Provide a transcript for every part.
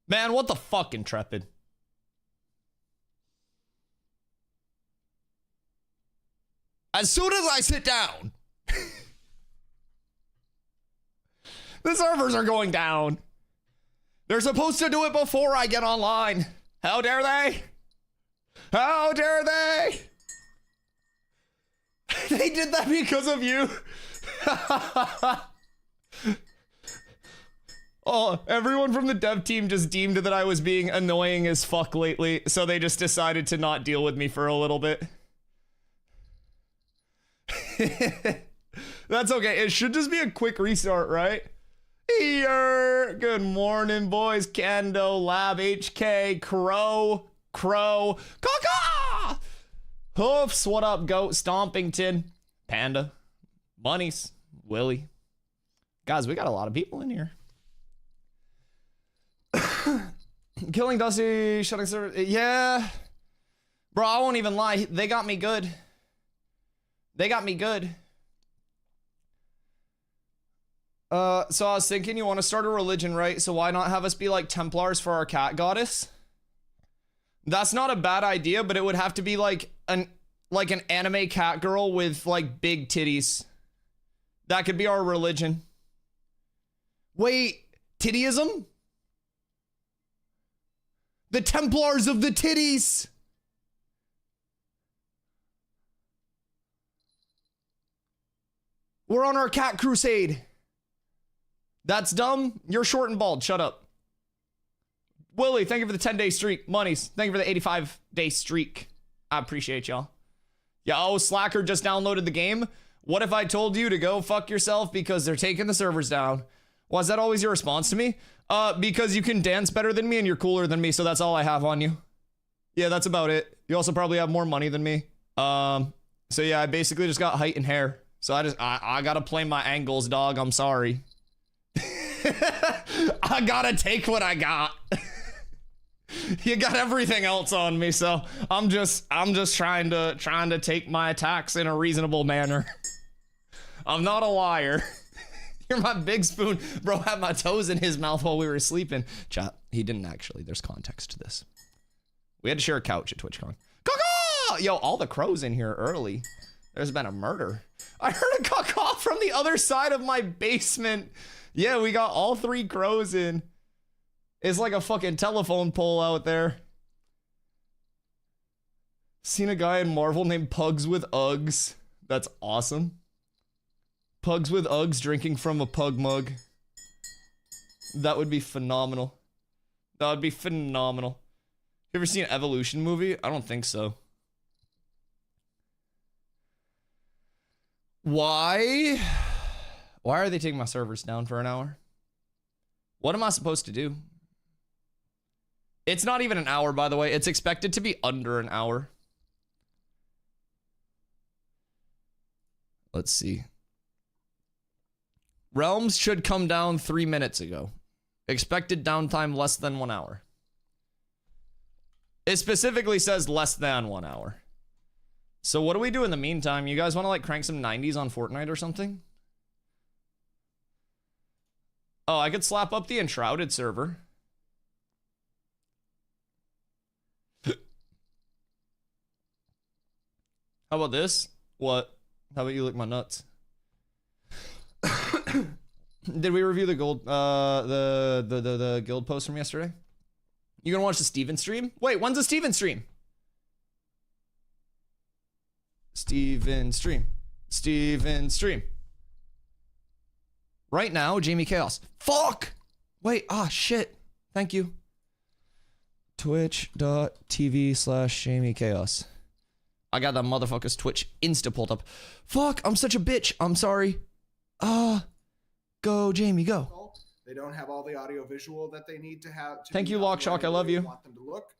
Man, what the fuck, Intrepid? As soon as I sit down, the servers are going down. They're supposed to do it before I get online. How dare they? How dare they? They did that because of you. Oh, everyone from the dev team just deemed that I was being annoying as fuck lately, so they just decided to not deal with me for a little bit. That's okay. It should just be a quick restart, right? Here. Good morning, boys. Kendo, Lab, HK, Crow, Caca! Hoofs, what up, Goat, Stompington, Panda, Bunnies, Willie. Guys, we got a lot of people in here. Killing Dusty, shutting server. Yeah. Bro, I won't even lie. They got me good. They got me good. So I was thinking, you want to start a religion, right? So why not have us be like Templars for our cat goddess? That's not a bad idea, but it would have to be like an anime cat girl with like big titties. That could be our religion. Wait, tittyism? The Templars of the titties. We're on our cat crusade. That's dumb. You're short and bald. Shut up. Willie, thank you for the 10-day streak. Monies, thank you for the 85-day streak. I appreciate y'all. Yeah, oh, Slacker just downloaded the game. What if I told you to go fuck yourself because they're taking the servers down? Was that always your response to me? Because you can dance better than me and you're cooler than me, so that's all I have on you. Yeah, that's about it. You also probably have more money than me. So yeah, I basically just got height and hair. So I gotta play my angles, dog. I'm sorry. I gotta take what I got. You got everything else on me, so I'm just trying to take my attacks in a reasonable manner. I'm not a liar. You're my big spoon. Bro had my toes in his mouth while we were sleeping. Chat, he didn't actually. There's context to this. We had to share a couch at TwitchCon. Caw-caw! Yo, all the crows in here early. There's been a murder. I heard a caw-caw from the other side of my basement. Yeah, we got all 3 crows in. It's like a fucking telephone pole out there. Seen a guy in Marvel named Pugs with Uggs. That's awesome. Pugs with Uggs drinking from a pug mug. That would be phenomenal. That would be phenomenal. You ever seen an Evolution movie? I don't think so. Why? Why are they taking my servers down for an hour? What am I supposed to do? It's not even an hour, by the way. It's expected to be under an hour. Let's see. Realms should come down 3 minutes ago. Expected downtime less than 1 hour. It specifically says less than 1 hour. So what do we do in the meantime? You guys want to like crank some 90s on Fortnite or something? Oh, I could slap up the Enshrouded server. How about this? What? How about you lick my nuts? Did we review the gold the guild post from yesterday? You gonna watch the Steven stream? Wait, when's the Steven stream? Steven stream. Right now, Jamie Chaos. Fuck! Wait, shit. Thank you. Twitch.tv/Jamie Chaos. I got that motherfucker's Twitch Insta pulled up. Fuck, I'm such a bitch. I'm sorry. Go, Jamie, go. They don't have all the audio visual that they need to have. Thank you, Lockshock. I love you. Want them to look,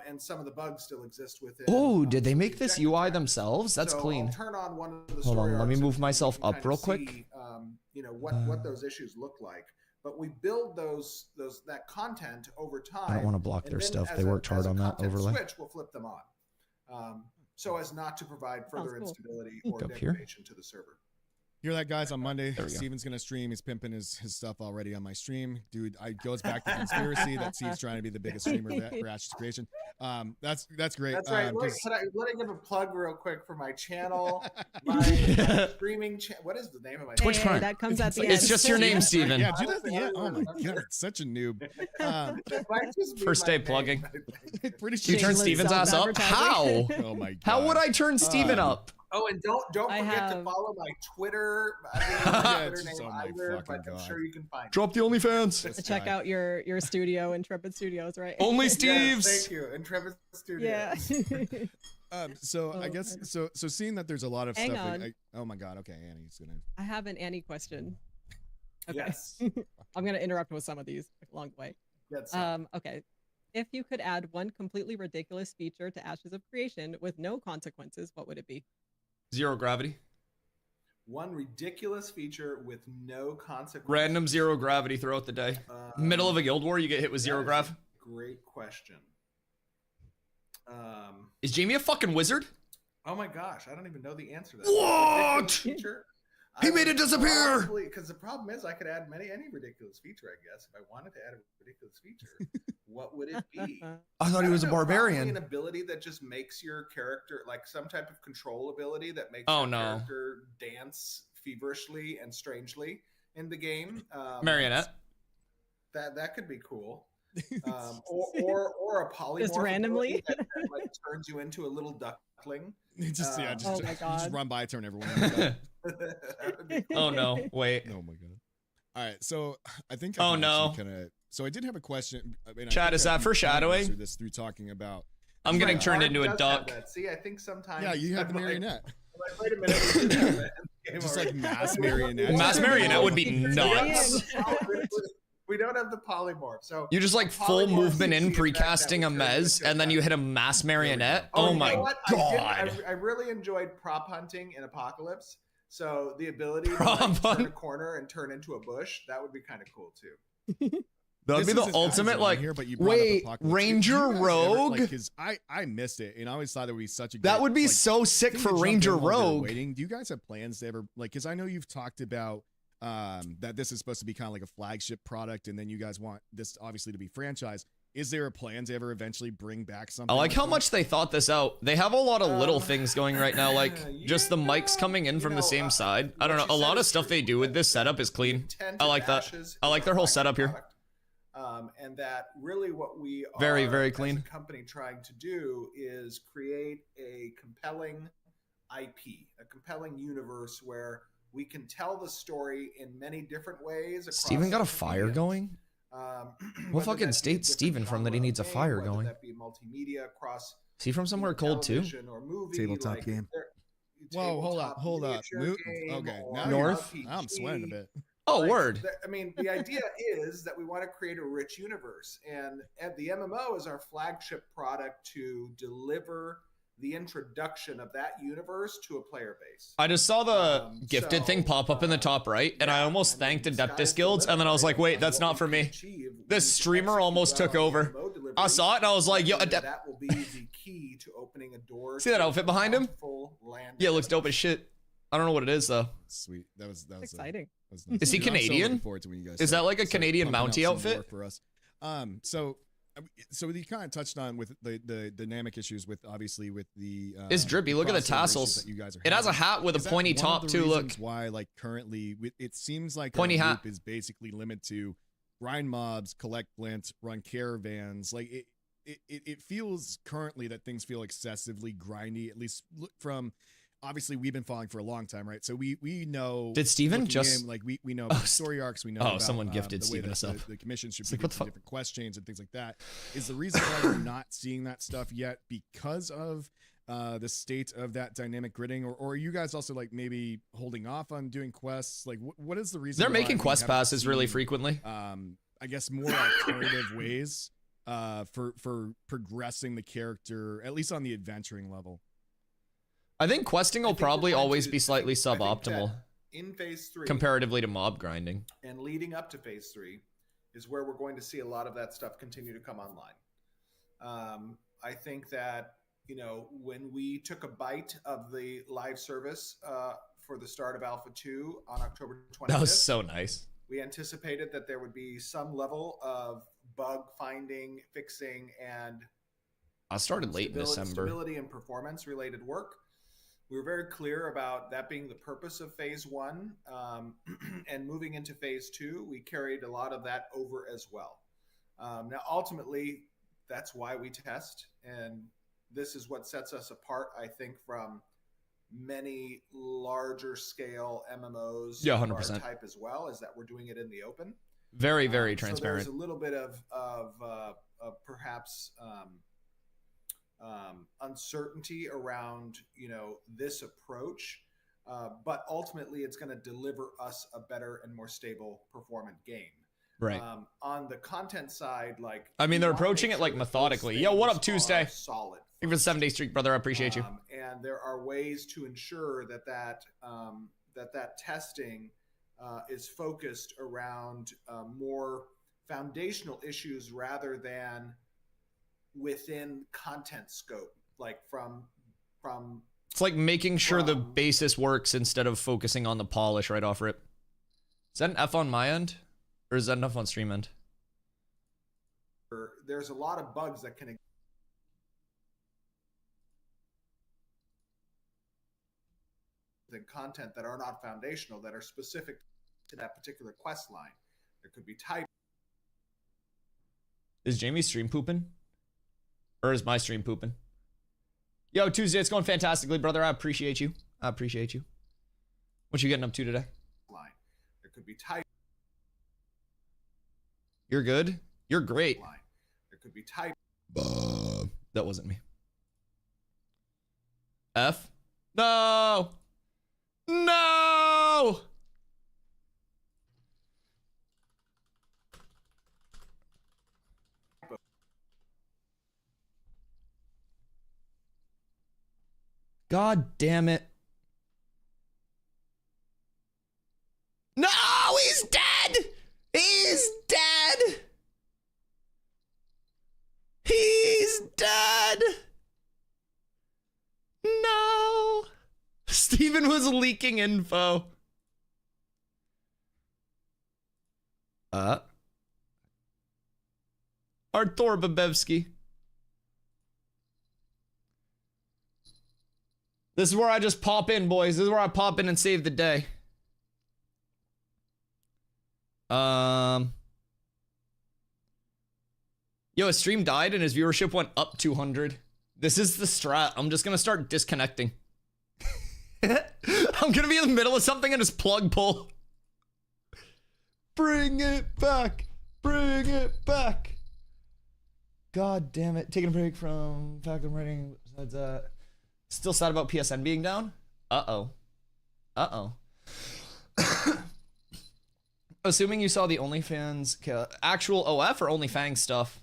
and some of the bugs still exist with it. Oh, did they make this UI themselves? That's clean. I'll turn on one of the Hold on, let me move and myself you can up real quick. See, you know what those issues look like. But we build that content over time. I don't want to block their stuff. They worked hard on that overlay. Switch, we'll flip them on, so as not to provide further instability or up here degradation to the server. Hear that, guys? On Monday, There we go. Steven's gonna stream. He's pimping his stuff already on my stream, dude. I goes back to conspiracy that Steve's trying to be the biggest streamer for Ash's Creation. That's great. That's right. Look, let me give a plug real quick for my channel, my streaming channel. What is the name of my Twitch channel? Prime. That comes at the end. It's just your name, Steven. Yeah, do that at the end. Oh my god, such a noob. Might just be First my day name, plugging. I think. Pretty You turn Shameless Steven's ass up? How? self-advertising. Oh my god. How would I turn Steven up? Oh, and don't I forget to have- follow my Twitter. I don't know Yeah, my it's Twitter just name on my either, but fucking I'm God. sure you can find it. Drop the OnlyFans. This Check guy. out your studio, Intrepid Studios, right? Only Yes, Steve's. thank you, Intrepid Studios. Yeah. So I Oh, guess okay. so seeing that there's a lot of Hang stuff. on. Oh my god. Okay, Annie's gonna. I have an Annie question. Okay. Yes. I'm gonna interrupt with some of these along the way. That's Okay. If you could add one completely ridiculous feature to Ashes of Creation with no consequences, what would it be? Zero gravity. one ridiculous feature with no consequence. Random zero gravity throughout the day. Middle of a guild war, you get hit with zero grav. Great question. Is Jamie a fucking wizard? Oh my gosh, I don't even know the answer to that. What? Ridiculous feature? He made it disappear! Because the problem is, I could add any ridiculous feature, I guess. If I wanted to add a ridiculous feature, what would it be? I thought he was a don't know, probably barbarian. An ability that just makes your character, like some type of control ability that makes Oh, your no. character dance feverishly and strangely in the game. Marionette. That could be cool. Or a polymorph randomly? ability that like turns you into a little duckling. Just Oh just, my just God. run by, turn everyone. That would be cool. Oh no, wait. Oh my god. All right, so I think. Oh, no. So I did have a question. I mean, I Chat, think is that you foreshadowing? answered this through talking about. I'm getting My turned arm into a does have duck. that. See, I think sometimes. Yeah, you have the I'm like- marionette. I'm like, wait a minute. we did have that in the game Just already. like mass marionette. Mass marionette would be Yeah. nuts. We don't have the polymorph, so You just like full polymorph movement CC in effect that precasting a would turn you mez, into a and then you duck. hit a mass marionette. Oh, Oh you my know what? god. I really enjoyed prop hunting in Apocalypse. So the ability to Prop like, turn a hunt. corner and turn into a bush, that would be kind of cool too. That would be the ultimate like. Here, but you brought up Wait, Apocalypse. Ranger You guys ever, Rogue? Because I missed it, and I always thought it would be such a. That great, would be like, so sick thing for to jump Ranger in while they're Rogue. waiting. Do you guys have plans to ever like? Because I know you've talked about that this is supposed to be kind of like a flagship product, and then you guys want this obviously to be franchised. Is there a plan to ever eventually bring back something? I like how that? much they thought this out. They have a lot of little things going right now, like just the mics coming in from the same side. I don't know. A lot of stuff they do with this setup is clean. I like that. I like their whole setup here. And that really what we are Very, very as clean. a company trying to do is create a compelling IP, a compelling universe where we can tell the story in many different ways. across Steven got a different fire mediums. going? What What fucking state's Steven from that he needs a fire going? That be multimedia across Is he from somewhere cold too? television or movie, Tabletop like, game. there- Whoa, hold up, tabletop hold up. miniature game Okay, or now North? I'm sweating a RPG. bit. Oh, Like, word. I mean, the idea is that we want to create a rich universe, and the MMO is our flagship product to deliver the introduction of that universe to a player base. I just saw the gifted so, thing pop up in the top right, and I Yeah, almost I mean, thanked the Adeptus sky's the Guilds, and then I was like, limit wait, on that's what not we for can me. achieve when This we streamer execute almost well took on the over. MMO delivery. I saw it, and I was like, yo, And Adept. that will be the key to opening a door. See that to outfit behind him? bountiful land Yeah, it looks dope as shit. I don't know what it is though. Sweet. That was Exciting. that was nice. Is he Dude, I'm so Canadian? looking forward to when you guys Is start- that like a start Canadian pumping out Mountie some more outfit? for us? So you kind of touched on with the dynamic issues with obviously with the It's drippy. Look at the crossover issues tassels. that you guys are It has a having. hat with a Is that pointy one of top the too. Look. reasons why like currently it seems like Pointy our hat. group is basically limited to grind mobs, collect flint, run caravans. Like it feels currently that things feel excessively grindy. At least look from. Obviously, we've been following for a long time, right? So we know. Did Steven looking just- in, like we know Oh, about story arcs. We know. oh, about, someone gifted the way Steven that a sub. the commission should It's be like, what the fuck? different quest chains and things like that. Is the reason why we're not seeing that stuff yet because of the state of that dynamic gridding, or are you guys also like maybe holding off on doing quests? Like, what is the reason? They're why making we quest haven't passes really seen, frequently. I guess more alternative ways for progressing the character, at least on the adventuring level. I think questing will I think we're probably going always to- be slightly I think that suboptimal in phase 3 comparatively to mob grinding. and leading up to phase 3 is where we're going to see a lot of that stuff continue to come online. I think that when we took a bite of the live service for the start of Alpha 2 on October 25th. That was so nice. We anticipated that there would be some level of bug finding, fixing, and I started late in December. Stability and performance related work. We were very clear about that being the purpose of phase 1. And moving into phase 2, we carried a lot of that over as well. Now, ultimately, that's why we test. And this is what sets us apart, I think, from many larger scale MMOs yeah, of 100%. our type as well, is that we're doing it in the open. Very, very transparent. So there's a little bit of perhaps uncertainty around, this approach, but ultimately it's going to deliver us a better and more stable performant game. Right. On the content side, they're approaching it like methodically. Yo, what up, Tuesday? Solid. Thank you for the 7-day streak, brother. I appreciate you. And there are ways to ensure that testing is focused around more foundational issues rather than within content scope, like from it's like making sure the basis works instead of focusing on the polish right off rip. Is that an F on my end, or is that an F on stream end? There's a lot of bugs that can in content that are not foundational, that are specific to that particular quest line. There could be type. Is Jamie's stream pooping? Or is my stream pooping? Yo, Tuesday, it's going fantastically, brother. I appreciate you. What you getting up to today? Line. There could be type. You're good? You're great. Line. There could be type. That wasn't me. F? No! No! God damn it. No, he's dead! He's dead! He's dead! No! Steven was leaking info. Artur Babevsky. This is where I just pop in, boys. This is where I pop in and save the day. Yo, his stream died and his viewership went up 200. This is the strat. I'm just gonna start disconnecting. I'm gonna be in the middle of something and just plug pull. Bring it back. Bring it back. God damn it. Taking a break from fact I'm writing. Besides that. Still sad about PSN being down? Uh-oh. Assuming you saw the OnlyFans actual OF or OnlyFans stuff.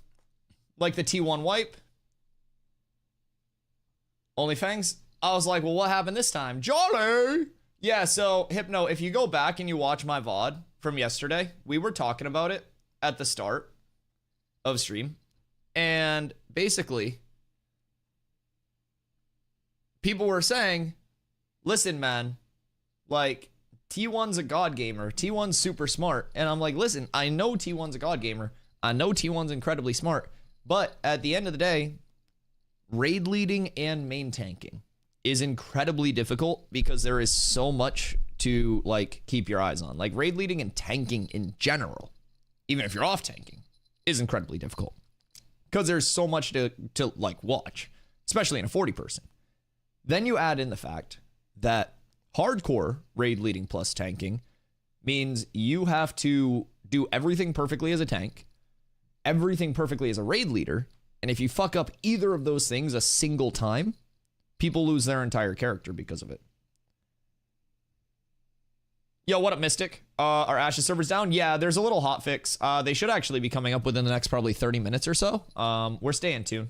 Like the T1 wipe. OnlyFans. I was like, well, what happened this time? Jolly! Yeah, so, Hypno, if you go back and you watch my VOD from yesterday, we were talking about it at the start of stream. And basically, people were saying, listen, man, like, T1's a god gamer. T1's super smart. And I'm like, listen, I know T1's a god gamer. I know T1's incredibly smart. But at the end of the day, raid leading and main tanking is incredibly difficult because there is so much to, like, keep your eyes on. Like, raid leading and tanking in general, even if you're off tanking, is incredibly difficult. Because there's so much to like, watch, especially in a 40 person. Then you add in the fact that hardcore raid leading plus tanking means you have to do everything perfectly as a tank, everything perfectly as a raid leader, and if you fuck up either of those things a single time, people lose their entire character because of it. Yo, what up, Mystic? Are Ashes servers down? Yeah, there's a little hotfix. They should actually be coming up within the next probably 30 minutes or so. We're staying tuned.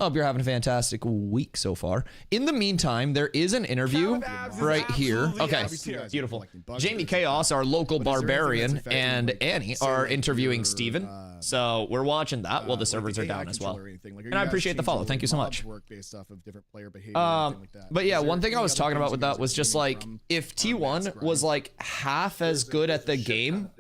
Hope you're having a fantastic week so far. In the meantime, there is an interview right here. Okay, beautiful. Jamie Chaos, our local barbarian, and Annie are interviewing Steven. So we're watching that while the servers are down as well. And I appreciate the follow. Thank you so much. But yeah, one thing I was talking about with that was just like, if T1 was like half as good at the game,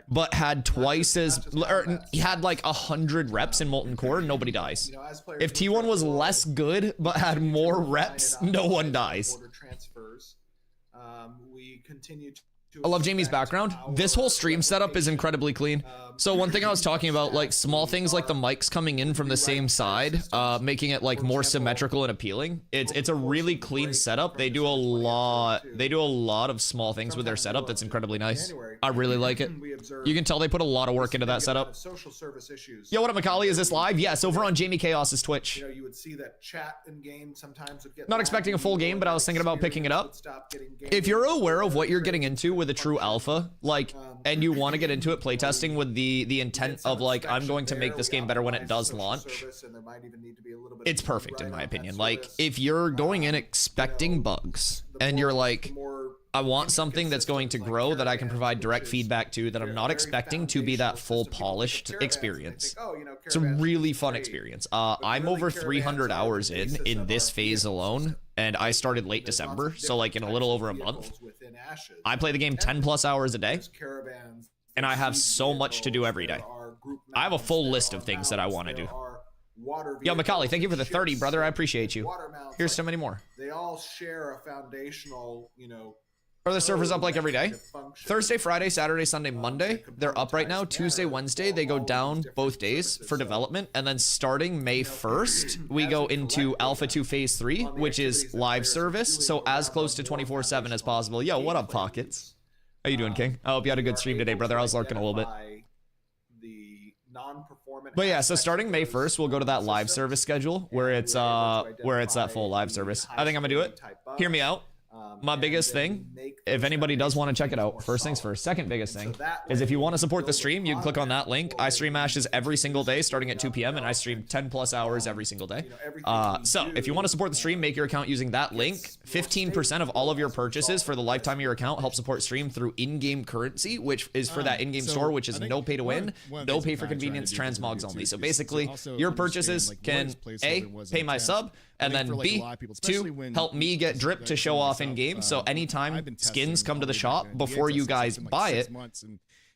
but had twice as, or he had like 100 reps in Molten Core, nobody dies. If T1 was less good but had more reps, no one dies. I love Jamie's background. This whole stream setup is incredibly clean. So one thing I was talking about, like small things like the mics coming in from the same side, making it like more symmetrical and appealing. It's a really clean setup. They do a lot of small things with their setup that's incredibly nice. I really like it. You can tell they put a lot of work into that setup. Yo, what up, Macaulay? Is this live? Yes, over on Jamie Chaos's Twitch. You would see that chat in game sometimes would get not expecting a full game, but I was thinking about picking it up. If you're aware of what you're getting into with a true alpha, like, and you want to get into it playtesting with the intent of like, I'm going to make this game better when it does launch, it's perfect in my opinion. Like, if you're going in expecting bugs and you're like, I want something that's going to grow, that I can provide direct feedback to, that I'm not expecting to be that full polished experience. It's a really fun experience. I'm over 300 hours in this phase alone, and I started late December, so like in a little over a month. I play the game 10 plus hours a day, and I have so much to do every day. I have a full list of things that I want to do. Yo, Macaulay, thank you for the 30, brother. I appreciate you. Here's so many more. They all share a foundational, Are the servers up like every day? Thursday, Friday, Saturday, Sunday, Monday, they're up right now. Tuesday, Wednesday, they go down both days for development. And then starting May 1st, we go into Alpha 2 Phase 3, which is live service. So as close to 24/7 as possible. Yo, what up, Pockets? How you doing, King? I hope you had a good stream today, brother. I was lurking a little bit. But yeah, so starting May 1st, we'll go to that live service schedule where it's that full live service. I think I'm gonna do it. Hear me out. My biggest thing, if anybody does want to check it out, first things first, second biggest thing is if you want to support the stream, you can click on that link. I stream Ashes every single day starting at 2 p.m. and I stream 10 plus hours every single day. So if you want to support the stream, make your account using that link. 15% of all of your purchases for the lifetime of your account help support stream through in-game currency, which is for that in-game store, which is no pay to win, no pay for convenience, transmogs only. So basically your purchases can A, pay my sub, and then B, 2, help me get drip to show off in game. So anytime skins come to the shop before you guys buy it,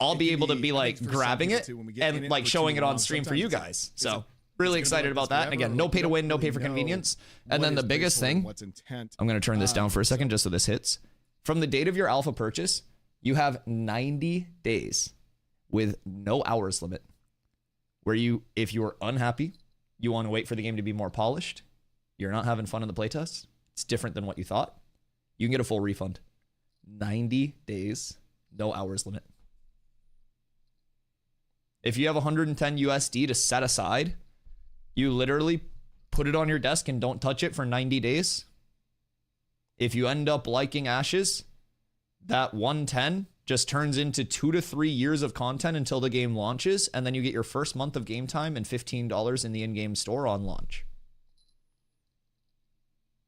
I'll be able to be like grabbing it and like showing it on stream for you guys. So really excited about that. And again, no pay to win, no pay for convenience. And then the biggest thing, I'm going to turn this down for a second just so this hits. From the date of your alpha purchase, you have 90 days with no hours limit where if you are unhappy, you want to wait for the game to be more polished, you're not having fun in the playtest, it's different than what you thought, you can get a full refund. 90 days, no hours limit. If you have 110 USD to set aside, you literally put it on your desk and don't touch it for 90 days. If you end up liking Ashes, that 110 just turns into 2 to 3 years of content until the game launches, and then you get your first month of game time and $15 in the in-game store on launch.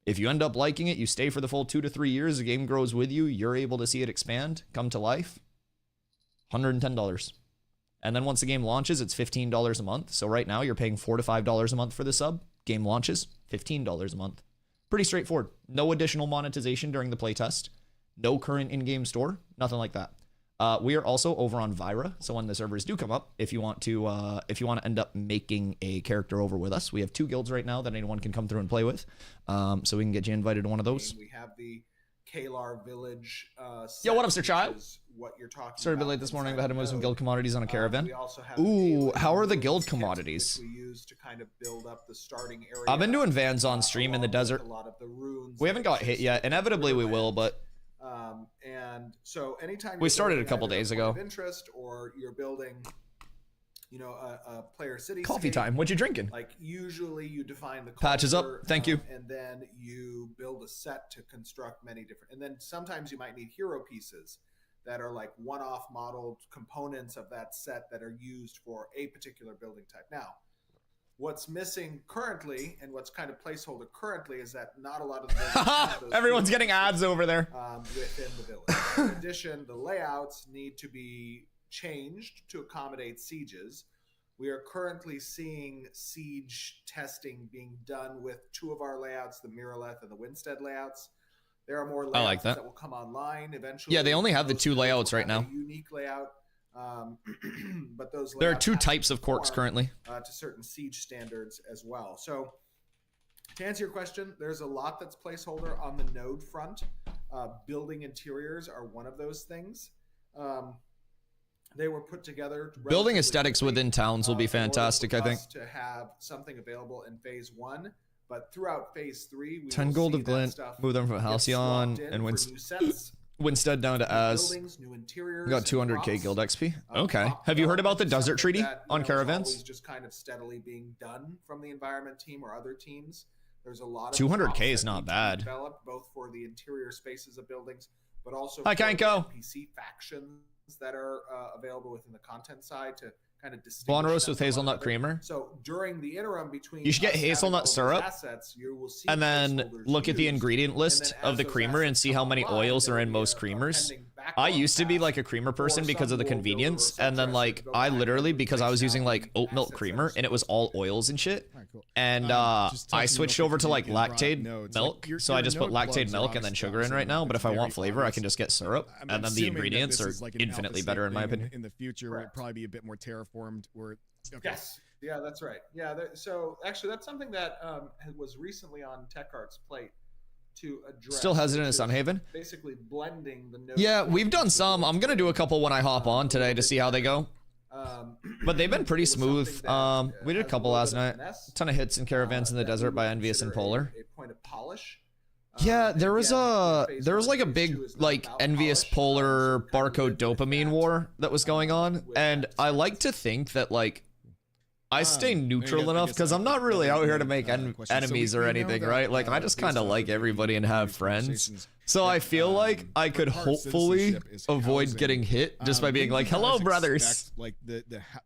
If you end up liking it, you stay for the full 2 to 3 years, the game grows with you, you're able to see it expand, come to life, $110. And then once the game launches, it's $15 a month. So right now you're paying $4 to $5 a month for the sub. Game launches, $15 a month. Pretty straightforward. No additional monetization during the playtest. No current in-game store. Nothing like that. We are also over on Vira. So when the servers do come up, if you want to end up making a character over with us, we have 2 guilds right now that anyone can come through and play with. So we can get you invited to one of those. We have the Kalar Village. Yo, what up, Sir Child? What you're talking Started a bit late this morning, but had to move some guild commodities on a caravan. Ooh, how are the guild commodities? We use to kind of build up the starting area. I've been doing vans on stream in the desert. A lot of the runes. We haven't got hit yet. Inevitably we will, but and so anytime we started a couple days ago. Interest, or you're building, a player city. Coffee time. What you drinking? Like usually you define the culture, patches up. Thank you. And then you build a set to construct many different. And then sometimes you might need hero pieces that are like one-off modeled components of that set that are used for a particular building type. Now, What's missing currently, and what's kind of placeholder currently, is that not a lot of the buildings have those Everyone's getting ads over there. within the village. In addition, the layouts need to be changed to accommodate sieges. We are currently seeing siege testing being done with 2 of our layouts, the Miraleth and the Winstead layouts. There are more layouts I like that. will come online eventually. Yeah, they only have the Those 2 will layouts right have now. a unique layout, but those There are layouts 2 have to types of corks conform, currently. to certain siege standards as well. So to answer your question, there's a lot that's placeholder on the node front. Building interiors are one of those things. They were put together. Building relatively aesthetics quickly, within towns will be in order fantastic, for I think. us to have something available in phase 1, but throughout phase 3, we 10 will gold see of that glint, stuff move them from get Halcyon swapped in and for new sets, Winstead down to new Az. buildings, new interiors. We got and 200k props. guild XP. Okay. Prop Have you heard about the development is Desert something Treaty that, on is Caravans? always just kind of steadily being done from the environment team or other teams. There's a lot of 200K props is that not need to be bad. developed both for the interior spaces of buildings, but also Hi, for the Kanko. NPC factions that are available within the content side to kind of distinguish Blonde roast them with from one hazelnut another. creamer. So during the interim between You should get us having hazelnut all of those syrup, assets, you will see and then placeholders look at the used, ingredient and list then of as the those creamer and assets see come how many online, oils there are will in be most a creamers. pending I backlog used to be path, like a creamer person or because of the some will build convenience, or and then subdressers like go I back literally, and because I was replace using now like the oat milk assets that are creamer and it was supposed to all be there. oils and shit, All right, cool. and Just I touching real switched quick over if to you like can brought lactate notes. milk, Like, so I your just put node lactate plugs are milk and then obviously sugar in right now. But if I very want flavor, I obvious. can just get syrup, I'm and then the assuming that ingredients this are is like an infinitely alpha better in my thing opinion. in the future, where it'd Correct. probably be a bit more terraformed. Where okay. Yes. Yeah, that's right. Yeah. So actually, that's something that was recently on TechArt's plate to address. Still hesitant which in is Sunhaven? Basically blending the nodes. Yeah, we've done some. I'm gonna do a couple when I hop on a today little to bit see how they better. go. But they've been pretty It was smooth. something that, We did a has couple little last bit of night. finesse, Ton of hits and Caravans in the that we desert would by Envious and consider Polar. a point of polish. Yeah, And there was again, phase there was one, like a phase big two is not like about Envious polish, so Polar we kind of barcode lived with dopamine that, war that was going on, with and that I like stance. to think that like I stay I neutral guess- I enough guess because I I'm not could really out really here to good, make question. So enemies we or know anything, that, right? Like I just based kind of on like the everybody and have previous friends. conversations, So I feel like I could part of hopefully citizenship is avoid housing. getting hit just by When being do like, you guys "Hello, brothers." expect, like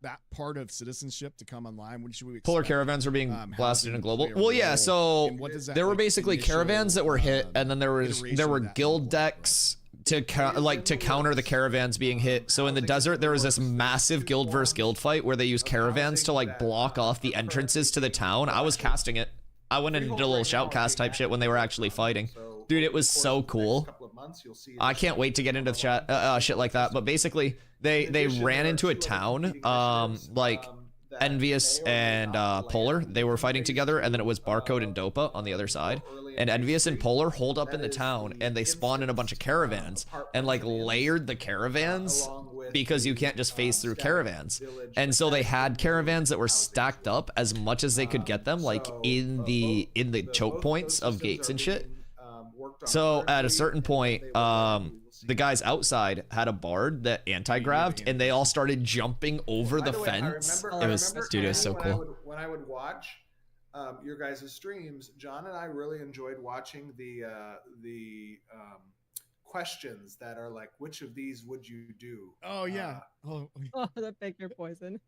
that part of citizenship to come online. When should we expect? Polar Caravans are being blasted housing in to global. play a Well, yeah. role, So and what does that, there were like, basically initial, caravans that were hit, and then there were iteration of that guild look like? decks to counter the caravans being hit. So in the desert, there was this massive guild versus guild fight where they used caravans to like block off the entrances to the town. I was casting it. I went and did a little shoutcast type shit when they were actually fighting. Dude, it was so cool. I can't wait to get into shit like that. But basically, they ran into a town, like Envious and Polar. They were fighting together, and then it was Barcode and Dopa on the other side. And Envious and Polar hold up in the town, and they spawned in a bunch of caravans and like layered the caravans because you can't just phase through caravans. And so they had caravans that were stacked up as much as they could get them, like in the choke points of gates and shit. So at a certain point, the guys outside had a bard that anti-graved, and they all started jumping over the fence. It was, dude, it was so cool. When I would watch your guys' streams, John and I really enjoyed watching the questions that are like, which of these would you do? Oh yeah. Oh, the pick your poison.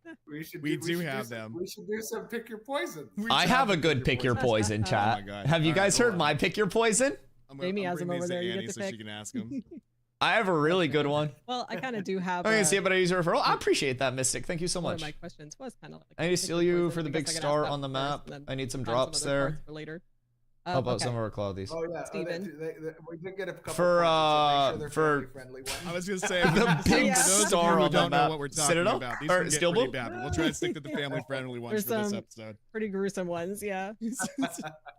We do have them. We should do some pick your poison. I have a good pick your poison, chat. Oh my God. Have you All right, guys hold heard on. my pick your poison? Jamie has bring them over these to there, you get Annie to so pick. she can ask him. I have a really good one. Well, I kind of do have. I'm gonna see it, but I use a referral. I appreciate that, Mystic. Thank you so One of much. my questions was kind of like. I need to steal you for the big star on the map. I need some drops there. For later. How about Okay. some of our cloudies? Oh yeah, Steven. We did get a couple For, points, so make sure they're for- family-friendly ones. I was gonna say The big Yeah. for those of star you who on the don't know map. what we're talking Citadel? about. These Or can get Steel pretty Bolt? bad, but we'll try to stick to the family-friendly ones There's for this some- episode. Pretty gruesome ones, yeah.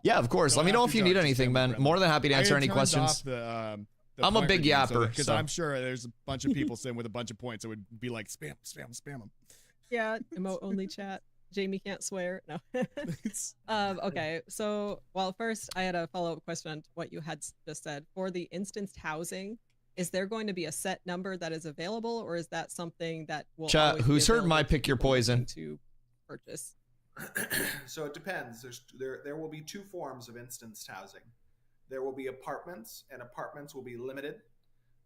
Yeah, of course. Don't Let me have know to if you talk, need just anything, man. family-friendly. More than happy to I answer had any turned questions. off the I'm a point big review, yapper, because so. I'm sure there's a bunch of people sitting with a bunch of points that would be like spam them. Yeah, emote only chat. Jamie can't swear. No. Okay, so well, first I had a follow-up question on what you had just said. For the instanced housing, is there going to be a set number that is available, or is that something that will Chat, always be who's heard available my to pick your people looking poison? to purchase? So it depends. There will be two forms of instanced housing. There will be apartments, and apartments will be limited.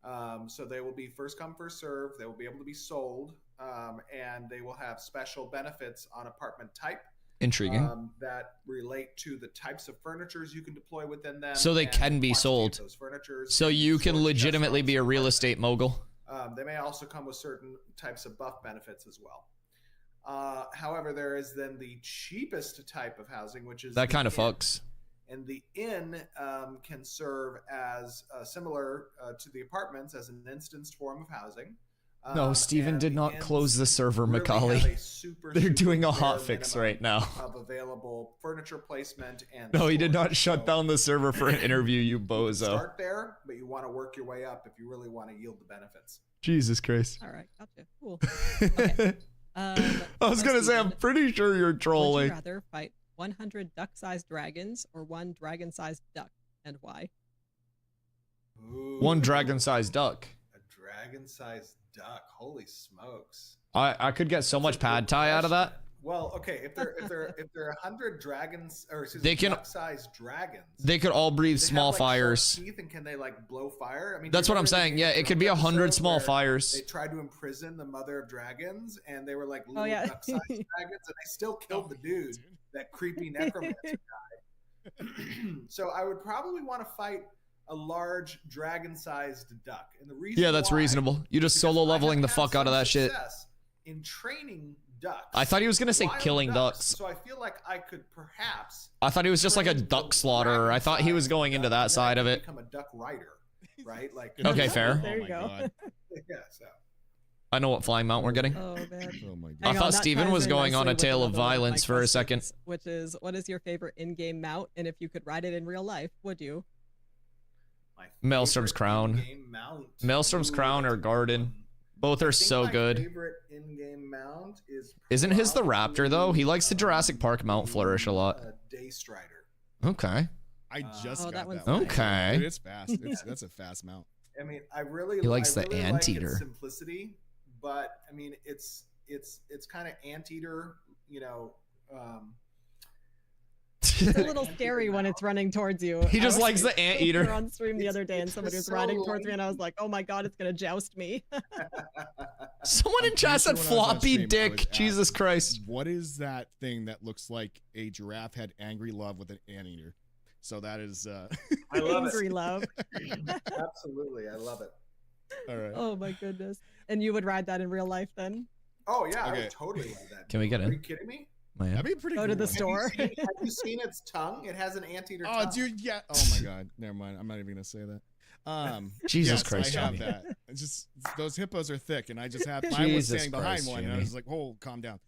So they will be first come, first serve. They will be able to be sold, and they will have special benefits on apartment type. Intriguing. that relate to the types of furnitures you can deploy within them. So they and can be quantity of sold. those furnitures So and you sort can of legitimately test be a out real some estate mogul. They may also come with certain types of buff benefits as well. However, there is then the cheapest type of housing, which is That the kind of inn. fucks. And the inn can serve as similar to the apartments as an instanced form of housing. No, Steven and did the not inns close the server, really Macaulay. have a super, They're super doing a bare hotfix minimum right now. of available furniture placement and No, he did storage. not shut So down the server for an interview, you you can bozo. start there, but you want to work your way up if you really want to yield the benefits. Jesus Christ. All right, gotcha. Cool. Okay. I was so gonna say, I'm Steven, pretty sure you're would you trolling. rather fight 100 duck-sized dragons or 1 dragon-sized duck, and why? One Ooh, dragon-sized duck. A dragon-sized duck. Holy smokes! I could get so That's a much good pad thai out of question. that. Well, okay, if they're 100 dragons, or excuse They me, can- duck-sized dragons, They could all breathe they have, small like, sharp fires. teeth, and can they like blow fire? I mean, That's do you what I'm remember the saying. Game Yeah, of it could be Thrones 100 episode small where fires. They tried to imprison the mother of dragons, and they were like little yeah. duck-sized dragons, and they still killed the dude, that creepy necromancer guy. So I would probably want to fight a large dragon-sized duck, and the reason Yeah, that's why reasonable. You just is solo because I leveling the have had fuck out of some that shit. success in training ducks. I thought he was gonna say wild killing ducks. So I feel like I could perhaps. I thought he was just like a train duck the slaughterer. I thought he was dragon-sized going into duck, that and then I side of could it. Become a duck rider, right? Like Okay, fair. There you go. God. Yeah. So I know what flying mount we're getting. Oh, man. Oh my I Hang god. thought that Steven ties was in going on nicely a with tale of another one my violence for a second. questions, which is, what is your favorite in-game mount? And if you could ride it in real life, would you? my Maelstrom's favorite crown. in-game mount. Maelstrom's Ooh, crown that's or a good garden. one. Both I are think so my good. favorite in-game mount is. Isn't his the raptor though? He likes the probably, Jurassic Park mount flourish a lot. Daystrider. Okay. I just Oh, got that one's one. Okay. Dude, it's fast. That's a fast mount. I mean, I really He likes I the really like its anteater. simplicity, but I mean, it's kind of anteater, you know. It's a little scary when it's running towards you. He I just was likes the we were anteater. on stream the other day and It's somebody was so riding towards me and I was lanky. like, oh my god, it's gonna joust me. Someone in I'm chat said pretty sure when I was on floppy stream, I dick. was Jesus asked, Christ. What is that thing that looks like a giraffe had angry love with an anteater? So that is I love Angry it. love. Absolutely, I love it. all right. Oh my goodness. And you would ride that in real life then? Oh yeah, I Okay. would totally love that. Can we get Are in? you kidding me? Man. That'd be a pretty Go cool to the one. store. Have you seen its tongue? It has an anteater Oh, tongue. dude, yeah. Oh my god. Never mind. I'm not even gonna say that. Jesus yes, Christ, I have Jamie. that. It's just those hippos are thick, and I just have. I was Jesus standing behind Christ, one, and I Jamie. was like, "Oh, calm down."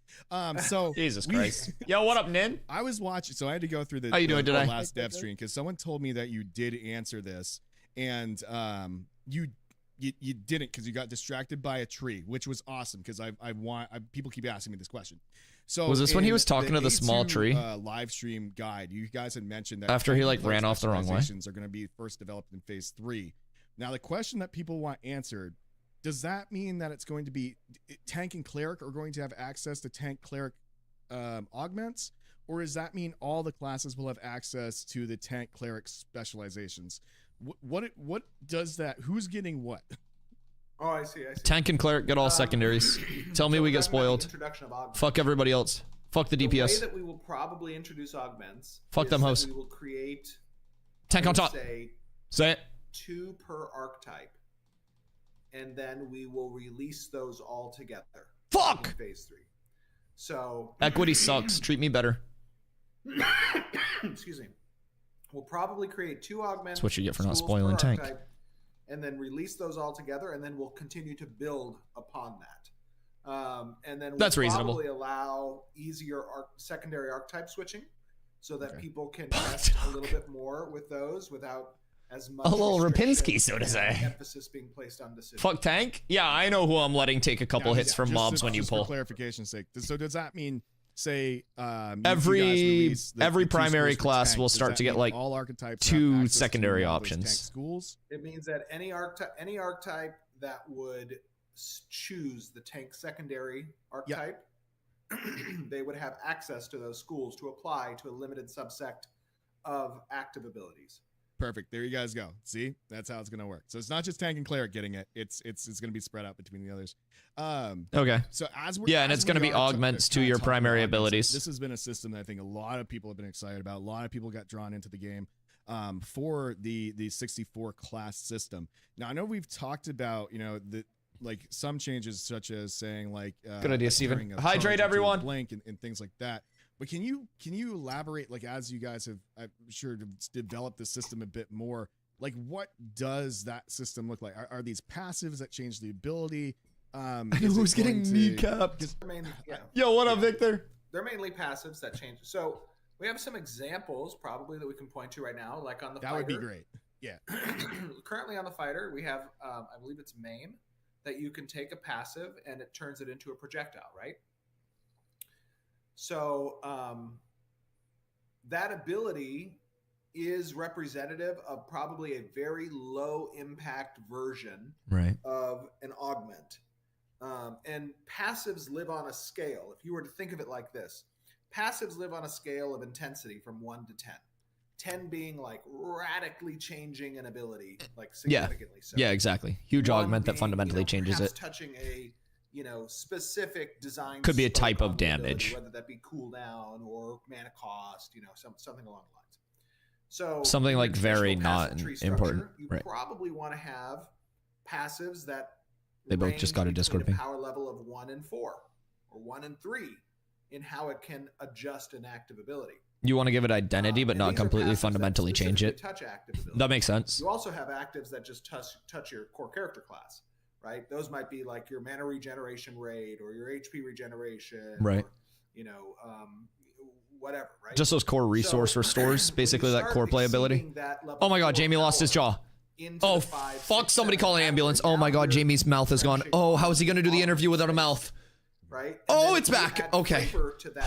So Jesus we- Christ. Yo, what up, Nin? I was watching, so I had to go through the, How you doing the today? last dev stream because someone told me that you did answer this, and you didn't because you got distracted by a tree, which was awesome because people keep asking me this question. So Was this when he in was talking to the small A2, tree? live stream guide, you guys had mentioned that After he, like, technical ran off the wrong way? specializations are going to be first developed in phase 3. Now the question that people want answered, does that mean that it's going to be tank and cleric are going to have access to tank cleric augments, or does that mean all the classes will have access to the tank cleric specializations? What does that? Who's getting what? Oh, I see. Tank and cleric get all secondaries. Tell me so we we're get talking about the spoiled. introduction of augments. Fuck everybody else. Fuck the The way DPS. that we will probably introduce augments. Fuck is them that hoes. We will create. Tank I on would top. Say Say it. 2 per archetype, and then we will release those all together. Fuck! In phase 3. So Equity sucks. Treat me better. excuse me. We'll probably create 2 augments. That's what you get for not schools spoiling per tank. archetype, and then release those all together, and then we'll continue to build upon that. And then we'll That's reasonable. probably allow easier secondary archetype switching, so that Okay. people can test a little bit more with those without as much A little restriction Rapinski, so to and say. emphasis being placed on decisions. Fuck tank? Yeah, I know who I'm letting take a couple Yeah, hits from just mobs to- when you just pull. For clarification's sake, so does that mean, say, you guys Every release the 2 primary schools for class tank, will does start that to get, mean like, all archetypes 2 have access to secondary all those tank options. schools? It means that any archetype that would choose the tank secondary archetype, they would have access to those schools to apply to a limited subsect of active abilities. Perfect. There you guys go. See, that's how it's gonna work. So it's not just tank and cleric getting it. It's gonna be spread out between the others. Okay. So and it's gonna be augments to your primary abilities. This has been a system that I think a lot of people have been excited about. A lot of people got drawn into the game for the 64 class system. Now I know we've talked about like some changes such as saying like good idea, like Steven. a Hydrate charge into a everyone. blink and things like that. But can you elaborate, like, as you guys have, I'm sure, developed the system a bit more, like what does that system look like? Are these passives that change the ability? Who's getting kneecapped? Yo, what up, Victor? They're mainly passives that change. So we have some examples probably that we can point to right now, like on the fighter. That would be great. Yeah. Currently on the fighter, we have, I believe it's maim, that you can take a passive and it turns it into a projectile, right? So that ability is representative of probably a very low impact version of an augment. And passives live on a scale. If you were to think of it like this, passives live on a scale of intensity from 1 to 10. 10 being like radically changing an ability, like significantly so. Yeah, exactly. Huge augment that fundamentally changes it. Touching a specific design could be a type of damage, whether that be cooldown or mana cost, something along the lines. So something like very not important. You probably want to have passives that they both just got a Discord ping. Power level of 1 and 4 or 1 and 3 in how it can adjust an active ability. You want to give it identity, but not completely fundamentally change it. Touch active ability. That makes sense. You also have actives that just touch your core character class. Right, those might be like your mana regeneration rate or your HP regeneration, right? Or, whatever, right? Just those core resource restores, basically that core play ability. Oh my God, Jamie lost his jaw. Oh fuck! Somebody call an ambulance. Oh my God, Jamie's mouth is gone. Oh, how is he gonna do the interview without a mouth? Right. Oh, it's back. Okay.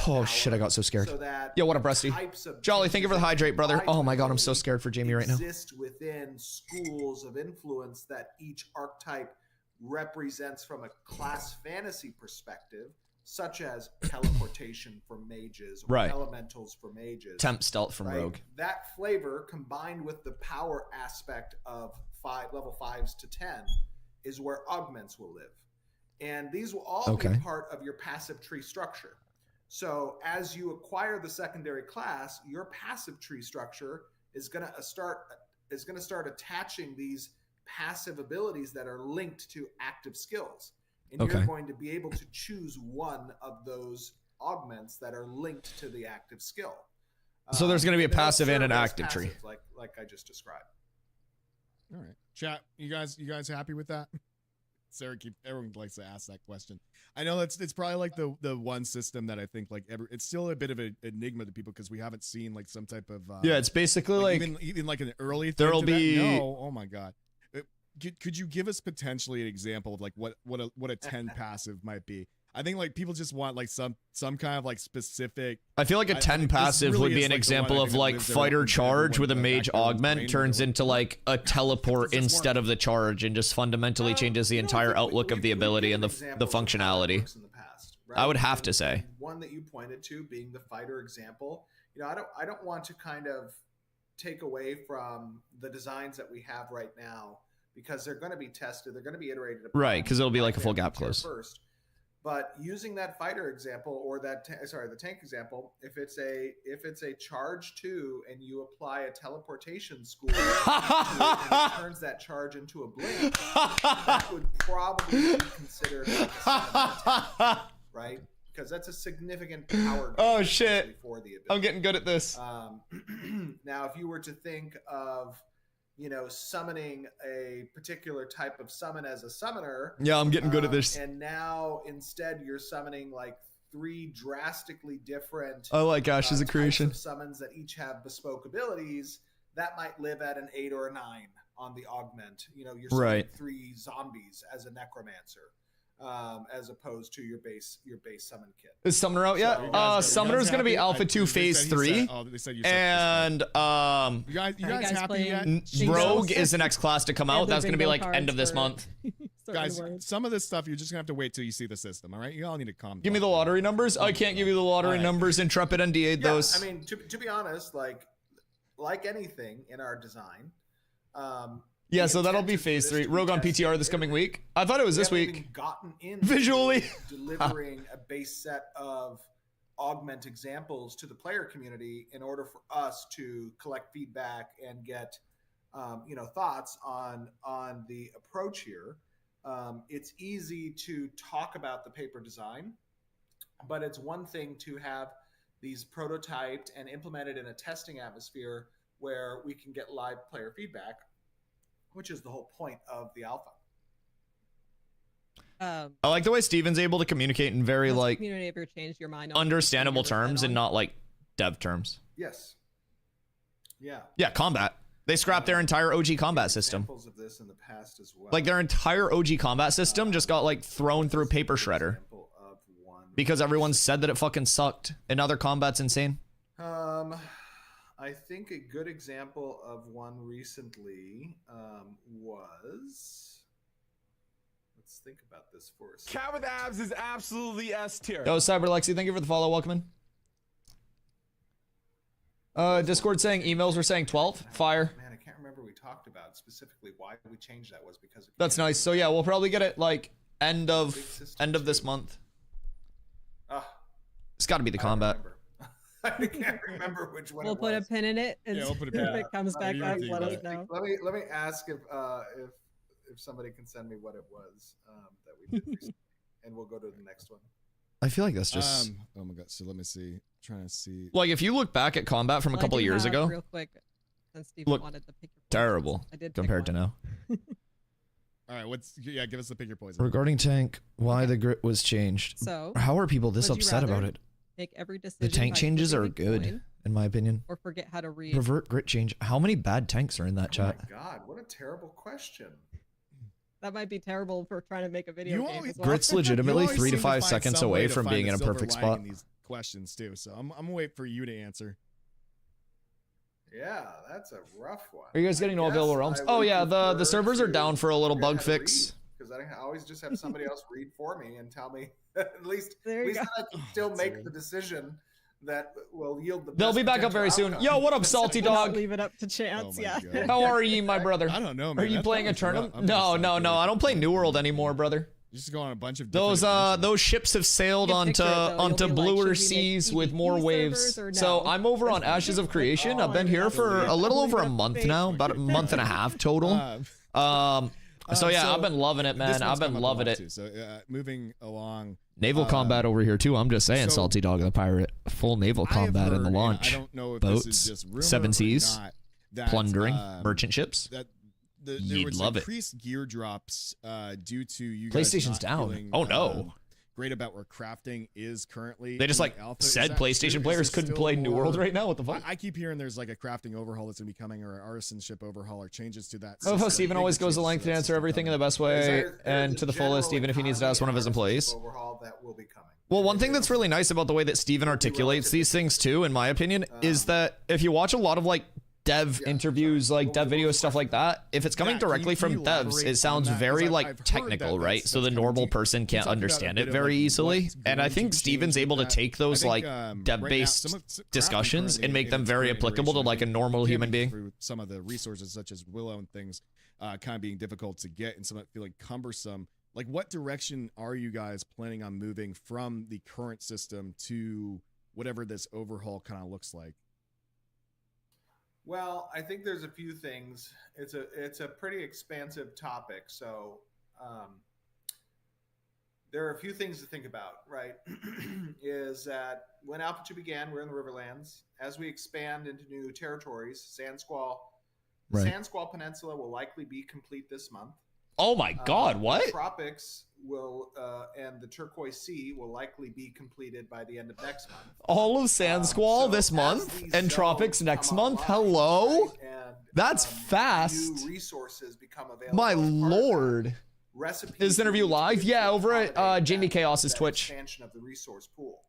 Oh shit, I got so scared. Yo, what up, Rusty? Jolly, thank you for the hydrate, brother. Oh my God, I'm so scared for Jamie right now. Exist within schools of influence that each archetype represents from a class fantasy perspective, such as teleportation for mages or elementals for mages, temp stealth from rogue. That flavor combined with the power aspect of level 5s to 10 is where augments will live, and these will all be part of your passive tree structure. So as you acquire the secondary class, your passive tree structure is going to start attaching these passive abilities that are linked to active skills, and you're going to be able to choose one of those augments that are linked to the active skill. So there's going to be a passive and an active tree, like I just described. All right, chat. You guys happy with that? Sarah, everyone likes to ask that question. I know it's probably like the one system that I think it's still a bit of an enigma to people because we haven't seen like some type of it's basically like even like an early there'll be oh my God. Could you give us potentially an example of like what a 10 passive might be? I think like people just want like some kind of like specific. I feel like a 10 passive really would be an example of like fighter charge with a mage augment turns into like a teleport instead of the charge and just fundamentally changes the entire outlook of the ability and the functionality. I would have to say one that you pointed to being the fighter example. I don't want to kind of take away from the designs that we have right now, because they're going to be tested, they're going to be iterated upon. Right, because it'll be like a full gap close. First. But using that fighter example or the tank example, if it's a charge 2 and you apply a teleportation school to it and it turns that charge into a blink, that would probably be considered like a 7/10, right? Because that's a significant power. Oh shit! For the ability. I'm getting good at this. Now, if you were to think of summoning a particular type of summon as a summoner. Yeah, I'm getting good at this. And now instead you're summoning like 3 drastically different I like Ash's creation summons that each have bespoke abilities that might live at an 8 or a 9 on the augment. You're summoning 3 zombies as a necromancer. As opposed to your base summon kit. Is Summoner out yet? Summoner's gonna be Alpha 2 Phase 3. And you guys happy yet? Rogue is the next class to come out. That's gonna be like end of this month. Guys, some of this stuff you're just gonna have to wait till you see the system, all right? You all need to calm down. Give me the lottery numbers. I can't give you the lottery numbers. Intrepid NDA'd those. I mean, to be honest, like like anything in our design, Yeah, the so that'll intent be is for phase this 3. to be Rogue on tested PTR this coming week. I thought it was we this haven't week. even gotten in Visually. delivering a base set of augment examples to the player community in order for us to collect feedback and get thoughts on the approach here. It's easy to talk about the paper design, but it's one thing to have these prototyped and implemented in a testing atmosphere where we can get live player feedback, which is the whole point of the alpha. I like the way Steven's able to communicate in very has the like community ever changed your mind on understandable anything you ever terms said and on? not like dev terms. Yes. Yeah. Yeah, combat. They scrapped their entire OG combat system. Examples of this in the past as well. Like their entire OG combat system just got like thrown through paper shredder Example of one. because everyone said that it fucking sucked and now their combat's insane. I think a good example of one recently was. Let's think about this for a second. Caravans is absolutely S tier. Yo, Cyber Lexi, thank you for the follow. Welcome in. Discord saying emails were saying 12th. Fire. Man, I can't remember we talked about specifically why we changed that was because of That's nice. So yeah, we'll probably get it like end of this too. month. Ah, It's got to be the I don't combat. remember. I can't remember which one. We'll it put a was. pin in it, and Yeah, we'll put a if pin in it comes back you up, think let about us it. know. Let me ask if somebody can send me what it was that we did recently, and we'll go to the next one. I feel like that's just oh my god. So let me see. Trying to see. like if you look back at combat from a Well, I couple do years have, ago, real quick, since Steven look wanted to pick your poisons, terrible I did pick compared to one. now. All right. Give us the pick your poison. Regarding tank, why the grit was changed. So, How are people this would you upset about rather it? make every decision. The tank by changes are flipping a good, coin, in my opinion. or forget how to read. Revert grit change. How many bad tanks are in that Oh chat? my god, what a terrible question. That might be terrible for trying to make a video You game always- as well. Grit's You legitimately always 3 to seem 5 find seconds some way away to from find being in a silver perfect lining spot. in these questions too. So I'm gonna wait for you to answer. Yeah, that's a rough one. Are you guys getting no available realms? Oh yeah, the servers are down for a little bug fix. Because I always just have somebody else read for me and tell me at least There you that go. I can still make the decision that will yield the best They'll be back up very potential soon. outcome. Yo, what up, Salty We'll not Dog? leave it up to chance. Oh my Yeah. God. How are you, my brother? I don't know, man. Are you That playing a sounds rough. tournament? I'm gonna No, start no, no. doing I don't play New World anymore, brother. You just go on a bunch of different Those ships have sailed You onto picture it, though. You'll onto be like, bluer should we make seas with more PvP waves. servers or So no? I'm over on Ashes of Creation. I've been here for a little over a month now, about a month and a half total. So yeah, I've been loving it, man. I've been loving it. So moving along. Naval combat over here too. I'm just saying, so- Salty Dog and the Pirate. Full naval I have combat in the heard, and launch. I don't know if Boats, this is just rumor 7 or seas, not, that, plundering merchant ships. That there You'd was love it. increased gear drops down to you guys PlayStation's not down. feeling, Oh no. great about where crafting is currently. They just in like alpha. Is said that true? PlayStation Is players there couldn't still play New World more- right now. What the fuck? I keep hearing there's like a crafting overhaul that's going to be coming, or an artisan ship overhaul, or changes to that. I love how system. Steven Big always goes the changes length to that answer system everything in the coming. best way and to the fullest, even if he needs to ask one of his employees. Overhaul that will be coming. Well, one thing that's really nice about the way that Steven articulates these things too, in my opinion, is that if you watch a lot of like dev interviews, like dev videos, stuff like that, if it's coming Yeah, can directly you from elaborate devs, on it sounds that? 'Cause very I've like heard technical, that right? that's So the coming normal to- person you can't talked about a understand bit it of, very like, easily. what's And I going think to Steven's change able to with take that. those I like think, right now, dev-based some of- discussions currently and make in them its very current applicable to iteration, like a I think normal can human be being. through some of the resources such as Willow and things kind of being difficult to get and some that feel like cumbersome. Like, what direction are you guys planning on moving from the current system to whatever this overhaul kind of looks like? Well, I think there's a few things. It's a pretty expansive topic, so there are a few things to think about. Right, is that when Alpha 2 began, we're in the Riverlands. As we expand into new territories, Sand Squall, the Right. Sand Squall Peninsula will likely be complete this month. Oh my God, The what? Tropics will and the Turquoise Sea will likely be completed by the end of next month. All of Sand Squall So this as month these and Tropics zones next come month? online, Hello? right, and, That's fast. New resources become available. My as part of that. lord. Recipes Is this interview need to live? be Yeah, over at accommodate Jamie that- Chaos's that Twitch. Expansion of the resource pool.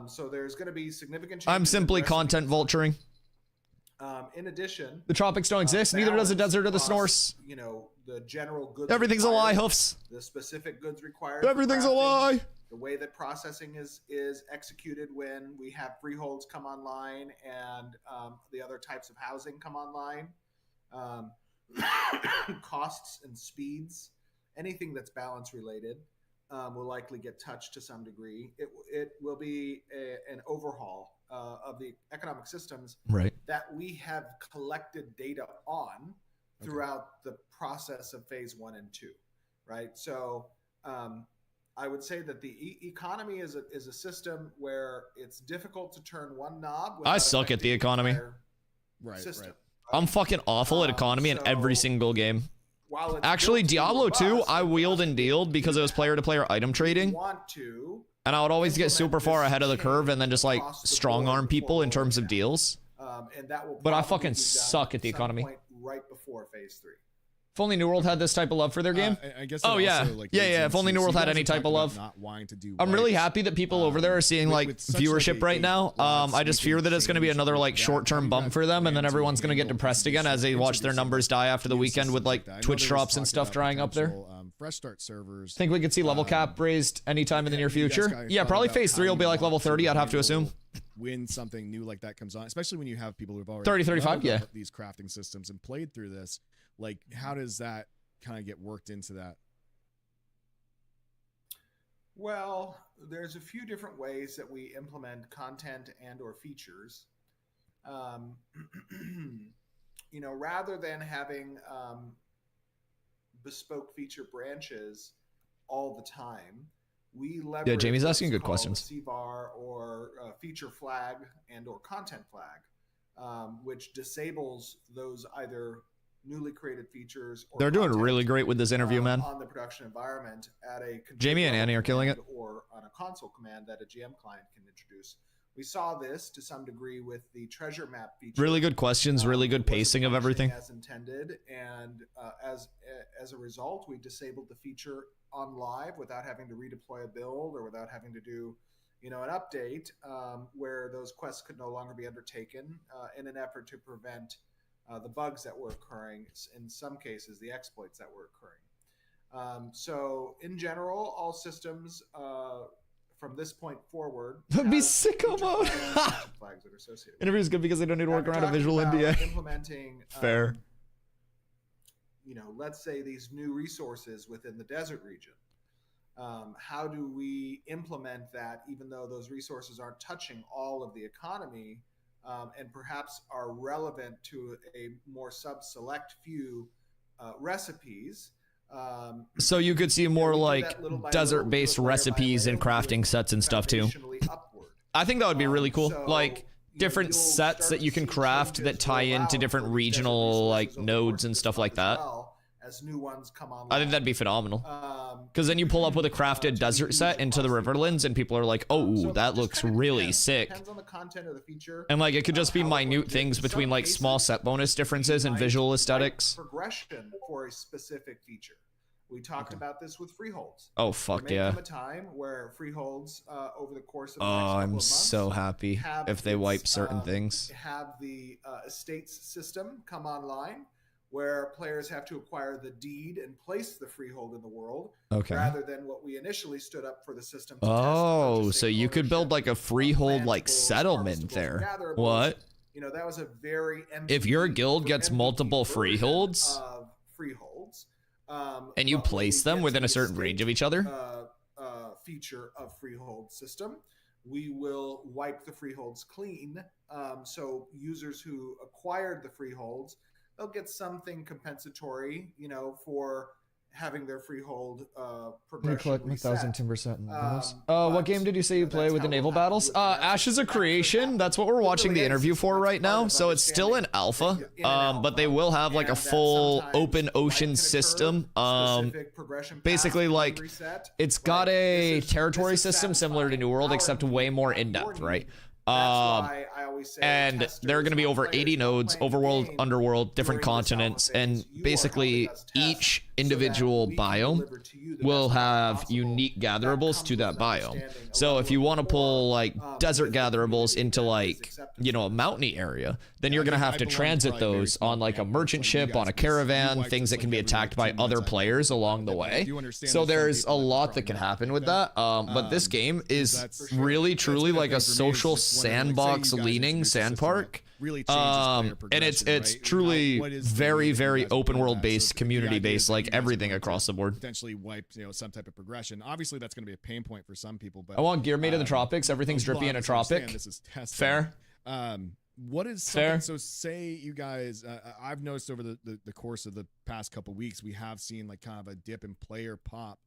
So there's going to be significant changes. I'm in simply recipes. content vulturing. In addition, The tropics don't exist. Neither does the desert or the Snorse. You know, the general goods. Everything's a lie, Hoofs. The specific goods required. for Everything's a crafting, lie. The way that processing is executed when we have freeholds come online and the other types of housing come online. Costs and speeds, anything that's balance related, will likely get touched to some degree. It will be an overhaul of the economic systems that we have collected data on throughout the process of phase 1 and 2, right? So I would say that the economy is a system where it's difficult to turn one knob. I suck at the economy. System. I'm fucking awful at economy in every single game. Actually, Diablo 2, I wheeled and dealed because it was player-to-player item trading. And I would always get super far ahead of the curve and then just like strong arm people in terms of deals. But I fucking suck at the economy. Right before phase 3. If only New World had this type of love for their game. I guess Oh yeah, also, like, yeah. If only New World had any type of love. Not wanting to do I'm really wipes. happy that people over there are seeing like with such, viewership like, right now. I just fear that it's going to be change another like like that. short-term How bump you for them, and then guys everyone's going to get handle depressed again as they watch their introducing numbers die after the game weekend with systems like that. I know Twitch there was drops and talk stuff about drying up there. potential, fresh start servers. Think we could see level cap raised anytime in the near Have you guys future? got Yeah, thought probably about phase how 3 will you be like want level 30. I'd have to assume. When something new like that comes on, especially when you have people who've already 30, 35, leveled yeah. up these crafting systems and played through this, like how does that kind of get worked into that? Well, there's a few different ways that we implement content and or features. You know, rather than having bespoke feature branches all the time, we leverage. Yeah, Jamie's asking what's good called questions. a CVAR or a feature flag and or content flag, which disables those either newly created features or They're doing content, really great with this interview, man. on the production environment at a Jamie and config Annie are killing it. command or on a console command that a GM client can introduce. We saw this to some degree with the treasure map feature. Really good questions, really good It wasn't pacing of functioning everything. as intended, and as a result, we disabled the feature on live without having to redeploy a build or without having to do, you know, an update where those quests could no longer be undertaken in an effort to prevent the bugs that were occurring, in some cases, the exploits that were occurring. So, in general, all systems from this point forward That'd be have sicko feature mode. flags that are associated. Interview's good because they don't need to Now, work if around you're a visual talking about NDA. implementing, Fair. you know, let's say these new resources within the desert region. How do we implement that, even though those resources aren't touching all of the economy, and perhaps are relevant to a more sub-select few recipes? So you could see more we do like that little by desert-based little, layer by recipes and layer, crafting sets and stuff too. foundationally upward. I think that would be really cool. So, Like you know, different you'll sets start that you to can see craft changes that tie roll into out different for these desert regional like resources over the course nodes of and this stuff month like as that. well, as new ones come online. I think that'd be phenomenal. Because Because then you pull up with a crafted desert set into the Riverlands and people are like, oh, that looks really sick. Depends on the content of the feature. And like it could just be how it minute works. things In between some like small cases, set bonus differences and might visual write aesthetics. Progression for a specific feature. We talked about this with freeholds. Oh There fuck may yeah. come a time where freeholds over the course of the Oh, next couple of I'm months so happy have if they its, wipe certain things. have the estates system come online, where players have to acquire the deed and place the freehold in the world, Okay. rather than what we initially stood up for the system to test Oh, purchasing so you could build ownership like a freehold of like plantables, settlement harvestables, there. gatherables. What? You know, that was a very If your MVP guild for gets MVP multiple version freeholds of freeholds, and you but when place we them get within to a the certain range of each other? feature of freehold system, we will wipe the freeholds clean. So users who acquired the freeholds, they'll get something compensatory, you know, for having their freehold progression reset. timber set in bonus. what game did you say you play with the naval battles? Ash is a creation. That's what we're watching the interview for right now. So it's still in alpha. But they will have like a full open ocean system. Basically like it's got a territory system similar to New World, except way more in depth, right? I always say, and there are going to be over 80 nodes, overworld, underworld, different continents, and basically each individual biome will have unique gatherables to that biome. So if you want to pull like desert gatherables into like, you know, a mountainy area, then you're going to have to transit those on like a merchant ship, on a caravan, things that can be attacked by other players along the way. So there's a lot that can happen with that. But this game is really truly like a social sandbox leaning sand park. And it's truly very, very open world based, community based, like everything across the board. Potentially wipe, you know, some type of progression. Obviously that's going to be a pain point for some people, but I want gear made in the tropics. Everything's drippy in a tropic. This is testing. Fair. What is something, so say you guys, I've noticed over the course of the past couple weeks, we have seen like kind of a dip in player pop.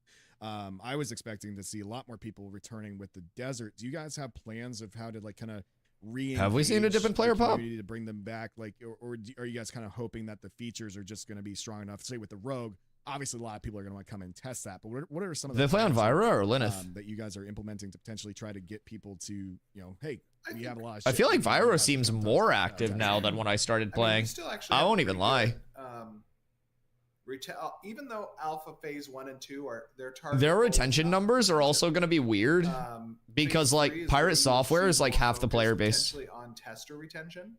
I was expecting to see a lot more people returning with the desert. Do you guys have plans of how to like kind of have we seen a dip in player pop to bring them back, like, or are you guys kind of hoping that the features are just going to be strong enough? Say with the rogue, obviously a lot of people are going to want to come and test that, but what are some of the they play on Vyra or Lineth that you guys are implementing to potentially try to get people to, you know, hey, we have a lot of I feel like Vyra seems more active now than when I started playing. I won't even lie. Even though alpha phase 1 and 2 are their retention numbers are also going to be weird because like Pirate Software is like half the player base on tester retention.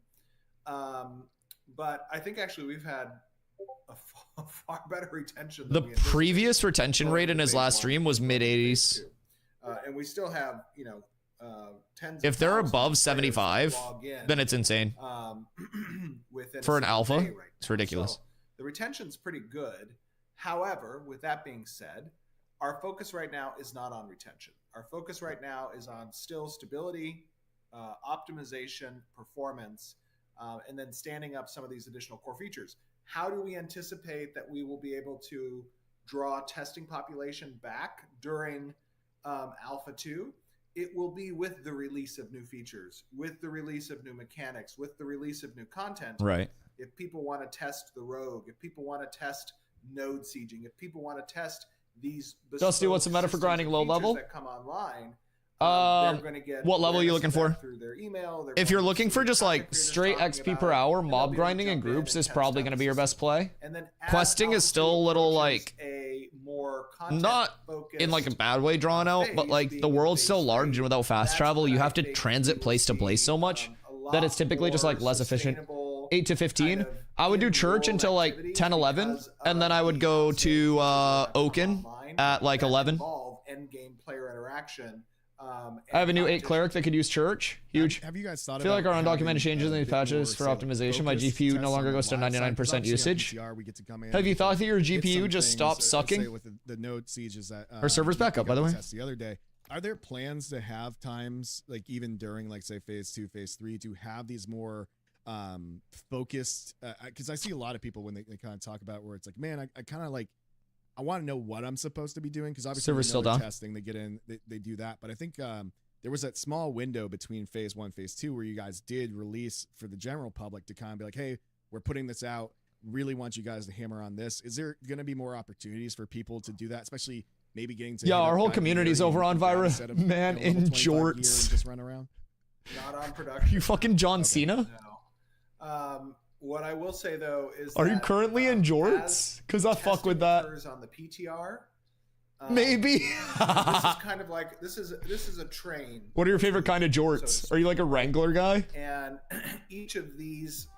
But I think actually we've had a far better retention the previous retention rate in his last stream was mid 80s, and we still have, you know, tens if they're above 75 then it's insane. For an alpha right, it's ridiculous. So the retention's pretty good. However, with that being said, our focus right now is not on retention. Our focus right now is on still stability, optimization, performance, and then standing up some of these additional core features. How do we anticipate that we will be able to draw testing population back during Alpha 2? It will be with the release of new features, with the release of new mechanics, with the release of new content. Right. If people want to test the rogue, if people want to test node sieging, if people want to test these Dusty, what's the meta for grinding low level that come online, they're going to get what level are you looking for? Through their email, if you're looking for just like straight XP per hour, mob grinding in groups is probably going to be your best play. And then questing is still a little like a more not in like a bad way drawn out, but like the world's so large and without fast travel, you have to transit place to place so much that it's typically just like less efficient. 8 to 15. I would do church until like 10, 11, and then I would go to Oaken at like 11. Endgame player interaction. I have a new 8 cleric that could use church. Huge. Have you guys thought? I feel like our undocumented changes in these patches for optimization. My GPU no longer goes to 99% usage. Have you thought that your GPU just stopped sucking? With the node sieges that our server's back up, by the way. The other day. Are there plans to have times like even during like say phase 2, phase 3 to have these more focused, because I see a lot of people when they kind of talk about where it's like, man, I kind of like, I want to know what I'm supposed to be doing, because obviously server's still down. Testing, they get in, they do that, but I think there was that small window between phase 1, phase 2 where you guys did release for the general public to kind of be like, hey, we're putting this out, really want you guys to hammer on this. Is there going to be more opportunities for people to do that, especially maybe getting to our whole community's over on Vyra, man, in jorts. Just run around. Not on production. You fucking John Cena? No. What I will say though is, are you currently in jorts? Because I fuck with that. On the PTR, maybe. This is kind of like this is a train. What are your favorite kind of jorts? Are you like a Wrangler guy? And each of these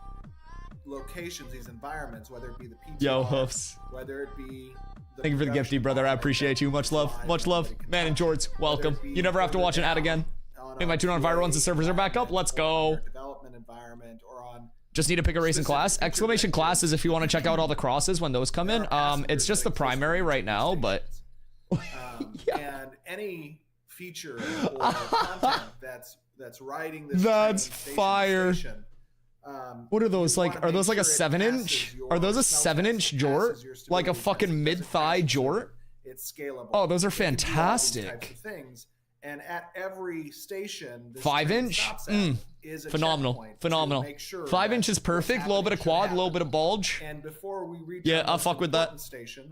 locations, these environments, whether it be the PTR, yo hoofs, whether it be thank you for the gifty, brother. I appreciate you. Much love, man. In jorts, welcome. You never have to watch an ad again. Hey, my tune on Vyra once the servers are back up. Let's go. Development environment or on. Just need to pick a racing class. Exclamation classes if you want to check out all the crosses when those come in. It's just the primary right now, but and any feature or content that's riding this. That's fire. What are those like? Are those like a 7-inch? Are those a 7-inch jort? Like a fucking mid-thigh jort? It's scalable. Oh, those are fantastic. And at every station, 5-inch, is a phenomenal. 5-inch is perfect. A little bit of quad, a little bit of bulge. And before we reach, I'll fuck with that.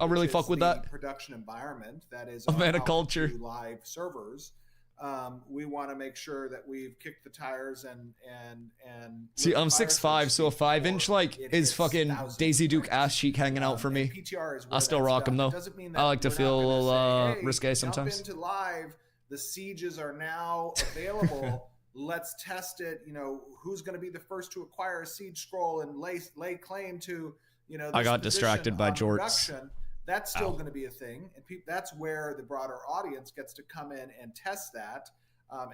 I'll really fuck with that. Production environment that is a man of culture. Live servers. we want to make sure that we've kicked the tires and See, I'm lit the fire, 6'5", so a speak, 5-inch before like it is hits fucking thousands Daisy of Duke frames. ass cheek hanging out for And me. PTR is where I'll still that's rock 'em, done. though. It doesn't mean I like to we're not feel gonna say, hey, risque sometimes. Jump into live. The sieges are now available. Let's test it. You know, who's going to be the first to acquire a siege scroll and lay claim to, you know, I this got position distracted by on jorts. production. That's still going to be a thing, and that's where the broader audience gets to come in and test that.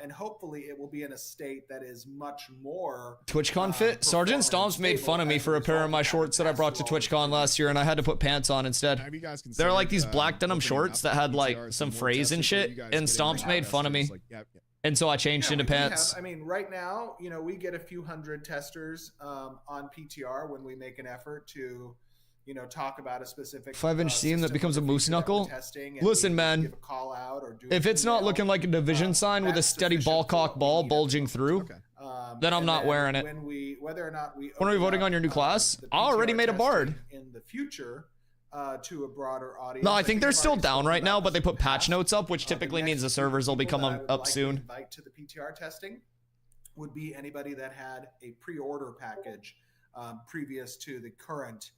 And hopefully it will be in a state that is much more TwitchCon fit? Sergeant Stomps made fun of me for a pair of my shorts that I brought to TwitchCon last year, and I had to put pants on instead. Have you guys They're like these considered, black denim opening shorts up that had PTR like some more phrase and testing for shit, you guys and getting Stomps more made fun of me. testers? Like, yeah. And so I changed into we pants. have, I mean, right now, you know, we get a few hundred testers on PTR when we make an effort to, you know, talk about a specific 5-inch seam that system becomes a or moose feature that we're knuckle. testing, and Listen, we man, give a call out or do if an it's not email, looking like a division sign with a that's steady sufficient ball for cock what we ball need. bulging through, Okay. then I'm And not then wearing it. whether or not we When are we open voting up, on your new class? the I already PTR made a bard. testing in the future to a broader audience. No, I think they're I've still already down spoken right about now, but this they in put the patch past. notes up, which The typically next means the group of servers will be people that I coming would up like to soon. invite to the PTR testing would be anybody that had a pre-order package previous to the current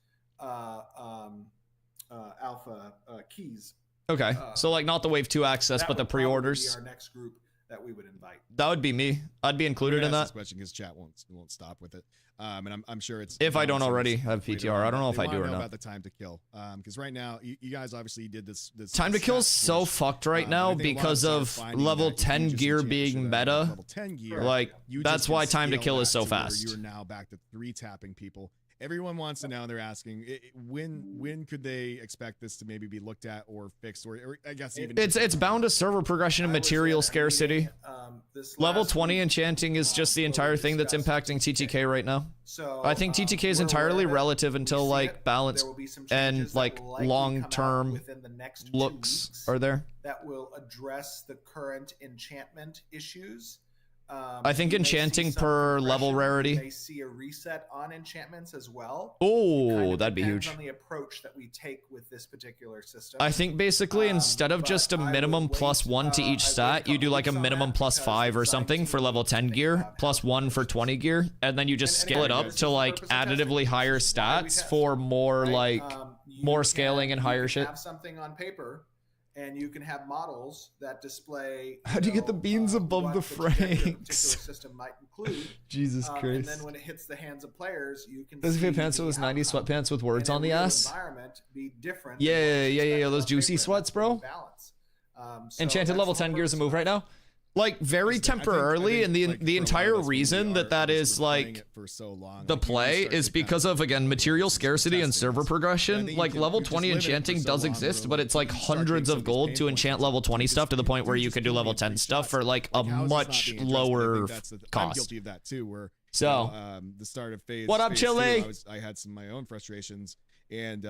alpha keys. Okay, so like not the Wave 2 access, That but the would probably pre-orders. be our next group that we would invite. That would be me. I'd be included in This that. question because chat won't stop with it. And I'm sure it's If I don't balancing already this have later PTR, on, I don't know but if they I do wanna or know not. about the time to kill, because right now you guys obviously did this. Time to kill is stat so push, fucked right and now I think a lot because us are of finding level that if you 10 just gear enchant being shit out of meta. level 10 gear, Like, you that's just can why time to scale kill is that so to where fast. You're now back to 3 tapping people. Everyone wants to know. They're asking when could they expect this to maybe be looked at or fixed, or I guess even It's bound to server progression and I was material at a scarcity. meeting, this Level last 20 week, enchanting is just the where entire we thing that's discussed impacting TTK right now. So I think TTK is we're entirely aware of it. relative We until see like it. balance There will be some and changes that like will likely come out long-term within the next 2 looks weeks are there. that will address the current enchantment issues. I think you may see enchanting some per compression. level rarity. You may see a reset on enchantments as well. Oh, Kind of that'd be depends huge. on the approach that we take with this particular system. I think basically instead of but just a I would minimum wait, plus 1 to I'd each wait a stat, you do couple like a weeks on minimum that plus because 5 or the design something team for will level need to 10 think gear, about plus how 1 for to 20 gear, and then you just And scale it again, up this is to the like purpose of testing. additively higher This is why we stats test, for more right? like You more can- scaling and higher you can shit. have something on paper, and you can have models that display. How do you get the beans above what the trajectory of a particular franks? system might include. Jesus And Christ. then when it hits the hands of players, you can. Does he see have pants the with his 90s outcome sweatpants with words in a on the real ass? environment be different Yeah, than what yeah, you yeah, expect those on juicy paper, and sweats, that's really bro. balance. So Enchanted that's level the 10 gear is a purpose move of right it. now. Like very I think, temporarily, and like, the for a lot entire of us, when we reason that are, is we're playing like it for so long, the like, you play start is to kind because of again material scarcity and server And I progression. think Like you level just 20 live it for enchanting so does long, exist, where, but it's like you start hundreds getting of some gold pain to points. enchant It's level like, 20 dude, stuff to the just- point where dude, you just can do kill me level in 10 three stuff shots. for like a how is this not much being addressed? But I think lower that's I'm cost. guilty of that too. Where So the start of phase. what up, phase Chile? two, I had some of my own frustrations, and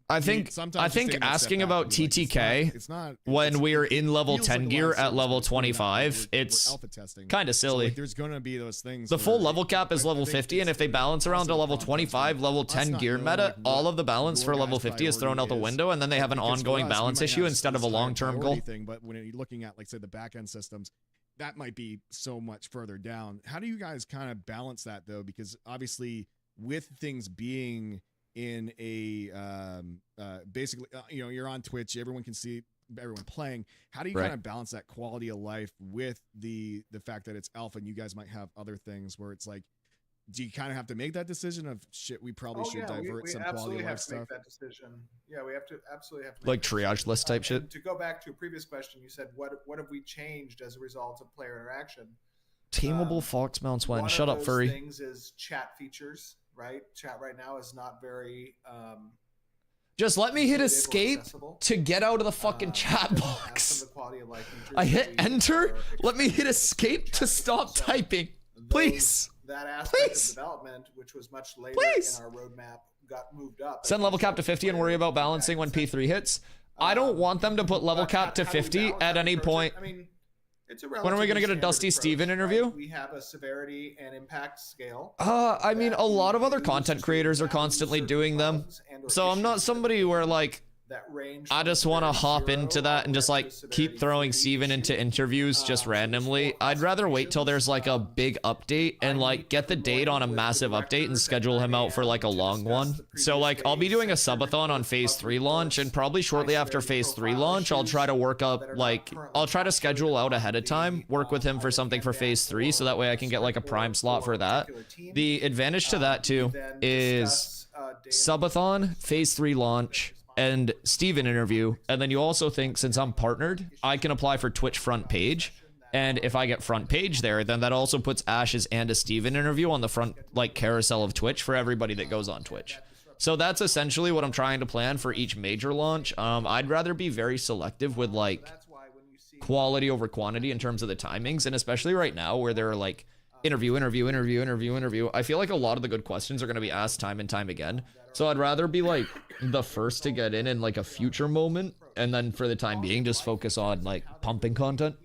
I think sometimes just taking that step asking back about and be like, TTK it's not when we are in level feels 10 like a gear lot of at service level is putting out there. 25, We're it's alpha testing. kind of So, silly. like, there's gonna be those things. The full where level cap is I level think 50, and it's if they balance around to possible level context 25, of level us 10 not gear knowing, meta, like, all what of the balance your for level guys' 50 is thrown out the priority window, and then they have an Because for ongoing us, we balance might issue have instead of a this higher long-term priority goal. thing, but when you're looking at, like, say, the back end systems, that might be so much further down. How do you guys kind of balance that though? Because obviously, with things being in a basically, you're on Twitch, everyone can see everyone playing. How do you kind of balance that quality of life with the fact that it's alpha and you guys might have other things where it's like, do you kind of have to make that decision of shit? We probably should divert we some quality absolutely of have life to stuff. make that decision. Yeah, we have to absolutely have to Like make that triage decision. list type shit. And to go back to a previous question, you said what have we changed as a result of player interaction? Tameable fox mounts when. One Shut of up, those furry. things is chat features, right? Chat right now is not very Just let me hit intuitive or escape accessible. to get out of the fucking chat Doesn't have some box. of the quality of life features I that hit we enter. are Let me hit expecting escape from to chat stop features. So typing. those- Please. That aspect Please. of development, which was much later Please. in our roadmap, got moved up. Send level cap to 50 and worry about balancing when P3 hits. I don't want them to put level But cap to how do we 50 balance at that any approach? point. I mean, it's a When are we gonna relatively get a standard Dusty approach, Steven interview? right? We have a severity and impact scale. I mean, that a lot of we other use content to creators are value constantly certain doing them. bugs and/or So I'm not issues somebody that where like that range. I just want to hop into that and just like keep throwing Steven into interviews just randomly. I'd rather wait till there's like a big update and like get the date on a massive update and schedule him out for like a long one. So like I'll be doing a subathon on phase 3 launch, and probably shortly after phase 3 launch I'll try to work up like I'll try to schedule out ahead of time, work with him for something for phase 3 so that way I can get like a prime slot for that. The advantage to that too is subathon, phase 3 launch, and Steven interview, and then you also think since I'm partnered, I can apply for Twitch front page, and if I get front page there, then that also puts Ash's and a Steven interview on the front like carousel of Twitch for everybody that goes on Twitch. So that's essentially what I'm trying to plan for each major launch. I'd rather be very selective with like quality over quantity in terms of the timings, and especially right now where there are like interview. I feel like a lot of the good questions are going to be asked time and time again. So I'd rather be like the first to get in like a future moment, and then for the time being just focus on like pumping content.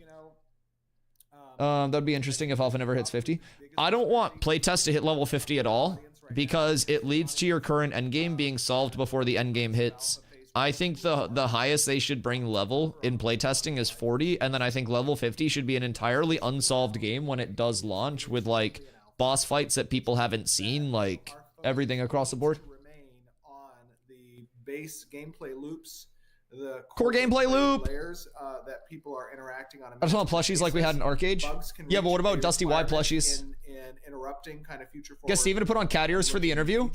That'd be interesting if Alpha never hits 50. I don't want playtest to hit level 50 at all because it leads to your current endgame being solved before the endgame hits. I think the highest they should bring level in playtesting is 40, and then I think level 50 should be an entirely unsolved game when it does launch with like boss fights that people haven't seen, like everything across the board. Base gameplay loops, the core gameplay loop layers that people are interacting on. I just want plushies like we had in Arcade. Yeah, but what about Dusty Y plushies? In interrupting kind of future forward. Get Steven to put on cat ears for the interview.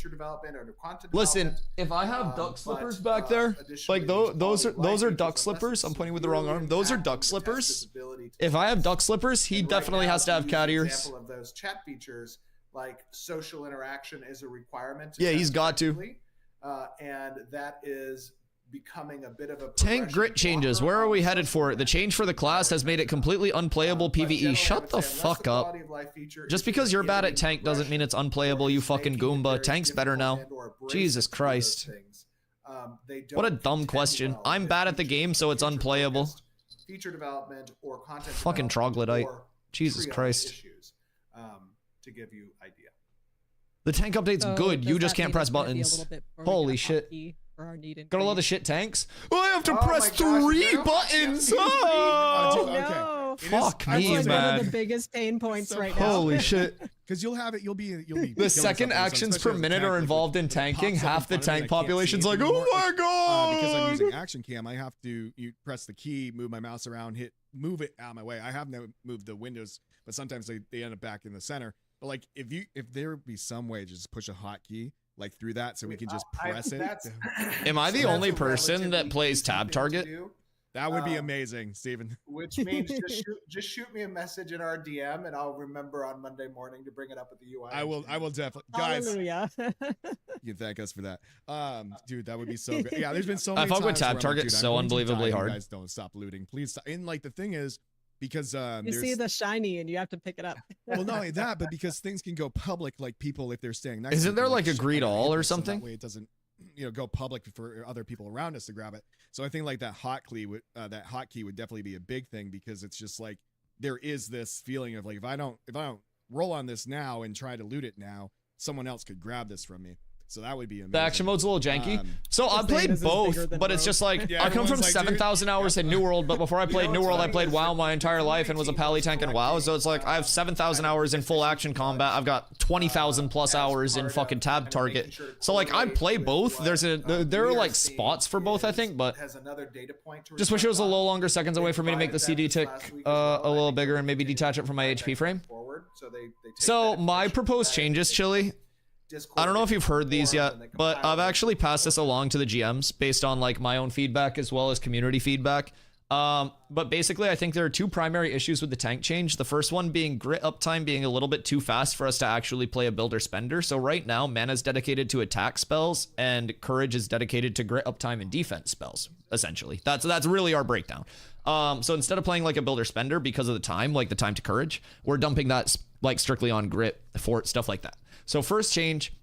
Listen, if I have duck slippers back there, like those are duck slippers. I'm pointing with the wrong arm. Those are duck slippers. If I have duck slippers, he definitely has to have cat ears. Example of those chat features, like social interaction is a requirement. Yeah, he's got to. And that is becoming a bit of a tank grit changes. Where are we headed for it? The change for the class has made it completely unplayable PvE. Shut the fuck up. Just because you're bad at tank doesn't mean it's unplayable, you fucking Goomba. Tank's better now. Jesus Christ. What a dumb question. I'm bad at the game, so it's unplayable. Feature development or content fucking troglodyte. Jesus Christ. To give you idea. The tank update's good. You just can't press buttons. Holy shit. Gotta love the shit tanks. Oh, I have to press 3 buttons. Oh, no. Fuck me, That's like man. one of the biggest pain points right now. Holy shit. Because you'll be the second actions per minute are involved in tanking. Half the tank population's like, oh my god. Because I'm using action cam, I have to press the key, move my mouse around, move it out of my way. I have now moved the windows, but sometimes they end up back in the center. But like if there would be some way to just push a hotkey like through that so we can just press it. Am I the only person that plays tab target? That would be amazing, Steven. Which means just shoot me a message in our DM and I'll remember on Monday morning to bring it up with the UI. I will definitely. Guys, hallelujah. You can thank us for that. Dude, that would be so good. Yeah, there's been so many I fuck with times tab where target I'm like, dude, so I'm going to unbelievably die. hard. You guys don't stop looting. Please stop. And like the thing is, because you see the shiny and you have to pick it up. Well, not only that, but because things can go public, like people if they're staying next. Isn't there like agreed all or so something? That way it doesn't, go public for other people around us to grab it. So I think like that hotkey would definitely be a big thing, because it's just like there is this feeling of like if I don't roll on this now and try to loot it now, someone else could grab this from me. So that would be amazing. The action mode's a little janky. So I played both, but it's just like, I come from 7,000 hours in New World, but before I played New World, I played WoW my entire life and was a pally tank in WoW. So it's like, I have 7,000 hours in full action combat. I've got 20,000 plus hours in fucking tab target. So like, I play both. There are like spots for both, I think, but just wish it was a little longer seconds away for me to make the CD tick a little bigger and maybe detach it from my HP frame. So my proposed changes, Chili, I don't know if you've heard these yet, but I've actually passed this along to the GMs based on like my own feedback as well as community feedback. But basically I think there are two primary issues with the tank change. The first one being grit uptime being a little bit too fast for us to actually play a builder spender. So right now mana is dedicated to attack spells and courage is dedicated to grit uptime and defense spells. Essentially, that's really our breakdown. So instead of playing like a builder spender because of the time, like the time to courage, we're dumping that like strictly on grit, fort, stuff like that. So first change,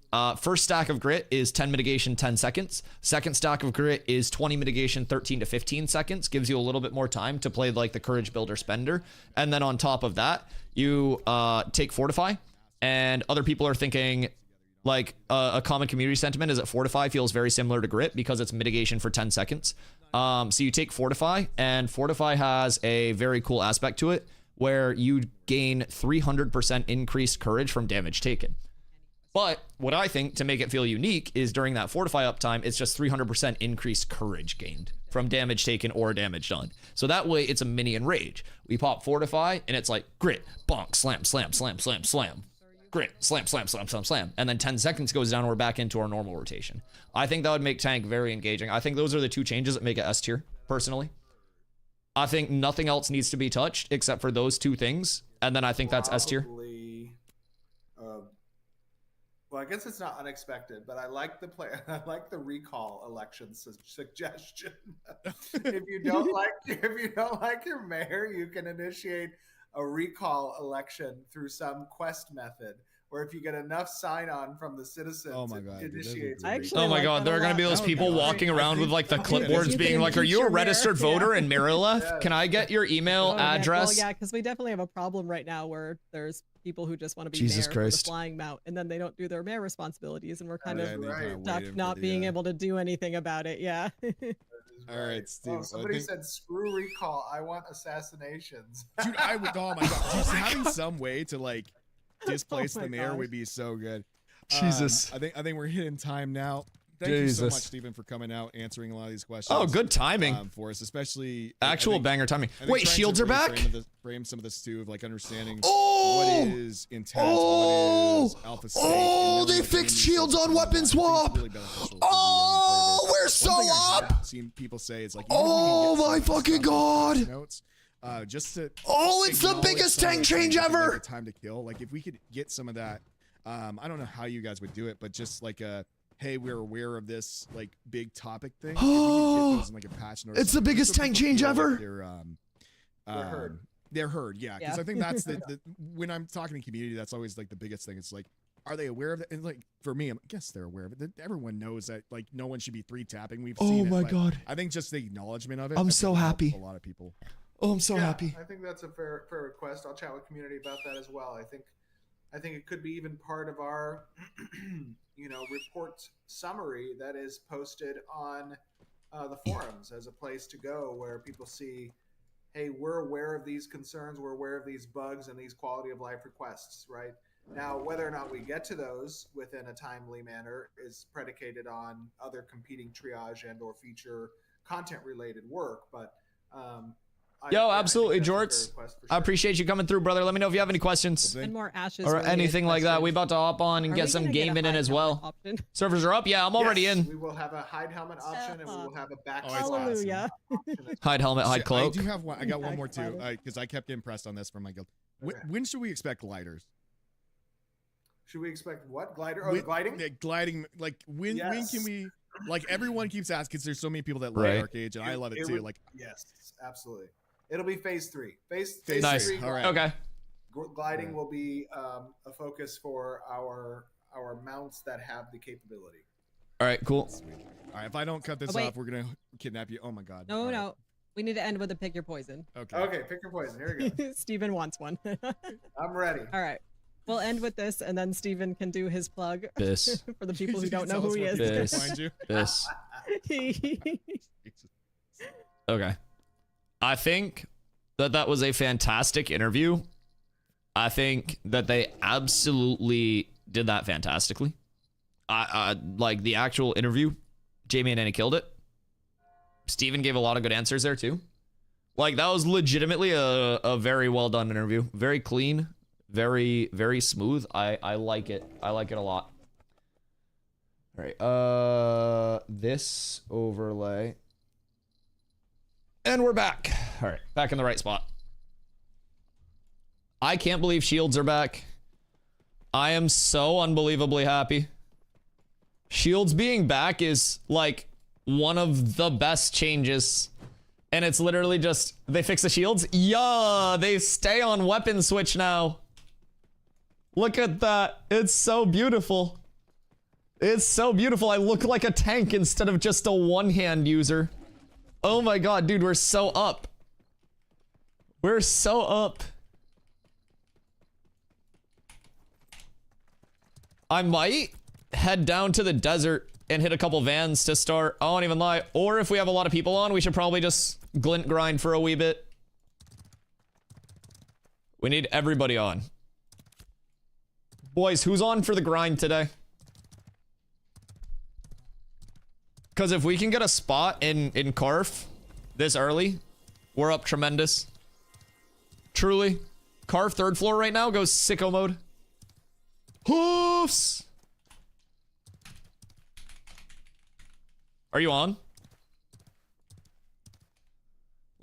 first stack of grit is 10 mitigation, 10 seconds. Second stack of grit is 20 mitigation, 13 to 15 seconds. Gives you a little bit more time to play like the courage builder spender. And then on top of that, you take fortify. And other people are thinking like a common community sentiment is that Fortify feels very similar to Grit because it's mitigation for 10 seconds. So you take Fortify, and Fortify has a very cool aspect to it where you gain 300% increased courage from damage taken. But what I think to make it feel unique is during that Fortify uptime, it's just 300% increased courage gained from damage taken or damage done. So that way it's a mini enrage. We pop Fortify and it's like Grit, bonk, slam, slam, slam, slam, slam. Grit, slam, slam, slam, slam, slam. And then 10 seconds goes down and we're back into our normal rotation. I think that would make tank very engaging. I think those are the two changes that make it S tier, personally. I think nothing else needs to be touched except for those two things. And then I think that's S tier. Well, I guess it's not unexpected, but I like the I like the recall election suggestion. if you don't like your mayor, you can initiate a recall election through some quest method, or if you get enough sign-on from the citizens, oh my God, it initiates. Oh my God, there are going to be those people walking around with like the clipboards being like, are you a registered voter in Mirrorleth? Yeah. Can I get your email address? Well, yeah, because we definitely have a problem right now where there's people who just want to be Jesus mayor Christ. with a flying mount, and then they don't do their mayor responsibilities, and we're kind of right. stuck not being able to do anything about it. Yeah. All right, Steve. Oh, somebody said, "Screw recall. I want assassinations." Dude, I would. Oh my God, dude, having some way to like displace Oh the my mayor gosh. would be so good. Jesus. I think we're hitting time now. Thank you so much, Stephen, for coming out, answering a lot of these questions. Oh, good timing. For us, especially Actual banger timing. Wait, trying shields to are back? Frame some of this too, of like understanding Oh! what is intense, what is alpha state. Oh, and they knowing fixed what shields on needs to weapon be done. I think swap. it's really beneficial for the, Oh, player base. we're so One thing I up. have seen people say is like, Oh my fucking God. Notes, just to Oh, it's the acknowledge biggest some of tank those things change that can make ever. a time to kill. Like if we could get some of that, I don't know how you guys would do it, but just like a, hey, we're aware of this like big topic thing. If we could get those in, like a patch note or It's the something, biggest so tank people change feel like ever. They're heard. They're heard, yeah. Because Yeah. I think that's the when I'm talking to community, that's always like the biggest thing. It's like, are they aware of it? And like for me, I guess they're aware of it. Everyone knows that like no one should be 3-tapping. We've seen it. my but God. I think just the acknowledgement of it. I'm I so think helps happy. A lot of people. Oh, I'm so Yeah, happy. I think that's a fair request. I'll chat with community about that as well. I think it could be even part of our, report summary that is posted on the forums as a place to go where people see, hey, we're aware of these concerns, we're aware of these bugs and these quality of life requests, right? Now, whether or not we get to those within a timely manner is predicated on other competing triage and or feature content related work, but Absolutely, I think that's a fair Jorts. request for I sure. appreciate you coming through, brother. Let me know if you have any questions And more ashes or related anything like that. questions. We about to hop on and Are get we some gonna get a gaming in hide as helmet well. option? Servers are up. Yeah, I'm already Yes, in. We will have a hide helmet option, and we will have a back. Hallelujah. Hide helmet, hide cloak. I do have one. I got one more too, Backfired. because I kept getting pressed on this from my guild. Okay. When should we expect gliders? Should we expect what glider? Oh, the gliding. Yeah, gliding. Like when Yes. can we? Like everyone keeps asking, because there's so many people that Right. love Arcade, and I love it too. would- Like yes, absolutely. It'll be phase 3. Phase Nice. 3 All right. Okay. gliding will be a focus for our mounts that have the capability. All right, cool. all right, if I don't cut this Oh, wait. off, we're gonna kidnap you. Oh my god. No, All right. no. We need to end with a pick your poison. Okay. Okay, pick your poison. Here we go. Steven wants one. I'm ready. All right. We'll end with this, and then Steven can do his plug Biss. for the people who Can don't you know tell who he us where people is. can find you? Biss. Jesus. Okay. I think that was a fantastic interview. I think that they absolutely did that fantastically. I like the actual interview. Jamie and Annie killed it. Steven gave a lot of good answers there too. Like that was legitimately a very well done interview. Very clean, very, very smooth. I like it. I like it a lot. All right. This overlay. And we're back. All right, back in the right spot. I can't believe shields are back. I am so unbelievably happy. Shields being back is like one of the best changes. And it's literally just, they fix the shields. Yeah, they stay on weapon switch now. Look at that. It's so beautiful. It's so beautiful. I look like a tank instead of just a one-hand user. Oh my god, dude, we're so up. We're so up. I might head down to the desert and hit a couple vans to start. I won't even lie. Or if we have a lot of people on, we should probably just glint grind for a wee bit. We need everybody on. Boys, who's on for the grind today? Because if we can get a spot in Carf this early, we're up tremendous. Truly. Carf 3rd floor right now goes sicko mode. Hoofs! Are you on?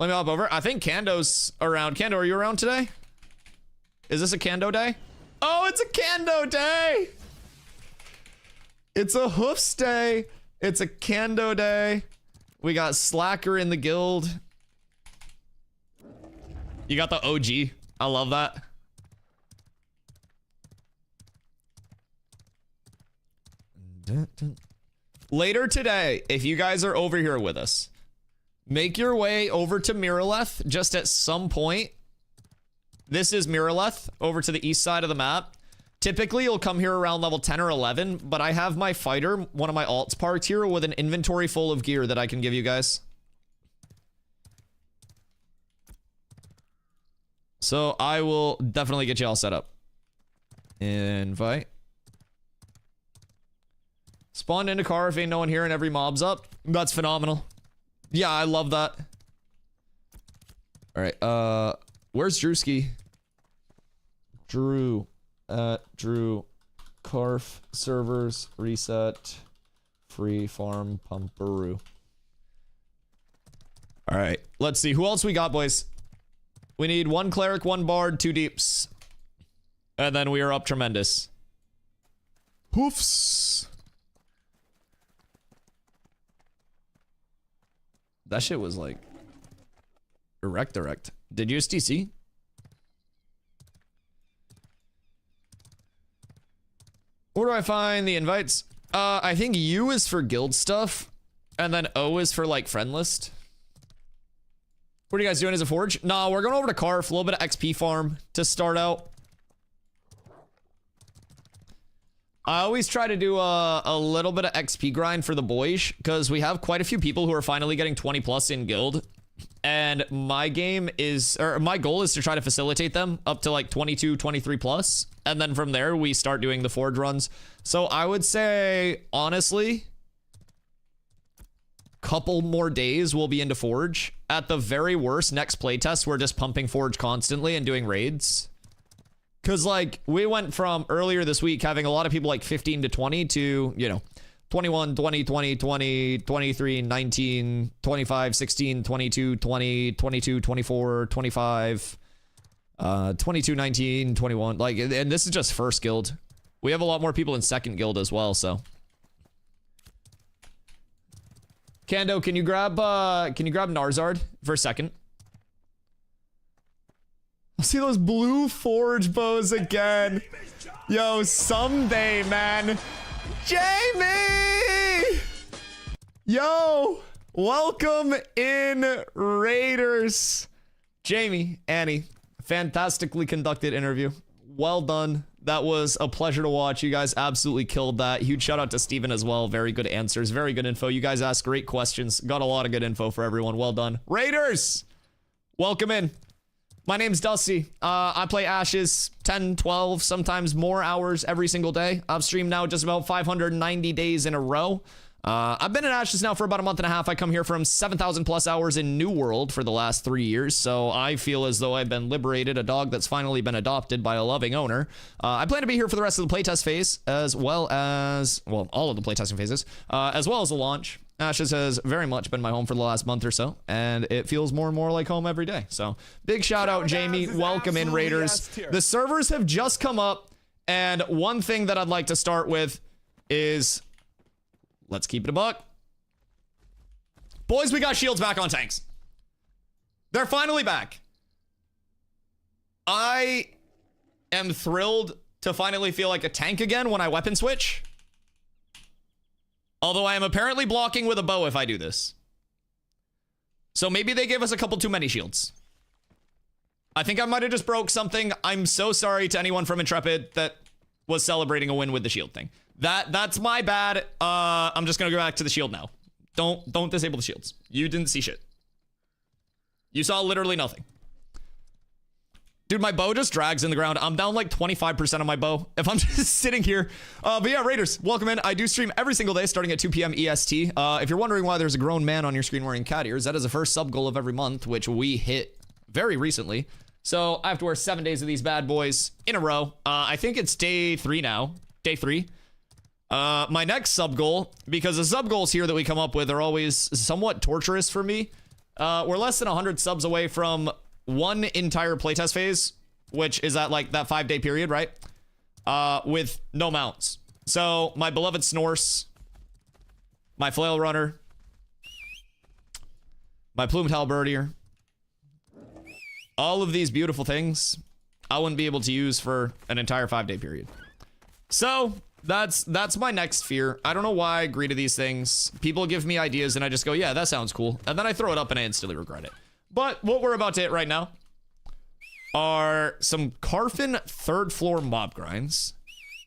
Let me hop over. I think Kando's around. Kando, are you around today? Is this a Kando day? Oh, it's a Kando day! It's a Hoofs day. It's a Kando day. We got Slacker in the guild. You got the OG. I love that. Later today, if you guys are over here with us, make your way over to Miraleth just at some point. This is Miraleth over to the east side of the map. Typically, you'll come here around level 10 or 11, but I have my fighter, one of my alts parked here with an inventory full of gear that I can give you guys. So I will definitely get you all set up. Invite. Spawn into car if ain't no one here and every mob's up. That's phenomenal. Yeah, I love that. All right, where's Drewski? Drew. Drew. Carf. Servers. Reset. Free farm. Pumperoo. All right, let's see. Who else we got, boys? We need 1 cleric, 1 bard, 2 deeps. And then we are up tremendous. Hoofs. That shit was like direct. Did you use TC? Where do I find the invites? I think U is for guild stuff, and then O is for like friend list. What are you guys doing as a forge? Nah, we're going over to Carf, a little bit of XP farm to start out. I always try to do a little bit of XP grind for the boys, because we have quite a few people who are finally getting 20 plus in guild. And my goal is to try to facilitate them up to like 22, 23 plus. And then from there, we start doing the forge runs. So I would say, honestly, couple more days we'll be into forge. At the very worst, next playtest, we're just pumping forge constantly and doing raids. Because, like, we went from earlier this week having a lot of people like 15 to 20 to, you know, 21, 20, 20, 20, 23, 19, 25, 16, 22, 20, 22, 24, 25, 22, 19, 21. Like, and this is just first guild. We have a lot more people in second guild as well, so. Kando, can you grab Narzard for a second? I see those blue forge bows again. Yo, someday, man. Jamie! Yo, welcome in, Raiders. Jamie, Annie, fantastically conducted interview. Well done. That was a pleasure to watch. You guys absolutely killed that. Huge shout out to Steven as well. Very good answers. Very good info. You guys asked great questions. Got a lot of good info for everyone. Well done. Raiders! Welcome in. My name's Dusty. I play Ashes 10, 12, sometimes more hours every single day. I've streamed now just about 590 days in a row. I've been in Ashes now for about a month and a half. I come here from 7,000 plus hours in New World for the last 3 years, so I feel as though I've been liberated, a dog that's finally been adopted by a loving owner. I plan to be here for the rest of the playtest phase, as well as, well, all of the playtesting phases, as well as the launch. Ashes has very much been my home for the last month or so, and it feels more and more like home every day. So, big shout out, Jamie. Welcome in, Raiders. The servers have just come up, and one thing that I'd like to start with is, let's keep it a buck. Boys, we got shields back on tanks. They're finally back. I am thrilled to finally feel like a tank again when I weapon switch. Although I am apparently blocking with a bow if I do this. So maybe they gave us a couple too many shields. I think I might have just broke something. I'm so sorry to anyone from Intrepid that was celebrating a win with the shield thing. That's my bad. I'm just gonna go back to the shield now. Don't disable the shields. You didn't see shit. You saw literally nothing. Dude, my bow just drags in the ground. I'm down like 25% on my bow if I'm just sitting here. But yeah, Raiders, welcome in. I do stream every single day starting at 2 p.m. EST. If you're wondering why there's a grown man on your screen wearing cat ears, that is the first sub goal of every month, which we hit very recently. So I have to wear 7 days of these bad boys in a row. I think it's day 3 now. Day 3. My next sub goal, because the sub goals here that we come up with are always somewhat torturous for me. We're less than 100 subs away from one entire playtest phase, which is at like that 5-day period, right? With no mounts. So my beloved Snorse, my Flail Runner, my Plumed Halberdier, all of these beautiful things I wouldn't be able to use for an entire 5-day period. So that's my next fear. I don't know why I agree to these things. People give me ideas and I just go, yeah, that sounds cool. And then I throw it up and I instantly regret it. But what we're about to hit right now are some Carfin 3rd floor mob grinds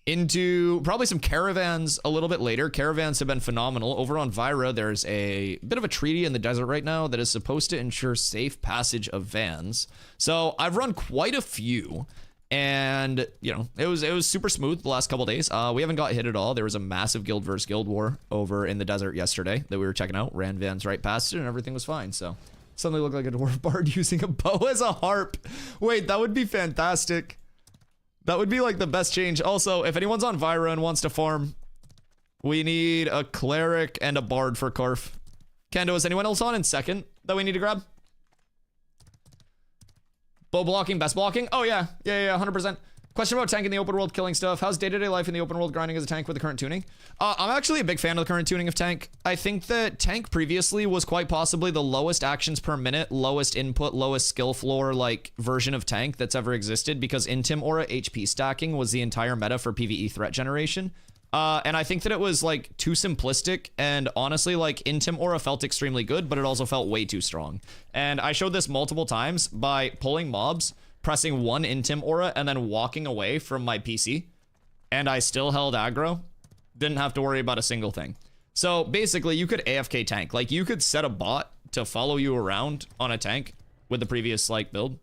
into probably some Caravans a little bit later. Caravans have been phenomenal. Over on Vyra, there's a bit of a treaty in the desert right now that is supposed to ensure safe passage of vans. So I've run quite a few. And, you know, it was super smooth the last couple days. We haven't got hit at all. There was a massive guild versus guild war over in the desert yesterday that we were checking out. Ran vans right past it and everything was fine. So suddenly looked like a dwarf bard using a bow as a harp. Wait, that would be fantastic. That would be like the best change. Also, if anyone's on Vyra and wants to farm, we need a cleric and a bard for Carf. Kendo, is anyone else on in second that we need to grab? Bow blocking, best blocking? Oh yeah, 100%. Question about tank in the open world killing stuff. How's day-to-day life in the open world grinding as a tank with the current tuning? I'm actually a big fan of the current tuning of tank. I think that tank previously was quite possibly the lowest actions per minute, lowest input, lowest skill floor like version of tank that's ever existed because Intim Aura HP stacking was the entire meta for PvE threat generation. And I think that it was like too simplistic and honestly like Intim Aura felt extremely good, but it also felt way too strong. And I showed this multiple times by pulling mobs, pressing one Intim Aura and then walking away from my PC, and I still held aggro. Didn't have to worry about a single thing. So basically you could AFK tank. Like you could set a bot to follow you around on a tank with the previous like build,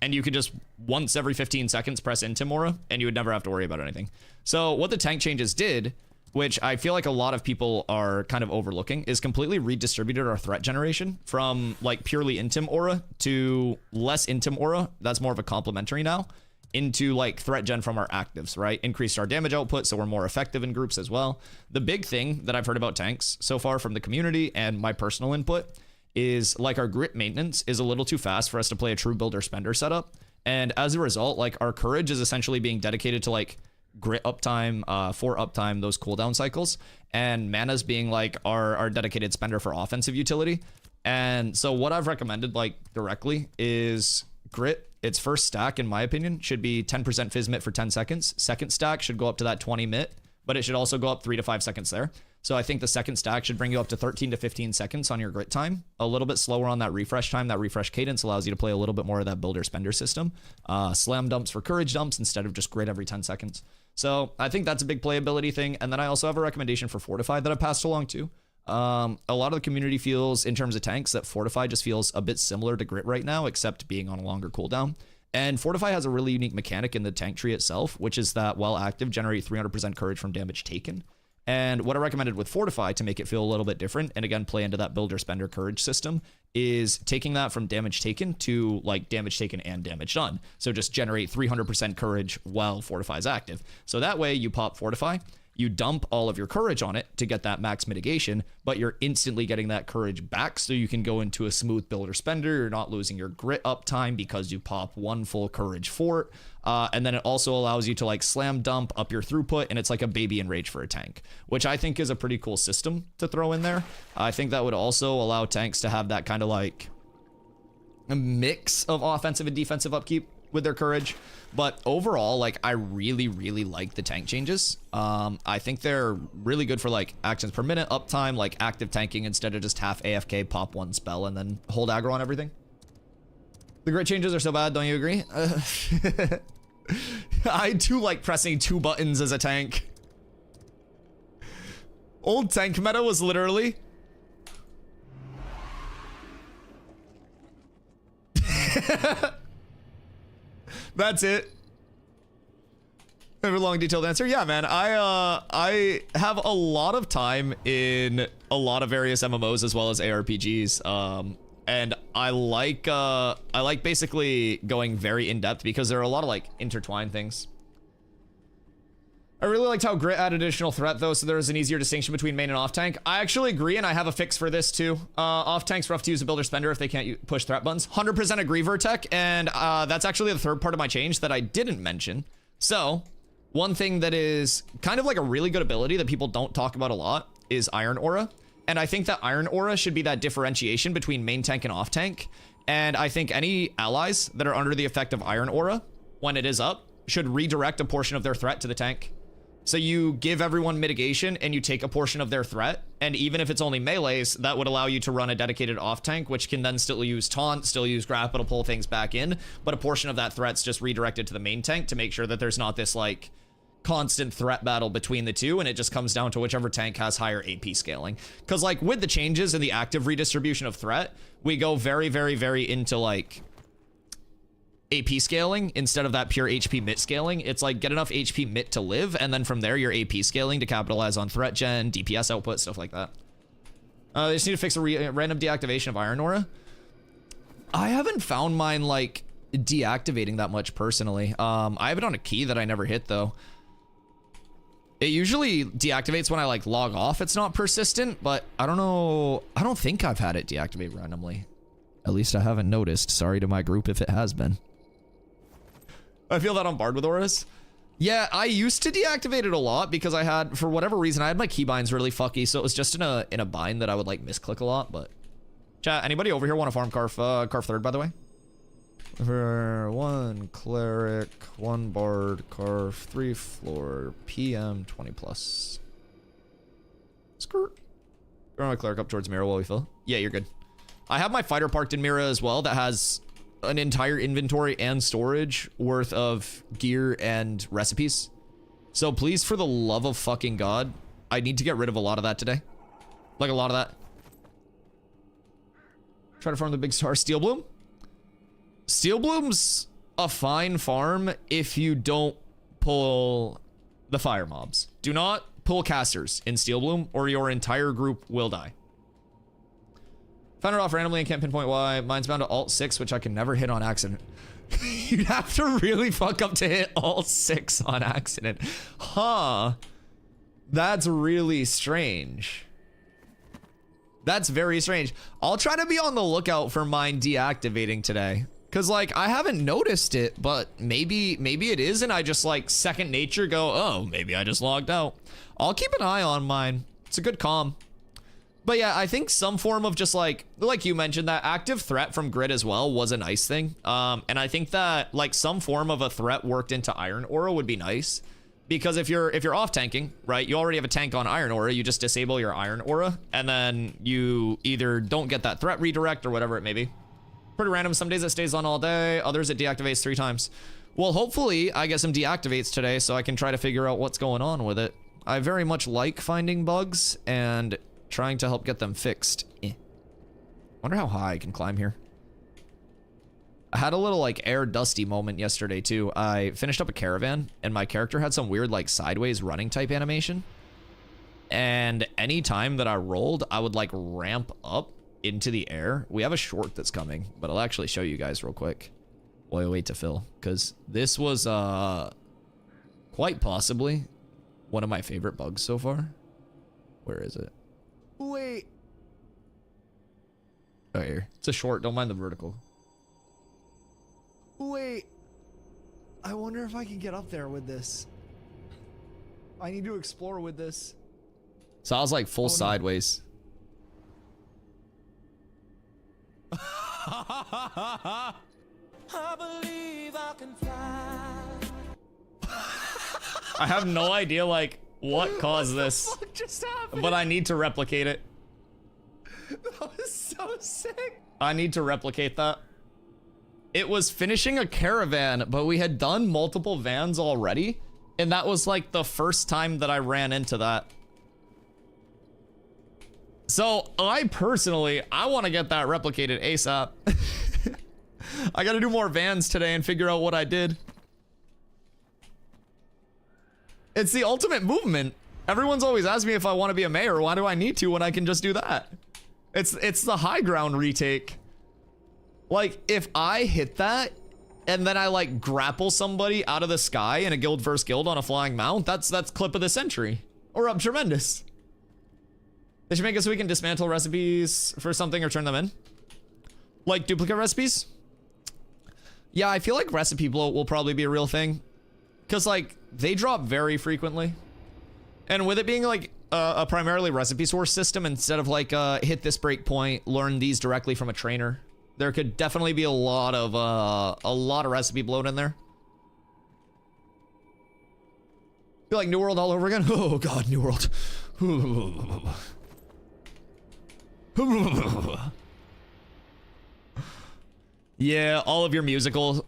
and you could just once every 15 seconds press Intim Aura and you would never have to worry about anything. So what the tank changes did, which I feel like a lot of people are kind of overlooking, is completely redistributed our threat generation from like purely Intim Aura to less Intim Aura. That's more of a complementary now, into like threat gen from our actives, right? Increased our damage output so we're more effective in groups as well. The big thing that I've heard about tanks so far from the community and my personal input is like our grit maintenance is a little too fast for us to play a true builder spender setup. And as a result, like our courage is essentially being dedicated to like grit uptime, for uptime, those cooldown cycles, and mana's being like our dedicated spender for offensive utility. And so what I've recommended like directly is grit. Its first stack, in my opinion, should be 10% Fizzmit for 10 seconds. Second stack should go up to that 20 mit, but it should also go up 3 to 5 seconds there. So I think the second stack should bring you up to 13 to 15 seconds on your grit time. A little bit slower on that refresh time. That refresh cadence allows you to play a little bit more of that builder spender system. Slam dumps for courage dumps instead of just grit every 10 seconds. So I think that's a big playability thing. And then I also have a recommendation for Fortify that I passed along too. A lot of the community feels in terms of tanks that Fortify just feels a bit similar to Grit right now, except being on a longer cooldown. And Fortify has a really unique mechanic in the tank tree itself, which is that while active, generate 300% courage from damage taken. And what I recommended with Fortify to make it feel a little bit different, and again, play into that builder spender courage system, is taking that from damage taken to like damage taken and damage done. So just generate 300% courage while Fortify is active. So that way you pop Fortify, you dump all of your courage on it to get that max mitigation, but you're instantly getting that courage back so you can go into a smooth builder spender. You're not losing your grit uptime because you pop one full courage fort. And then it also allows you to like slam dump up your throughput, and it's like a baby enrage for a tank, which I think is a pretty cool system to throw in there. I think that would also allow tanks to have that kind of like a mix of offensive and defensive upkeep with their courage. But overall, like I really like the tank changes. I think they're really good for like actions per minute, uptime, like active tanking instead of just half AFK, pop one spell and then hold aggro on everything. The grit changes are so bad, don't you agree? I do like pressing 2 buttons as a tank. Old tank meta was literally... That's it. Have a long detailed answer. Yeah, man. I have a lot of time in a lot of various MMOs as well as ARPGs. And I like basically going very in depth because there are a lot of like intertwined things. I really liked how Grit added additional threat though, so there's an easier distinction between main and off tank. I actually agree, and I have a fix for this too. Off tank's rough to use a builder spender if they can't push threat buttons. 100% agree, Vertec, and that's actually the third part of my change that I didn't mention. So, one thing that is kind of like a really good ability that people don't talk about a lot is Iron Aura. And I think that Iron Aura should be that differentiation between main tank and off tank. And I think any allies that are under the effect of Iron Aura, when it is up, should redirect a portion of their threat to the tank. So you give everyone mitigation and you take a portion of their threat. And even if it's only melees, that would allow you to run a dedicated off tank, which can then still use taunt, still use grapple to pull things back in. But a portion of that threat's just redirected to the main tank to make sure that there's not this like constant threat battle between the two, and it just comes down to whichever tank has higher AP scaling. Because like with the changes in the active redistribution of threat, we go very, very, very into like AP scaling instead of that pure HP mit scaling. It's like get enough HP mit to live, and then from there your AP scaling to capitalize on threat gen, DPS output, stuff like that. They just need to fix a random deactivation of Iron Aura. I haven't found mine like deactivating that much personally. I have it on a key that I never hit though. It usually deactivates when I like log off. It's not persistent, but I don't know. I don't think I've had it deactivate randomly. At least I haven't noticed. Sorry to my group if it has been. I feel that on Bard with auras. Yeah, I used to deactivate it a lot because I had, for whatever reason, I had my keybinds really fucky, so it was just in a bind that I would like misclick a lot. But chat, anybody over here want to farm Carf third, by the way? For 1 cleric, 1 bard, Carf, 3 floor, PM 20 plus. Skirt. Throw my cleric up towards Mira while we fill. Yeah, you're good. I have my fighter parked in Mira as well that has an entire inventory and storage worth of gear and recipes. So please, for the love of fucking God, I need to get rid of a lot of that today. Like a lot of that. Try to farm the big star Steel Bloom. Steel Bloom's a fine farm if you don't pull the fire mobs. Do not pull casters in Steel Bloom or your entire group will die. Found it off randomly and can't pinpoint why. Mine's bound to Alt 6, which I can never hit on accident. You'd have to really fuck up to hit Alt 6 on accident. Huh. That's really strange. That's very strange. I'll try to be on the lookout for mine deactivating today. Cause like, I haven't noticed it, but maybe it is, and I just like second nature go, oh, maybe I just logged out. I'll keep an eye on mine. It's a good comm. But yeah, I think some form of just like you mentioned, that active threat from Grid as well was a nice thing. And I think that like some form of a threat worked into Iron Aura would be nice. Because if you're off tanking, right, you already have a tank on Iron Aura, you just disable your Iron Aura, and then you either don't get that threat redirect or whatever it may be. Pretty random. Some days it stays on all day, others it deactivates 3 times. Well, hopefully I get some deactivates today so I can try to figure out what's going on with it. I very much like finding bugs and trying to help get them fixed. Wonder how high I can climb here. I had a little like air dusty moment yesterday too. I finished up a caravan and my character had some weird like sideways running type animation. And any time that I rolled, I would like ramp up into the air. We have a short that's coming, but I'll actually show you guys real quick while I wait to fill, because this was quite possibly one of my favorite bugs so far. Where is it? Wait. Oh, here. It's a short. Don't mind the vertical. Wait. I wonder if I can get up there with this. I need to explore with this. So I was like full sideways. I believe I can fly. I have no idea like what caused this, What just happened? but I need to replicate it. That was so sick. I need to replicate that. It was finishing a caravan, but we had done multiple vans already. And that was like the first time that I ran into that. So I personally, I want to get that replicated ASAP. I got to do more vans today and figure out what I did. It's the ultimate movement. Everyone's always asked me if I want to be a mayor. Why do I need to when I can just do that? It's the high ground retake. Like, if I hit that and then I like grapple somebody out of the sky in a guild versus guild on a flying mount, that's clip of the century. Or up tremendous. They should make it so we can dismantle recipes for something or turn them in. Like duplicate recipes. Yeah, I feel like recipe bloat will probably be a real thing. Because like, they drop very frequently. And with it being like a primarily recipe source system instead of like hit this breakpoint, learn these directly from a trainer, there could definitely be a lot of recipe bloat in there. Feel like New World all over again. Oh god, New World. Yeah, all of your musical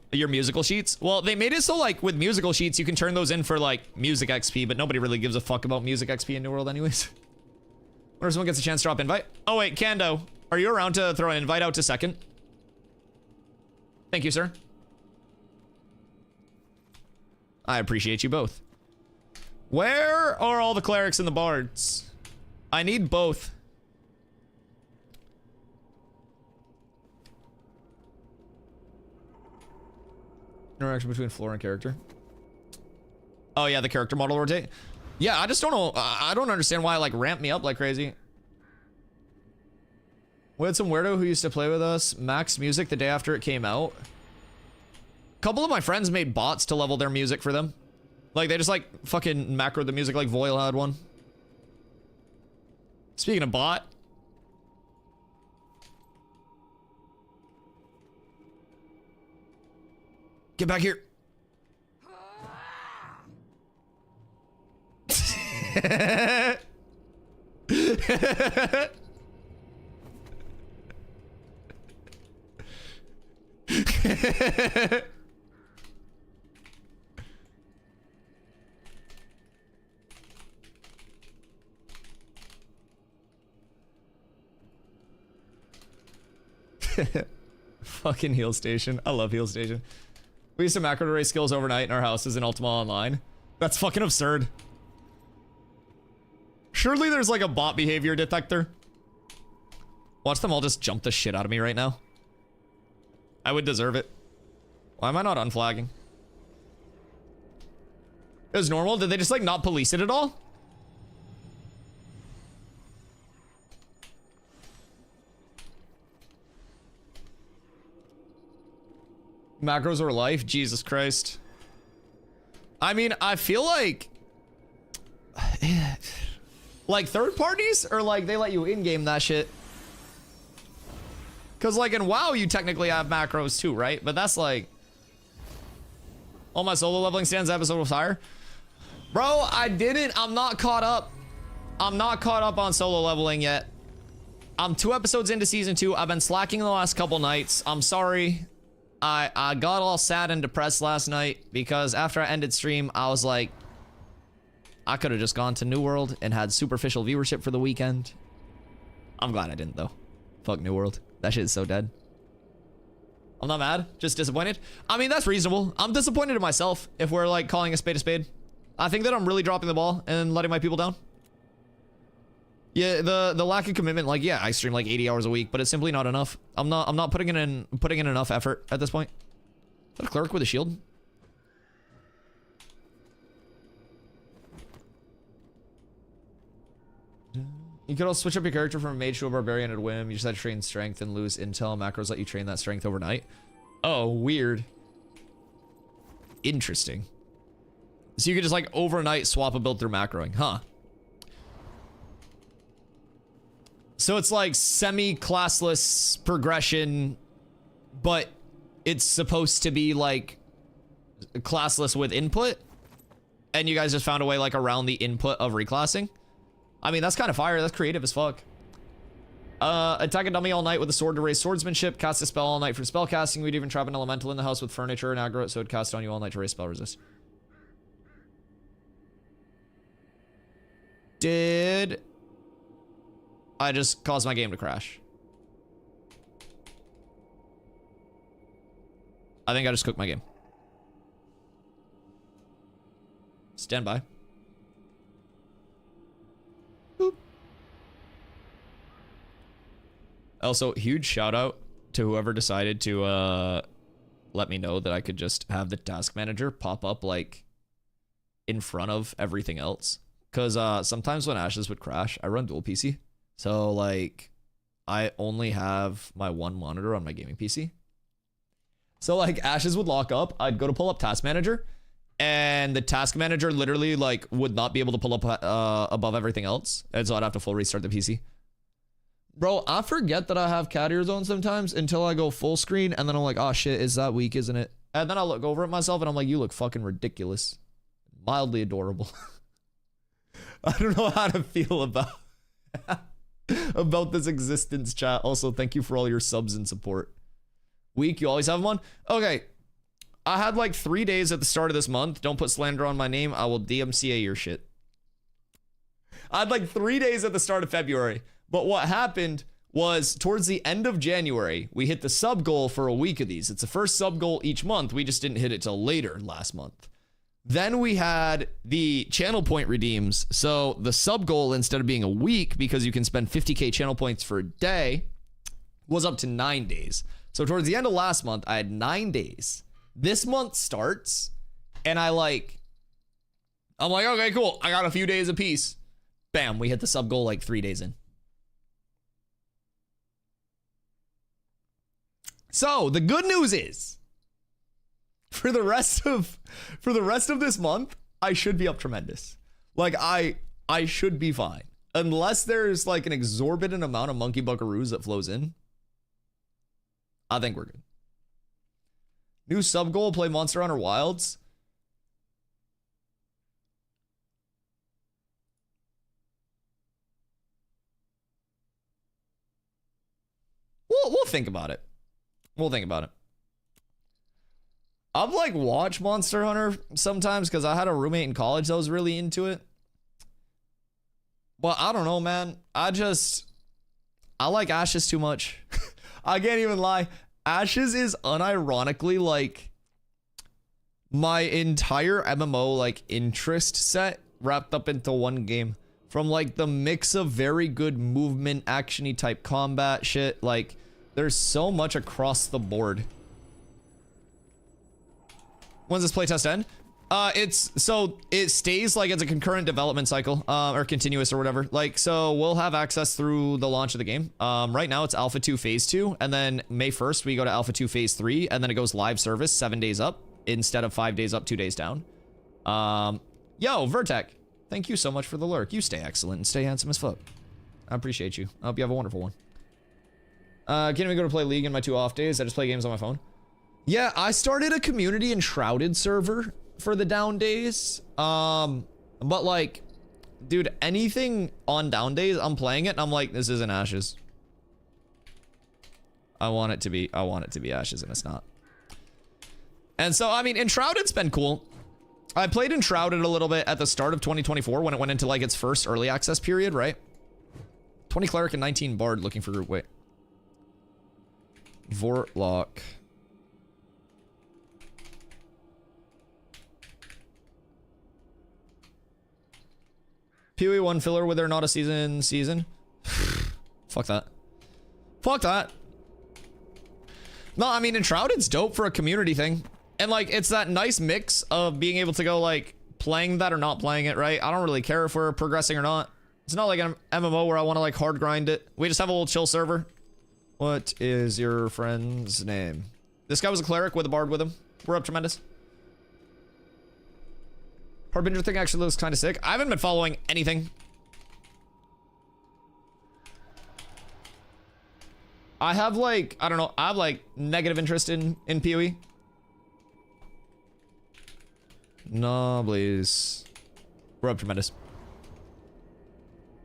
sheets. Well, they made it so like with musical sheets you can turn those in for like music XP, but nobody really gives a fuck about music XP in New World anyways. Whenever someone gets a chance to drop invite. Oh wait, Kando, are you around to throw an invite out to second? Thank you, sir. I appreciate you both. Where are all the clerics and the bards? I need both. Interaction between floor and character. Oh yeah, the character model rotate. Yeah, I just don't know. I don't understand why it like ramped me up like crazy. We had some weirdo who used to play with us, Max Music, the day after it came out. A couple of my friends made bots to level their music for them. Like they just like fucking macroed the music like Voil had one. Speaking of bot. Get back here. Fucking heal station. I love heal station. We used to macro array skills overnight in our houses in Ultima Online. That's fucking absurd. Surely there's like a bot behavior detector. Watch them all just jump the shit out of me right now. I would deserve it. Why am I not unflagging? It was normal? Did they just like not police it at all? Macros or life? Jesus Christ. I mean, I feel like third parties or like they let you in-game that shit. Cause like in WoW you technically have macros too, right? But that's like all my solo leveling stands episode was higher. Bro, I'm not caught up. I'm not caught up on solo leveling yet. I'm 2 episodes into season 2. I've been slacking the last couple nights. I'm sorry. I got all sad and depressed last night because after I ended stream, I was like, I could have just gone to New World and had superficial viewership for the weekend. I'm glad I didn't though. Fuck New World. That shit is so dead. I'm not mad, just disappointed. I mean, that's reasonable. I'm disappointed in myself if we're like calling a spade a spade. I think that I'm really dropping the ball and letting my people down. Yeah, the lack of commitment, like, yeah, I stream like 80 hours a week, but it's simply not enough. I'm not putting in enough effort at this point. Is that a cleric with a shield? You could also switch up your character from a mage to a barbarian at whim. You just had to train strength and lose intel. Macros let you train that strength overnight. Oh, weird. Interesting. So you could just like overnight swap a build through macroing, huh? So it's like semi-classless progression, but it's supposed to be like classless with input, and you guys just found a way like around the input of reclassing. I mean, that's kind of fire. That's creative as fuck. Attack a dummy all night with a sword to raise swordsmanship. Cast a spell all night for spell casting. We'd even trap an elemental in the house with furniture and aggro it so it'd cast on you all night to raise spell resist. Did I just cause my game to crash? I think I just cooked my game. Stand by. Boop. Also, huge shout out to whoever decided to let me know that I could just have the task manager pop up like in front of everything else. Because sometimes when Ashes would crash, I run dual PC. So like I only have my one monitor on my gaming PC. So like Ashes would lock up, I'd go to pull up task manager, and the task manager literally like would not be able to pull up above everything else. And so I'd have to full restart the PC. Bro, I forget that I have cat ears on sometimes until I go full screen, and then I'm like, oh shit, is that weak, isn't it? And then I look over at myself and I'm like, you look fucking ridiculous. Mildly adorable. I don't know how to feel about about this existence, chat. Also, thank you for all your subs and support. Week, you always have one? Okay. I had like 3 days at the start of this month. Don't put slander on my name. I will DMCA your shit. I had like 3 days at the start of February. But what happened was towards the end of January, we hit the sub goal for a week of these. It's the first sub goal each month. We just didn't hit it till later last month. Then we had the channel point redeems. So the sub goal, instead of being a week, because you can spend 50k channel points for a day, was up to 9 days. So towards the end of last month, I had 9 days. This month starts, and I'm like, okay, cool. I got a few days apiece. Bam, we hit the sub goal like 3 days in. So the good news is, for the rest of this month, I should be up tremendous. Like I should be fine. Unless there's like an exorbitant amount of monkey buckaroos that flows in. I think we're good. New sub goal, play Monster Hunter Wilds. We'll think about it. We'll think about it. I've like watched Monster Hunter sometimes because I had a roommate in college that was really into it. But I don't know, man. I like Ashes too much. I can't even lie. Ashes is unironically like my entire MMO like interest set wrapped up into one game. From like the mix of very good movement, action-y type combat shit. Like there's so much across the board. When's this playtest end? It stays like it's a concurrent development cycle, or continuous or whatever. Like, so we'll have access through the launch of the game. Right now it's Alpha 2 Phase 2, and then May 1st we go to Alpha 2 Phase 3, and then it goes live service 7 days up instead of 5 days up, 2 days down. Yo, Vertec, thank you so much for the lurk. You stay excellent and stay handsome as fuck. I appreciate you. I hope you have a wonderful one. Can't even go to play League in my 2 off days. I just play games on my phone. Yeah, I started a community enshrouded server for the down days. But like, dude, anything on down days, I'm playing it and I'm like, this isn't Ashes. I want it to be Ashes and it's not. And so, I mean, Enshrouded's been cool. I played Enshrouded a little bit at the start of 2024 when it went into like its first early access period, right? 20 Cleric and 19 Bard looking for group, wait. Vortlock. PoE 1 filler with there not a season. Fuck that. Fuck that. No, I mean, Enshrouded's dope for a community thing. And like, it's that nice mix of being able to go like, playing that or not playing it, right? I don't really care if we're progressing or not. It's not like an MMO where I want to like hard grind it. We just have a little chill server. What is your friend's name? This guy was a cleric with a bard with him. We're up tremendous. Harbinger thing actually looks kind of sick. I haven't been following anything. I have like, I don't know, I have like negative interest in PoE. No, please. We're up tremendous.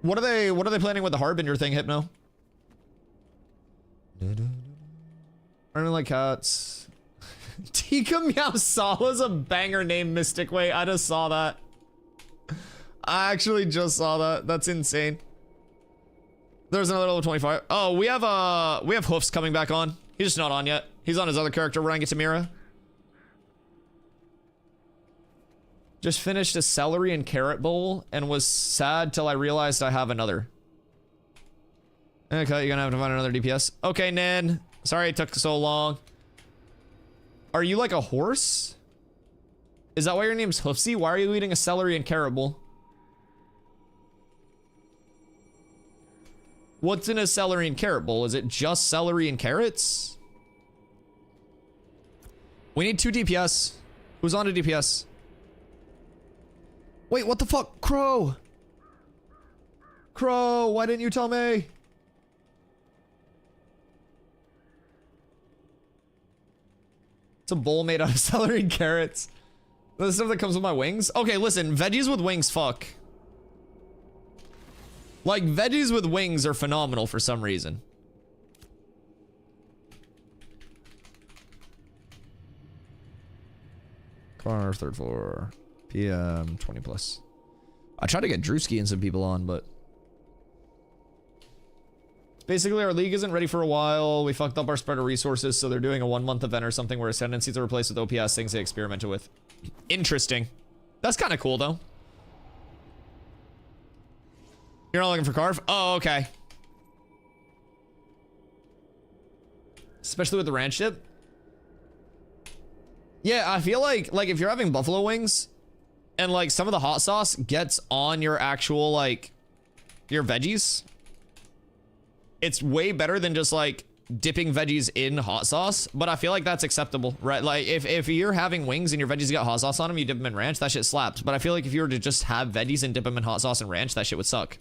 What are they planning with the Harbinger thing, Hypno? Running like cats. Tika Meow Sala's a banger name, Mystic. Wait, I just saw that. I actually just saw that. That's insane. There's another level 25. Oh, we have Hoofs coming back on. He's just not on yet. He's on his other character, Ranga Tamira. Just finished a celery and carrot bowl and was sad till I realized I have another. Okay, you're gonna have to find another DPS. Okay, Nan. Sorry it took so long. Are you like a horse? Is that why your name's Hoofsy? Why are you eating a celery and carrot bowl? What's in a celery and carrot bowl? Is it just celery and carrots? We need 2 DPS. Who's on to DPS? Wait, what the fuck? Crow! Crow, why didn't you tell me? It's a bowl made out of celery and carrots. The stuff that comes with my wings? Okay, listen, veggies with wings, fuck. Like, veggies with wings are phenomenal for some reason. Car, 3rd floor. PM, 20 plus. I tried to get Drewski and some people on, but... Basically, our league isn't ready for a while. We fucked up our spread of resources, so they're doing a 1-month event or something where ascendancies are replaced with OPS, things they experimented with. Interesting. That's kind of cool, though. You're not looking for Carve? Oh, okay. Especially with the ranch dip. Yeah, I feel like if you're having buffalo wings and like some of the hot sauce gets on your actual like your veggies, it's way better than just like dipping veggies in hot sauce, but I feel like that's acceptable, right? Like if you're having wings and your veggies got hot sauce on them, you dip them in ranch, that shit slaps. But I feel like if you were to just have veggies and dip them in hot sauce and ranch, that shit would suck.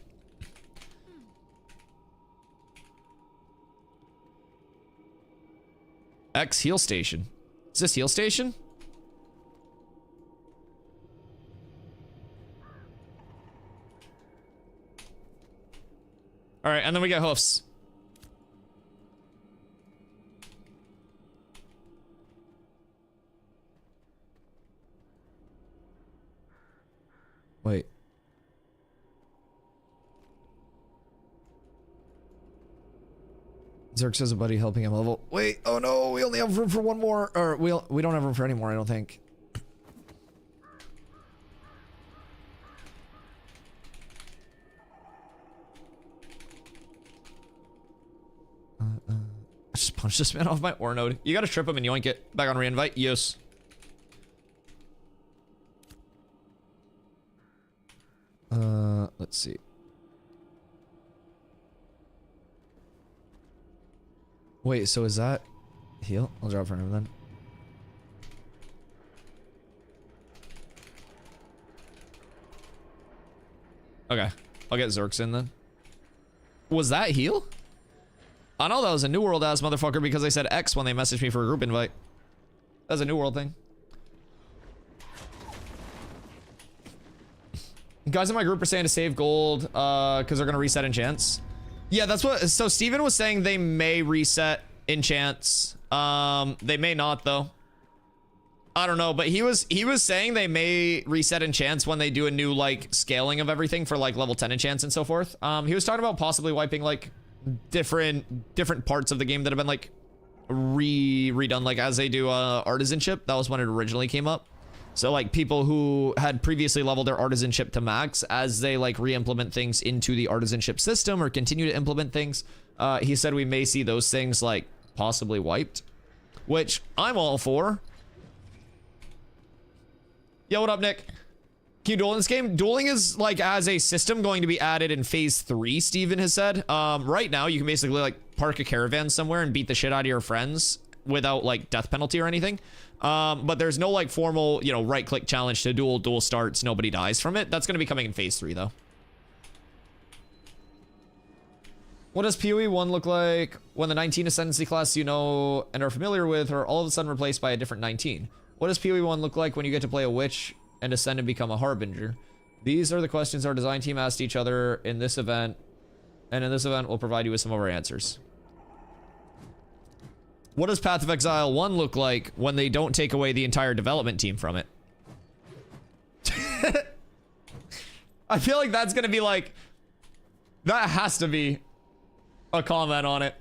X heal station. Is this heal station? All right, and then we get hoofs. Wait. Zerk says a buddy helping him level. Wait, oh no, we only have room for one more. Or we don't have room for any more, I don't think. I just punched this man off my ore node. You gotta trip him and yoink it. Back on reinvite. Yes. Let's see. Wait, so is that heal? I'll drop for him then. Okay, I'll get Zerks in then. Was that heal? I know that was a New World ass motherfucker because they said X when they messaged me for a group invite. That's a New World thing. Guys in my group are saying to save gold because they're gonna reset enchants. Yeah, that's what. So Steven was saying they may reset enchants. They may not though. I don't know, but he was saying they may reset enchants when they do a new like scaling of everything for like level 10 enchants and so forth. He was talking about possibly wiping like different parts of the game that have been like redone, like as they do artisanship. That was when it originally came up. So like people who had previously leveled their artisanship to max, as they like re-implement things into the artisanship system or continue to implement things, he said we may see those things like possibly wiped, which I'm all for. Yo, what up, Nick? Can you duel in this game? Dueling is like as a system going to be added in phase 3, Steven has said. Right now you can basically like park a caravan somewhere and beat the shit out of your friends without like death penalty or anything. But there's no like formal, you know, right click challenge to duel starts, nobody dies from it. That's going to be coming in phase 3 though. What does PoE 1 look like when the 19 ascendancy class you know and are familiar with are all of a sudden replaced by a different 19? What does PoE 1 look like when you get to play a witch and ascend and become a harbinger? These are the questions our design team asked each other in this event, and in this event we'll provide you with some of our answers. What does Path of Exile 1 look like when they don't take away the entire development team from it? I feel like that's gonna be like, that has to be a comment on it.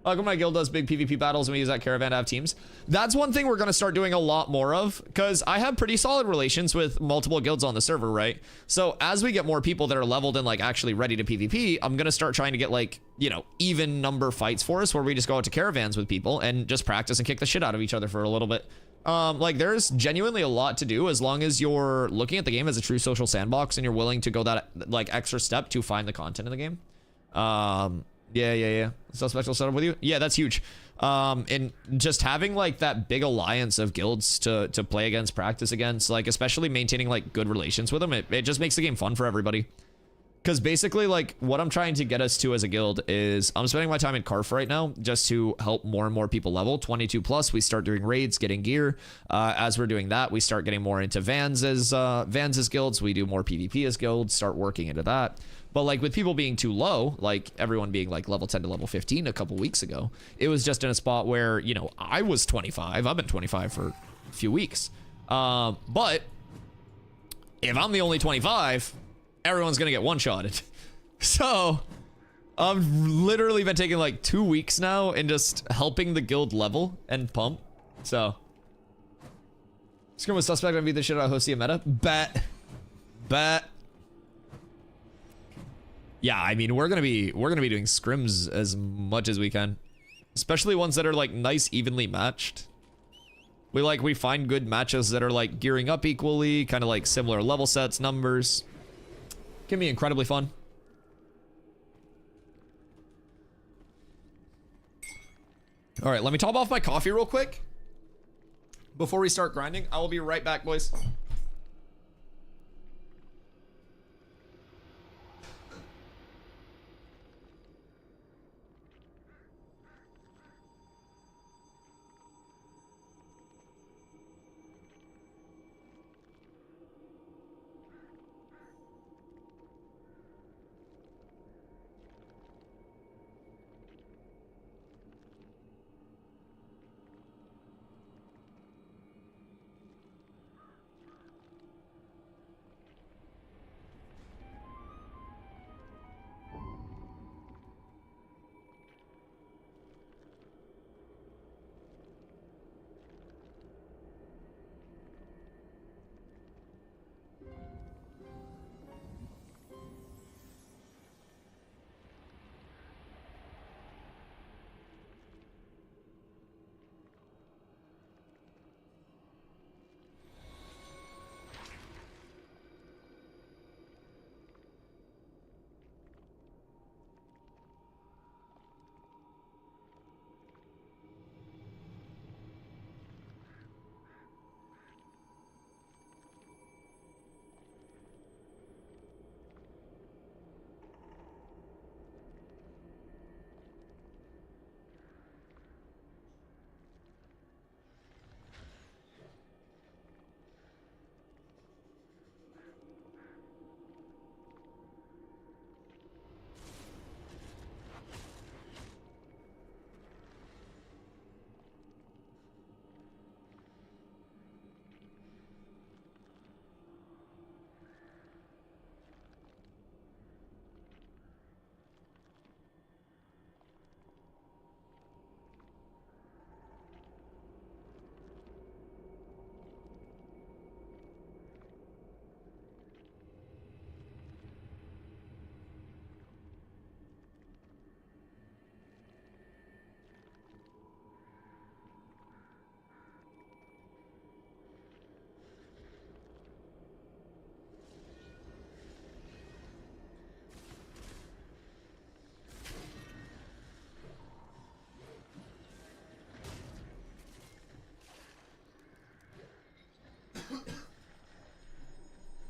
How come my guild does big PvP battles and we use that caravan to have teams? That's one thing we're gonna start doing a lot more of, because I have pretty solid relations with multiple guilds on the server, right? So as we get more people that are leveled and like actually ready to PvP, I'm gonna start trying to get like, you know, even number fights for us where we just go out to caravans with people and just practice and kick the shit out of each other for a little bit. Like there's genuinely a lot to do as long as you're looking at the game as a true social sandbox and you're willing to go that like extra step to find the content in the game. Yeah. So special setup with you. Yeah, that's huge. And just having like that big alliance of guilds to play against, practice against, like especially maintaining like good relations with them, it just makes the game fun for everybody. Because basically like what I'm trying to get us to as a guild is I'm spending my time in Carf right now just to help more and more people level 22 plus. We start doing raids, getting gear. As we're doing that, we start getting more into Vans as guilds. We do more PvP as guilds, start working into that. But like with people being too low, like everyone being like level 10 to level 15 a couple weeks ago, it was just in a spot where, you know, I was 25. I've been 25 for a few weeks. But if I'm the only 25, everyone's gonna get one-shotted. So I've literally been taking like 2 weeks now and just helping the guild level and pump. So Scrim with suspect and beat the shit out of Hostia meta. Bet. Yeah, I mean we're gonna be doing scrims as much as we can, especially ones that are like nice, evenly matched. We find good matches that are like gearing up equally, kind of like similar level sets, numbers. Can be incredibly fun. All right, let me top off my coffee real quick before we start grinding. I will be right back, boys.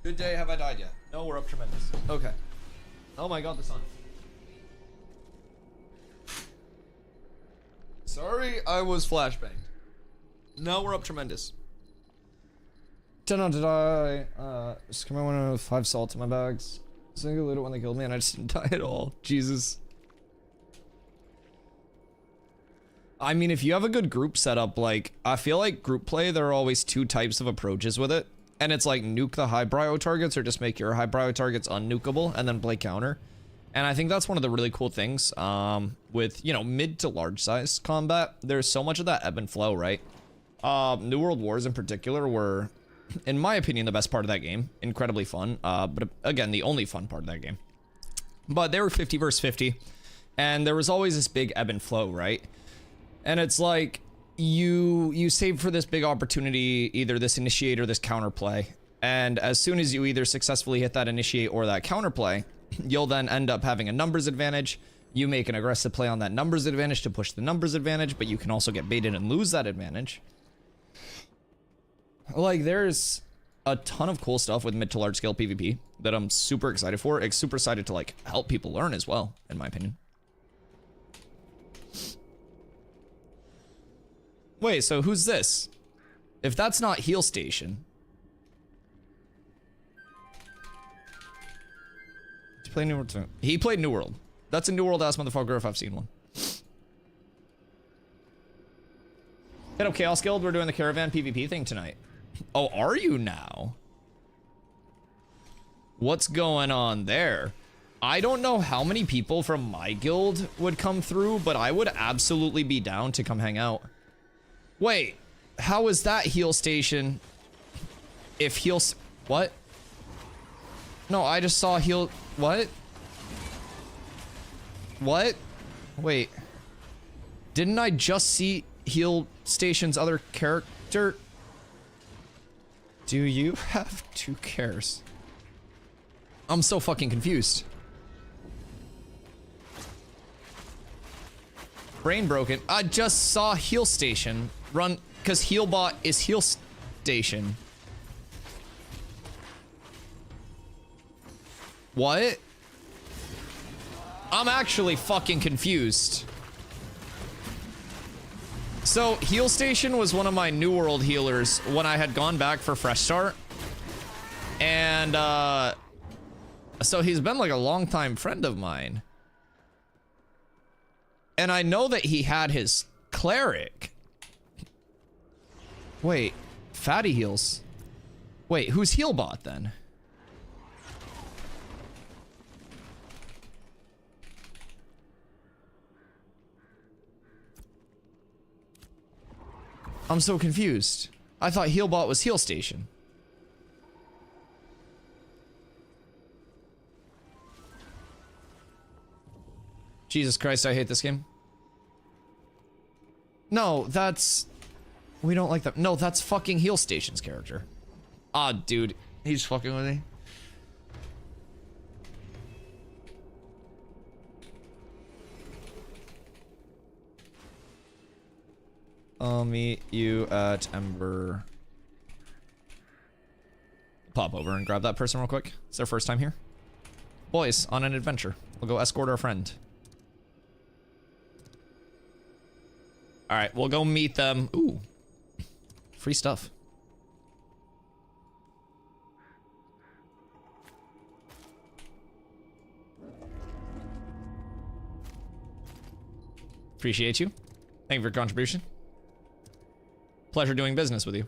Good day, have I died yet? No, we're up tremendous. Okay. Oh my god, the sun. Sorry, I was flashbanged. No, we're up tremendous. 10 on to die. Just come on with 5 salt in my bags. So I loot it when they killed me and I just didn't die at all. Jesus. I mean, if you have a good group setup, like, I feel like group play, there are always two types of approaches with it. And it's like nuke the high prio targets or just make your high prio targets unnukeable and then play counter. And I think that's one of the really cool things with, you know, mid to large size combat. There's so much of that ebb and flow, right? New World Wars in particular were, in my opinion, the best part of that game. Incredibly fun. But again, the only fun part of that game. But they were 50 versus 50. And there was always this big ebb and flow, right? And it's like, you save for this big opportunity, either this initiate or this counterplay. And as soon as you either successfully hit that initiate or that counterplay, you'll then end up having a numbers advantage. You make an aggressive play on that numbers advantage to push the numbers advantage, but you can also get baited and lose that advantage. Like, there's a ton of cool stuff with mid to large scale PvP that I'm super excited for. Super excited to, like, help people learn as well, in my opinion. Wait, so who's this? If that's not Heal Station... He played New World too. He played New World. That's a New World ass motherfucker if I've seen one. Hit up Chaos Guild. We're doing the Caravan PvP thing tonight. Oh, are you now? What's going on there? I don't know how many people from my guild would come through, but I would absolutely be down to come hang out. Wait, how is that Heal Station? If Heal... What? No, I just saw Heal... What? What? Wait. Didn't I just see Heal Station's other character? Do you have two cares? I'm so fucking confused. Brain broken. I just saw Heal Station run, because Healbot is Heal Station. What? I'm actually fucking confused. So, Heal Station was one of my New World healers when I had gone back for Fresh Start. And, so he's been like a longtime friend of mine. And I know that he had his cleric. Wait, Fatty heals. Wait, who's Healbot then? I'm so confused. I thought Healbot was Heal Station. Jesus Christ, I hate this game. No, that's... We don't like that. No, that's fucking Heal Station's character. Ah, dude. He's fucking with me. I'll meet you at Ember. Pop over and grab that person real quick. It's their first time here. Boys, on an adventure. We'll go escort our friend. Alright, we'll go meet them. Ooh. Free stuff. Appreciate you. Thank you for your contribution. Pleasure doing business with you.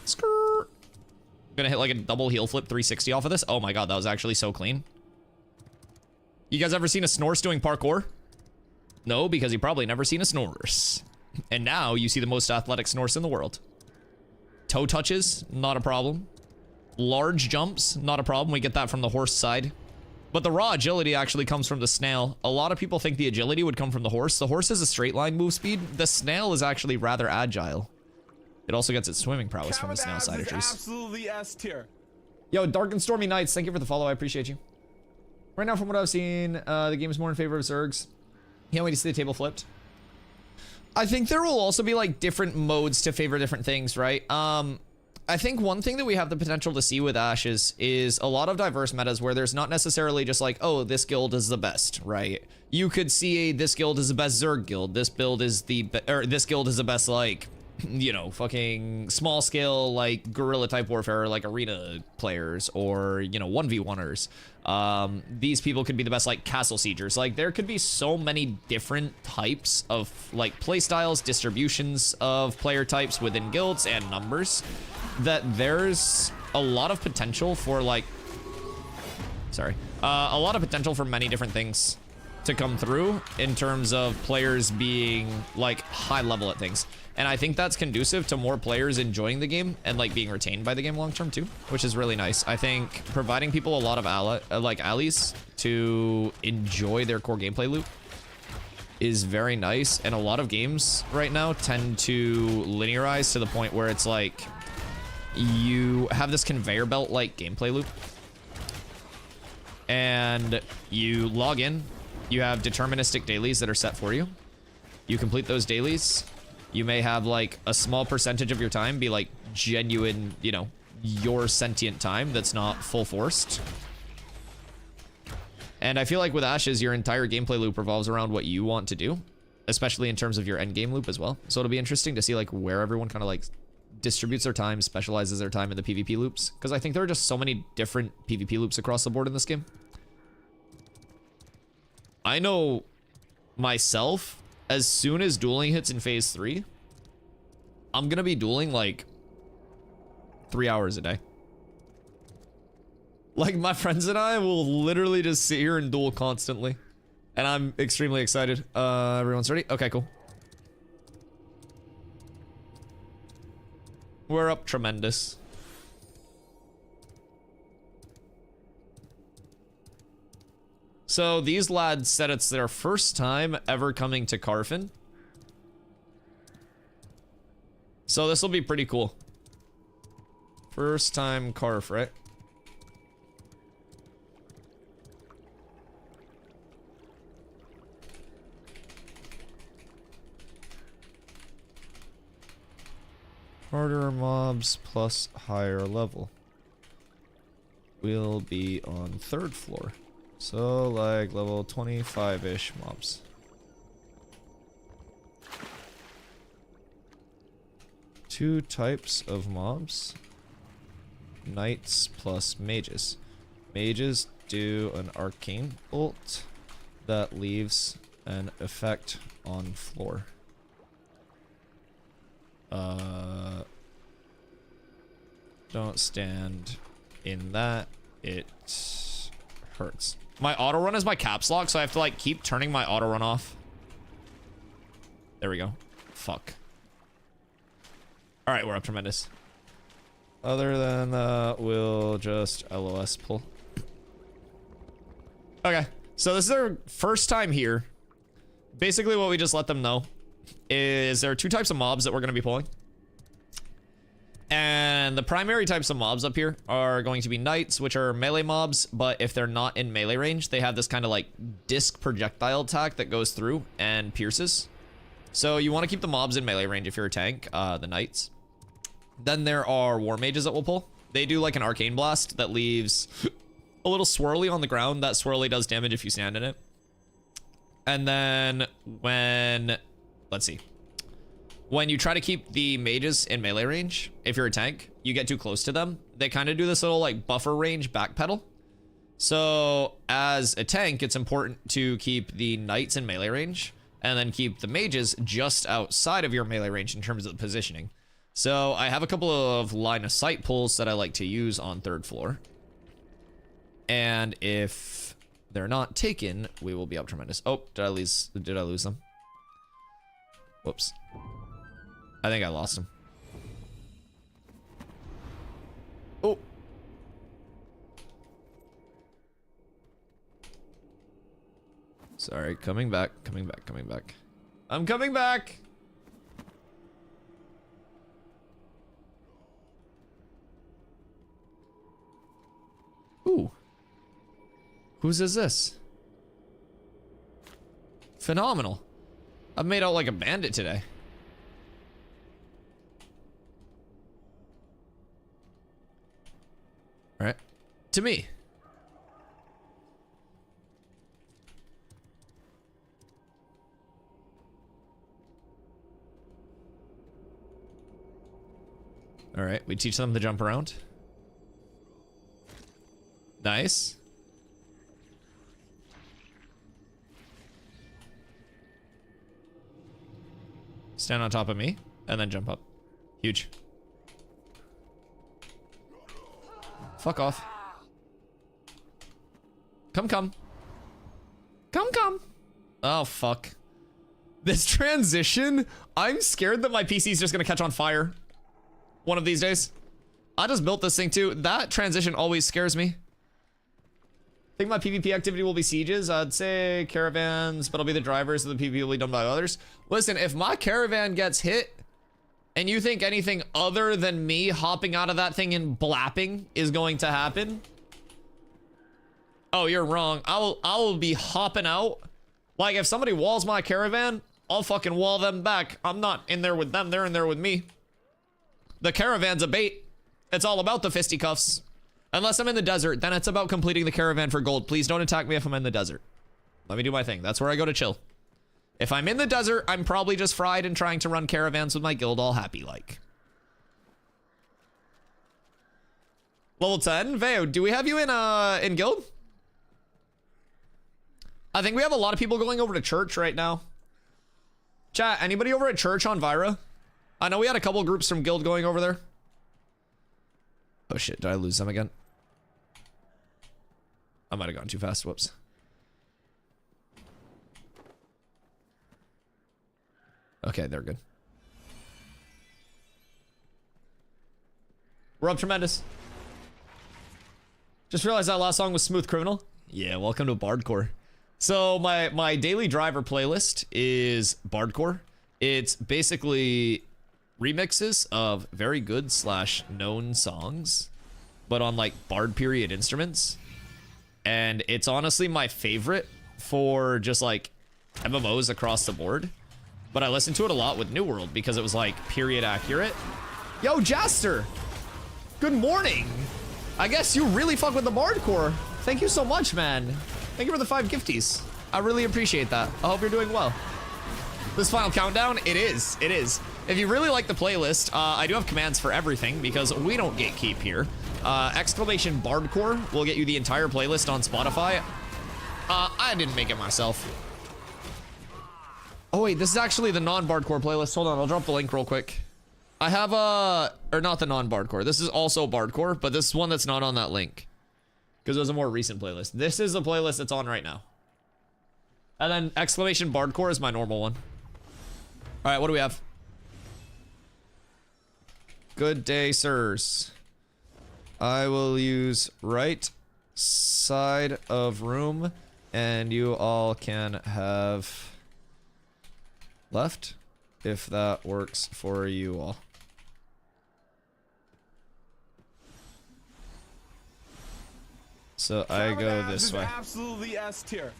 Skrrr. Gonna hit like a double heel flip 360 off of this. Oh my god, that was actually so clean. You guys ever seen a Snorse doing parkour? No, because you probably never seen a Snorse. And now you see the most athletic Snorse in the world. Toe touches, not a problem. Large jumps, not a problem. We get that from the horse side. But the raw agility actually comes from the snail. A lot of people think the agility would come from the horse. The horse is a straight line move speed. The snail is actually rather agile. It also gets its swimming prowess from the snail side of trees. Absolutely S tier. Yo, Dark and Stormy Nights, thank you for the follow. I appreciate you. Right now, from what I've seen, the game is more in favor of Zergs. Can't wait to see the table flipped. I think there will also be like different modes to favor different things, right? I think one thing that we have the potential to see with Ashes is a lot of diverse metas where there's not necessarily just like, oh, this guild is the best, right? You could see this guild is the best Zerg guild. This build is the, or this guild is the best like you know, fucking small scale, like guerrilla type warfare, like arena players, or, you know, 1v1ers. These people could be the best, like, castle siegers. Like, there could be so many different types of, like, play styles, distributions of player types within guilds and numbers, that there's a lot of potential for, like, a lot of potential for many different things to come through in terms of players being, like, high level at things. And I think that's conducive to more players enjoying the game and, like, being retained by the game long term too, which is really nice. I think providing people a lot of allies to enjoy their core gameplay loop is very nice. And a lot of games right now tend to linearize to the point where it's like you have this conveyor belt like gameplay loop, and you log in, you have deterministic dailies that are set for you. You complete those dailies. You may have, like, a small percentage of your time be, like, genuine, you know, your sentient time that's not full forced. And I feel like with Ashes, your entire gameplay loop revolves around what you want to do, especially in terms of your endgame loop as well. So it'll be interesting to see, like, where everyone kind of, like, distributes their time, specializes their time in the PvP loops. Because I think there are just so many different PvP loops across the board in this game. I know myself, as soon as dueling hits in phase 3, I'm gonna be dueling like 3 hours a day. Like, my friends and I will literally just sit here and duel constantly. And I'm extremely excited. Everyone's ready? Okay, cool. We're up tremendous. So these lads said it's their first time ever coming to Carfin. So this will be pretty cool. First time Carf, right? Harder mobs plus higher level. We'll be on 3rd floor. So, like, level 25-ish mobs. Two types of mobs. Knights plus mages. Mages do an arcane bolt that leaves an effect on floor. Don't stand in that. It hurts. My auto run is my caps lock, so I have to, like, keep turning my auto run off. There we go. Fuck. All right, we're up tremendous. Other than we'll just LOS pull. Okay, so this is their first time here. Basically, what we just let them know is there are two types of mobs that we're going to be pulling. And the primary types of mobs up here are going to be knights, which are melee mobs, but if they're not in melee range, they have this kind of like disc projectile attack that goes through and pierces. So you want to keep the mobs in melee range if you're a tank, the knights. Then there are war mages that we'll pull. They do like an arcane blast that leaves a little swirly on the ground. That swirly does damage if you stand in it. And then when, let's see. When you try to keep the mages in melee range, if you're a tank, you get too close to them, they kind of do this little like buffer range backpedal. So as a tank, it's important to keep the knights in melee range and then keep the mages just outside of your melee range in terms of the positioning. So I have a couple of line of sight pulls that I like to use on 3rd floor. And if they're not taken, we will be up tremendous. Oh, did I lose them? Whoops. I think I lost him. Oh. Sorry, coming back. I'm coming back! Ooh. Whose is this? Phenomenal. I've made out like a bandit today. All right, to me. All right, we teach them to jump around. Nice. Stand on top of me and then jump up. Huge. Fuck off. Come, come. Come, come. Oh, fuck. This transition, I'm scared that my PC's just gonna catch on fire one of these days. I just built this thing too. That transition always scares me. I think my PvP activity will be sieges. I'd say caravans, but I'll be the drivers, and the PvP will be done by others. Listen, if my caravan gets hit, and you think anything other than me hopping out of that thing and blapping is going to happen, oh, you're wrong. I will be hopping out. Like, if somebody walls my caravan, I'll fucking wall them back. I'm not in there with them. They're in there with me. The caravan's a bait. It's all about the fisticuffs. Unless I'm in the desert, then it's about completing the caravan for gold. Please don't attack me if I'm in the desert. Let me do my thing. That's where I go to chill. If I'm in the desert, I'm probably just fried and trying to run caravans with my guild all happy like. Level 10? Veo, do we have you in guild? I think we have a lot of people going over to church right now. Chat, anybody over at church on Vira? I know we had a couple groups from guild going over there. Oh shit, did I lose them again? I might have gone too fast, whoops. Okay, they're good. We're up tremendous. Just realized that last song was Smooth Criminal. Yeah, welcome to Bardcore. So my daily driver playlist is Bardcore. It's basically remixes of very good / known songs, but on like Bard period instruments. And it's honestly my favorite for just like MMOs across the board. But I listened to it a lot with New World because it was like period accurate. Yo, Jaster! Good morning! I guess you really fuck with the Bardcore. Thank you so much, man. Thank you for the 5 gifties. I really appreciate that. I hope you're doing well. This final countdown, it is. It is. If you really like the playlist, I do have commands for everything because we don't gatekeep here. Exclamation Bardcore will get you the entire playlist on Spotify. I didn't make it myself. Oh wait, this is actually the non-Bardcore playlist. Hold on, I'll drop the link real quick. I have or not the non-Bardcore. This is also Bardcore, but this is one that's not on that link. Because it was a more recent playlist. This is the playlist that's on right now. And then exclamation Bardcore is my normal one. All right, what do we have? Good day, sirs. I will use right side of room, and you all can have left, if that works for you all. So I go this way. Absolutely S tier.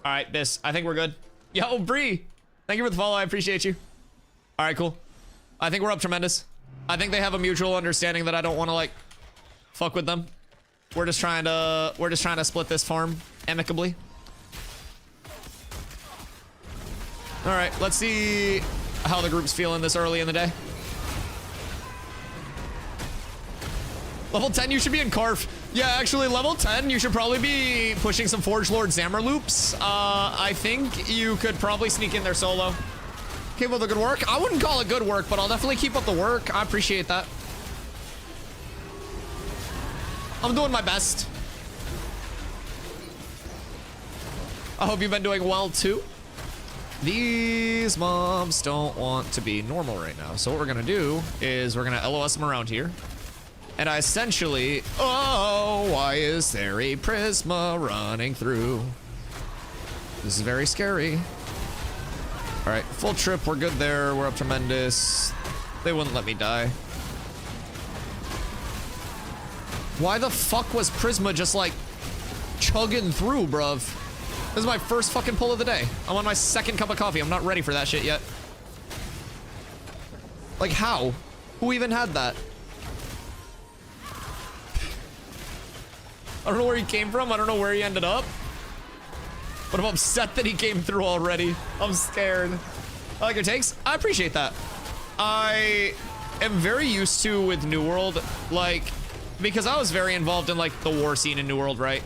All right, Biss, I think we're good. Yo, Bree, thank you for the follow. I appreciate you. All right, cool. I think we're up tremendous. I think they have a mutual understanding that I don't want to like fuck with them. We're just trying to split this farm amicably. All right, let's see how the group's feeling this early in the day. Level 10, you should be in Carf. Yeah, actually, level 10, you should probably be pushing some Forge Lord Zammer loops. I think you could probably sneak in there solo. Keep up the good work. I wouldn't call it good work, but I'll definitely keep up the work. I appreciate that. I'm doing my best. I hope you've been doing well, too. These mobs don't want to be normal right now. So what we're going to do is we're going to LOS them around here. And I essentially... Oh, why is there a Prisma running through? This is very scary. All right, full trip. We're good there. We're up tremendous. They wouldn't let me die. Why the fuck was Prisma just like chugging through, bruv? This is my first fucking pull of the day. I'm on my second cup of coffee. I'm not ready for that shit yet. Like how? Who even had that? I don't know where he came from. I don't know where he ended up. But I'm upset that he came through already. I'm scared. I like your takes. I appreciate that. I am very used to with New World, like, because I was very involved in like the war scene in New World, right?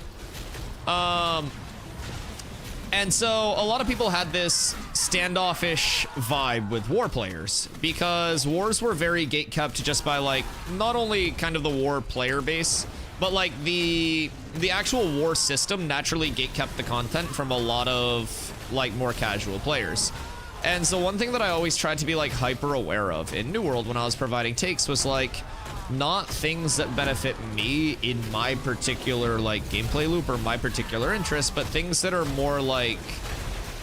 And so a lot of people had this standoffish vibe with war players because wars were very gatekept just by like not only kind of the war player base, but like the actual war system naturally gatekept the content from a lot of like more casual players. And so one thing that I always tried to be like hyper aware of in New World when I was providing takes was like not things that benefit me in my particular like gameplay loop or my particular interest, but things that are more like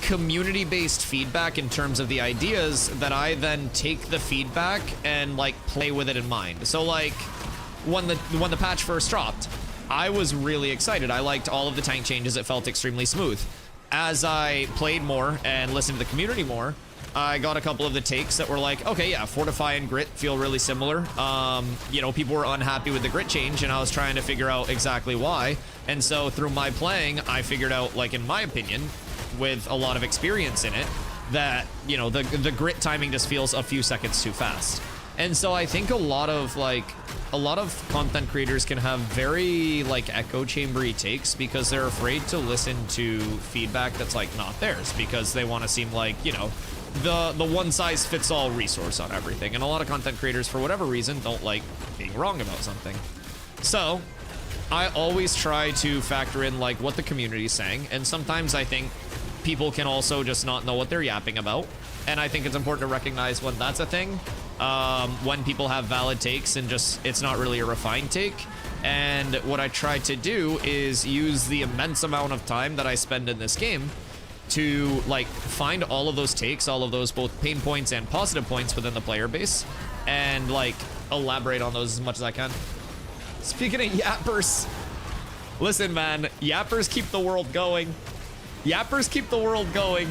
community-based feedback in terms of the ideas that I then take the feedback and like play with it in mind. So like when the patch first dropped, I was really excited. I liked all of the tank changes. It felt extremely smooth. As I played more and listened to the community more, I got a couple of the takes that were like, okay, yeah, Fortify and Grit feel really similar. You know, people were unhappy with the Grit change, and I was trying to figure out exactly why. And so through my playing, I figured out, like, in my opinion, with a lot of experience in it, that, you know, the Grit timing just feels a few seconds too fast. And so I think a lot of content creators can have very like echo chambery takes because they're afraid to listen to feedback that's like not theirs because they want to seem like, you know, the one size fits all resource on everything. And a lot of content creators, for whatever reason, don't like being wrong about something. So I always try to factor in like what the community's saying. And sometimes I think people can also just not know what they're yapping about. And I think it's important to recognize when that's a thing. When people have valid takes and just it's not really a refined take. And what I try to do is use the immense amount of time that I spend in this game to like find all of those takes, all of those both pain points and positive points within the player base, and like elaborate on those as much as I can. Speaking of yappers, listen, man, yappers keep the world going. Yappers keep the world going.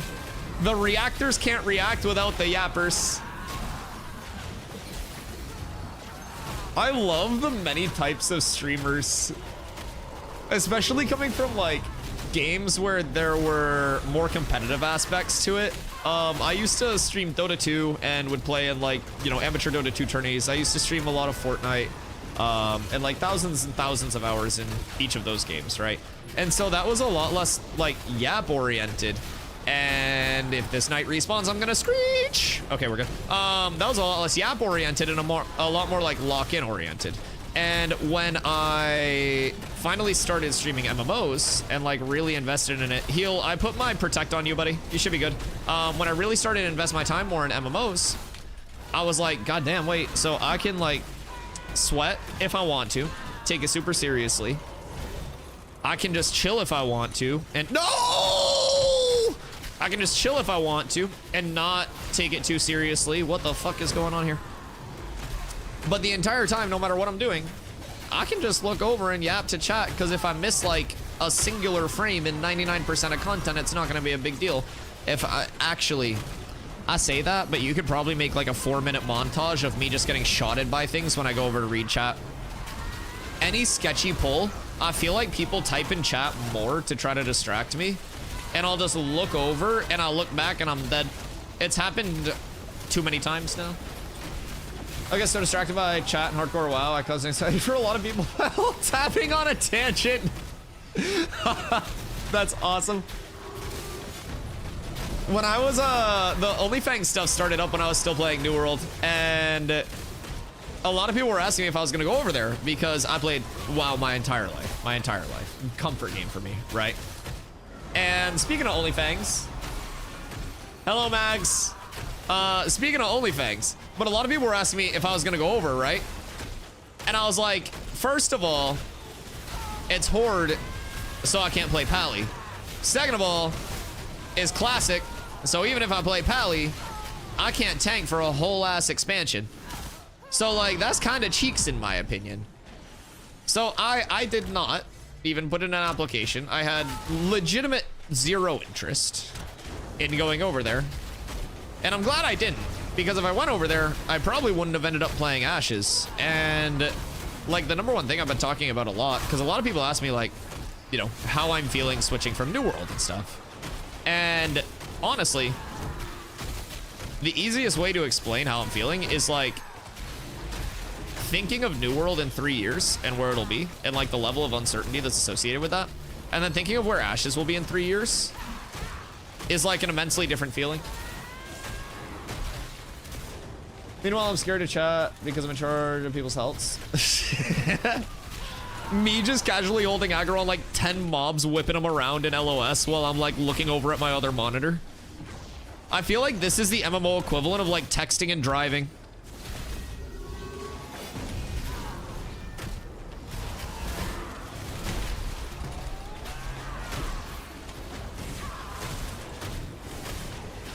The reactors can't react without the yappers. I love the many types of streamers, especially coming from like games where there were more competitive aspects to it. I used to stream Dota 2 and would play in like, you know, amateur Dota 2 tourneys. I used to stream a lot of Fortnite and like thousands and thousands of hours in each of those games, right? And so that was a lot less like yap oriented. And if this night respawns, I'm gonna screech. Okay, we're good. That was a lot less yap oriented and a lot more like lock-in oriented. And when I finally started streaming MMOs and like really invested in it, I put my protect on you, buddy. You should be good. When I really started to invest my time more in MMOs, I was like, God damn, wait. So I can like sweat if I want to, take it super seriously. I can just chill if I want to, and no! I can just chill if I want to and not take it too seriously. What the fuck is going on here? But the entire time, no matter what I'm doing, I can just look over and yap to chat, because if I miss like a singular frame in 99% of content, it's not going to be a big deal. If I say that, but you could probably make like a 4-minute montage of me just getting shotted by things when I go over to read chat. Any sketchy pull, I feel like people type in chat more to try to distract me. And I'll just look over and I'll look back and I'm dead. It's happened too many times now. I get so distracted by chat and hardcore WoW, I cause anxiety for a lot of people while tapping on a tangent. That's awesome. When I was, the OnlyFans stuff started up when I was still playing New World, and a lot of people were asking me if I was gonna go over there because I played WoW my entire life. Comfort game for me, right? And speaking of OnlyFans, hello Mags. Speaking of OnlyFans, but a lot of people were asking me if I was gonna go over, right? And I was like, first of all, it's Horde, so I can't play Pally. Second of all, it's Classic, so even if I play Pally, I can't tank for a whole ass expansion. So like, that's kind of cheeks in my opinion. So I did not even put in an application. I had legitimate zero interest in going over there. And I'm glad I didn't, because if I went over there, I probably wouldn't have ended up playing Ashes. And like the number one thing I've been talking about a lot, because a lot of people ask me like, you know, how I'm feeling switching from New World and stuff. And honestly, the easiest way to explain how I'm feeling is like, thinking of New World in 3 years and where it'll be and like the level of uncertainty that's associated with that, and then thinking of where Ashes will be in 3 years is like an immensely different feeling. Meanwhile, I'm scared to chat because I'm in charge of people's healths. Me just casually holding aggro on like 10 mobs, whipping them around in LOS while I'm like looking over at my other monitor. I feel like this is the MMO equivalent of like texting and driving.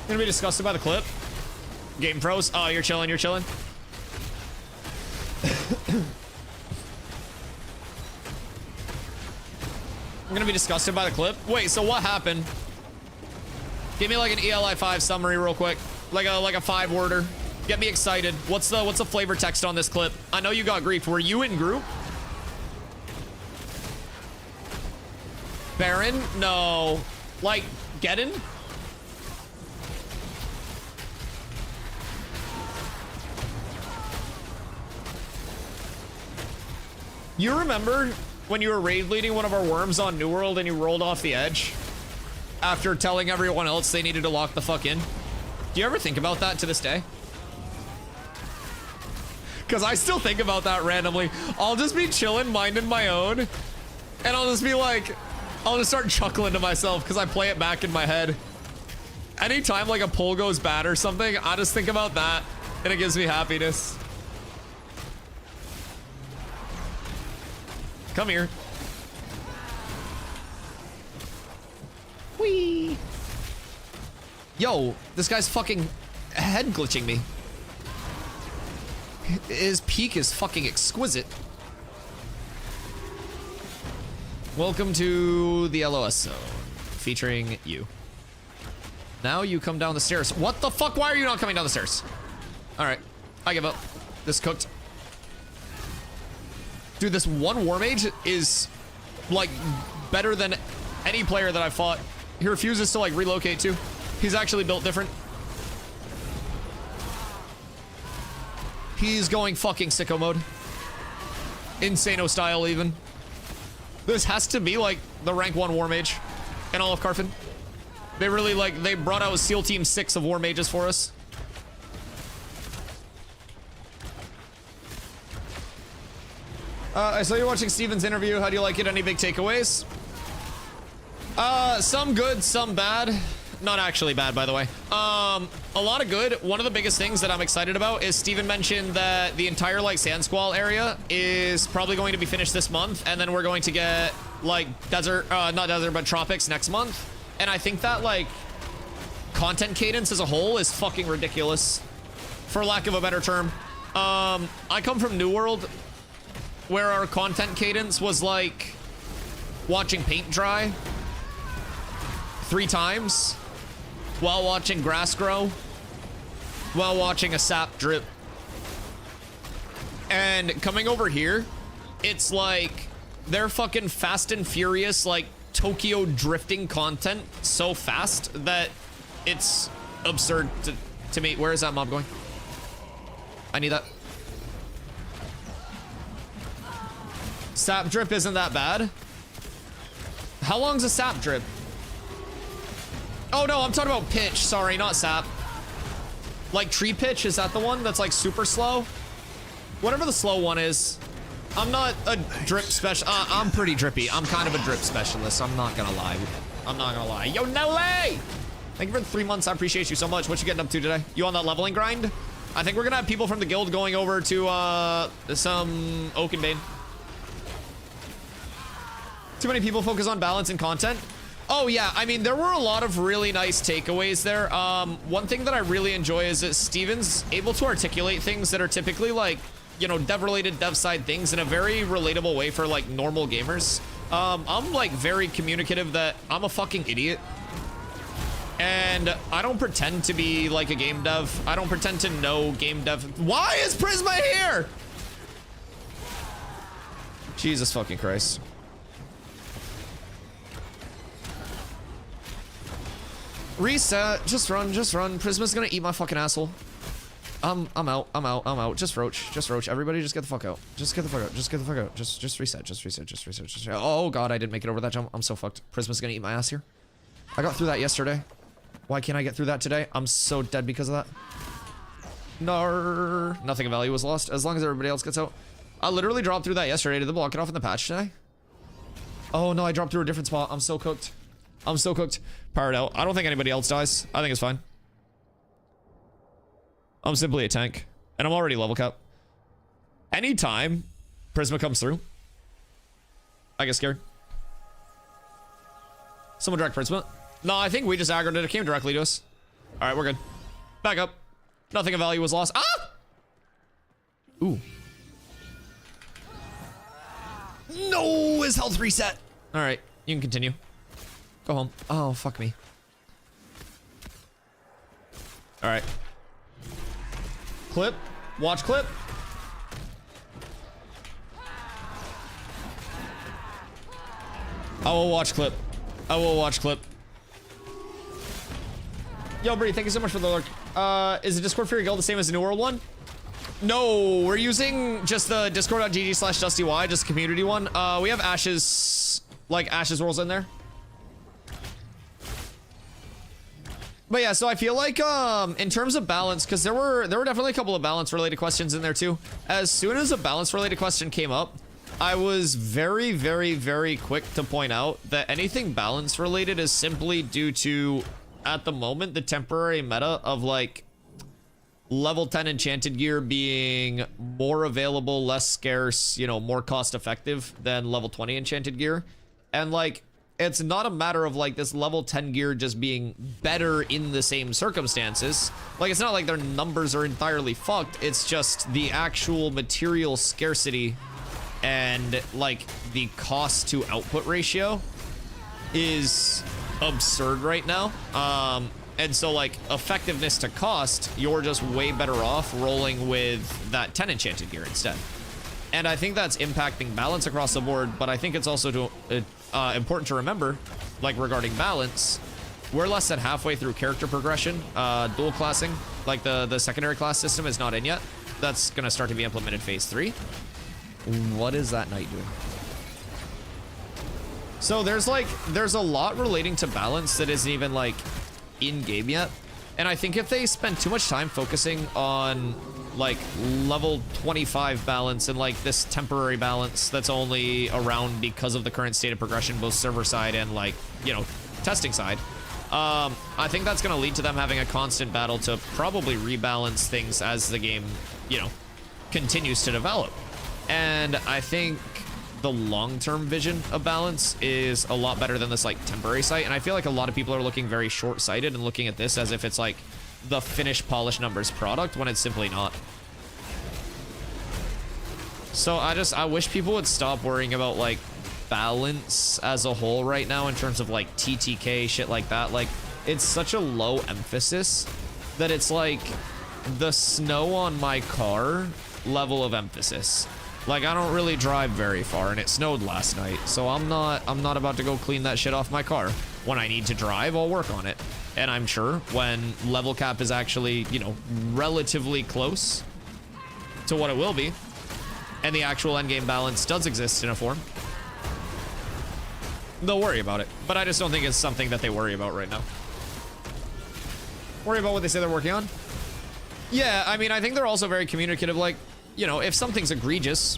Gonna be disgusted by the clip. Game pros. Oh, you're chilling, you're chilling. I'm gonna be disgusted by the clip. Wait, so what happened? Give me like an ELI 5 summary real quick. Like a 5-worder. Get me excited. What's the flavor text on this clip? I know you got grief. Were you in group? Baron? No. Like, Geddon? You remember when you were raid leading one of our worms on New World and you rolled off the edge after telling everyone else they needed to lock the fuck in? Do you ever think about that to this day? Because I still think about that randomly. I'll just be chilling, minding my own, and I'll just be like, I'll just start chuckling to myself because I play it back in my head. Anytime like a pull goes bad or something, I just think about that and it gives me happiness. Come here. Whee! Yo, this guy's fucking head glitching me. His peak is fucking exquisite. Welcome to the LOS zone, featuring you. Now you come down the stairs. What the fuck? Why are you not coming down the stairs? All right, I give up. This cooked. Dude, this one War Mage is like better than any player that I've fought. He refuses to like relocate too. He's actually built different. He's going fucking sicko mode. Insano style even. This has to be like the rank 1 War Mage in all of Carfin. They really like, they brought out SEAL Team 6 of War Mages for us. I saw you watching Steven's interview. How do you like it? Any big takeaways? Some good, some bad. Not actually bad, by the way. A lot of good. One of the biggest things that I'm excited about is Steven mentioned that the entire like Sand Squall area is probably going to be finished this month, and then we're going to get like desert, not desert, but tropics next month. And I think that like content cadence as a whole is fucking ridiculous, for lack of a better term. I come from New World, where our content cadence was like watching paint dry 3 times while watching grass grow while watching a sap drip. And coming over here, it's like they're fucking fast and furious, like Tokyo drifting content so fast that it's absurd to me. Where is that mob going? I need that. Sap drip isn't that bad. How long's a sap drip? Oh no, I'm talking about pitch. Sorry, not sap. Like tree pitch, is that the one that's like super slow? Whatever the slow one is. I'm not a drip special. I'm pretty drippy. I'm kind of a drip specialist. I'm not gonna lie. I'm not gonna lie. Yo, Nelly! Thank you for the 3 months. I appreciate you so much. What you getting up to today? You on that leveling grind? I think we're gonna have people from the guild going over to some Oakenbane. Too many people focus on balance and content. Oh yeah, I mean, there were a lot of really nice takeaways there. One thing that I really enjoy is that Steven's able to articulate things that are typically like, you know, dev-related, dev-side things in a very relatable way for like normal gamers. I'm like very communicative that I'm a fucking idiot. And I don't pretend to be like a game dev. I don't pretend to know game dev. Why is Prisma here? Jesus fucking Christ. Reset, just run, just run. Prisma's gonna eat my fucking asshole. I'm out. Just roach. Everybody just get the fuck out. Just get the fuck out. Just reset. Oh god, I didn't make it over that jump. I'm so fucked. Prisma's gonna eat my ass here. I got through that yesterday. Why can't I get through that today? I'm so dead because of that. No, nothing of value was lost as long as everybody else gets out. I literally dropped through that yesterday. Did they block it off in the patch today? Oh no, I dropped through a different spot. I'm so cooked. Powered out. I don't think anybody else dies. I think it's fine. I'm simply a tank. And I'm already level cap. Anytime Prisma comes through, I get scared. Someone direct Prisma. No, I think we just aggroed it. It came directly to us. Alright, we're good. Back up. Nothing of value was lost. Ah! Ooh. No, his health reset. Alright, you can continue. Go home. Oh, fuck me. Alright. Clip. Watch clip. I will watch clip. Yo, Bree, thank you so much for the lurk. Is the Discord for your guild the same as the New World one? No, we're using just the discord.gg/DustyY, just the community one. We have Ashes, like Ashes Worlds in there. But yeah, so I feel like in terms of balance, because there were definitely a couple of balance related questions in there too. As soon as a balance related question came up, I was very, very, very quick to point out that anything balance related is simply due to, at the moment, the temporary meta of like level 10 enchanted gear being more available, less scarce, you know, more cost effective than level 20 enchanted gear. And like, it's not a matter of like this level 10 gear just being better in the same circumstances. Like, it's not like their numbers are entirely fucked. It's just the actual material scarcity and like the cost to output ratio is absurd right now. And so like effectiveness to cost, you're just way better off rolling with that 10 enchanted gear instead. And I think that's impacting balance across the board, but I think it's also important to remember, like regarding balance, we're less than halfway through character progression. Dual classing, like the secondary class system is not in yet. That's gonna start to be implemented phase 3. What is that knight doing? So there's a lot relating to balance that isn't even like in game yet. And I think if they spend too much time focusing on like level 25 balance and like this temporary balance that's only around because of the current state of progression, both server side and like, you know, testing side, I think that's going to lead to them having a constant battle to probably rebalance things as the game, you know, continues to develop. And I think the long-term vision of balance is a lot better than this like temporary sight. And I feel like a lot of people are looking very short-sighted and looking at this as if it's like the finished polished numbers product when it's simply not. So I wish people would stop worrying about like balance as a whole right now in terms of like TTK, shit like that. Like, it's such a low emphasis that it's like the snow on my car level of emphasis. Like, I don't really drive very far, and it snowed last night, so I'm not about to go clean that shit off my car. When I need to drive, I'll work on it. And I'm sure when level cap is actually, you know, relatively close to what it will be, and the actual endgame balance does exist in a form, they'll worry about it. But I just don't think it's something that they worry about right now. Worry about what they say they're working on? Yeah, I mean, I think they're also very communicative. Like, you know, if something's egregious,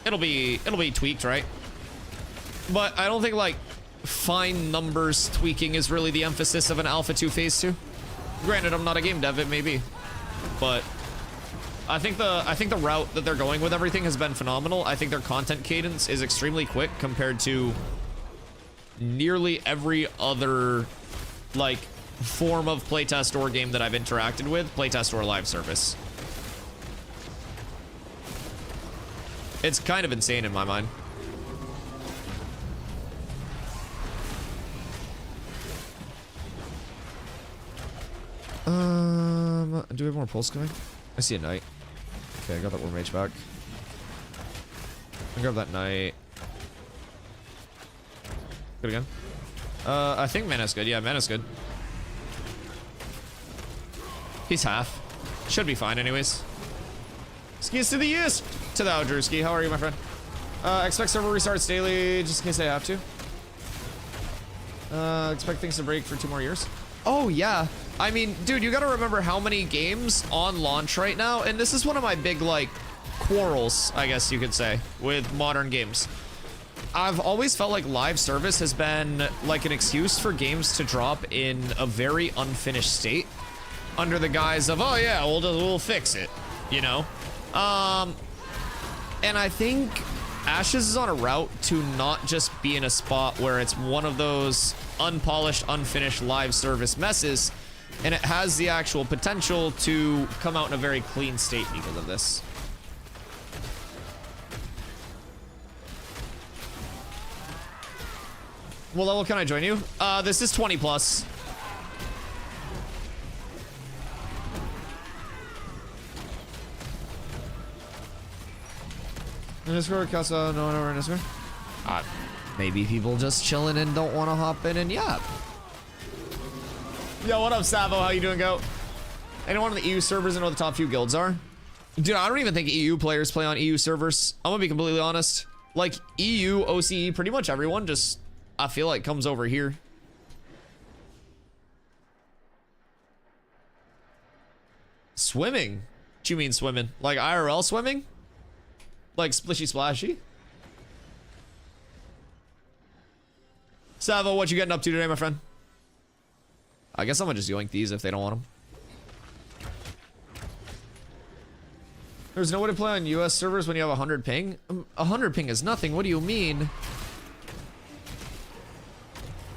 it'll be tweaked, right? But I don't think like fine numbers tweaking is really the emphasis of an Alpha 2 Phase 2. Granted, I'm not a game dev, it may be, but I think the route that they're going with everything has been phenomenal. I think their content cadence is extremely quick compared to nearly every other like form of playtest or game that I've interacted with, playtest or live service. It's kind of insane in my mind. Do we have more pulse coming? I see a knight. Okay, I got that war mage back. I grab that knight. Good again. I think mana's good. Yeah, mana's good. He's half. Should be fine anyways. Skis to the east. To the Drewski. How are you, my friend? Expect server restarts daily, just in case I have to. Expect things to break for 2 more years. Oh, yeah. I mean, dude, you gotta remember how many games on launch right now, and this is one of my big, like, quarrels, I guess you could say, with modern games. I've always felt like live service has been, like, an excuse for games to drop in a very unfinished state under the guise of, oh, yeah, we'll fix it, you know? And I think Ashes is on a route to not just be in a spot where it's one of those unpolished, unfinished live service messes, and it has the actual potential to come out in a very clean state because of this. What level can I join you? This is 20 plus. In Discord, Casa, no one over in Discord. Maybe people just chilling and don't want to hop in and yap. Yo, what up, Savo? How you doing, Goat? Anyone on the EU servers know what the top few guilds are? Dude, I don't even think EU players play on EU servers. I'm gonna be completely honest. Like, EU, OCE, pretty much everyone just, I feel like, comes over here. Swimming? What you mean swimming? Like IRL swimming? Like splishy splashy? Savo, what you getting up to today, my friend? I guess I'm gonna just yoink these if they don't want them. There's no way to play on US servers when you have 100 ping? 100 ping is nothing, what do you mean?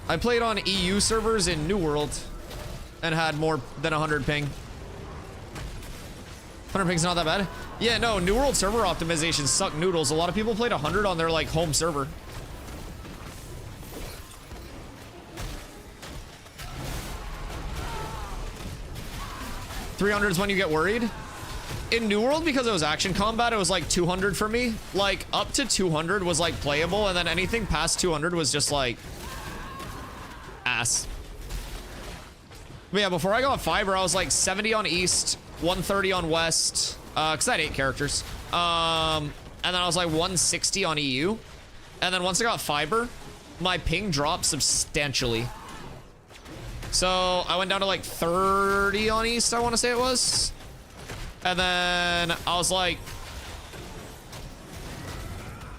I played on EU servers in New World and had more than 100 ping. 100 ping's not that bad. Yeah, no, New World server optimizations suck noodles. A lot of people played 100 on their, like, home server. $300 is when you get worried. In New World, because it was action combat, it was like 200 for me. Like, up to 200 was, like, playable, and then anything past 200 was just, like, ass. But yeah, before I got fiber, I was, like, 70 on East, 130 on West, because I had 8 characters. And then I was, like, 160 on EU. And then once I got fiber, my ping dropped substantially. So I went down to like 30 on East, I want to say it was. And then I was like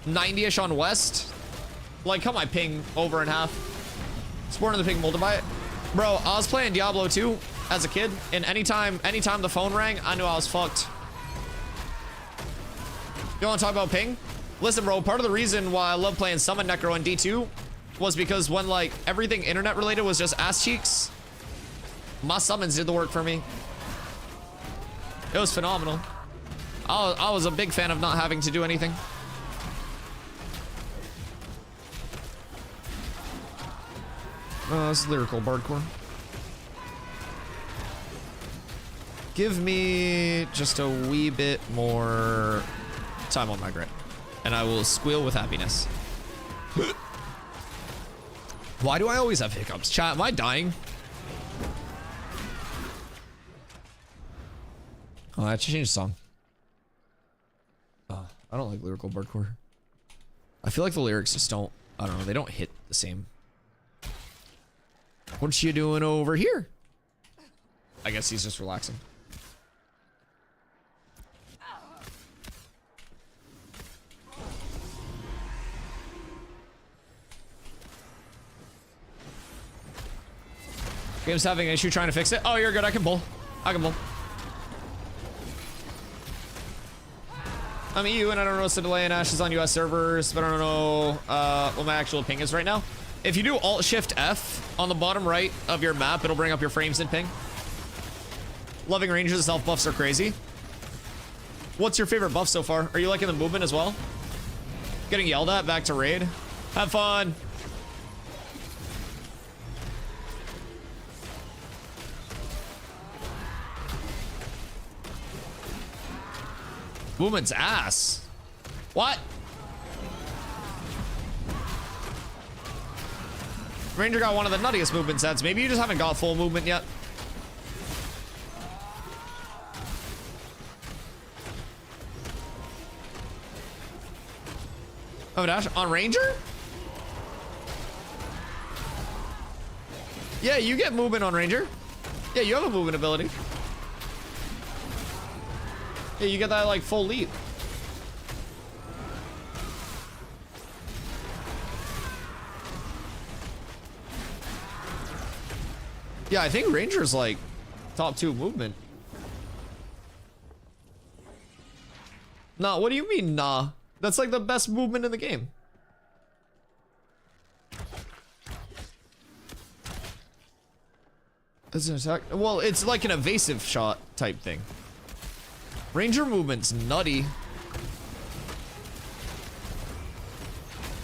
90-ish on West. Like, cut my ping over in half. Sporting the ping multiply. Bro, I was playing Diablo 2 as a kid, and anytime the phone rang, I knew I was fucked. You want to talk about ping? Listen, bro, part of the reason why I love playing Summon Necro in D2 was because when, like, everything internet related was just ass cheeks, my summons did the work for me. It was phenomenal. I was a big fan of not having to do anything. This is lyrical bardcore. Give me just a wee bit more time on my grid, and I will squeal with happiness. Why do I always have hiccups? Chat, am I dying? Oh, I changed the song. I don't like lyrical bardcore. I feel like the lyrics just don't, I don't know, they don't hit the same. What you doing over here? I guess he's just relaxing. Game's having an issue trying to fix it. Oh, you're good. I can pull. I can pull. I'm EU and I don't know what's the delay in Ashes on US servers, but I don't know what my actual ping is right now. If you do Alt-Shift-F on the bottom right of your map, it'll bring up your frames and ping. Loving Rangers, the self buffs are crazy. What's your favorite buff so far? Are you liking the movement as well? Getting yelled at back to raid? Have fun. Movement's ass. What? Ranger got one of the nuttiest movement sets. Maybe you just haven't got full movement yet. Oh, dash on Ranger? Yeah, you get movement on Ranger. Yeah, you have a movement ability. Yeah, you get that like full leap. Yeah, I think Ranger's like top 2 movement. Nah, what do you mean, nah? That's like the best movement in the game. It's an attack. Well, it's like an evasive shot type thing. Ranger movement's nutty.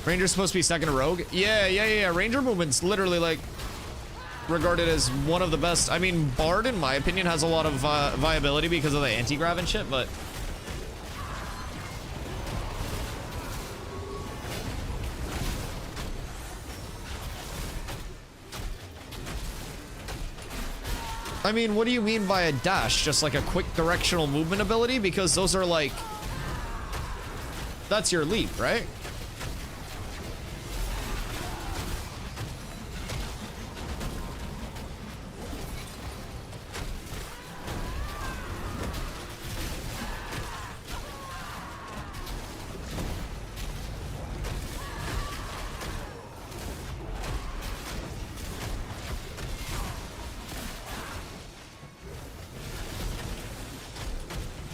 Ranger's supposed to be second to Rogue? Yeah. Ranger movement's literally like regarded as one of the best. I mean, Bard, in my opinion, has a lot of viability because of the anti-grav and shit, but I mean, what do you mean by a dash? Just like a quick directional movement ability? Because those are like, that's your leap, right?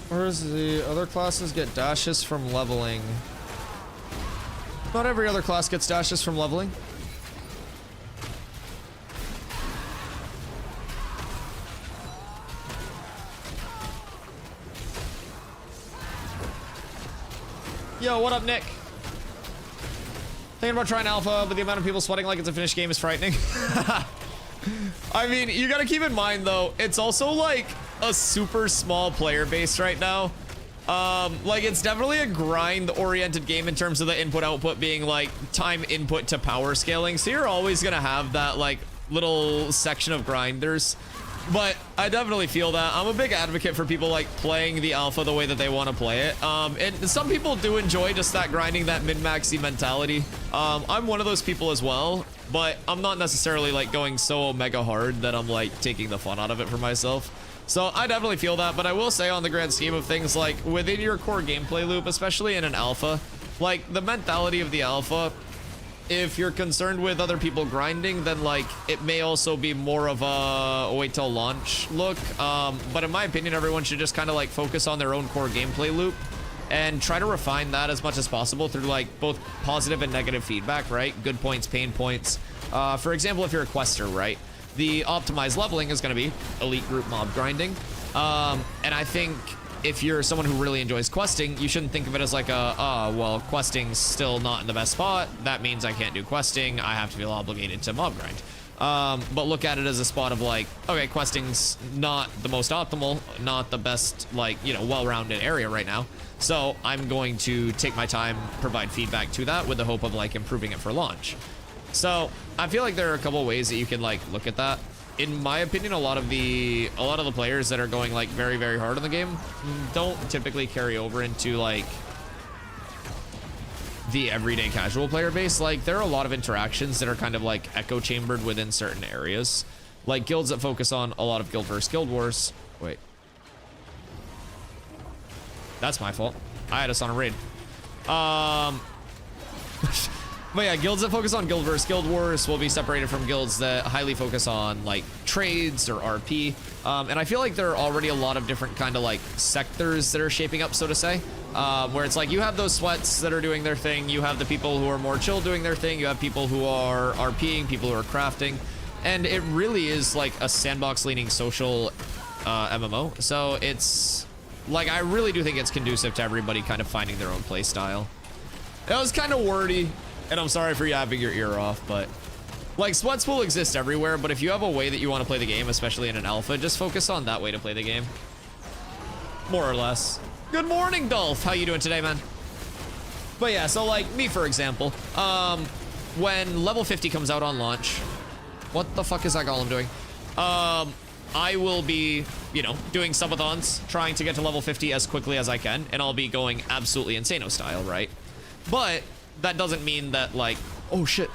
Whereas the other classes get dashes from leveling. Not every other class gets dashes from leveling. Yo, what up, Nick? Thinking about trying alpha, but the amount of people sweating like it's a finished game is frightening. I mean, you gotta keep in mind though, it's also like a super small player base right now. Like it's definitely a grind oriented game in terms of the input output being like time input to power scaling. So you're always gonna have that like little section of grinders. But I definitely feel that. I'm a big advocate for people like playing the alpha the way that they want to play it. And some people do enjoy just that grinding, that min-maxy mentality. I'm one of those people as well, but I'm not necessarily like going so omega hard that I'm like taking the fun out of it for myself. So I definitely feel that, but I will say on the grand scheme of things, like within your core gameplay loop, especially in an alpha, like the mentality of the alpha, if you're concerned with other people grinding, then like it may also be more of a wait till launch look. But in my opinion, everyone should just kind of like focus on their own core gameplay loop and try to refine that as much as possible through like both positive and negative feedback, right? Good points, pain points. For example, if you're a quester, right? The optimized leveling is going to be elite group mob grinding. And I think if you're someone who really enjoys questing, you shouldn't think of it as like well, questing's still not in the best spot. That means I can't do questing. I have to feel obligated to mob grind. But look at it as a spot of like, okay, questing's not the most optimal, not the best, like, you know, well-rounded area right now. So I'm going to take my time, provide feedback to that with the hope of like improving it for launch. So I feel like there are a couple ways that you can like look at that. In my opinion, a lot of the players that are going like very, very hard on the game don't typically carry over into like the everyday casual player base. Like there are a lot of interactions that are kind of like echo chambered within certain areas, like guilds that focus on a lot of guild versus guild wars. Wait, that's my fault. I had us on a raid. But yeah, guilds that focus on guild versus guild wars will be separated from guilds that highly focus on like trades or RP. And I feel like there are already a lot of different kind of like sectors that are shaping up, so to say, where it's like you have those sweats that are doing their thing. You have the people who are more chill doing their thing. You have people who are RPing, people who are crafting. And it really is like a sandbox leaning social MMO. So it's like, I really do think it's conducive to everybody kind of finding their own play style. It was kind of wordy. And I'm sorry for yapping your ear off, but like sweats will exist everywhere. But if you have a way that you want to play the game, especially in an alpha, just focus on that way to play the game. More or less. Good morning, Dolph. How you doing today, man? But yeah, so like me, for example, when level 50 comes out on launch, what the fuck is that golem doing? I will be, you know, doing subathons, trying to get to level 50 as quickly as I can, and I'll be going absolutely insano style, right? But that doesn't mean that like, oh shit.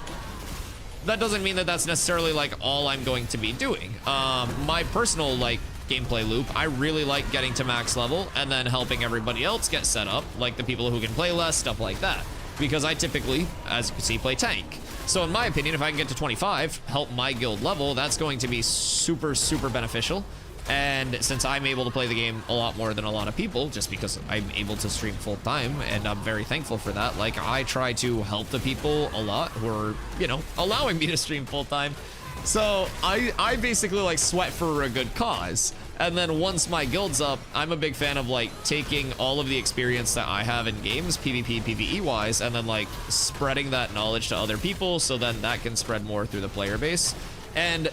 That doesn't mean that that's necessarily like all I'm going to be doing. My personal like gameplay loop, I really like getting to max level and then helping everybody else get set up, like the people who can play less, stuff like that. Because I typically, as you can see, play tank. So in my opinion, if I can get to 25, help my guild level, that's going to be super, super beneficial. And since I'm able to play the game a lot more than a lot of people, just because I'm able to stream full time, and I'm very thankful for that, like I try to help the people a lot who are, you know, allowing me to stream full time. So I basically like sweat for a good cause. And then once my guild's up, I'm a big fan of like taking all of the experience that I have in games, PvP, PvE wise, and then like spreading that knowledge to other people, so then that can spread more through the player base. And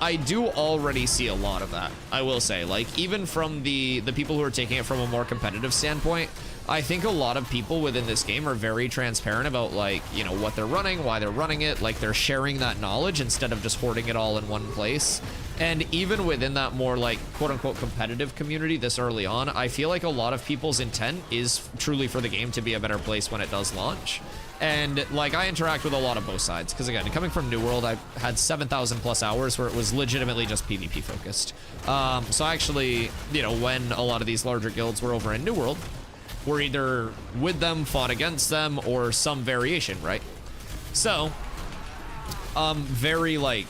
I do already see a lot of that, I will say. Like, even from the people who are taking it from a more competitive standpoint, I think a lot of people within this game are very transparent about, like, you know, what they're running, why they're running it. Like, they're sharing that knowledge instead of just hoarding it all in one place. And even within that more, like, quote-unquote competitive community this early on, I feel like a lot of people's intent is truly for the game to be a better place when it does launch. And like I interact with a lot of both sides, because again, coming from New World, I've had 7,000 plus hours where it was legitimately just PvP focused. So actually, you know, when a lot of these larger guilds were over in New World, we're either with them, fought against them, or some variation, right? So I'm very like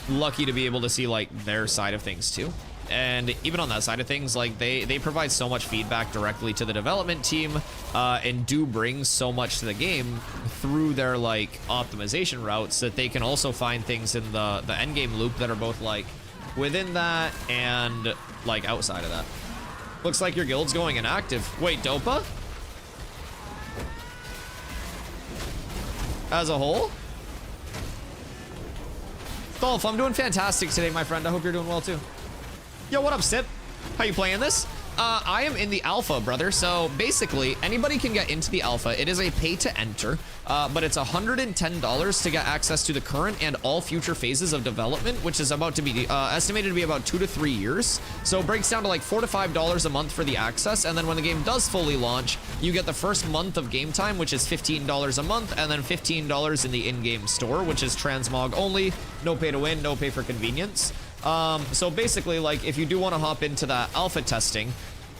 lucky to be able to see like their side of things too. And even on that side of things, like they provide so much feedback directly to the development team, and do bring so much to the game through their like optimization routes that they can also find things in the endgame loop that are both like within that and like outside of that. Looks like your guild's going inactive. Wait, Dopa? As a whole? Dolph, I'm doing fantastic today, my friend. I hope you're doing well too. Yo, what up, Sip? How you playing this? I am in the alpha, brother. So basically, anybody can get into the alpha. It is a pay to enter, but it's $110 to get access to the current and all future phases of development, which is about to be estimated to be about 2 to 3 years. So it breaks down to like $4 to $5 a month for the access. And then when the game does fully launch, you get the first month of game time, which is $15 a month, and then $15 in the in-game store, which is transmog only, no pay to win, no pay for convenience. So basically, like, if you do want to hop into that alpha testing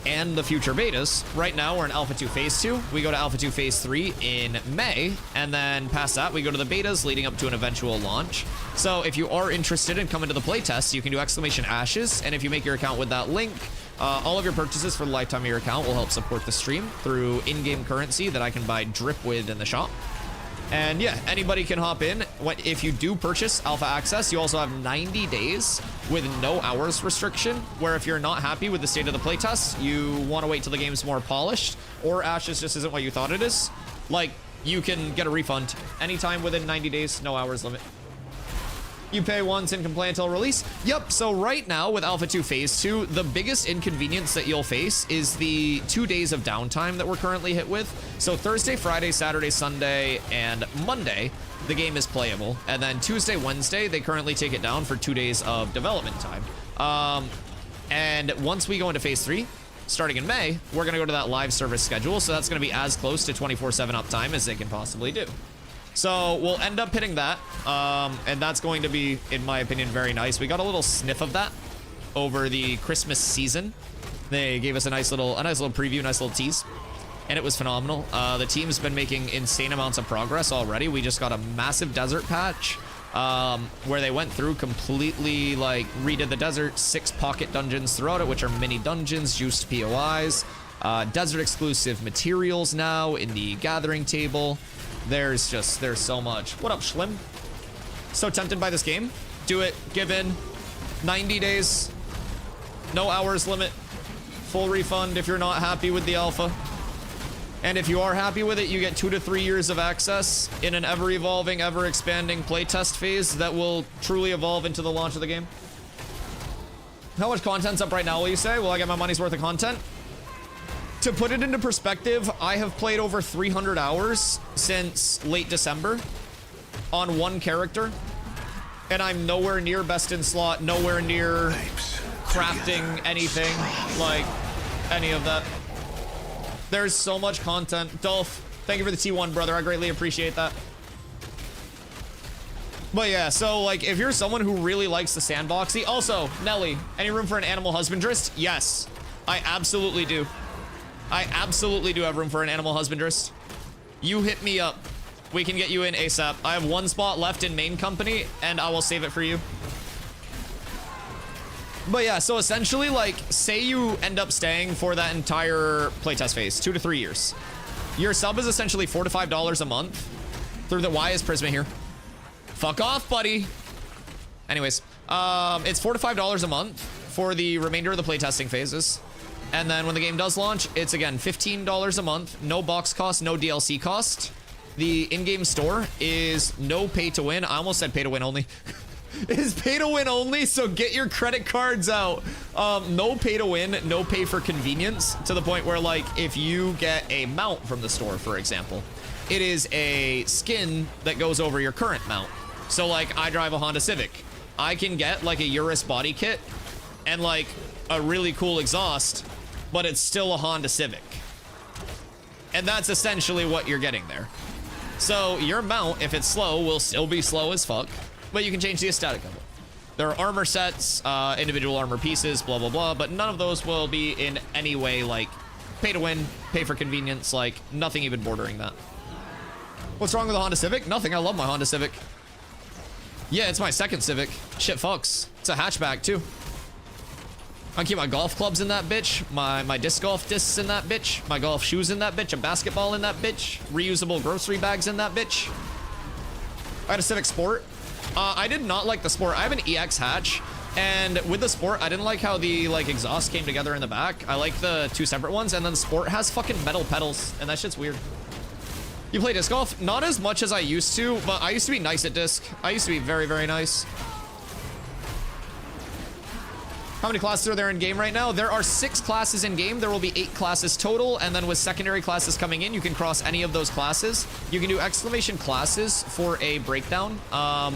and the future betas, right now we're in Alpha 2 Phase 2. We go to Alpha 2 Phase 3 in May, and then past that, we go to the betas leading up to an eventual launch. So if you are interested in coming to the playtest, you can do !ashes, and if you make your account with that link, all of your purchases for the lifetime of your account will help support the stream through in-game currency that I can buy drip with in the shop. And yeah, anybody can hop in. If you do purchase Alpha Access, you also have 90 days with no hours restriction, where if you're not happy with the state of the playtest, you want to wait till the game's more polished, or Ashes just isn't what you thought it is, like, you can get a refund anytime within 90 days, no hours limit. You pay once and can play until release. Yep, so right now with Alpha 2 Phase 2, the biggest inconvenience that you'll face is the 2 days of downtime that we're currently hit with. So Thursday, Friday, Saturday, Sunday, and Monday, the game is playable. And then Tuesday, Wednesday, they currently take it down for 2 days of development time. And once we go into Phase 3, starting in May, we're gonna go to that live service schedule. So that's gonna be as close to 24/7 uptime as they can possibly do. So we'll end up hitting that, and that's going to be, in my opinion, very nice. We got a little sniff of that over the Christmas season. They gave us a nice little preview, nice little tease, and it was phenomenal. The team's been making insane amounts of progress already. We just got a massive desert patch where they went through completely, like, redid the desert, 6 pocket dungeons throughout it, which are mini dungeons, juiced POIs, desert exclusive materials now in the gathering table. There's so much. What up, Schlim? So tempted by this game. Do it. Give in. 90 days. No hours limit. Full refund if you're not happy with the alpha. And if you are happy with it, you get 2 to 3 years of access in an ever-evolving, ever-expanding playtest phase that will truly evolve into the launch of the game. How much content's up right now, will you say? Will I get my money's worth of content? To put it into perspective, I have played over 300 hours since late December on one character, and I'm nowhere near best in slot, nowhere near crafting anything, like any of that. There's so much content. Dolph, Thank you for the T1, brother. I greatly appreciate that. But yeah, so like if you're someone who really likes the sandboxy, also Nelly, any room for an animal husbandrist? Yes, I absolutely do. I absolutely do have room for an animal husbandrist. You hit me up. We can get you in ASAP. I have 1 spot left in main company and I will save it for you. But yeah, so essentially like say you end up staying for that entire playtest phase, 2 to 3 years. Your sub is essentially $4 to $5 a month through the Why is Prisma here. Fuck off, buddy. Anyways, it's $4 to $5 a month for the remainder of the playtesting phases. And then when the game does launch, it's again $15 a month, no box cost, no DLC cost. The in-game store is no pay to win. I almost said pay to win only. Is pay to win only, so get your credit cards out. No pay to win, no pay for convenience, to the point where like if you get a mount from the store, for example, it is a skin that goes over your current mount. So like I drive a Honda Civic. I can get like a Urus body kit and like a really cool exhaust, but it's still a Honda Civic. And that's essentially what you're getting there. So your mount, if it's slow, will still be slow as fuck, but you can change the aesthetic of it. There are armor sets, individual armor pieces, blah, blah, blah, but none of those will be in any way like pay to win, pay for convenience, like nothing even bordering that. What's wrong with the Honda Civic? Nothing, I love my Honda Civic. Yeah, it's my second Civic. Shit fucks. It's a hatchback too. I keep my golf clubs in that bitch, my disc golf discs in that bitch, my golf shoes in that bitch, a basketball in that bitch, reusable grocery bags in that bitch. I had a Civic Sport. I did not like the Sport. I have an EX hatch, and with the Sport, I didn't like how the like exhaust came together in the back. I like the 2 separate ones, and then the Sport has fucking metal pedals, and that shit's weird. You play disc golf? Not as much as I used to, but I used to be nice at disc. I used to be very, very nice. How many classes are there in game right now? There are 6 classes in game. There will be 8 classes total. And then with secondary classes coming in, you can cross any of those classes. You can do exclamation classes for a breakdown,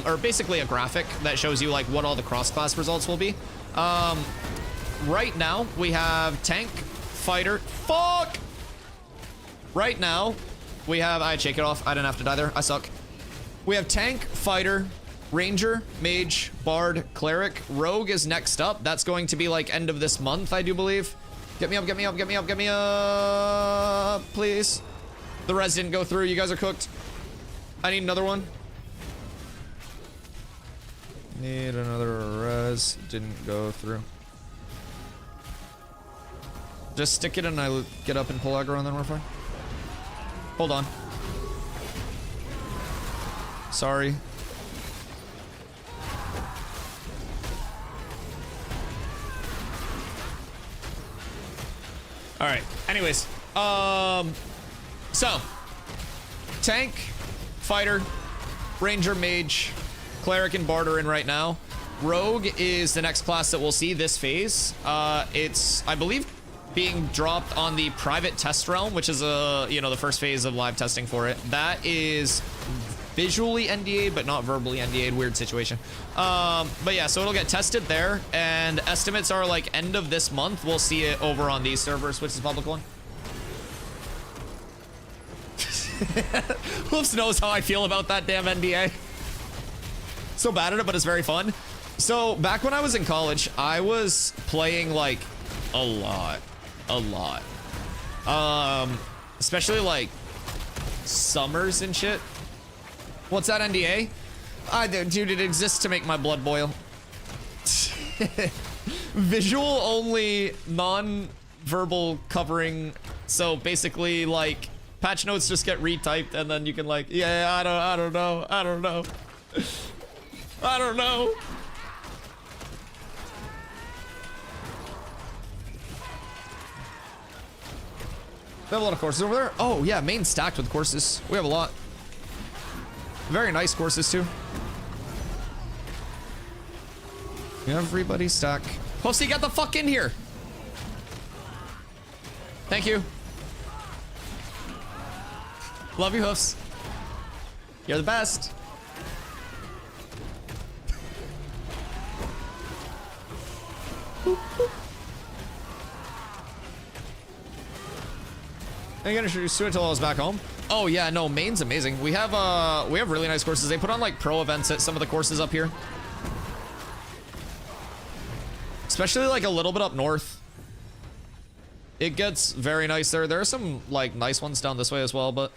or basically a graphic that shows you like what all the cross class results will be. Right now we have tank, fighter, fuck. Right now we have, I shake it off. I didn't have to die there. I suck. We have tank, fighter, ranger, mage, bard, cleric. Rogue is next up. That's going to be like end of this month, I do believe. Get me up, get me up, get me up, get me up, please. The res didn't go through. You guys are cooked. I need another one. Need another res. Didn't go through. Just stick it and I get up and pull aggro and then we're fine. Hold on. Sorry. All right. Anyways, so tank, fighter, ranger, mage, cleric, and bard are in right now. Rogue is the next class that we'll see this phase. It's, I believe, being dropped on the private test realm, which is the first phase of live testing for it. That is visually NDA'd, but not verbally NDA'd. Weird situation. But yeah, so it'll get tested there, and estimates are like end of this month. We'll see it over on these servers, which is public one. Whoops knows how I feel about that damn NDA. So bad at it, but it's very fun. So back when I was in college, I was playing like a lot. Especially like summers and shit. What's that NDA? Dude, it exists to make my blood boil. Visual only, non-verbal covering. So basically, like, patch notes just get retyped, and then you can like, yeah, I don't know. I don't know. We have a lot of courses over there. Oh yeah, main stacked with courses. We have a lot. Very nice courses too. Everybody stack. Pussy, get the fuck in here. Thank you. Love you, Hoofs. You're the best. Boop, boop. I got introduced to it until I was back home. Oh yeah, no, Maine's amazing. We have really nice courses. They put on like pro events at some of the courses up here. Especially like a little bit up north. It gets very nice there. There are some like nice ones down this way as well, but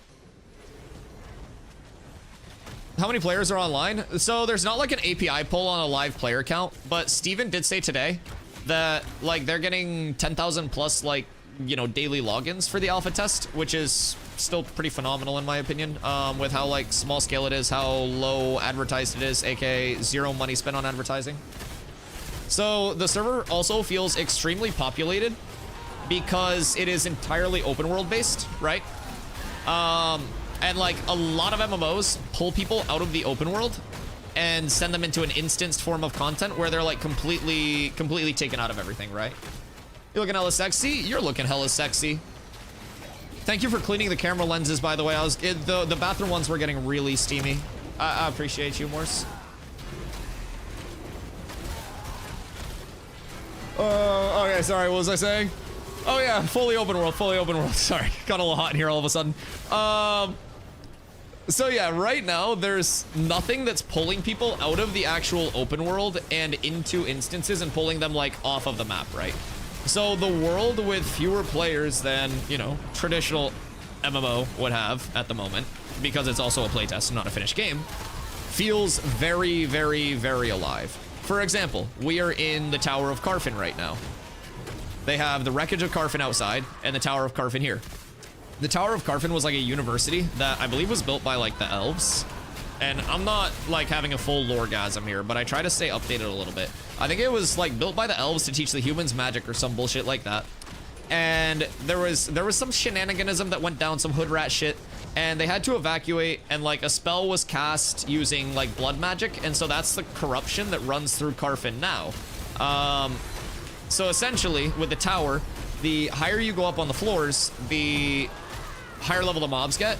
how many players are online? So there's not like an API pull on a live player count, but Steven did say today that like they're getting 10,000 plus like, you know, daily logins for the alpha test, which is still pretty phenomenal in my opinion, with how like small scale it is, how low advertised it is, aka zero money spent on advertising. So the server also feels extremely populated because it is entirely open world based, right? And like a lot of MMOs pull people out of the open world and send them into an instanced form of content where they're like completely taken out of everything, right? You're looking hella sexy? You're looking hella sexy. Thank you for cleaning the camera lenses, by the way. The bathroom ones were getting really steamy. I appreciate you, Morse. Okay, sorry, what was I saying? Oh yeah, fully open world. Sorry, got a little hot in here all of a sudden. So yeah, right now there's nothing that's pulling people out of the actual open world and into instances and pulling them like off of the map, right? So the world with fewer players than, you know, traditional MMO would have at the moment, because it's also a playtest and not a finished game, feels very, very, very alive. For example, we are in the Tower of Carfin right now. They have the wreckage of Carfin outside and the Tower of Carfin here. The Tower of Carfin was like a university that I believe was built by like the elves. And I'm not like having a full loregasm here, but I try to stay updated a little bit. I think it was like built by the elves to teach the humans magic or some bullshit like that. And there was some shenaniganism that went down, some hood rat shit, and they had to evacuate, and like a spell was cast using like blood magic, and so that's the corruption that runs through Carfin now. So essentially with the tower, the higher you go up on the floors, the higher level the mobs get.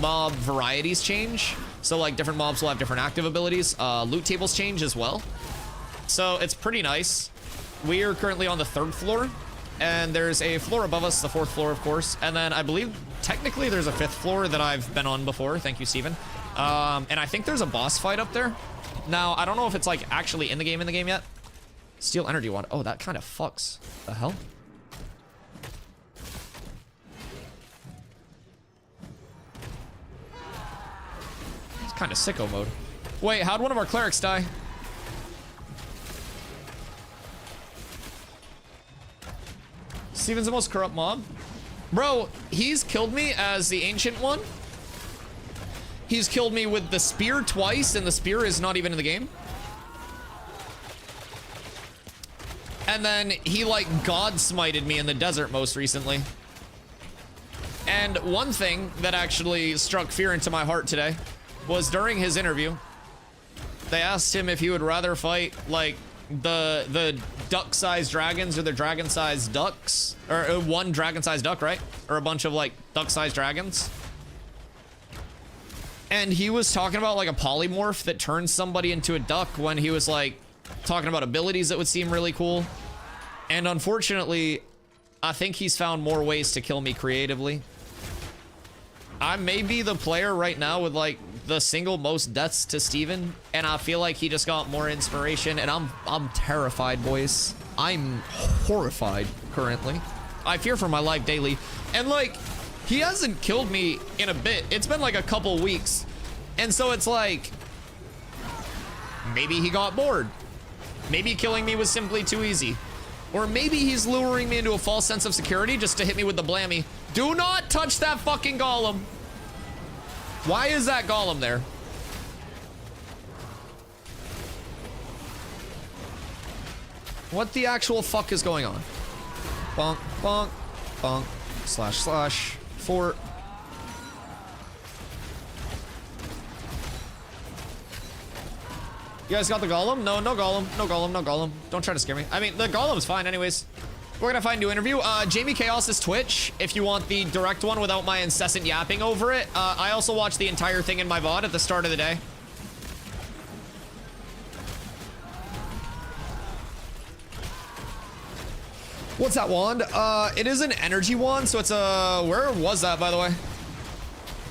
Mob varieties change, so like different mobs will have different active abilities. Loot tables change as well, so it's pretty nice. We are currently on the 3rd floor, and there's a floor above us, the 4th floor of course, and then I believe technically there's a 5th floor that I've been on before. Thank you, Steven. And I think there's a boss fight up there. Now I don't know if it's like actually in the game yet. Steel energy wand. Oh, that kind of fucks. The hell? Kind of sicko mode. Wait, how'd one of our clerics die? Steven's the most corrupt mob? Bro, he's killed me as the ancient one. He's killed me with the spear twice, and the spear is not even in the game. And then he like god smited me in the desert most recently. And one thing that actually struck fear into my heart today was during his interview, they asked him if he would rather fight like the duck-sized dragons or the dragon-sized ducks, or one dragon-sized duck, right? Or a bunch of like duck-sized dragons. And he was talking about like a polymorph that turns somebody into a duck when he was like talking about abilities that would seem really cool. And unfortunately, I think he's found more ways to kill me creatively. I may be the player right now with like the single most deaths to Steven, and I feel like he just got more inspiration, and I'm terrified, boys. I'm horrified currently. I fear for my life daily. And like, he hasn't killed me in a bit. It's been like a couple weeks. And so it's like, maybe he got bored. Maybe killing me was simply too easy. Or maybe he's luring me into a false sense of security just to hit me with the blammy. Do not touch that fucking golem. Why is that golem there? What the actual fuck is going on? Bonk, bonk, bonk, slash, slash, fort. You guys got the golem? No, no golem, no golem, no golem. Don't try to scare me. I mean, the golem's fine anyways. We're gonna find a new interview. Jamie Chaos's Twitch, if you want the direct one without my incessant yapping over it. I also watch the entire thing in my VOD at the start of the day. What's that wand? It is an energy wand, so it's a... Where was that, by the way?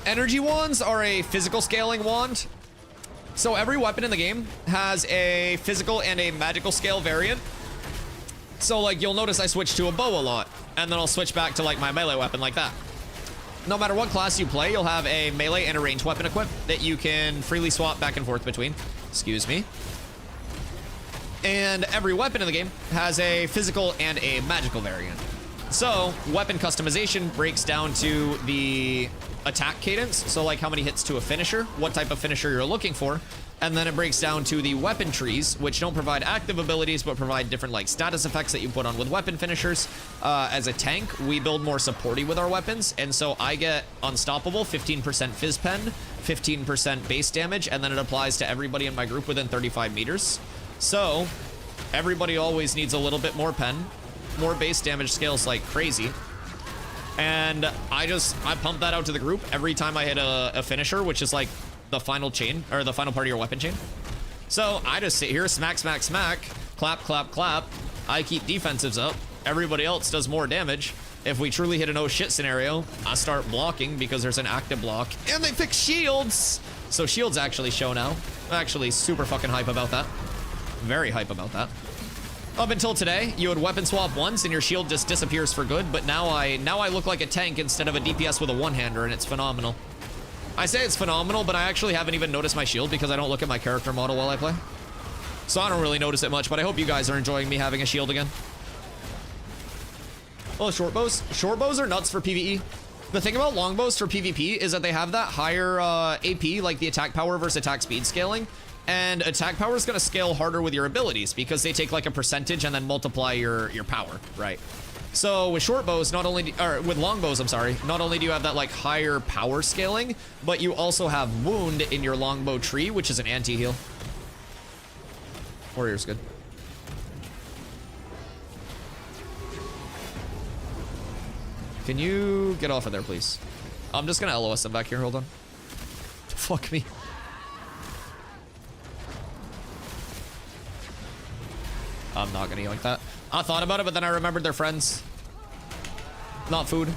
Energy wands are a physical scaling wand. So every weapon in the game has a physical and a magical scale variant. So like you'll notice I switch to a bow a lot, and then I'll switch back to like my melee weapon like that. No matter what class you play, you'll have a melee and a ranged weapon equipped that you can freely swap back and forth between. Excuse me. And every weapon in the game has a physical and a magical variant. So weapon customization breaks down to the attack cadence. So like how many hits to a finisher, what type of finisher you're looking for. And then it breaks down to the weapon trees, which don't provide active abilities, but provide different like status effects that you put on with weapon finishers. As a tank, we build more supporty with our weapons. And so I get unstoppable, 15% fizz pen, 15% base damage, and then it applies to everybody in my group within 35 meters. So everybody always needs a little bit more pen, more base damage scales like crazy. And I pump that out to the group every time I hit a finisher, which is like the final chain, or the final part of your weapon chain. So I just sit here, smack, smack, smack, clap, clap, clap. I keep defensives up. Everybody else does more damage. If we truly hit an oh shit scenario, I start blocking because there's an active block. And they fix shields! So shields actually show now. I'm actually super fucking hype about that. Very hype about that. Up until today, you would weapon swap once and your shield just disappears for good, but now I look like a tank instead of a DPS with a one-hander, and it's phenomenal. I say it's phenomenal, but I actually haven't even noticed my shield because I don't look at my character model while I play. So I don't really notice it much, but I hope you guys are enjoying me having a shield again. Oh, short bows. Short bows are nuts for PvE. The thing about longbows for PvP is that they have that higher AP, like the attack power versus attack speed scaling. And attack power is going to scale harder with your abilities because they take like a percentage and then multiply your power, right? So with short bows, with long bows, I'm sorry, not only do you have that like higher power scaling, but you also have wound in your longbow tree, which is an anti-heal. Warrior's good. Can you get off of there, please? I'm just gonna LOS them back here, hold on. Fuck me. I'm not gonna yoink that. I thought about it, but then I remembered they're friends. Not food.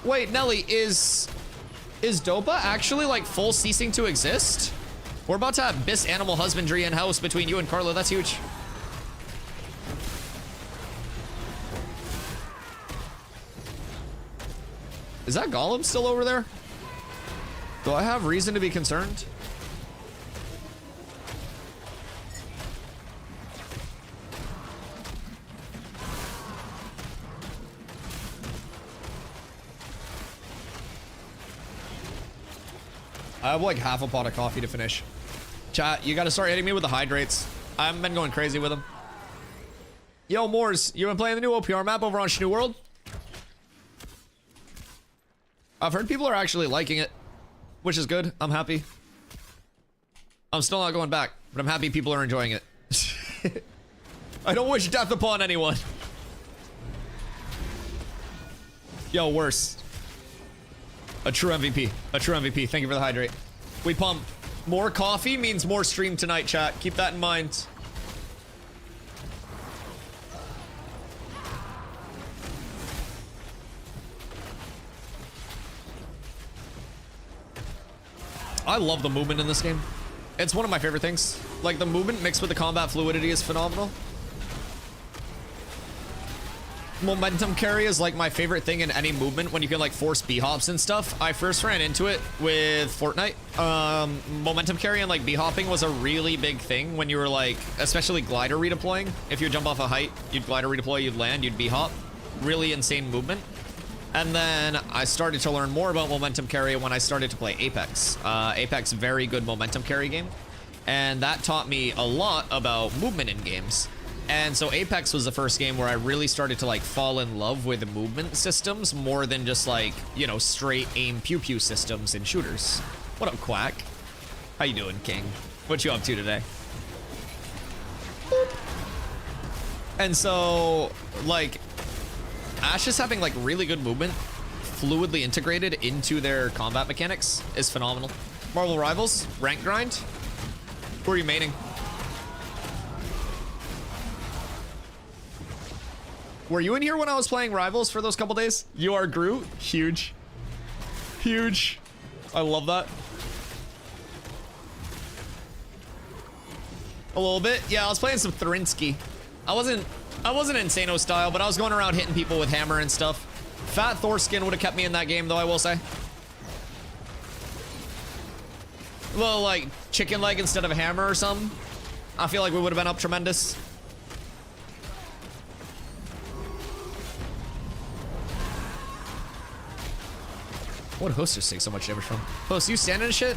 Wait, Nelly, is Dopa actually like full ceasing to exist? We're about to have Bis Animal Husbandry in-house between you and Carla. That's huge. Is that Golem still over there? Do I have reason to be concerned? I have like half a pot of coffee to finish. Chat, you gotta start hitting me with the hydrates. I haven't been going crazy with them. Yo, Moors, you been playing the new OPR map over on Schnoo World? I've heard people are actually liking it, which is good. I'm happy. I'm still not going back, but I'm happy people are enjoying it. I don't wish death upon anyone. Yo, worse. A true MVP. A true MVP. Thank you for the hydrate. We pump. More coffee means more stream tonight, chat. Keep that in mind. I love the movement in this game. It's one of my favorite things. Like, the movement mixed with the combat fluidity is phenomenal. Momentum carry is like my favorite thing in any movement when you can like force B-hops and stuff. I first ran into it with Fortnite. Momentum carry and like B-hopping was a really big thing when you were like, especially glider redeploying. If you jump off a height, you'd glider redeploy, you'd land, you'd B-hop. Really insane movement. And then I started to learn more about momentum carry when I started to play Apex. Apex, very good momentum carry game. And that taught me a lot about movement in games. And so Apex was the first game where I really started to like fall in love with the movement systems more than just like, you know, straight aim pew pew systems in shooters. What up, Quack? How you doing, King? What you up to today? Boop. And so like Ashes having like really good movement fluidly integrated into their combat mechanics is phenomenal. Marvel Rivals, rank grind. Who are you maining? Were you in here when I was playing Rivals for those couple days? You are Groot? Huge. Huge. I love that. A little bit. Yeah, I was playing some Thrinsky. I wasn't Insano style, but I was going around hitting people with hammer and stuff. Fat Thorskin would have kept me in that game, though, I will say. A little, like, chicken leg instead of a hammer or something. I feel like we would have been up tremendous. What host just take so much damage from? Host, you standing and shit?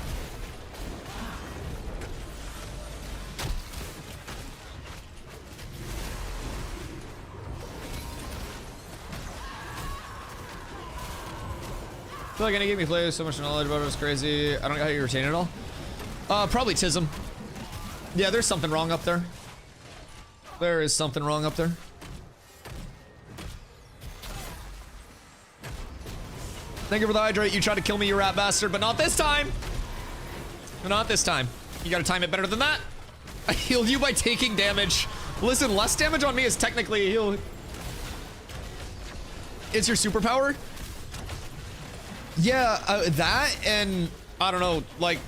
I feel like any game you play, so much knowledge about it is crazy. I don't know how you retain it all. Probably Tism. Yeah, there's something wrong up there. There is something wrong up there. Thank you for the hydrate. You tried to kill me, you rat bastard, but not this time. Not this time. You gotta time it better than that. I healed you by taking damage. Listen, less damage on me is technically a heal. It's your superpower? Yeah, that and I don't know, like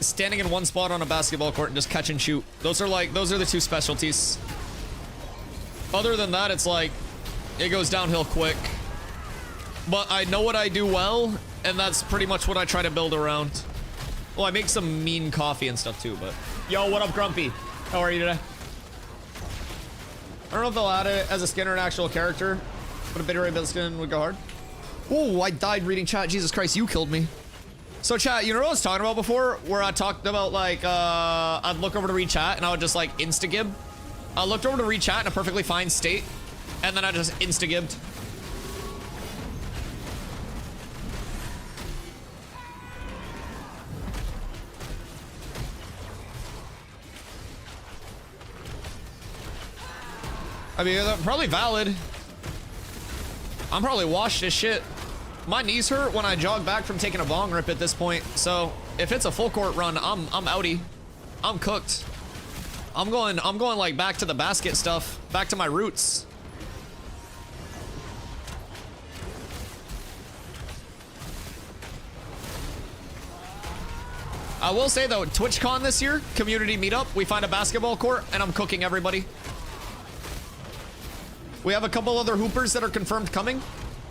standing in one spot on a basketball court and just catch and shoot. Those are the two specialties. Other than that, it's like it goes downhill quick. But I know what I do well, and that's pretty much what I try to build around. Well, I make some mean coffee and stuff too, but yo, what up, Grumpy? How are you today? I don't know if they'll add it as a skin or an actual character, but a bitter ray skin would go hard. Oh, I died reading chat. Jesus Christ, you killed me. So chat, you know what I was talking about before? Where I talked about like, I'd look over to read chat and I would just like insta-gib. I looked over to read chat in a perfectly fine state, and then I just insta-gibbed. I mean, that's probably valid. I'm probably washed as shit. My knees hurt when I jog back from taking a bong rip at this point. So if it's a full court run, I'm outie. I'm cooked. I'm going like back to the basket stuff, back to my roots. I will say though, TwitchCon this year, community meetup, we find a basketball court and I'm cooking everybody. We have a couple other hoopers that are confirmed coming.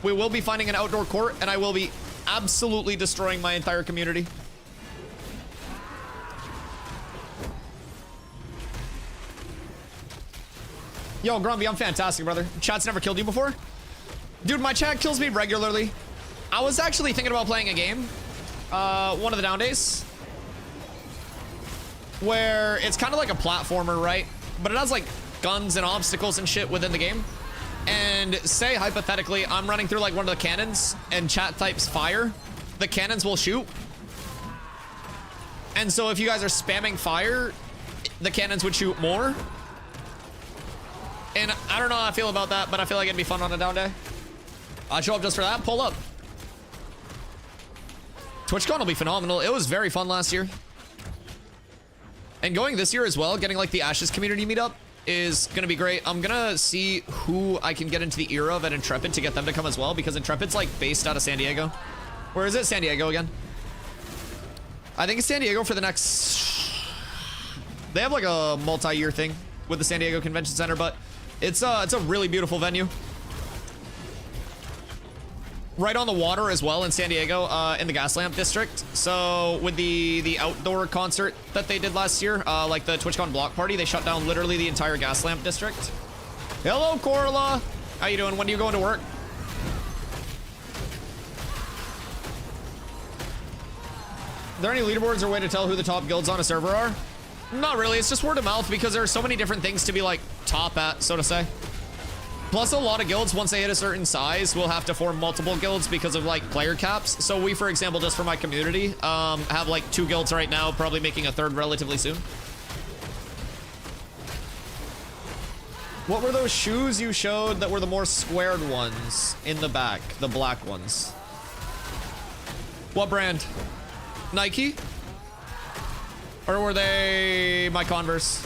We will be finding an outdoor court, and I will be absolutely destroying my entire community. Yo, Grumpy, I'm fantastic, brother. Chat's never killed you before? Dude, my chat kills me regularly. I was actually thinking about playing a game, one of the down days, where it's kind of like a platformer, right? But it has like guns and obstacles and shit within the game. And say hypothetically I'm running through like one of the cannons and chat types fire, the cannons will shoot. And so if you guys are spamming fire, the cannons would shoot more. And I don't know how I feel about that, but I feel like it'd be fun on a down day. I'd show up just for that. Pull up. TwitchCon will be phenomenal. It was very fun last year. And going this year as well, getting like the Ashes community meetup is gonna be great. I'm gonna see who I can get into the era of at Intrepid to get them to come as well, because Intrepid's like based out of San Diego. Where is it? San Diego again? I think it's San Diego for the next... They have like a multi-year thing with the San Diego Convention Center, but it's a really beautiful venue. Right on the water as well in San Diego, in the Gaslamp district. So with the outdoor concert that they did last year, like the TwitchCon block party, they shut down literally the entire Gaslamp district. Hello, Corla. How you doing? When are you going to work? Are there any leaderboards or way to tell who the top guilds on a server are? Not really. It's just word of mouth because there are so many different things to be like top at, so to say. Plus, a lot of guilds, once they hit a certain size, will have to form multiple guilds because of, like, player caps. So we, for example, just for my community, have, like, 2 guilds right now, probably making a 3rd relatively soon. What were those shoes you showed that were the more squared ones in the back? The black ones. What brand? Nike? Or were they my Converse?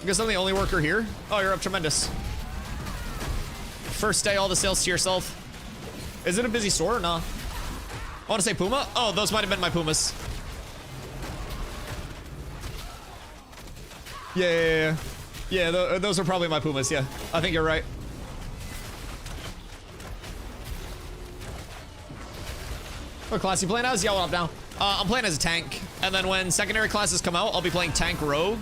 I guess I'm the only worker here. Oh, you're up tremendous. First day, all the sales to yourself. Is it a busy store or not? I want to say Puma. Oh, those might have been my Pumas. Yeah. Those are probably my Pumas. Yeah, I think you're right. What class you playing as? Yeah, what up now? I'm playing as a tank, and then when secondary classes come out, I'll be playing tank rogue.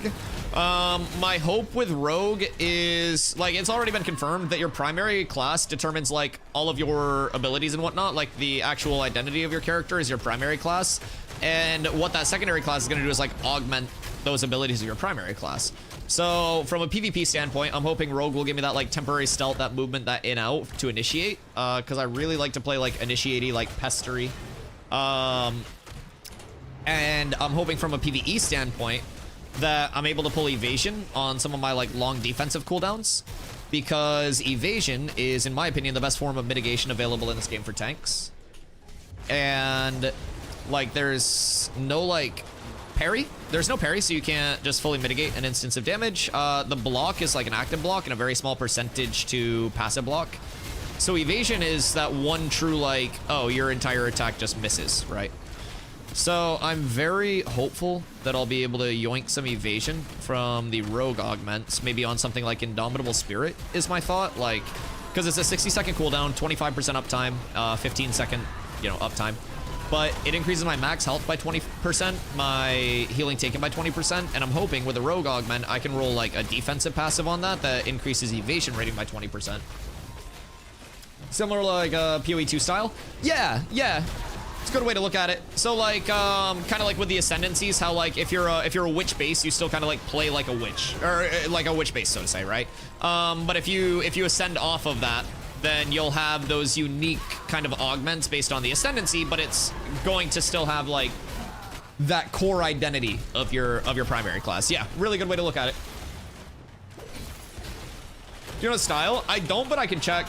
My hope with rogue is, like, it's already been confirmed that your primary class determines, like, all of your abilities and whatnot. Like, the actual identity of your character is your primary class, and what that secondary class is going to do is, like, augment those abilities of your primary class. So from a PvP standpoint, I'm hoping rogue will give me that, like, temporary stealth, that movement, that in-out to initiate, because I really like to play, like, initiate-y, like, pestery. And I'm hoping from a PvE standpoint that I'm able to pull evasion on some of my, like, long defensive cooldowns, because evasion is, in my opinion, the best form of mitigation available in this game for tanks. And, like, there's no, like, parry. There's no parry, so you can't just fully mitigate an instance of damage. The block is like an active block and a very small percentage to passive block. So evasion is that one true, like, oh, your entire attack just misses, right? So I'm very hopeful that I'll be able to yoink some evasion from the rogue augments, maybe on something like Indomitable Spirit is my thought, like, because it's a 60-second cooldown, 25% uptime, 15-second, you know, uptime. But it increases my max health by 20%, my healing taken by 20%, and I'm hoping with a rogue augment, I can roll, like, a defensive passive on that increases evasion rating by 20%. Similar, like, PoE2 style? Yeah. It's a good way to look at it. So, like, kind of like with the ascendancies, how, like, if you're a witch base, you still kind of, like, play like a witch, or like a witch base, so to say, right? But if you ascend off of that, then you'll have those unique kind of augments based on the ascendancy, but it's going to still have, like, that core identity of your primary class. Yeah, really good way to look at it. Do you know the style? I don't, but I can check.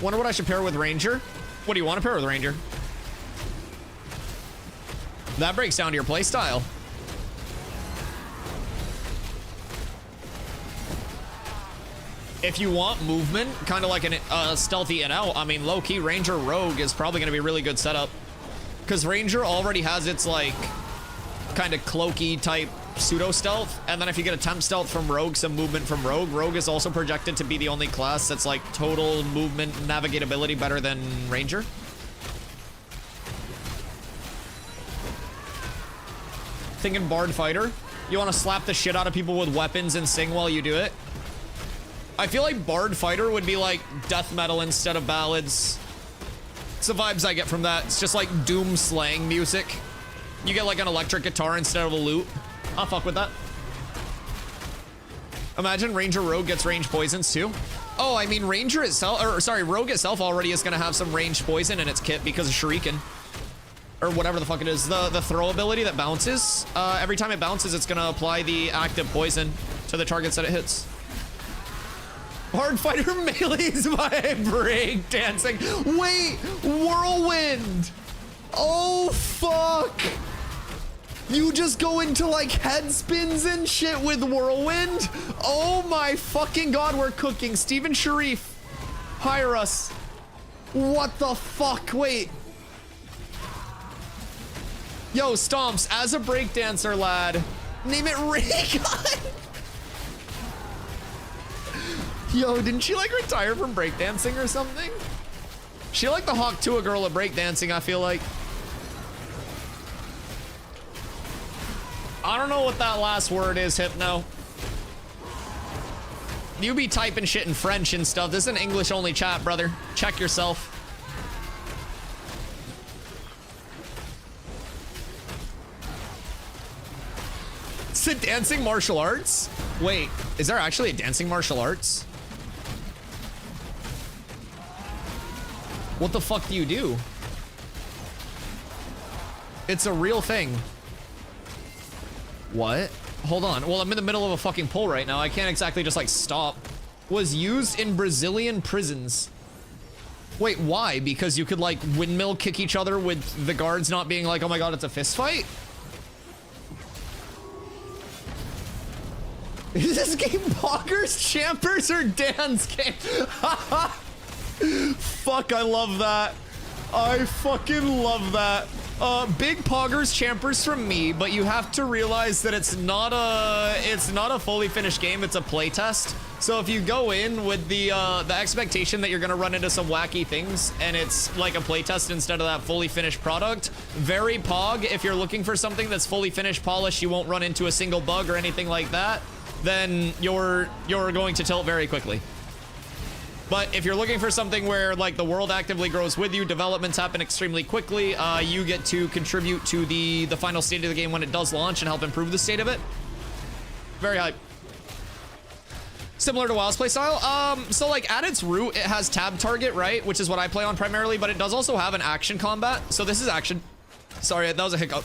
Wonder what I should pair with Ranger. What do you want to pair with Ranger? That breaks down to your playstyle. If you want movement, kind of like a stealthy in out, I mean, low-key Ranger Rogue is probably going to be a really good setup. Because Ranger already has its, like, kind of cloaky type pseudo-stealth. And then if you get a temp stealth from Rogue, some movement from Rogue, Rogue is also projected to be the only class that's, like, total movement navigatability better than Ranger. Thinking Bard Fighter. You want to slap the shit out of people with weapons and sing while you do it? I feel like Bard Fighter would be like death metal instead of ballads. It's the vibes I get from that. It's just like doom slang music. You get like an electric guitar instead of a lute. I'll fuck with that. Imagine Ranger Rogue gets range poisons too. Oh, I mean Ranger itself, or sorry, Rogue itself already is gonna have some ranged poison in its kit because of Shuriken. Or whatever the fuck it is. The throw ability that bounces. Every time it bounces, it's gonna apply the active poison to the targets that it hits. Hard Fighter melees my break dancing. Wait, Whirlwind. Oh, fuck. You just go into like head spins and shit with Whirlwind? Oh my fucking God, we're cooking. Steven Sharif, hire us. What the fuck? Wait. Yo, Stomps, as a breakdancer, lad, name it Raygun. Yo, didn't she like retire from breakdancing or something? She like the Hawk Tuah girl at breakdancing, I feel like. I don't know what that last word is, Hypno. You be typing shit in French and stuff. This is an English only chat, brother. Check yourself. It's a dancing martial arts? Wait, is there actually a dancing martial arts? What the fuck do you do? It's a real thing. What? Hold on. Well, I'm in the middle of a fucking poll right now. I can't exactly just like stop. Was used in Brazilian prisons. Wait, why? Because you could like windmill kick each other with the guards not being like, oh my God, it's a fist fight? Is this game Poggers, Champers, or Dan's game? Fuck, I love that. I fucking love that. Big Poggers, Champers from me, but you have to realize that it's not a fully finished game, it's a playtest. So if you go in with the expectation that you're gonna run into some wacky things and it's like a playtest instead of that fully finished product, very Pog. If you're looking for something that's fully finished, polished, you won't run into a single bug or anything like that, then you're going to tilt very quickly. But if you're looking for something where like the world actively grows with you, developments happen extremely quickly, you get to contribute to the final state of the game when it does launch and help improve the state of it. Very hype. Similar to WoW's playstyle. So like at its root, it has tab target, right? Which is what I play on primarily, but it does also have an action combat. So this is action. Sorry, that was a hiccup.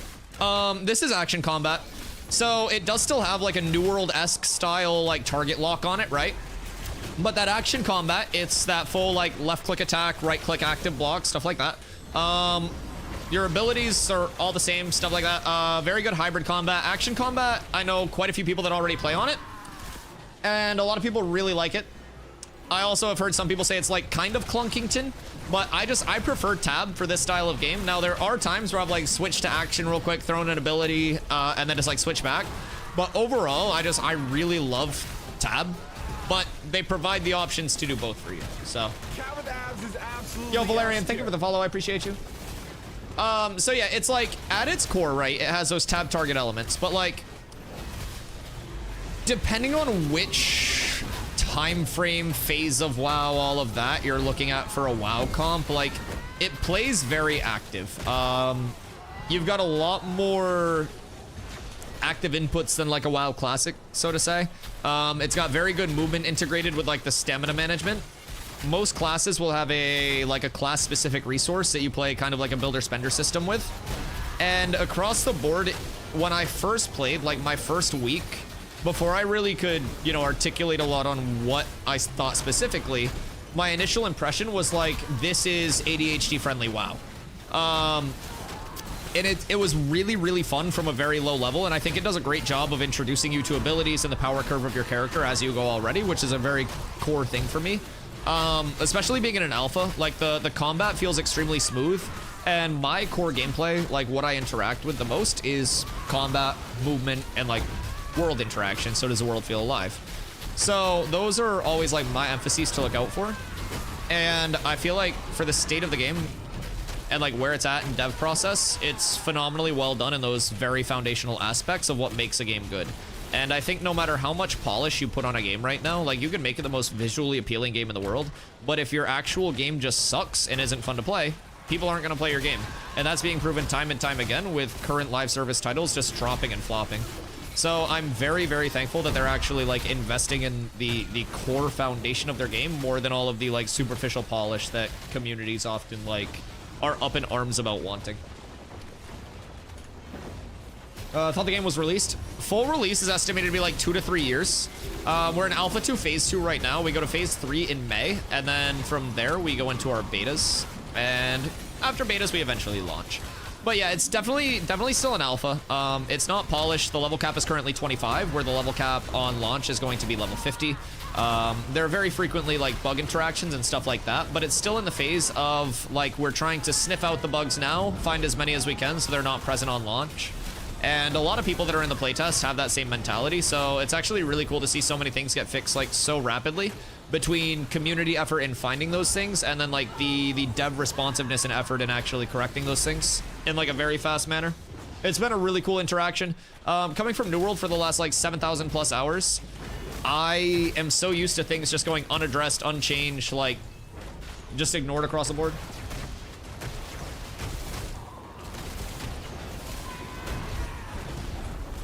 This is action combat. So it does still have like a New World-esque style like target lock on it, right? But that action combat, it's that full like left click attack, right click active block, stuff like that. Your abilities are all the same, stuff like that. Very good hybrid combat. Action combat, I know quite a few people that already play on it. And a lot of people really like it. I also have heard some people say it's like kind of Clunkington, but I prefer tab for this style of game. Now there are times where I've like switched to action real quick, thrown an ability, and then just like switch back. But overall, I really love tab, but they provide the options to do both for you. So, yo Valerian, thank you for the follow. I appreciate you. So yeah, it's like at its core, right? It has those tab target elements, but like, depending on which time frame, phase of WoW, all of that you're looking at for a WoW comp, like it plays very active. You've got a lot more active inputs than like a WoW classic, so to say. It's got very good movement integrated with like the stamina management. Most classes will have a class specific resource that you play kind of like a builder spender system with. And across the board, when I first played, like my first week, before I really could, you know, articulate a lot on what I thought specifically, my initial impression was like, this is ADHD friendly WoW. And it was really, really fun from a very low level, and I think it does a great job of introducing you to abilities and the power curve of your character as you go already, which is a very core thing for me. Especially being in an alpha, like the combat feels extremely smooth, and my core gameplay, like what I interact with the most, is combat, movement, and like world interaction. So does the world feel alive? So those are always like my emphases to look out for, and I feel like for the state of the game and like where it's at in dev process, it's phenomenally well done in those very foundational aspects of what makes a game good. And I think no matter how much polish you put on a game right now, like you can make it the most visually appealing game in the world, but if your actual game just sucks and isn't fun to play, people aren't going to play your game. And that's being proven time and time again with current live service titles just dropping and flopping. So I'm very, very thankful that they're actually like investing in the core foundation of their game more than all of the like superficial polish that communities often like are up in arms about wanting. Thought the game was released. Full release is estimated to be like 2 to 3 years. We're in Alpha 2, Phase 2 right now. We go to Phase 3 in May, and then from there we go into our betas. And after betas, we eventually launch. But yeah, it's definitely still an alpha. It's not polished. The level cap is currently 25, where the level cap on launch is going to be level 50. There are very frequently like bug interactions and stuff like that, but it's still in the phase of like we're trying to sniff out the bugs now, find as many as we can so they're not present on launch. And a lot of people that are in the playtest have that same mentality, so it's actually really cool to see so many things get fixed like so rapidly between community effort in finding those things and then like the dev responsiveness and effort in actually correcting those things in like a very fast manner. It's been a really cool interaction. Coming from New World for the last like 7,000 plus hours, I am so used to things just going unaddressed, unchanged, like just ignored across the board.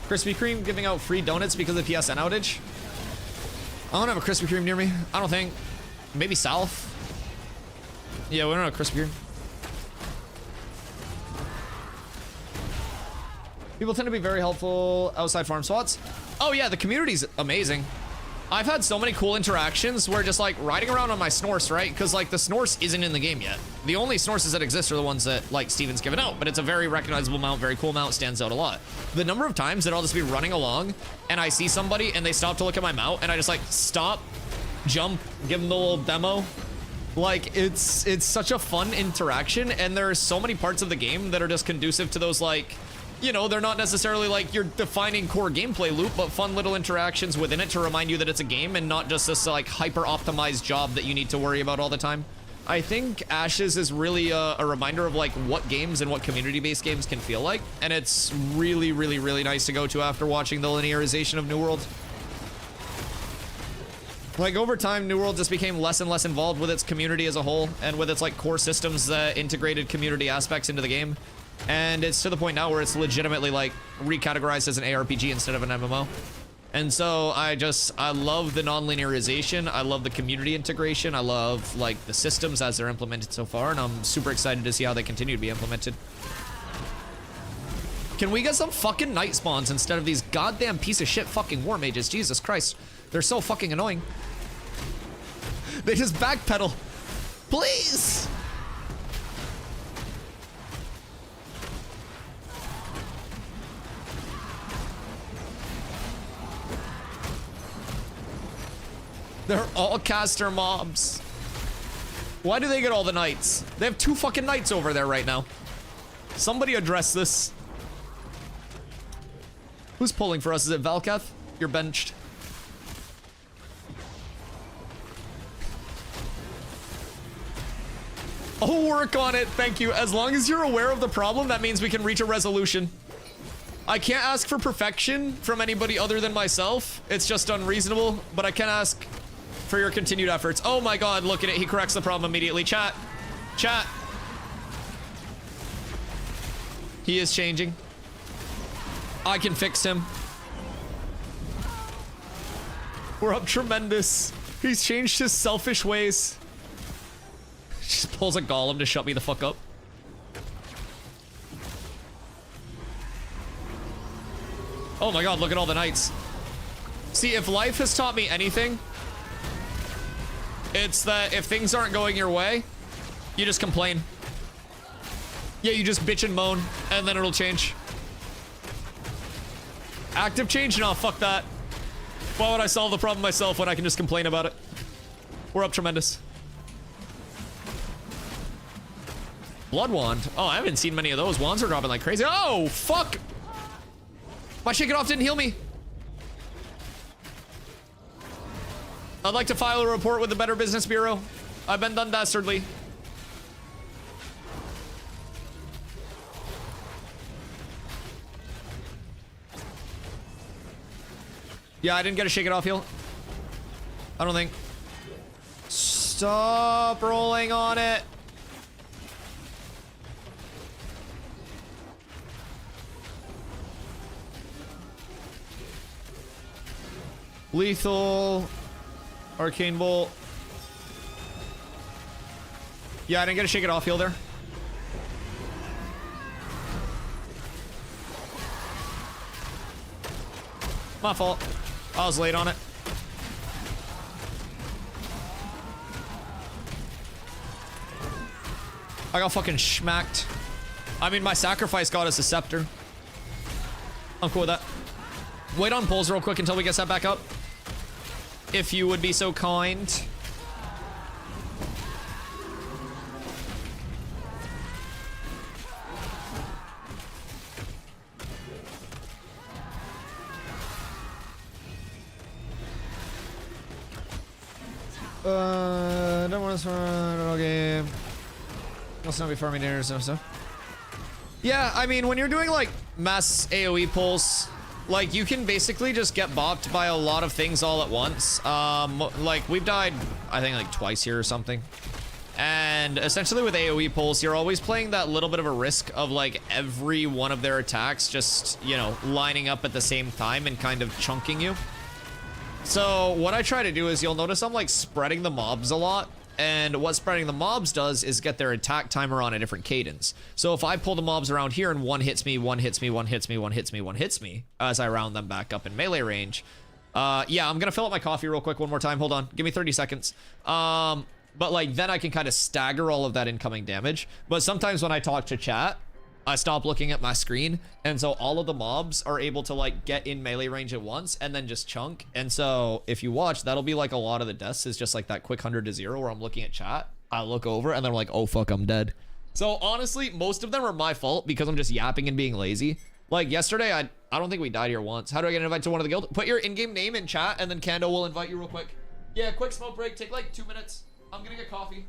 Krispy Kreme giving out free donuts because of the PSN outage. I don't have a Krispy Kreme near me. I don't think. Maybe south. Yeah, we don't have a Krispy Kreme. People tend to be very helpful outside farm spots. Oh yeah, the community's amazing. I've had so many cool interactions where just like riding around on my Snorse, right? Because like the Snorse isn't in the game yet. The only Snorses that exist are the ones that like Steven's given out, but it's a very recognizable mount, very cool mount, stands out a lot. The number of times that I'll just be running along and I see somebody and they stop to look at my mount and I just like stop, jump, give them the little demo. Like it's such a fun interaction, and there are so many parts of the game that are just conducive to those, like, you know, they're not necessarily like your defining core gameplay loop, but fun little interactions within it to remind you that it's a game and not just this like hyper optimized job that you need to worry about all the time. I think Ashes is really a reminder of like what games and what community-based games can feel like, and it's really, really, really nice to go to after watching the linearization of New World. Like over time, New World just became less and less involved with its community as a whole and with its like core systems that integrated community aspects into the game. And it's to the point now where it's legitimately like recategorized as an ARPG instead of an MMO. And so I love the non-linearization. I love the community integration. I love like the systems as they're implemented so far, and I'm super excited to see how they continue to be implemented. Can we get some fucking night spawns instead of these goddamn piece of shit fucking war mages? Jesus Christ. They're so fucking annoying. They just backpedal. Please. They're all caster mobs. Why do they get all the knights? They have 2 fucking knights over there right now. Somebody address this. Who's pulling for us? Is it Valkath? You're benched. I'll work on it, thank you. As long as you're aware of the problem, that means we can reach a resolution. I can't ask for perfection from anybody other than myself. It's just unreasonable, but I can ask for your continued efforts. Oh my god, look at it. He corrects the problem immediately. Chat. Chat. He is changing. I can fix him. We're up tremendous. He's changed his selfish ways. Just pulls a golem to shut me the fuck up. Oh my god, look at all the knights. See, if life has taught me anything, it's that if things aren't going your way, you just complain. Yeah, you just bitch and moan, and then it'll change. Active change? No, fuck that. Why would I solve the problem myself when I can just complain about it? We're up tremendous. Blood wand. Oh, I haven't seen many of those. Wands are dropping like crazy. Oh, fuck! My shake it off didn't heal me. I'd like to file a report with the Better Business Bureau. I've been done dastardly. Yeah, I didn't get a shake it off heal. I don't think. Stop rolling on it. Lethal. Arcane Bolt. Yeah, I didn't get a shake it off heal there. My fault. I was late on it. I got fucking schmacked. I mean, my sacrifice got us a scepter. I'm cool with that. Wait on pulls real quick until we get set back up. If you would be so kind. Don't want to run game. Must not be farming dinners and stuff. Yeah, I mean, when you're doing like mass AoE pulls, like you can basically just get bopped by a lot of things all at once. Like we've died, I think like twice here or something. And essentially with AoE pulls, you're always playing that little bit of a risk of like every one of their attacks just, you know, lining up at the same time and kind of chunking you. So what I try to do is you'll notice I'm like spreading the mobs a lot. And what spreading the mobs does is get their attack timer on a different cadence. So if I pull the mobs around here and one hits me, one hits me, one hits me, one hits me, one hits me, as I round them back up in melee range, Yeah, I'm gonna fill up my coffee real quick one more time. Hold on, give me 30 seconds. But like then I can kind of stagger all of that incoming damage. But sometimes when I talk to chat, I stop looking at my screen, and so all of the mobs are able to like get in melee range at once and then just chunk. And so if you watch, that'll be like a lot of the deaths is just like that quick 100 to 0 where I'm looking at chat. I look over and they're like, oh fuck, I'm dead. So honestly, most of them are my fault because I'm just yapping and being lazy. Like yesterday, I don't think we died here once. How do I get invited to one of the guild? Put your in-game name in chat and then Kando will invite you real quick. Yeah, quick smoke break. Take like 2 minutes. I'm gonna get coffee.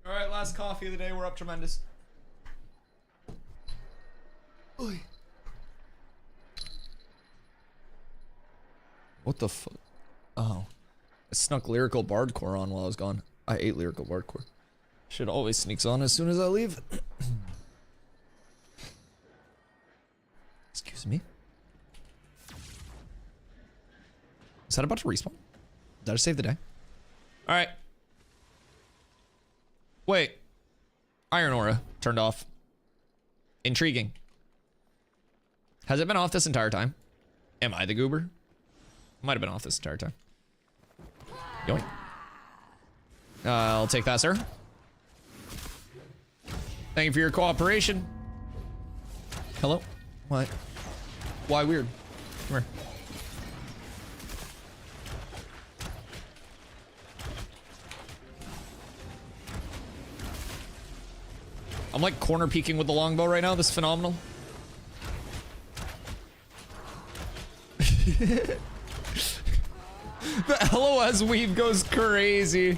All right, last coffee of the day. We're up tremendous. Oy. What the fuck? Oh. I snuck Lyrical Bardcore on while I was gone. I ate Lyrical Bardcore. Shit always sneaks on as soon as I leave. Excuse me. Is that about to respawn? Did I save the day? Alright. Wait. Iron Aura turned off. Intriguing. Has it been off this entire time? Am I the goober? Might have been off this entire time. Yoink. I'll take that, sir. Thank you for your cooperation. Hello? What? Why weird? Come here. I'm like corner peeking with the longbow right now. This is phenomenal. The LOS weave goes crazy.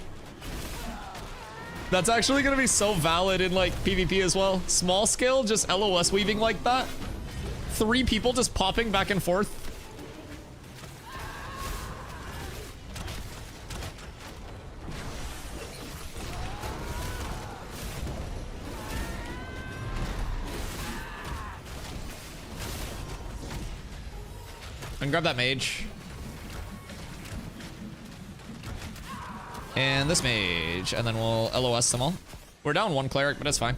That's actually gonna be so valid in like PvP as well. Small scale, just LOS weaving like that. 3 people just popping back and forth. And grab that mage. And this mage, and then we'll LOS them all. We're down one cleric, but it's fine.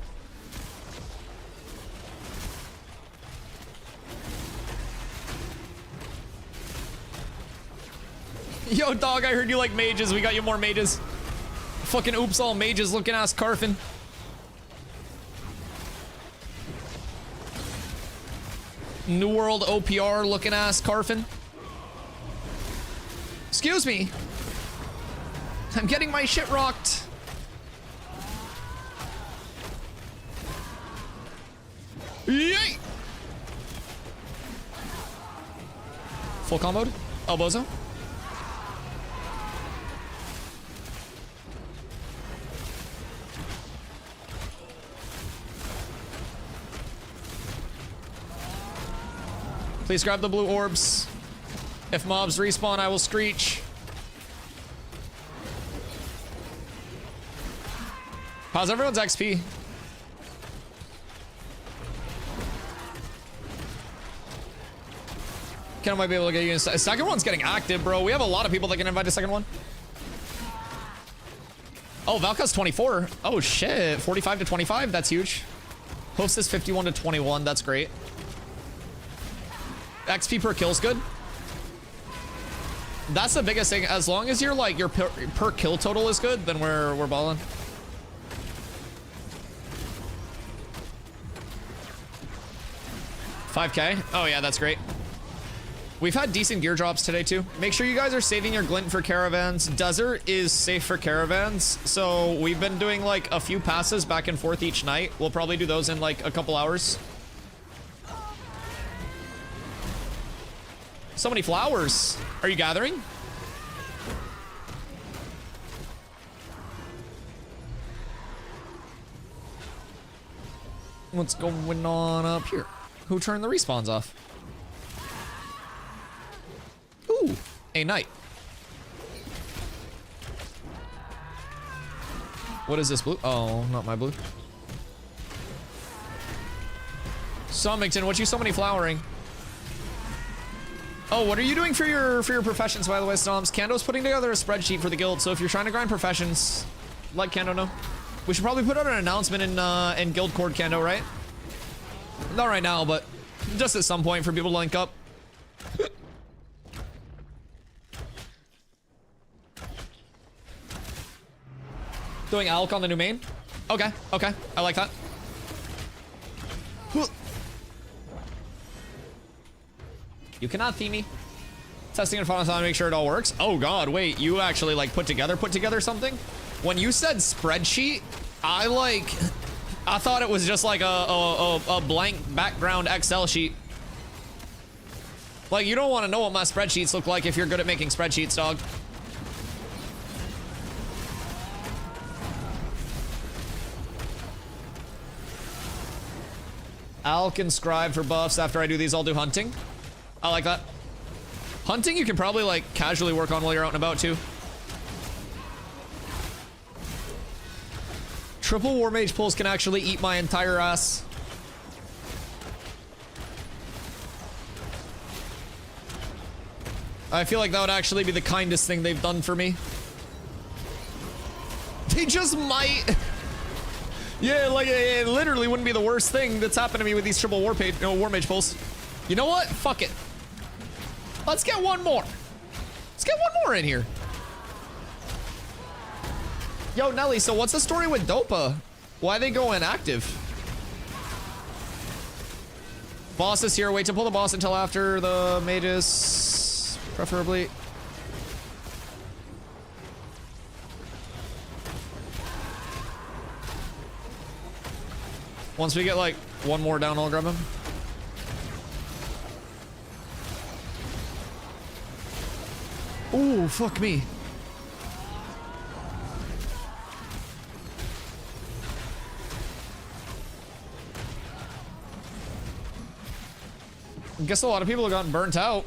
Yo, dog, I heard you like mages. We got you more mages. Fucking oops, all mages looking ass Carfin. New World OPR looking ass Carfin. Excuse me. I'm getting my shit rocked. Yay! Full comboed. Elbozo. Please grab the blue orbs. If mobs respawn, I will screech. How's everyone's XP? Ken might be able to get you in. Second one's getting active, bro. We have a lot of people that can invite a second one. Oh, Valka's 24. Oh, shit. 45 to 25. That's huge. Host is 51 to 21. That's great. XP per kill is good. That's the biggest thing. As long as your per kill total is good, then we're balling. $5K. Oh yeah, that's great. We've had decent gear drops today too. Make sure you guys are saving your glint for caravans. Desert is safe for caravans, so we've been doing like a few passes back and forth each night. We'll probably do those in like a couple hours. So many flowers. Are you gathering? What's going on up here? Who turned the respawns off? Ooh, a knight. What is this blue? Oh, not my blue. Sommington, what you so many flowering? Oh, what are you doing for your professions, by the way, Stomps? Kando's putting together a spreadsheet for the guild, so if you're trying to grind professions, let Kando know. We should probably put out an announcement in Guild Cord, Kando, right? Not right now, but just at some point for people to link up. Doing Alk on the new main? Okay, okay. I like that. You cannot theme me. Testing and final time to make sure it all works. Oh god, wait, you actually like put together something? When you said spreadsheet, I thought it was just like a blank background Excel sheet. Like, you don't want to know what my spreadsheets look like if you're good at making spreadsheets, dog. Al can scribe for buffs. After I do these, I'll do hunting. I like that. Hunting you can probably like casually work on while you're out and about too. Triple War Mage pulls can actually eat my entire ass. I feel like that would actually be the kindest thing they've done for me. They just might. Yeah, like it literally wouldn't be the worst thing that's happened to me with these triple war mage pulls. You know what? Fuck it. Let's get one more. Let's get one more in here. Yo, Nelly, so what's the story with Dopa? Why they go inactive? Boss is here. Wait to pull the boss until after the mages, preferably. Once we get like one more down, I'll grab him. Ooh, fuck me. I guess a lot of people have gotten burnt out.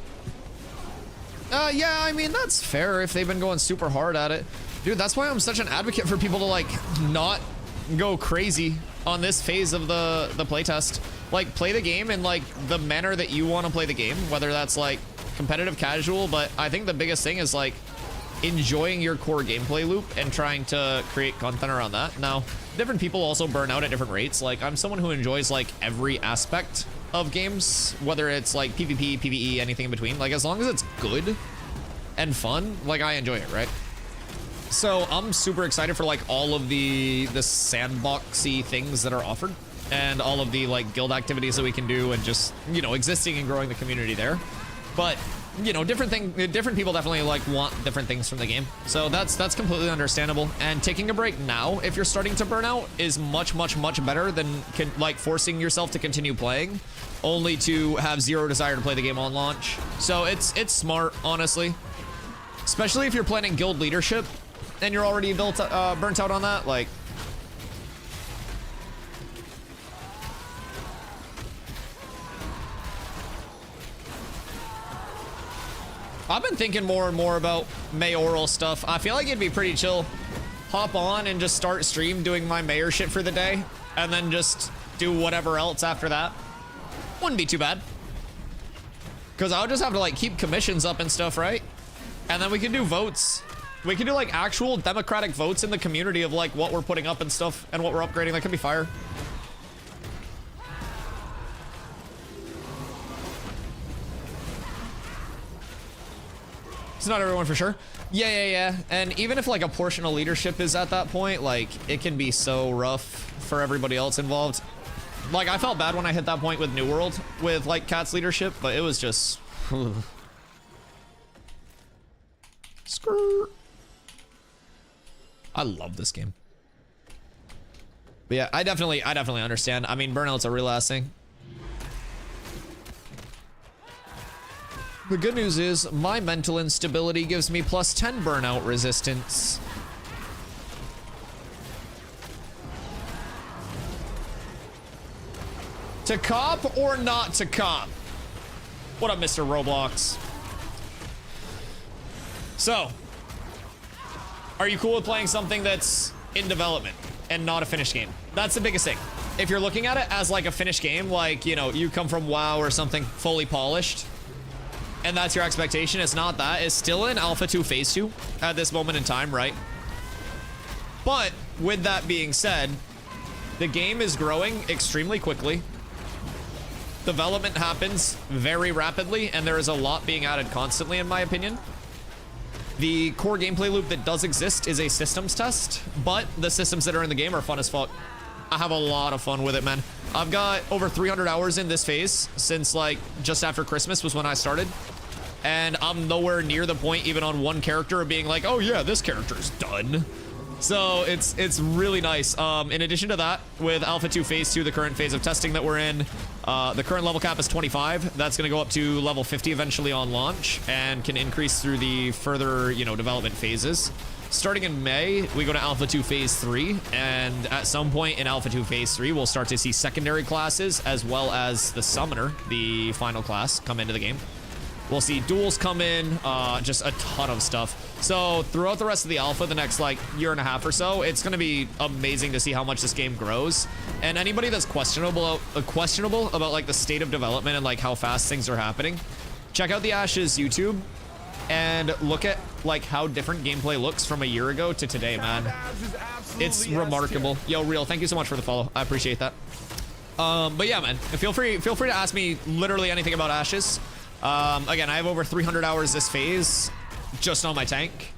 Yeah, I mean, that's fair if they've been going super hard at it. Dude, that's why I'm such an advocate for people to like not go crazy on this phase of the playtest. Like, play the game in like the manner that you want to play the game, whether that's like competitive, casual, but I think the biggest thing is like enjoying your core gameplay loop and trying to create content around that. Now, different people also burn out at different rates. Like, I'm someone who enjoys like every aspect of games, whether it's like PvP, PvE, anything in between. Like, as long as it's good and fun, like, I enjoy it, right? So I'm super excited for like all of the sandboxy things that are offered and all of the like guild activities that we can do and just, you know, existing and growing the community there. But, you know, different people definitely like want different things from the game. So that's completely understandable. And taking a break now, if you're starting to burn out, is much better than like forcing yourself to continue playing only to have zero desire to play the game on launch. So it's smart, honestly, especially if you're planning guild leadership and you're already burnt out on that. Like, I've been thinking more and more about mayoral stuff. I feel like it'd be pretty chill. Hop on and just start stream doing my mayor shit for the day, and then just do whatever else after that. Wouldn't be too bad. Because I would just have to like keep commissions up and stuff, right? And then we can do votes. We can do like actual democratic votes in the community of like what we're putting up and stuff and what we're upgrading. That could be fire. It's not everyone for sure. Yeah. And even if like a portion of leadership is at that point, like it can be so rough for everybody else involved. Like I felt bad when I hit that point with New World with like Cat's leadership, but it was just skirt. I love this game. But yeah, I definitely understand. I mean, burnout's a real ass thing. The good news is my mental instability gives me +10 burnout resistance. To cop or not to cop? What up, Mr. Roblox? So, are you cool with playing something that's in development and not a finished game? That's the biggest thing. If you're looking at it as like a finished game, like, you know, you come from WoW or something fully polished, and that's your expectation, it's not that. It's still in Alpha 2 Phase 2 at this moment in time, right? But with that being said, the game is growing extremely quickly. Development happens very rapidly, and there is a lot being added constantly, in my opinion. The core gameplay loop that does exist is a systems test, but the systems that are in the game are fun as fuck. I have a lot of fun with it, man. I've got over 300 hours in this phase since like just after Christmas was when I started. And I'm nowhere near the point, even on one character, of being like, oh yeah, this character's done. So it's really nice. In addition to that, with Alpha 2 Phase 2, the current phase of testing that we're in, the current level cap is 25. That's going to go up to level 50 eventually on launch and can increase through the further, you know, development phases. Starting in May, we go to Alpha 2 Phase 3, and at some point in Alpha 2 Phase 3, we'll start to see secondary classes as well as the Summoner, the final class, come into the game. We'll see duels come in, just a ton of stuff. So throughout the rest of the alpha, the next like year and a half or so, it's going to be amazing to see how much this game grows. And anybody that's questionable about like the state of development and like how fast things are happening, check out the Ashes YouTube and look at like how different gameplay looks from a year ago to today, man. It's remarkable. Yo, Real, thank you so much for the follow. I appreciate that. But yeah, man, feel free to ask me literally anything about Ashes. Again, I have over 300 hours this phase just on my tank,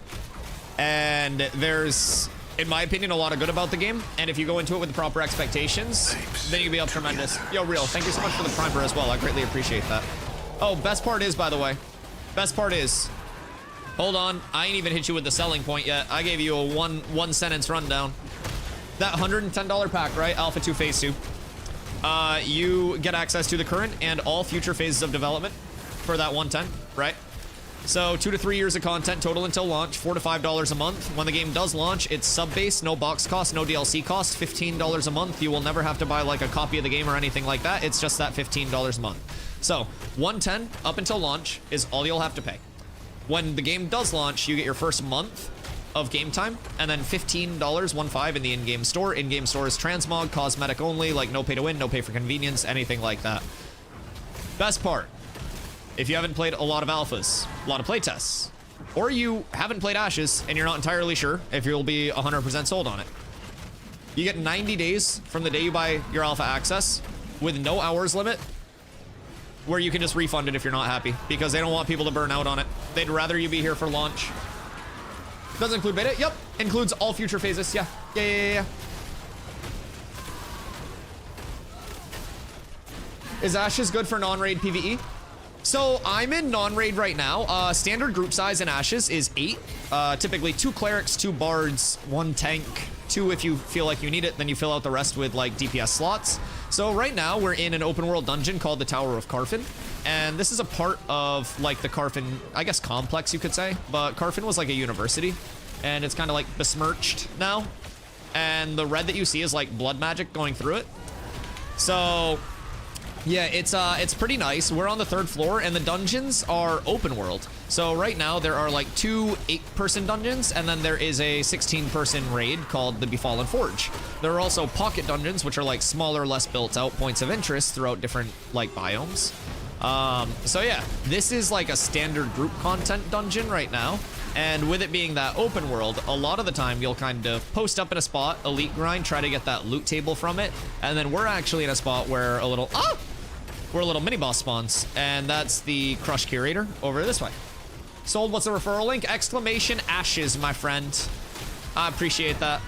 and there's, in my opinion, a lot of good about the game. And if you go into it with the proper expectations, then you'll be up tremendous. Yo, Real, thank you so much for the primer as well. I greatly appreciate that. Oh, best part is, by the way, hold on, I ain't even hit you with the selling point yet. I gave you a one sentence rundown. That $110 pack, right? Alpha 2 Phase 2. You get access to the current and all future phases of development for that 110, right? So 2 to 3 years of content total until launch, $4 to $5 a month. When the game does launch, it's sub-base, no box cost, no DLC cost, $15 a month. You will never have to buy like a copy of the game or anything like that. It's just that $15 a month. So 110 up until launch is all you'll have to pay. When the game does launch, you get your first month of game time, and then $15 in the in-game store. In-game store is transmog, cosmetic only, like no pay to win, no pay for convenience, anything like that. Best part, if you haven't played a lot of alphas, a lot of playtests, or you haven't played Ashes and you're not entirely sure if you'll be 100% sold on it. You get 90 days from the day you buy your alpha access with no hours limit, where you can just refund it if you're not happy, because they don't want people to burn out on it. They'd rather you be here for launch. Doesn't include beta? Yep. Includes all future phases. Yeah. Yeah. Is Ashes good for non-raid PvE? So I'm in non-raid right now. Standard group size in Ashes is 8. Typically 2 clerics, 2 bards, 1 tank, 2 if you feel like you need it, then you fill out the rest with like DPS slots. So right now we're in an open world dungeon called the Tower of Carfin. And this is a part of like the Carfin, I guess, complex you could say. But Carfin was like a university and it's kind of like besmirched now. And the red that you see is like blood magic going through it. So yeah, it's pretty nice. We're on the 3rd floor and the dungeons are open world. So right now there are like 2 8-person dungeons and then there is a 16-person raid called the Befallen Forge. There are also pocket dungeons, which are like smaller, less built out points of interest throughout different like biomes. So yeah, this is like a standard group content dungeon right now. And with it being that open world, a lot of the time you'll kind of post up in a spot, elite grind, try to get that loot table from it. And then we're actually in a spot where a little mini boss spawns, and that's the Crush Curator over this way. Sold, what's the referral link? ! Ashes, my friend. I appreciate that.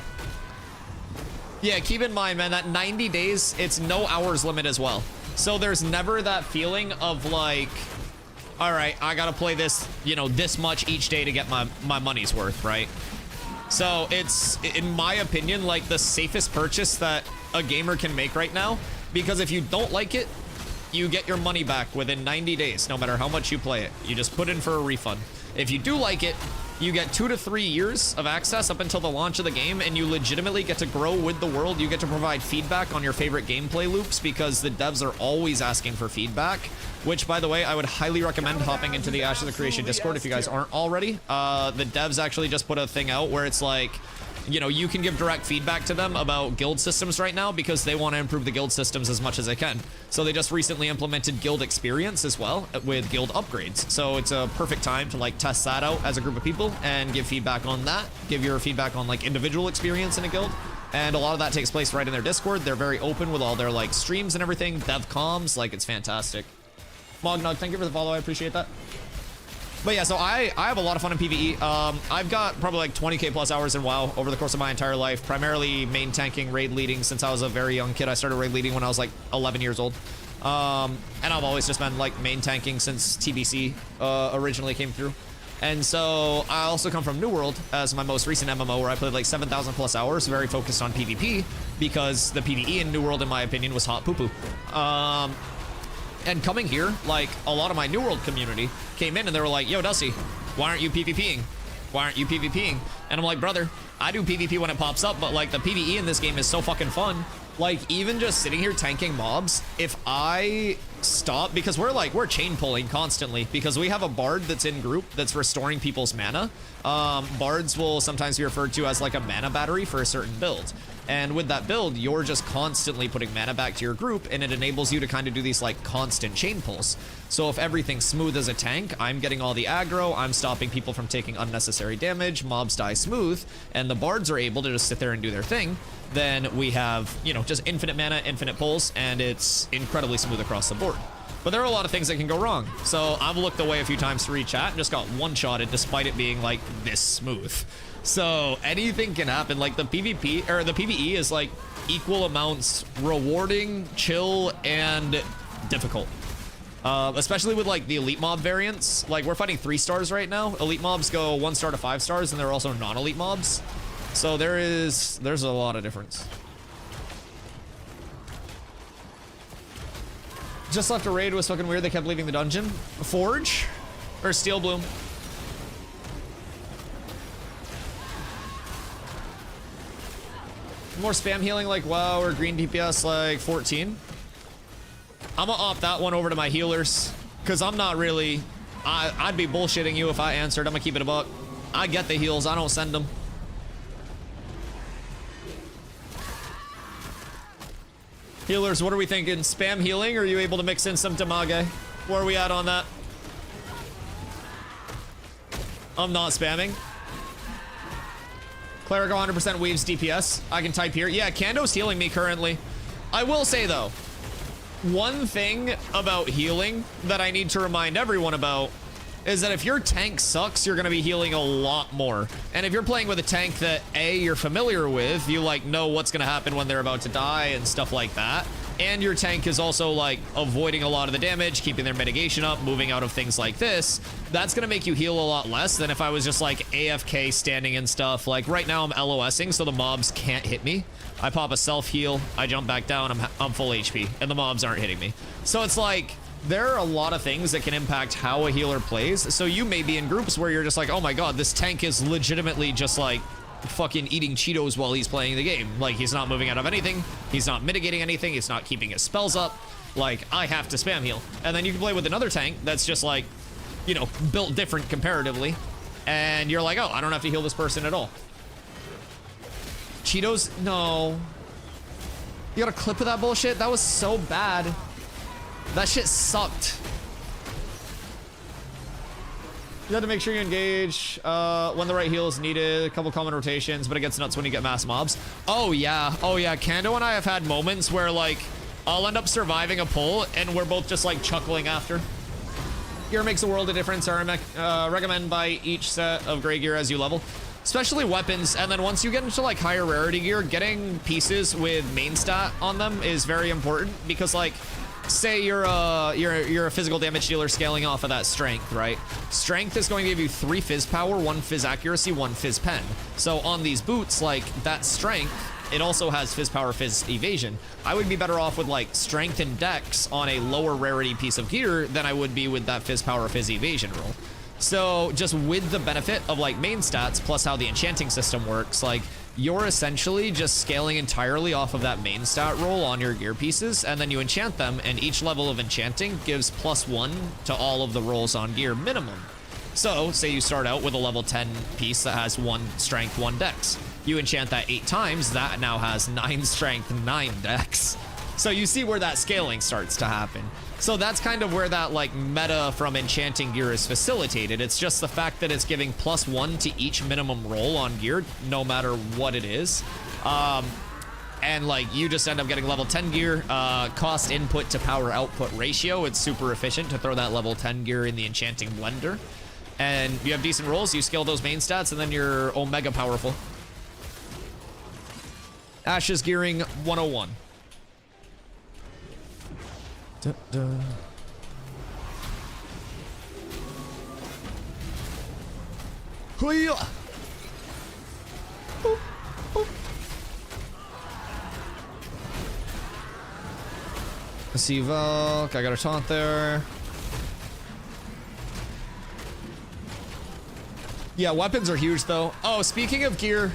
Yeah, keep in mind, man, that 90 days, it's no hours limit as well. So there's never that feeling of like, all right, I gotta play this, you know, this much each day to get my money's worth, right? So it's, in my opinion, like the safest purchase that a gamer can make right now, because if you don't like it, you get your money back within 90 days, no matter how much you play it. You just put in for a refund. If you do like it, you get 2 to 3 years of access up until the launch of the game, and you legitimately get to grow with the world. You get to provide feedback on your favorite gameplay loops, because the devs are always asking for feedback, which, by the way, I would highly recommend hopping into the Ashes of Creation Discord if you guys aren't already. The devs actually just put a thing out where it's like, you know, you can give direct feedback to them about guild systems right now, because they want to improve the guild systems as much as they can. So they just recently implemented guild experience as well with guild upgrades. So it's a perfect time to like test that out as a group of people and give feedback on that. Give your feedback on like individual experience in a guild. And a lot of that takes place right in their Discord. They're very open with all their like streams and everything. Dev comms, like it's fantastic. Mognog, thank you for the follow. I appreciate that. But yeah, so I have a lot of fun in PvE. I've got probably like 20k plus hours in WoW over the course of my entire life, primarily main tanking, raid leading since I was a very young kid. I started raid leading when I was like 11 years old. And I've always just been like main tanking since TBC originally came through. And so I also come from New World as my most recent MMO, where I played like 7,000 plus hours, very focused on PvP, because the PvE in New World, in my opinion, was hot poo-poo. And coming here, like a lot of my New World community came in and they were like, yo, Dusty, why aren't you PvPing? Why aren't you PvPing? And I'm like, brother, I do PvP when it pops up, but like the PvE in this game is so fucking fun. Like even just sitting here tanking mobs, if I stop, because we're chain pulling constantly, because we have a bard that's in group that's restoring people's mana. Bards will sometimes be referred to as like a mana battery for a certain build. And with that build, you're just constantly putting mana back to your group, and it enables you to kind of do these like constant chain pulls. So if everything's smooth as a tank, I'm getting all the aggro, I'm stopping people from taking unnecessary damage, mobs die smooth, and the bards are able to just sit there and do their thing, then we have, you know, just infinite mana, infinite pulls, and it's incredibly smooth across the board. But there are a lot of things that can go wrong. So I've looked away a few times to read chat and just got one-shotted despite it being like this smooth. So anything can happen. Like the PvP or the PvE is like equal amounts rewarding, chill, and difficult. Especially with like the elite mob variants. Like we're fighting 3 stars right now. Elite mobs go 1 star to 5 stars, and there are also non-elite mobs. So there's a lot of difference. Just left a raid, was fucking weird. They kept leaving the dungeon. Forge or Steel Bloom? More spam healing like WoW or green DPS like 14. I'm gonna opt that one over to my healers, because I'm not really, I'd be bullshitting you if I answered. I'm gonna keep it a buck. I get the heals, I don't send them. Healers, what are we thinking? Spam healing, or are you able to mix in some damage? Where are we at on that? I'm not spamming. Cleric 100% weaves DPS. I can type here. Yeah, Kando's healing me currently. I will say though, one thing about healing that I need to remind everyone about is that if your tank sucks, you're going to be healing a lot more. And if you're playing with a tank that A, you're familiar with, you like know what's going to happen when they're about to die and stuff like that. And your tank is also like avoiding a lot of the damage, keeping their mitigation up, moving out of things like this. That's going to make you heal a lot less than if I was just like AFK standing and stuff. Like right now I'm LOSing, so the mobs can't hit me. I pop a self heal, I jump back down, I'm full HP, and the mobs aren't hitting me. So it's like, there are a lot of things that can impact how a healer plays. So you may be in groups where you're just like, oh my god, this tank is legitimately just like fucking eating Cheetos while he's playing the game. Like, he's not moving out of anything, he's not mitigating anything, he's not keeping his spells up. Like, I have to spam heal. And then you can play with another tank that's just like, you know, built different comparatively. And you're like, oh, I don't have to heal this person at all. Cheetos? No. You got a clip of that bullshit? That was so bad. That shit sucked. You have to make sure you engage when the right heal is needed. A couple common rotations, but it gets nuts when you get mass mobs. Oh yeah, oh yeah. Kando and I have had moments where like I'll end up surviving a pull and we're both just like chuckling after. Gear makes a world of difference. I recommend buy each set of gray gear as you level, especially weapons. And then once you get into like higher rarity gear, getting pieces with main stat on them is very important because like, say you're a physical damage dealer scaling off of that strength, right? Strength is going to give you 3 fizz power, 1 fizz accuracy, 1 fizz pen. So on these boots, like that strength, it also has fizz power, fizz evasion. I would be better off with like strength and dex on a lower rarity piece of gear than I would be with that fizz power, fizz evasion roll. So just with the benefit of like main stats plus how the enchanting system works, like you're essentially just scaling entirely off of that main stat roll on your gear pieces, and then you enchant them, and each level of enchanting gives +1 to all of the rolls on gear minimum. So say you start out with a level 10 piece that has 1 strength, 1 dex. You enchant that 8 times, that now has 9 strength, 9 dex. So you see where that scaling starts to happen. So that's kind of where that like meta from enchanting gear is facilitated. It's just the fact that it's giving +1 to each minimum roll on gear, no matter what it is. And like you just end up getting level 10 gear, cost input to power output ratio. It's super efficient to throw that level 10 gear in the enchanting blender. And you have decent rolls, you scale those main stats, and then you're omega powerful. Ashes gearing 101. Duh, duh. Hoo-yah! Boop, boop. I see Valk. I got a taunt there. Yeah, weapons are huge though. Oh, speaking of gear,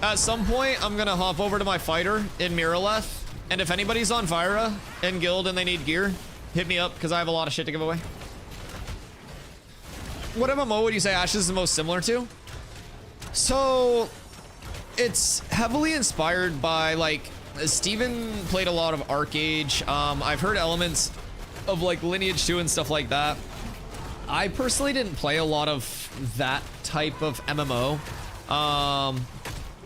at some point I'm gonna hop over to my fighter in Miraleth. And if anybody's on Vyra in guild and they need gear, hit me up because I have a lot of shit to give away. What MMO would you say Ashes is the most similar to? So it's heavily inspired by like Steven played a lot of Arcage. I've heard elements of like Lineage 2 and stuff like that. I personally didn't play a lot of that type of MMO.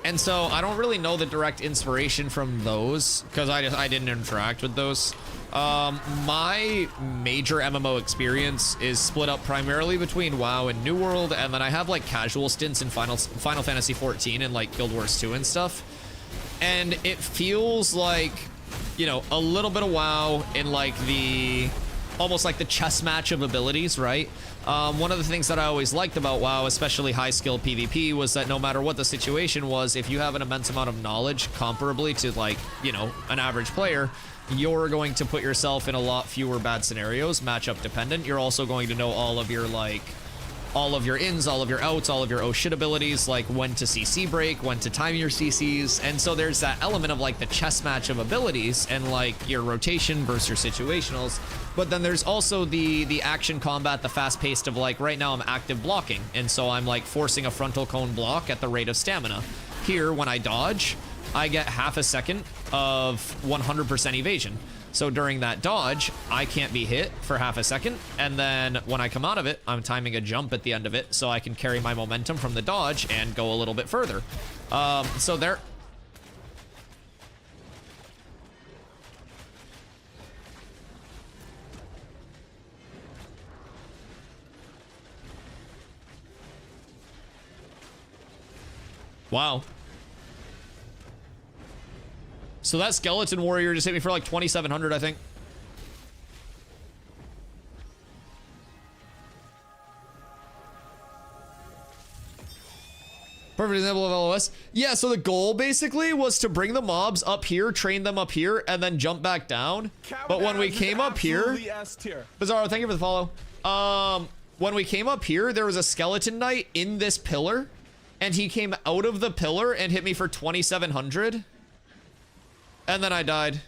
And so I don't really know the direct inspiration from those because I didn't interact with those. My major MMO experience is split up primarily between WoW and New World, and then I have like casual stints in Final Fantasy 14 and like Guild Wars 2 and stuff. And it feels like, you know, a little bit of WoW in like the almost like the chess match of abilities, right? One of the things that I always liked about WoW, especially high skill PvP, was that no matter what the situation was, if you have an immense amount of knowledge comparably to like, you know, an average player, you're going to put yourself in a lot fewer bad scenarios, matchup dependent. You're also going to know all of your like, all of your ins, all of your outs, all of your oh shit abilities, like when to CC break, when to time your CCs. And so there's that element of like the chess match of abilities and like your rotation versus your situationals. But then there's also the action combat, the fast paced of like right now I'm active blocking. And so I'm like forcing a frontal cone block at the rate of stamina. Here, when I dodge, I get half a second of 100% evasion. So during that dodge, I can't be hit for half a second. And then when I come out of it, I'm timing a jump at the end of it so I can carry my momentum from the dodge and go a little bit further. So there... Wow. So that skeleton warrior just hit me for like 2,700, I think. Perfect example of LOS. Yeah, so the goal basically was to bring the mobs up here, train them up here, and then jump back down. But when we came up here... Bizarro, thank you for the follow. When we came up here, there was a skeleton knight in this pillar. And he came out of the pillar and hit me for 2,700. And then I died.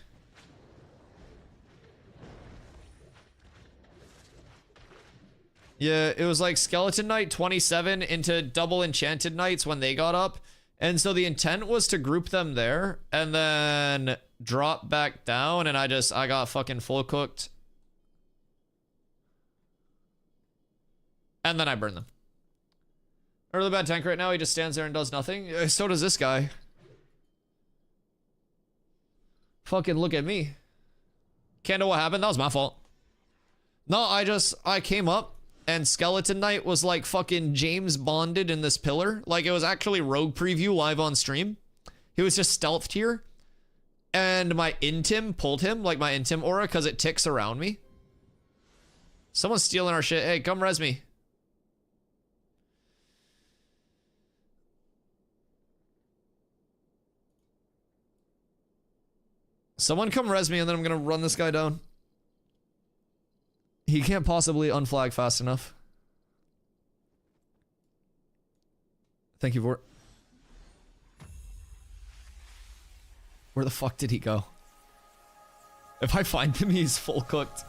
Yeah, it was like Skeleton Knight 27 into double Enchanted Knights when they got up. And so the intent was to group them there and then drop back down. And I got fucking full cooked. And then I burned them. A really bad tank right now. He just stands there and does nothing. So does this guy. Fucking look at me. Can't know what happened. That was my fault. No, I came up and Skeleton Knight was like fucking James Bonded in this pillar. Like it was actually Rogue Preview live on stream. He was just stealthed here. And my Intim pulled him, like my Intim aura, because it ticks around me. Someone's stealing our shit. Hey, come res me. Someone come res me and then I'm gonna run this guy down. He can't possibly unflag fast enough. Thank you for it. Where the fuck did he go? If I find him, he's full cooked.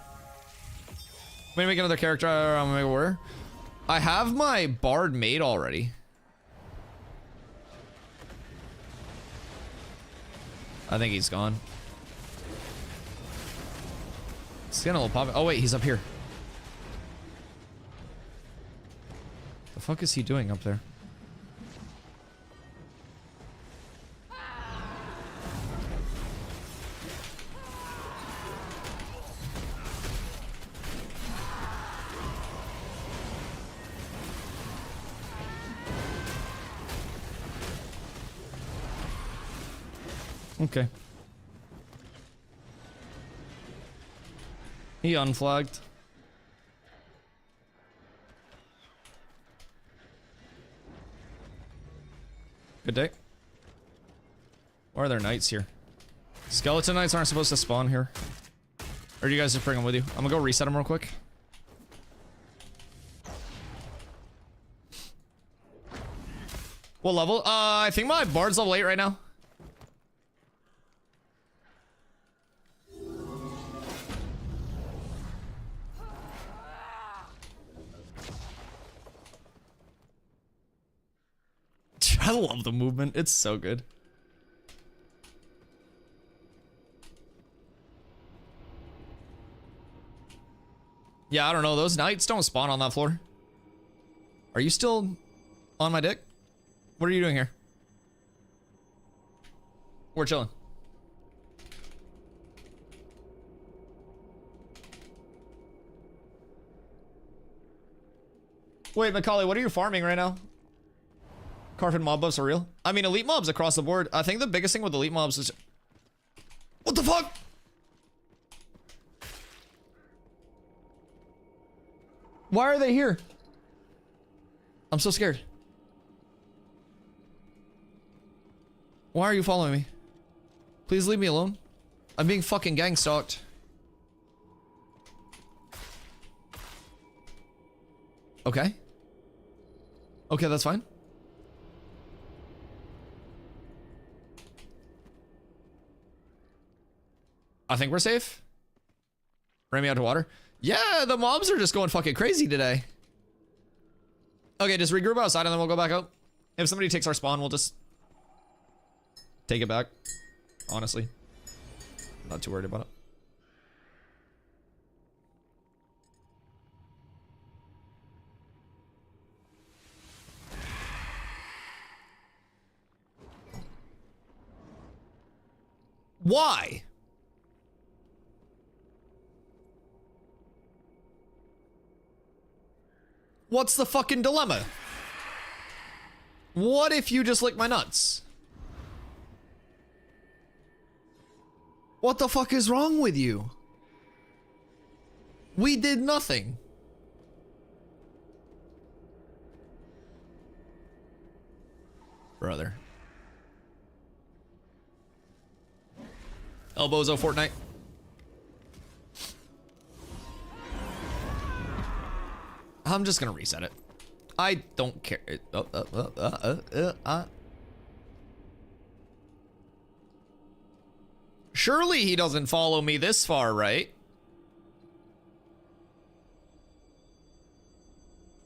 I'm gonna make another character. I'm gonna make a warrior. I have my bard made already. I think he's gone. He's getting a little pop. Oh wait, he's up here. The fuck is he doing up there? Okay. He unflagged. Good day. Why are there knights here? Skeleton knights aren't supposed to spawn here. Or do you guys just bring them with you? I'm gonna go reset them real quick. What level? I think my bard's level 8 right now. I love the movement. It's so good. Yeah, I don't know. Those knights don't spawn on that floor. Are you still on my dick? What are you doing here? We're chilling. Wait, Macaulay, what are you farming right now? Carfin mob buffs are real. I mean, elite mobs across the board. I think the biggest thing with elite mobs is... What the fuck? Why are they here? I'm so scared. Why are you following me? Please leave me alone. I'm being fucking gang stalked. Okay. Okay, that's fine. I think we're safe. Ram me out to water. Yeah, the mobs are just going fucking crazy today. Okay, just regroup outside and then we'll go back out. If somebody takes our spawn, we'll just take it back. Honestly. Not too worried about it. Why? What's the fucking dilemma? What if you just lick my nuts? What the fuck is wrong with you? We did nothing. Brother. Elbozo Fortnite. I'm just gonna reset it. I don't care. Surely he doesn't follow me this far, right?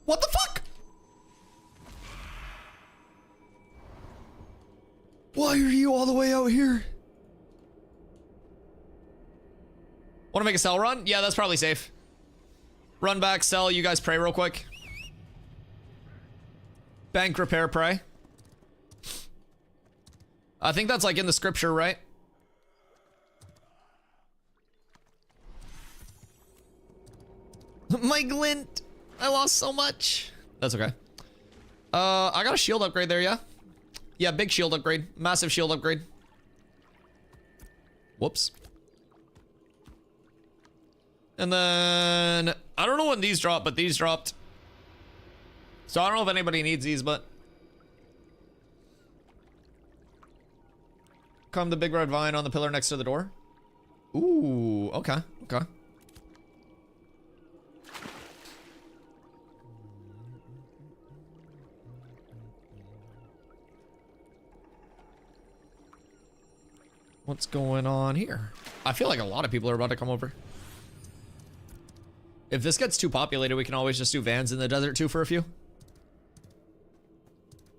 What the fuck? Why are you all the way out here? Want to make a sell run? Yeah, that's probably safe. Run back, sell, you guys pray real quick. Bank, repair, pray. I think that's like in the scripture, right? My glint. I lost so much. That's okay. I got a shield upgrade there, yeah? Yeah, big shield upgrade. Massive shield upgrade. Whoops. And then, I don't know when these drop, but these dropped. So I don't know if anybody needs these, but. Come the big red vine on the pillar next to the door. Ooh, okay, okay. What's going on here? I feel like a lot of people are about to come over. If this gets too populated, we can always just do vans in the desert too for a few.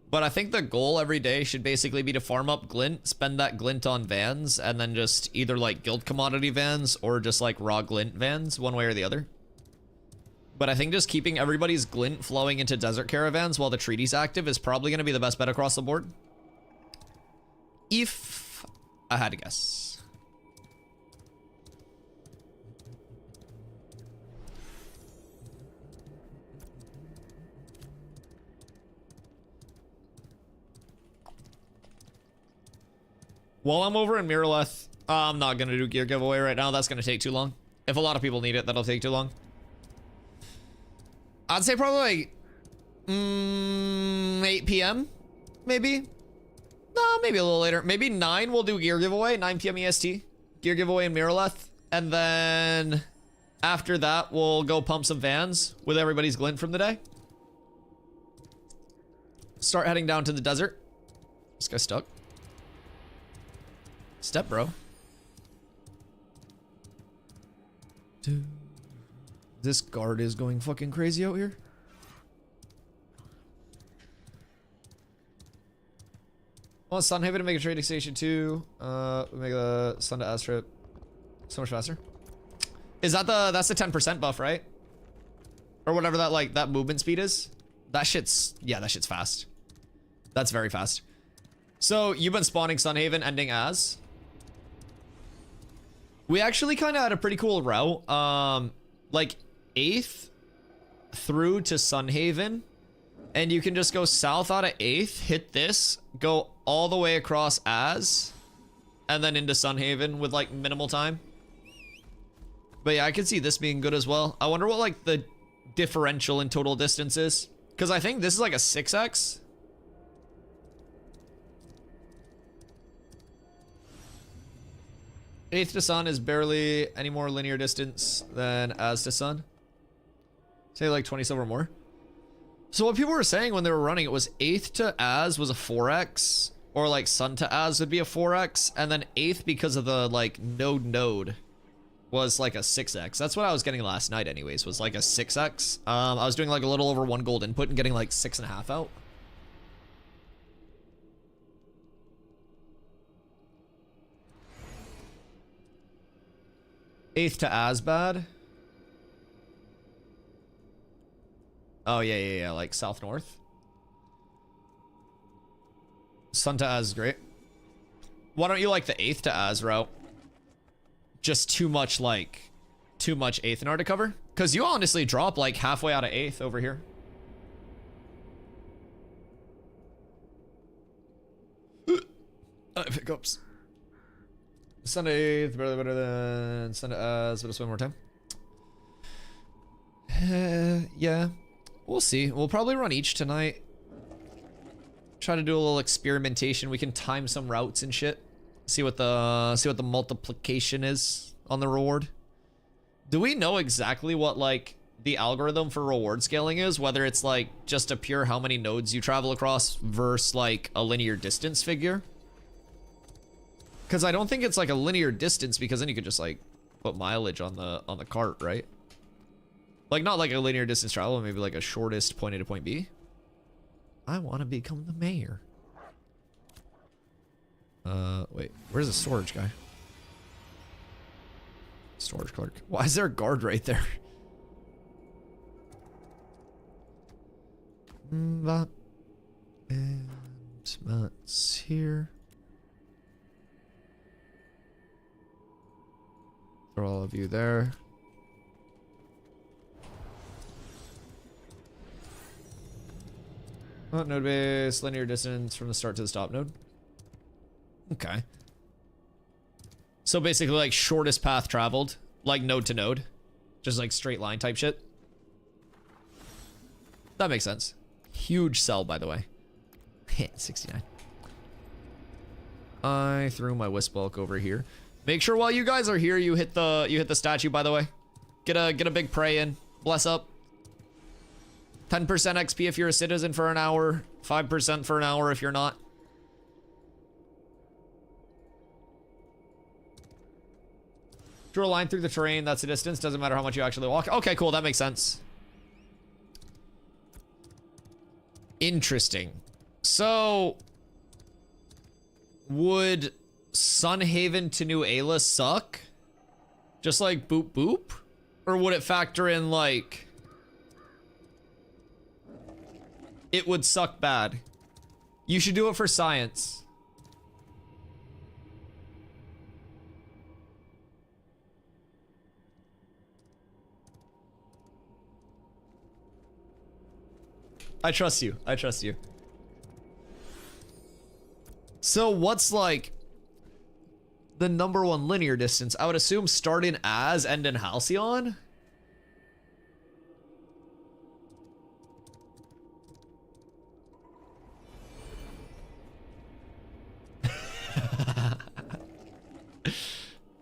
But I think the goal every day should basically be to farm up glint, spend that glint on vans, and then just either like guild commodity vans or just like raw glint vans, one way or the other. But I think just keeping everybody's glint flowing into desert caravans while the treaty's active is probably going to be the best bet across the board. If I had to guess. While I'm over in Miraleth, I'm not going to do gear giveaway right now. That's going to take too long. If a lot of people need it, that'll take too long. I'd say probably like 8 p.m. maybe. No, maybe a little later. Maybe 9 we'll do gear giveaway. 9 p.m. EST. Gear giveaway in Miraleth. And then after that, we'll go pump some vans with everybody's glint from the day. Start heading down to the desert. This guy's stuck. Step, bro. Dude. This guard is going fucking crazy out here. Well, Sunhaven to make a trading station too. We make a Sun to Az trip so much faster. Is that that's the 10% buff, right? Or whatever that like that movement speed is? That shit's that shit's fast. That's very fast. So you've been spawning Sunhaven, ending Az. We actually kind of had a pretty cool route. Like 8th through to Sunhaven. And you can just go south out of 8th, hit this, go all the way across Az, and then into Sunhaven with like minimal time. But yeah, I could see this being good as well. I wonder what like the differential in total distance is. Because I think this is like a 6x. Eighth to Sun is barely any more linear distance than Az to Sun. Say like 20 silver more. So what people were saying when they were running it was 8th to Az was a 4x, or like Sun to Az would be a 4x, and then 8th because of the like node was like a 6x. That's what I was getting last night anyways, was like a 6x. I was doing like a little over 1 gold input and getting like 6.5 out. 8th to Asbad. Oh, yeah, like south-north. Sun to Az is great. Why don't you like the 8th to Az route? Just too much 8th NR to cover? Because you honestly drop like halfway out of 8th over here. Pickups. Sunday 8th, better than Sunday Az, but just one more time. Yeah. We'll see. We'll probably run each tonight. Try to do a little experimentation. We can time some routes and shit. See what the multiplication is on the reward. Do we know exactly what like the algorithm for reward scaling is? Whether it's like just a pure how many nodes you travel across versus like a linear distance figure? Because I don't think it's like a linear distance, because then you could just like put mileage on the cart, right? Like not like a linear distance travel, maybe like a shortest point A to point B. I want to become the mayor. Wait, where's the storage guy? Storage clerk. Why is there a guard right there? And Matt's here. For all of you there. Oh, node base, linear distance from the start to the stop node. Okay. So basically like shortest path traveled, like node to node. Just like straight line type shit. That makes sense. Huge sell, by the way. 69. I threw my wisp bulk over here. Make sure while you guys are here, you hit the statue, by the way. Get a big pray in. Bless up. 10% XP if you're a citizen for an hour. 5% for an hour if you're not. Draw a line through the terrain. That's the distance. Doesn't matter how much you actually walk. Okay, cool. That makes sense. Interesting. So, would Sunhaven to New Ayla suck? Just like boop boop? Or would it factor in like... It would suck bad. You should do it for science. I trust you. I trust you. So what's like the #1 linear distance? I would assume start in Az, end in Halcyon.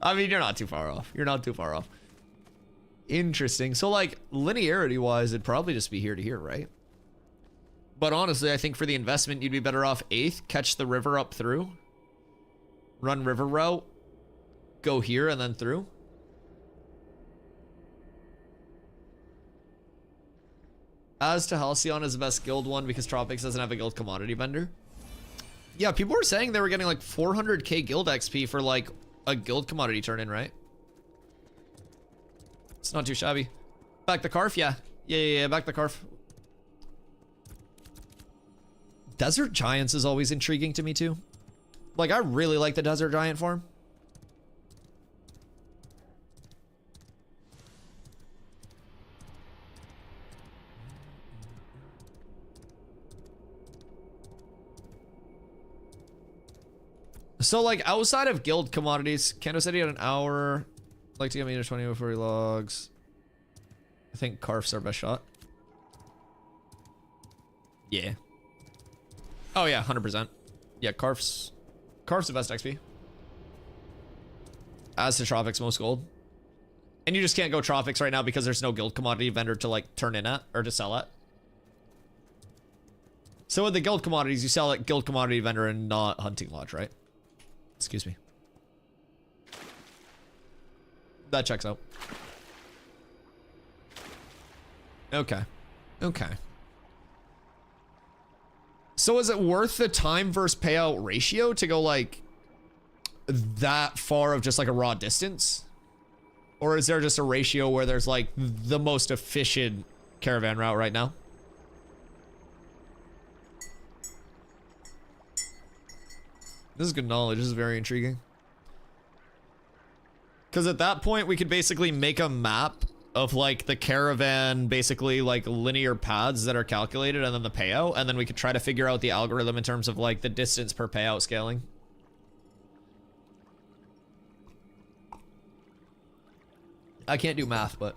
I mean, you're not too far off. You're not too far off. Interesting. So like linearity wise, it'd probably just be here to here, right? But honestly, I think for the investment, you'd be better off 8th, catch the river up through, run river route, go here and then through. As to Halcyon is the best guild one because Tropics doesn't have a guild commodity vendor. Yeah, people were saying they were getting like 400k guild XP for like a guild commodity turn-in, right? It's not too shabby. Back the Carf, yeah. Yeah, back the Carf. Desert Giants is always intriguing to me too. Like, I really like the Desert Giant farm. So, like, outside of guild commodities, Kando said he had an hour. Like to get me to 20 before he logs. I think Carf's our best shot. Yeah. Oh yeah, 100%. Yeah, Carf's the best XP. As to Tropics, most gold. And you just can't go Tropics right now because there's no guild commodity vendor to like turn in at or to sell at. So with the guild commodities, you sell at guild commodity vendor and not hunting lodge, right? Excuse me. That checks out. Okay. Okay. So is it worth the time versus payout ratio to go like that far of just like a raw distance? Or is there just a ratio where there's like the most efficient caravan route right now? This is good knowledge. This is very intriguing. Because at that point, we could basically make a map of like the caravan, basically like linear paths that are calculated and then the payout. And then we could try to figure out the algorithm in terms of like the distance per payout scaling. I can't do math, but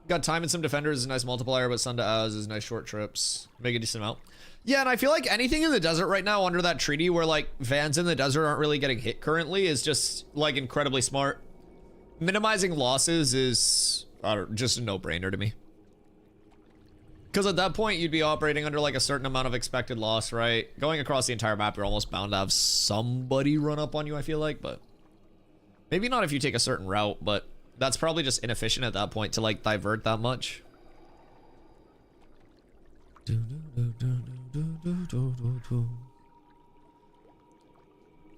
got time and some defenders is a nice multiplier, but Sun to Az is nice short trips. Make a decent amount. Yeah, and I feel like anything in the desert right now under that treaty where like vans in the desert aren't really getting hit currently is just like incredibly smart. Minimizing losses is just a no-brainer to me. Because at that point, you'd be operating under like a certain amount of expected loss, right? Going across the entire map, you're almost bound to have somebody run up on you, I feel like, but maybe not if you take a certain route, but that's probably just inefficient at that point to like divert that much. I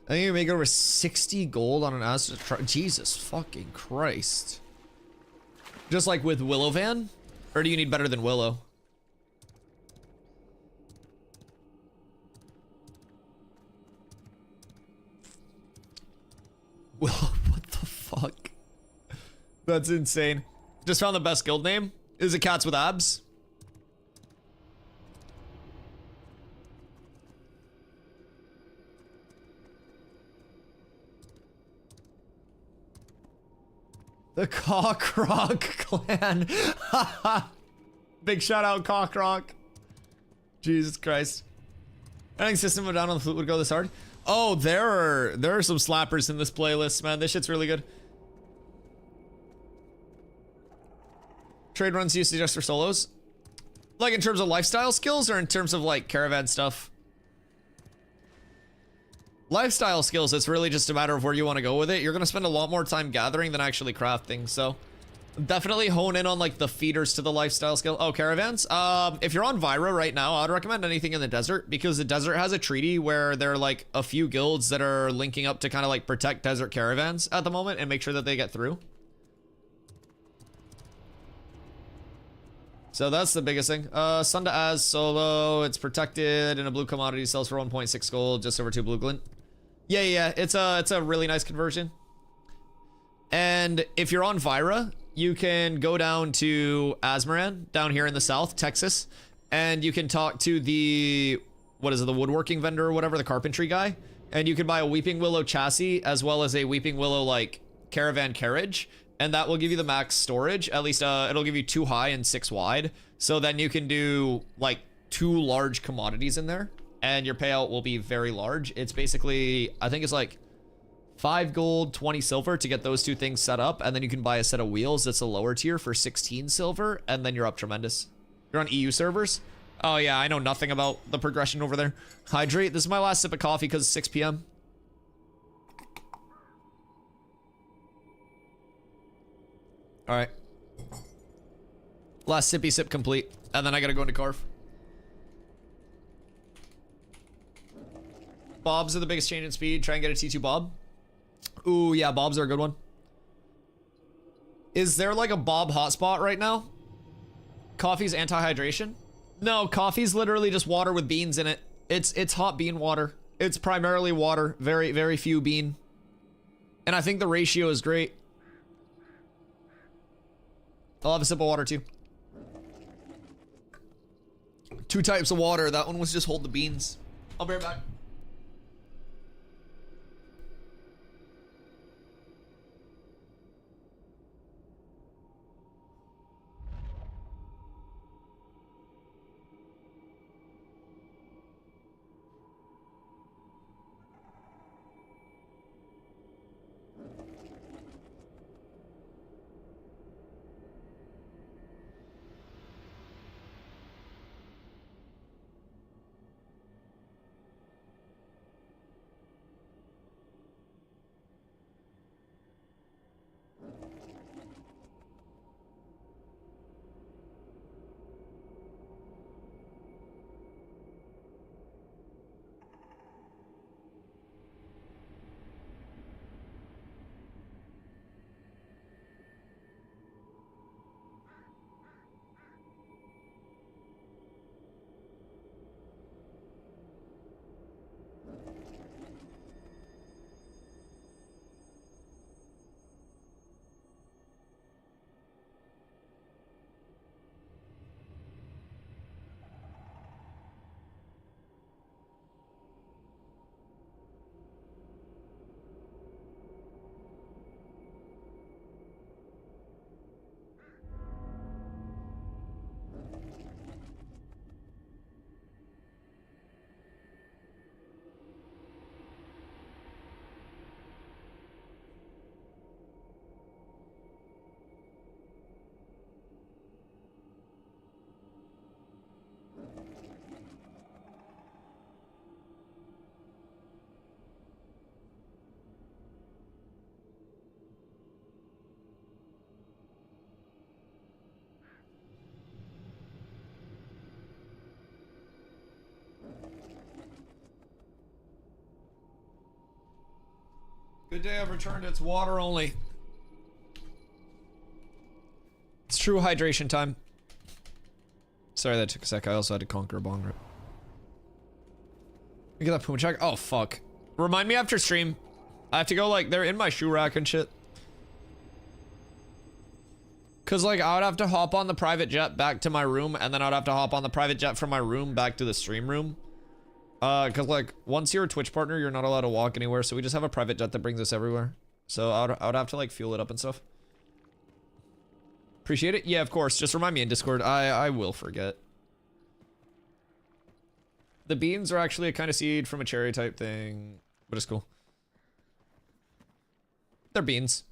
think you make over 60 gold on an acid. Jesus fucking Christ. Just like with Willow Van? Or do you need better than Willow? Willow, what the fuck? That's insane. Just found the best guild name. Is it Cats with Abs? The Cockrock clan. Big shout out Cockrock. Jesus Christ. I think System of a Down on the Flute would go this hard. Oh, there are some slappers in this playlist, man. This shit's really good. Trade runs you suggest for solos? Like in terms of lifestyle skills or in terms of like caravan stuff? Lifestyle skills, it's really just a matter of where you want to go with it. You're going to spend a lot more time gathering than actually crafting, so definitely hone in on like the feeders to the lifestyle skill. Oh, caravans. If you're on Vyra right now, I'd recommend anything in the desert because the desert has a treaty where there are like a few guilds that are linking up to kind of like protect desert caravans at the moment and make sure that they get through. So that's the biggest thing. Sun to Az solo, it's protected in a blue commodity, sells for 1.6 gold, just over 2 blue glint. Yeah, it's a really nice conversion. And if you're on Vyra, you can go down to Azmoran, down here in the south, Texas, and you can talk to the, what is it, the woodworking vendor or whatever, the carpentry guy, and you can buy a Weeping Willow chassis as well as a Weeping Willow, like, caravan carriage, and that will give you the max storage. At least, it'll give you 2 high and 6 wide, so then you can do, like, 2 large commodities in there, and your payout will be very large. It's basically, I think it's like 5 gold, 20 silver to get those 2 things set up, and then you can buy a set of wheels that's a lower tier for 16 silver, and then you're up tremendous. You're on EU servers? Oh yeah, I know nothing about the progression over there. Hydrate. This is my last sip of coffee because it's 6 p.m. All right. Last sippy sip complete, and then I gotta go into Carve. Bobs are the biggest change in speed. Try and get a T2 Bob. Ooh, yeah, Bobs are a good one. Is there like a Bob hotspot right now? Coffee's anti-hydration? No, coffee's literally just water with beans in it. It's hot bean water. It's primarily water. Very, very few bean. And I think the ratio is great. I'll have a sip of water too. 2 types of water. That one was just hold the beans. I'll be right back. Good day, I've returned. It's water only. It's true hydration time. Sorry that took a sec. I also had to conquer a bong rip. Look at that Puma check. Oh, fuck. Remind me after stream. I have to go, like, they're in my shoe rack and shit. Cause, like, I would have to hop on the private jet back to my room, and then I'd have to hop on the private jet from my room back to the stream room. Cause, like, once you're a Twitch partner, you're not allowed to walk anywhere, so we just have a private jet that brings us everywhere. So I would have to, like, fuel it up and stuff. Appreciate it? Yeah, of course. Just remind me in Discord. I will forget. The beans are actually a kind of seed from a cherry type thing, but it's cool. They're beans.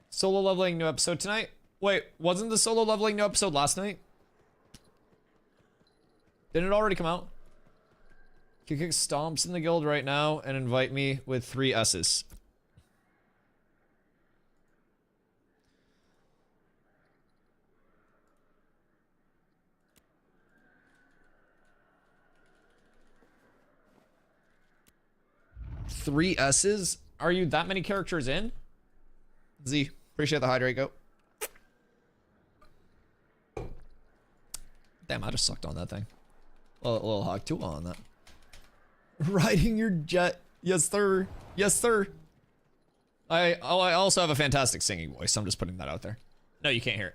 Solo leveling new episode tonight? Wait, wasn't the solo leveling new episode last night? Didn't it already come out? You can kick stomps in the guild right now and invite me with 3 S's. Three S's? Are you that many characters in? Z, appreciate the hydrate, go. Damn, I just sucked on that thing. A little hog too on that. Riding your jet. Yes, sir. Yes, sir. I also have a fantastic singing voice. I'm just putting that out there. No, you can't hear it.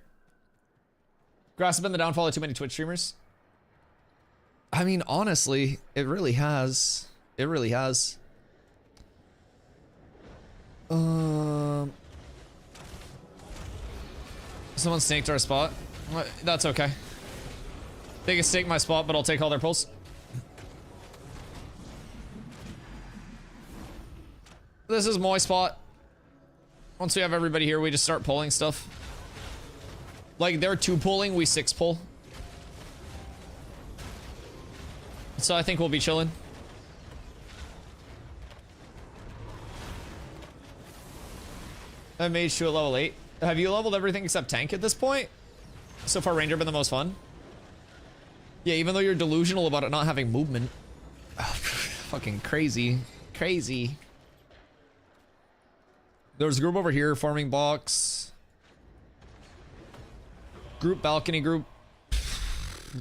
Grass has been the downfall of too many Twitch streamers. I mean, honestly, it really has. It really has. Someone snaked our spot. That's okay. They can stake my spot, but I'll take all their pulls. This is my spot. Once we have everybody here, we just start pulling stuff. Like, they're 2 pulling, we 6 pull. So I think we'll be chilling. I mage 2 at level 8. Have you leveled everything except tank at this point? So far, Ranger been the most fun. Yeah, even though you're delusional about it not having movement. Oh, fucking crazy. Crazy. There's a group over here, farming box. Group balcony group.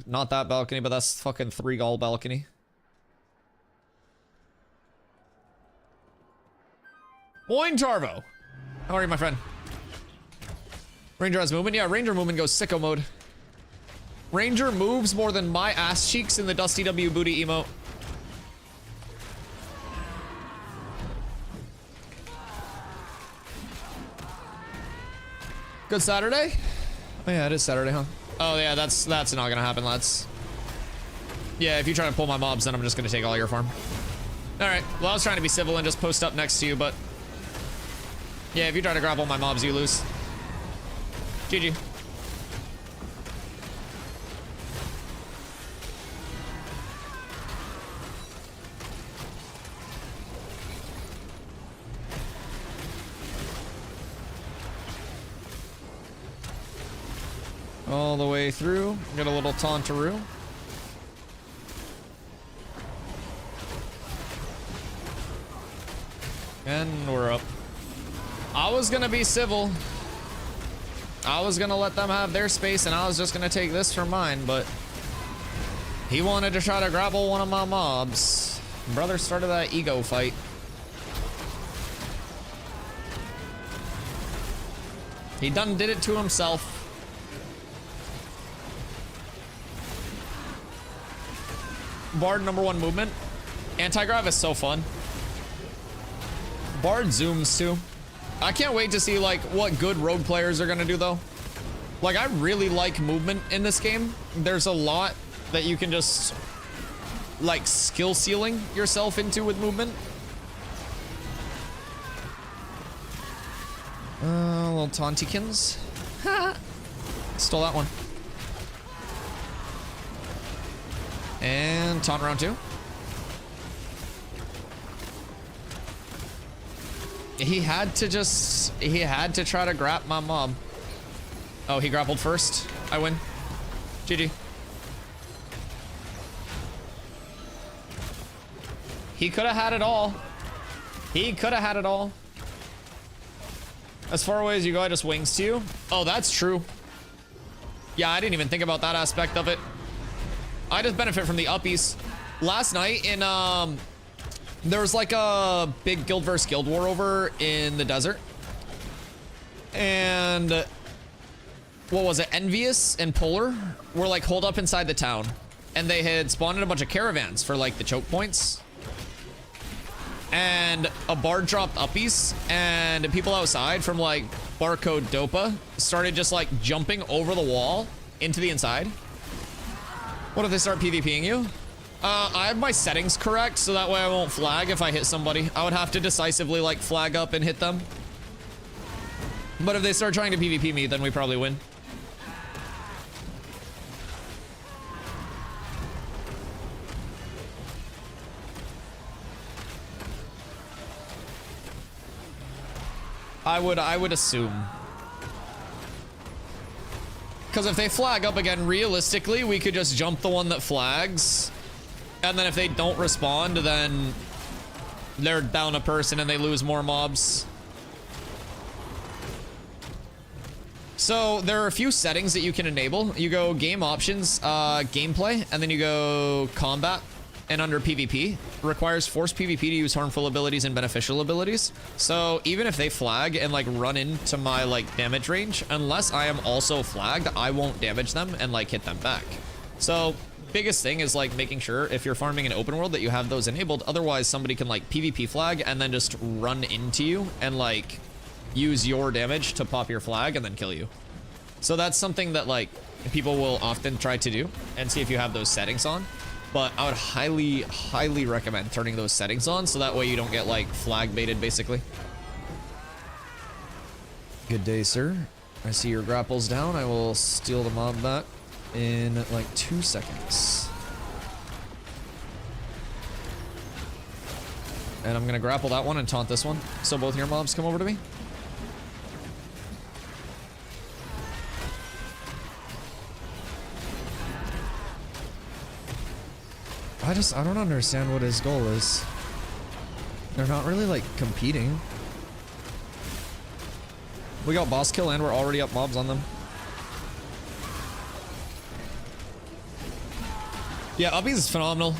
Not that balcony, but that's fucking 3 gall balcony. Moin Tarvo. How are you, my friend? Ranger has movement? Yeah, Ranger movement goes sicko mode. Ranger moves more than my ass cheeks in the Dusty W booty emote. Good Saturday? Oh yeah, it is Saturday, huh? Oh yeah, that's not gonna happen, lads. Yeah, if you try to pull my mobs, then I'm just gonna take all your farm. Alright, well I was trying to be civil and just post up next to you, but... yeah, if you try to grapple my mobs, you lose. GG. All the way through. Get a little tauntaroo. And we're up. I was gonna be civil. I was gonna let them have their space and I was just gonna take this for mine, but he wanted to try to grapple one of my mobs. Brother started that ego fight. He done did it to himself. Bard #1 movement. Anti-grav is so fun. Bard zooms too. I can't wait to see like what good rogue players are gonna do though. Like I really like movement in this game. There's a lot that you can just like skill ceiling yourself into with movement. Little tauntykins. Stole that one. And taunt round 2. He had to try to grab my mob. Oh, he grappled first. I win. GG. He could have had it all. He could have had it all. As far away as you go, I just wings to you. Oh, that's true. Yeah, I didn't even think about that aspect of it. I just benefit from the uppies. Last night in, there was like a big guild versus guild war over in the desert. And what was it? Envious and Polar were like holed up inside the town. And they had spawned in a bunch of caravans for like the choke points. And a bard dropped uppies, and people outside from like barcode Dopa started just like jumping over the wall into the inside. What if they start PvPing you? I have my settings correct, so that way I won't flag if I hit somebody. I would have to decisively like flag up and hit them. But if they start trying to PvP me, then we probably win. I would assume. Because if they flag up again, realistically, we could just jump the one that flags. And then if they don't respond, then they're down a person and they lose more mobs. So there are a few settings that you can enable. You go game options, gameplay, and then you go combat. And under PvP, requires forced PvP to use harmful abilities and beneficial abilities. So even if they flag and like run into my like damage range, unless I am also flagged, I won't damage them and like hit them back. So biggest thing is like making sure if you're farming an open world that you have those enabled. Otherwise somebody can like PvP flag and then just run into you and like use your damage to pop your flag and then kill you. So that's something that like people will often try to do and see if you have those settings on. But I would highly, highly recommend turning those settings on so that way you don't get like flag baited basically. Good day, sir. I see your grapples down. I will steal the mob back in like 2 seconds. And I'm gonna grapple that one and taunt this one. So both your mobs come over to me. I don't understand what his goal is. They're not really like competing. We got boss kill and we're already up mobs on them. Yeah, uppies is phenomenal.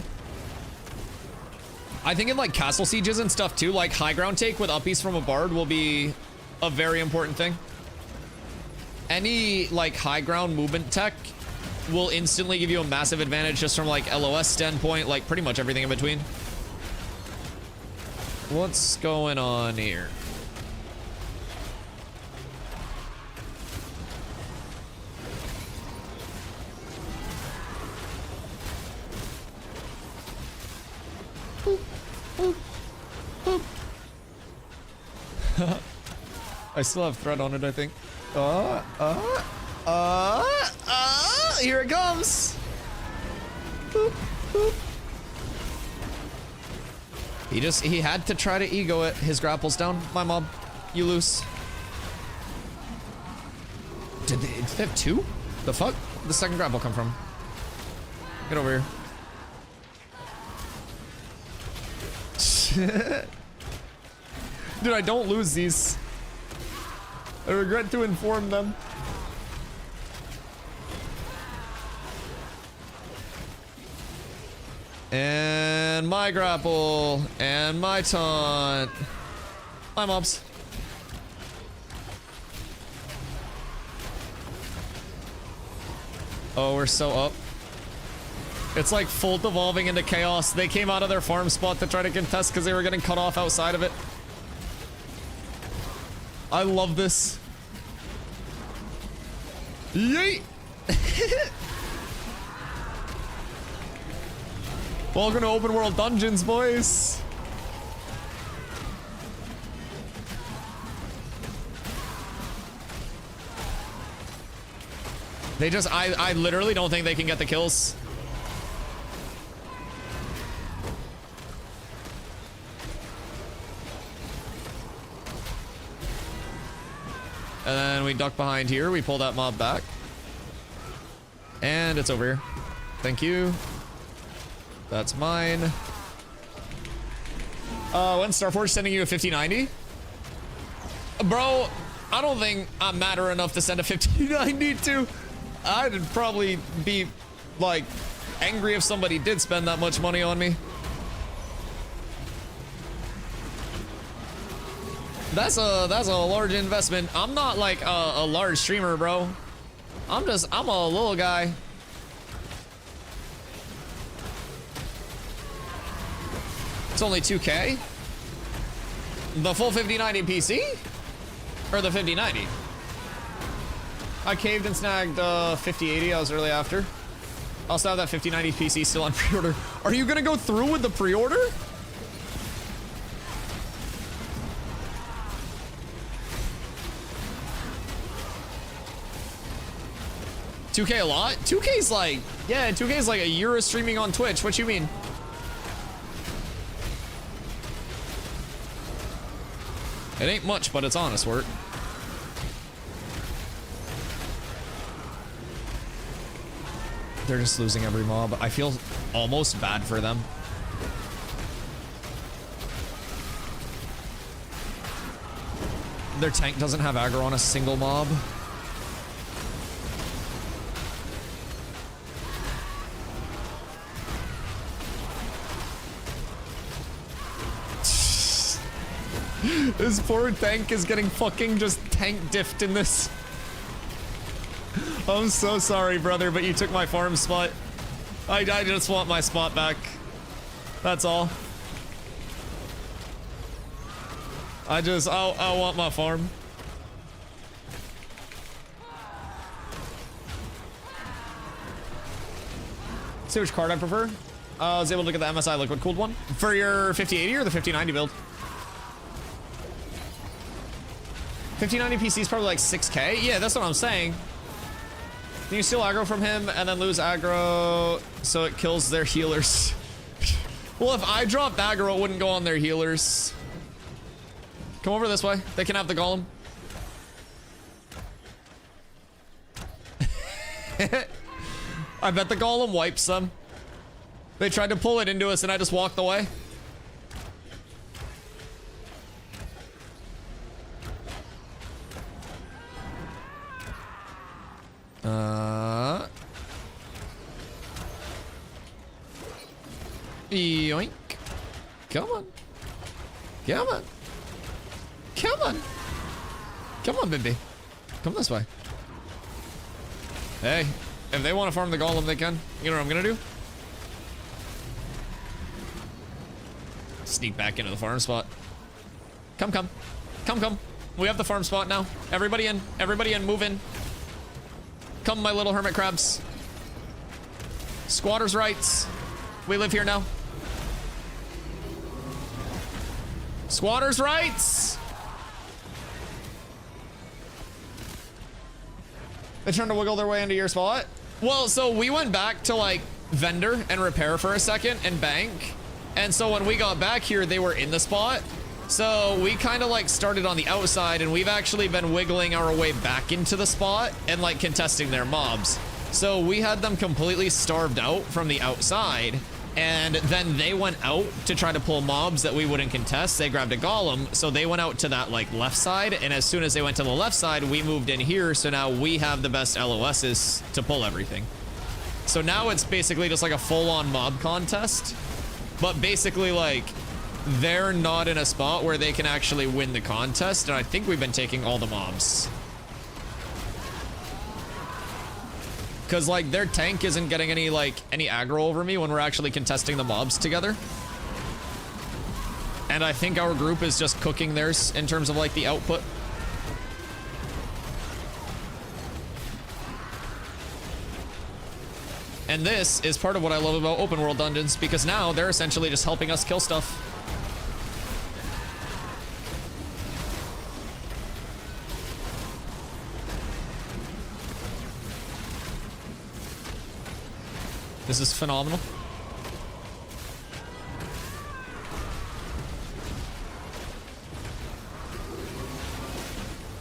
I think in like castle sieges and stuff too, like high ground take with uppies from a bard will be a very important thing. Any like high ground movement tech will instantly give you a massive advantage just from like LOS standpoint, like pretty much everything in between. What's going on here? Boop, boop, boop. I still have thread on it, I think. Here it comes. Boop, boop. He had to try to ego it. His grapple's down. My mob, you lose. Did they have two? The fuck? Where'd the second grapple come from? Get over here. Dude, I don't lose these. I regret to inform them. And my grapple, and my taunt. My mobs. Oh, we're so up. It's like full devolving into chaos. They came out of their farm spot to try to contest because they were getting cut off outside of it. I love this. Yeet! Welcome to open world dungeons, boys. They just, I literally don't think they can get the kills. And then we duck behind here. We pull that mob back. And it's over here. Thank you. That's mine. When Starforge sending you a 5090? Bro, I don't think I'm matter enough to send a 5090 to. I'd probably be like angry if somebody did spend that much money on me. That's a large investment. I'm not like a large streamer, bro. I'm a little guy. It's only 2K? The full 5090 PC? Or the 5090? I caved and snagged 5080. I was early after. I'll still have that 5090 PC still on pre-order. Are you gonna go through with the pre-order? $2K a lot? 2K's like, yeah, 2K's like a year of streaming on Twitch. What you mean? It ain't much, but it's honest work. They're just losing every mob. I feel almost bad for them. Their tank doesn't have aggro on a single mob. This poor tank is getting fucking just tank diffed in this. I'm so sorry, brother, but you took my farm spot. I just want my spot back. That's all. I want my farm. See which card I prefer. I was able to get the MSI liquid cooled one for your 5080 or the 5090 build. 5090 PC is probably like 6K. Yeah, that's what I'm saying. Can you steal aggro from him and then lose aggro so it kills their healers? Well, if I dropped aggro, it wouldn't go on their healers. Come over this way. They can have the golem. I bet the golem wipes them. They tried to pull it into us and I just walked away. Yoink. Come on. Come on. Come on. Come on, baby. Come this way. Hey, if they want to farm the golem, they can. You know what I'm gonna do? Sneak back into the farm spot. Come, come. Come, come. We have the farm spot now. Everybody in. Everybody in. Move in. Come, my little hermit crabs. Squatters' rights. We live here now. Squatters' rights. They're trying to wiggle their way into your spot. Well, so we went back to like vendor and repair for a second and bank. And so when we got back here, they were in the spot. So we kind of like started on the outside and we've actually been wiggling our way back into the spot and like contesting their mobs. So we had them completely starved out from the outside. And then they went out to try to pull mobs that we wouldn't contest. They grabbed a golem, so they went out to that like left side. And as soon as they went to the left side, we moved in here. So now we have the best LOSs to pull everything. So now it's basically just like a full-on mob contest. But basically like they're not in a spot where they can actually win the contest. And I think we've been taking all the mobs. Because like their tank isn't getting any aggro over me when we're actually contesting the mobs together. And I think our group is just cooking theirs in terms of like the output. And this is part of what I love about open world dungeons, because now they're essentially just helping us kill stuff. This is phenomenal.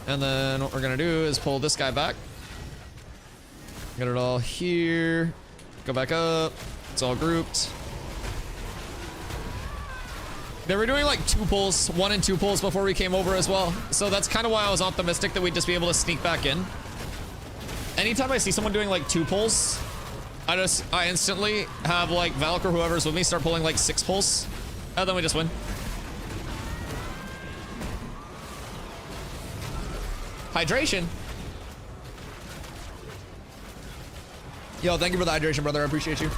And then what we're gonna do is pull this guy back. Get it all here. Go back up. It's all grouped. They were doing like 2 pulls, 1 and 2 pulls before we came over as well. So that's kind of why I was optimistic that we'd just be able to sneak back in. Anytime I see someone doing like 2 pulls, I instantly have like Valk or whoever's with me start pulling like 6 pulls, and then we just win. Hydration. Yo, thank you for the hydration, brother. I appreciate you.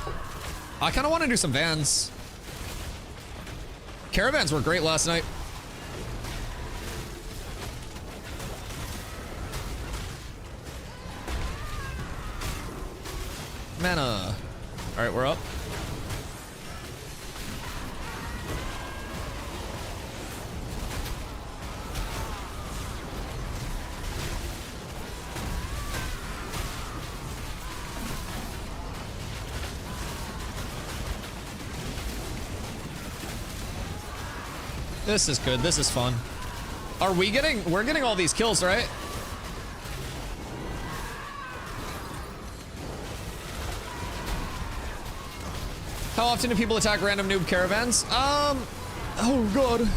I kind of want to do some Vans. Caravans were great last night. Mana. All right, we're up. This is good. This is fun. We're getting all these kills, right? How often do people attack random noob caravans? Oh god.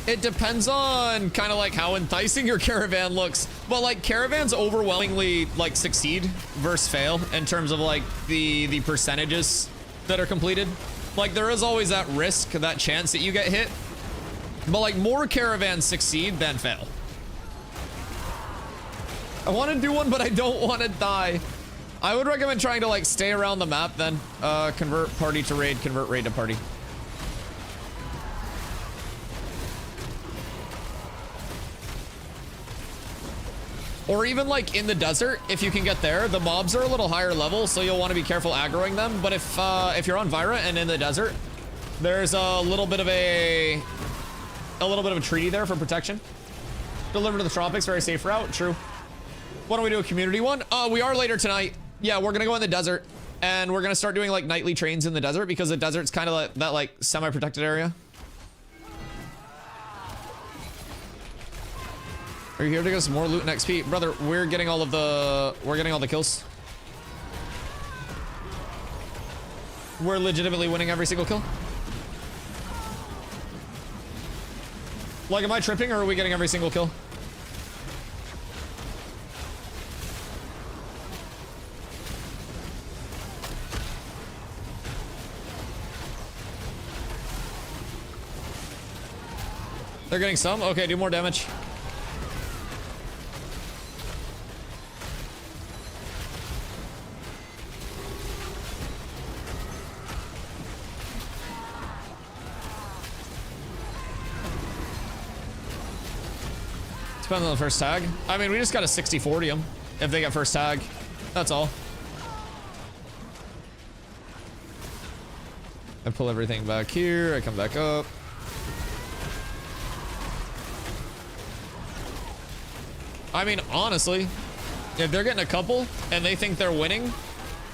It depends on kind of like how enticing your caravan looks. But like caravans overwhelmingly like succeed versus fail in terms of like the percentages that are completed. Like there is always that risk, that chance that you get hit. But like more caravans succeed than fail. I want to do one, but I don't want to die. I would recommend trying to like stay around the map then. Convert party to raid, convert raid to party. Or even like in the desert, if you can get there, the mobs are a little higher level, so you'll want to be careful aggroing them. But if you're on Vyra and in the desert, there's a little bit of a treaty there for protection. Deliver to the tropics, very safe route. True. Why don't we do a community one? We are later tonight. Yeah, we're gonna go in the desert, and we're gonna start doing like nightly trains in the desert because the desert's kind of like that like semi-protected area. Are you here to get some more loot and XP? Brother, we're getting all the kills. We're legitimately winning every single kill. Like, am I tripping or are we getting every single kill? They're getting some? Okay, do more damage. Depends on the first tag. I mean, we just got a 60-40 them if they get first tag. That's all. I pull everything back here. I come back up. I mean, honestly, if they're getting a couple and they think they're winning,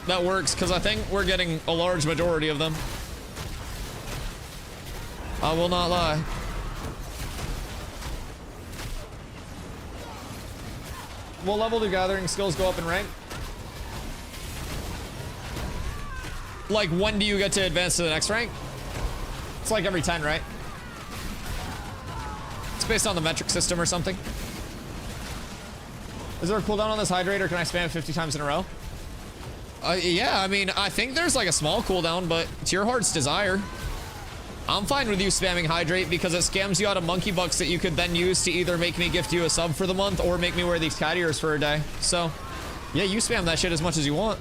that works because I think we're getting a large majority of them. I will not lie. What level do gathering skills go up in rank? Like, when do you get to advance to the next rank? It's like every 10, right? It's based on the metric system or something. Is there a cooldown on this hydrate, or can I spam it 50 times in a row? Yeah, I mean, I think there's like a small cooldown, but to your heart's desire. I'm fine with you spamming hydrate because it scams you out of monkey bucks that you could then use to either make me gift you a sub for the month or make me wear these cat ears for a day. So, yeah, you spam that shit as much as you want.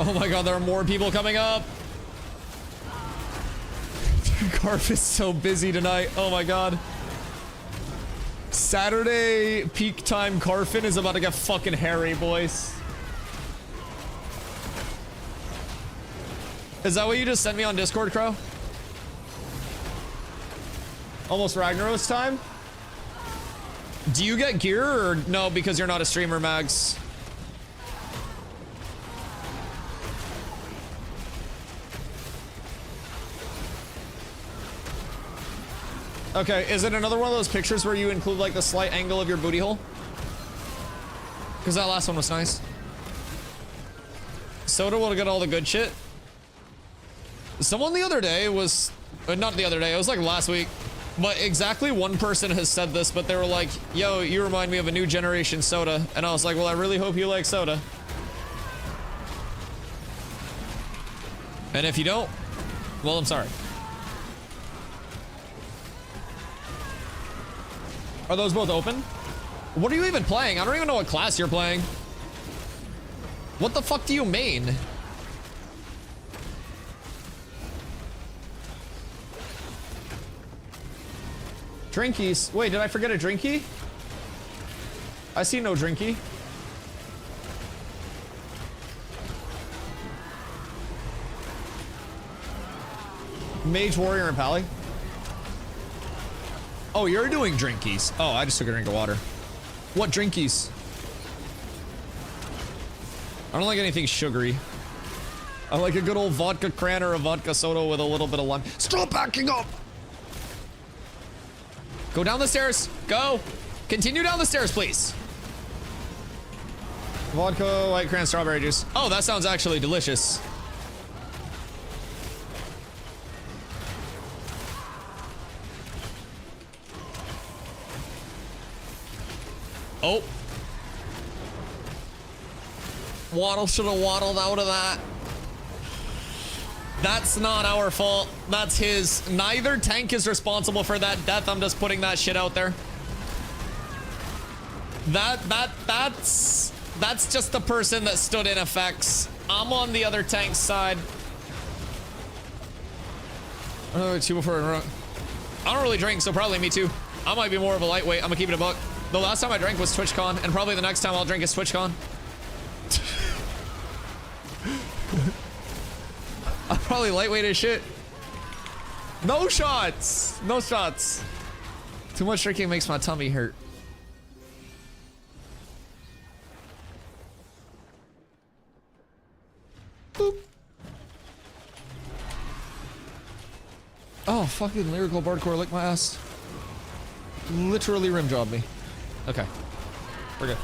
Oh my god, there are more people coming up. Garf is so busy tonight. Oh my god. Saturday peak time Carfin is about to get fucking hairy, boys. Is that what you just sent me on Discord, Crow? Almost Ragnaros time? Do you get gear or no because you're not a streamer, Mags? Okay, is it another one of those pictures where you include like the slight angle of your booty hole? Because that last one was nice. Soda will get all the good shit. Someone the other day was, not the other day, it was like last week, but exactly one person has said this, but they were like, yo, you remind me of a new generation soda. And I was like, well, I really hope you like soda. And if you don't, well, I'm sorry. Are those both open? What are you even playing? I don't even know what class you're playing. What the fuck do you main? Drinkies. Wait, did I forget a drinky? I see no drinky. Mage, Warrior, and Pally. Oh, you're doing drinkies. Oh, I just took a drink of water. What drinkies? I don't like anything sugary. I like a good old vodka cran or a vodka soda with a little bit of lime. Stop backing up! Go down the stairs. Go. Continue down the stairs, please. Vodka, white cran, strawberry juice. Oh, that sounds actually delicious. Oh. Waddle should have waddled out of that. That's not our fault. That's his. Neither tank is responsible for that death. I'm just putting that shit out there. That's just the person that stood in effects. I'm on the other tank's side. Oh, two before. I don't really drink, so probably me too. I might be more of a lightweight. I'm gonna keep it a buck. The last time I drank was TwitchCon, and probably the next time I'll drink is TwitchCon. I'm probably lightweight as shit. No shots! No shots. Too much drinking makes my tummy hurt. Boop. Oh, fucking lyrical bardcore lick my ass. Literally rim job me. Okay. We're good.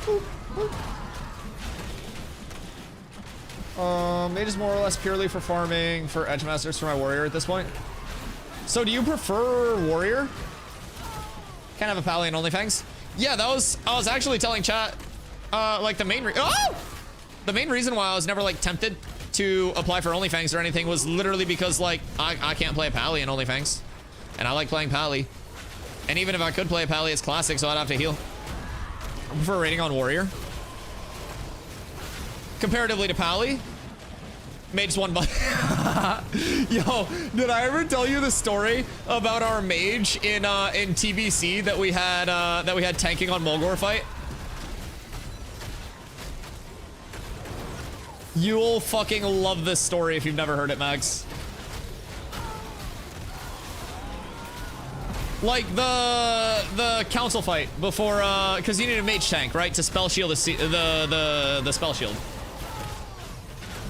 Boop, boop. Mage is more or less purely for farming for edge masters for my warrior at this point. So do you prefer warrior? Can't have a pally and OnlyFangs? Yeah, I was actually telling chat, like the main reason why I was never like tempted to apply for OnlyFangs or anything was literally because like I can't play a pally in OnlyFangs. And I like playing pally. And even if I could play a pally, it's classic, so I'd have to heal. I prefer rating on warrior. Comparatively to pally, mage one but yo, did I ever tell you the story about our mage in TBC that we had tanking on Mulgore fight? You'll fucking love this story if you've never heard it, Mags. Like the council fight before, because you need a mage tank, right, to spell shield the spell shield.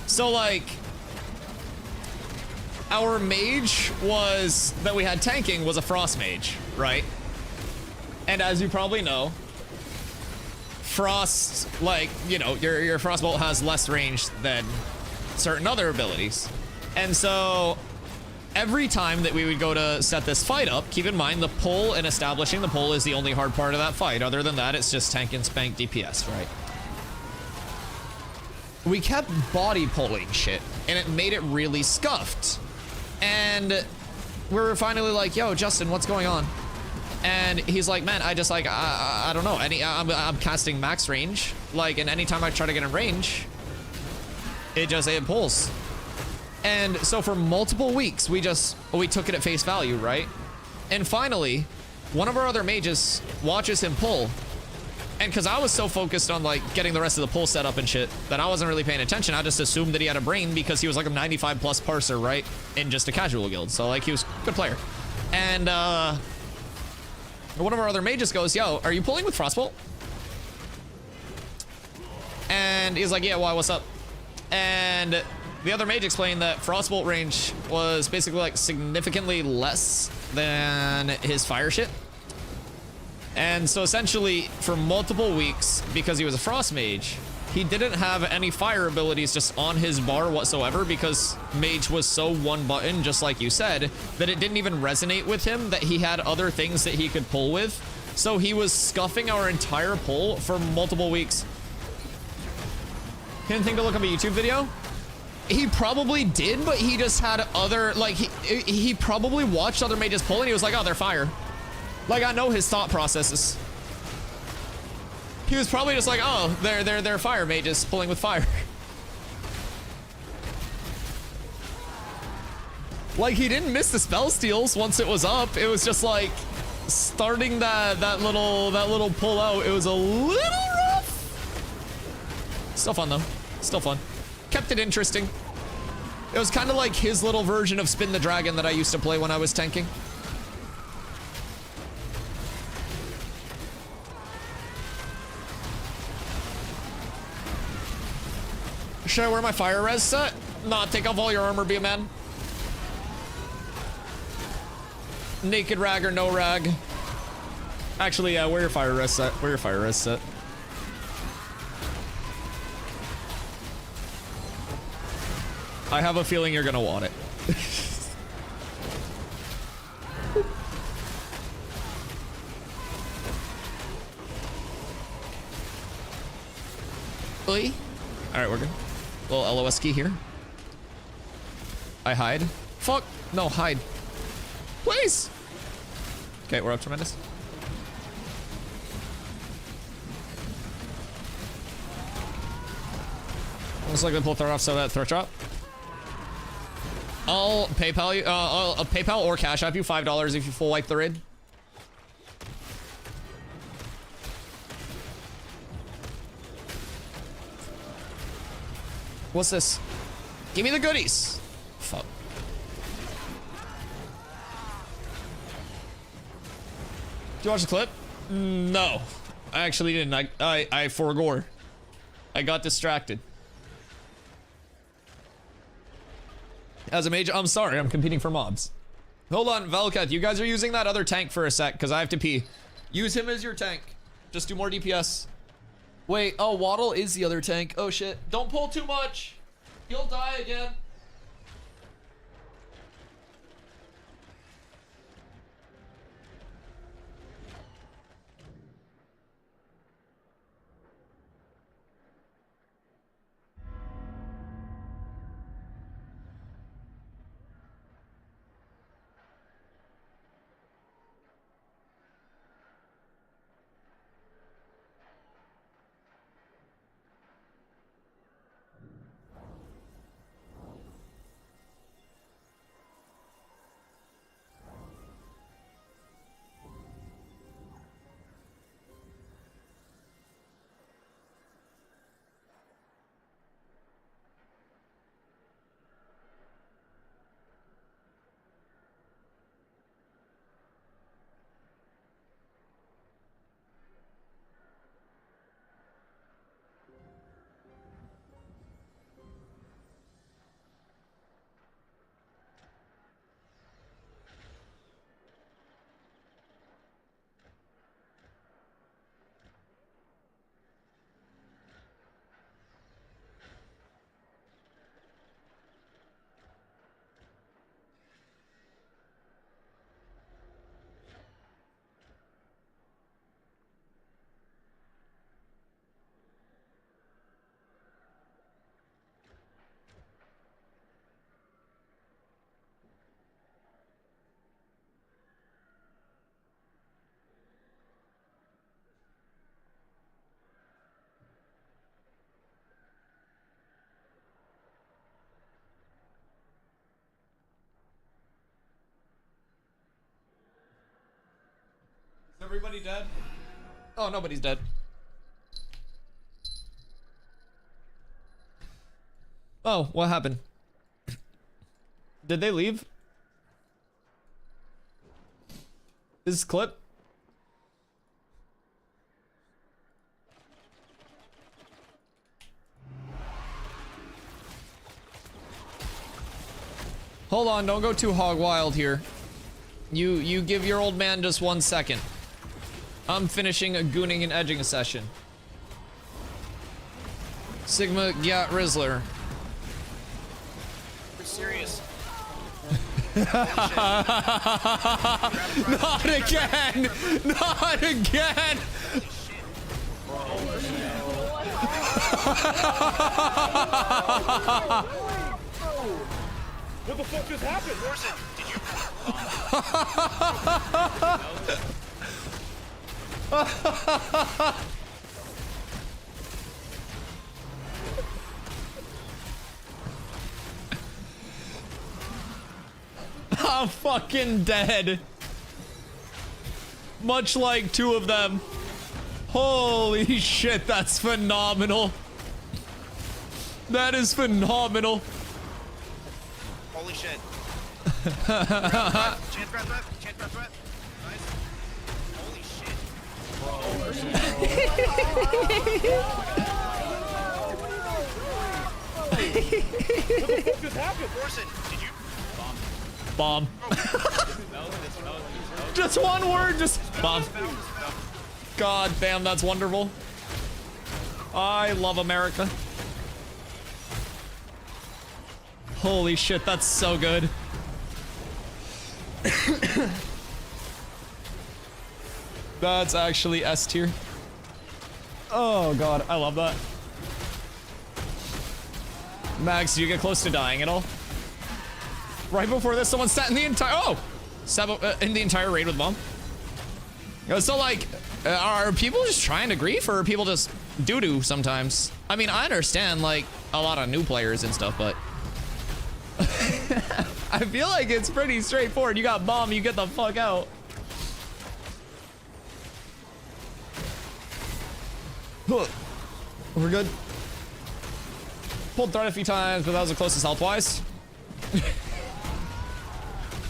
So like, our mage that we had tanking was a frost mage, right? And as you probably know, frost, like, you know, your frostbolt has less range than certain other abilities, and so every time that we would go to set this fight up, keep in mind the pull and establishing the pull is the only hard part of that fight. Other than that, it's just tank and spank DPS, right? We kept body pulling shit, and it made it really scuffed. And we were finally like, yo, Justin, what's going on? And he's like, man, I just like, I don't know. I'm casting max range, like, and anytime I try to get in range, it pulls. And so for multiple weeks, we took it at face value, right? And finally, one of our other mages watches him pull. And because I was so focused on like getting the rest of the pull set up and shit that I wasn't really paying attention, I just assumed that he had a brain because he was like a 95 plus parser, right? In just a casual guild. So like he was a good player. And one of our other mages goes, yo, are you pulling with Frostbolt? And he's like, yeah, why, what's up? And the other mage explained that Frostbolt range was basically like significantly less than his fire shit. And so essentially for multiple weeks, because he was a frost mage, he didn't have any fire abilities just on his bar whatsoever, because mage was so one button, just like you said, that it didn't even resonate with him that he had other things that he could pull with. So he was scuffing our entire pull for multiple weeks. Didn't think to look up a YouTube video? He probably did, but he just had other, like, he probably watched other mages pull and he was like, oh, they're fire. Like, I know his thought processes. He was probably just like, oh, they're fire mages pulling with fire. Like, he didn't miss the spell steals once it was up. It was just like starting that little pull out. It was a little rough. Still fun though. Still fun. Kept it interesting. It was kind of like his little version of Spin the Dragon that I used to play when I was tanking. Should I wear my fire res set? Nah, take off all your armor, be a man. Naked rag or no rag. Actually, yeah, wear your fire res set. Wear your fire res set. I have a feeling you're gonna want it. Oi. Alright, we're good. Little LOS key here. I hide. Fuck. No, hide. Please. Okay, we're up tremendous. Looks like they pull throw off so that threat drop. I'll PayPal you, I'll PayPal or Cash App you $5 if you full wipe the raid. What's this? Give me the goodies. Fuck. Did you watch the clip? No, I actually didn't. I forgore. I got distracted. As a mage, I'm sorry, I'm competing for mobs. Hold on, Velkath, you guys are using that other tank for a sec, because I have to pee. Use him as your tank. Just do more DPS. Wait, oh, Waddle is the other tank. Oh shit. Don't pull too much. You'll die again. Is everybody dead? Oh, nobody's dead. Oh, what happened? Did they leave? This clip? Hold on, don't go too hog wild here. You give your old man just 1 second. I'm finishing a gooning and edging session. Sigma Gyat Rizzler. We're serious. Not again! Not again! What the fuck just happened? Orson, did you? I'm fucking dead. Much like 2 of them. Holy shit, that's phenomenal. That is phenomenal. Holy shit. Chance grab threat. Chance grab threat. Nice. Holy shit. What the fuck just happened? Orson, did you? Bomb. Just 1 word, just bomb. God damn, that's wonderful. I love America. Holy shit, that's so good. That's actually S tier. Oh god, I love that. Max, do you get close to dying at all? Right before this, someone sat in the entire in the entire raid with bomb. So like, are people just trying to grief, or are people just doo-doo sometimes? I mean, I understand like a lot of new players and stuff, but I feel like it's pretty straightforward. You got bomb, you get the fuck out. We're good. Pulled threat a few times, but that was the closest health-wise. Do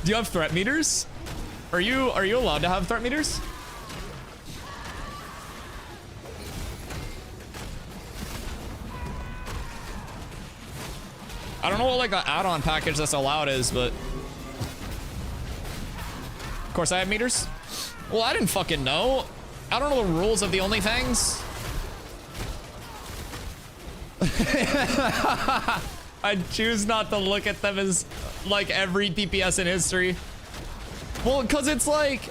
you have threat meters? Are you allowed to have threat meters? I don't know what like the add-on package that's allowed is, but of course I have meters. Well, I didn't fucking know. I don't know the rules of the OnlyFans. I choose not to look at them as like every DPS in history. Well, because it's like,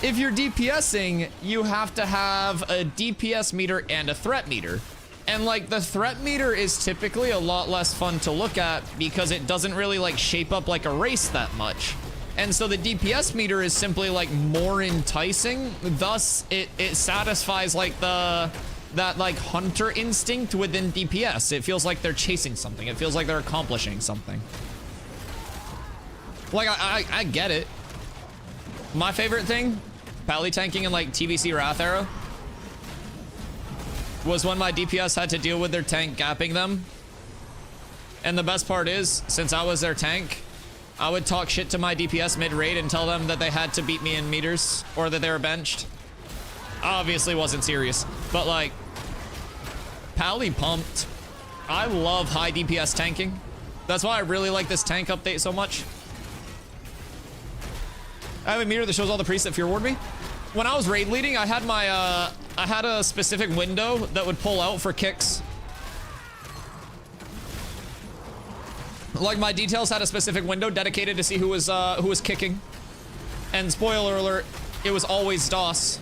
if you're DPSing, you have to have a DPS meter and a threat meter. And like the threat meter is typically a lot less fun to look at because it doesn't really like shape up like a race that much. And so the DPS meter is simply like more enticing. Thus it satisfies like that like hunter instinct within DPS. It feels like they're chasing something. It feels like they're accomplishing something. Like I get it. My favorite thing, pally tanking in like TVC Wrath era, was when my DPS had to deal with their tank gapping them. And the best part is, since I was their tank, I would talk shit to my DPS mid-raid and tell them that they had to beat me in meters or that they were benched. Obviously wasn't serious, but like, pally pumped. I love high DPS tanking. That's why I really like this tank update so much. I have a meter that shows all the priests that fear ward me. When I was raid leading, I had my I had a specific window that would pull out for kicks. Like my details had a specific window dedicated to see who was kicking. And spoiler alert, it was always DOS.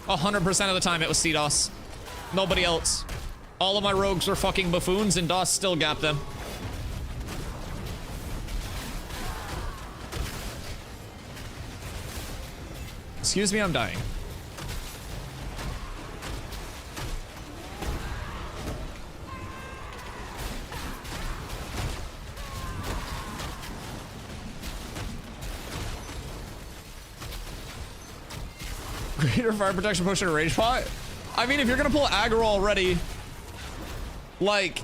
100% of the time it was CDOS. Nobody else. All of my rogues were fucking buffoons and DOS still gapped them. Excuse me, I'm dying. Greater fire protection potion and rage pot? I mean, if you're gonna pull aggro already, like,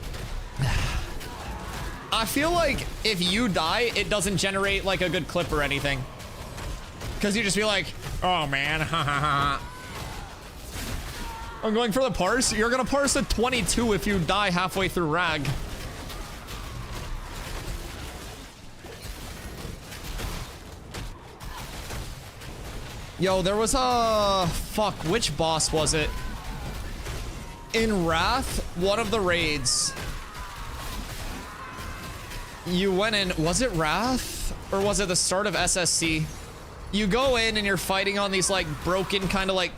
I feel like if you die, it doesn't generate like a good clip or anything. Cause you just be like, oh man, ha ha ha. I'm going for the parse. You're gonna parse a 22 if you die halfway through rag. Yo, there was a... Fuck, which boss was it? In Wrath, one of the raids. You went in... Was it Wrath? Or was it the start of SSC? You go in and you're fighting on these, like, broken kind of, like,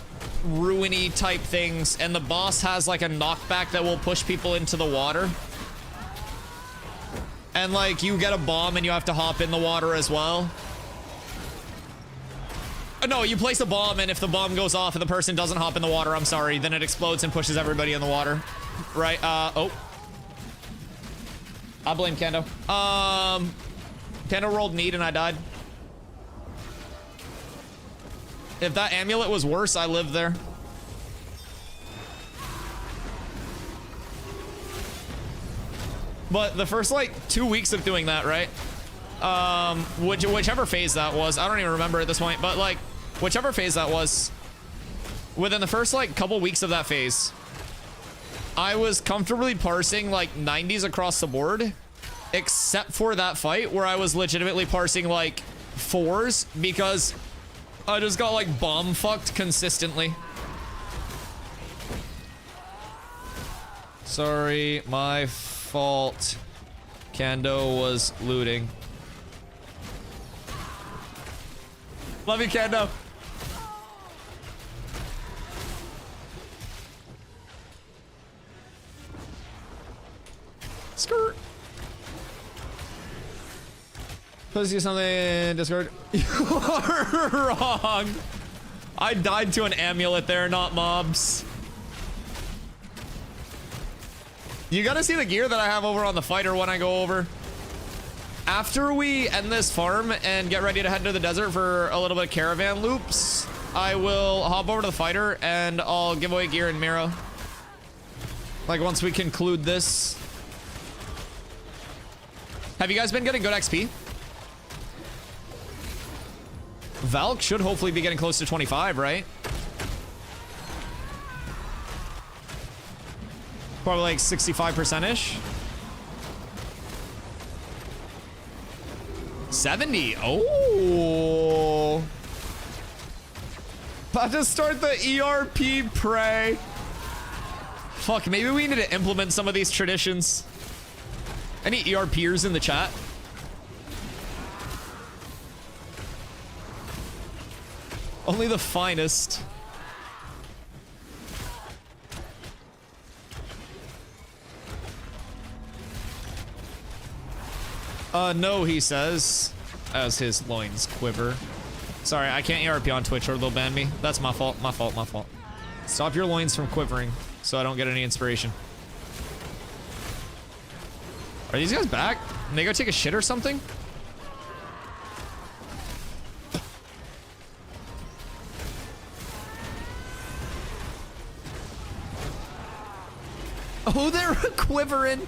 ruiny type things. And the boss has, like, a knockback that will push people into the water. And, like, you get a bomb and you have to hop in the water as well. No, you place a bomb, and if the bomb goes off and the person doesn't hop in the water, I'm sorry, then it explodes and pushes everybody in the water. Right, oh. I blame Kendo. Kendo rolled need and I died. If that amulet was worse, I lived there. But the first, like, 2 weeks of doing that, right? Whichever phase that was, I don't even remember at this point, but, like, whichever phase that was, within the first, like, couple weeks of that phase, I was comfortably parsing, like, 90s across the board, except for that fight where I was legitimately parsing, like, 4s, because I just got, like, bomb fucked consistently. Sorry, my fault. Kando was looting. Love you, Kendo. Skirt. Let's do something in Discord. You are wrong. I died to an amulet there, not mobs. You gotta see the gear that I have over on the fighter when I go over. After we end this farm and get ready to head to the desert for a little bit of caravan loops, I will hop over to the fighter and I'll give away gear in Miro. Like once we conclude this. Have you guys been getting good XP? Valk should hopefully be getting close to 25, right? Probably like 65%-ish. 70. Oh. About to start the ERP pray. Fuck, maybe we need to implement some of these traditions. Any ERPers in the chat? Only the finest. No, he says, as his loins quiver. Sorry, I can't ERP on Twitch or they'll ban me. That's my fault, my fault, my fault. Stop your loins from quivering so I don't get any inspiration. Are these guys back? Can they go take a shit or something? Oh, they're quivering.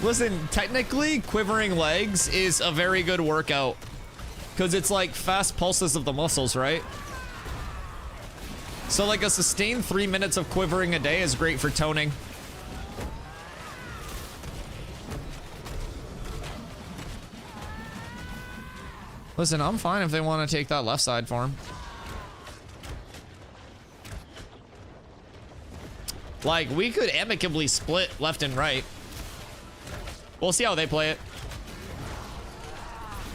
Listen, technically, quivering legs is a very good workout. Because it's like fast pulses of the muscles, right? So like a sustained 3 minutes of quivering a day is great for toning. Listen, I'm fine if they want to take that left side farm. Like, we could amicably split left and right. We'll see how they play it.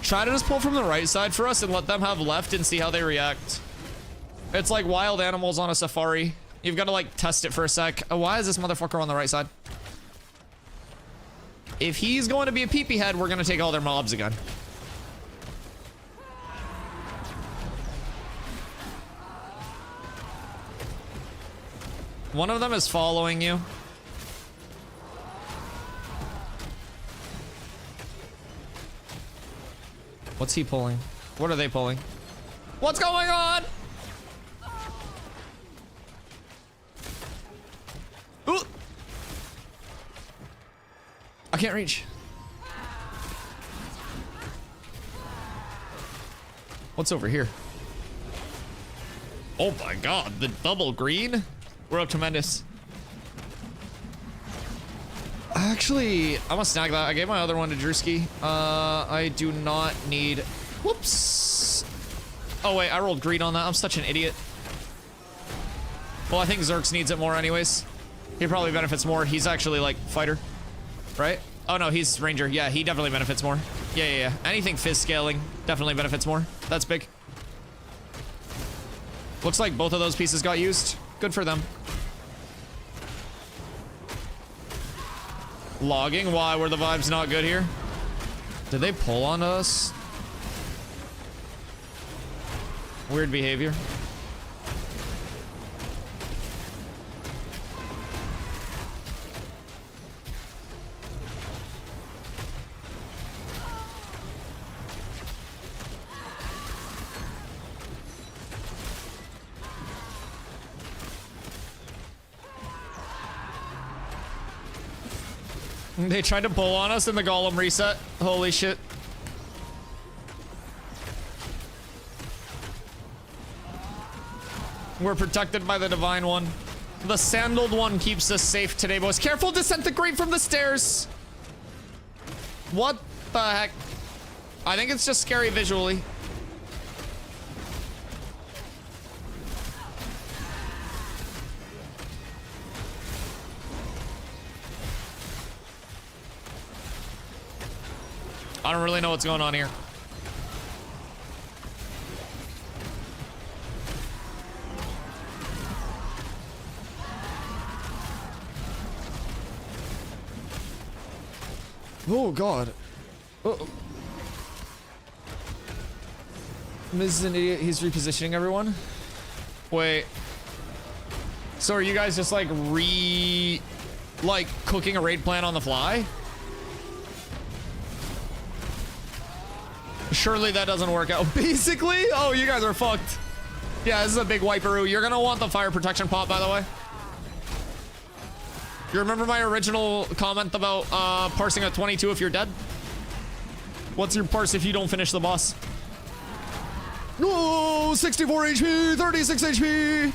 Try to just pull from the right side for us and let them have left and see how they react. It's like wild animals on a safari. You've got to like test it for a sec. Why is this motherfucker on the right side? If he's going to be a peepee head, we're going to take all their mobs again. One of them is following you. What's he pulling? What are they pulling? What's going on? Ooh. I can't reach. What's over here? Oh my god, the double green? We're up tremendous. Actually, I'm gonna snag that. I gave my other one to Drewski. I do not need Whoops. Oh wait, I rolled green on that. I'm such an idiot. Well, I think Zerx needs it more anyways. He probably benefits more. He's actually like fighter, right? Oh no, he's ranger. Yeah, he definitely benefits more. Yeah. Anything fizz scaling definitely benefits more. That's big. Looks like both of those pieces got used. Good for them. Logging. Why were the vibes not good here? Did they pull on us? Weird behavior. They tried to pull on us in the golem reset. Holy shit. We're protected by the divine one. The sandaled one keeps us safe today, boys. Careful, disintegrate from the stairs. What the heck? I think it's just scary visually. I don't really know what's going on here. Oh god. Uh-oh. Miz is an idiot. He's repositioning everyone. Wait. So are you guys just like cooking a raid plan on the fly? Surely that doesn't work out. Basically? Oh, you guys are fucked. Yeah, this is a big wiperoo. You're gonna want the fire protection pot, by the way. You remember my original comment about parsing at 22 if you're dead? What's your parse if you don't finish the boss? No, 64 HP, 36 HP.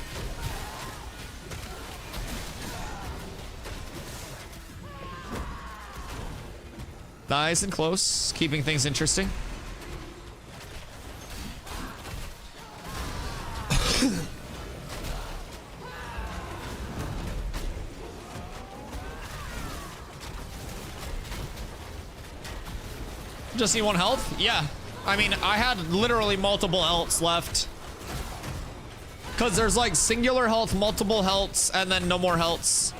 Nice and close, keeping things interesting. Just need one health? Yeah. I mean, I had literally multiple healths left. Because there's like singular health, multiple healths, and then no more healths.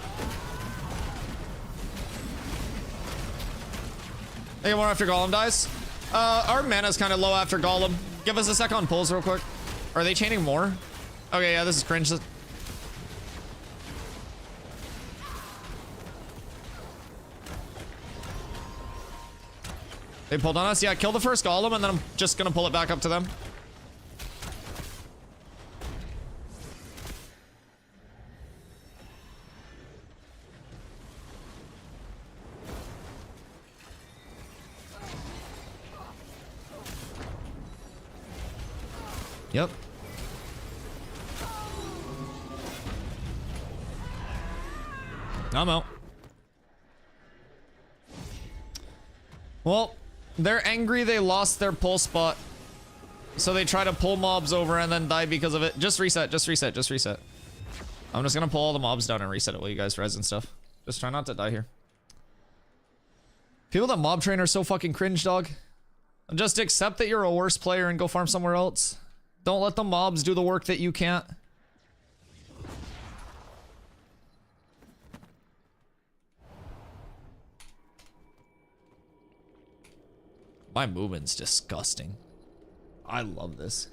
They get more after Golem dies. Our mana's kind of low after Golem. Give us a sec on pulls real quick. Are they chaining more? Okay, yeah, this is cringe. They pulled on us. Yeah, kill the first golem, and then I'm just gonna pull it back up to them. Yep. I'm out. Well, they're angry they lost their pull spot. So they try to pull mobs over and then die because of it. Just reset, just reset, just reset. I'm just gonna pull all the mobs down and reset it while you guys res and stuff. Just try not to die here. People that mob train are so fucking cringe, dog. Just accept that you're a worse player and go farm somewhere else. Don't let the mobs do the work that you can't. My movement's disgusting. I love this.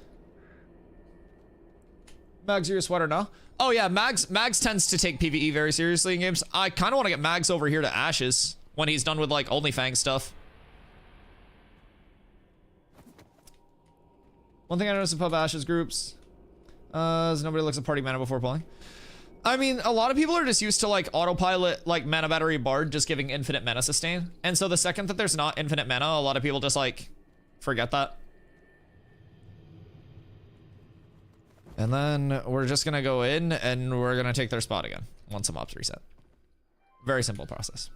Mags, you're a sweater now? Oh yeah, Mags tends to take PvE very seriously in games. I kind of want to get Mags over here to Ashes when he's done with like OnlyFang stuff. One thing I noticed in pub Ashes groups is nobody looks at party mana before pulling. I mean, a lot of people are just used to like autopilot, like mana battery bard just giving infinite mana sustain. And so the second that there's not infinite mana, a lot of people just like forget that. And then we're just gonna go in and we're gonna take their spot again once the mobs reset. Very simple process.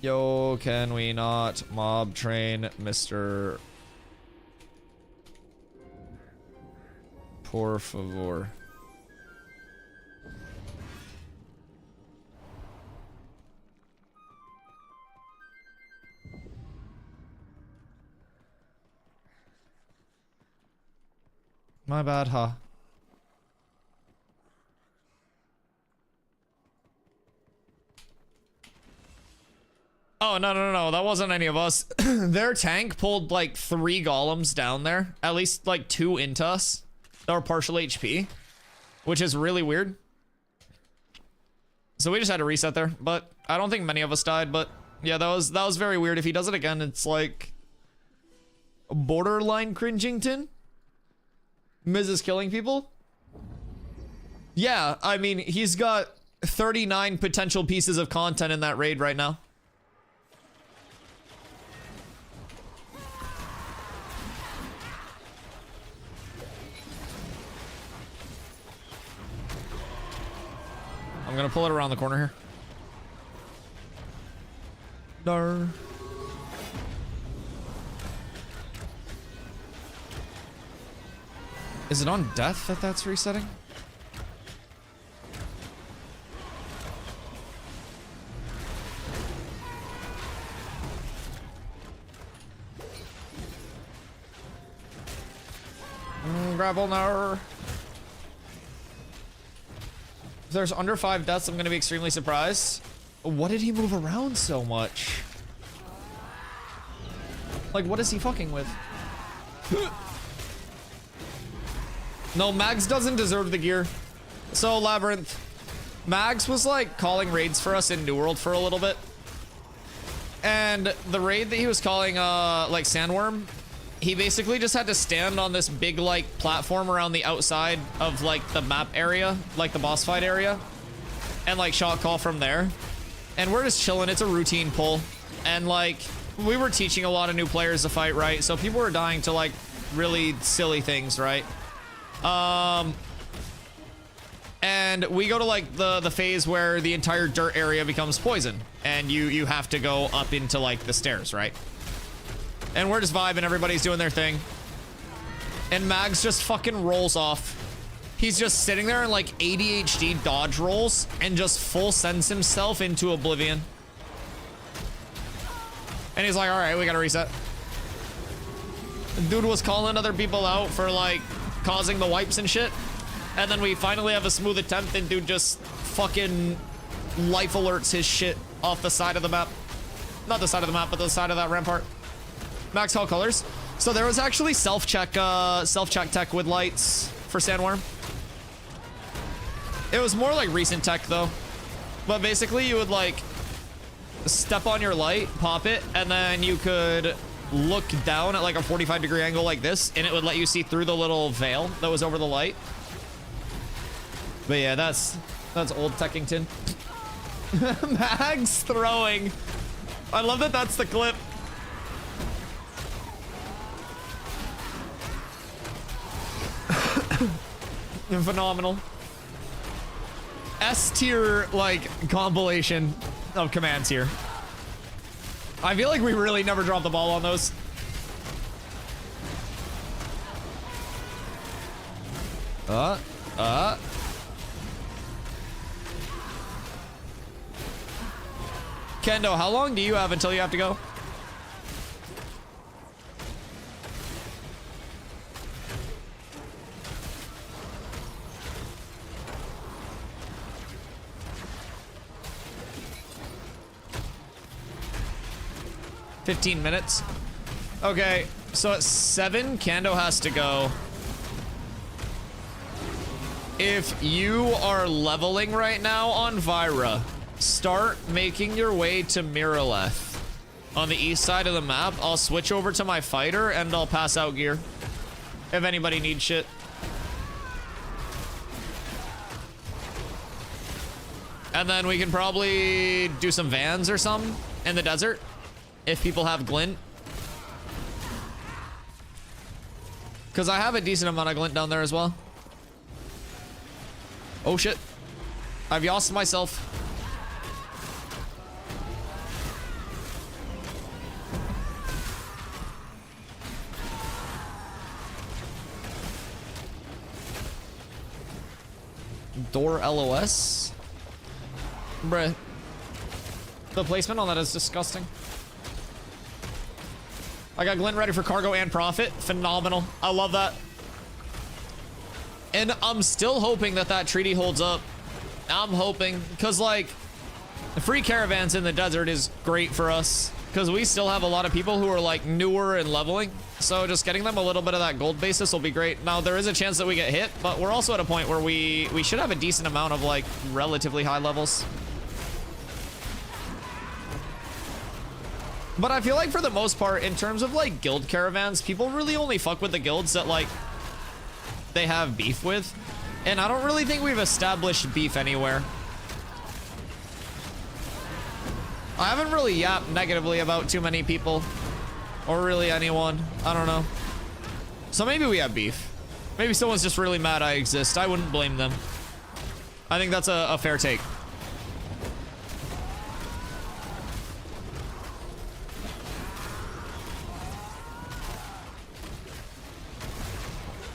Yo, can we not mob train Mr. Por favor? My bad, huh? Oh, no. That wasn't any of us. Their tank pulled like 3 golems down there. At least like 2 into us. That were partial HP. Which is really weird. So we just had to reset there. But I don't think many of us died. But yeah, that was very weird. If he does it again, it's like... borderline cringington. Miz is killing people. Yeah, I mean, he's got 39 potential pieces of content in that raid right now. I'm gonna pull it around the corner here. Dar. Is it on death that that's resetting? Grapple now. If there's under 5 deaths, I'm gonna be extremely surprised. What did he move around so much? Like, what is he fucking with? No, Mags doesn't deserve the gear. So, Labyrinth. Mags was, like, calling raids for us in New World for a little bit. And the raid that he was calling, like, Sandworm, he basically just had to stand on this big, like, platform around the outside of, like, the map area, like the boss fight area, and, like, shot call from there. And we're just chilling. It's a routine pull. And, like, we were teaching a lot of new players to fight, right? So people were dying to, like, really silly things, right? And we go to, like, the phase where the entire dirt area becomes poison. And you have to go up into, like, the stairs, right? And we're just vibing, everybody's doing their thing. And Mags just fucking rolls off. He's just sitting there and, like, ADHD dodge rolls and just full sends himself into oblivion. And he's like, alright, we gotta reset. The dude was calling other people out for, like, causing the wipes and shit. And then we finally have a smooth attempt and dude just fucking life alerts his shit off the side of the map. Not the side of the map, but the side of that rampart. Max Hall colors. So there was actually self-check tech with lights for Sandworm. It was more like recent tech though. But basically you would like step on your light, pop it, and then you could look down at like a 45-degree angle like this, and it would let you see through the little veil that was over the light. But yeah, that's old Techington. Mags throwing. I love that that's the clip. Phenomenal. S tier like compilation of commands here. I feel like we really never dropped the ball on those. Kendo, how long do you have until you have to go? $15 minutes. Okay, so at 7, Kando has to go. If you are leveling right now on Vyra, start making your way to Miraleth. On the east side of the map, I'll switch over to my fighter and I'll pass out gear. If anybody needs shit. And then we can probably do some vans or something in the desert. If people have glint. Because I have a decent amount of glint down there as well. Oh shit. I've yossed myself. door LOS. Bruh. The placement on that is disgusting. I got Glenn ready for cargo and profit. Phenomenal. I love that. And I'm still hoping that that treaty holds up. I'm hoping, because like the free caravans in the desert is great for us, because we still have a lot of people who are like newer and leveling. So just getting them a little bit of that gold basis will be great. Now there is a chance that we get hit, but we're also at a point where we should have a decent amount of like relatively high levels. But I feel like for the most part, in terms of like guild caravans, people really only fuck with the guilds that like they have beef with. And I don't really think we've established beef anywhere. I haven't really yapped negatively about too many people. Or really anyone. I don't know. So maybe we have beef. Maybe someone's just really mad I exist. I wouldn't blame them. I think that's a fair take.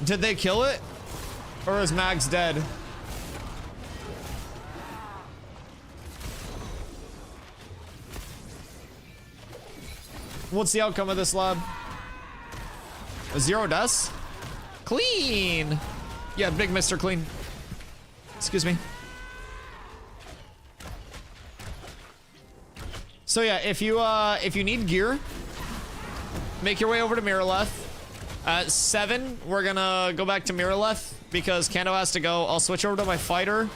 Did they kill it? Or is Mags dead? What's the outcome of this lab? 0 deaths? Clean! Yeah, big Mr. Clean. Excuse me. So yeah, if you need gear, make your way over to Miraleth. At 7, we're gonna go back to Miraleth because Kando has to go. I'll switch over to my fighter,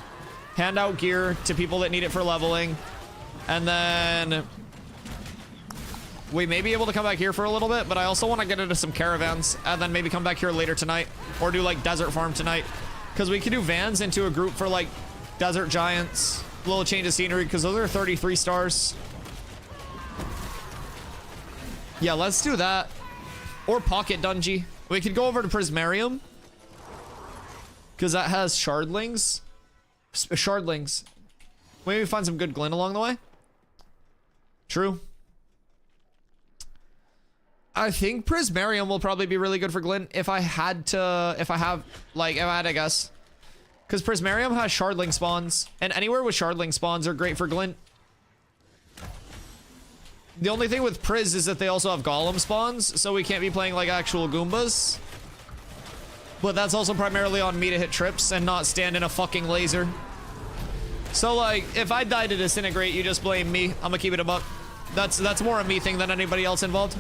hand out gear to people that need it for leveling, and then we may be able to come back here for a little bit, but I also want to get into some caravans and then maybe come back here later tonight or do like desert farm tonight, because we could do vans into a group for like desert giants, a little change of scenery, because those are 33 stars. Yeah, let's do that. Or Pocket Dungy. We could go over to Prismarium, because that has shardlings. Shardlings. Maybe find some good glint along the way. True. I think Prismarium will probably be really good for glint if I had to guess. Because Prismarium has shardling spawns, and anywhere with shardling spawns are great for glint. The only thing with Priz is that they also have golem spawns, so we can't be playing like actual Goombas. But that's also primarily on me to hit trips and not stand in a fucking laser. So like, if I die to disintegrate, you just blame me. I'm gonna keep it a buck. That's more a me thing than anybody else involved.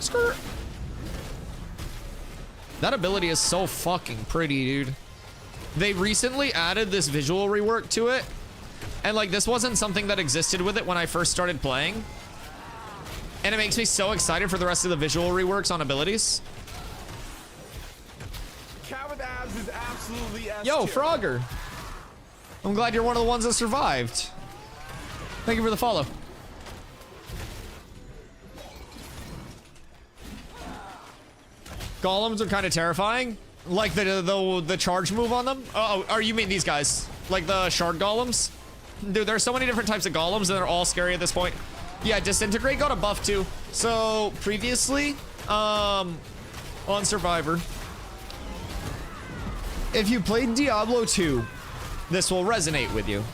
Skirt. That ability is so fucking pretty, dude. They recently added this visual rework to it, and like this wasn't something that existed with it when I first started playing, and it makes me so excited for the rest of the visual reworks on abilities. Caravans is absolutely S Yo, tier. Frogger, I'm glad you're one of the ones that survived. Thank you for the follow. Golems are kind of terrifying. Like the charge move on them? Oh, you mean these guys? Like the shard golems? Dude, there's so many different types of golems and they're all scary at this point. Yeah, Disintegrate got a buff too. So previously, on Survivor, if you played Diablo 2, this will resonate with you.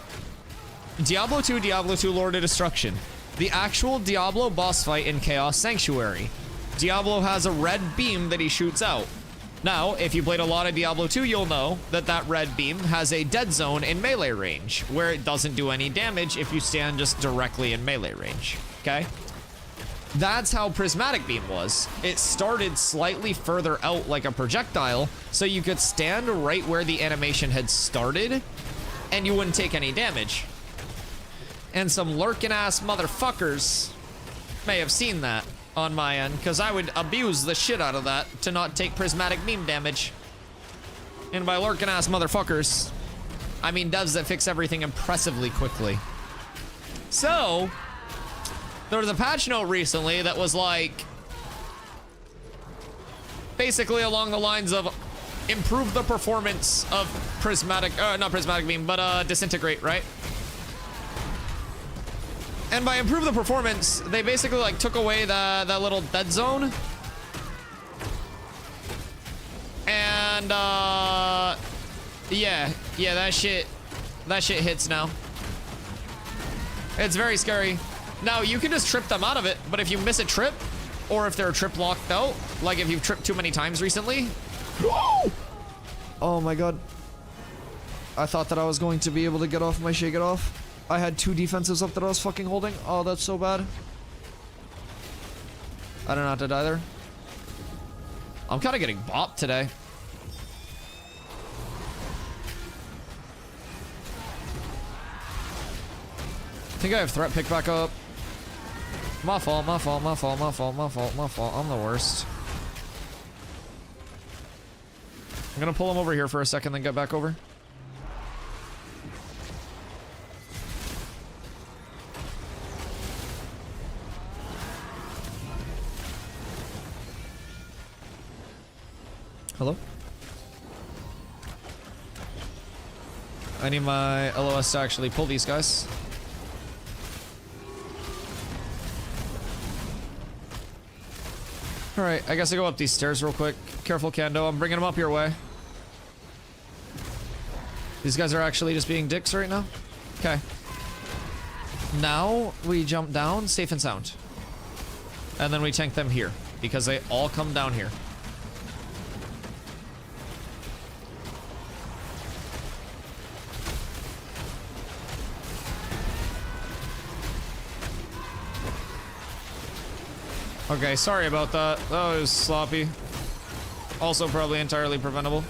Diablo 2, Lord of Destruction. The actual Diablo boss fight in Chaos Sanctuary. Diablo has a red beam that he shoots out. Now, if you played a lot of Diablo 2, you'll know that that red beam has a dead zone in melee range, where it doesn't do any damage if you stand just directly in melee range, okay? That's how Prismatic Beam was. It started slightly further out like a projectile, so you could stand right where the animation had started, and you wouldn't take any damage. And some lurking-ass motherfuckers may have seen that on my end, because I would abuse the shit out of that to not take prismatic beam damage. And by lurking ass motherfuckers, I mean devs that fix everything impressively quickly. So, there was a patch note recently that was like, basically along the lines of improve the performance of prismatic, not prismatic beam, but disintegrate, right? And by improve the performance, they basically like took away that little dead zone. And yeah, that shit hits now. It's very scary. Now you can just trip them out of it, but if you miss a trip, or if they're trip locked out, like if you've tripped too many times recently. Oh my god. I thought that I was going to be able to get off my shake it off. I had 2 defensives up that I was fucking holding. Oh, that's so bad. I don't know how to die there. I'm kind of getting bopped today. I think I have threat pick back up. My fault, my fault, my fault, my fault, my fault, my fault. I'm the worst. I'm gonna pull him over here for a second, then get back over. Hello? I need my LOS to actually pull these guys. Alright, I guess I go up these stairs real quick. Careful, Kando. I'm bringing them up your way. These guys are actually just being dicks right now. Okay. Now we jump down safe and sound. And then we tank them here, because they all come down here. Okay, sorry about that. That was sloppy. Also probably entirely preventable.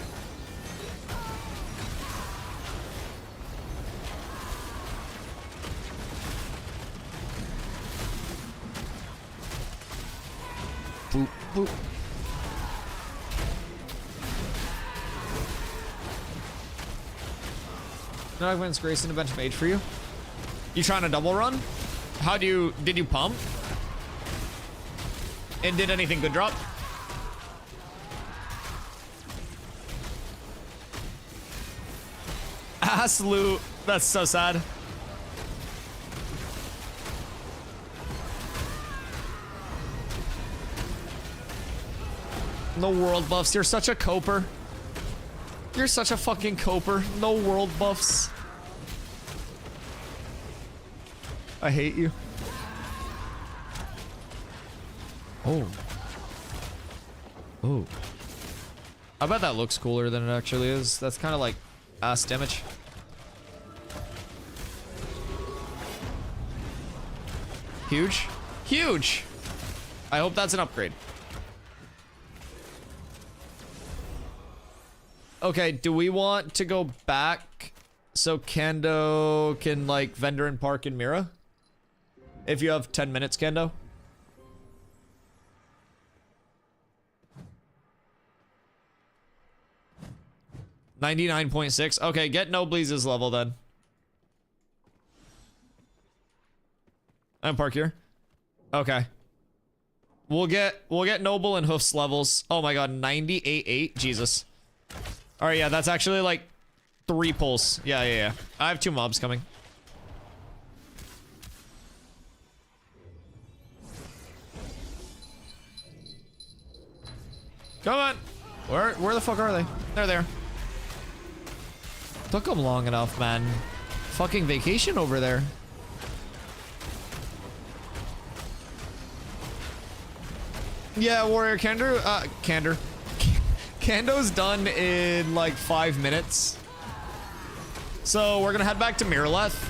Boop, boop. No, I went Grayson a bench mage for you. You trying to double run? Did you pump? And did anything good drop? Ass loot. That's so sad. No world buffs. You're such a coper. You're such a fucking coper. No world buffs. I hate you. Oh. Oh. I bet that looks cooler than it actually is. That's kind of like ass damage. Huge. Huge! I hope that's an upgrade. Okay, do we want to go back so Kando can like vendor and park in Mira? If you have 10 minutes, Kando. $99.6. Okay, get Nobly's level then. I'm park here. Okay. We'll get Noble and Hoofs levels. Oh my god, 98.8. Jesus. Alright, yeah, that's actually like 3 pulls. Yeah. I have 2 mobs coming. Come on. Where the fuck are they? They're there. Took them long enough, man. Fucking vacation over there. Yeah, Warrior Kando's done in like 5 minutes. So we're gonna head back to Miraleth.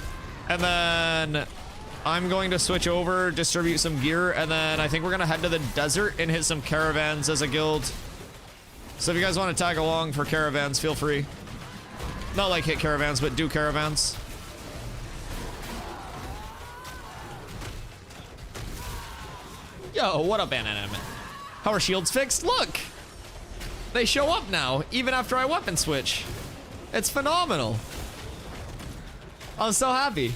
And then I'm going to switch over, distribute some gear, and then I think we're gonna head to the desert and hit some caravans as a guild. So if you guys want to tag along for caravans, feel free. Not like hit caravans, but do caravans. Yo, what up, Anonymous? How are shields fixed? Look! They show up now, even after I weapon switch. It's phenomenal. I'm so happy.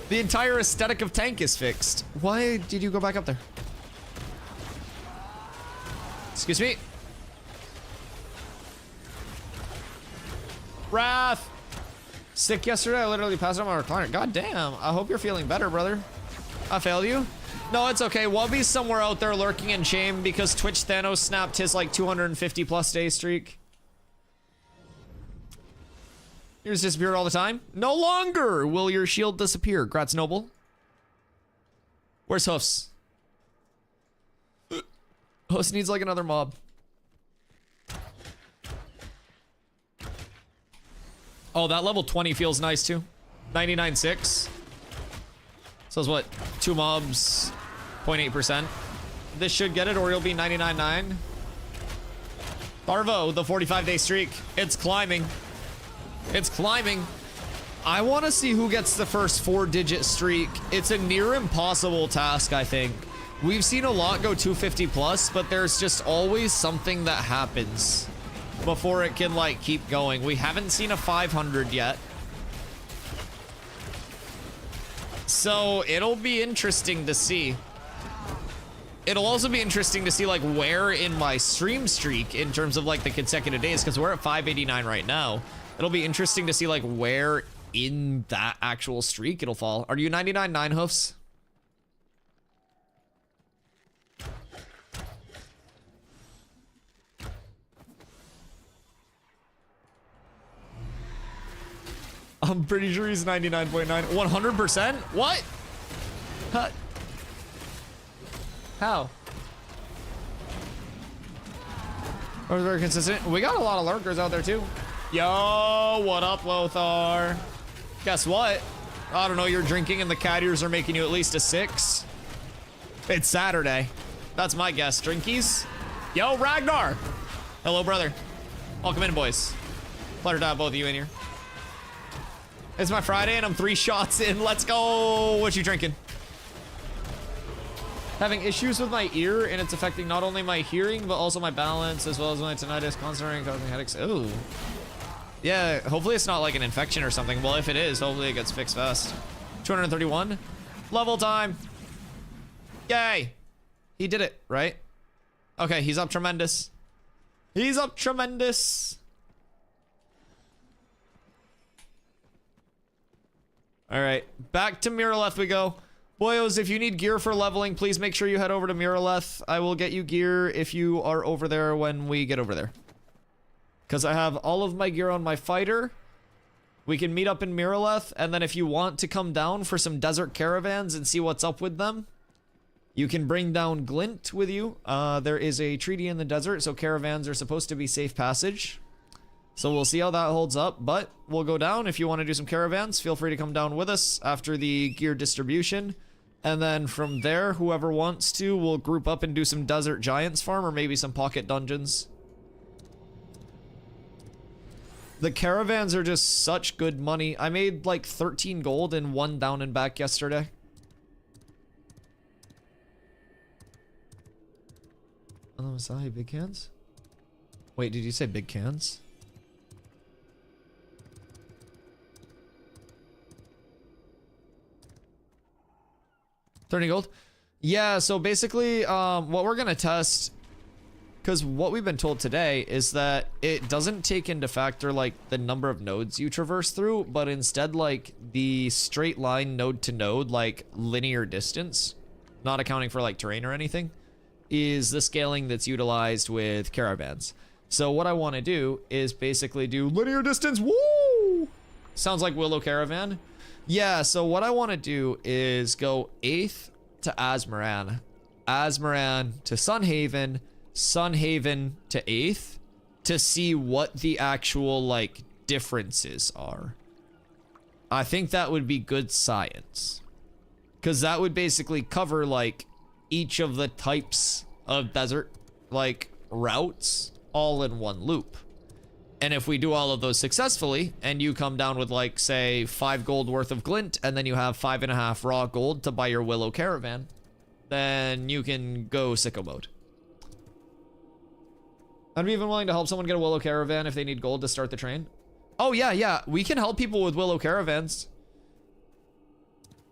The entire aesthetic of tank is fixed. Why did you go back up there? Excuse me. Wrath! Sick yesterday, I literally passed out my recliner. God damn, I hope you're feeling better, brother. I failed you? No, it's okay. Wubby's somewhere out there lurking in shame because Twitch Thanos snapped his like 250 plus day streak. Yours disappear all the time? No longer will your shield disappear. Grats Noble. Where's Hoofs? Hoofs needs like another mob. Oh, that level 20 feels nice too. 99.6. So it's what? 2 mobs, 0.8%. This should get it, or it'll be 99.9. Barvo, the 45-day streak. It's climbing. It's climbing. I want to see who gets the first 4-digit streak. It's a near impossible task, I think. We've seen a lot go 250 plus, but there's just always something that happens before it can like keep going. We haven't seen a 500 yet. So it'll be interesting to see. It'll also be interesting to see like where in my stream streak in terms of like the consecutive days, because we're at 589 right now. It'll be interesting to see like where in that actual streak it'll fall. Are you 99.9 Hoofs? I'm pretty sure he's 99.9. 100%? What? Huh. How? We're very consistent. We got a lot of lurkers out there too. Yo, what up, Lothar? Guess what? I don't know, you're drinking and the cat ears are making you at least a 6. It's Saturday. That's my guess. Drinkies? Yo, Ragnar! Hello, brother. Welcome in, boys. Pleasure to have both of you in here. It's my Friday and I'm 3 shots in. Let's go. What you drinking? Having issues with my ear and it's affecting not only my hearing but also my balance as well as my tinnitus, constantly causing headaches. Ooh. Yeah, hopefully it's not like an infection or something. Well, if it is, hopefully it gets fixed fast. 231. Level time. Yay. He did it, right? Okay, he's up tremendous. He's up tremendous. All right, back to Miraleth we go. Boyos, if you need gear for leveling, please make sure you head over to Miraleth. I will get you gear if you are over there when we get over there. Because I have all of my gear on my fighter. We can meet up in Miraleth, and then if you want to come down for some desert caravans and see what's up with them, you can bring down Glint with you. There is a treaty in the desert, so caravans are supposed to be safe passage. So we'll see how that holds up, but we'll go down. If you want to do some caravans, feel free to come down with us after the gear distribution. And then from there, whoever wants to, we'll group up and do some Desert Giants farm or maybe some pocket dungeons. The caravans are just such good money. I made like 13 gold in 1 down and back yesterday. Oh, sorry, big cans? Wait, did you say big cans? $30 gold. Yeah, so basically, what we're gonna test, because what we've been told today is that it doesn't take into factor like the number of nodes you traverse through, but instead like the straight line node to node, like linear distance, not accounting for like terrain or anything, is the scaling that's utilized with caravans. So what I want to do is basically do linear distance. Woo! Sounds like Willow Caravan. Yeah, so what I want to do is go 8th to Azmoran, Azmoran to Sunhaven, Sunhaven to 8th to see what the actual like differences are. I think that would be good science, because that would basically cover like each of the types of desert like routes all in one loop. And if we do all of those successfully, and you come down with like, say, 5 gold worth of glint, and then you have 5.5 raw gold to buy your Willow Caravan, then you can go sicko mode. I'd be even willing to help someone get a Willow Caravan if they need gold to start the train. Oh yeah, we can help people with Willow Caravans.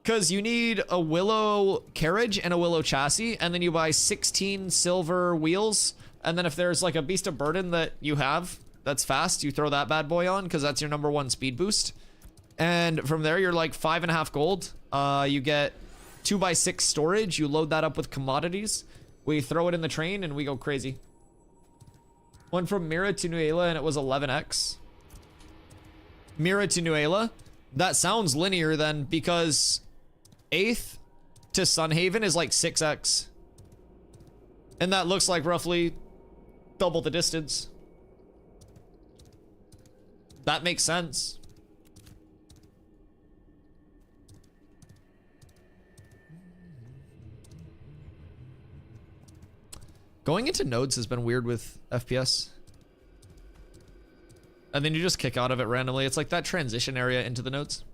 Because you need a Willow carriage and a Willow chassis, and then you buy 16 silver wheels, and then if there's like a Beast of Burden that you have that's fast, you throw that bad boy on, because that's your #1 speed boost. And from there, you're like 5.5 gold. You get 2x6 storage. You load that up with commodities. We throw it in the train, and we go crazy. Went from Mira to Nuela, and it was 11x. Mira to Nuela. That sounds linear then, because 8th to Sunhaven is like 6x. And that looks like roughly double the distance. That makes sense. Going into nodes has been weird with FPS. And then you just kick out of it randomly. It's like that transition area into the nodes.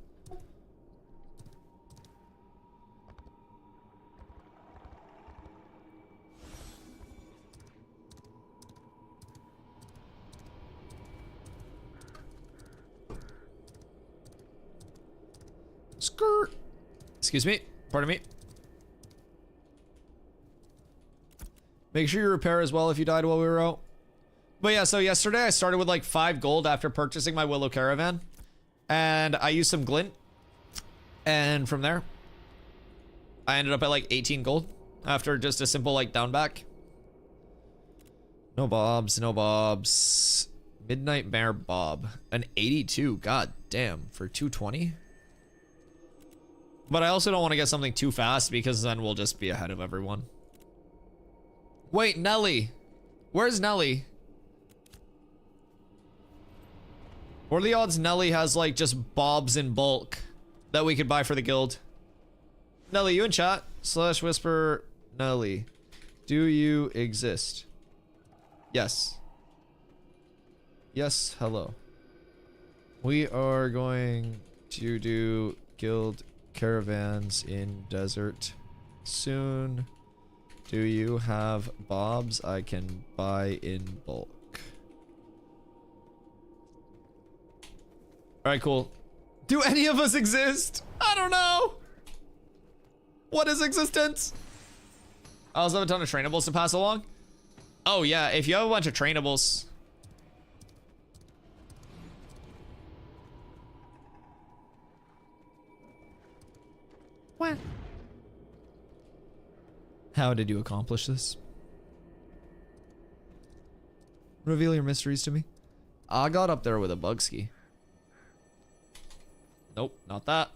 Skirt. Excuse me. Pardon me. Make sure you repair as well if you died while we were out. But yeah, so yesterday I started with like 5 gold after purchasing my Willow Caravan. And I used some glint. And from there, I ended up at like 18 gold after just a simple like down back. No bobs, no bobs. Midnight Mare Bob. An 82, god damn, for 220? But I also don't want to get something too fast because then we'll just be ahead of everyone. Wait, Nelly. Where's Nelly? What are the odds Nelly has like just bobs in bulk that we could buy for the guild? Nelly, you in chat? / whisper Nelly. Do you exist? Yes. Yes, hello. We are going to do guild caravans in desert soon. Do you have bobs I can buy in bulk? Alright, cool. Do any of us exist? I don't know. What is existence? I also have a ton of trainables to pass along. Oh yeah, if you have a bunch of trainables. What? How did you accomplish this? Reveal your mysteries to me. I got up there with a bug ski. Nope, not that.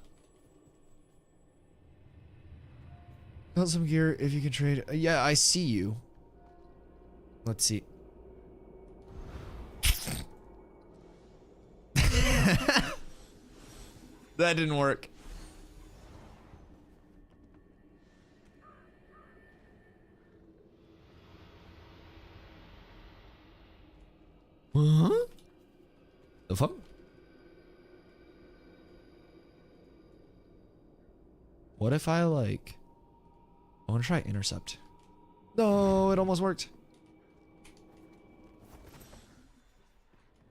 Got some gear if you can trade. Yeah, I see you. Let's see. That didn't work. Huh? The fuck? What if I like... I want to try intercept. No, it almost worked.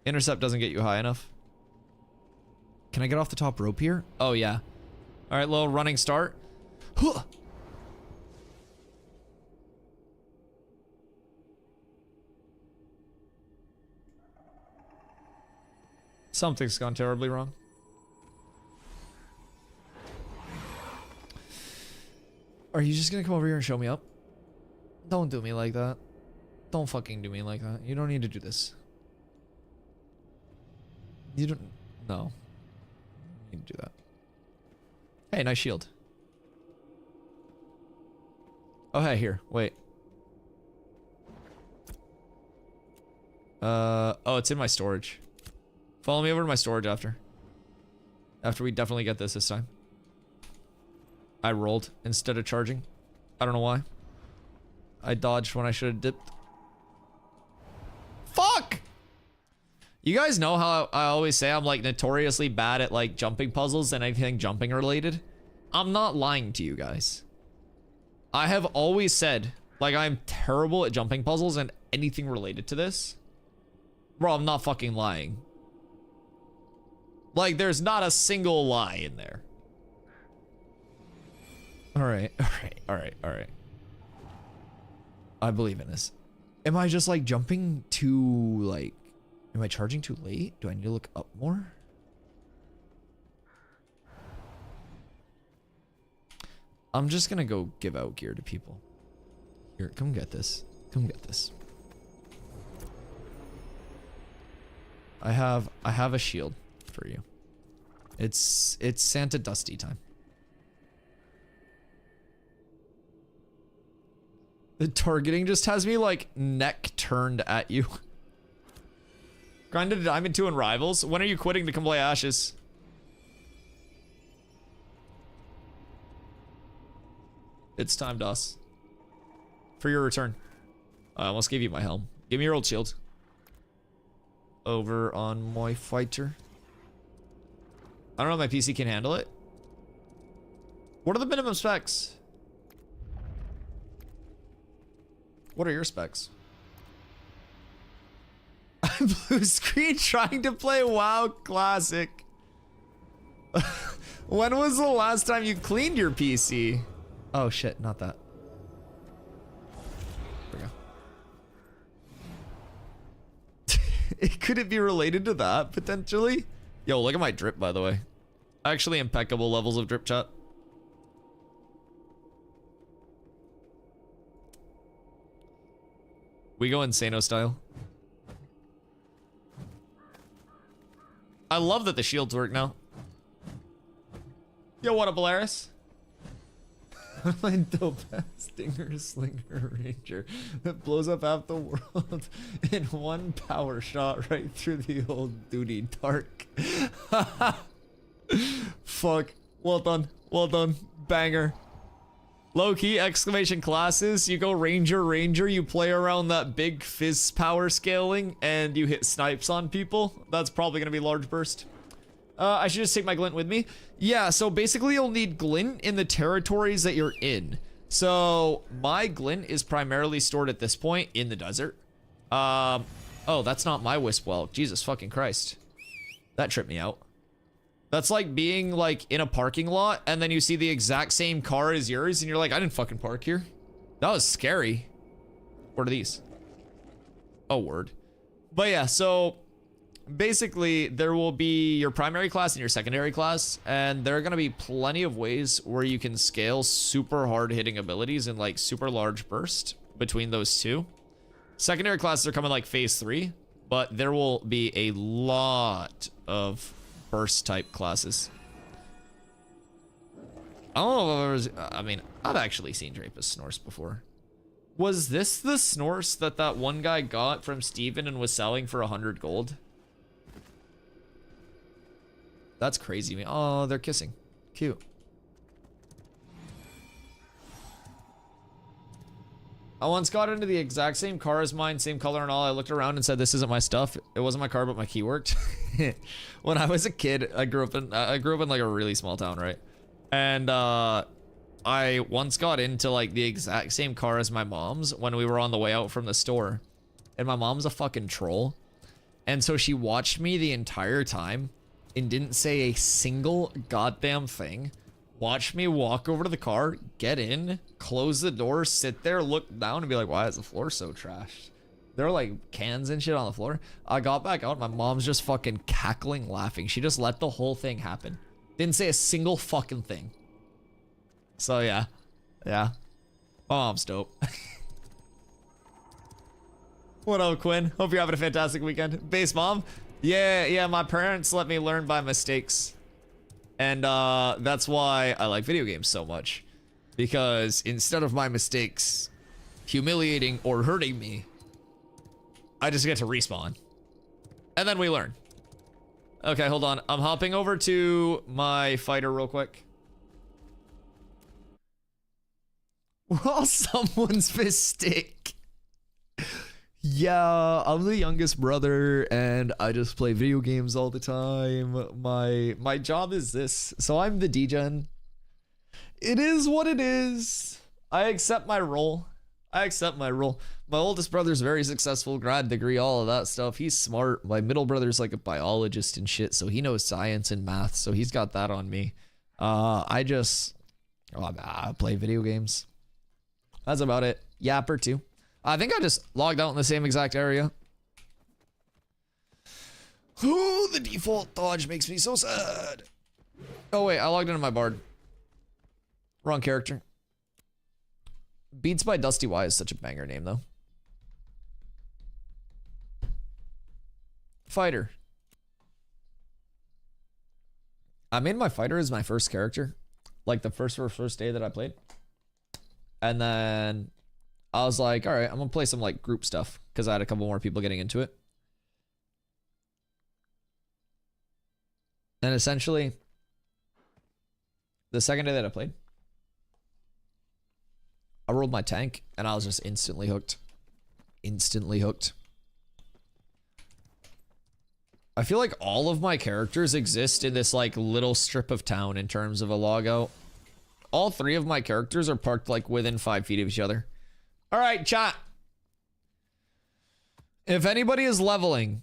Intercept doesn't get you high enough. Can I get off the top rope here? Oh, yeah. All right, little running start. Huh. Something's gone terribly wrong. Are you just gonna come over here and show me up? Don't do me like that. Don't fucking do me like that. You don't need to do this. You don't... No. You need to do that. Hey, nice shield. Oh, hey, here. Wait. Oh, it's in my storage. Follow me over to my storage after. After we definitely get this time. I rolled instead of charging. I don't know why. I dodged when I should have dipped. Fuck! You guys know how I always say I'm like notoriously bad at like jumping puzzles and anything jumping related? I'm not lying to you guys. I have always said like I'm terrible at jumping puzzles and anything related to this. Bro, I'm not fucking lying. Like there's not a single lie in there. Alright, alright. I believe in this. Am I just like jumping too like... Am I charging too late? Do I need to look up more? I'm just gonna go give out gear to people. Here, come get this. Come get this. I have a shield for you. It's Santa Dusty time. The targeting just has me like neck turned at you. Grinded a Diamond 2 in Rivals. When are you quitting to come play Ashes? It's time, DOS. For your return. I almost gave you my helm. Give me your old shield. Over on my fighter. I don't know if my PC can handle it. What are the minimum specs? What are your specs? Blue screen trying to play WoW Classic. When was the last time you cleaned your PC? Oh shit, not that. There we go. Could it be related to that, potentially? Yo, look at my drip, by the way. Actually impeccable levels of drip, chat. We go Insano style. I love that the shields work now. Yo, what up, Polaris? My dope ass Stinger Slinger Ranger that blows up half the world in one power shot right through the old duty dark. Fuck. Well done. Well done. Banger. Low key exclamation classes. You go Ranger, you play around that big fizz power scaling and you hit snipes on people. That's probably gonna be large burst. I should just take my glint with me. Yeah, so basically you'll need glint in the territories that you're in. So my glint is primarily stored at this point in the desert. Oh, that's not my wisp well. Jesus fucking Christ. That tripped me out. That's like being like in a parking lot and then you see the exact same car as yours and you're like, I didn't fucking park here. That was scary. What are these? Oh, word. But yeah, so basically there will be your primary class and your secondary class, and there are going to be plenty of ways where you can scale super hard hitting abilities in like super large burst between those two. Secondary classes are coming like phase 3, but there will be a lot of burst type classes. I don't know if I mean, I've actually seen Drapus Snorse before. Was this the Snorse that one guy got from Steven and was selling for 100 gold? That's crazy, man. Oh, they're kissing. Cute. I once got into the exact same car as mine, same color and all. I looked around and said, this isn't my stuff. It wasn't my car, but my key worked. When I was a kid, I grew up in like a really small town, right? And I once got into like the exact same car as my mom's when we were on the way out from the store. And my mom's a fucking troll. And so she watched me the entire time and didn't say a single goddamn thing. Watch me walk over to the car, get in, close the door, sit there, look down, and be like, why is the floor so trashed? There are like cans and shit on the floor. I got back out, my mom's just fucking cackling, laughing. She just let the whole thing happen. Didn't say a single fucking thing. So yeah. Yeah. My mom's dope. What up, Quinn? Hope you're having a fantastic weekend. Base mom? Yeah, my parents let me learn by mistakes. And that's why I like video games so much. Because instead of my mistakes humiliating or hurting me, I just get to respawn. And then we learn. Okay, hold on. I'm hopping over to my fighter real quick. Well, someone's mistake. Yeah, I'm the youngest brother and I just play video games all the time. My job is this. So I'm the degen. It is what it is. I accept my role. My oldest brother's very successful, grad degree, all of that stuff. He's smart. My middle brother's like a biologist and shit, so he knows science and math, so he's got that on me. I play video games. That's about it. Yapper too. I think I just logged out in the same exact area. Oh, the default dodge makes me so sad. Oh wait, I logged into my bard. Wrong character. Beats by Dusty Y is such a banger name though. Fighter. I made my fighter as my first character, like the first day that I played. And then I was like, all right, I'm gonna play some like group stuff because I had a couple more people getting into it. And essentially, the second day that I played, I rolled my tank and I was just instantly hooked. Instantly hooked. I feel like all of my characters exist in this like little strip of town in terms of a logo. All three of my characters are parked like within 5 feet of each other. All right, chat. If anybody is leveling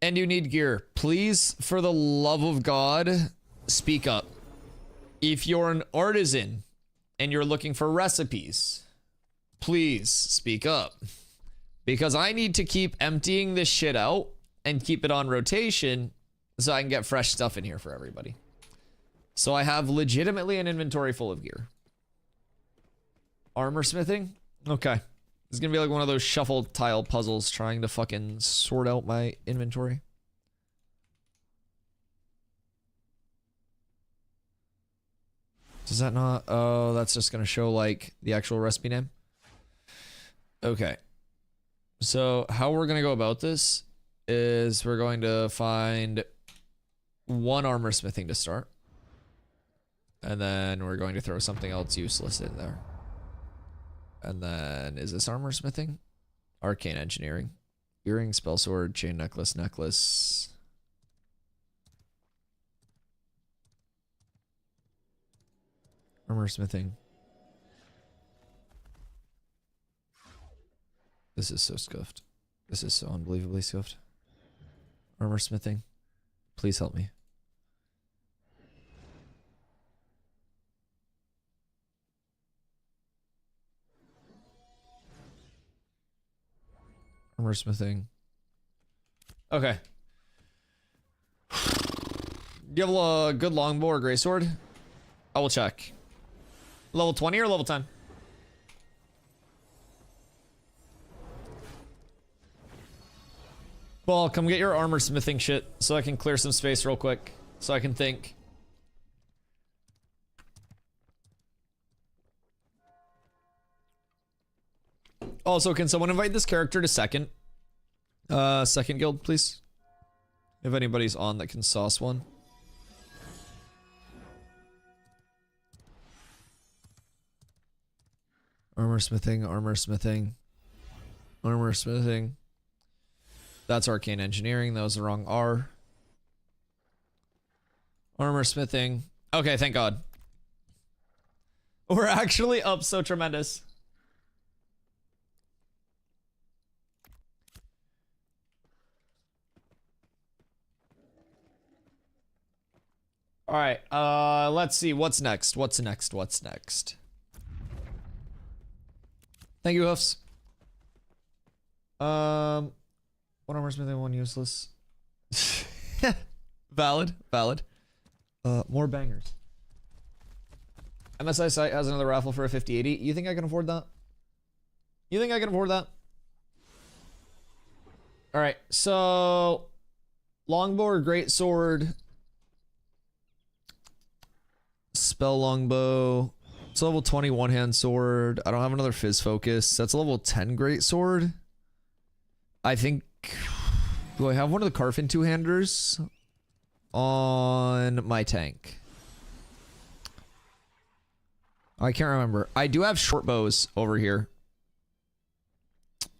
and you need gear, please, for the love of God, speak up. If you're an artisan and you're looking for recipes, please speak up. Because I need to keep emptying this shit out and keep it on rotation so I can get fresh stuff in here for everybody. So I have legitimately an inventory full of gear. Armor smithing? Okay. It's gonna be like one of those shuffle tile puzzles trying to fucking sort out my inventory. Does that not? Oh, that's just gonna show like the actual recipe name. Okay. So how we're gonna go about this is we're going to find one armor smithing to start. And then we're going to throw something else useless in there. And then, is this armor smithing? Arcane engineering. Earring, spell sword, chain necklace, necklace. Armor smithing. This is so scuffed. This is so unbelievably scuffed. Armor smithing. Please help me. Armor smithing. Okay. Do you have a good longbow or greatsword? I will check. Level 20 or level 10? Well, come get your armor smithing shit so I can clear some space real quick. So I can think. Also, can someone invite this character to second? Second guild, please. If anybody's on that can sauce one. Armor smithing, armor smithing. Armor smithing. That's arcane engineering. That was the wrong R. Armor smithing. Okay, thank God. We're actually up so tremendous. All right, let's see. What's next? What's next? What's next? Thank you, Hoofs. One armor smithing, one useless. Valid, valid. More bangers. MSI site has another raffle for a 5080. You think I can afford that? You think I can afford that? All right, so longbow or greatsword. Spell longbow. It's level 20 one-hand sword. I don't have another fizz focus. That's a level 10 greatsword. I think. Do I have one of the Carfin two-handers on my tank? I can't remember. I do have short bows over here.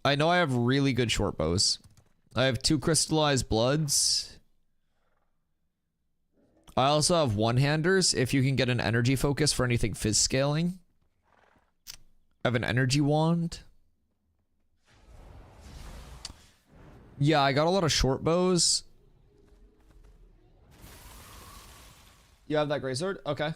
I know I have really good short bows. I have 2 crystallized bloods. I also have one-handers if you can get an energy focus for anything fizz scaling. I have an energy wand. Yeah, I got a lot of short bows. You have that greatsword? Okay.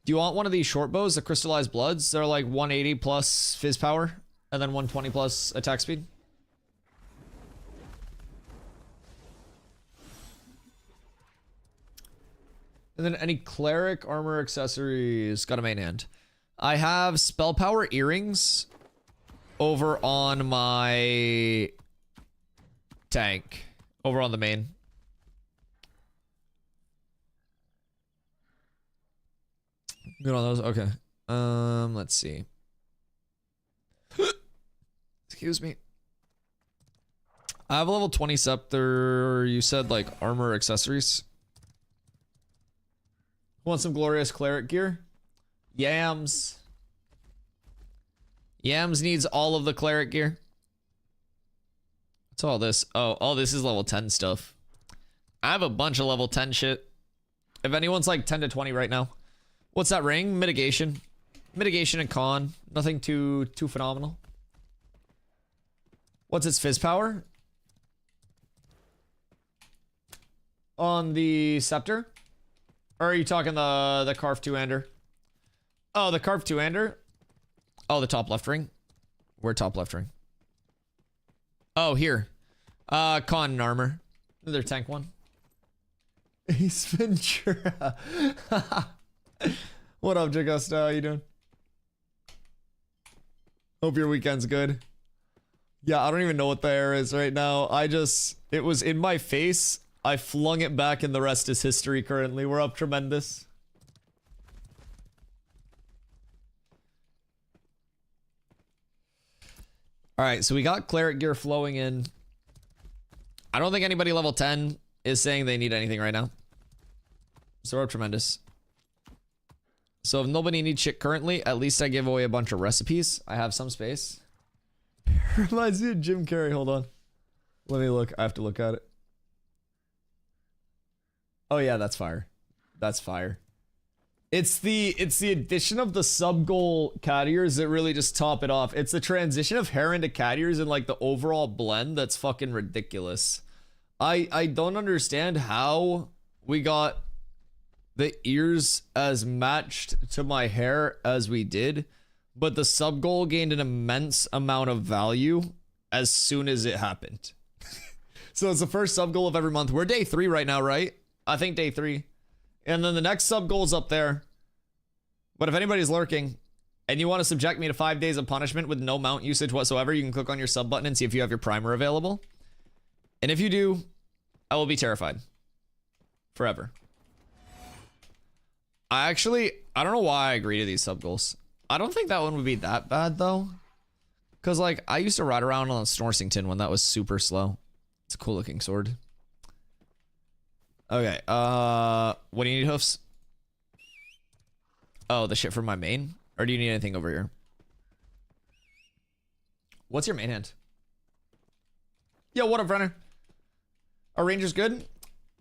Do you want one of these short bows, the crystallized bloods? They're like 180 plus fizz power and then 120 plus attack speed. And then any cleric armor accessories. Got a main hand. I have spell power earrings over on my tank. Over on the main. Good on those. Okay. Let's see. Excuse me. I have a level 20 scepter. You said like armor accessories. Want some glorious cleric gear? Yams. Yams needs all of the cleric gear. What's all this? Oh, all this is level 10 stuff. I have a bunch of level 10 shit. If anyone's like 10 to 20 right now. What's that ring? Mitigation. Mitigation and con. Nothing too phenomenal. What's its fizz power? On the scepter? Or are you talking the Carve two-hander? Oh, the Carve two-hander? Oh, the top left ring? Where top left ring? Oh, here. Con and armor. Another tank one. Ace Ventura. What up, Jagusta? How you doing? Hope your weekend's good. Yeah, I don't even know what the air is right now. It was in my face. I flung it back and the rest is history currently. We're up tremendous. Alright, so we got cleric gear flowing in. I don't think anybody level 10 is saying they need anything right now. So we're up tremendous. So if nobody needs shit currently, at least I give away a bunch of recipes. I have some space. Reminds me of Jim Carrey. Hold on. Let me look. I have to look at it. Oh yeah, that's fire. That's fire. It's the addition of the sub goal cat ears that really just top it off. It's the transition of hair into cat ears and like the overall blend that's fucking ridiculous. I don't understand how we got the ears as matched to my hair as we did, but the sub goal gained an immense amount of value as soon as it happened. So it's the first sub goal of every month. We're day 3 right now, right? I think day 3. And then the next sub goal's up there. But if anybody's lurking and you want to subject me to 5 days of punishment with no mount usage whatsoever, you can click on your sub button and see if you have your primer available. And if you do, I will be terrified. Forever. I don't know why I agree to these sub goals. I don't think that one would be that bad though. Cause like I used to ride around on Snorsington when that was super slow. It's a cool looking sword. Okay, what do you need, hoofs? Oh, the shit from my main? Or do you need anything over here? What's your main hand? Yeah, what up, Brenner? Are Rangers good?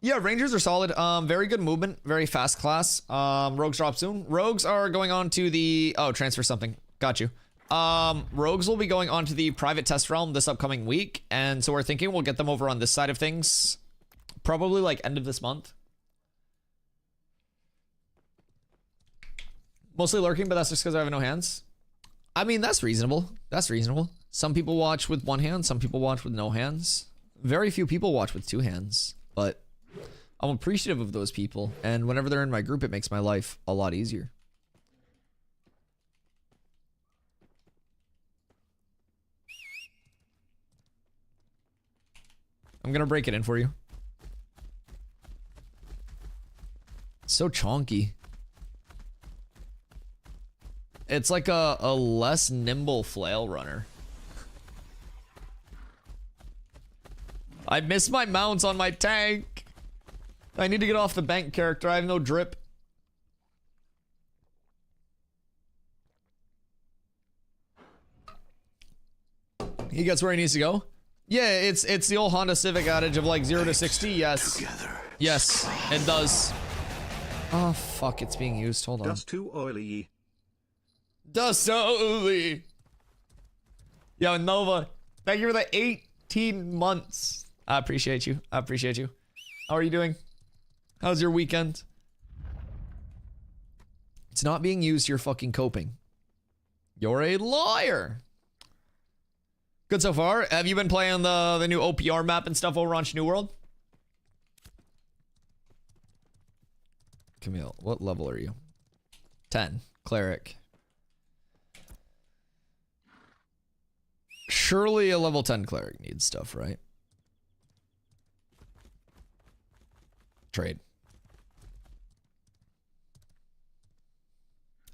Yeah, Rangers are solid. Very good movement, very fast class. Rogues drop soon. Rogues are going on to the... Oh, transfer something. Got you. Rogues will be going on to the private test realm this upcoming week. And so we're thinking we'll get them over on this side of things. Probably like end of this month. Mostly lurking, but that's just because I have no hands. I mean, that's reasonable. That's reasonable. Some people watch with one hand. Some people watch with no hands. Very few people watch with 2 hands. But I'm appreciative of those people. And whenever they're in my group, it makes my life a lot easier. I'm going to break it in for you. So chonky. It's like a less nimble flail runner. I miss my mounts on my tank. I need to get off the bank character. I have no drip. He gets where he needs to go. Yeah, it's the old Honda Civic adage of like 0 to 60. Yes. Yes, it does. Oh, fuck, it's being used. Hold on. Dust too oily. Dust oily. Yo, Nova, thank you for the 18 months. I appreciate you. I appreciate you. How are you doing? How's your weekend? It's not being used, you're fucking coping. You're a liar. Good so far. Have you been playing the new OPR map and stuff over on New World? Camille, what level are you? 10. Cleric. Surely a level 10 cleric needs stuff, right? Trade.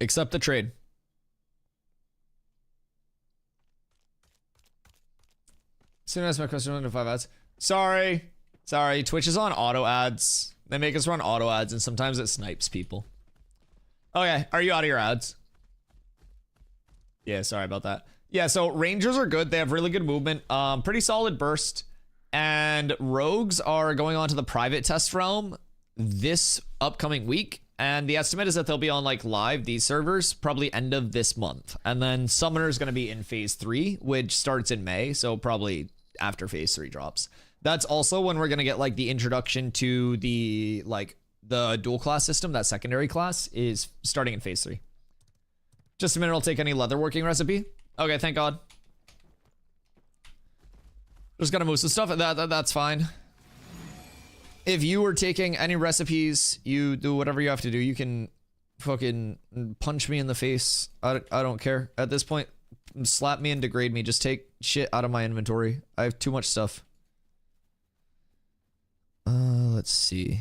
Accept the trade. Soon as my question under 5 ads. Sorry. Twitch is on auto ads. They make us run auto ads and sometimes it snipes people. Okay, are you out of your ads? Yeah, sorry about that. Yeah, so Rangers are good. They have really good movement. Pretty solid burst. And Rogues are going on to the private test realm this upcoming week. And the estimate is that they'll be on like live, these servers, probably end of this month. And then Summoner is going to be in phase 3, which starts in May. So probably after phase 3 drops. That's also when we're going to get like the introduction to the dual class system. That secondary class is starting in phase 3. Just a minute, I'll take any leatherworking recipe. Okay, thank God. Just gotta move some stuff. That's fine. If you were taking any recipes, you do whatever you have to do. You can fucking punch me in the face. I don't care. At this point, slap me and degrade me. Just take shit out of my inventory. I have too much stuff. Let's see.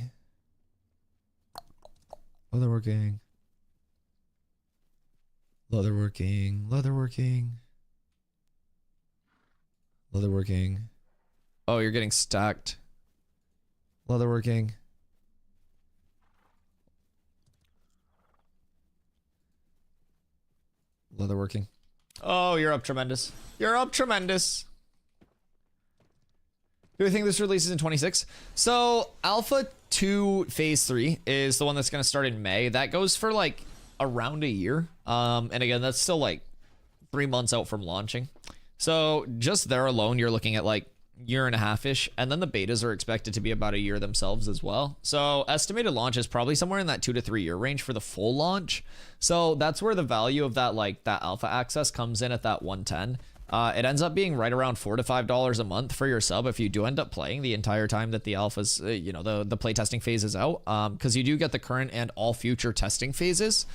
Leatherworking. Oh, you're getting stacked. Leatherworking. Oh, you're up tremendous. Do we think this releases in 26? So Alpha 2 Phase 3 is the one that's going to start in May. That goes for like around a year. And again, that's still like 3 months out from launching. So just there alone, you're looking at like year and a half-ish. And then the betas are expected to be about a year themselves as well. So estimated launch is probably somewhere in that 2 to 3 year range for the full launch. So that's where the value of that that alpha access comes in at that 110. It ends up being right around $4 to $5 a month for your sub if you do end up playing the entire time that the alpha's, the playtesting phase is out. Because you do get the current and all future testing phases.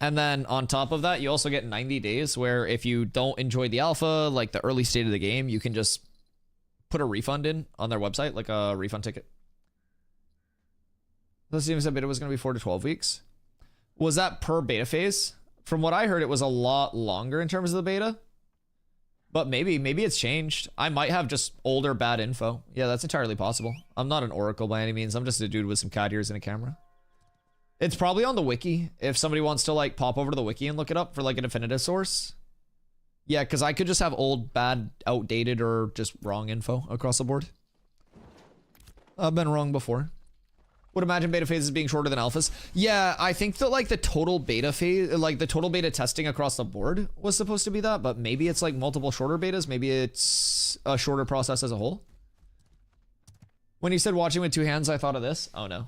And then on top of that, you also get 90 days where if you don't enjoy the alpha, like the early state of the game, you can just put a refund in on their website, like a refund ticket. The team said beta was going to be 4 to 12 weeks. Was that per beta phase? From what I heard, it was a lot longer in terms of the beta. But maybe it's changed. I might have just older bad info. Yeah, that's entirely possible. I'm not an oracle by any means. I'm just a dude with some cat ears and a camera. It's probably on the wiki if somebody wants to like pop over to the wiki and look it up for like a definitive source. Yeah, because I could just have old, bad, outdated, or just wrong info across the board. I've been wrong before. Would imagine beta phases being shorter than alphas. Yeah, I think that like the total beta phase, like the total beta testing across the board was supposed to be that, but maybe it's like multiple shorter betas. Maybe it's a shorter process as a whole. When you said watching with 2 hands, I thought of this. Oh no.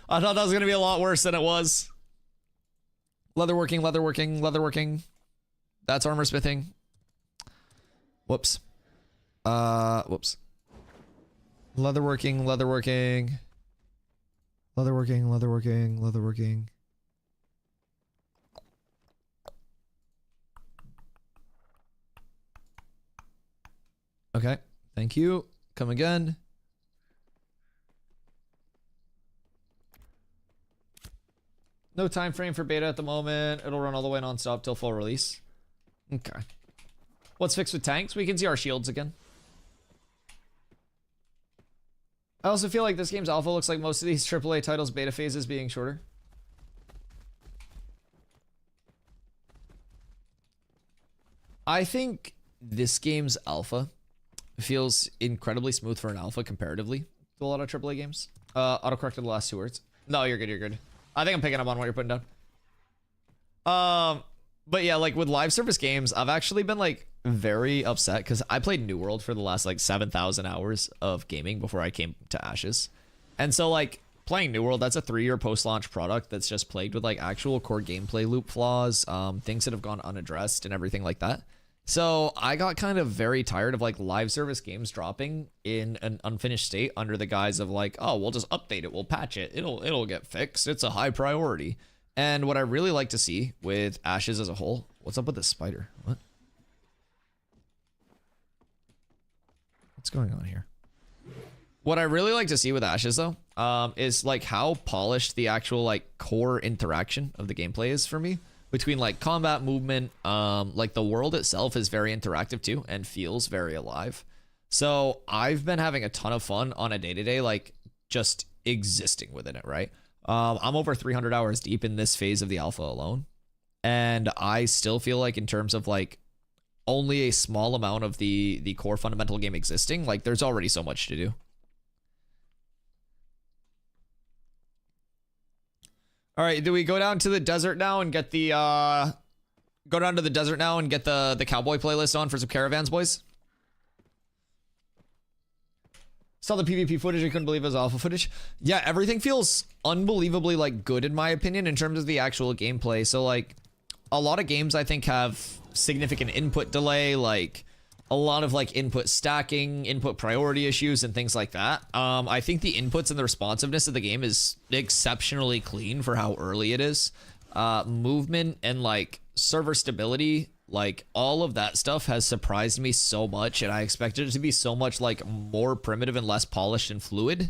I thought that was gonna be a lot worse than it was. Leatherworking. That's armor smithing. Whoops. Whoops. Leatherworking. Okay, thank you. Come again. No time frame for beta at the moment. It'll run all the way non-stop till full release. Okay. What's fixed with tanks? We can see our shields again. I also feel like this game's alpha looks like most of these AAA titles beta phases being shorter. I think this game's alpha feels incredibly smooth for an alpha comparatively to a lot of AAA games. Autocorrected the last 2 words. No, you're good. I think I'm picking up on what you're putting down. But yeah, like with live service games, I've actually been like very upset because I played New World for the last like 7,000 hours of gaming before I came to Ashes. And so like playing New World, that's a 3-year post-launch product that's just plagued with like actual core gameplay loop flaws, things that have gone unaddressed and everything like that. So I got kind of very tired of like live service games dropping in an unfinished state under the guise of like, oh, we'll just update it, we'll patch it, it'll get fixed, it's a high priority. And what I really like to see with Ashes as a whole, what's up with this spider? What's going on here? What I really like to see with Ashes though, is like how polished the actual like core interaction of the gameplay is for me between like combat movement. Like the world itself is very interactive too and feels very alive. So I've been having a ton of fun on a day-to-day, like just existing within it, right? I'm over 300 hours deep in this phase of the alpha alone. And I still feel like in terms of like only a small amount of the core fundamental game existing, like there's already so much to do. All right, do we go down to the desert now and get the the cowboy playlist on for some Caravans, boys? Saw the PvP footage, I couldn't believe it was alpha footage. Yeah, everything feels unbelievably like good in my opinion in terms of the actual gameplay. So like a lot of games I think have significant input delay, like a lot of like input stacking, input priority issues and things like that. I think the inputs and the responsiveness of the game is exceptionally clean for how early it is. Movement and like server stability, like all of that stuff has surprised me so much, and I expected it to be so much like more primitive and less polished and fluid.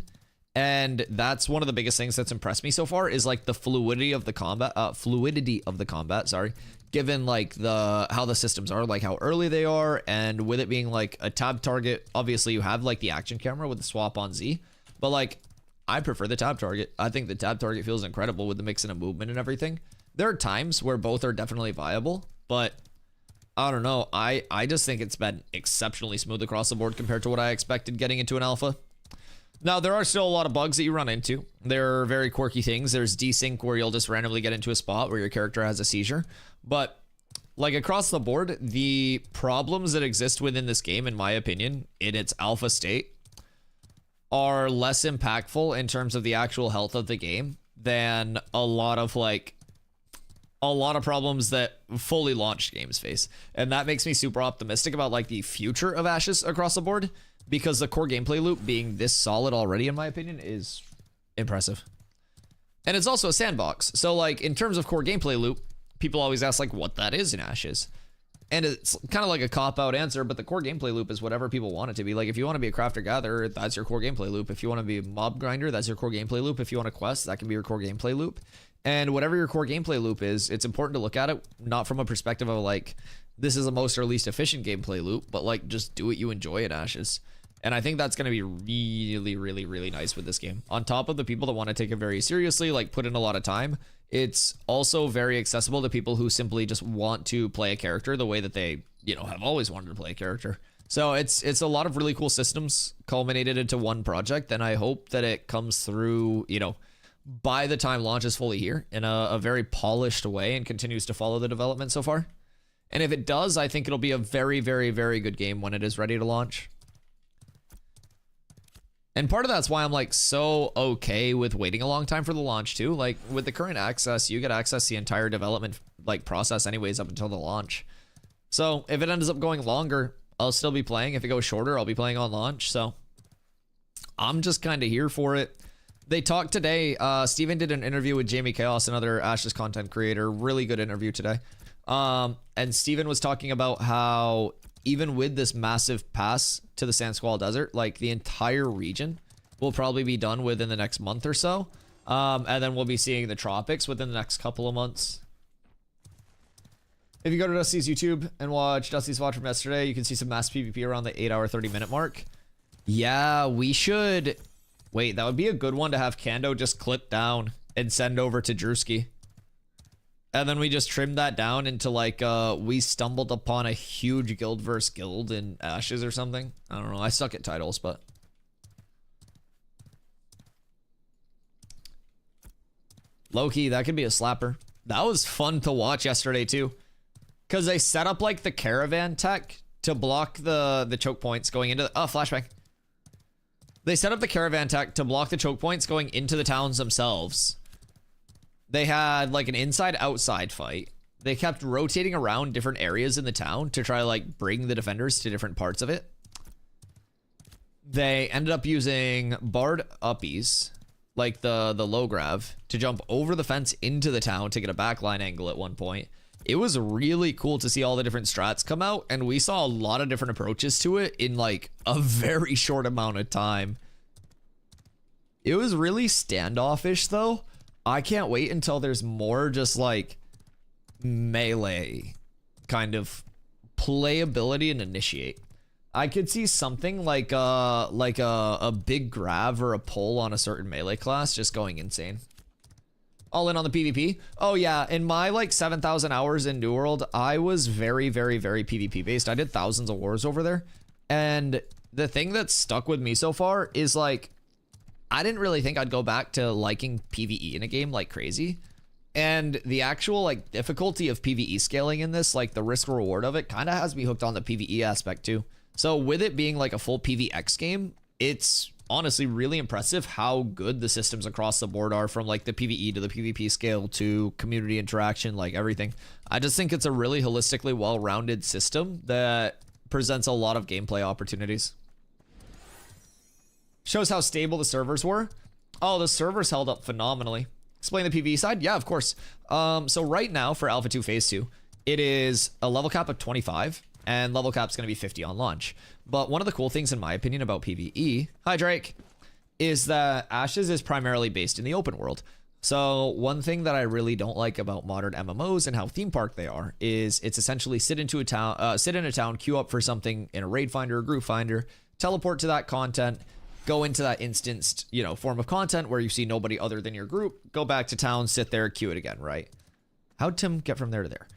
And that's one of the biggest things that's impressed me so far is like the fluidity of the combat, sorry, given like how the systems are, like how early they are, and with it being like a tab target, obviously you have like the action camera with the swap on Z, but like I prefer the tab target. I think the tab target feels incredible with the mix of movement and everything. There are times where both are definitely viable, but I don't know. I just think it's been exceptionally smooth across the board compared to what I expected getting into an alpha. Now, there are still a lot of bugs that you run into. There are very quirky things. There's desync where you'll just randomly get into a spot where your character has a seizure. But like across the board, the problems that exist within this game, in my opinion, in its alpha state, are less impactful in terms of the actual health of the game than a lot of problems that fully launched games face. And that makes me super optimistic about like the future of Ashes across the board, because the core gameplay loop being this solid already, in my opinion, is impressive. And it's also a sandbox. So like in terms of core gameplay loop, people always ask like what that is in Ashes. And it's kind of like a cop-out answer, but the core gameplay loop is whatever people want it to be. Like if you want to be a crafter-gatherer, that's your core gameplay loop. If you want to be a mob grinder, that's your core gameplay loop. If you want to quest, that can be your core gameplay loop. And whatever your core gameplay loop is, it's important to look at it not from a perspective of like, this is the most or least efficient gameplay loop, but like just do what you enjoy in Ashes. And I think that's going to be really, really, really nice with this game. On top of the people that want to take it very seriously, like put in a lot of time, it's also very accessible to people who simply just want to play a character the way that they, you know, have always wanted to play a character. So it's a lot of really cool systems culminated into one project, and I hope that it comes through, you know, by the time launch is fully here in a very polished way and continues to follow the development so far. And if it does, I think it'll be a very, very, very good game when it is ready to launch. And part of that's why I'm like so okay with waiting a long time for the launch too. Like with the current access, you get access to the entire development like process anyways up until the launch. So if it ends up going longer, I'll still be playing. If it goes shorter, I'll be playing on launch. So I'm just kind of here for it. They talked today. Steven did an interview with Jamie Chaos, another Ashes content creator. Really good interview today. And Steven was talking about how even with this massive pass to the Sand Squall Desert, like the entire region will probably be done within the next month or so. And then we'll be seeing the tropics within the next couple of months. If you go to Dusty's YouTube and watch Dusty's VOD from yesterday, you can see some mass PvP around the 8-hour, 30-minute mark. Yeah, we should... Wait, that would be a good one to have Kando just clip down and send over to Drewski. And then we just trimmed that down into like, we stumbled upon a huge guild versus guild in Ashes or something. I don't know. I suck at titles, but. Low-key, that could be a slapper. That was fun to watch yesterday too. Because they set up like the caravan tech to block the choke points going into the, oh, flashbang. They set up the caravan tech to block the choke points going into the towns themselves. They had like an inside-outside fight. They kept rotating around different areas in the town to try like bring the defenders to different parts of it. They ended up using Bard uppies, like the low grav, to jump over the fence into the town to get a backline angle at one point. It was really cool to see all the different strats come out, and we saw a lot of different approaches to it in like a very short amount of time. It was really standoffish though. I can't wait until there's more just like melee kind of playability and initiate. I could see something like a big grav or a pull on a certain melee class just going insane. All in on the PvP. Oh yeah, in my like 7,000 hours in New World, I was very, very, very PvP based. I did thousands of wars over there. And the thing that's stuck with me so far is like, I didn't really think I'd go back to liking PvE in a game like crazy. And the actual like difficulty of PvE scaling in this, like the risk reward of it kind of has me hooked on the PvE aspect too. So with it being like a full PvX game, it's honestly really impressive how good the systems across the board are, from like the PvE to the PvP scale to community interaction, like everything. I just think it's a really holistically well-rounded system that presents a lot of gameplay opportunities. Shows how stable the servers were. Oh, the servers held up phenomenally. Explain the PvE side? Yeah, of course. So right now for Alpha 2 Phase 2, it is a level cap of 25, and level cap's going to be 50 on launch. But one of the cool things, in my opinion, about PvE, hi Drake, is that Ashes is primarily based in the open world. So one thing that I really don't like about modern MMOs and how theme park they are is it's essentially sit in a town, queue up for something in a raid finder or group finder, teleport to that content, go into that instanced, form of content where you see nobody other than your group, go back to town, sit there, queue it again, right? How'd Tim get from there to there?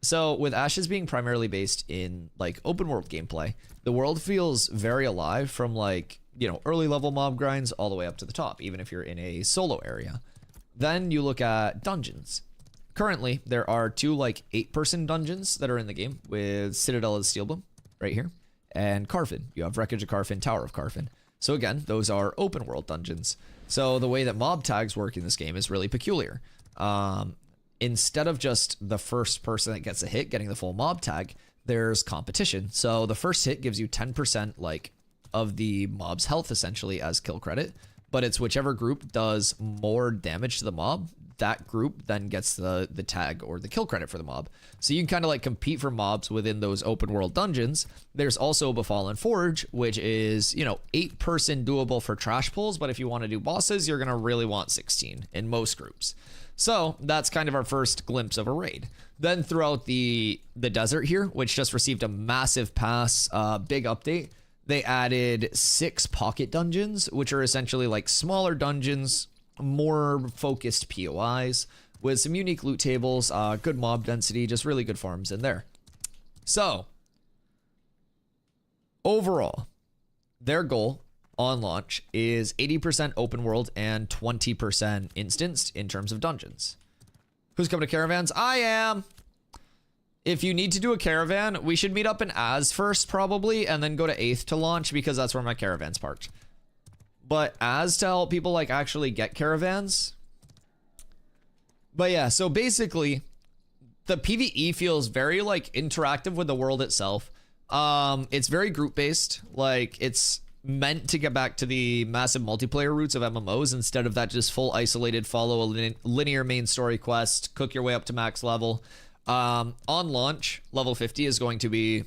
So with Ashes being primarily based in like open world gameplay, the world feels very alive from like, early level mob grinds all the way up to the top, even if you're in a solo area. Then you look at dungeons. Currently, there are 2 like 8-person dungeons that are in the game with Citadel of Steelbloom right here, and Carfin. You have Wreckage of Carfin, Tower of Carfin. So again, those are open world dungeons. So the way that mob tags work in this game is really peculiar. Instead of just the first person that gets a hit getting the full mob tag, there's competition. So the first hit gives you 10% like of the mob's health essentially as kill credit, but it's whichever group does more damage to the mob, that group then gets the tag or the kill credit for the mob. So you can kind of like compete for mobs within those open world dungeons. There's also Befallen Forge, which is, 8-person doable for trash pulls, but if you want to do bosses, you're going to really want 16 in most groups. So that's kind of our first glimpse of a raid. Then throughout the desert here, which just received a massive pass, big update, they added 6 pocket dungeons, which are essentially like smaller dungeons, more focused POIs with some unique loot tables, good mob density, just really good farms in there. So overall, their goal on launch is 80% open world and 20% instanced in terms of dungeons. Who's coming to Caravans? I am. If you need to do a caravan, we should meet up in Az first probably, and then go to 8th to launch, because that's where my caravan's parked. But Az to help people like actually get caravans. But yeah, so basically the PvE feels very like interactive with the world itself. It's very group based. Like it's meant to get back to the massive multiplayer roots of MMOs instead of that just full isolated follow a linear main story quest, cook your way up to max level. On launch, level 50 is going to be,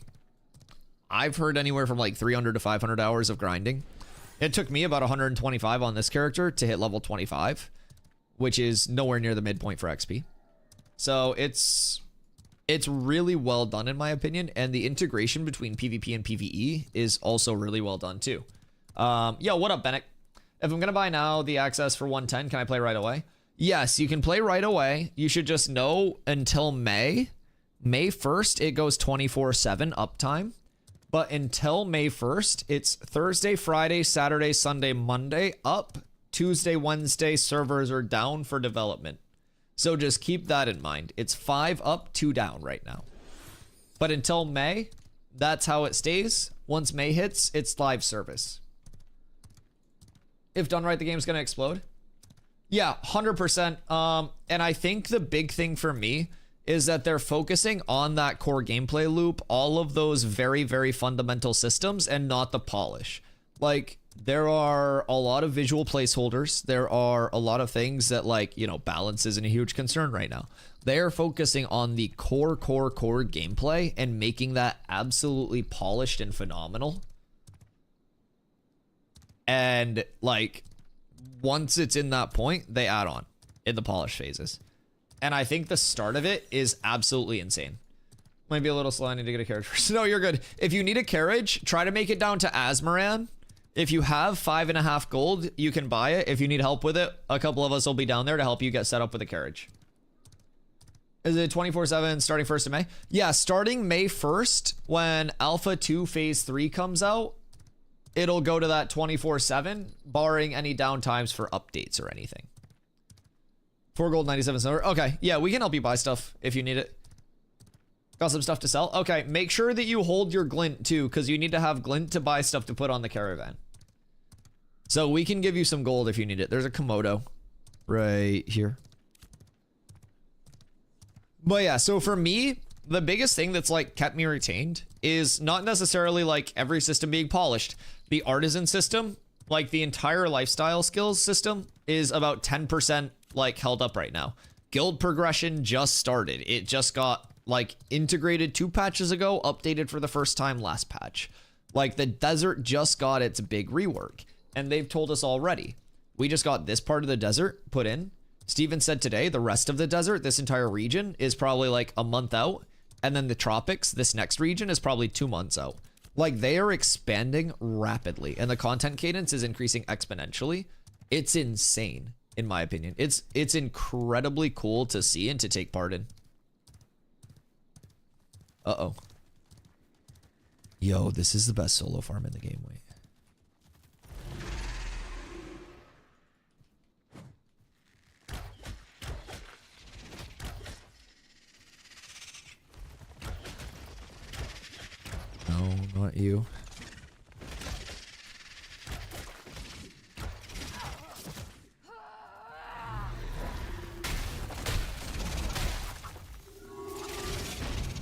I've heard anywhere from like 300 to 500 hours of grinding. It took me about 125 on this character to hit level 25, which is nowhere near the midpoint for XP. So it's really well done in my opinion, and the integration between PvP and PvE is also really well done too. Yo, what up, Bennett? If I'm gonna buy now the access for 110, can I play right away? Yes, you can play right away. You should just know until May 1st, it goes 24/7 uptime. But until May 1st, it's Thursday, Friday, Saturday, Sunday, Monday up. Tuesday, Wednesday, servers are down for development. So just keep that in mind. It's 5 up, 2 down right now. But until May, that's how it stays. Once May hits, it's live service. If done right, the game's going to explode. Yeah, 100%. And I think the big thing for me is that they're focusing on that core gameplay loop, all of those very, very fundamental systems, and not the polish. Like, there are a lot of visual placeholders. There are a lot of things that, like, balance isn't a huge concern right now. They are focusing on the core gameplay and making that absolutely polished and phenomenal. And like once it's in that point, they add on in the polish phases. And I think the start of it is absolutely insane. Might be a little slow. I need to get a carriage first. No, you're good. If you need a carriage, try to make it down to Azmoran. If you have 5.5 gold, you can buy it. If you need help with it, a couple of us will be down there to help you get set up with a carriage. Is it 24/7 starting 1st of May? Yeah, starting May 1st, when Alpha 2 Phase 3 comes out, it'll go to that 24/7, barring any downtimes for updates or anything. 4 gold, 97 silver. Okay, yeah, we can help you buy stuff if you need it. Got some stuff to sell? Okay, make sure that you hold your glint too, because you need to have glint to buy stuff to put on the caravan. So we can give you some gold if you need it. There's a Komodo right here. But yeah, so for me, the biggest thing that's like kept me retained is not necessarily like every system being polished. The artisan system, like the entire lifestyle skills system, is about 10% like held up right now. Guild progression just started. It just got like integrated 2 patches ago, updated for the first time last patch. Like the desert just got its big rework, and they've told us already. We just got this part of the desert put in. Steven said today the rest of the desert, this entire region, is probably like a month out, and then the tropics, this next region, is probably 2 months out. Like they are expanding rapidly, and the content cadence is increasing exponentially. It's insane, in my opinion. It's incredibly cool to see and to take part in. Uh-oh. Yo, this is the best solo farm in the game. Wait. No, not you.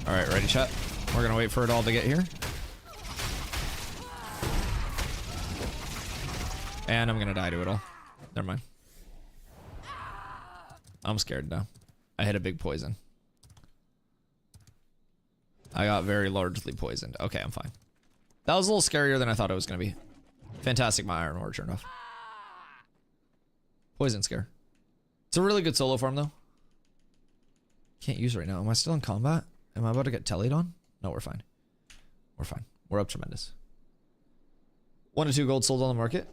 All right, ready, chat? We're gonna wait for it all to get here. And I'm gonna die to it all. Never mind. I'm scared now. I hit a big poison. I got very largely poisoned. Okay, I'm fine. That was a little scarier than I thought it was gonna be. Fantastic, my iron ore turned off. Poison scare. It's a really good solo farm though. Can't use it right now. Am I still in combat? Am I about to get tellied on? No, we're fine. We're fine. We're up tremendous. 1 to 2 gold sold on the market.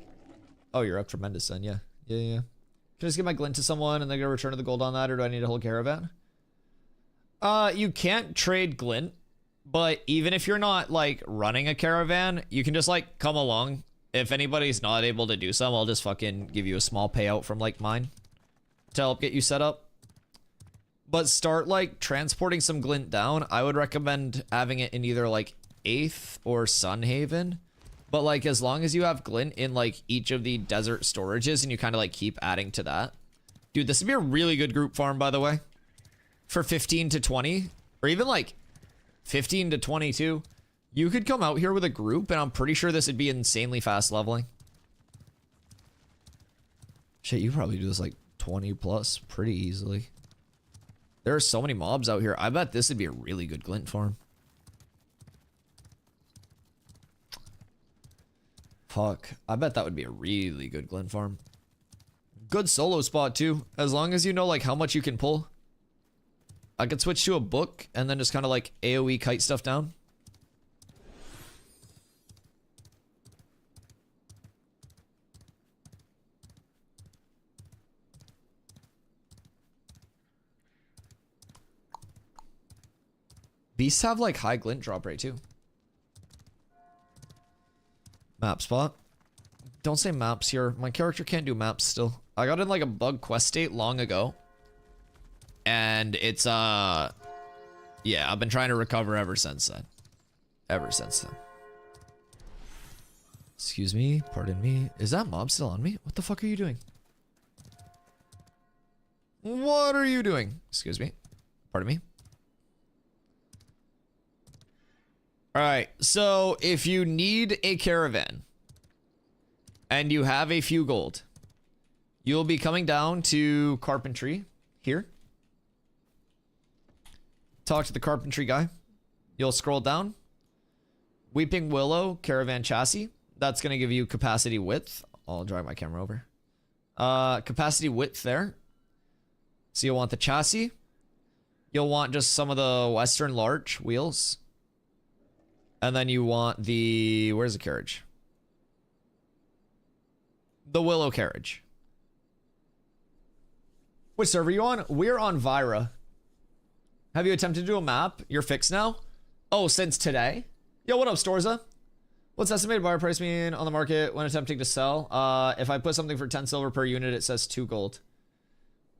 Oh, you're up tremendous then. Yeah. Can I just give my glint to someone and then get a return of the gold on that, or do I need a whole caravan? You can't trade glint, but even if you're not like running a caravan, you can just like come along. If anybody's not able to do so, I'll just fucking give you a small payout from like mine to help get you set up. But start like transporting some glint down. I would recommend having it in either like 8th or Sunhaven. But like as long as you have glint in like each of the desert storages and you kind of like keep adding to that. Dude, this would be a really good group farm, by the way. For 15 to 20 or even like 15 to 22. You could come out here with a group and I'm pretty sure this would be insanely fast leveling. Shit, you probably do this like 20 plus pretty easily. There are so many mobs out here. I bet this would be a really good glint farm. Fuck. I bet that would be a really good glint farm. Good solo spot too. As long as you know like how much you can pull. I could switch to a book and then just kind of like AoE kite stuff down. Beasts have like high glint drop rate too. Map spot. Don't say maps here. My character can't do maps still. I got in like a bug quest state long ago. And it's yeah, I've been trying to recover ever since then. Excuse me, pardon me. Is that mob still on me? What the fuck are you doing? What are you doing? Excuse me. Pardon me. All right, so if you need a caravan and you have a few gold, you'll be coming down to carpentry here. Talk to the carpentry guy. You'll scroll down. Weeping Willow caravan chassis. That's going to give you capacity width. I'll drive my camera over. Capacity width there. So you'll want the chassis. You'll want just some of the Western large wheels. And then you want the... Where's the carriage? The Willow carriage. Which server are you on? We're on Vira. Have you attempted to do a map? You're fixed now? Oh, since today? Yo, what up, Storza? What's estimated buyer price mean on the market when attempting to sell? If I put something for 10 silver per unit, it says 2 gold.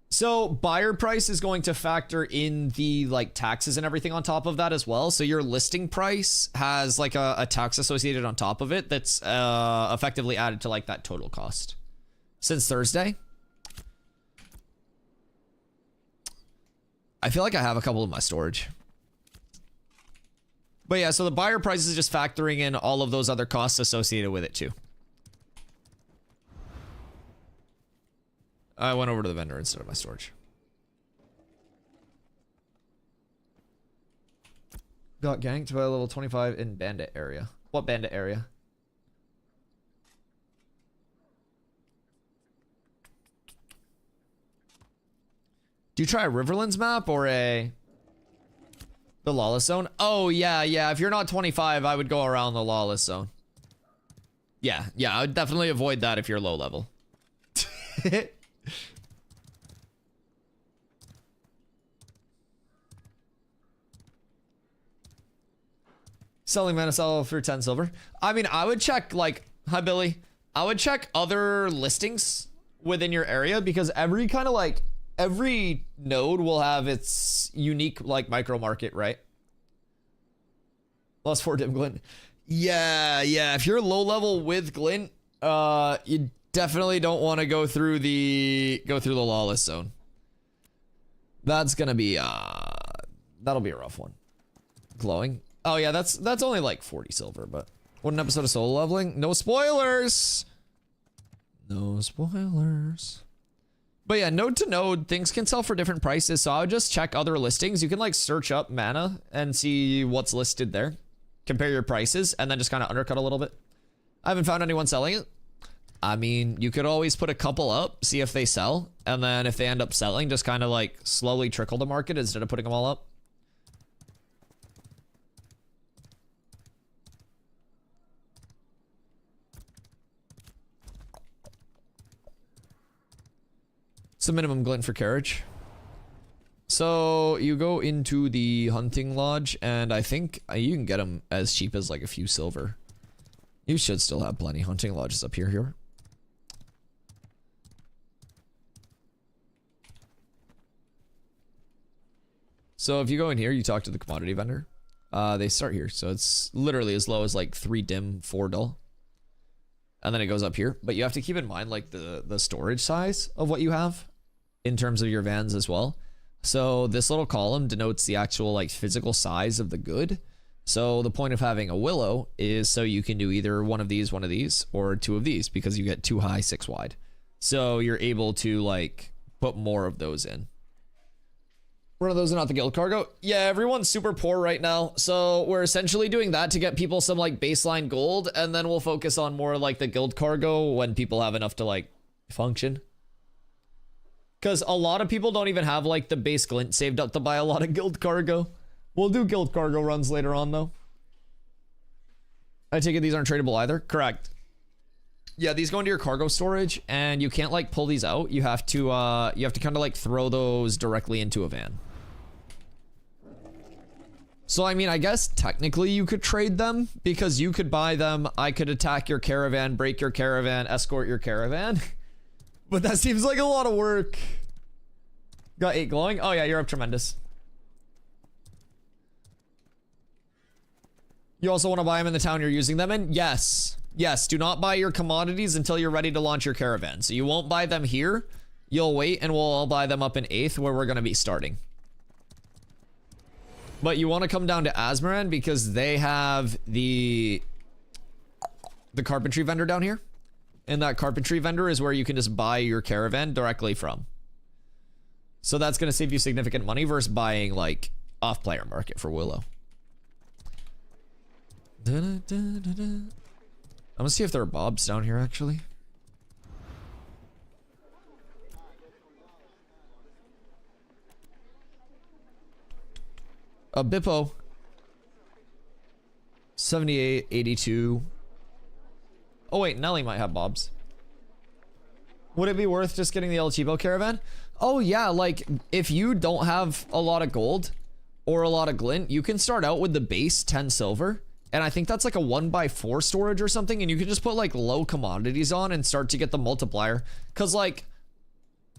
So buyer price is going to factor in the like taxes and everything on top of that as well. So your listing price has like a tax associated on top of it that's effectively added to like that total cost. Since Thursday. I feel like I have a couple of my storage. But yeah, so the buyer price is just factoring in all of those other costs associated with it too. I went over to the vendor instead of my storage. Got ganked by level 25 in bandit area. What bandit area? Do you try a Riverlands map or the Lawless Zone? Oh, yeah. If you're not 25, I would go around the Lawless Zone. Yeah, I would definitely avoid that if you're low level. Selling mana sell for 10 silver. I mean, I would check like, hi Billy. I would check other listings within your area because every kind of like, every node will have its unique like micro market, right? Plus 4 dim glint. Yeah. If you're low level with glint, you definitely don't want to go through the Lawless Zone. That's gonna be that'll be a rough one. Glowing. Oh yeah, that's only like 40 silver, but what an episode of solo leveling. No spoilers. No spoilers. But yeah, node to node, things can sell for different prices, so I would just check other listings. You can like search up mana and see what's listed there. Compare your prices, and then just kind of undercut a little bit. I haven't found anyone selling it. I mean, you could always put a couple up, see if they sell, and then if they end up selling, just kind of like slowly trickle the market instead of putting them all up. It's the minimum glint for carriage. So you go into the hunting lodge, and I think you can get them as cheap as like a few silver. You should still have plenty hunting lodges up here. So if you go in here, you talk to the commodity vendor. They start here, so it's literally as low as like 3 dim, 4 dull. And then it goes up here. But you have to keep in mind like the storage size of what you have in terms of your vans as well. So this little column denotes the actual like physical size of the good. So the point of having a willow is so you can do either one of these, or 2 of these, because you get 2 high, 6 wide. So you're able to like put more of those in. One of those are not the guild cargo. Yeah, everyone's super poor right now. So we're essentially doing that to get people some like baseline gold, and then we'll focus on more like the guild cargo when people have enough to like function. Because a lot of people don't even have like the base glint saved up to buy a lot of guild cargo. We'll do guild cargo runs later on though. I take it these aren't tradable either? Correct. Yeah, these go into your cargo storage, and you can't like pull these out. You have to kind of like throw those directly into a van. So I mean, I guess technically you could trade them, because you could buy them. I could attack your caravan, break your caravan, escort your caravan. But that seems like a lot of work. Got 8 glowing. Oh yeah, you're up tremendous. You also want to buy them in the town you're using them in? Yes. Yes, do not buy your commodities until you're ready to launch your caravan. So you won't buy them here. You'll wait, and we'll all buy them up in 8th, where we're going to be starting. But you want to come down to Azmoran because they have the carpentry vendor down here. And that carpentry vendor is where you can just buy your caravan directly from. So that's going to save you significant money versus buying like off-player market for Willow. I'm gonna see if there are bobs down here actually. A Bippo. 78, 82. Oh wait, Nelly might have bobs. Would it be worth just getting the El Chivo caravan? Oh yeah, like if you don't have a lot of gold or a lot of glint, you can start out with the base 10 silver. And I think that's like a 1x4 storage or something. And you can just put like low commodities on and start to get the multiplier. Cause like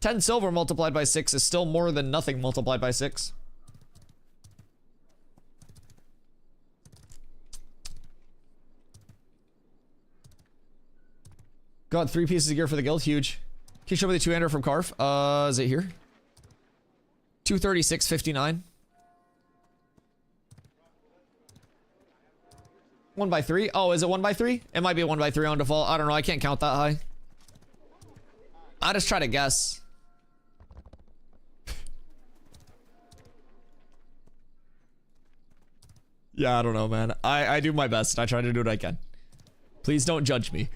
10 silver multiplied by 6 is still more than nothing multiplied by 6. Got 3 pieces of gear for the guild. Huge. Can you show me the 2-hander from Carf? Is it here? 236.59. 1x3. Oh, is it 1x3? It might be a 1x3 on default. I don't know. I can't count that high. I just try to guess. Yeah, I don't know, man. I do my best. I try to do what I can. Please don't judge me.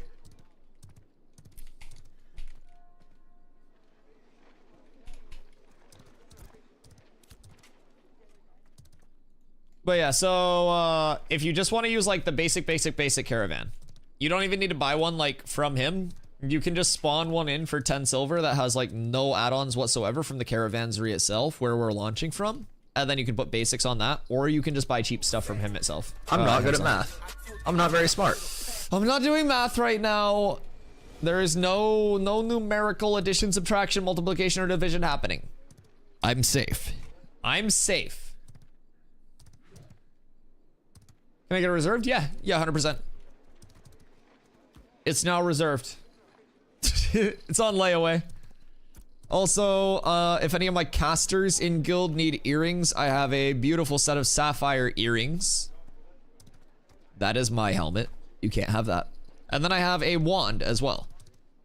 But yeah, so if you just want to use like the basic caravan, you don't even need to buy one like from him. You can just spawn one in for 10 silver that has like no add-ons whatsoever from the caravansery itself where we're launching from. And then you can put basics on that, or you can just buy cheap stuff from him itself. I'm not good at math. I'm not very smart. I'm not doing math right now. There is no numerical addition, subtraction, multiplication, or division happening. I'm safe. I'm safe. Can I get it reserved? Yeah, 100%. It's now reserved. It's on layaway. Also, if any of my casters in guild need earrings, I have a beautiful set of sapphire earrings. That is my helmet. You can't have that. And then I have a wand as well.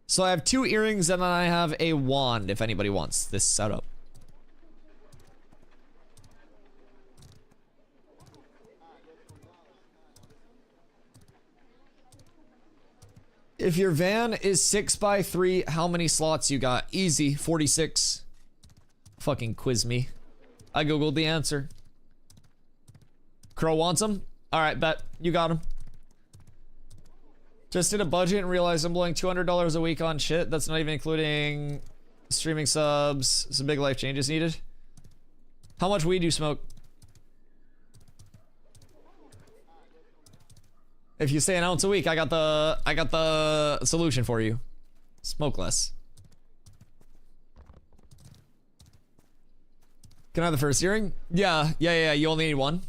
So I have 2 earrings and then I have a wand if anybody wants this setup. If your van is 6x3, how many slots you got? Easy, 46. Fucking quiz me. I googled the answer. Crow wants them? Alright, bet. You got them. Just did a budget and realized I'm blowing $200 a week on shit. That's not even including streaming subs. Some big life changes needed. How much weed do you smoke? If you say an ounce a week, I got the solution for you. Smoke less. Can I have the first earring? Yeah. You only need one.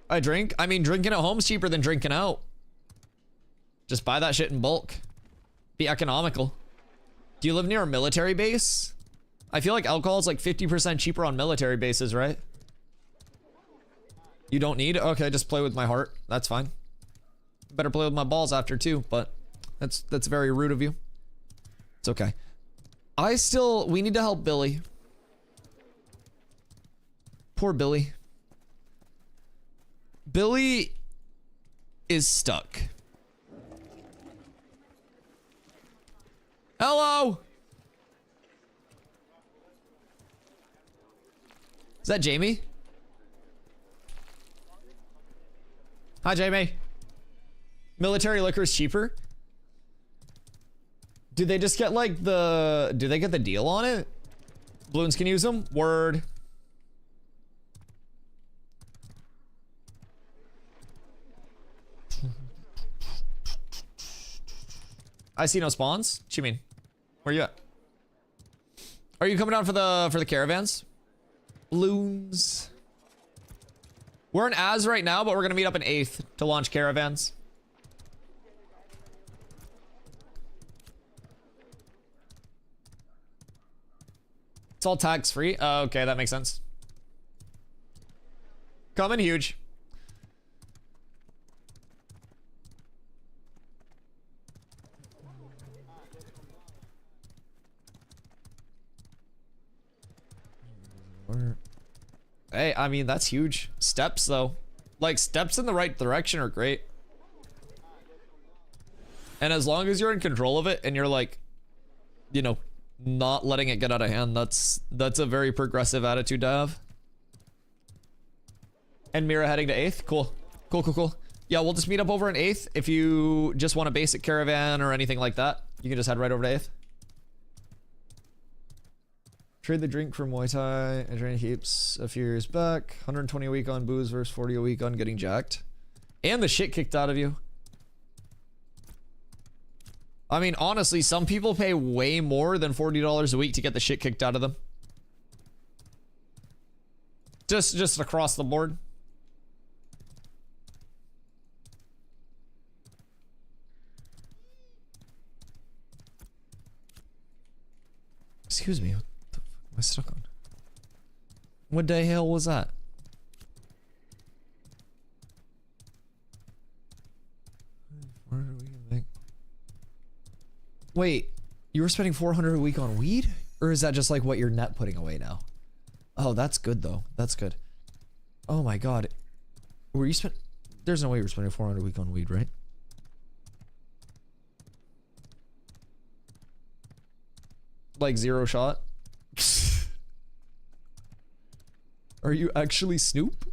I drink. I mean, drinking at home is cheaper than drinking out. Just buy that shit in bulk. Be economical. Do you live near a military base? I feel like alcohol is like 50% cheaper on military bases, right? You don't need? Okay, just play with my heart. That's fine. Better play with my balls after too, but that's very rude of you. It's okay. We need to help Billy. Poor Billy. Billy is stuck. Hello? Is that Jamie? Hi, Jamie. Military liquor is cheaper? Do they just get like do they get the deal on it? Balloons can use them? Word. I see no spawns. What you mean? Where you at? Are you coming down for the caravans? Balloons. We're in Az right now, but we're gonna meet up in 8th to launch caravans. It's all tax free. Okay, that makes sense. Coming huge. Hey, I mean, that's huge. Steps, though. Like, steps in the right direction are great. And as long as you're in control of it and you're like, you know, not letting it get out of hand, that's a very progressive attitude to have. And Mira heading to 8th. Cool. Cool. Yeah, we'll just meet up over in 8th. If you just want a basic caravan or anything like that, you can just head right over to 8th. Trade the drink for Muay Thai. I trained heaps a few years back. 120 a week on booze versus 40 a week on getting jacked. And the shit kicked out of you. I mean, honestly, some people pay way more than $40 a week to get the shit kicked out of them. Just across the board. Excuse me, what the fuck am I stuck on? What the hell was that? Wait, you were spending 400 a week on weed? Or is that just like what you're net putting away now? Oh, that's good though. That's good. Oh my god. Were you spent? There's no way you were spending 400 a week on weed, right? Like 0 shot? Are you actually Snoop?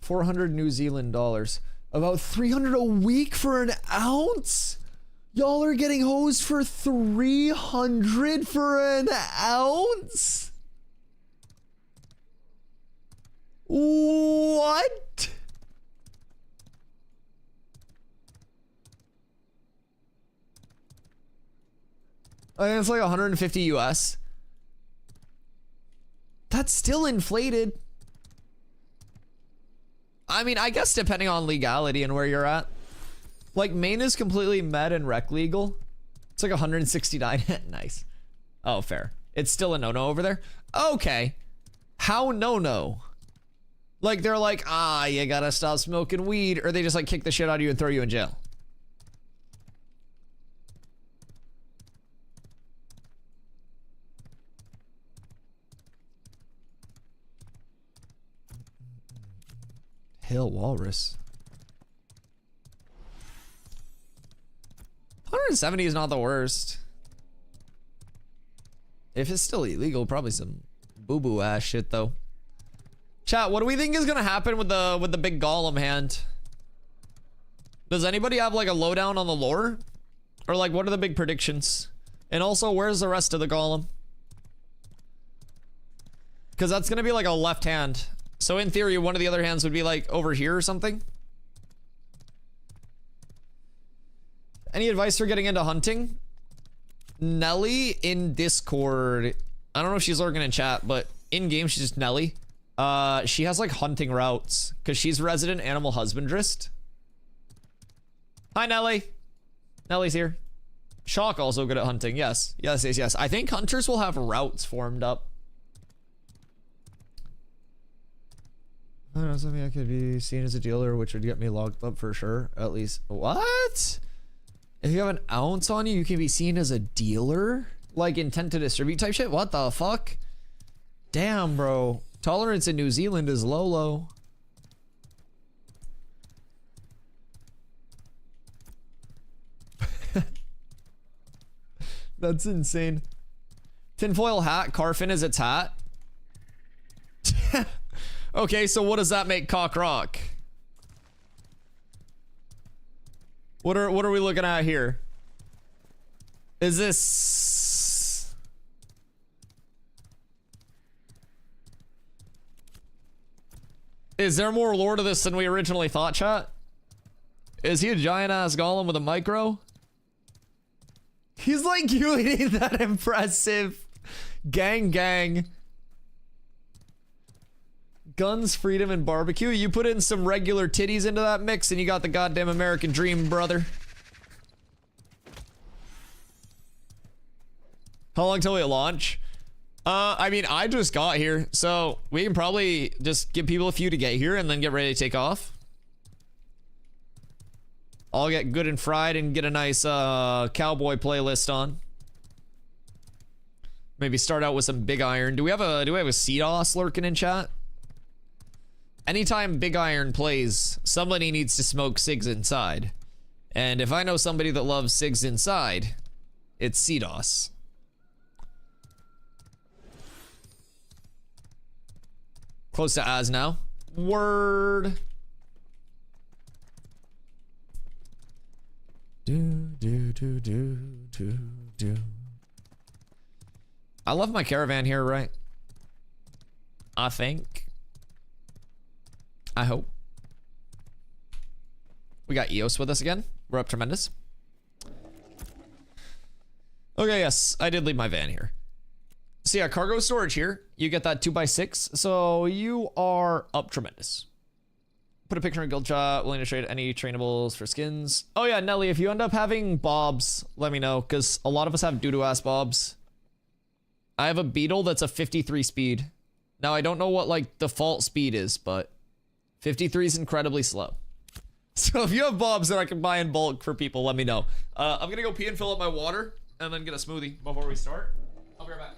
$400 New Zealand dollars. About 300 a week for an ounce? Y'all are getting hosed for 300 for an ounce? What? I think it's like 150 US. That's still inflated. I mean, I guess depending on legality and where you're at. Like, Maine is completely med and rec legal. It's like 169. Nice. Oh, fair. It's still a no-no over there? Okay. How no-no? Like, they're like, you gotta stop smoking weed, or they just like kick the shit out of you and throw you in jail. Hill Walrus. 170 is not the worst. If it's still illegal, probably some boo-boo ass shit though. Chat, what do we think is gonna happen with the big golem hand? Does anybody have like a lowdown on the lore? Or like what are the big predictions? And also, where's the rest of the golem? Because that's gonna be like a left hand. So in theory, one of the other hands would be like over here or something. Any advice for getting into hunting? Nelly in Discord. I don't know if she's lurking in chat, but in game she's just Nelly. She has like hunting routes because she's resident animal husbandrist. Hi Nelly. Nelly's here. Shock also good at hunting. Yes. I think hunters will have routes formed up. I don't know, something I could be seen as a dealer, which would get me locked up for sure. At least. What? If you have an ounce on you, you can be seen as a dealer? Like intent to distribute type shit? What the fuck? Damn, bro. Tolerance in New Zealand is low. That's insane. Tinfoil hat, Carfin is its hat. Okay, so what does that make cock rock? What are we looking at here? Is this... Is there more lore to this than we originally thought, chat? Is he a giant ass golem with a micro? He's like, you ain't that impressive. Gang. Guns, freedom, and barbecue. You put in some regular titties into that mix and you got the goddamn American dream, brother. How long till we launch? I mean, I just got here, so we can probably just give people a few to get here and then get ready to take off. I'll get good and fried and get a nice cowboy playlist on. Maybe start out with some Big Iron. Do we have a CDOS lurking in chat? Anytime Big Iron plays, somebody needs to smoke cigs inside. And if I know somebody that loves cigs inside, it's CDOS. Close to Az now. Word. Do. I love my caravan here, right? I think. I hope. We got EOS with us again. We're up tremendous. Okay, yes, I did leave my van here. So yeah, cargo storage here. You get that 2x6, so you are up tremendous. Put a picture in guild chat, willing to trade any trainables for skins. Oh yeah, Nelly, if you end up having bobs, let me know, because a lot of us have doo-doo-ass bobs. I have a Beetle that's a 53 speed. Now, I don't know what, like, default speed is, but 53 is incredibly slow. So if you have bobs that I can buy in bulk for people, let me know. I'm gonna go pee and fill up my water, and then get a smoothie before we start. I'll be right back.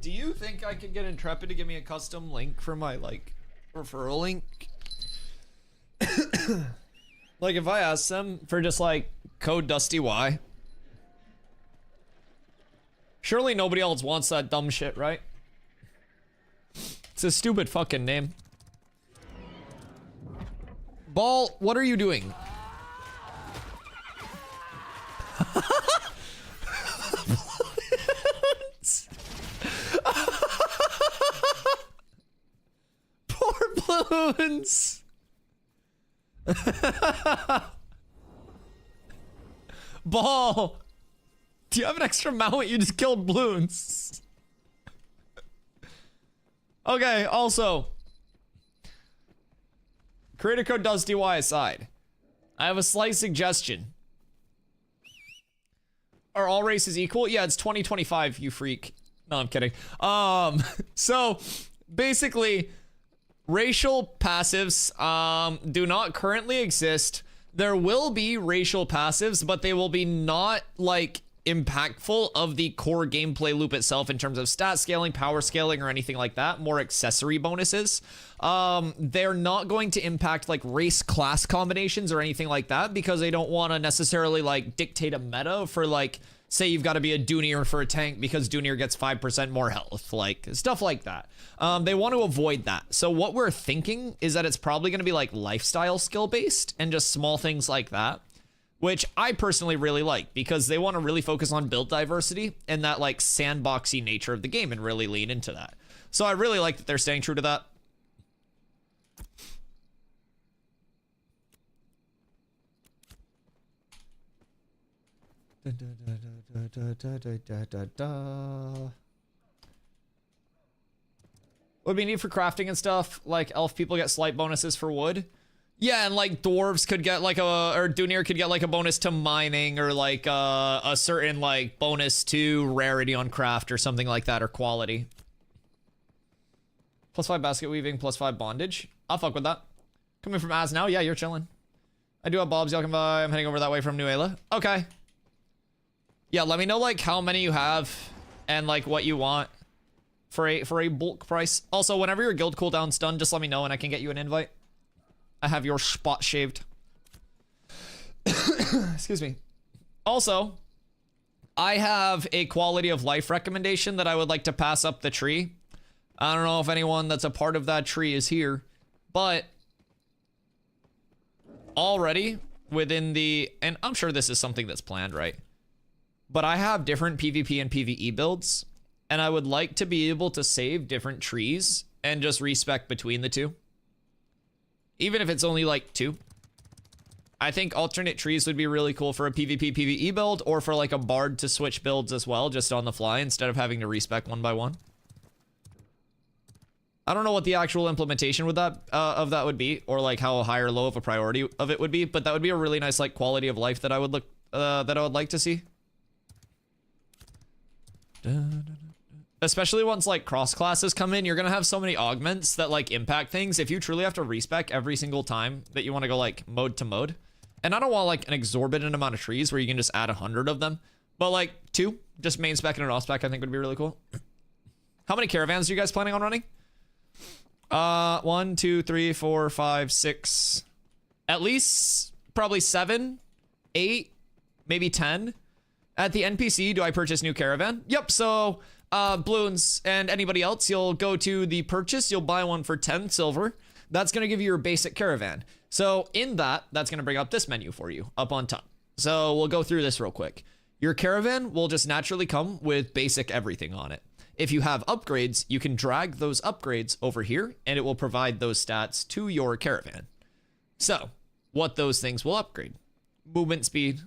Do you think I could get Intrepid to give me a custom link for my, like, referral link? Like, if I ask them for just, like, code Dusty Y. Surely nobody else wants that dumb shit, right? It's a stupid fucking name. Ball, what are you doing? Poor balloons. Ball. Do you have an extra mount? You just killed balloons. Okay, also. Creator code does DY aside. I have a slight suggestion. Are all races equal? Yeah, it's 2025, you freak. No, I'm kidding. So basically, racial passives do not currently exist. There will be racial passives, but they will be not like impactful of the core gameplay loop itself in terms of stat scaling, power scaling, or anything like that. More accessory bonuses. They're not going to impact like race class combinations or anything like that because they don't want to necessarily like dictate a meta for like, say you've got to be a Dunir for a tank because Dunir gets 5% more health, like stuff like that. They want to avoid that. So what we're thinking is that it's probably going to be like lifestyle skill based and just small things like that, which I personally really like because they want to really focus on build diversity and that like sandboxy nature of the game and really lean into that. So I really like that they're staying true to that. What do we need for crafting and stuff? Like elf people get slight bonuses for wood. Yeah, and like dwarves could get like or Dunir could get like a bonus to mining or like a certain like bonus to rarity on craft or something like that or quality. +5 basket weaving, +5 bondage. I'll fuck with that. Coming from Az now, yeah, you're chilling. I do have bobs, y'all can buy. I'm heading over that way from Nuela. Okay. Yeah, let me know like how many you have and like what you want for a bulk price. Also, whenever your guild cooldown's done, just let me know and I can get you an invite. I have your spot shaved. Excuse me. Also, I have a quality of life recommendation that I would like to pass up the tree. I don't know if anyone that's a part of that tree is here, but already within the, and I'm sure this is something that's planned, right? But I have different PvP and PvE builds, and I would like to be able to save different trees and just respec between the two. Even if it's only like 2. I think alternate trees would be really cool for a PvP PvE build or for like a bard to switch builds as well, just on the fly instead of having to respec one by one. I don't know what the actual implementation with that of that would be, or like how high or low of a priority of it would be, but that would be a really nice like quality of life that I would like to see. Especially once like cross classes come in, you're gonna have so many augments that like impact things. If you truly have to respec every single time that you want to go like mode to mode, and I don't want like an exorbitant amount of trees where you can just add 100 of them, but like 2, just main spec and an off spec, I think would be really cool. How many caravans are you guys planning on running? 1, 2, 3, 4, 5, 6, at least probably 7, 8, maybe 10. At the NPC, do I purchase new caravan? Yep, so Bloons and anybody else, you'll go to the purchase, you'll buy one for 10 silver. That's gonna give you your basic caravan. So in that's gonna bring up this menu for you up on top. So we'll go through this real quick. Your caravan will just naturally come with basic everything on it. If you have upgrades, you can drag those upgrades over here and it will provide those stats to your caravan. So what those things will upgrade: movement speed,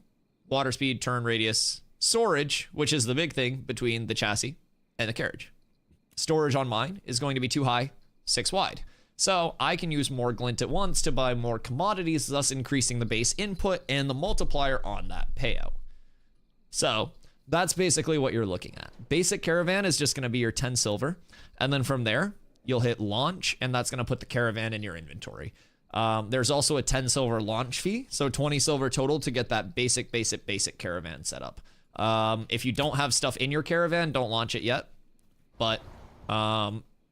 water speed, turn radius, storage, which is the big thing between the chassis and the carriage. Storage on mine is going to be 2 high, 6 wide. So I can use more glint at once to buy more commodities, thus increasing the base input and the multiplier on that payout. So that's basically what you're looking at. Basic caravan is just going to be your 10 silver. And then from there, you'll hit launch, and that's going to put the caravan in your inventory. There's also a 10 silver launch fee, so 20 silver total to get that basic caravan set up. If you don't have stuff in your caravan, don't launch it yet. But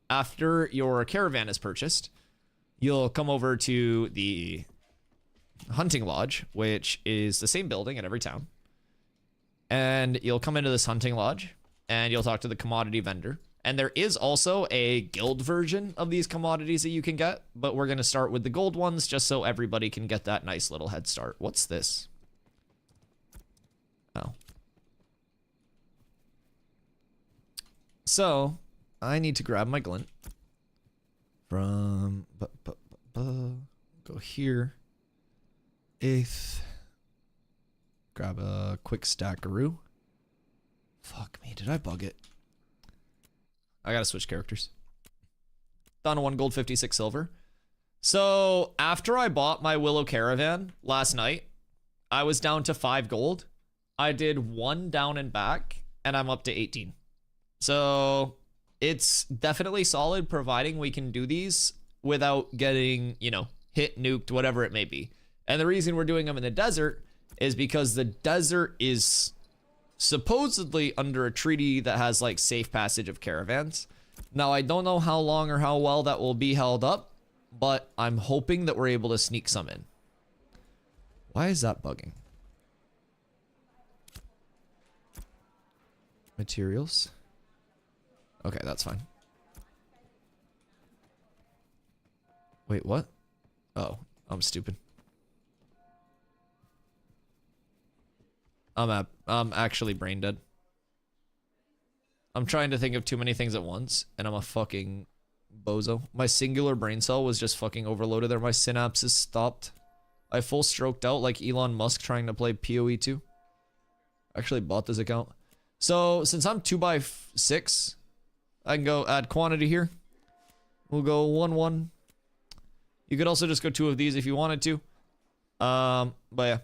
after your caravan is purchased, you'll come over to the hunting lodge, which is the same building in every town. And you'll come into this hunting lodge, and you'll talk to the commodity vendor. And there is also a guild version of these commodities that you can get, but we're going to start with the gold ones just so everybody can get that nice little head start. What's this? Oh. So, I need to grab my glint from Go here. 8th. Grab a quick stackaroo. Fuck me, did I bug it? I gotta switch characters. Down to 1 gold, 56 silver. So after I bought my Willow Caravan last night, I was down to 5 gold. I did 1 down and back, and I'm up to 18. So it's definitely solid, providing we can do these without getting, you know, hit, nuked, whatever it may be. And the reason we're doing them in the desert is because the desert is supposedly under a treaty that has like safe passage of caravans. Now, I don't know how long or how well that will be held up, but I'm hoping that we're able to sneak some in. Why is that bugging? Materials. Okay, that's fine. Wait, what? Oh, I'm stupid. I'm actually brain dead. I'm trying to think of too many things at once, and I'm a fucking bozo. My singular brain cell was just fucking overloaded there. My synapses stopped. I full stroked out like Elon Musk trying to play PoE 2. Actually bought this account. So, since I'm 2x6, I can go add quantity here. We'll go 1-1. You could also just go 2 of these if you wanted to. But yeah.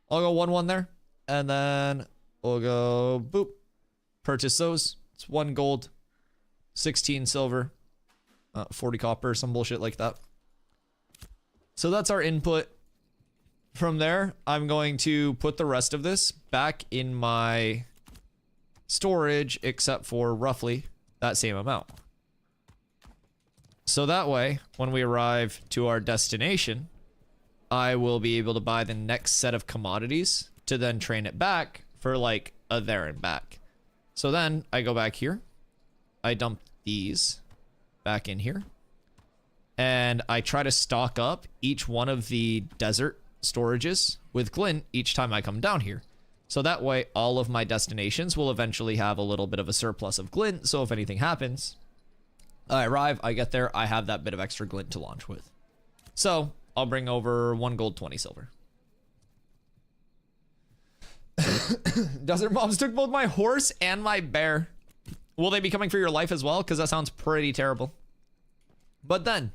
I'll go 1-1 there. And then we'll go boop. Purchase those. It's 1 gold, 16 silver, 40 copper, some bullshit like that. So that's our input. From there, I'm going to put the rest of this back in my storage, except for roughly that same amount. So that way, when we arrive to our destination, I will be able to buy the next set of commodities to then train it back for like a there and back. So then I go back here. I dump these back in here. And I try to stock up each one of the desert storages with glint each time I come down here. So that way all of my destinations will eventually have a little bit of a surplus of glint. So if anything happens, I arrive, I get there, I have that bit of extra glint to launch with. So I'll bring over 1 gold, 20 silver. Desert mobs took both my horse and my bear. Will they be coming for your life as well? Because that sounds pretty terrible. But then,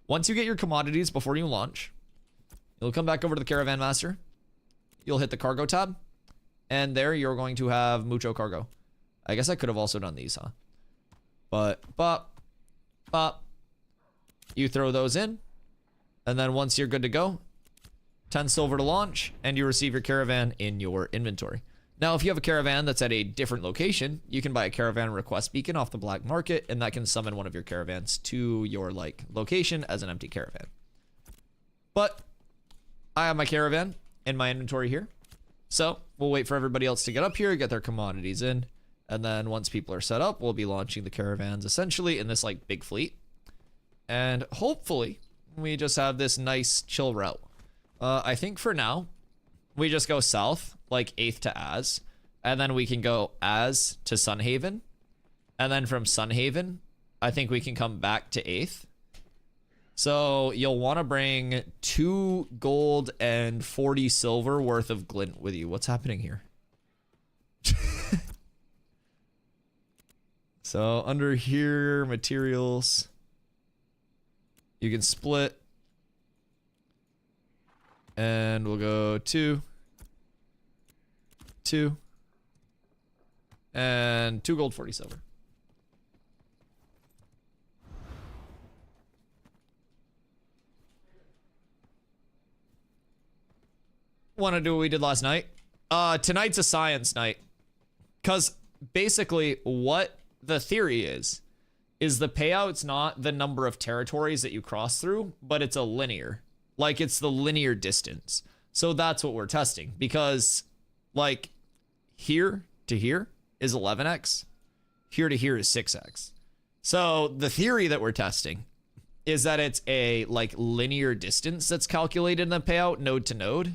once you get your commodities before you launch, you'll come back over to the Caravan Master. You'll hit the cargo tab. And there you're going to have mucho cargo. I guess I could have also done these, huh? But, bop, bop. You throw those in. And then once you're good to go, 10 silver to launch, and you receive your caravan in your inventory. Now, if you have a caravan that's at a different location, you can buy a caravan request beacon off the black market, and that can summon one of your caravans to your like location as an empty caravan. But I have my caravan in my inventory here. So we'll wait for everybody else to get up here, get their commodities in. And then once people are set up, we'll be launching the caravans essentially in this like big fleet. And hopefully we just have this nice chill route. I think for now, we just go south, like 8th to Az, and then we can go Az to Sunhaven. And then from Sunhaven, I think we can come back to 8th. So you'll want to bring 2 gold and 40 silver worth of glint with you. What's happening here? So under here, materials, you can split. And we'll go 2, 2, and 2 gold, 40 silver. Want to do what we did last night? Tonight's a science night. Because basically what the theory is the payout's not the number of territories that you cross through, but it's a linear. Like, it's the linear distance. So that's what we're testing. Because, like, here to here is 11x. Here to here is 6x. So the theory that we're testing is that it's a, like, linear distance that's calculated in the payout node to node.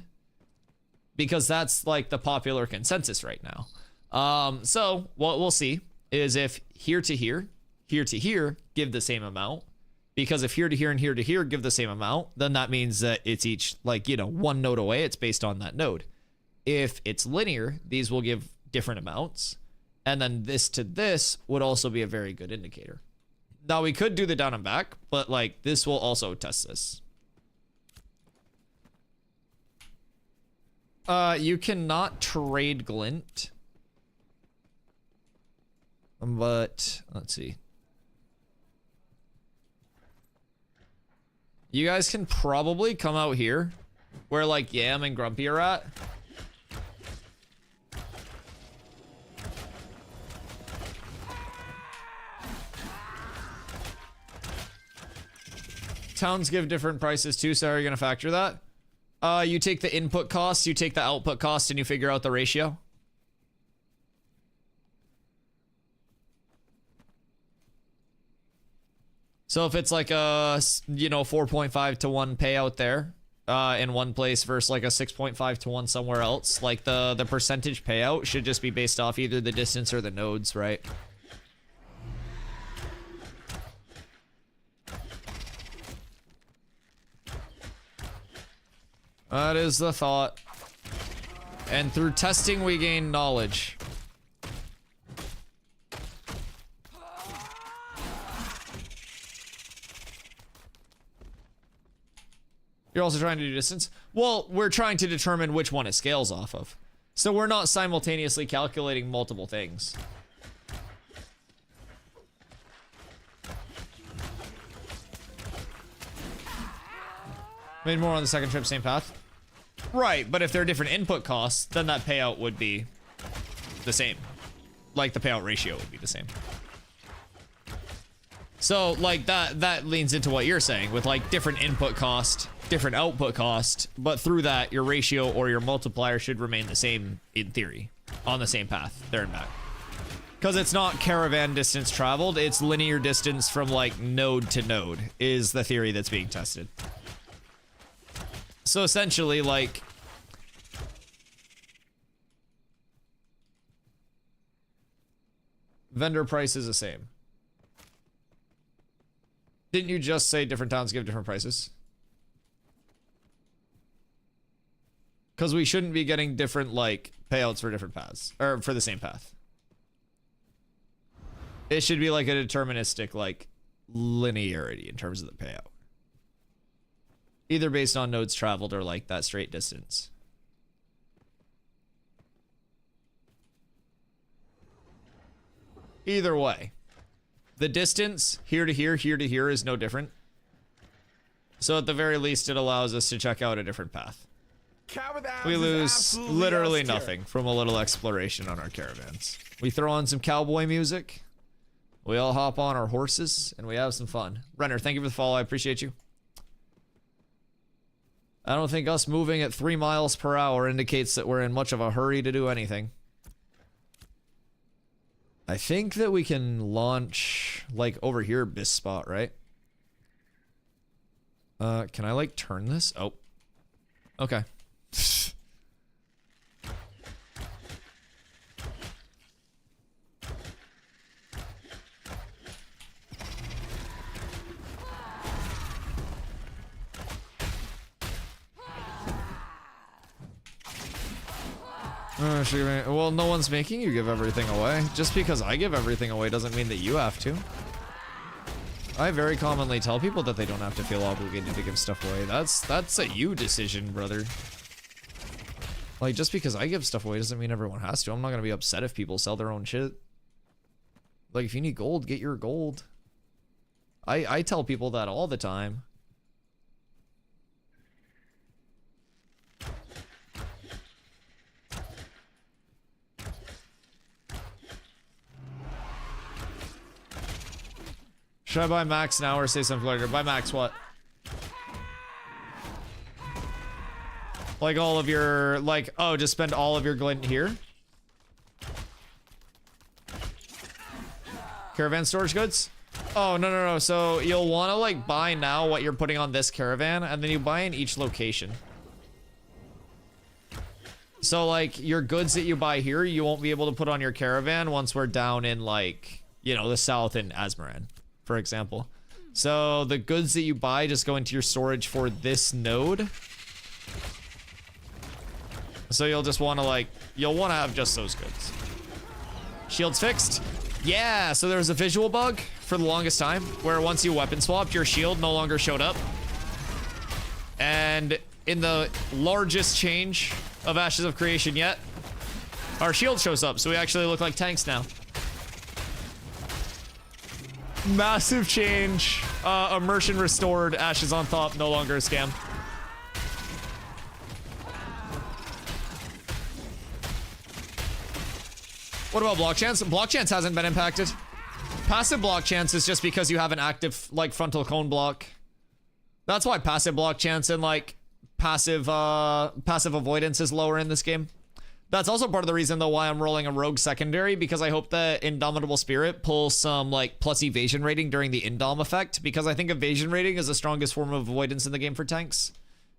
Because that's, like, the popular consensus right now. So what we'll see is if here to here give the same amount, Because if here to here and here to here give the same amount, then that means that it's each, like, you know, one node away. It's based on that node. If it's linear, these will give different amounts. And then this to this would also be a very good indicator. Now, we could do the down and back, but, like, this will also test this. You cannot trade glint. But, let's see. You guys can probably come out here, where, like, Yam and Grumpy are at. Towns give different prices too, so are you gonna factor that? You take the input cost, you take the output cost, and you figure out the ratio. So if it's like a, you know, 4.5 to 1 payout there, in one place versus like a 6.5 to 1 somewhere else, like the percentage payout should just be based off either the distance or the nodes, right? That is the thought. And through testing, we gain knowledge. You're also trying to do distance? Well, we're trying to determine which one it scales off of. So we're not simultaneously calculating multiple things. Made more on the second trip, same path. Right, but if there are different input costs, then that payout would be the same. Like, the payout ratio would be the same. So, like, that leans into what you're saying, with, like, different input cost, different output cost, but through that, your ratio or your multiplier should remain the same, in theory, on the same path, there and back. Because it's not caravan distance traveled, it's linear distance from, like, node to node, is the theory that's being tested. So essentially, like, vendor price is the same. Didn't you just say different towns give different prices? Because we shouldn't be getting different, like, payouts for different paths, or for the same path. It should be like a deterministic, like, linearity in terms of the payout. Either based on nodes traveled or like that straight distance. Either way, the distance here to here is no different. So at the very least, it allows us to check out a different path. We lose literally nothing from a little exploration on our caravans. We throw on some cowboy music. We all hop on our horses and we have some fun. Renner, thank you for the follow. I appreciate you. I don't think us moving at 3 miles per hour indicates that we're in much of a hurry to do anything. I think that we can launch, like, over here, this spot, right? Can I, like, turn this? Oh. Okay. Well, no one's making you give everything away. Just because I give everything away doesn't mean that you have to. I very commonly tell people that they don't have to feel obligated to give stuff away. That's a you decision, brother. Like, just because I give stuff away doesn't mean everyone has to. I'm not gonna be upset if people sell their own shit. Like, if you need gold, get your gold. I tell people that all the time. Should I buy max now or say something later? Buy max what? Like all of your, like, oh, just spend all of your glint here? Caravan storage goods? Oh, no. So you'll want to, like, buy now what you're putting on this caravan, and then you buy in each location. So, like, your goods that you buy here, you won't be able to put on your caravan once we're down in, like, you know, the south in Azmoran, for example. So the goods that you buy just go into your storage for this node. So you'll just want to like, you'll want to have just those goods. Shields fixed. Yeah, so there was a visual bug for the longest time where once you weapon swapped, your shield no longer showed up. And in the largest change of Ashes of Creation yet, our shield shows up, so we actually look like tanks now. Massive change. Immersion restored. Ashes on top. No longer a scam. What about block chance? Block chance hasn't been impacted. Passive block chance is just because you have an active, like, frontal cone block. That's why passive block chance and, like, passive avoidance is lower in this game. That's also part of the reason, though, why I'm rolling a rogue secondary, because I hope that Indomitable Spirit pulls some, like, plus evasion rating during the Indom effect, because I think evasion rating is the strongest form of avoidance in the game for tanks.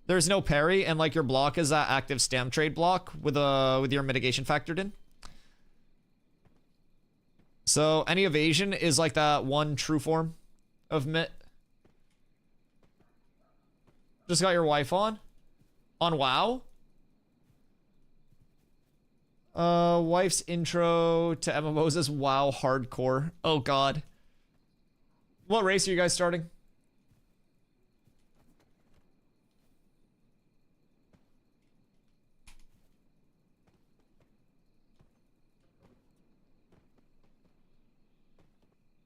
There's no parry, and, like, your block is that active stam trade block with your mitigation factored in. So any evasion is like that one true form of mit. Just got your wife on WoW. Wife's intro to MMOs is WoW hardcore. Oh god. What race are you guys starting?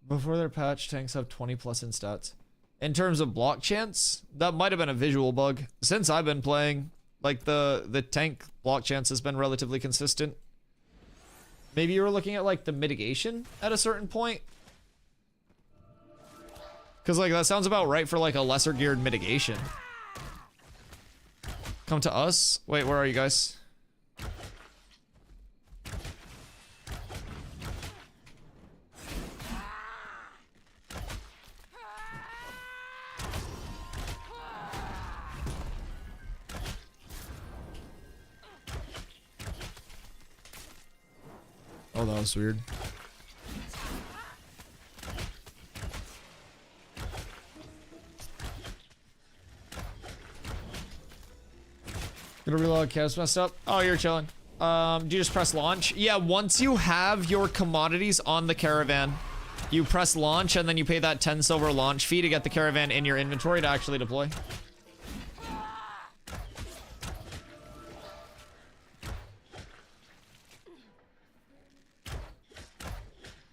Before their patch, tanks have 20 plus in stats. In terms of block chance, that might have been a visual bug. Since I've been playing, like the tank block chance has been relatively consistent. Maybe you were looking at like the mitigation at a certain point. Cause like that sounds about right for like a lesser geared mitigation. Come to us? Wait, where are you guys? Oh, that was weird. Gonna reload, Kev's messed up. Oh, you're chilling. Do you just press launch? Yeah, once you have your commodities on the caravan, you press launch and then you pay that 10 silver launch fee to get the caravan in your inventory to actually deploy.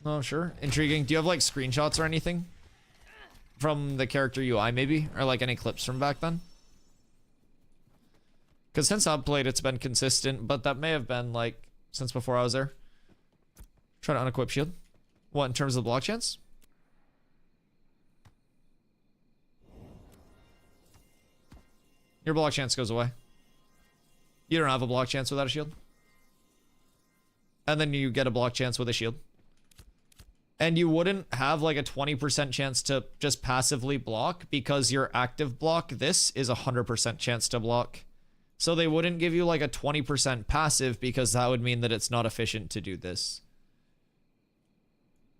Oh, sure. Intriguing. Do you have like screenshots or anything from the character UI maybe? Or like any clips from back then? Because since I've played, it's been consistent, but that may have been like since before I was there. Try to unequip shield. What, in terms of block chance? Your block chance goes away. You don't have a block chance without a shield. And then you get a block chance with a shield. And you wouldn't have like a 20% chance to just passively block because your active block, this is a 100% chance to block. So they wouldn't give you like a 20% passive because that would mean that it's not efficient to do this.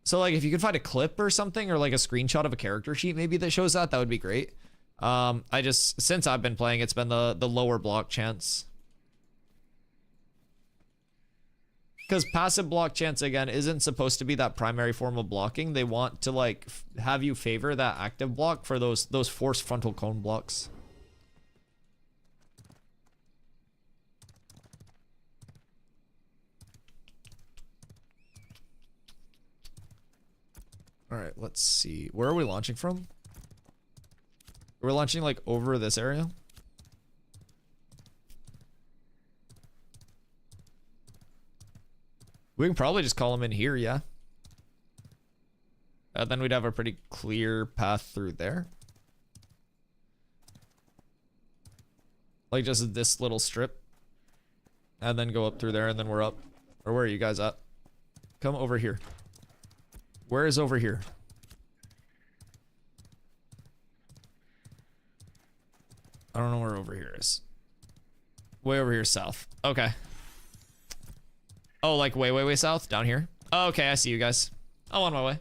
So like if you could find a clip or something or like a screenshot of a character sheet maybe that shows that, that would be great. Since I've been playing, it's been the lower block chance. Because passive block chance, again, isn't supposed to be that primary form of blocking. They want to, like, have you favor that active block for those forced frontal cone blocks. Alright, let's see. Where are we launching from? We're launching, like, over this area. We can probably just call him in here, yeah. Then we'd have a pretty clear path through there. Like just this little strip. And then go up through there and then we're up. Or where are you guys at? Come over here. Where is over here? I don't know where over here is. Way over here south. Okay. Oh, like way south? Down here? Oh, okay, I see you guys. I'm on my way.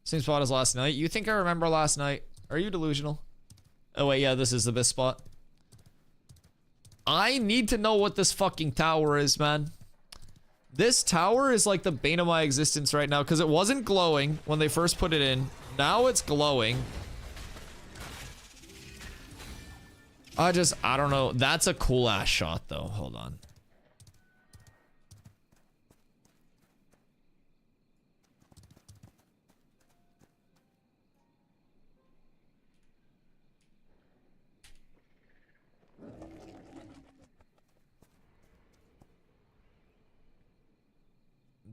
Same spot as last night. You think I remember last night? Are you delusional? Oh wait, yeah, this is the best spot. I need to know what this fucking tower is, man. This tower is like the bane of my existence right now because it wasn't glowing when they first put it in. Now it's glowing. I don't know. That's a cool ass shot though. Hold on.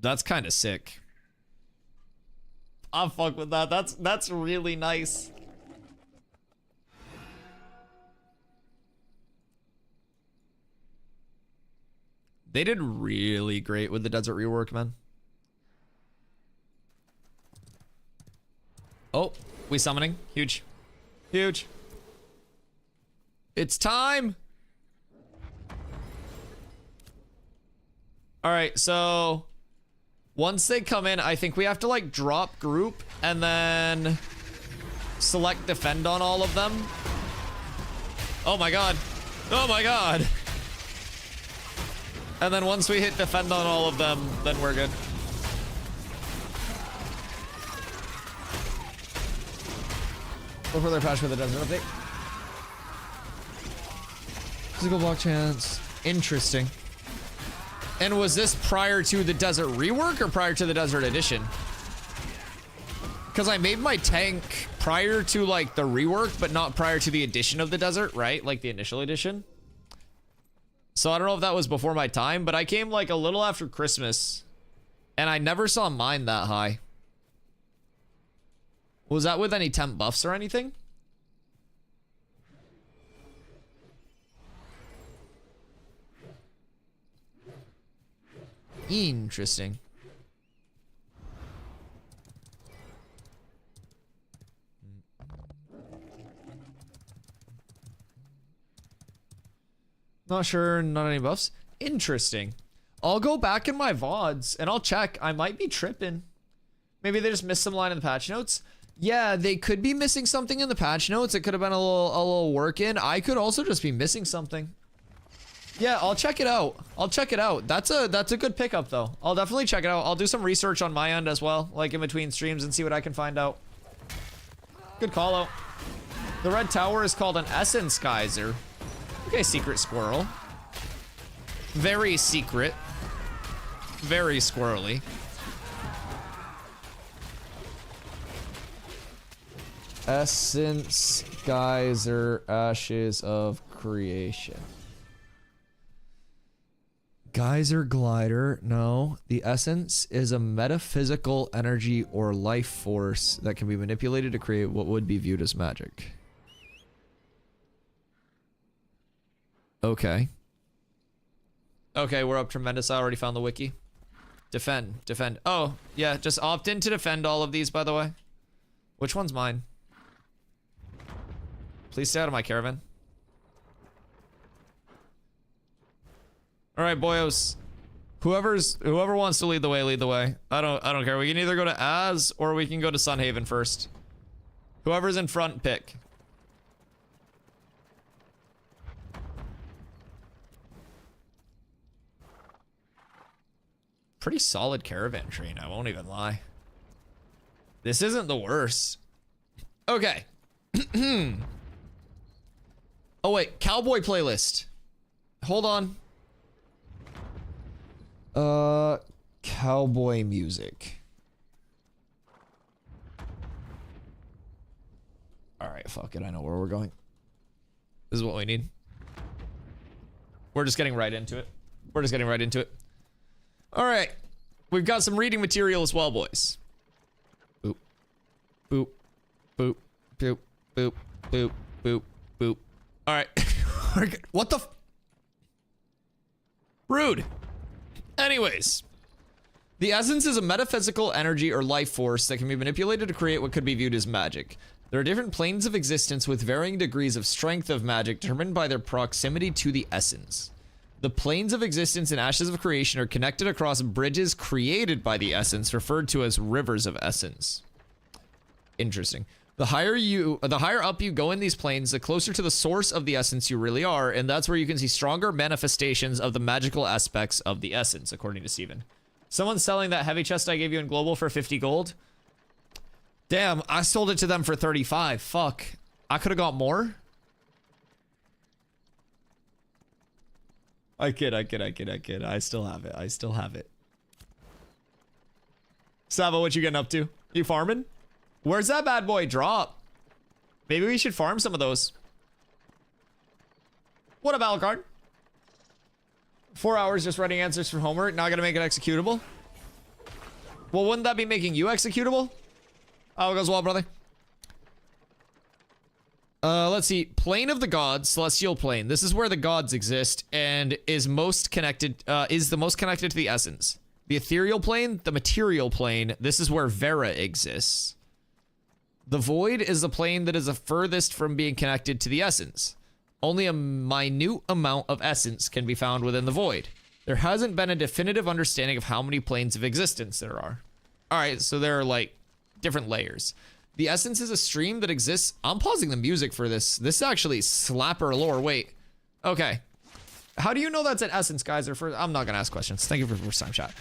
That's kind of sick. I'll fuck with that. That's really nice. They did really great with the desert rework, man. Oh, we summoning. Huge. Huge. It's time. All right, so once they come in, I think we have to like drop group and then select defend on all of them. Oh my god. Oh my god. And then once we hit defend on all of them, then we're good. Before their patch for the desert update. Physical block chance. Interesting. And was this prior to the desert rework or prior to the desert edition? Because I made my tank prior to like the rework, but not prior to the addition of the desert, right? Like the initial edition. So I don't know if that was before my time, but I came like a little after Christmas and I never saw mine that high. Was that with any temp buffs or anything? Interesting. Not sure, not any buffs. Interesting. I'll go back in my VODs and I'll check. I might be tripping. Maybe they just missed some line in the patch notes. Yeah, they could be missing something in the patch notes. It could have been a little work in. I could also just be missing something. Yeah, I'll check it out. I'll check it out. That's a good pickup though. I'll definitely check it out. I'll do some research on my end as well, like in between streams, and see what I can find out. Good call out. The red tower is called an essence geyser. Okay, secret squirrel. Very secret. Very squirrely. Essence geyser, ashes of creation. Geyser glider, no. The essence is a metaphysical energy or life force that can be manipulated to create what would be viewed as magic. Okay. Okay, we're up tremendous. I already found the wiki. Defend, defend. Oh, yeah, just opt in to defend all of these, by the way. Which one's mine? Please stay out of my caravan. All right, boyos. Whoever wants to lead the way, lead the way. I don't care. We can either go to Az or we can go to Sunhaven first. Whoever's in front, pick. Pretty solid caravan train, I won't even lie. This isn't the worst. Okay. Oh wait, cowboy playlist. Hold on. Cowboy music. All right, fuck it. I know where we're going. This is what we need. We're just getting right into it. We're just getting right into it. All right. We've got some reading material as well, boys. Boop. Boop. Boop. Boop. Boop. Boop. Boop. Boop. All right. What the? Rude. Anyways, the essence is a metaphysical energy or life force that can be manipulated to create what could be viewed as magic. There are different planes of existence with varying degrees of strength of magic determined by their proximity to the essence. The planes of existence and ashes of creation are connected across bridges created by the essence, referred to as rivers of essence. Interesting. The higher up you go in these planes, the closer to the source of the essence you really are, and that's where you can see stronger manifestations of the magical aspects of the essence, according to Steven. Someone's selling that heavy chest I gave you in Global for 50 gold. Damn, I sold it to them for 35. Fuck. I could have got more. I kid. I still have it. Sava, what you getting up to? You farming? Where's that bad boy drop? Maybe we should farm some of those. What up, Alucard? 4 hours just writing answers for homework. Now I gotta make it executable. Well, wouldn't that be making you executable? Oh, it goes well, brother. Let's see. Plane of the gods, celestial plane. This is where the gods exist and is most connected, is the most connected to the essence. The ethereal plane, the material plane. This is where Vera exists. The void is the plane that is the furthest from being connected to the essence. Only a minute amount of essence can be found within the void. There hasn't been a definitive understanding of how many planes of existence there are. All right, so there are like different layers. The essence is a stream that exists. I'm pausing the music for this. This is actually slapper lore. Wait. Okay. How do you know that's an essence, guys? Or I'm not gonna ask questions. Thank you for first time chat.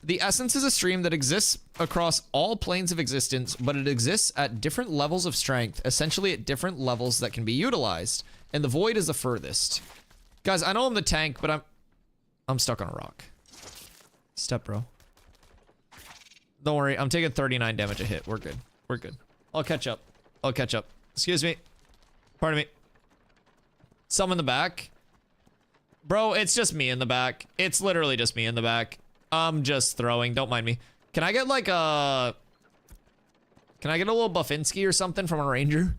The essence is a stream that exists across all planes of existence, but it exists at different levels of strength, essentially at different levels that can be utilized. And the void is the furthest. Guys, I know I'm the tank, but I'm stuck on a rock. Step, bro. Don't worry, I'm taking 39 damage a hit. We're good. We're good. I'll catch up. Excuse me. Pardon me. Some in the back. Bro, it's just me in the back. It's literally just me in the back. I'm just throwing. Don't mind me. Can I get like a... Can I get a little Buffinski or something from a ranger?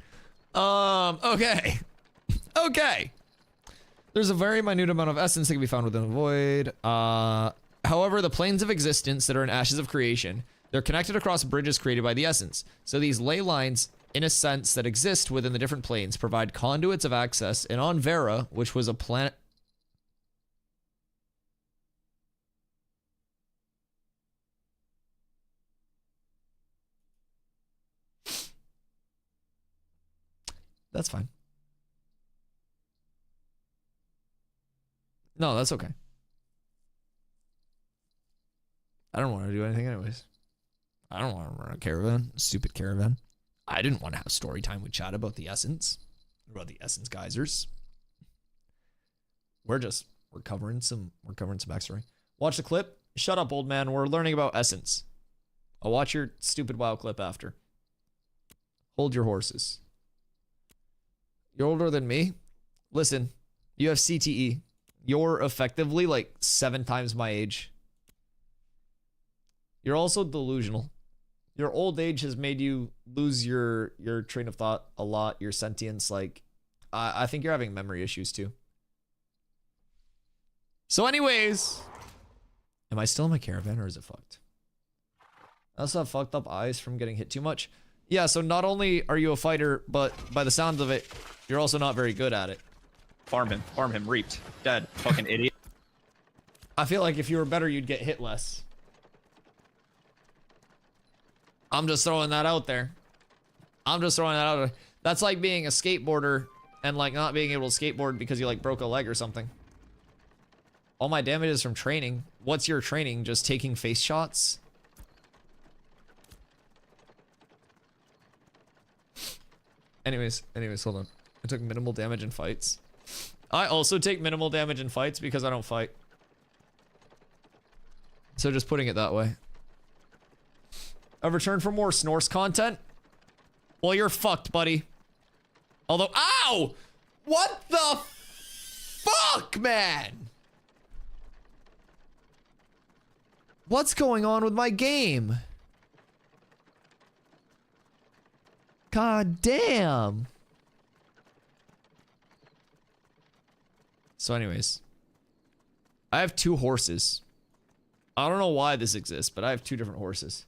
Okay. Okay. There's a very minute amount of essence that can be found within the void. However, the planes of existence that are in ashes of creation, they're connected across bridges created by the essence. So these ley lines, in a sense, that exist within the different planes provide conduits of access. And on Vera, which was a planet... That's fine. No, that's okay. I don't want to do anything anyways. I don't want to run a caravan. Stupid caravan. I didn't want to have story time with chat about the essence. About the essence geysers. We're covering some backstory. Watch the clip. Shut up, old man. We're learning about essence. I'll watch your stupid WoW clip after. Hold your horses. You're older than me? Listen, you have CTE. You're effectively like 7 times my age. You're also delusional. Your old age has made you lose your train of thought a lot, your sentience. Like, I think you're having memory issues too. So anyways, am I still in my caravan or is it fucked? I also have fucked up eyes from getting hit too much. Yeah, so not only are you a fighter, but by the sounds of it, you're also not very good at it. Farm him, reaped. Dead, fucking idiot. I feel like if you were better, you'd get hit less. I'm just throwing that out there. That's like being a skateboarder and like not being able to skateboard because you like broke a leg or something. All my damage is from training. What's your training? Just taking face shots? Anyways, hold on. I took minimal damage in fights. I also take minimal damage in fights because I don't fight. So just putting it that way. I've returned for more Snorse content. Well, you're fucked, buddy. Although, ow! What the fuck, man? What's going on with my game? God damn. So anyways, I have 2 horses. I don't know why this exists, but I have 2 different horses.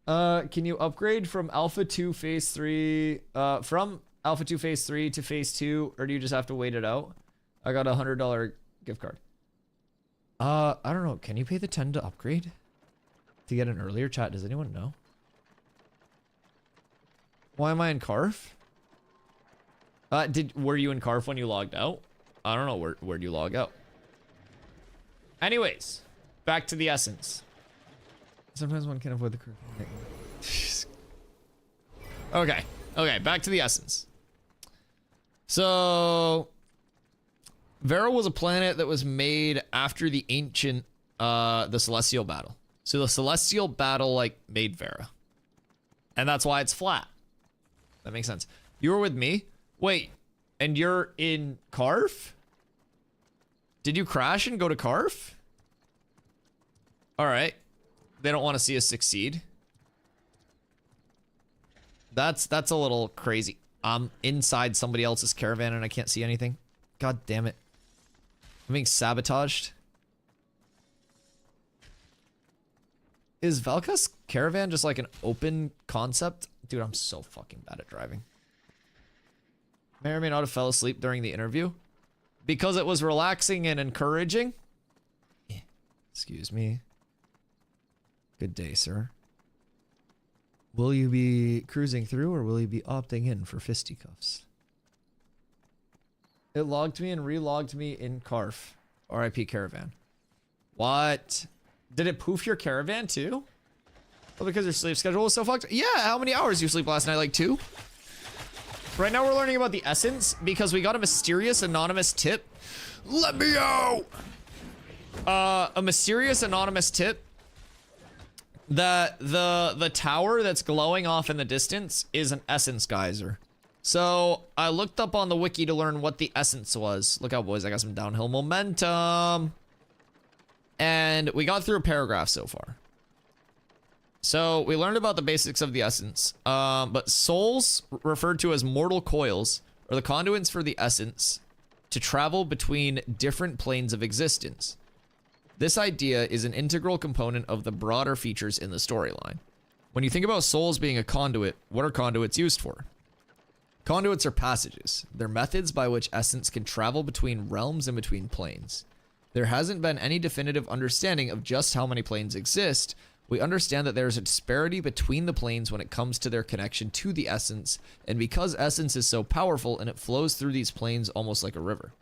Can you upgrade from Alpha 2 Phase 3? From Alpha 2 Phase 3 to Phase 2, or do you just have to wait it out? I got a $100 gift card. I don't know. Can you pay the 10 to upgrade? To get an earlier chat? Does anyone know? Why am I in Carf? Were you in Carf when you logged out? I don't know. Where'd you log out? Anyways, back to the essence. Sometimes one can avoid the curve. Okay, back to the essence. So, Vera was a planet that was made after the ancient, the Celestial Battle. So the Celestial Battle, like, made Vera. And that's why it's flat. That makes sense. You were with me? Wait, and you're in Carf? Did you crash and go to Carf? Alright. They don't want to see us succeed. That's a little crazy. I'm inside somebody else's caravan and I can't see anything. God damn it. I'm being sabotaged. Is Valka's caravan just like an open concept? Dude, I'm so fucking bad at driving. May or may not have fell asleep during the interview. Because it was relaxing and encouraging. Excuse me. Good day, sir. Will you be cruising through or will you be opting in for fisticuffs? It logged me and relogged me in Carf. RIP caravan. What? Did it poof your caravan too? Oh, because your sleep schedule was so fucked? Yeah, how many hours did you sleep last night? Like 2? Right now we're learning about the essence because we got a mysterious anonymous tip. Let me out! A mysterious anonymous tip that the tower that's glowing off in the distance is an essence geyser. So I looked up on the wiki to learn what the essence was. Look out, boys, I got some downhill momentum. And we got through a paragraph so far. So we learned about the basics of the essence. But souls, referred to as mortal coils, are the conduits for the essence to travel between different planes of existence. This idea is an integral component of the broader features in the storyline. When you think about souls being a conduit, what are conduits used for? Conduits are passages. They're methods by which essence can travel between realms and between planes. There hasn't been any definitive understanding of just how many planes exist. We understand that there is a disparity between the planes when it comes to their connection to the essence, and because essence is so powerful and it flows through these planes almost like a river.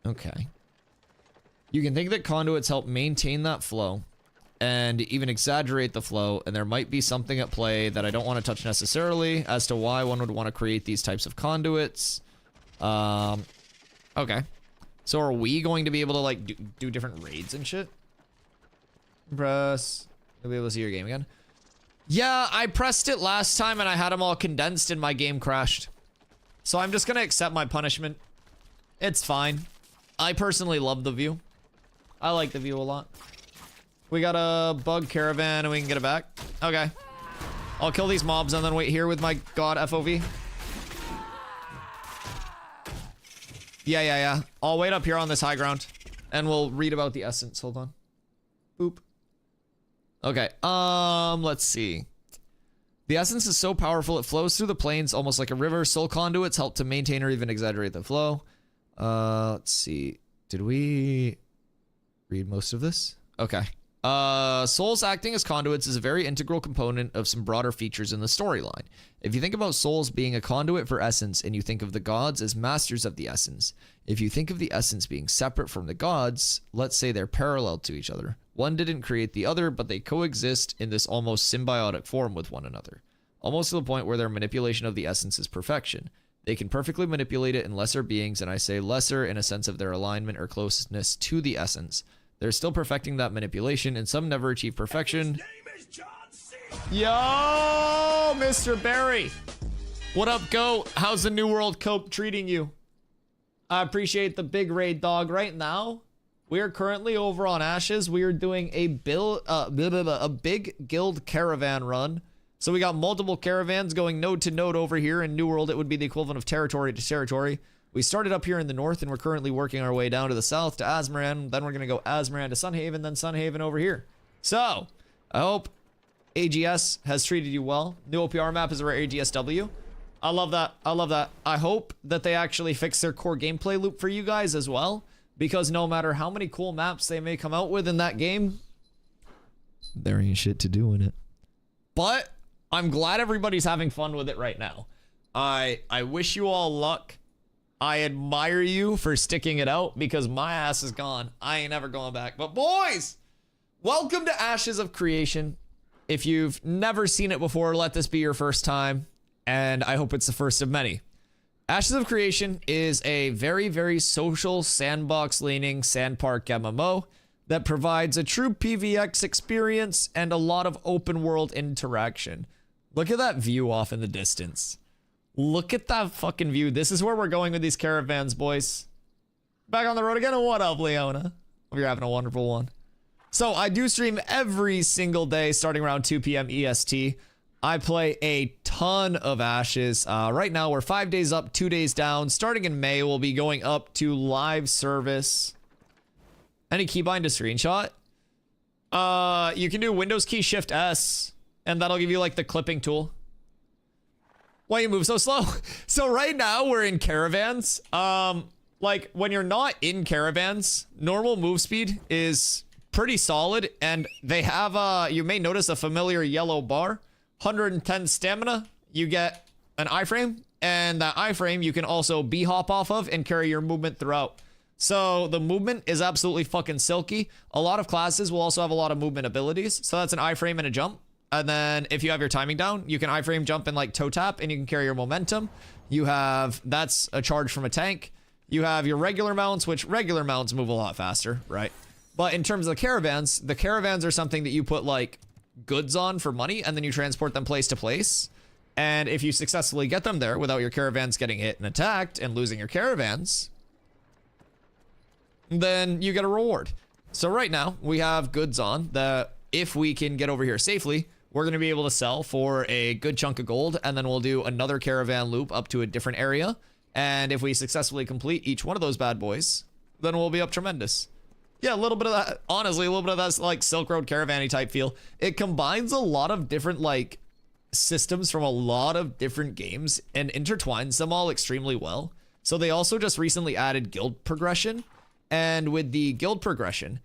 Okay. You can think that conduits help maintain that flow and even exaggerate the flow, and there might be something at play that I don't want to touch necessarily as to why one would want to create these types of conduits. Okay. So are we going to be able to like do different raids and shit? Press. You'll be able to see your game again. Yeah, I pressed it last time and I had them all condensed and my game crashed. So I'm just gonna accept my punishment. It's fine. I personally love the view. I like the view a lot. We got a bug caravan and we can get it back. Okay. I'll kill these mobs and then wait here with my god FOV. Yeah. I'll wait up here on this high ground and we'll read about the essence. Hold on. Boop. Okay. Let's see. The essence is so powerful it flows through the plains almost like a river. Soul conduits help to maintain or even exaggerate the flow. Let's see. Did we read most of this? Okay. Souls acting as conduits is a very integral component of some broader features in the storyline. If you think about souls being a conduit for essence and you think of the gods as masters of the essence, if you think of the essence being separate from the gods, let's say they're parallel to each other. One didn't create the other, but they coexist in this almost symbiotic form with one another. Almost to the point where their manipulation of the essence is perfection. They can perfectly manipulate it in lesser beings, and I say lesser in a sense of their alignment or closeness to the essence. They're still perfecting that manipulation, and some never achieve perfection. Yo, Mr. Barry. What up, goat? How's the New World Cope treating you? I appreciate the big raid, dog. Right now, we are currently over on Ashes. We are doing a big guild caravan run. So we got multiple caravans going node to node over here. In New World, it would be the equivalent of territory to territory. We started up here in the north, and we're currently working our way down to the south to Azmoran. Then we're going to go Azmoran to Sunhaven, then Sunhaven over here. So, I hope AGS has treated you well. New OPR map is a rare AGSW. I love that. I love that. I hope that they actually fix their core gameplay loop for you guys as well, because no matter how many cool maps they may come out with in that game, there ain't shit to do in it. But I'm glad everybody's having fun with it right now. I wish you all luck. I admire you for sticking it out because my ass is gone. I ain't ever going back. But boys, welcome to Ashes of Creation. If you've never seen it before, let this be your first time. And I hope it's the first of many. Ashes of Creation is a very, very social sandbox-leaning sandpark MMO that provides a true PvX experience and a lot of open-world interaction. Look at that view off in the distance. Look at that fucking view. This is where we're going with these caravans, boys. Back on the road again, and what up, Leona? Hope you're having a wonderful one. So I do stream every single day starting around 2 p.m. EST. I play a ton of Ashes. Right now, we're 5 days up, 2 days down. Starting in May, we'll be going up to live service. Any keybind to screenshot? You can do Windows key Shift S, and that'll give you like the clipping tool. Why you move so slow? So right now we're in Caravans. Like when you're not in Caravans, normal move speed is pretty solid, and they have you may notice a familiar yellow bar. 110 stamina, you get an iframe, and that iframe you can also B-hop off of and carry your movement throughout. So the movement is absolutely fucking silky. A lot of classes will also have a lot of movement abilities. So that's an iframe and a jump. And then if you have your timing down, you can iframe, jump, and like toe tap, and you can carry your momentum. You have, that's a charge from a tank. You have your regular mounts, which regular mounts move a lot faster, right? But in terms of the caravans are something that you put like goods on for money, and then you transport them place to place. And if you successfully get them there without your caravans getting hit and attacked and losing your caravans, then you get a reward. So right now we have goods on that if we can get over here safely, we're going to be able to sell for a good chunk of gold, and then we'll do another caravan loop up to a different area. And if we successfully complete each one of those bad boys, then we'll be up tremendous. Yeah, a little bit of that, honestly, a little bit of that like Silk Road caravan-y type feel. It combines a lot of different like systems from a lot of different games and intertwines them all extremely well. So they also just recently added guild progression. And with the guild progression,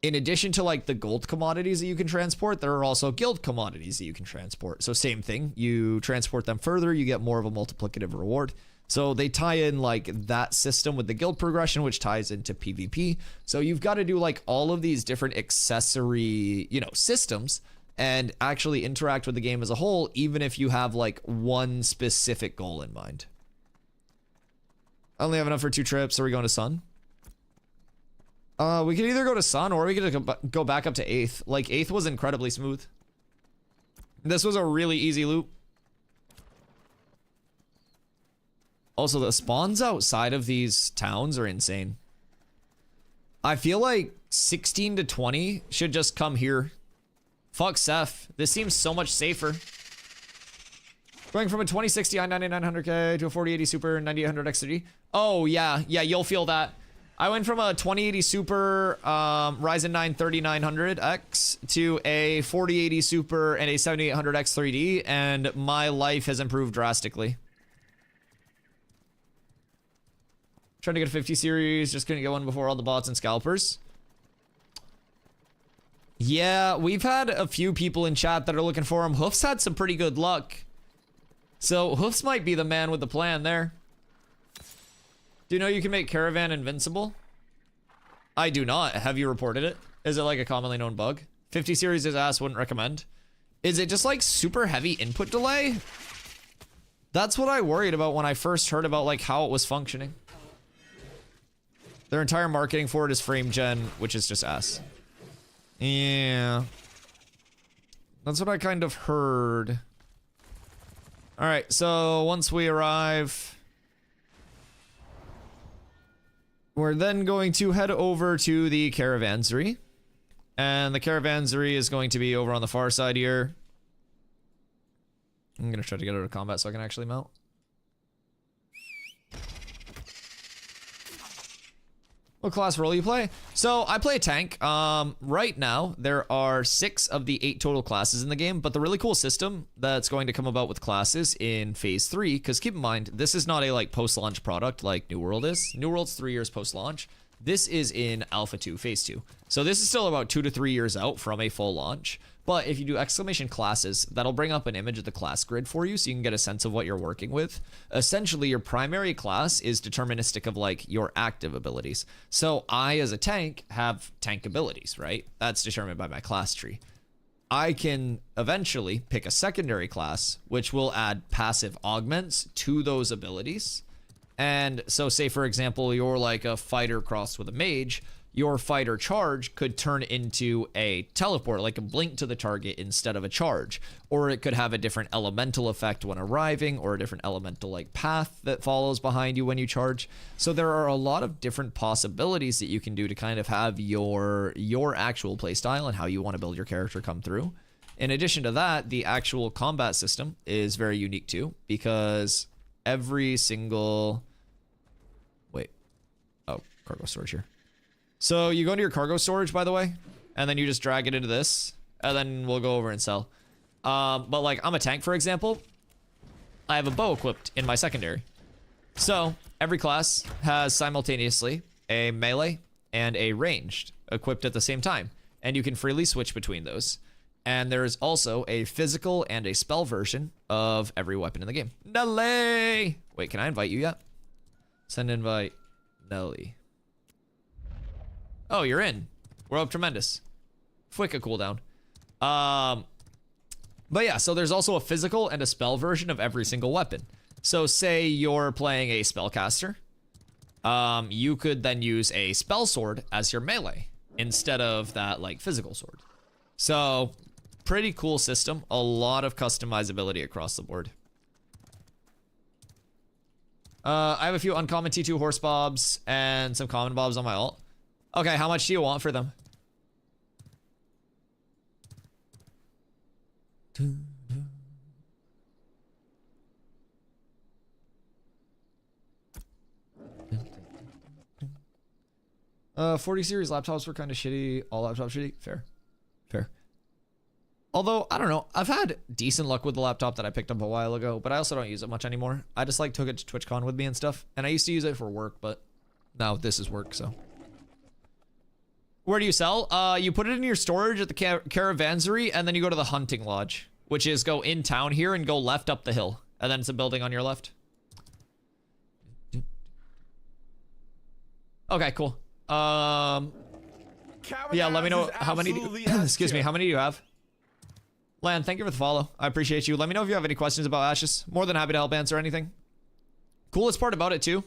in addition to like the gold commodities that you can transport, there are also guild commodities that you can transport. So same thing, you transport them further, you get more of a multiplicative reward. So they tie in like that system with the guild progression, which ties into PvP. So you've got to do like all of these different accessory, you know, systems and actually interact with the game as a whole, even if you have like one specific goal in mind. I only have enough for 2 trips. Are we going to Sun? We could either go to Sun or we could go back up to 8th. Like 8th was incredibly smooth. This was a really easy loop. Also, the spawns outside of these towns are insane. I feel like 16 to 20 should just come here. Fuck Seth. This seems so much safer. Going from a 2060 i9900K to a 4080 Super 9800 X3D. Oh, yeah. Yeah, you'll feel that. I went from a 2080 Super Ryzen 9 3900X to a 4080 Super and a 7800 X3D, and my life has improved drastically. Trying to get a 50 series, just couldn't get one before all the bots and scalpers. Yeah, we've had a few people in chat that are looking for them. Hoof's had some pretty good luck. So Hoofs might be the man with the plan there. Do you know you can make Caravan invincible? I do not. Have you reported it? Is it like a commonly known bug? 50 series is ass, wouldn't recommend. Is it just like super heavy input delay? That's what I worried about when I first heard about like how it was functioning. Their entire marketing for it is frame gen, which is just ass. Yeah. That's what I kind of heard. Alright, so once we arrive, we're then going to head over to the Caravansary. And the Caravansary is going to be over on the far side here. I'm going to try to get out of combat so I can actually mount. What class role you play? So I play a tank. Right now there are 6 of the 8 total classes in the game, but the really cool system that's going to come about with classes in phase 3, because keep in mind, this is not a like post-launch product like New World is. New World's 3 years post-launch. This is in Alpha 2, phase 2. So this is still about 2 to 3 years out from a full launch. But if you do exclamation classes, that'll bring up an image of the class grid for you so you can get a sense of what you're working with. Essentially, your primary class is deterministic of like your active abilities. So I, as a tank, have tank abilities, right? That's determined by my class tree. I can eventually pick a secondary class, which will add passive augments to those abilities. And so say, for example, you're like a fighter crossed with a mage, your fighter charge could turn into a teleport, like a blink to the target instead of a charge. Or it could have a different elemental effect when arriving, or a different elemental like path that follows behind you when you charge. So there are a lot of different possibilities that you can do to kind of have your actual playstyle and how you want to build your character come through. In addition to that, the actual combat system is very unique too, because every single... Wait. Oh, cargo storage here. So you go into your cargo storage, by the way, and then you just drag it into this, and then we'll go over and sell. But like, I'm a tank, for example. I have a bow equipped in my secondary. So every class has simultaneously a melee and a ranged equipped at the same time, and you can freely switch between those. And there is also a physical and a spell version of every weapon in the game. Nelly! Wait, can I invite you yet? Send invite. Nelly. Oh, you're in. We're up tremendous. Flick a cooldown. But yeah, so there's also a physical and a spell version of every single weapon. So say you're playing a spellcaster. You could then use a spell sword as your melee instead of that like physical sword. So pretty cool system. A lot of customizability across the board. I have a few uncommon T2 horse bobs and some common bobs on my ult. Okay, how much do you want for them? Uh, 40 series laptops were kind of shitty. All laptops shitty. Fair. Fair. Although, I don't know. I've had decent luck with the laptop that I picked up a while ago, but I also don't use it much anymore. I just like took it to TwitchCon with me and stuff. And I used to use it for work, but now this is work, so. Where do you sell? You put it in your storage at the Caravansary, and then you go to the hunting lodge, which is go in town here and go left up the hill. And then it's a building on your left. Okay, cool. Yeah, let me know how many, excuse me, how many do you have? Lan, thank you for the follow. I appreciate you. Let me know if you have any questions about Ashes. More than happy to help answer anything. Coolest part about it too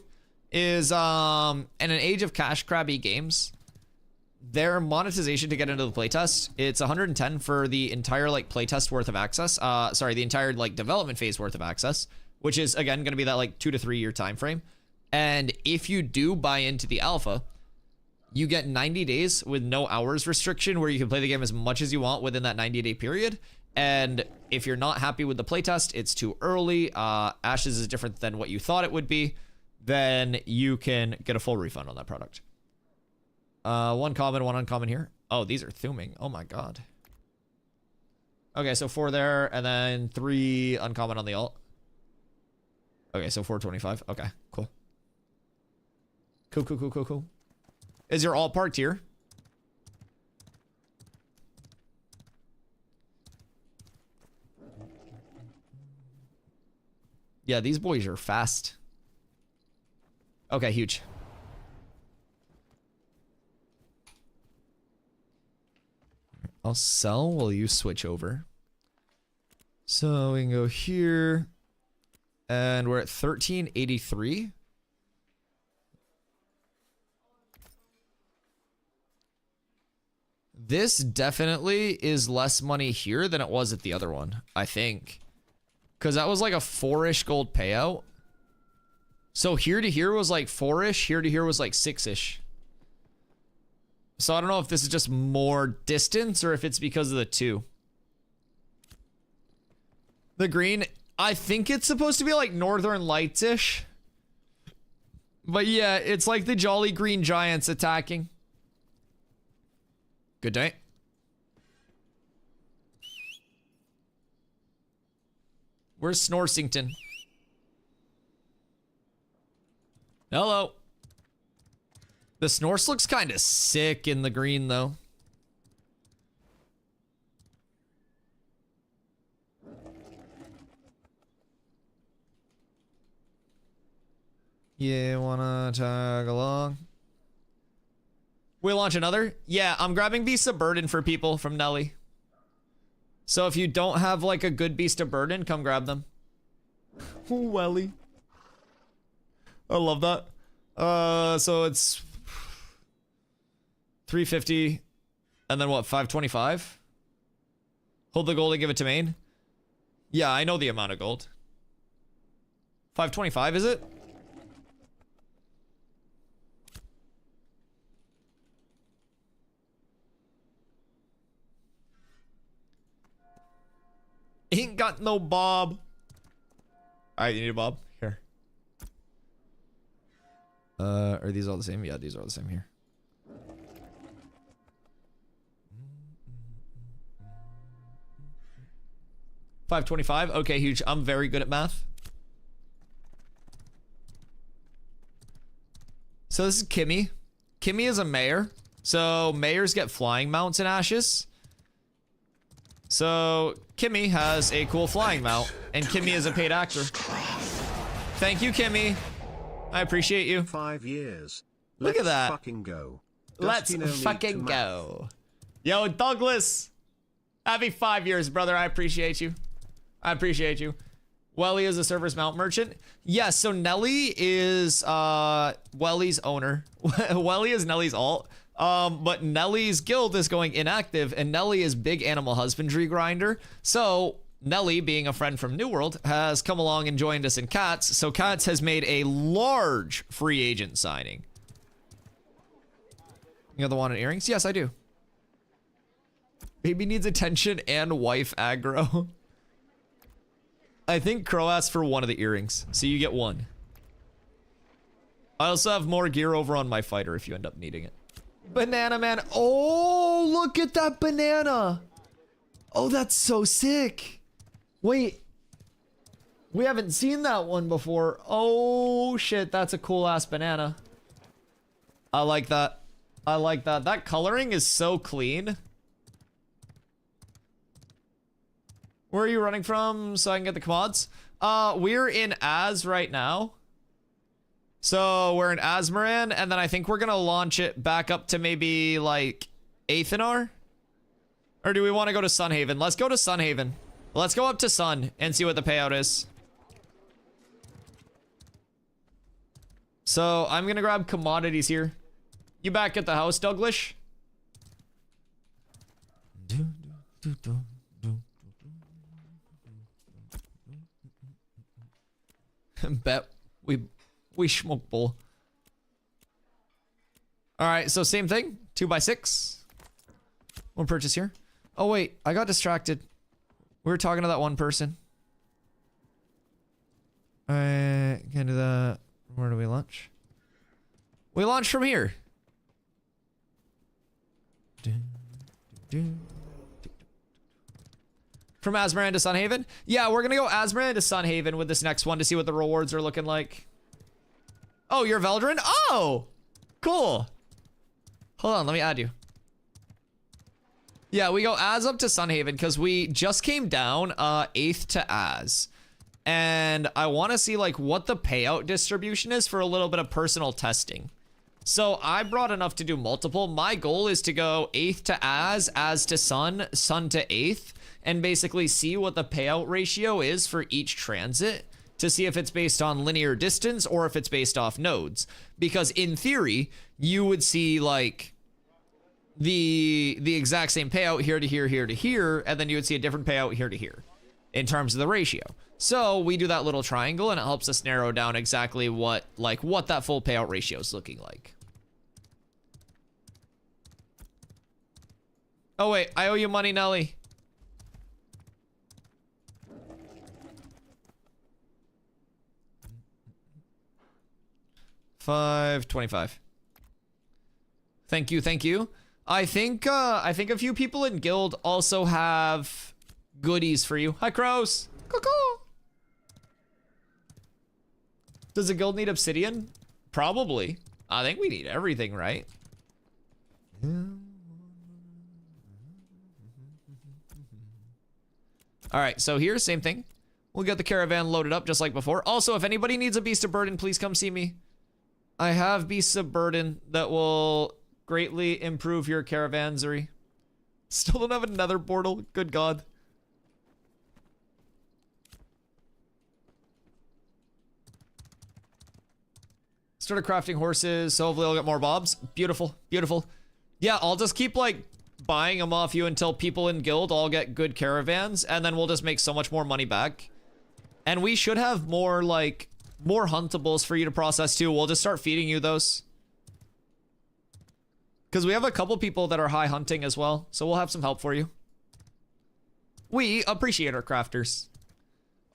is in an age of cash crabby games, their monetization to get into the playtest, it's 110 for the entire like playtest worth of access. Sorry, the entire like development phase worth of access, which is again going to be that like 2 to 3 year time frame. And if you do buy into the alpha, you get 90 days with no hours restriction where you can play the game as much as you want within that 90-day period. And if you're not happy with the playtest, it's too early, Ashes is different than what you thought it would be, then you can get a full refund on that product. One common, one uncommon here. Oh, these are thuming. Oh my god. Okay, so 4 there, and then 3 uncommon on the ult. Okay, so 425. Okay, cool. Cool. Is your ult parked here? Yeah, these boys are fast. Okay, huge. I'll sell while you switch over. So we can go here. And we're at 1383. This definitely is less money here than it was at the other one, I think. Because that was like a 4-ish gold payout. So here to here was like 4-ish, here to here was like 6-ish. So I don't know if this is just more distance or if it's because of the 2. The green, I think it's supposed to be like Northern Lights-ish. But yeah, it's like the Jolly Green Giants attacking. Good day. Where's Snorsington? Hello. The Snorse looks kind of sick in the green, though. Yeah, wanna tag along? We launch another? Yeah, I'm grabbing Beast of Burden for people from Nelly. So if you don't have like a good Beast of Burden, come grab them. Ooh, Welly. I love that. So it's 350 and then what, 525? Hold the gold and give it to main? Yeah, I know the amount of gold. 525, is it? Ain't got no bob. Alright, you need a bob? Here. Are these all the same? Yeah, these are all the same here. $525. Okay, huge. I'm very good at math. So this is Kimmy. Kimmy is a mayor. So mayors get flying mounts and ashes. So Kimmy has a cool flying mount, and Kimmy is a paid actor. Thank you, Kimmy. I appreciate you. 5 years. Look at that. Fucking go. Let's fucking go. Yo, Douglas. Happy 5 years, brother. I appreciate you. I appreciate you. Welly is a server's mount merchant. Yes, so Nelly is Welly's owner. Welly is Nelly's alt. But Nelly's guild is going inactive, and Nelly is big animal husbandry grinder. So Nelly, being a friend from New World, has come along and joined us in Cats. So Cats has made a large free agent signing. You got the wanted earrings? Yes, I do. Baby needs attention and wife aggro. I think Crow asked for one of the earrings, so you get one. I also have more gear over on my fighter if you end up needing it. Banana man. Oh, look at that banana. Oh, that's so sick. Wait. We haven't seen that one before. Oh, shit. That's a cool ass banana. I like that. I like that. That coloring is so clean. Where are you running from so I can get the commods? We're in Az right now. So we're in Azmoran, and then I think we're gonna launch it back up to maybe like Aethanar? Or do we want to go to Sunhaven? Let's go to Sunhaven. Let's go up to Sun and see what the payout is. So I'm gonna grab commodities here. You back at the house, Douglas? Bet we smoke bowl. All right, so same thing. 2x6. One purchase here. Oh wait, I got distracted. We were talking to that one person. Alright, can do that. Where do we launch? We launch from here. From Azmoran to Sunhaven? Yeah, we're gonna go Azmoran to Sunhaven with this next one to see what the rewards are looking like. Oh, you're Veldrin? Oh! Cool. Hold on, let me add you. Yeah, we go Az up to Sunhaven because we just came down 8th to Az. And I want to see like what the payout distribution is for a little bit of personal testing. So I brought enough to do multiple. My goal is to go 8th to Az to Sun, Sun to 8th, and basically see what the payout ratio is for each transit to see if it's based on linear distance or if it's based off nodes. Because in theory, you would see like the exact same payout here to here, here to here, and then you would see a different payout here to here in terms of the ratio. So we do that little triangle and it helps us narrow down exactly what that full payout ratio is looking like. Oh wait, I owe you money, Nelly. 525. Thank you, thank you. I think a few people in guild also have goodies for you. Hi, crows. Cuckoo. Does a guild need obsidian? Probably. I think we need everything, right? All right, so here, same thing. We'll get the caravan loaded up just like before. Also, if anybody needs a beast of burden, please come see me. I have beasts of burden that will greatly improve your caravansery. Still don't have another portal. Good God. Started crafting horses, so hopefully I'll get more bobs. Beautiful, beautiful. Yeah, I'll just keep like buying them off you until people in guild all get good caravans, and then we'll just make so much more money back. And we should have more like more huntables for you to process too. We'll just start feeding you those. Because we have a couple people that are high hunting as well, so we'll have some help for you. We appreciate our crafters.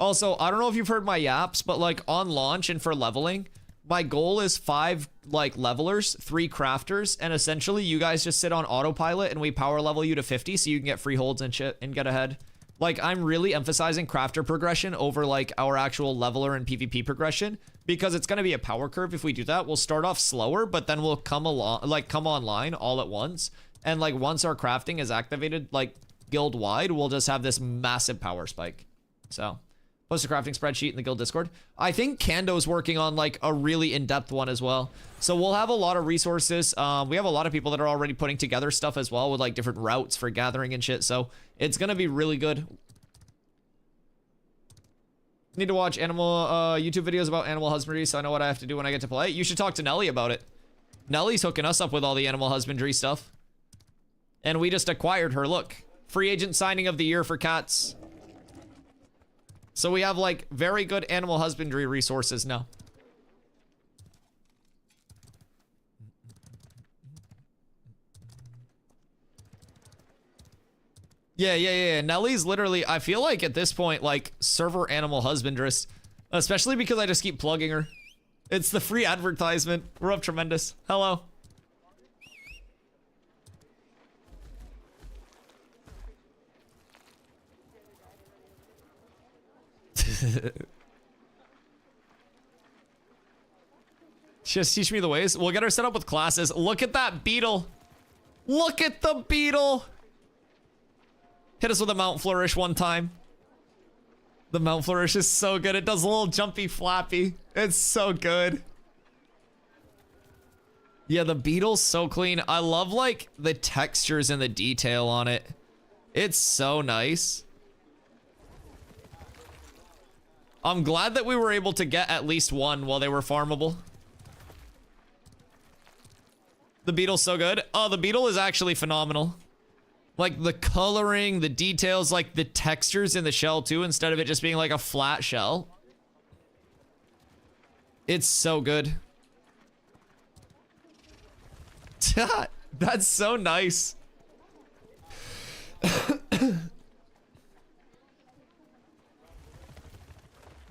Also, I don't know if you've heard my yaps, but like on launch and for leveling, my goal is 5 like levelers, 3 crafters, and essentially you guys just sit on autopilot and we power level you to 50 so you can get free holds and shit and get ahead. Like I'm really emphasizing crafter progression over like our actual leveler and PvP progression because it's going to be a power curve if we do that. We'll start off slower, but then we'll come online all at once. And like once our crafting is activated like guild wide, we'll just have this massive power spike. So post a crafting spreadsheet in the guild Discord. I think Kando's working on like a really in-depth one as well. So we'll have a lot of resources. We have a lot of people that are already putting together stuff as well with like different routes for gathering and shit. So it's going to be really good. Need to watch animal YouTube videos about animal husbandry so I know what I have to do when I get to play. You should talk to Nelly about it. Nelly's hooking us up with all the animal husbandry stuff. And we just acquired her. Look, free agent signing of the year for cats. So we have like very good animal husbandry resources now. Yeah. Nelly's literally, I feel like at this point, like server animal husbandress, especially because I just keep plugging her. It's the free advertisement. We're up tremendous. Hello. Just teach me the ways. We'll get her set up with classes. Look at that beetle. Look at the beetle. Hit us with a Mount Flourish one time. The Mount Flourish is so good. It does a little jumpy flappy. It's so good. Yeah, the beetle's so clean. I love like the textures and the detail on it. It's so nice. I'm glad that we were able to get at least one while they were farmable. The beetle's so good. Oh, the beetle is actually phenomenal. Like the coloring, the details, like the textures in the shell too, instead of it just being like a flat shell. It's so good. That's so nice.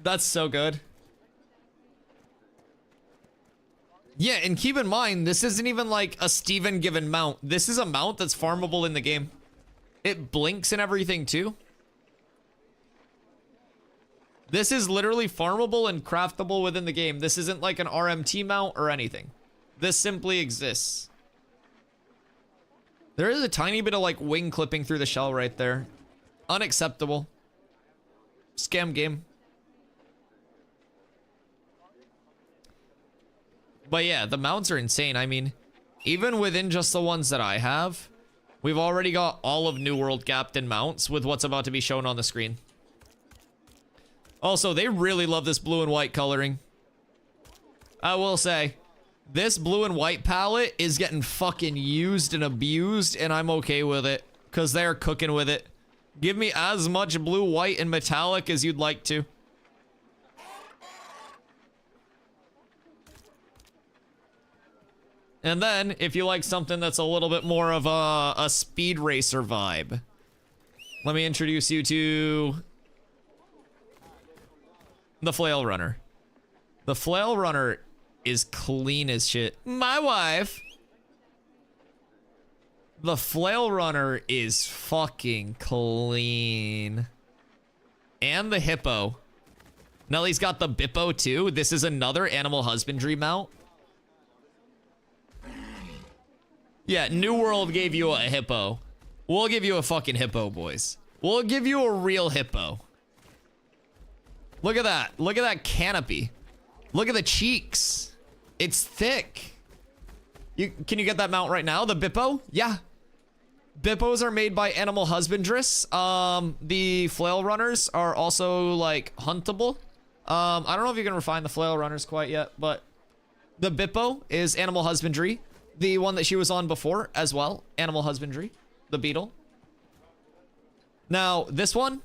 That's so good. Yeah, and keep in mind, this isn't even like a Steven given mount. This is a mount that's farmable in the game. It blinks and everything too. This is literally farmable and craftable within the game. This isn't like an RMT mount or anything. This simply exists. There is a tiny bit of like wing clipping through the shell right there. Unacceptable. Scam game. But yeah, the mounts are insane. I mean, even within just the ones that I have, we've already got all of New World gapped in mounts with what's about to be shown on the screen. Also, they really love this blue and white coloring. I will say, this blue and white palette is getting fucking used and abused, and I'm okay with it, because they're cooking with it. Give me as much blue, white, and metallic as you'd like to. And then, if you like something that's a little bit more of a speed racer vibe, let me introduce you to the Flail Runner. The Flail Runner is clean as shit. My wife. The flail runner is fucking clean. And the hippo. Nelly's got the bippo too. This is another animal husbandry mount. Yeah, New World gave you a hippo. We'll give you a fucking hippo, boys. We'll give you a real hippo. Look at that. Look at that canopy. Look at the cheeks. It's thick. Can you get that mount right now? The bippo? Yeah. Bippos are made by animal husbandrists. The flail runners are also like huntable. I don't know if you can refine the flail runners quite yet, but the bippo is animal husbandry. The one that she was on before as well, animal husbandry, the beetle. Now, this one,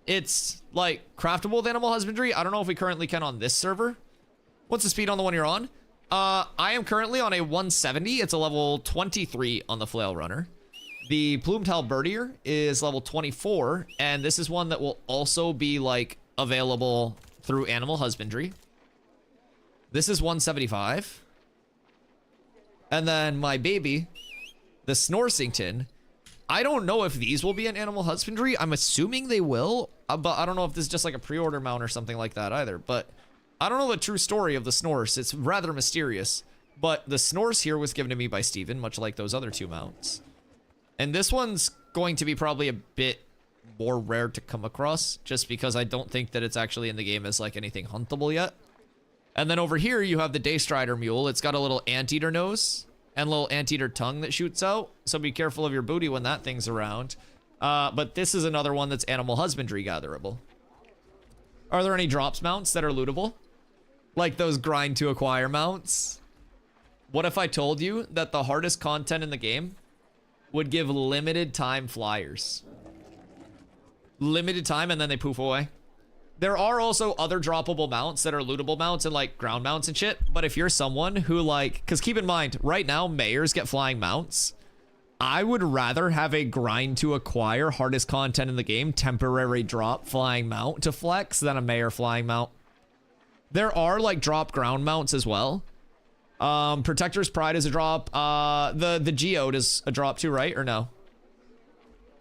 it's like craftable with animal husbandry. I don't know if we currently can on this server. What's the speed on the one you're on? I am currently on a 170. It's a level 23 on the flail runner. The plumed halberdier is level 24, and this is one that will also be like available through animal husbandry. This is 175. And then my baby, the Snorsington. I don't know if these will be in animal husbandry. I'm assuming they will, but I don't know if this is just like a pre-order mount or something like that either. But I don't know the true story of the Snors. It's rather mysterious. But the Snors here was given to me by Steven, much like those other two mounts. And this one's going to be probably a bit more rare to come across, just because I don't think that it's actually in the game as like anything huntable yet. And then over here, you have the Daystrider Mule. It's got a little anteater nose and a little anteater tongue that shoots out. So be careful of your booty when that thing's around. But this is another one that's animal husbandry gatherable. Are there any drops mounts that are lootable? Like those grind to acquire mounts? What if I told you that the hardest content in the game would give limited time flyers? Limited time and then they poof away. There are also other droppable mounts that are lootable mounts and like ground mounts and shit. But if you're someone who like, because keep in mind, right now, mayors get flying mounts. I would rather have a grind to acquire hardest content in the game, temporary drop flying mount to flex than a mayor flying mount. There are like drop ground mounts as well. Protector's Pride is a drop. The Geode is a drop too, right? Or no?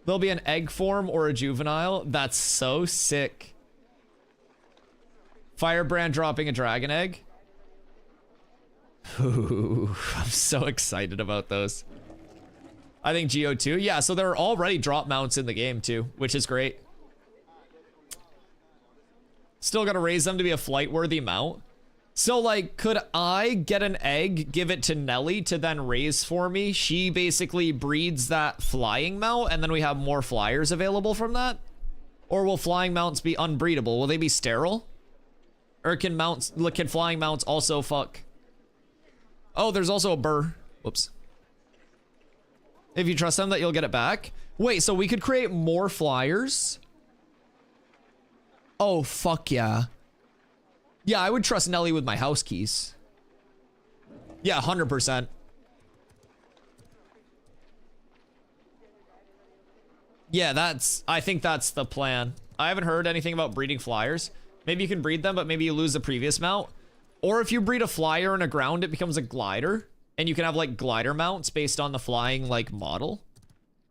There'll be an egg form or a juvenile. That's so sick. Firebrand dropping a dragon egg. Ooh, I'm so excited about those. I think Geo too. Yeah, so there are already drop mounts in the game too, which is great. Still gotta raise them to be a flight-worthy mount. So like, could I get an egg, give it to Nelly to then raise for me? She basically breeds that flying mount and then we have more flyers available from that? Or will flying mounts be unbreedable? Will they be sterile? Or can flying mounts also fuck? Oh, there's also a burr. Whoops. If you trust them that you'll get it back. Wait, so we could create more flyers? Oh, fuck yeah. Yeah, I would trust Nelly with my house keys. Yeah, 100%. Yeah, I think that's the plan. I haven't heard anything about breeding flyers. Maybe you can breed them, but maybe you lose the previous mount. Or if you breed a flyer and a ground, it becomes a glider. And you can have like glider mounts based on the flying like model.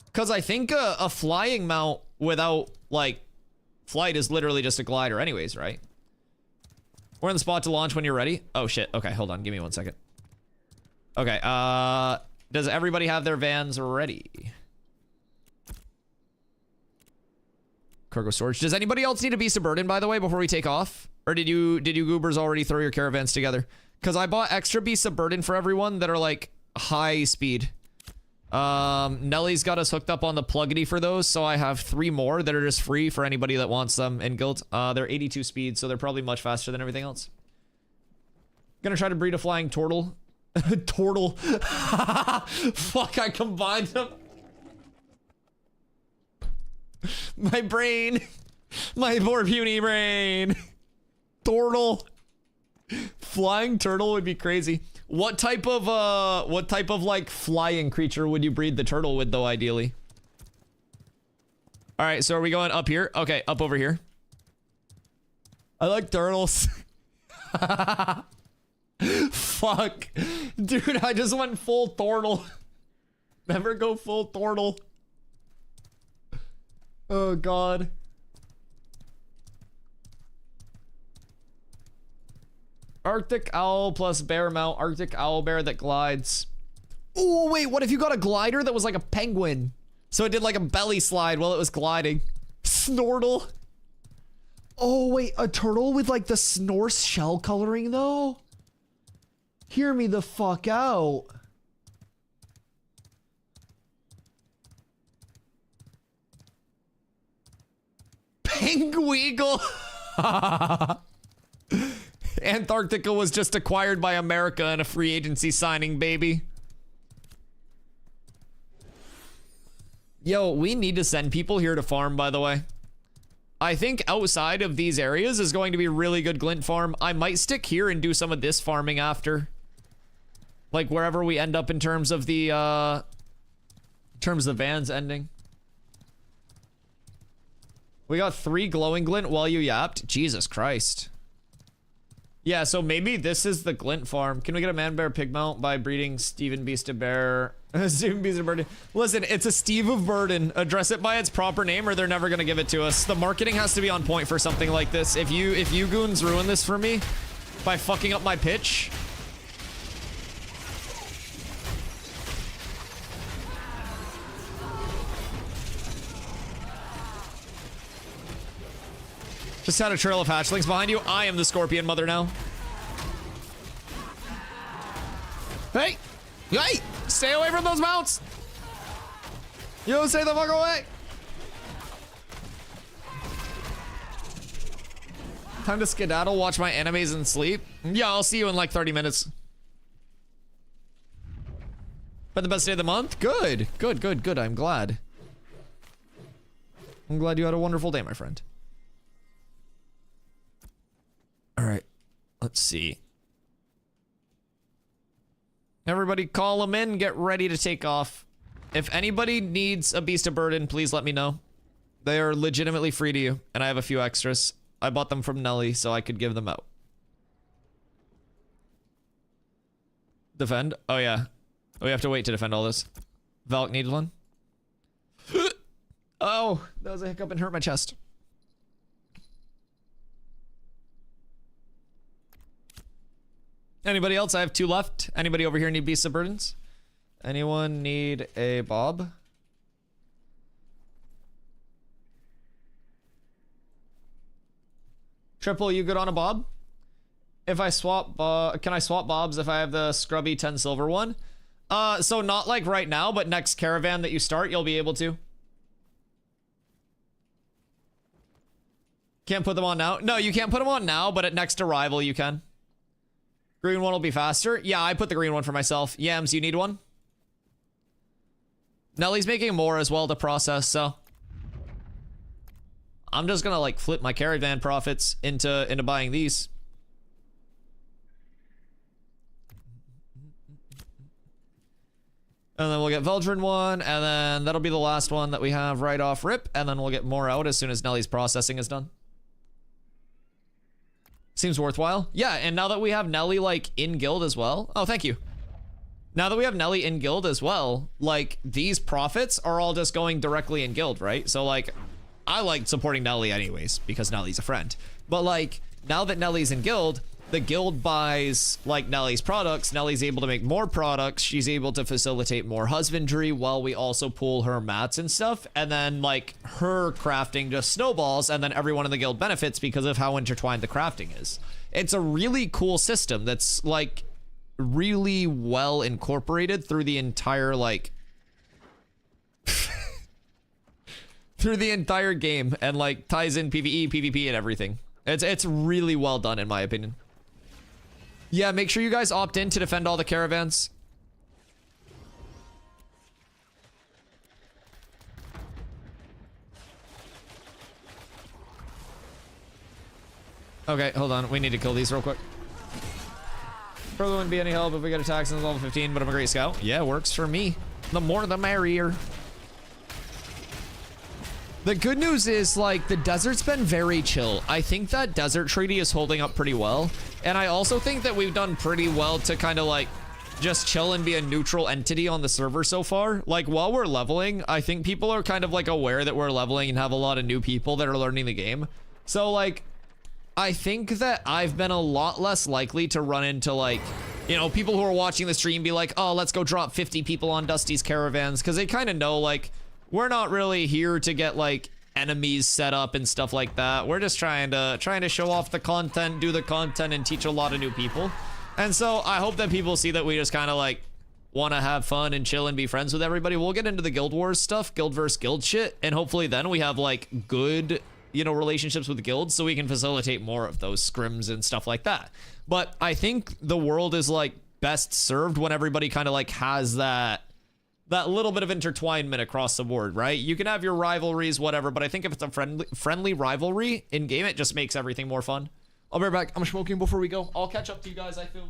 Because I think a flying mount without like flight is literally just a glider anyways, right? We're in the spot to launch when you're ready. Oh shit, okay, hold on, give me 1 second. Okay, does everybody have their vans ready? Cargo storage. Does anybody else need a beast of burden, by the way, before we take off? Or did you goobers already throw your caravans together? Because I bought extra beasts of burden for everyone that are like high speed. Nelly's got us hooked up on the pluggity for those, so I have 3 more that are just free for anybody that wants them in guild. They're 82 speed, so they're probably much faster than everything else. Gonna try to breed a flying turtle. Turtle. Fuck, I combined them. My brain. My poor puny brain. Turtle. Flying turtle would be crazy. What type of like flying creature would you breed the turtle with though, ideally? All right, so are we going up here? Okay, up over here. I like turtles. Fuck. Dude, I just went full throttle. Never go full throttle. Oh, God. Arctic owl plus bear mount. Arctic owl bear that glides. Oh, wait, what if you got a glider that was like a penguin? So it did like a belly slide while it was gliding. Snortle. Oh, wait, a turtle with like the Snorse shell coloring though? Hear me the fuck out. Pengueagle. Antarctica was just acquired by America in a free agency signing, baby. Yo, we need to send people here to farm, by the way. I think outside of these areas is going to be really good glint farm. I might stick here and do some of this farming after. Like wherever we end up in terms of the vans ending. We got 3 glowing glint while you yapped. Jesus Christ. Yeah, so maybe this is the glint farm. Can we get a man bear pig mount by breeding Steven Beast of Bear? Steven Beast of Burden. Listen, it's a Steve of Burden. Address it by its proper name or they're never gonna give it to us. The marketing has to be on point for something like this. If you goons ruin this for me by fucking up my pitch. Just had a trail of hatchlings behind you. I am the scorpion mother now. Hey! Hey! Stay away from those mounts! Yo, stay the fuck away! Time to skedaddle, watch my animes and sleep. Yeah, I'll see you in like 30 minutes. But the best day of the month? Good. Good, good, good. I'm glad. I'm glad you had a wonderful day, my friend. All right, let's see. Everybody call them in, get ready to take off. If anybody needs a Beast of Burden, please let me know. They are legitimately free to you, and I have a few extras. I bought them from Nelly, so I could give them out. Defend? Oh yeah. We have to wait to defend all this. Valk needs one. Oh, that was a hiccup and hurt my chest. Anybody else? I have 2 left. Anybody over here need Beasts of Burdens? Anyone need a bob? Triple, you good on a bob? If I swap, can I swap bobs if I have the scrubby 10 silver one? So not like right now, but next caravan that you start, you'll be able to. Can't put them on now? No, you can't put them on now, but at next arrival you can. Green one will be faster. Yeah, I put the green one for myself. Yams, you need one? Nelly's making more as well to process, so I'm just gonna like flip my caravan profits into buying these. And then we'll get Veldrin one, and then that'll be the last one that we have right off rip, and then we'll get more out as soon as Nelly's processing is done. Seems worthwhile. Yeah, and now that we have Nelly, like, in guild as well. Oh, thank you. Now that we have Nelly in guild as well, like, these profits are all just going directly in guild, right? So, like, I like supporting Nelly anyways, because Nelly's a friend. But, like, now that Nelly's in guild, the guild buys, like, Nelly's products. Nelly's able to make more products. She's able to facilitate more husbandry while we also pull her mats and stuff. And then, like, her crafting just snowballs, and then everyone in the guild benefits because of how intertwined the crafting is. It's a really cool system that's, like, really well incorporated through the entire, like, through the entire game, and, like, ties in PvE, PvP, and everything. It's really well done, in my opinion. Yeah, make sure you guys opt in to defend all the caravans. Okay, hold on. We need to kill these real quick. Probably wouldn't be any help if we get attacks in level 15, but I'm a great scout. Yeah, works for me. The more the merrier. The good news is, like, the desert's been very chill. I think that desert treaty is holding up pretty well. And I also think that we've done pretty well to kind of, like, just chill and be a neutral entity on the server so far. Like, while we're leveling, I think people are kind of, like, aware that we're leveling and have a lot of new people that are learning the game. So, like, I think that I've been a lot less likely to run into, like, you know, people who are watching the stream be like, oh, let's go drop 50 people on Dusty's Caravans. Because they kind of know, like, we're not really here to get, like, enemies set up and stuff like that. We're just trying to show off the content, do the content, and teach a lot of new people. And so I hope that people see that we just kind of, like, want to have fun and chill and be friends with everybody. We'll get into the Guild Wars stuff, guild versus guild shit, and hopefully then we have, like, good, you know, relationships with guilds so we can facilitate more of those scrims and stuff like that. But I think the world is, like, best served when everybody kind of, like, has that little bit of intertwinement across the board, right? You can have your rivalries, whatever, but I think if it's a friendly rivalry in game, it just makes everything more fun. I'll be right back. I'm smoking before we go. I'll catch up to you guys, I feel.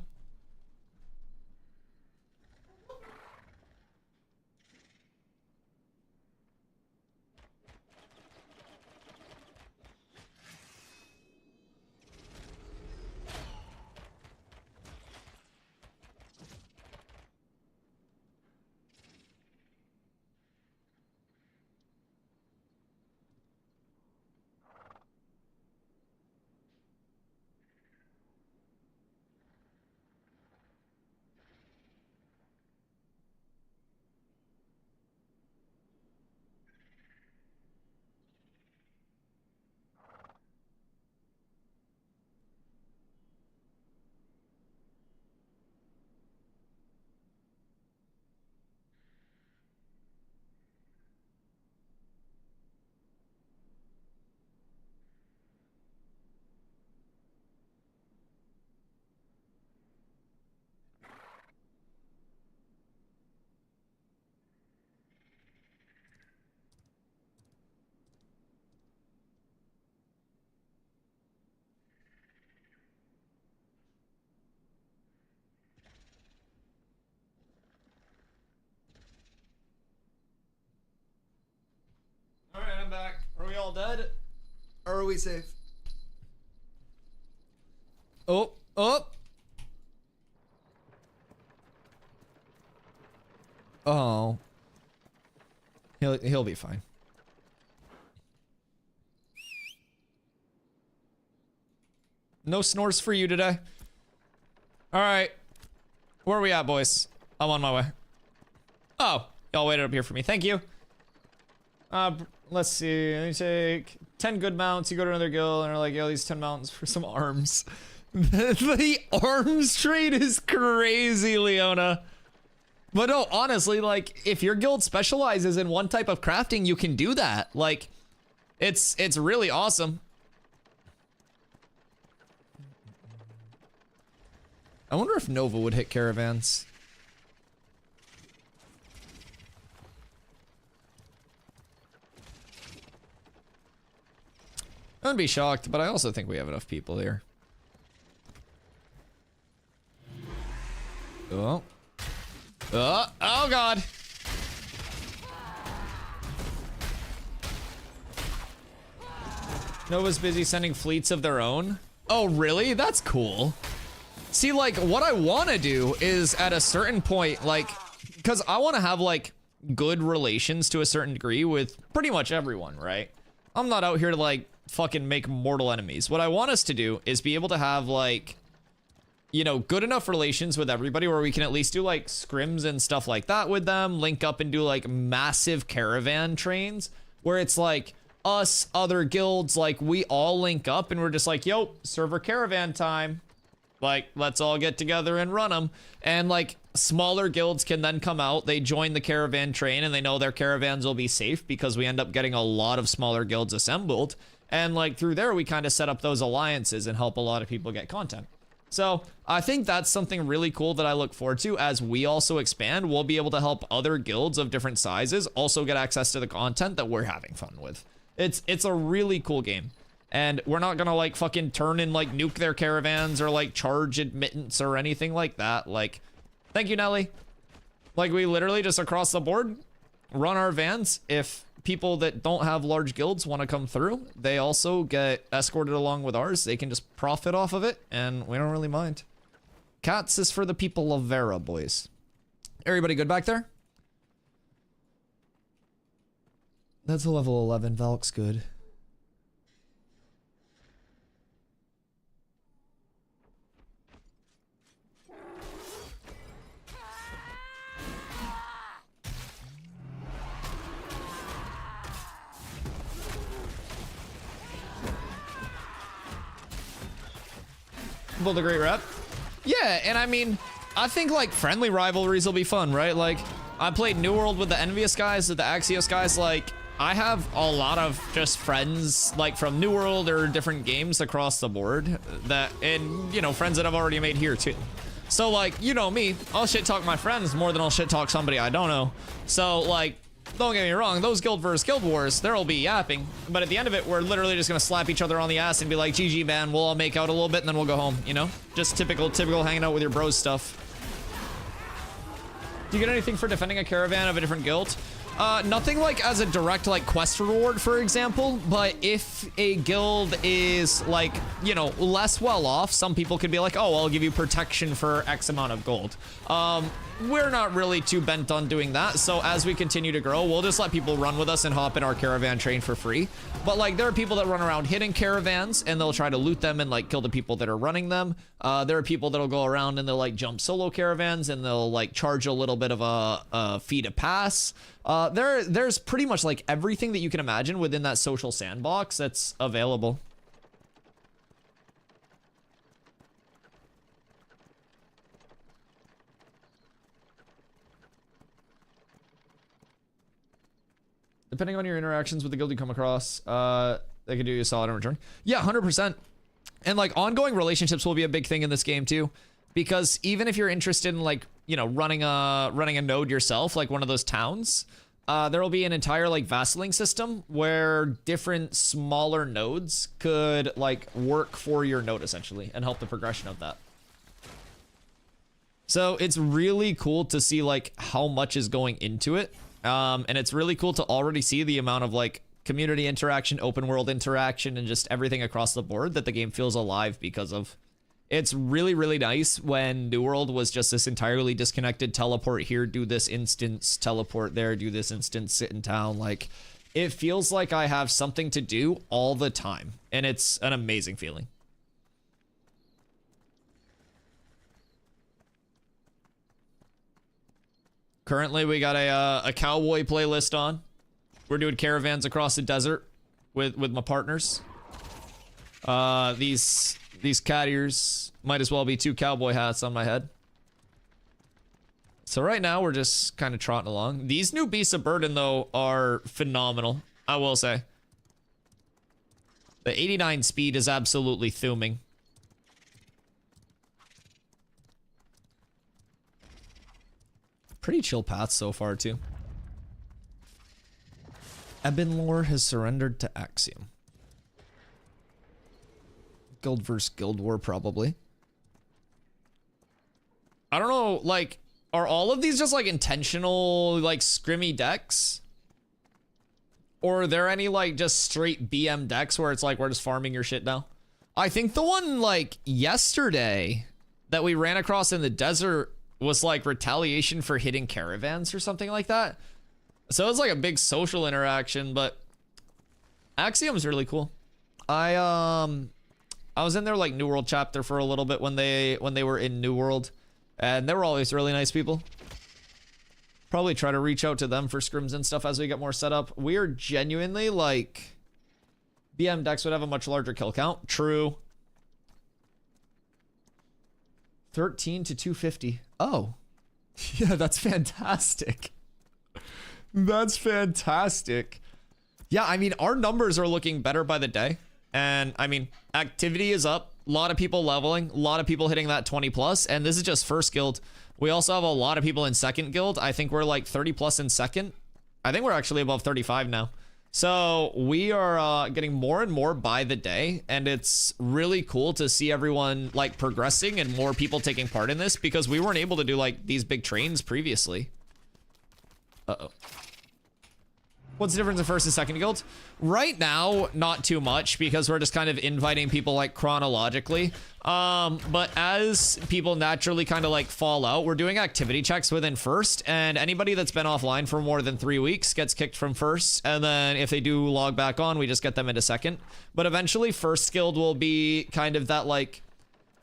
All right, I'm back. Are we all dead? Or are we safe? Oh. Oh. He'll be fine. No snores for you today. All right. Where are we at, boys? I'm on my way. Oh, y'all waited up here for me. Thank you. Let's see. Let me take 10 good mounts. You go to another guild and are like, yo, these 10 mounts for some arms. The arms trade is crazy, Leona. But no, honestly, like, if your guild specializes in one type of crafting, you can do that. Like, it's really awesome. I wonder if Nova would hit Caravans. I wouldn't be shocked, but I also think we have enough people here. Oh. Oh God. Nova's busy sending fleets of their own. Oh, really? That's cool. See, like, what I want to do is at a certain point, like, because I want to have, like, good relations to a certain degree with pretty much everyone, right? I'm not out here to, like, fucking make mortal enemies. What I want us to do is be able to have, like, you know, good enough relations with everybody where we can at least do, like, scrims and stuff like that with them, link up and do, like, massive caravan trains where it's, like, us, other guilds, like, we all link up and we're just like, yo, server caravan time. Like, let's all get together and run them. And, like, smaller guilds can then come out, they join the caravan train, and they know their caravans will be safe because we end up getting a lot of smaller guilds assembled. And, like, through there, we kind of set up those alliances and help a lot of people get content. So I think that's something really cool that I look forward to as we also expand. We'll be able to help other guilds of different sizes also get access to the content that we're having fun with. It's a really cool game. And we're not gonna, like, fucking turn and, like, nuke their caravans or, like, charge admittance or anything like that. Like, thank you, Nelly. Like, we literally just across the board run our vans. If people that don't have large guilds want to come through, they also get escorted along with ours. They can just profit off of it, and we don't really mind. Cats is for the people of Vera, boys. Everybody good back there? That's a level 11. Valk's good. Build a great rep. Yeah, and I mean, I think like friendly rivalries will be fun, right? Like, I played New World with the Envious guys, with the Axios guys. Like, I have a lot of just friends like from New World or different games across the board that, and you know, friends that I've already made here too. So like, you know me, I'll shit talk my friends more than I'll shit talk somebody I don't know. So like, don't get me wrong, those guild versus guild wars, there'll be yapping, but at the end of it, we're literally just gonna slap each other on the ass and be like, GG man, we'll all make out a little bit and then we'll go home, you know? Just typical hanging out with your bros stuff. Do you get anything for defending a caravan of a different guild? Nothing like as a direct like quest reward, for example, but if a guild is like, you know, less well off, some people could be like, oh, I'll give you protection for X amount of gold. We're not really too bent on doing that, so as we continue to grow, we'll just let people run with us and hop in our caravan train for free. But like, there are people that run around hitting caravans and they'll try to loot them and like kill the people that are running them. There are people that'll go around and they'll like jump solo caravans and they'll like charge a little bit of a fee to pass. There's pretty much like everything that you can imagine within that social sandbox that's available. Depending on your interactions with the guild you come across, they can do you a solid in return. Yeah, 100%. And like ongoing relationships will be a big thing in this game too, because even if you're interested in like, you know, running a node yourself, like one of those towns, there will be an entire like vassalling system where different smaller nodes could like work for your node essentially and help the progression of that. So it's really cool to see like how much is going into it. And it's really cool to already see the amount of like community interaction, open world interaction, and just everything across the board that the game feels alive because of. It's really, really nice when New World was just this entirely disconnected teleport here, do this instance, teleport there, do this instance, sit in town. Like, it feels like I have something to do all the time, and it's an amazing feeling. Currently, we got a cowboy playlist on. We're doing caravans across the desert with my partners. These cat ears might as well be 2 cowboy hats on my head. So right now, we're just kind of trotting along. These new beasts of burden, though, are phenomenal, I will say. The 89 speed is absolutely thuming. Pretty chill paths so far, too. Ebonlore has surrendered to Axiom. Guild versus Guild War, probably. I don't know, like, are all of these just, like, intentional, like, scrimmy decks? Or are there any, like, just straight BM decks where it's like, we're just farming your shit now? I think the one, like, yesterday that we ran across in the desert was like retaliation for hitting caravans or something like that. So it's like a big social interaction, but Axiom's really cool. I was in their like New World chapter for a little bit when they were in New World, and they were always really nice people. Probably try to reach out to them for scrims and stuff as we get more set up. We are genuinely like, BM decks would have a much larger kill count. True. 13 to 250. Oh, yeah, that's fantastic. That's fantastic. Yeah, I mean, our numbers are looking better by the day. And I mean, activity is up. A lot of people leveling, a lot of people hitting that 20 plus. And this is just first guild. We also have a lot of people in second guild. I think we're like 30 plus in second. I think we're actually above 35 now. So we are getting more and more by the day, and it's really cool to see everyone like progressing and more people taking part in this, because we weren't able to do like these big trains previously. Uh-oh. What's the difference in first and second guild? Right now, not too much because we're just kind of inviting people like chronologically. But as people naturally kind of like fall out, we're doing activity checks within first, and anybody that's been offline for more than 3 weeks gets kicked from first. And then if they do log back on, we just get them into second. But eventually first guild will be kind of that like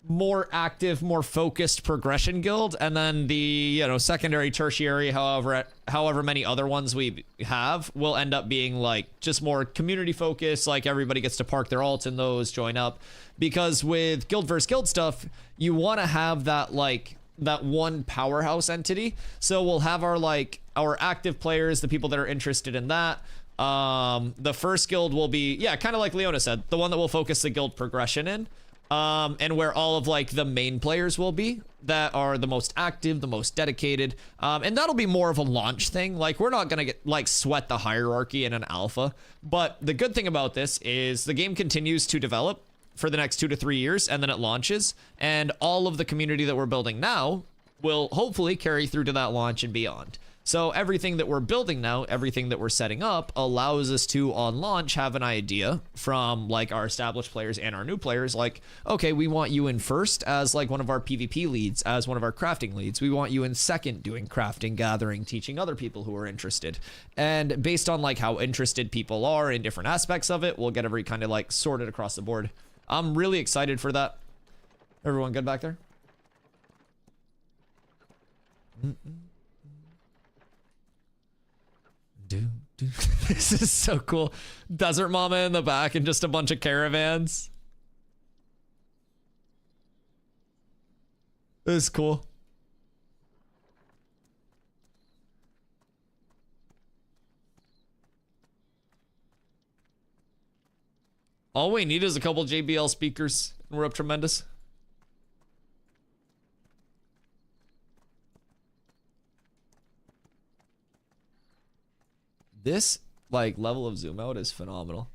more active, more focused progression guild, and then the, you know, secondary, tertiary, however many other ones we have will end up being like just more community focused, like everybody gets to park their alts in those, join up. Because with guild versus guild stuff, you want to have that like that one powerhouse entity. So we'll have our like our active players, the people that are interested in that. The first guild will be, yeah, kind of like Leona said, the one that will focus the guild progression in. And where all of like the main players will be that are the most active, the most dedicated. And that'll be more of a launch thing. Like we're not going to get like sweat the hierarchy in an alpha. But the good thing about this is the game continues to develop for the next 2 to 3 years, and then it launches. And all of the community that we're building now will hopefully carry through to that launch and beyond. So everything that we're building now, everything that we're setting up allows us to on launch have an idea from like our established players and our new players, like, okay, we want you in first as like one of our PvP leads, as one of our crafting leads. We want you in second doing crafting, gathering, teaching other people who are interested. And based on like how interested people are in different aspects of it, we'll get every kind of like sorted across the board. I'm really excited for that. Everyone good back there? This is so cool. Desert Mama in the back and just a bunch of caravans. This is cool. All we need is a couple JBL speakers and we're up tremendous. This like level of zoom out is phenomenal.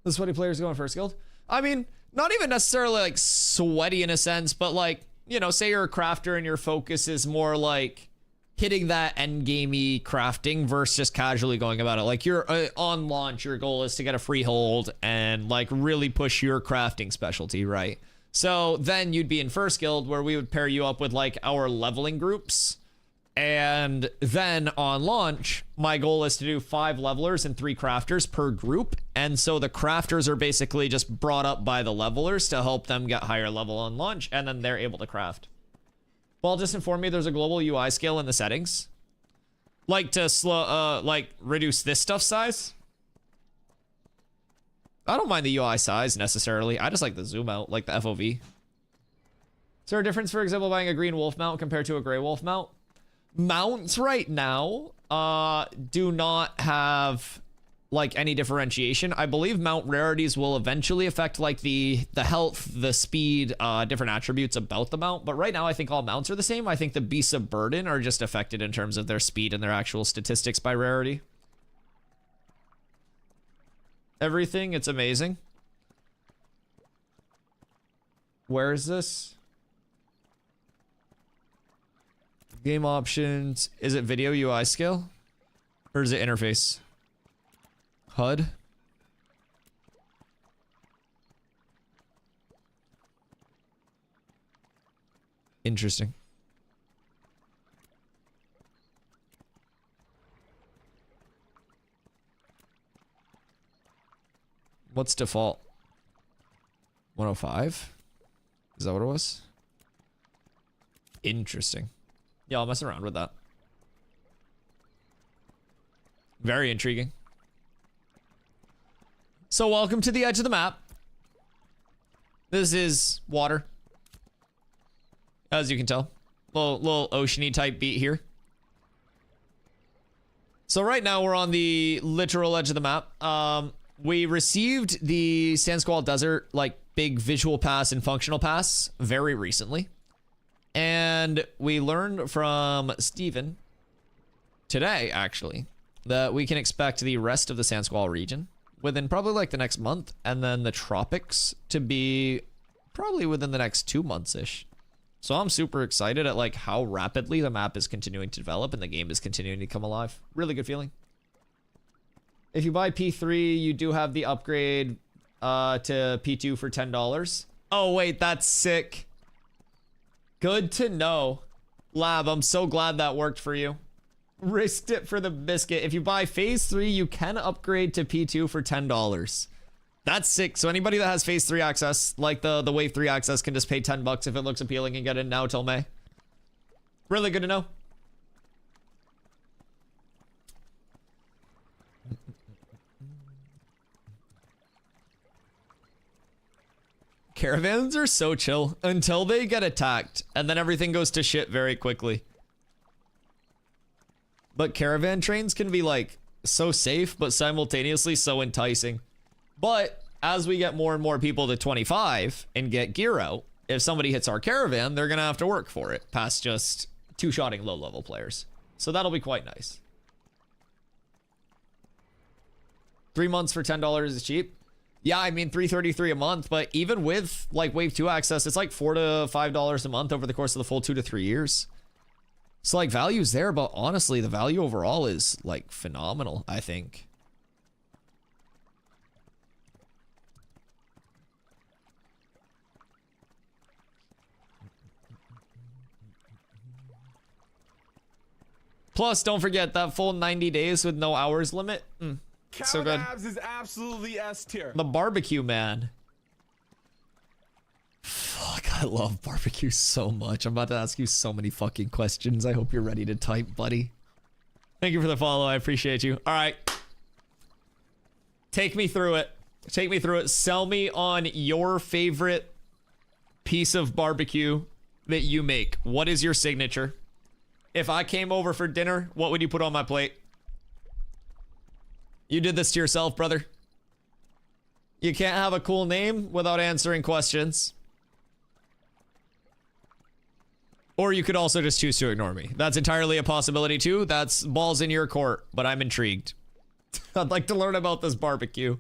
The sweaty players going first guild. I mean, not even necessarily like sweaty in a sense, but like, you know, say you're a crafter and your focus is more like hitting that endgamey crafting versus just casually going about it. Like you're on launch, your goal is to get a freehold and like really push your crafting specialty, right? So then you'd be in first guild where we would pair you up with like our leveling groups. And then on launch, my goal is to do 5 levelers and 3 crafters per group. And so the crafters are basically just brought up by the levelers to help them get higher level on launch. And then they're able to craft. Well, just inform me there's a global UI scale in the settings. Like to like reduce this stuff size. I don't mind the UI size necessarily. I just like the zoom out, like the FOV. Is there a difference, for example, buying a green wolf mount compared to a gray wolf mount? Mounts right now do not have like any differentiation. I believe mount rarities will eventually affect like the health, the speed, different attributes about the mount. But right now I think all mounts are the same. I think the beasts of burden are just affected in terms of their speed and their actual statistics by rarity. Everything, it's amazing. Where is this? Game options. Is it video UI scale? Or is it interface? HUD? Interesting. What's default? 105? Is that what it was? Interesting. Yeah, I'll mess around with that. Very intriguing. So welcome to the edge of the map. This is water. As you can tell. Little oceany type beat here. So right now we're on the literal edge of the map. We received the Sand Squall Desert like big visual pass and functional pass very recently. And we learned from Steven today, actually, that we can expect the rest of the Sand Squall region within probably like the next month, and then the tropics to be probably within the next 2 months-ish. So I'm super excited at like how rapidly the map is continuing to develop and the game is continuing to come alive. Really good feeling. If you buy P3, you do have the upgrade to P2 for $10. Oh wait, that's sick. Good to know. Lab, I'm so glad that worked for you. Risked it for the biscuit. If you buy phase 3, you can upgrade to P2 for $10. That's sick. So anybody that has phase 3 access, like the wave 3 access, can just pay $10 if it looks appealing and get in now till May. Really good to know. Caravans are so chill until they get attacked, and then everything goes to shit very quickly. But caravan trains can be like so safe, but simultaneously so enticing. But as we get more and more people to 25 and get gear out, if somebody hits our caravan, they're gonna have to work for it past just two-shotting low-level players. So that'll be quite nice. 3 months for $10 is cheap. Yeah, I mean $333 a month, but even with like wave 2 access, it's like $4 to $5 a month over the course of the full 2 to 3 years. So like value's there, but honestly, the value overall is like phenomenal, I think. Plus, don't forget that full 90 days with no hours limit. So good. Caravans is absolutely S tier. The barbecue man. Fuck, I love barbecue so much. I'm about to ask you so many fucking questions. I hope you're ready to type, buddy. Thank you for the follow. I appreciate you. All right. Take me through it. Take me through it. Sell me on your favorite piece of barbecue that you make. What is your signature? If I came over for dinner, what would you put on my plate? You did this to yourself, brother. You can't have a cool name without answering questions. Or you could also just choose to ignore me. That's entirely a possibility too. That's balls in your court, but I'm intrigued. I'd like to learn about this barbecue.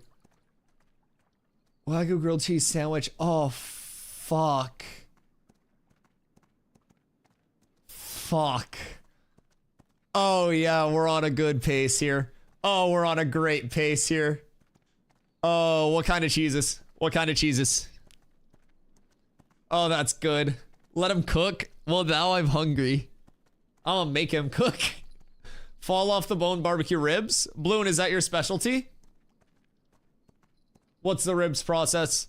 Wagyu grilled cheese sandwich. Oh, fuck. Fuck. Oh yeah, we're on a good pace here. Oh, we're on a great pace here. Oh, what kind of cheeses? What kind of cheeses? Oh, that's good. Let him cook. Well, now I'm hungry. I'm gonna make him cook. Fall off the bone barbecue ribs. Bloon, is that your specialty? What's the ribs process?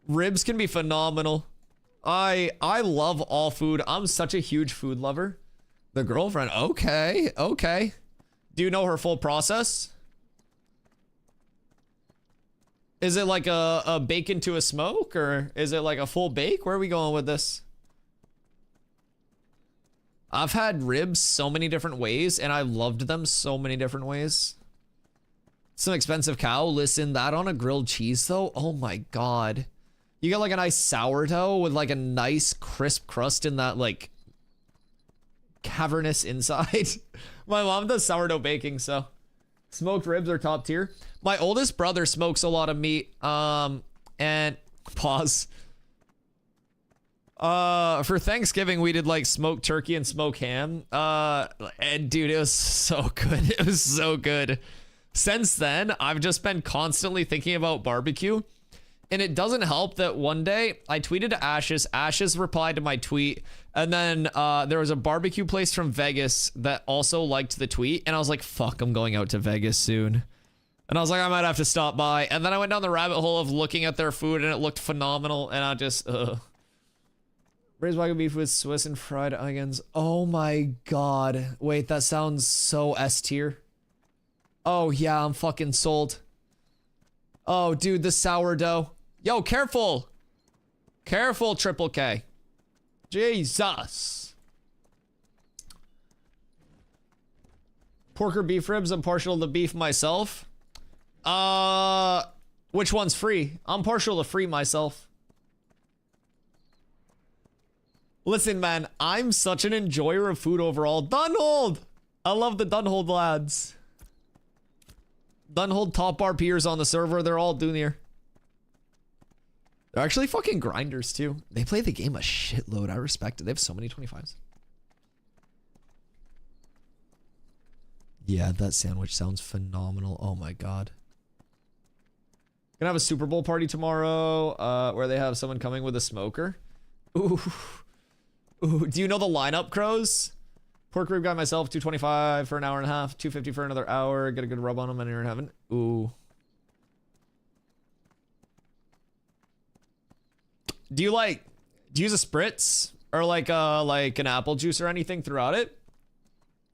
Ribs can be phenomenal. I love all food. I'm such a huge food lover. The girlfriend. Okay. Okay. Do you know her full process? Is it like a bacon to a smoke, or is it like a full bake? Where are we going with this? I've had ribs so many different ways, and I loved them so many different ways. Some expensive cow. Listen, that on a grilled cheese, though, oh my god. You get like a nice sourdough with like a nice crisp crust in that like cavernous inside. My mom does sourdough baking, so smoked ribs are top tier. My oldest brother smokes a lot of meat. And pause. For Thanksgiving, we did like smoked turkey and smoked ham. And dude, it was so good. It was so good. Since then, I've just been constantly thinking about barbecue. And it doesn't help that one day I tweeted to Ashes. Ashes replied to my tweet. And then there was a barbecue place from Vegas that also liked the tweet. And I was like, fuck, I'm going out to Vegas soon. And I was like, I might have to stop by. And then I went down the rabbit hole of looking at their food and it looked phenomenal. And I just, braised wagyu beef with Swiss and fried onions. Oh my god. Wait, that sounds so S tier. Oh yeah, I'm fucking sold. Oh, dude, the sourdough. Yo, careful. Careful, Triple K. Jesus. Pork or beef ribs? I'm partial to beef myself. Which one's free? I'm partial to free myself. Listen, man, I'm such an enjoyer of food overall. Dunhold! I love the Dunhold lads. Dunhold top RPers on the server. They're all Dunir. They're actually fucking grinders too. They play the game a shitload. I respect it. They have so many 25s. Yeah, that sandwich sounds phenomenal. Oh my god. Gonna have a Super Bowl party tomorrow, where they have someone coming with a smoker. Ooh. Ooh. Do you know the lineup, Crows? Pork rib guy myself, 225 for an hour and a half, 250 for another hour. Get a good rub on them and you're in heaven. Ooh. Do you use a spritz or like an apple juice or anything throughout it?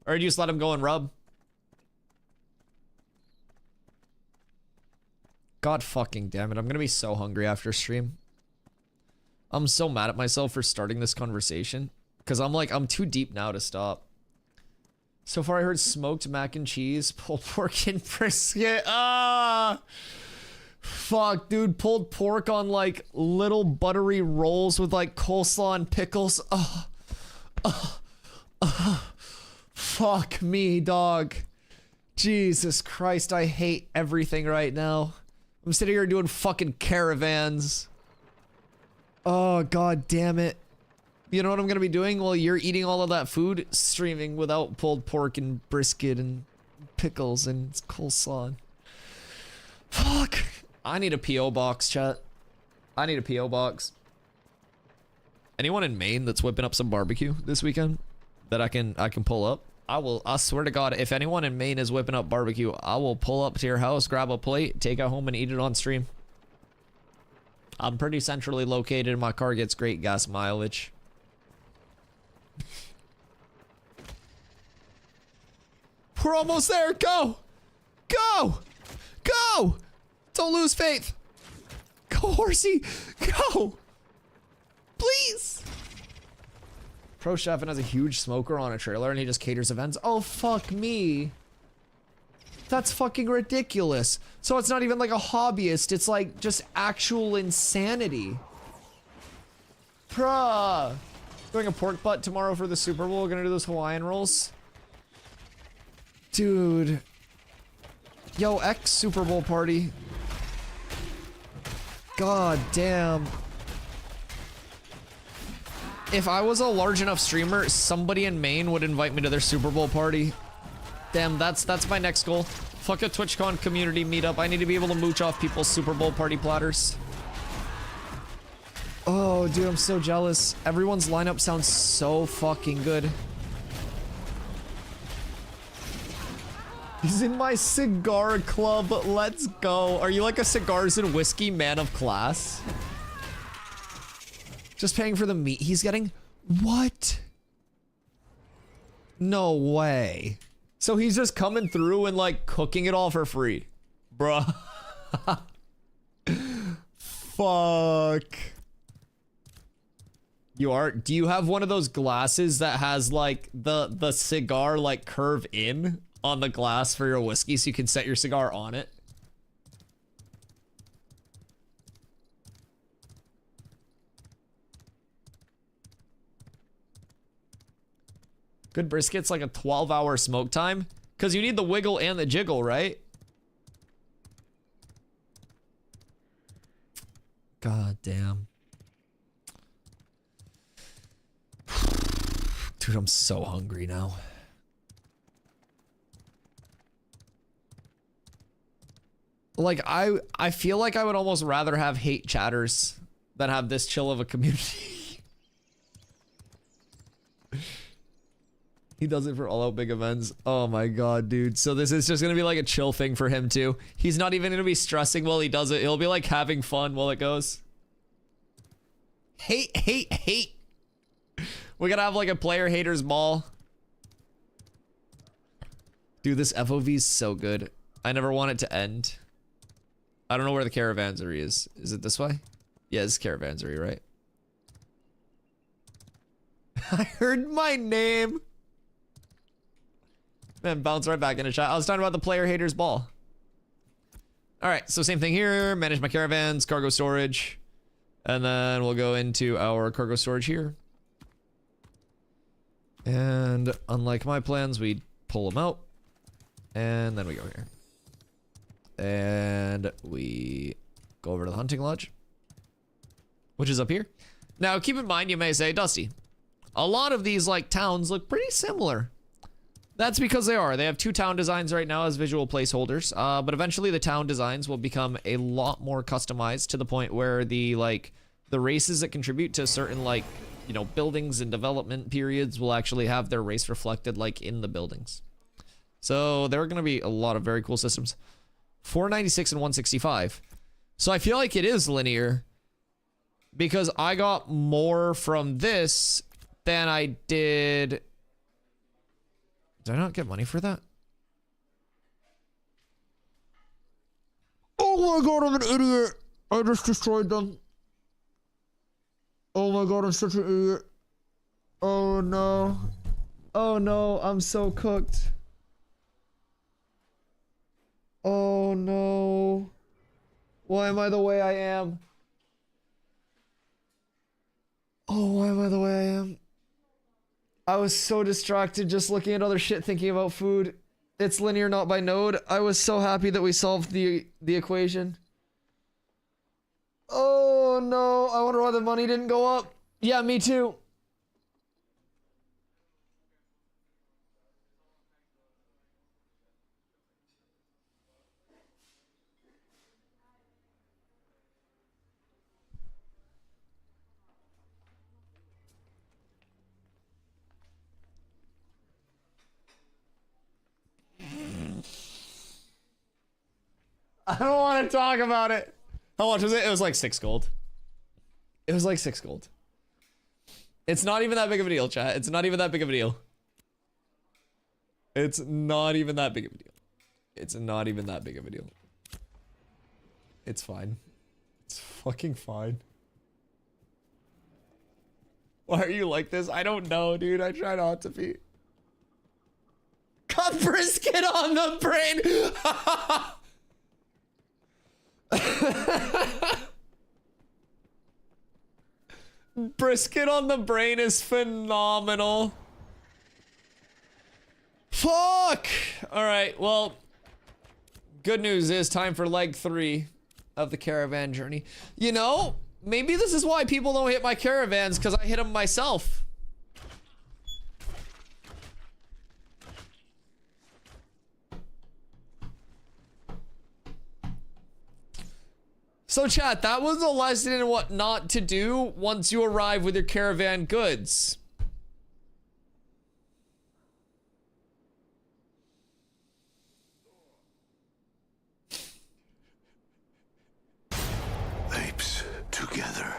Or do you just let them go and rub? God fucking damn it. I'm gonna be so hungry after stream. I'm so mad at myself for starting this conversation. Cause I'm too deep now to stop. So far I heard smoked mac and cheese, pulled pork and brisket. Ah! Fuck, dude. Pulled pork on like little buttery rolls with like coleslaw and pickles. Fuck me, dog. Jesus Christ, I hate everything right now. I'm sitting here doing fucking caravans. Oh, god damn it. You know what I'm gonna be doing while you're eating all of that food? Streaming without pulled pork and brisket and pickles and coleslaw. Fuck. I need a P.O. box, chat. I need a P.O. box. Anyone in Maine that's whipping up some barbecue this weekend that I can pull up? I swear to God, if anyone in Maine is whipping up barbecue, I will pull up to your house, grab a plate, take it home and eat it on stream. I'm pretty centrally located and my car gets great gas mileage. We're almost there. Go! Go! Go! Don't lose faith. Go, horsey. Go! Please! Pro chef and has a huge smoker on a trailer and he just caters events. Oh, fuck me. That's fucking ridiculous. So it's not even like a hobbyist. It's like just actual insanity. Bruh. Doing a pork butt tomorrow for the Super Bowl. Gonna do those Hawaiian rolls. Dude. Yo, X Super Bowl party. God damn. If I was a large enough streamer, somebody in Maine would invite me to their Super Bowl party. Damn, that's my next goal. Fuck a TwitchCon community meetup. I need to be able to mooch off people's Super Bowl party platters. Oh, dude, I'm so jealous. Everyone's lineup sounds so fucking good. He's in my cigar club. Let's go. Are you like a cigars and whiskey man of class? Just paying for the meat he's getting? What? No way. So he's just coming through and like cooking it all for free. Bruh. Fuck. You are? Do you have one of those glasses that has like the cigar like curve in on the glass for your whiskey so you can set your cigar on it? Good brisket's like a 12-hour smoke time because you need the wiggle and the jiggle, right? God damn. Dude, I'm so hungry now. Like, I feel like I would almost rather have hate chatters than have this chill of a community. He does it for all out big events. Oh my god, dude. So this is just gonna be like a chill thing for him too. He's not even gonna be stressing while he does it. He'll be like having fun while it goes. Hate, hate, hate. We gotta have like a player haters ball. Dude, this FOV is so good. I never want it to end. I don't know where the Caravansery is. Is it this way? Yeah, it's Caravansery, right? I heard my name. Man, bounce right back into chat. I was talking about the player haters ball. All right, so same thing here. Manage my caravans, cargo storage. And then we'll go into our cargo storage here. And unlike my plans, we pull them out. And then we go here. And we go over to the hunting lodge. which is up here. Now, keep in mind, you may say, Dusty, a lot of these like towns look pretty similar. That's because they are. They have 2 town designs right now as visual placeholders, but eventually the town designs will become a lot more customized to the point where the races that contribute to certain like, you know, buildings and development periods will actually have their race reflected like in the buildings. So there are going to be a lot of very cool systems. 496 and 165. So I feel like it is linear because I got more from this than I did. Did I not get money for that? Oh my god, I'm an idiot. I just destroyed them. Oh my god, I'm such an idiot. Oh no. Oh no, I'm so cooked. Oh no. Why am I the way I am? Oh, why am I the way I am? I was so distracted just looking at other shit thinking about food. It's linear, not by node. I was so happy that we solved the equation. Oh no, I wonder why the money didn't go up. Yeah, me too. I don't want to talk about it. How much was it? It was like 6 gold. It was like 6 gold. It's not even that big of a deal, chat. It's not even that big of a deal. It's not even that big of a deal. It's not even that big of a deal. It's fine. It's fucking fine. Why are you like this? I don't know, dude. I try not to be. Cut brisket on the brain! Brisket on the brain is phenomenal. Fuck! Alright, well, good news is time for leg 3 of the caravan journey. You know, maybe this is why people don't hit my caravans, because I hit them myself. So chat, that was a lesson in what not to do once you arrive with your caravan goods. Apes together.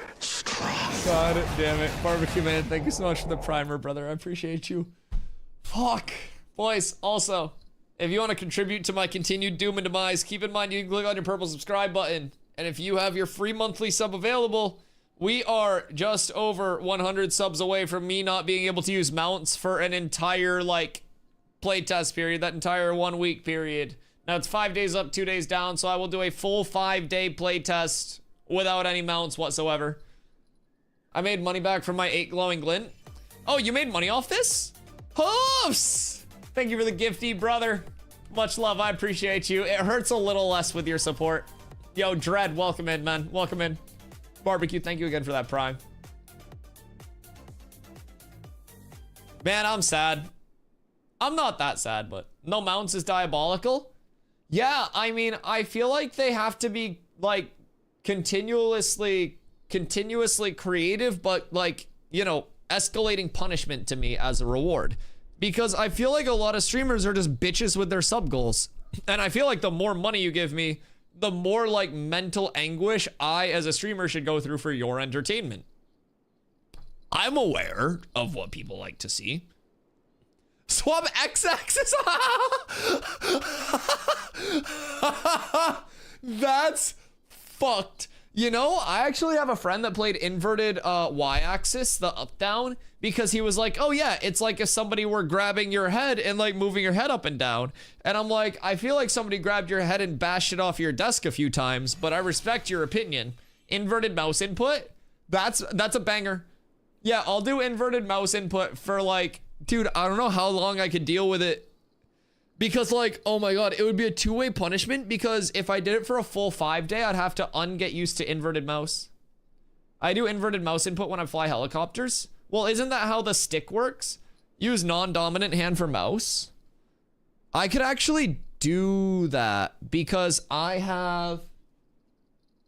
God damn it. Barbecue Man, thank you so much for the primer, brother. I appreciate you. Fuck. Boys, also, if you want to contribute to my continued doom and demise, keep in mind you can click on your purple subscribe button. And if you have your free monthly sub available, we are just over 100 subs away from me not being able to use mounts for an entire, like, playtest period, that entire 1 week period. Now, it's 5 days up, 2 days down, so I will do a full 5-day playtest without any mounts whatsoever. I made money back from my 8 glowing glint. Oh, you made money off this? Hoofs! Thank you for the gifty, brother. Much love, I appreciate you. It hurts a little less with your support. Yo, Dread, welcome in, man. Welcome in. Barbecue, thank you again for that prime. Man, I'm sad. I'm not that sad, but no mounts is diabolical. Yeah, I mean, I feel like they have to be, like, continuously creative, but, like, you know, escalating punishment to me as a reward. Because I feel like a lot of streamers are just bitches with their sub goals. And I feel like the more money you give me, the more like mental anguish I as a streamer should go through for your entertainment. I'm aware of what people like to see. Swap x-axis. That's fucked. You know, I actually have a friend that played inverted y-axis, the up-down, because he was like, oh yeah, it's like if somebody were grabbing your head and like moving your head up and down. And I'm like, I feel like somebody grabbed your head and bashed it off your desk a few times, but I respect your opinion. Inverted mouse input? That's a banger. Yeah, I'll do inverted mouse input for like, dude, I don't know how long I could deal with it. Because like, oh my god, it would be a 2-way punishment because if I did it for a full 5 day, I'd have to get used to inverted mouse. I do inverted mouse input when I fly helicopters. Well, isn't that how the stick works? Use non-dominant hand for mouse. I could actually do that because I have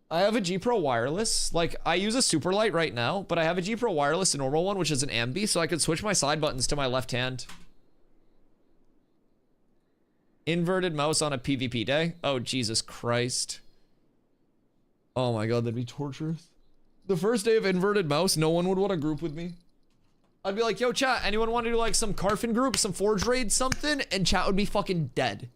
a G Pro wireless. Like, I use a Superlight right now, but I have a G Pro wireless, a normal one, which is an ambi, so I could switch my side buttons to my left hand. Inverted mouse on a PvP day? Oh, Jesus Christ. Oh my god, that'd be torturous. The first day of inverted mouse, no one would want to group with me. I'd be like, yo, chat, anyone want to do like some Carfin group, some Forge raid, something? And chat would be fucking dead.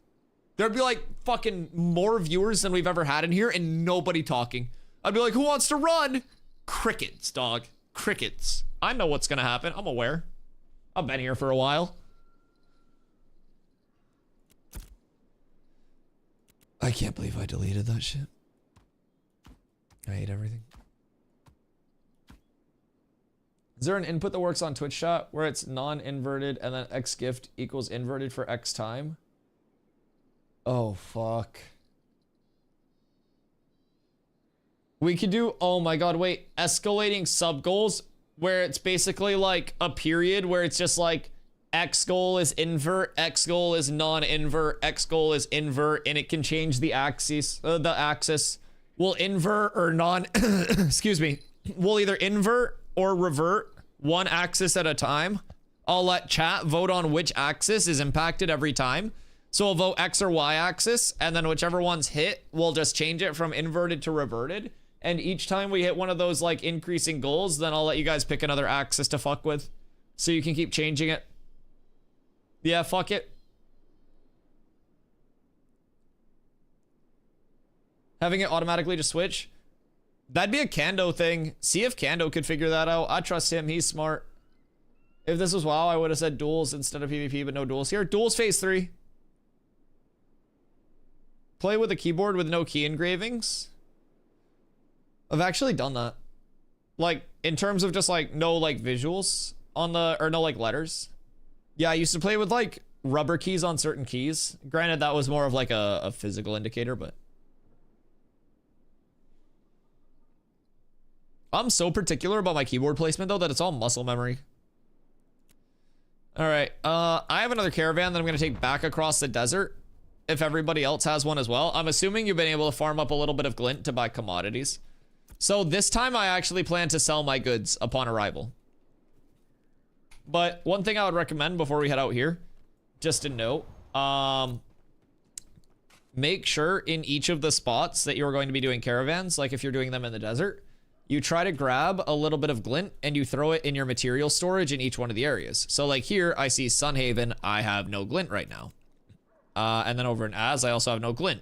There'd be like fucking more viewers than we've ever had in here and nobody talking. I'd be like, who wants to run? Crickets, dog. Crickets. I know what's gonna happen. I'm aware. I've been here for a while. I can't believe I deleted that shit. I hate everything. Is there an input that works on Twitch chat where it's non-inverted and then X gift equals inverted for X time? Oh, fuck. We could do, oh my god, wait, escalating sub goals where it's basically like a period where it's just like X goal is invert, X goal is non-invert, X goal is invert, and it can change the axis, We'll invert or non, excuse me, we'll either invert or revert one axis at a time. I'll let chat vote on which axis is impacted every time. So we'll vote X or Y axis, and then whichever one's hit, we'll just change it from inverted to reverted. And each time we hit one of those like increasing goals, then I'll let you guys pick another axis to fuck with. So you can keep changing it. Yeah, fuck it. Having it automatically just switch. That'd be a Kando thing. See if Kando could figure that out. I trust him. He's smart. If this was WoW, I would have said duels instead of PvP, but no duels here. Duels phase 3. Play with a keyboard with no key engravings. I've actually done that. Like, in terms of just like no like visuals on the, or no like letters. Yeah, I used to play with like rubber keys on certain keys. Granted, that was more of like a physical indicator, but. I'm so particular about my keyboard placement though that it's all muscle memory. All right, I have another caravan that I'm gonna take back across the desert. If everybody else has one as well. I'm assuming you've been able to farm up a little bit of glint to buy commodities. So this time I actually plan to sell my goods upon arrival. But one thing I would recommend before we head out here, just a note, make sure in each of the spots that you're going to be doing caravans, like if you're doing them in the desert, you try to grab a little bit of glint and you throw it in your material storage in each one of the areas. So like here, I see Sunhaven, I have no glint right now. And then over in Az, I also have no glint.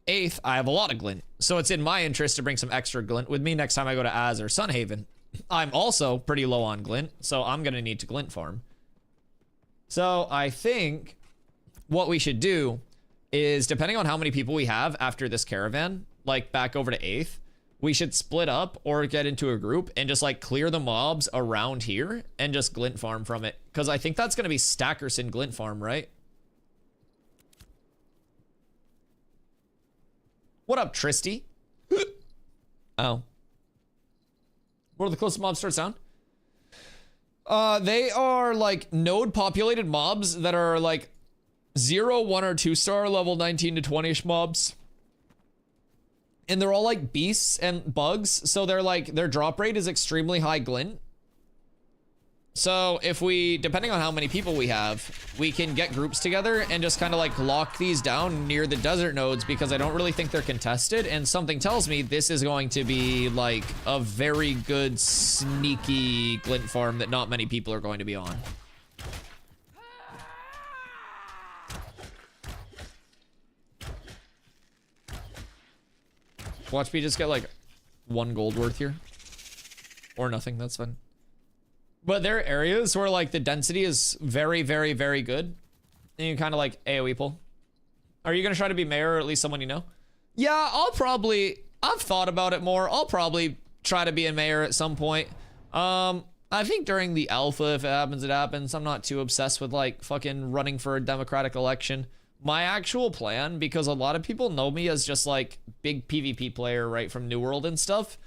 8th, I have a lot of glint. So it's in my interest to bring some extra glint with me next time I go to Az or Sunhaven. I'm also pretty low on glint, so I'm gonna need to glint farm. So I think what we should do is, depending on how many people we have after this caravan, like back over to 8th, we should split up or get into a group and just like clear the mobs around here and just glint farm from it. Because I think that's gonna be Stackerson glint farm, right? What up, Tristy? Oh. What are the closest mobs start sound? They are like node populated mobs that are like 0, 1, or 2 star level 19 to 20ish mobs. And they're all like beasts and bugs. So they're like, their drop rate is extremely high glint. So if we, depending on how many people we have, we can get groups together and just kind of like lock these down near the desert nodes, because I don't really think they're contested. And something tells me this is going to be like a very good sneaky glint farm that not many people are going to be on. Watch me just get like 1 gold worth here. Or nothing, that's fine. But there are areas where like the density is very, very, very good. And you kind of like AoE pull. Are you gonna try to be mayor, or at least someone you know? Yeah, I've thought about it more. I'll probably try to be a mayor at some point. I think during the alpha, if it happens, it happens. I'm not too obsessed with like fucking running for a democratic election. My actual plan, because a lot of people know me as just like big PvP player, right, from New World and stuff.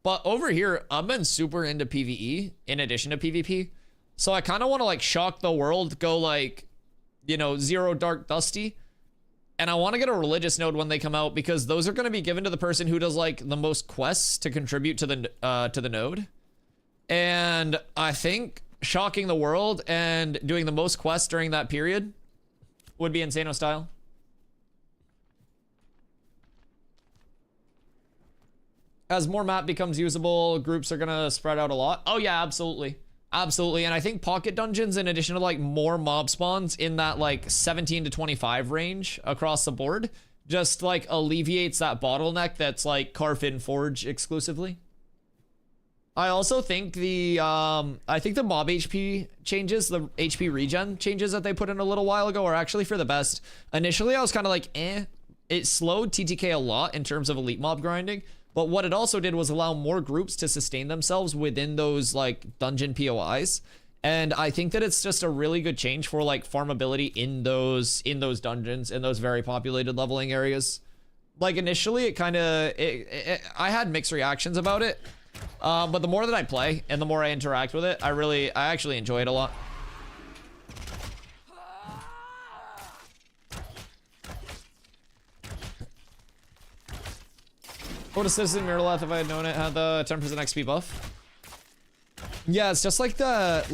But over here, I've been super into PvE in addition to PvP. So I kind of want to like shock the world, go like, you know, Zero Dark Dusty. And I want to get a religious node when they come out because those are going to be given to the person who does like the most quests to contribute to the node. And I think shocking the world and doing the most quests during that period would be Insano style. As more map becomes usable, groups are gonna spread out a lot. Oh yeah, absolutely. Absolutely. And I think pocket dungeons, in addition to like more mob spawns in that like 17 to 25 range across the board, just like alleviates that bottleneck that's like Carfin Forge exclusively. I also think the mob HP changes, the HP regen changes that they put in a little while ago are actually for the best. Initially, I was kind of like, eh. It slowed TTK a lot in terms of elite mob grinding. But what it also did was allow more groups to sustain themselves within those like dungeon POIs. And I think that it's just a really good change for like farmability in those dungeons, in those very populated leveling areas. Like initially it kind of, I had mixed reactions about it. But the more that I play and the more I interact with it, I actually enjoy it a lot. What would a Citizen Mirrorlath if I had known it had the 10% XP buff? Yeah, it's just like the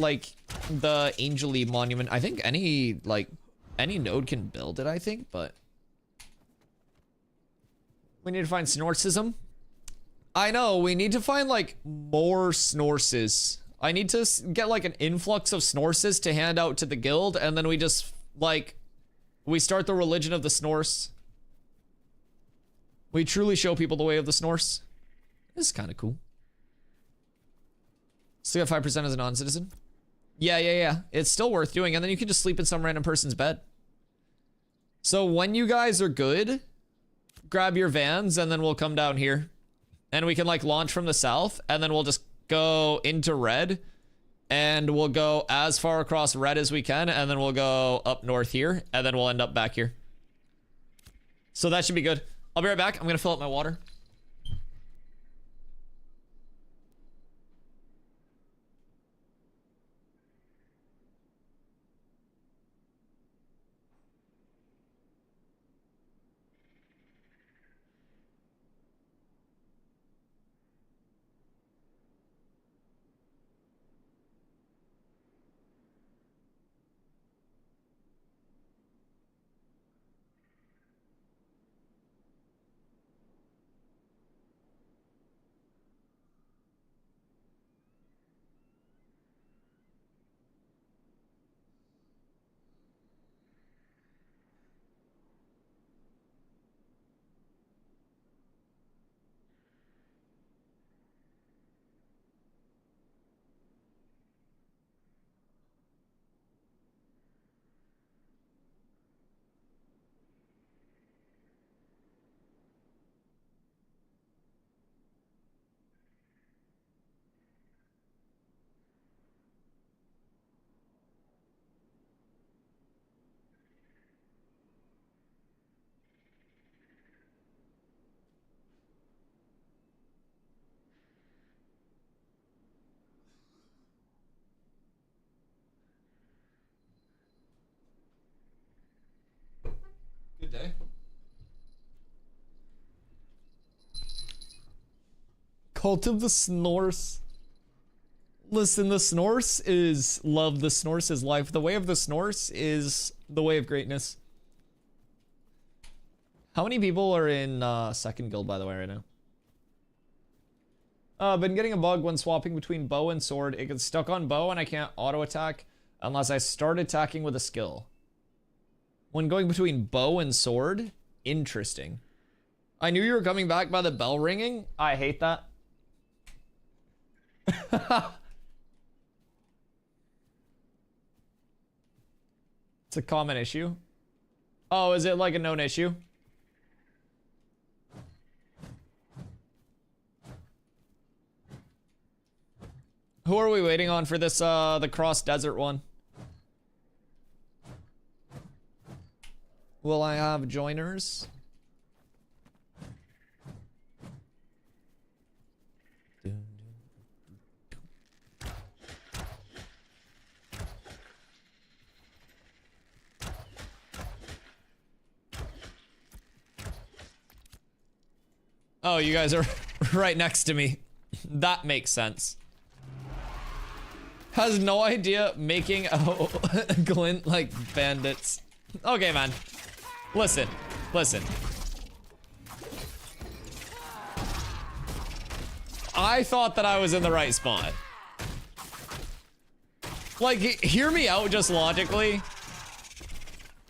Angel monument. I think any node can build it, I think, but we need to find Snorcism. I know, we need to find like more Snorces. I need to get like an influx of Snorces to hand out to the guild, and then we just like we start the religion of the Snorse. We truly show people the way of the Snorse. This is kind of cool. Still got 5% as a non-citizen. Yeah. It's still worth doing, and then you can just sleep in some random person's bed. So when you guys are good, grab your vans, and then we'll come down here. And we can like launch from the south, and then we'll just go into red. And we'll go as far across red as we can, and then we'll go up north here, and then we'll end up back here. So that should be good. I'll be right back. I'm gonna fill up my water. Good day. Cult of the Snorse. Listen, the Snorse is love. The Snorse is life. The way of the Snorse is the way of greatness. How many people are in second guild, by the way, right now? Been getting a bug when swapping between bow and sword. It gets stuck on bow and I can't auto attack unless I start attacking with a skill. When going between bow and sword, interesting. I knew you were coming back by the bell ringing. I hate that. It's a common issue. Oh, is it like a known issue? Who are we waiting on for this, the cross desert one? Will I have joiners? Oh, you guys are right next to me. That makes sense. Has no idea making a glint like bandits. Okay, man. Listen. I thought that I was in the right spot. Like, hear me out just logically.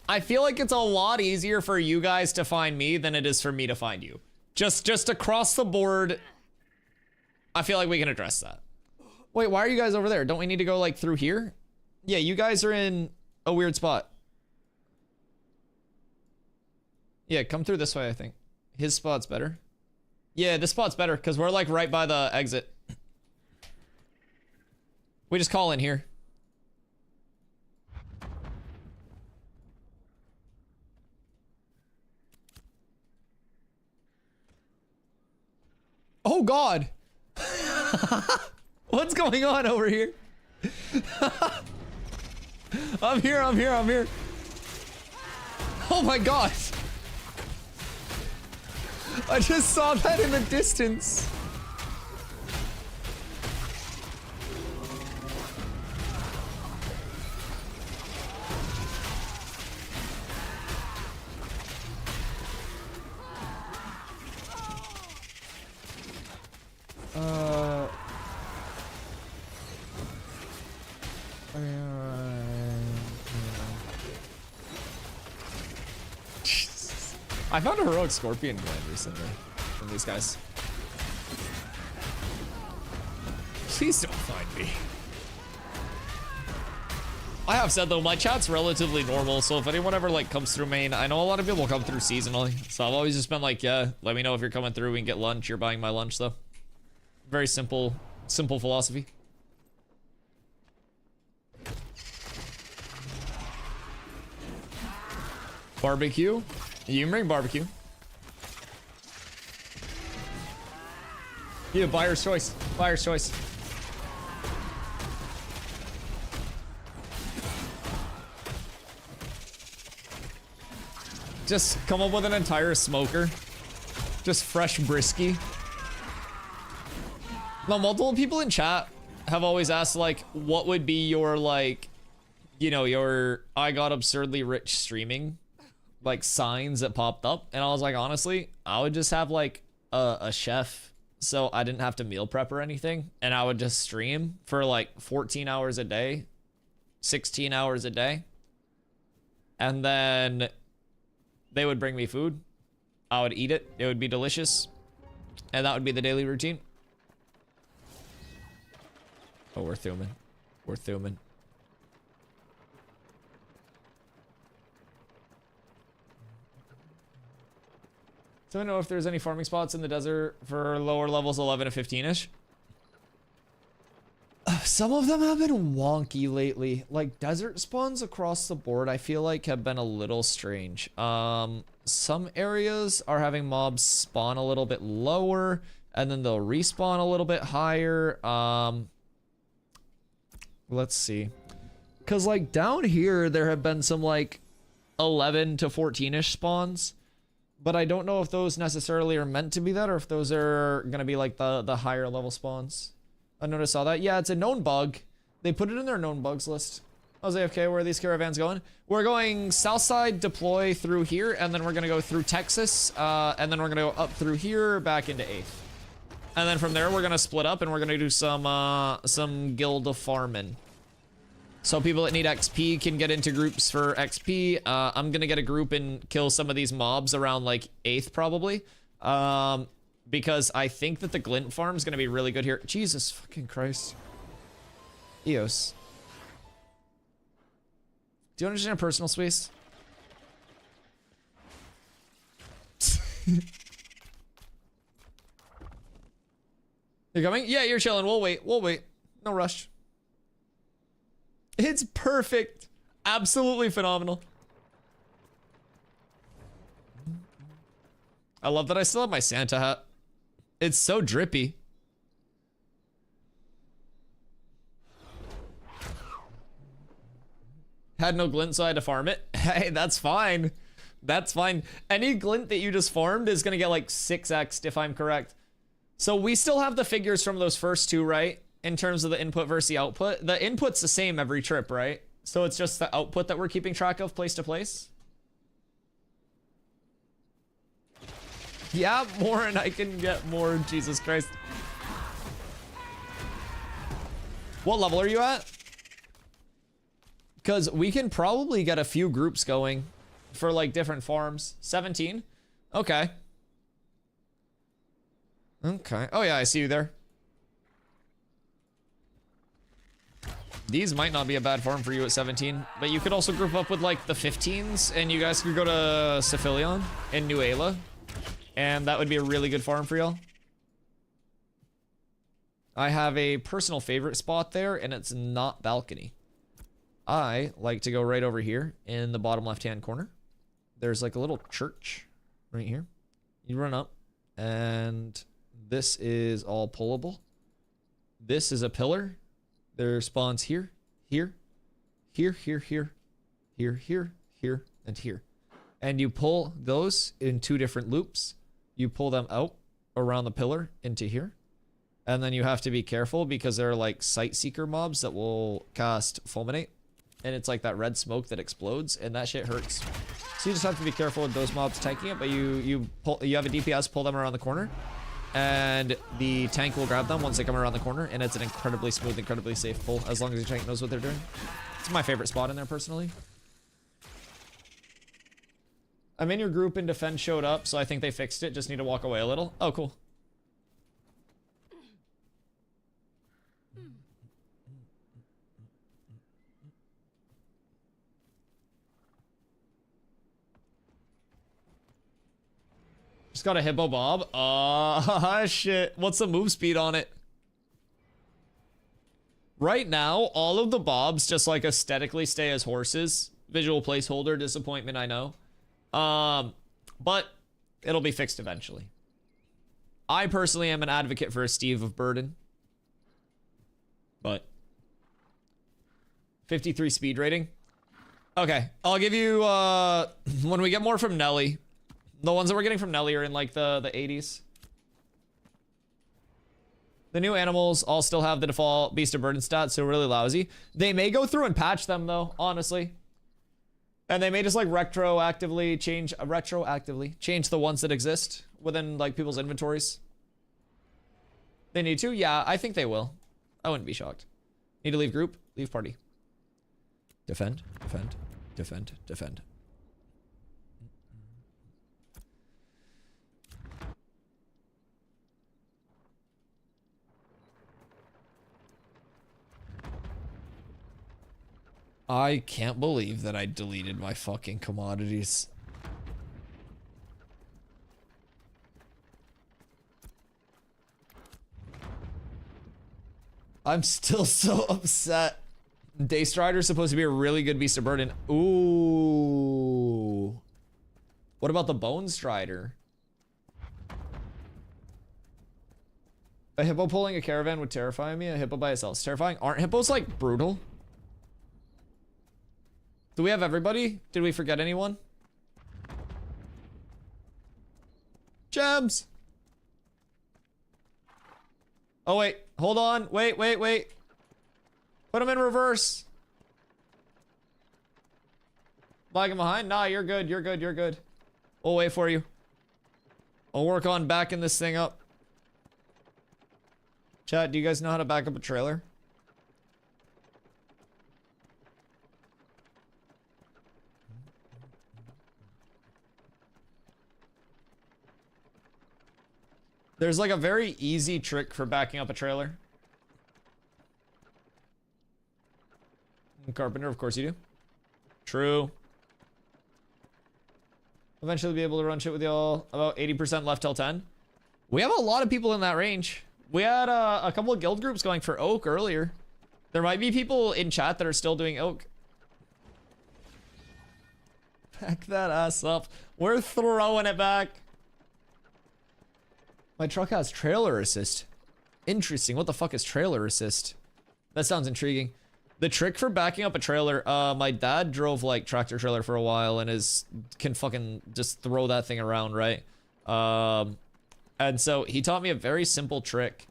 I feel like it's a lot easier for you guys to find me than it is for me to find you. Just across the board, I feel like we can address that. Wait, why are you guys over there? Don't we need to go like through here? Yeah, you guys are in a weird spot. Yeah, come through this way, I think. His spot's better. Yeah, this spot's better because we're like right by the exit. We just call in here. Oh God. What's going on over here? I'm here. Oh my God. I just saw that in the distance. I found a heroic scorpion gland recently from these guys. Please don't find me. I have said though, my chat's relatively normal, so if anyone ever like comes through main, I know a lot of people come through seasonally, so I've always just been like, yeah, let me know if you're coming through, we can get lunch, you're buying my lunch though. Very simple philosophy. Barbecue? You can bring barbecue. Yeah, buyer's choice. Buyer's choice. Just come up with an entire smoker. Just fresh brisky. Now, multiple people in chat have always asked, like, what would be your, like, you know, your I got absurdly rich streaming, like, signs that popped up. And I was like, honestly, I would just have, like, a chef, so I didn't have to meal prep or anything. And I would just stream for, like, 14 hours a day, 16 hours a day. And then they would bring me food. I would eat it. It would be delicious. And that would be the daily routine. Oh, we're thuming. We're thuming. So I don't know if there's any farming spots in the desert for lower levels 11 to 15-ish. Some of them have been wonky lately. Like, desert spawns across the board, I feel like, have been a little strange. Some areas are having mobs spawn a little bit lower, and then they'll respawn a little bit higher. Let's see. Because, like, down here, there have been some, like, 11 to 14-ish spawns. But I don't know if those necessarily are meant to be that, or if those are going to be, like, the higher level spawns. I noticed all that. Yeah, it's a known bug. They put it in their known bugs list. I was AFK, where are these caravans going? We're going south side, deploy through here, and then we're going to go through Texas, and then we're going to go up through here, back into 8th. And then from there, we're going to split up, and we're going to do some guild of farming. So people that need XP can get into groups for XP. I'm going to get a group and kill some of these mobs around, like, 8th, probably. Because I think that the glint farm is going to be really good here. Jesus fucking Christ. Eos. Do you understand personal space? You're coming? Yeah, you're chilling. We'll wait. We'll wait. No rush. It's perfect. Absolutely phenomenal. I love that I still have my Santa hat. It's so drippy. Had no glint, so I had to farm it. Hey, that's fine. That's fine. Any glint that you just farmed is gonna get like 6x if I'm correct. So we still have the figures from those first two, right? In terms of the input versus the output. The input's the same every trip, right? So it's just the output that we're keeping track of place to place. Yeah, more and I can get more. Jesus Christ. What level are you at? Because we can probably get a few groups going for like different farms. 17? Okay. Okay. Oh yeah, I see you there. These might not be a bad farm for you at 17, but you could also group up with like the 15s and you guys could go to Cephalion in New Ayla. And that would be a really good farm for y'all. I have a personal favorite spot there and it's not balcony. I like to go right over here in the bottom left-hand corner. There's like a little church right here. You run up and this is all pullable. This is a pillar. There spawns here, here, here, here, here, here, here, here, and here. And you pull those in 2 different loops. You pull them out around the pillar into here. And then you have to be careful because there are like sight seeker mobs that will cast fulminate. And it's like that red smoke that explodes and that shit hurts. So you just have to be careful with those mobs tanking it, but you have a DPS, pull them around the corner. And the tank will grab them once they come around the corner, and it's an incredibly smooth, incredibly safe pull as long as your tank knows what they're doing. It's my favorite spot in there personally. I'm in your group and defense showed up, so I think they fixed it. Just need to walk away a little. Oh, cool. Just got a hippo bob. Shit. What's the move speed on it? Right now, all of the bobs just like aesthetically stay as horses. Visual placeholder, disappointment, I know. But it'll be fixed eventually. I personally am an advocate for a Steve of Burden. But 53 speed rating. Okay, I'll give you when we get more from Nelly. The ones that we're getting from Nelly are in like the 80s. The new animals all still have the default Beast of Burden stats, so really lousy. They may go through and patch them though, honestly. And they may just like retroactively change the ones that exist within like people's inventories. They need to? Yeah, I think they will. I wouldn't be shocked. Need to leave group? Leave party. Defend, defend, defend, defend. I can't believe that I deleted my fucking commodities. I'm still so upset. Daystrider's supposed to be a really good Beast of Burden. Ooh. What about the Bone Strider? A hippo pulling a caravan would terrify me. A hippo by itself is terrifying. Aren't hippos like brutal? Do we have everybody? Did we forget anyone? Gems! Oh wait, hold on. Wait. Put him in reverse. Lagging behind? Nah, you're good. We'll wait for you. I'll work on backing this thing up. Chat, do you guys know how to back up a trailer? There's like a very easy trick for backing up a trailer. Carpenter, of course you do. True. Eventually be able to run shit with y'all. About 80% left till 10. We have a lot of people in that range. We had a couple of guild groups going for Oak earlier. There might be people in chat that are still doing Oak. Back that ass up. We're throwing it back. My truck has trailer assist. Interesting. What the fuck is trailer assist? That sounds intriguing. The trick for backing up a trailer, my dad drove like tractor trailer for a while and can fucking just throw that thing around, right? And so he taught me a very simple trick,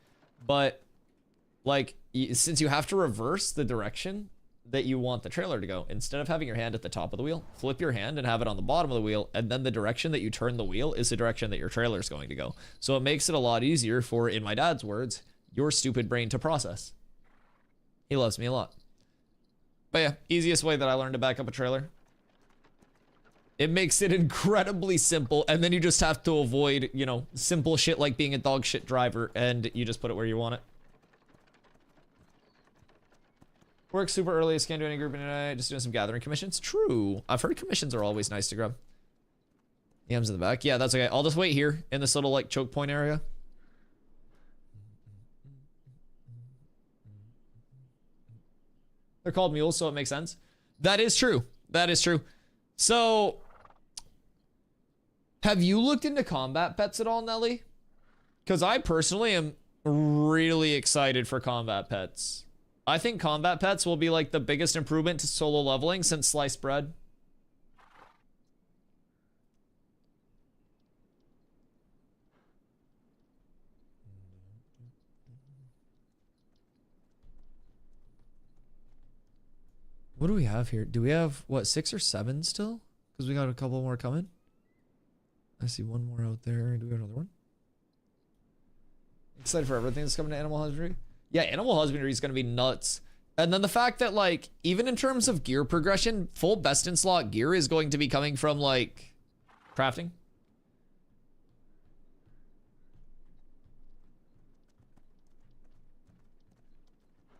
but like since you have to reverse the direction that you want the trailer to go, instead of having your hand at the top of the wheel, flip your hand and have it on the bottom of the wheel, and then the direction that you turn the wheel is the direction that your trailer is going to go. So it makes it a lot easier for, in my dad's words, your stupid brain to process. He loves me a lot. But yeah, easiest way that I learned to back up a trailer. It makes it incredibly simple, and then you just have to avoid, you know, simple shit like being a dog shit driver, and you just put it where you want it. Work super early, can't do any grouping tonight, just doing some gathering commissions. True. I've heard commissions are always nice to grab. Yams in the back. Yeah, that's okay. I'll just wait here in this little like choke point area. They're called mules, so it makes sense. That is true. That is true. So, have you looked into combat pets at all, Nelly? Because I personally am really excited for combat pets. I think combat pets will be like the biggest improvement to solo leveling since sliced bread. What do we have here? Do we have, what, 6 or 7 still? Because we got a couple more coming. I see one more out there. Do we have another one? Excited for everything that's coming to Animal Husbandry. Yeah, Animal Husbandry is going to be nuts. And then the fact that, like, even in terms of gear progression, full best in slot gear is going to be coming from, like, crafting.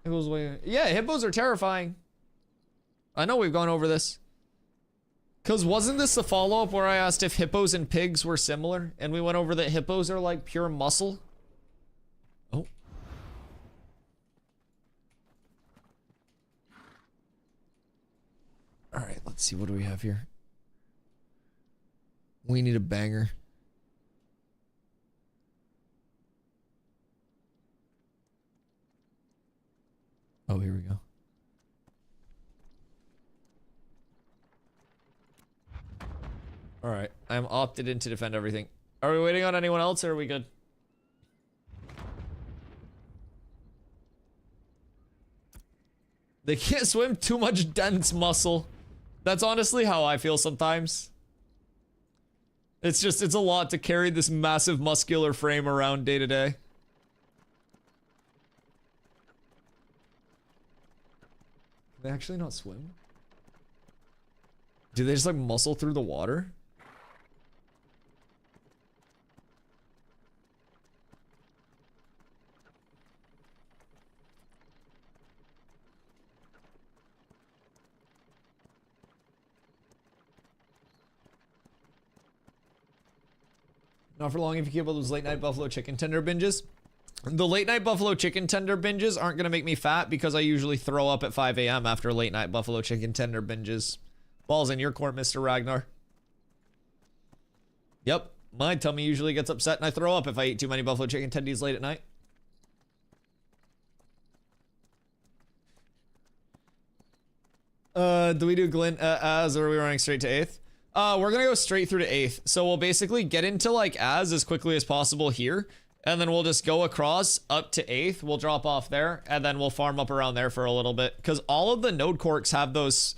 Hippos, yeah, hippos are terrifying. I know we've gone over this. Because wasn't this the follow-up where I asked if hippos and pigs were similar? And we went over that hippos are like pure muscle? Oh. Alright, let's see. What do we have here? We need a banger. Oh, here we go. All right, I'm opted in to defend everything. Are we waiting on anyone else, or are we good? They can't swim, too much dense muscle. That's honestly how I feel sometimes. It's just, it's a lot to carry this massive muscular frame around day to day. Can they actually not swim? Do they just like muscle through the water? Not for long if you keep up those late night buffalo chicken tender binges. The late night buffalo chicken tender binges aren't going to make me fat because I usually throw up at 5 a.m. after late night buffalo chicken tender binges. Balls in your court, Mr. Ragnar. Yep, my tummy usually gets upset and I throw up if I eat too many buffalo chicken tendies late at night. Do we do Glint as, or are we running straight to 8th? We're gonna go straight through to 8th. So we'll basically get into like as quickly as possible here. And then we'll just go across up to 8th. We'll drop off there. And then we'll farm up around there for a little bit. Because all of the node corks have those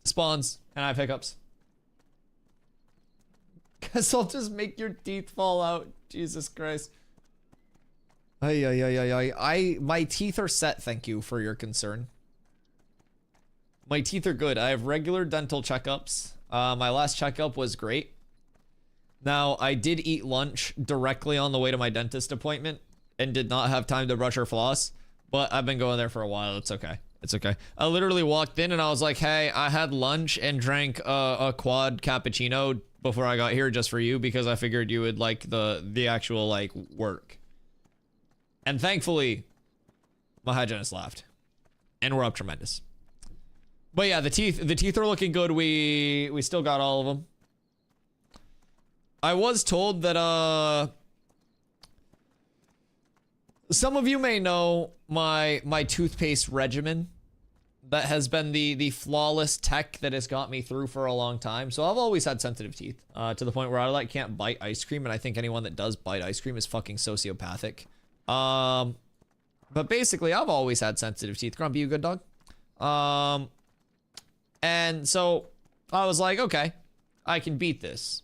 spawns. And I have hiccups. Guess I'll just make your teeth fall out. Jesus Christ. My teeth are set, thank you for your concern. My teeth are good. I have regular dental checkups. My last checkup was great. Now, I did eat lunch directly on the way to my dentist appointment and did not have time to brush or floss, but I've been going there for a while. It's okay. It's okay. I literally walked in and I was like, hey, I had lunch and drank a quad cappuccino before I got here just for you because I figured you would like the actual like work. And thankfully, my hygienist laughed. And we're up tremendous. But yeah, the teeth are looking good. We still got all of them. I was told that some of you may know my toothpaste regimen. that has been the flawless tech that has got me through for a long time. So I've always had sensitive teeth, to the point where I like can't bite ice cream, and I think anyone that does bite ice cream is fucking sociopathic. But basically, I've always had sensitive teeth. Grumpy, you good dog? And so I was like, okay, I can beat this.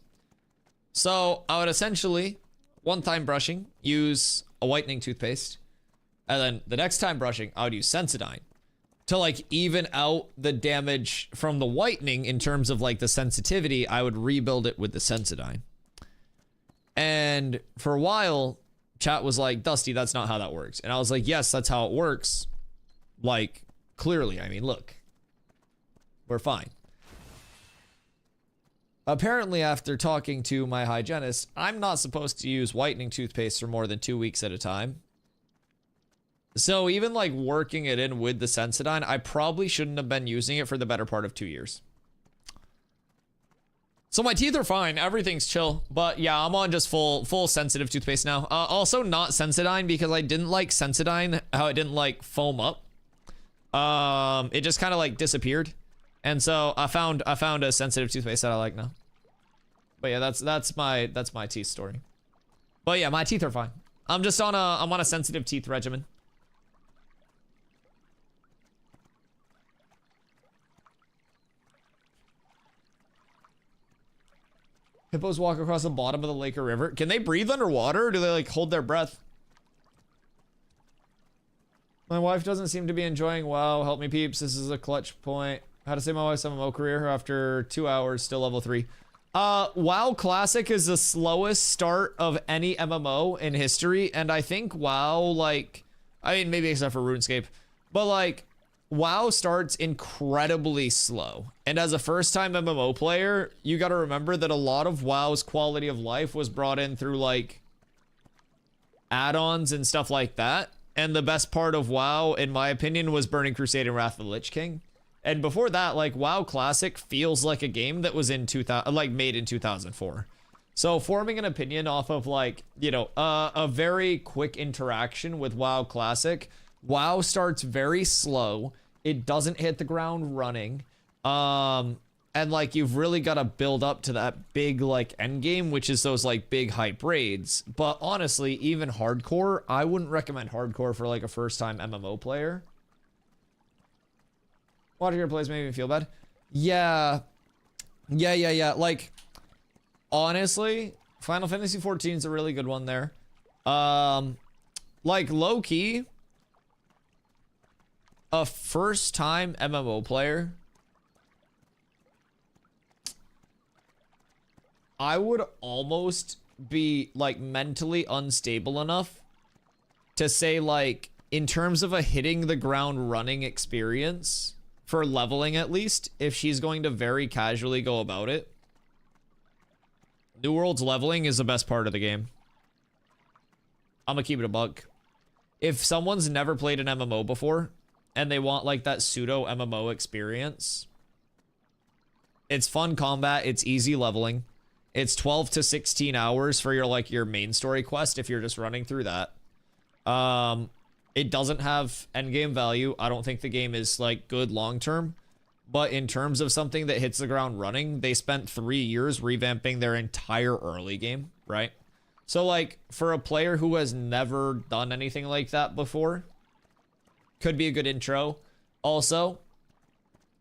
So I would essentially, one time brushing, use a whitening toothpaste. And then the next time brushing, I would use Sensodyne to like even out the damage from the whitening in terms of like the sensitivity. I would rebuild it with the Sensodyne. And for a while, chat was like, Dusty, that's not how that works. And I was like, yes, that's how it works. Like, clearly, I mean, look, we're fine. Apparently, after talking to my hygienist, I'm not supposed to use whitening toothpaste for more than 2 weeks at a time. So even like working it in with the Sensodyne, I probably shouldn't have been using it for the better part of 2 years. So my teeth are fine, everything's chill, but yeah, I'm on just full sensitive toothpaste now. Also not Sensodyne, because I didn't like Sensodyne, how it didn't like foam up. It just kind of like disappeared. And so I found a sensitive toothpaste that I like now. But yeah, that's my teeth story. But yeah, my teeth are fine. I'm on a sensitive teeth regimen. Hippos walk across the bottom of the lake or river. Can they breathe underwater, or do they like hold their breath? My wife doesn't seem to be enjoying WoW. Help me, peeps. This is a clutch point. How to say my wife's MMO career after 2 hours, still level 3. WoW Classic is the slowest start of any MMO in history, and I think WoW, like, I mean, maybe except for RuneScape, but like, WoW starts incredibly slow. And as a first-time MMO player, you gotta remember that a lot of WoW's quality of life was brought in through, like, add-ons and stuff like that. And the best part of WoW, in my opinion, was Burning Crusade and Wrath of the Lich King. And before that, like, WoW Classic feels like a game that was in made in 2004. So forming an opinion off of, like, you know, a very quick interaction with WoW Classic, WoW starts very slow. It doesn't hit the ground running. And like, you've really got to build up to that big, like, endgame, which is those, like, big hype raids. But honestly, even hardcore, I wouldn't recommend hardcore for, like, a first-time MMO player. Watching your plays made me feel bad. Yeah. Like, honestly, Final Fantasy 14 is a really good one there. Like, low-key, a first-time MMO player, I would almost be, like, mentally unstable enough to say, like, in terms of a hitting the ground running experience, for leveling at least, if she's going to very casually go about it, New World's leveling is the best part of the game. I'm gonna keep it a buck. If someone's never played an MMO before, and they want, like, that pseudo MMO experience, it's fun combat, it's easy leveling. It's 12 to 16 hours for your, like, your main story quest if you're just running through that. It doesn't have endgame value. I don't think the game is, like, good long-term. But in terms of something that hits the ground running, they spent 3 years revamping their entire early game, right? So, like, for a player who has never done anything like that before, could be a good intro. Also,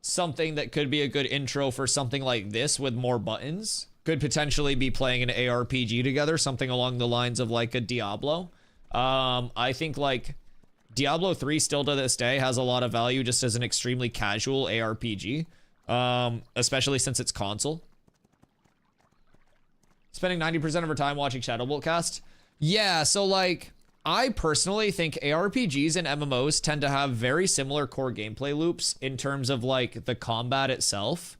something that could be a good intro for something like this with more buttons could potentially be playing an ARPG together, something along the lines of, like, a Diablo. I think, like, Diablo 3 still to this day has a lot of value just as an extremely casual ARPG, especially since it's console. Spending 90% of her time watching Shadowbolt cast. Yeah, so, like, I personally think ARPGs and MMOs tend to have very similar core gameplay loops in terms of, like, the combat itself.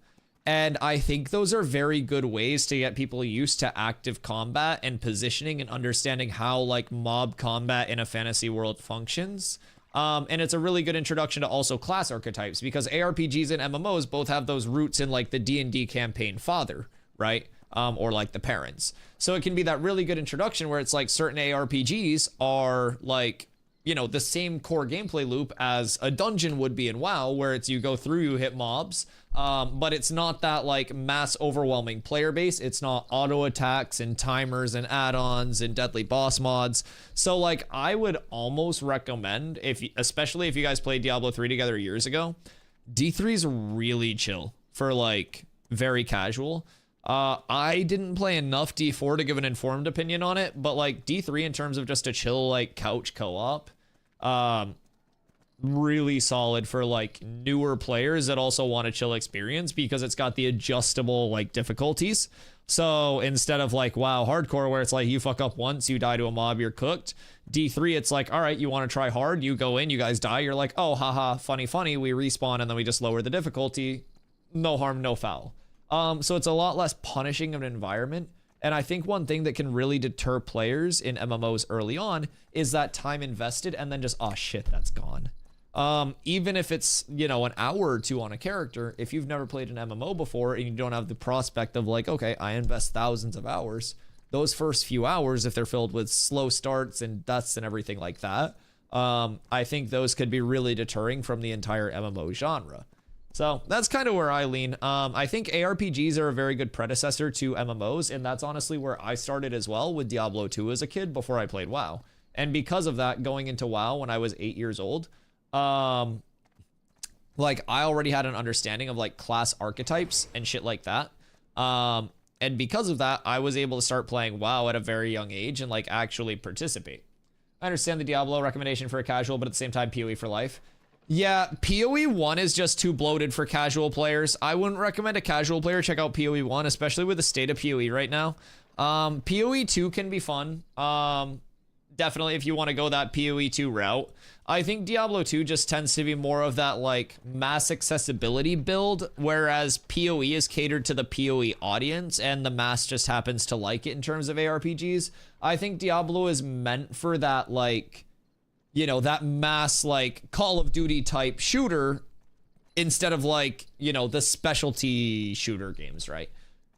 And I think those are very good ways to get people used to active combat and positioning and understanding how, like, mob combat in a fantasy world functions. And it's a really good introduction to also class archetypes, because ARPGs and MMOs both have those roots in, like, the D&D campaign father, right? Or, like, the parents. So it can be that really good introduction where it's like certain ARPGs are, like, you know, the same core gameplay loop as a dungeon would be in WoW, where it's you go through, you hit mobs, but it's not that like mass overwhelming player base. It's not auto attacks and timers and add-ons and deadly boss mods. So like I would almost recommend, especially if you guys played Diablo 3 together years ago, D3 is really chill for like very casual. I didn't play enough D4 to give an informed opinion on it, but like D3 in terms of just a chill like couch co-op, really solid for like newer players that also want a chill experience because it's got the adjustable like difficulties. So instead of like WoW hardcore where it's like you fuck up once, you die to a mob, you're cooked. D3, it's like, all right, you want to try hard, you go in, you guys die, you're like, oh haha, funny, we respawn and then we just lower the difficulty. No harm, no foul. So it's a lot less punishing of an environment. And I think one thing that can really deter players in MMOs early on is that time invested and then just, oh shit, that's gone. Even if it's, you know, an hour or two on a character, if you've never played an MMO before and you don't have the prospect of like, okay, I invest thousands of hours, those first few hours, if they're filled with slow starts and deaths and everything like that, I think those could be really deterring from the entire MMO genre. So that's kind of where I lean. I think ARPGs are a very good predecessor to MMOs, and that's honestly where I started as well with Diablo 2 as a kid before I played WoW. And because of that, going into WoW when I was 8 years old, like I already had an understanding of like class archetypes and shit like that. And because of that, I was able to start playing WoW at a very young age and like actually participate. I understand the Diablo recommendation for a casual, but at the same time, PoE for life. Yeah, PoE 1 is just too bloated for casual players. I wouldn't recommend a casual player check out PoE 1, especially with the state of PoE right now. PoE 2 can be fun. Definitely if you want to go that PoE 2 route. I think Diablo 2 just tends to be more of that like mass accessibility build, whereas PoE is catered to the PoE audience and the mass just happens to like it in terms of ARPGs. I think Diablo is meant for that like, you know, that mass like Call of Duty type shooter instead of like, you know, the specialty shooter games, right?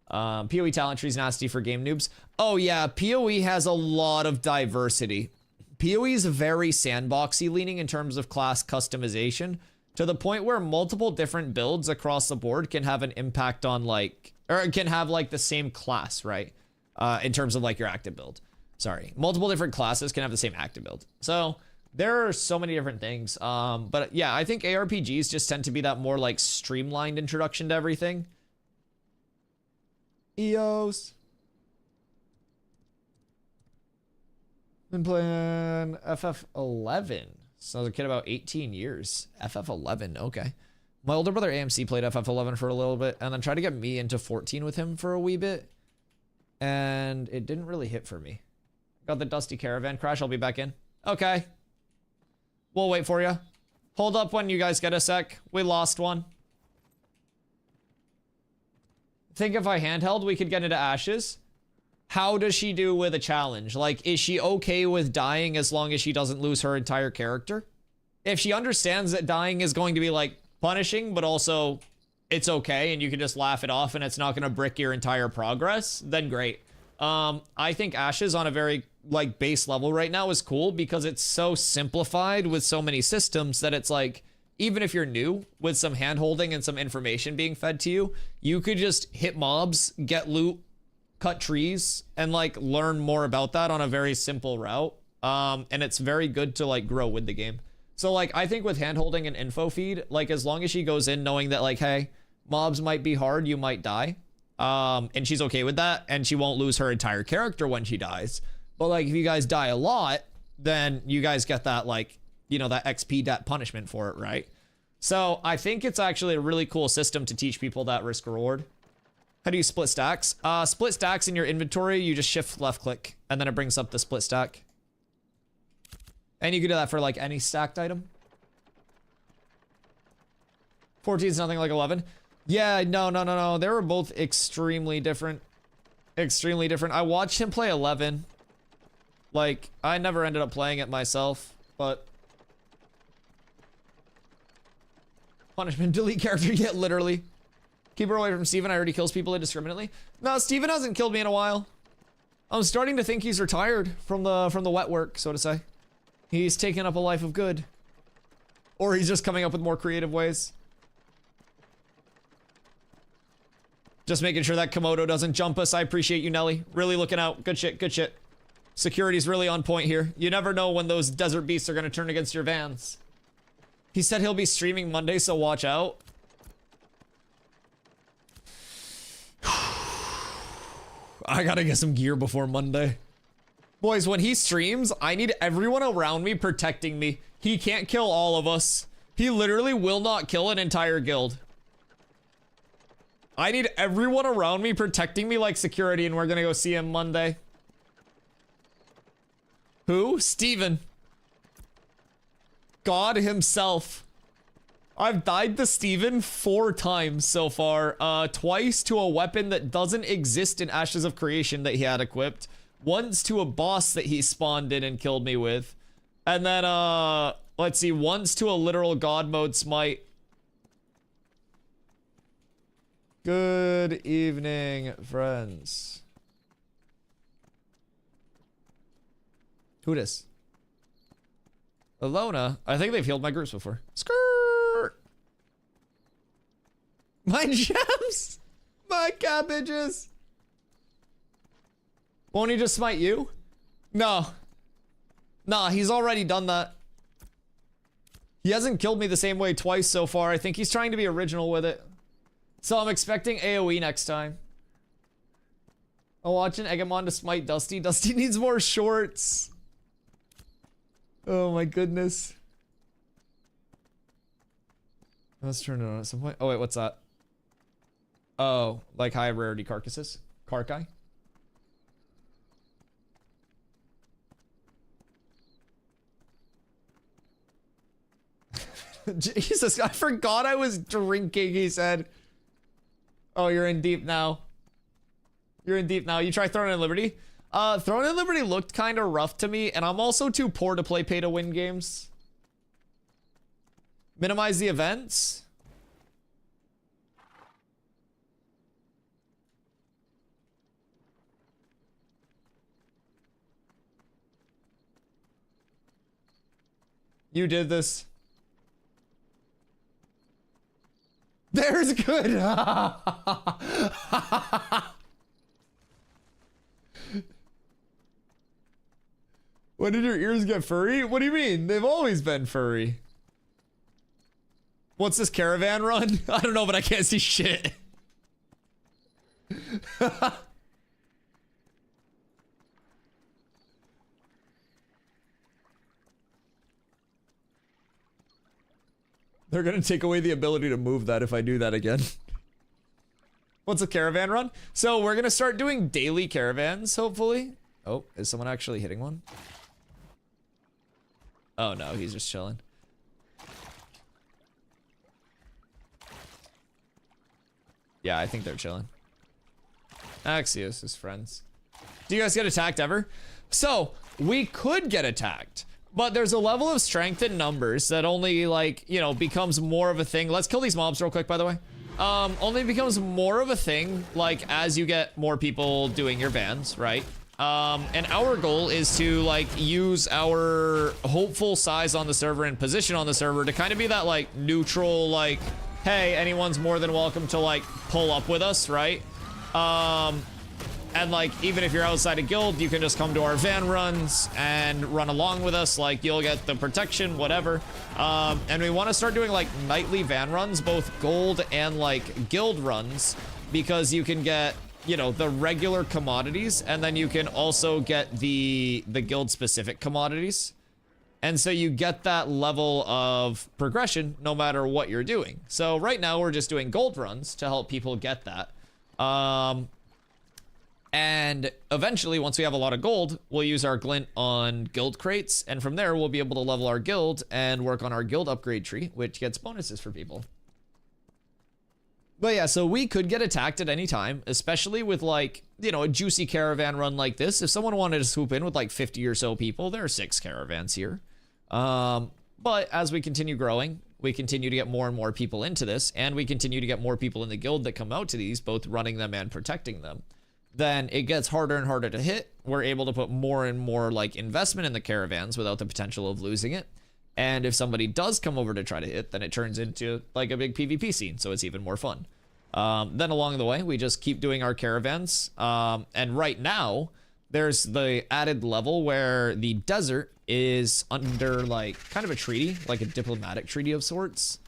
PoE talent tree's nasty for game noobs. Oh yeah, PoE has a lot of diversity. PoE is very sandboxy leaning in terms of class customization to the point where multiple different builds across the board can have an impact on like, or can have like the same class, right? In terms of like your active build. Sorry, multiple different classes can have the same active build. So there are so many different things. But yeah, I think ARPGs just tend to be that more like streamlined introduction to everything. EOS. Been playing FF11. So I was a kid about 18 years. FF11, okay. My older brother AMC played FF11 for a little bit and then tried to get me into 14 with him for a wee bit. And it didn't really hit for me. Got the Dusty Caravan crash. I'll be back in. Okay. We'll wait for you. Hold up when you guys get a sec. We lost one. Think if I handheld, we could get into Ashes. How does she do with a challenge? Like, is she okay with dying as long as she doesn't lose her entire character? If she understands that dying is going to be, like, punishing, but also it's okay and you can just laugh it off and it's not going to brick your entire progress, then great. I think Ashes on a very, like, base level right now is cool because it's so simplified with so many systems that it's like, even if you're new, with some hand-holding and some information being fed to you, you could just hit mobs, get loot, cut trees, and like learn more about that on a very simple route. And it's very good to like grow with the game. So like I think with hand-holding and info feed, like as long as she goes in knowing that like, hey, mobs might be hard, you might die. And she's okay with that, and she won't lose her entire character when she dies. But like if you guys die a lot, then you guys get that like, you know, that XP debt punishment for it, right? So I think it's actually a really cool system to teach people that risk reward. How do you split stacks? Split stacks in your inventory, you just shift left click and then it brings up the split stack. And you can do that for like any stacked item. 14 is nothing like 11. Yeah, no. They were both extremely different. Extremely different. I watched him play 11. Like, I never ended up playing it myself, but punishment, delete character, yeah, literally. Keep her away from Steven. I heard he kills people indiscriminately. No, Steven hasn't killed me in a while. I'm starting to think he's retired from the wet work, so to say. He's taking up a life of good. Or he's just coming up with more creative ways. Just making sure that Komodo doesn't jump us. I appreciate you, Nelly. Really looking out. Good shit, good shit. Security's really on point here. You never know when those desert beasts are gonna turn against your vans. He said he'll be streaming Monday, so watch out. I gotta get some gear before Monday. Boys, when he streams, I need everyone around me protecting me. He can't kill all of us. He literally will not kill an entire guild. I need everyone around me protecting me like security, and we're gonna go see him Monday. Who? Steven. God himself. I've died to Steven 4 times so far. Twice to a weapon that doesn't exist in Ashes of Creation that he had equipped. Once to a boss that he spawned in and killed me with. And then, let's see, once to a literal God mode smite. Good evening, friends. Who dis? Alona? I think they've healed my groups before. Skirt! My gems! My cabbages! Won't he just smite you? No. Nah, he's already done that. He hasn't killed me the same way twice so far. I think he's trying to be original with it. So I'm expecting AoE next time. I'm watching Egamon to smite Dusty. Dusty needs more shorts. Oh my goodness. Let's turn it on at some point. Oh wait, what's that? Oh, like high rarity carcasses? Carkai? Jesus, I forgot I was drinking, he said. Oh, you're in deep now. You're in deep now. You try Throne and Liberty? Throne and Liberty looked kind of rough to me, and I'm also too poor to play pay-to-win games. Minimize the events? You did this. There's good. When did your ears get furry? What do you mean? They've always been furry. What's this caravan run? I don't know, but I can't see shit. They're gonna take away the ability to move that if I do that again. What's a caravan run? So we're gonna start doing daily caravans, hopefully. Oh, is someone actually hitting one? Oh no, he's just chilling. Yeah, I think they're chilling. Axios is friends. Do you guys get attacked ever? So, we could get attacked. But there's a level of strength in numbers that only, like, you know, becomes more of a thing. Let's kill these mobs real quick, by the way. Only becomes more of a thing, like, as you get more people doing your bans, right? And our goal is to, like, use our hopeful size on the server and position on the server to kind of be that, like, neutral, like, hey, anyone's more than welcome to, like, pull up with us, right? And like, even if you're outside a guild, you can just come to our van runs and run along with us. Like, you'll get the protection, whatever. And we want to start doing like nightly van runs, both gold and like guild runs, because you can get, you know, the regular commodities, and then you can also get the guild specific commodities. And so you get that level of progression no matter what you're doing. So right now we're just doing gold runs to help people get that. And eventually, once we have a lot of gold, we'll use our glint on guild crates, and from there we'll be able to level our guild and work on our guild upgrade tree, which gets bonuses for people. But yeah, so we could get attacked at any time, especially with like, you know, a juicy caravan run like this. If someone wanted to swoop in with like 50 or so people, there are 6 caravans here. But as we continue growing, we continue to get more and more people into this, and we continue to get more people in the guild that come out to these, both running them and protecting them. then it gets harder and harder to hit. We're able to put more and more like investment in the caravans without the potential of losing it. And if somebody does come over to try to hit, then it turns into like a big PvP scene, so it's even more fun. Then along the way, we just keep doing our caravans. And right now, there's the added level where the desert is under like kind of a treaty, like a diplomatic treaty of sorts.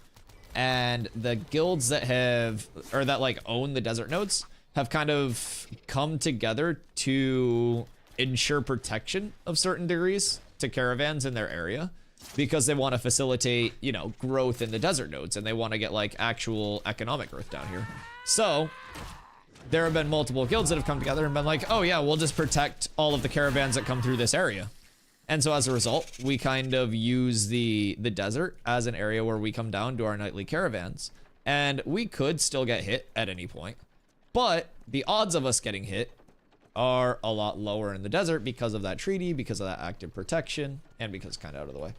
And the guilds that have, or that like own the desert nodes, have kind of come together to ensure protection of certain degrees to caravans in their area, because they want to facilitate, you know, growth in the desert nodes, and they want to get like actual economic growth down here. So there have been multiple guilds that have come together and been like, oh yeah, we'll just protect all of the caravans that come through this area. And so as a result, we kind of use the desert as an area where we come down to our nightly caravans, and we could still get hit at any point, but the odds of us getting hit are a lot lower in the desert because of that treaty, because of that active protection, and because it's kind of out of the way.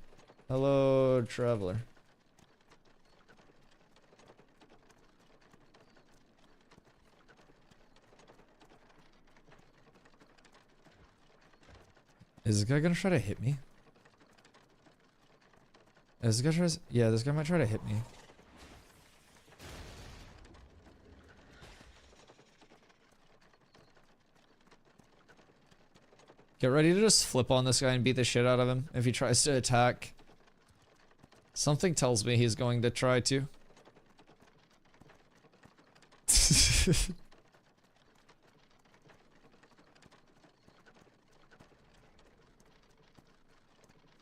Hello, traveler. Is this guy gonna try to hit me? Is this guy yeah, this guy might try to hit me. Get ready to just flip on this guy and beat the shit out of him if he tries to attack. Something tells me he's going to try to.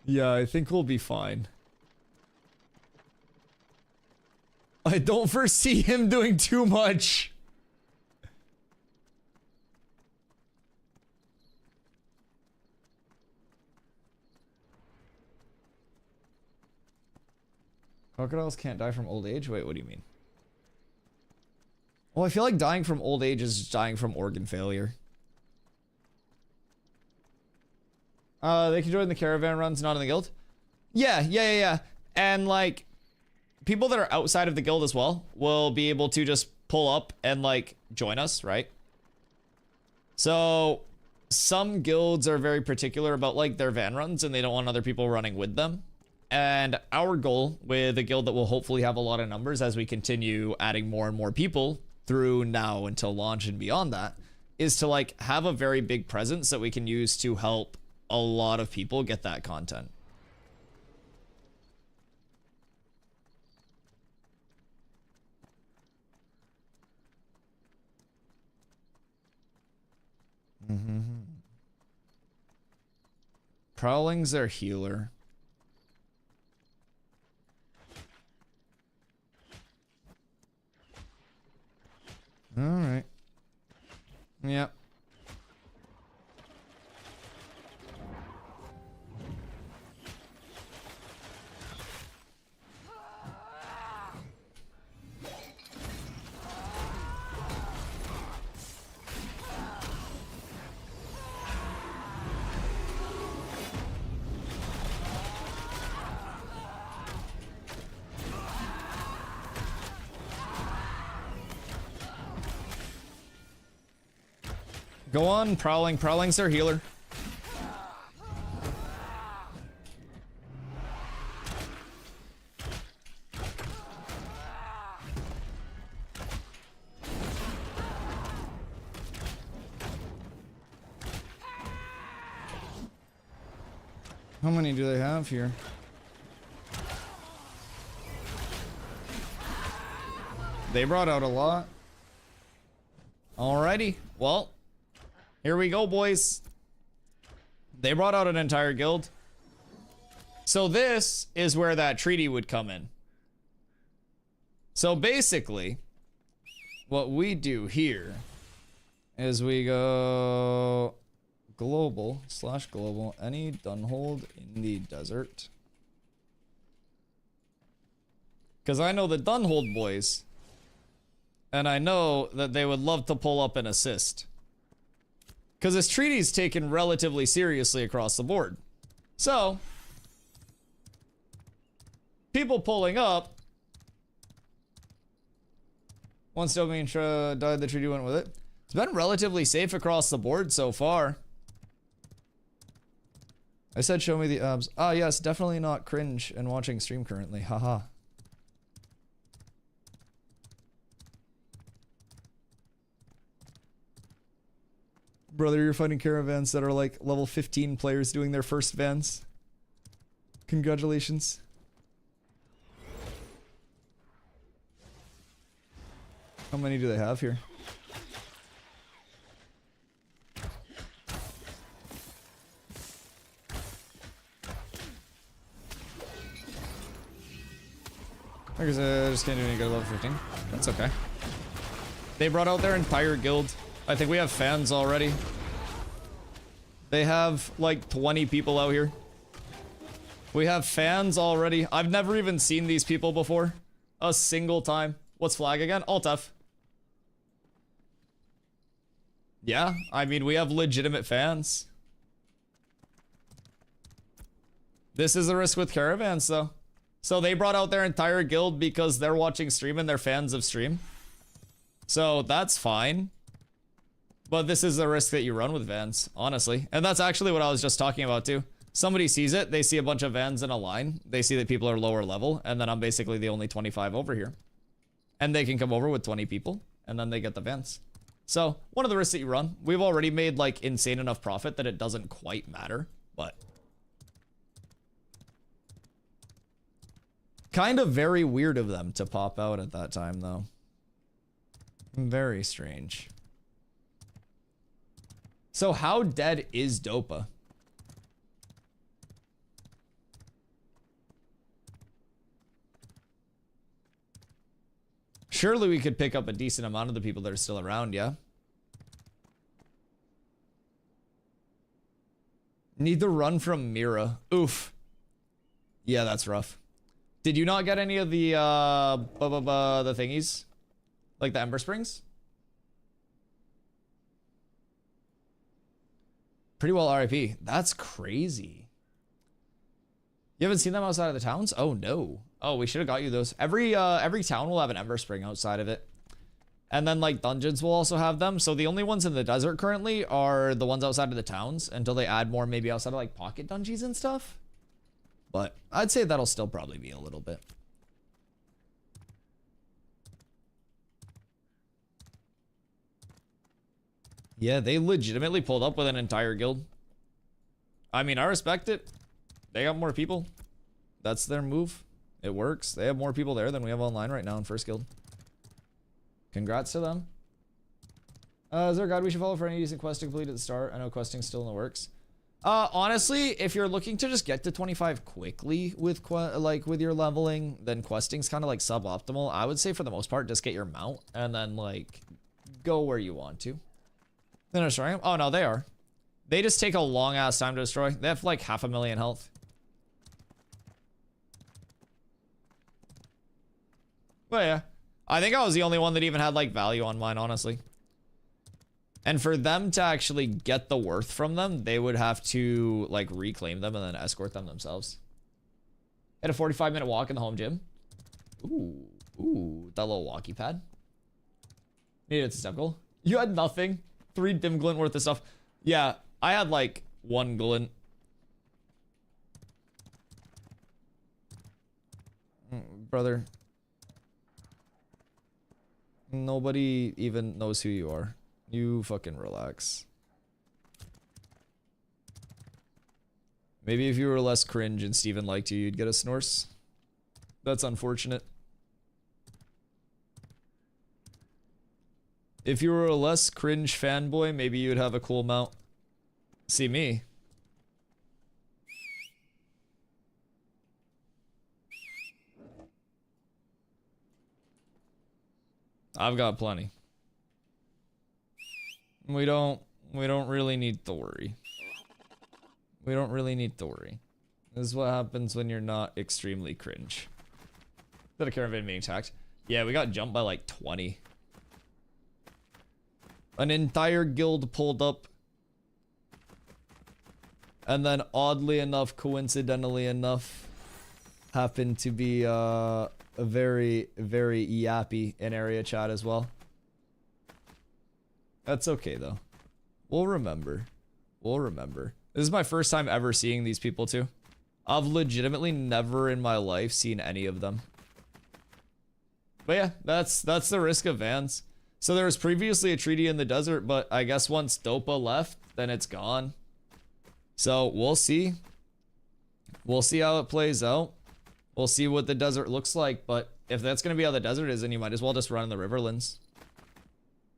Yeah, I think we'll be fine. I don't foresee him doing too much. Crocodiles can't die from old age? Wait, what do you mean? Well, I feel like dying from old age is dying from organ failure. They can join the caravan runs, not in the guild? Yeah. And like, people that are outside of the guild as well will be able to just pull up and like join us, right? So some guilds are very particular about like their van runs, and they don't want other people running with them. And our goal with a guild that will hopefully have a lot of numbers as we continue adding more and more people through now until launch and beyond that, is to like have a very big presence that we can use to help a lot of people get that content. Prowling's their healer. All right. Yep. Go on, Prowling. Prowling's their healer. How many do they have here? They brought out a lot. Alrighty, well, here we go, boys. They brought out an entire guild. So this is where that treaty would come in. So basically, what we do here is we go global/global, any Dunhold in the desert. Because I know the Dunhold boys, and I know that they would love to pull up and assist. Because this treaty is taken relatively seriously across the board. So, people pulling up. Once dopamine died, the treaty went with it. It's been relatively safe across the board so far. I said show me the abs. Ah, yes, definitely not cringe and watching stream currently. Haha. Brother, you're fighting caravans that are like level 15 players doing their first vans. Congratulations. How many do they have here? I guess I just can't do any good level 15. That's okay. They brought out their entire guild. I think we have fans already. They have like 20 people out here. We have fans already. I've never even seen these people before. A single time. What's flag again? Alt F. Yeah, I mean, we have legitimate fans. This is the risk with caravans, though. So they brought out their entire guild because they're watching stream and they're fans of stream. So that's fine. But this is the risk that you run with vans, honestly. And that's actually what I was just talking about, too. Somebody sees it, they see a bunch of vans in a line, they see that people are lower level, and then I'm basically the only 25 over here. And they can come over with 20 people, and then they get the vans. So, one of the risks that you run, we've already made, like, insane enough profit that it doesn't quite matter, but... Kind of very weird of them to pop out at that time, though. Very strange. So how dead is Dopa? Surely we could pick up a decent amount of the people that are still around, yeah? Need the run from Mira. Oof. Yeah, that's rough. Did you not get any of the, the thingies? Like the Ember Springs? Pretty well RIP. That's crazy. You haven't seen them outside of the towns? Oh no. Oh, we should have got you those. Every town will have an Ember Spring outside of it. And then like dungeons will also have them. So the only ones in the desert currently are the ones outside of the towns until they add more maybe outside of like pocket dungeons and stuff. But I'd say that'll still probably be a little bit. Yeah, they legitimately pulled up with an entire guild. I mean, I respect it. They got more people. That's their move. It works. They have more people there than we have online right now in first guild. Congrats to them. Is there a guide we should follow for any decent quest to complete at the start? I know questing's still in the works. Honestly, if you're looking to just get to 25 quickly with with your leveling, then questing's kind of like suboptimal. I would say for the most part, just get your mount and then like go where you want to. They're not destroying them? Oh no, they are. They just take a long ass time to destroy. They have like 500,000 health. But yeah, I think I was the only one that even had like value on mine, honestly. And for them to actually get the worth from them, they would have to like reclaim them and then escort them themselves. Had a 45-minute walk in the home gym. Ooh, that little walkie pad. Needed a step goal. You had nothing. 3 dim glint worth of stuff. Yeah, I had like 1 glint. Brother. Nobody even knows who you are. You fucking relax. Maybe if you were less cringe and Steven liked you, you'd get a Snorse. That's unfortunate. If you were a less cringe fanboy, maybe you'd have a cool mount. See me. I've got plenty. We don't really need to worry. We don't really need to worry. This is what happens when you're not extremely cringe. Is that a caravan being attacked? Yeah, we got jumped by like 20. An entire guild pulled up. And then oddly enough, coincidentally enough, happened to be a very, very yappy in area chat as well. That's okay though. We'll remember. We'll remember. This is my first time ever seeing these people too. I've legitimately never in my life seen any of them. But yeah, that's the risk of Vans. So there was previously a treaty in the desert, but I guess once Dopa left, then it's gone. So we'll see. We'll see how it plays out. We'll see what the desert looks like, but if that's gonna be how the desert is, then you might as well just run in the Riverlands.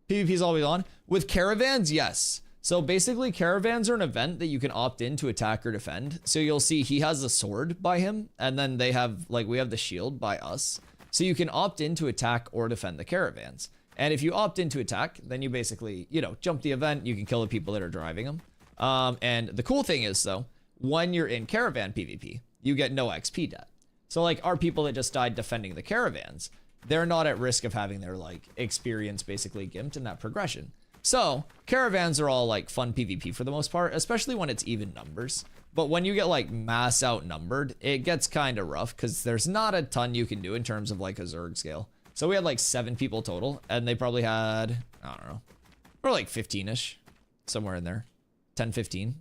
PvP's always on. With Caravans, yes. So basically, Caravans are an event that you can opt in to attack or defend. So you'll see he has a sword by him, and then they have, like, we have the shield by us. So you can opt in to attack or defend the Caravans. And if you opt in to attack, then you basically, you know, jump the event, you can kill the people that are driving them. And the cool thing is, though, when you're in Caravan PvP, you get no XP debt. So, like, our people that just died defending the Caravans, they're not at risk of having their, like, experience basically gimped in that progression. So, Caravans are all, like, fun PvP for the most part, especially when it's even numbers. But when you get, like, mass outnumbered, it gets kind of rough, because there's not a ton you can do in terms of, like, a Zerg scale. So we had, like, 7 people total, and they probably had, I don't know, or like 15-ish, somewhere in there. 10, 15.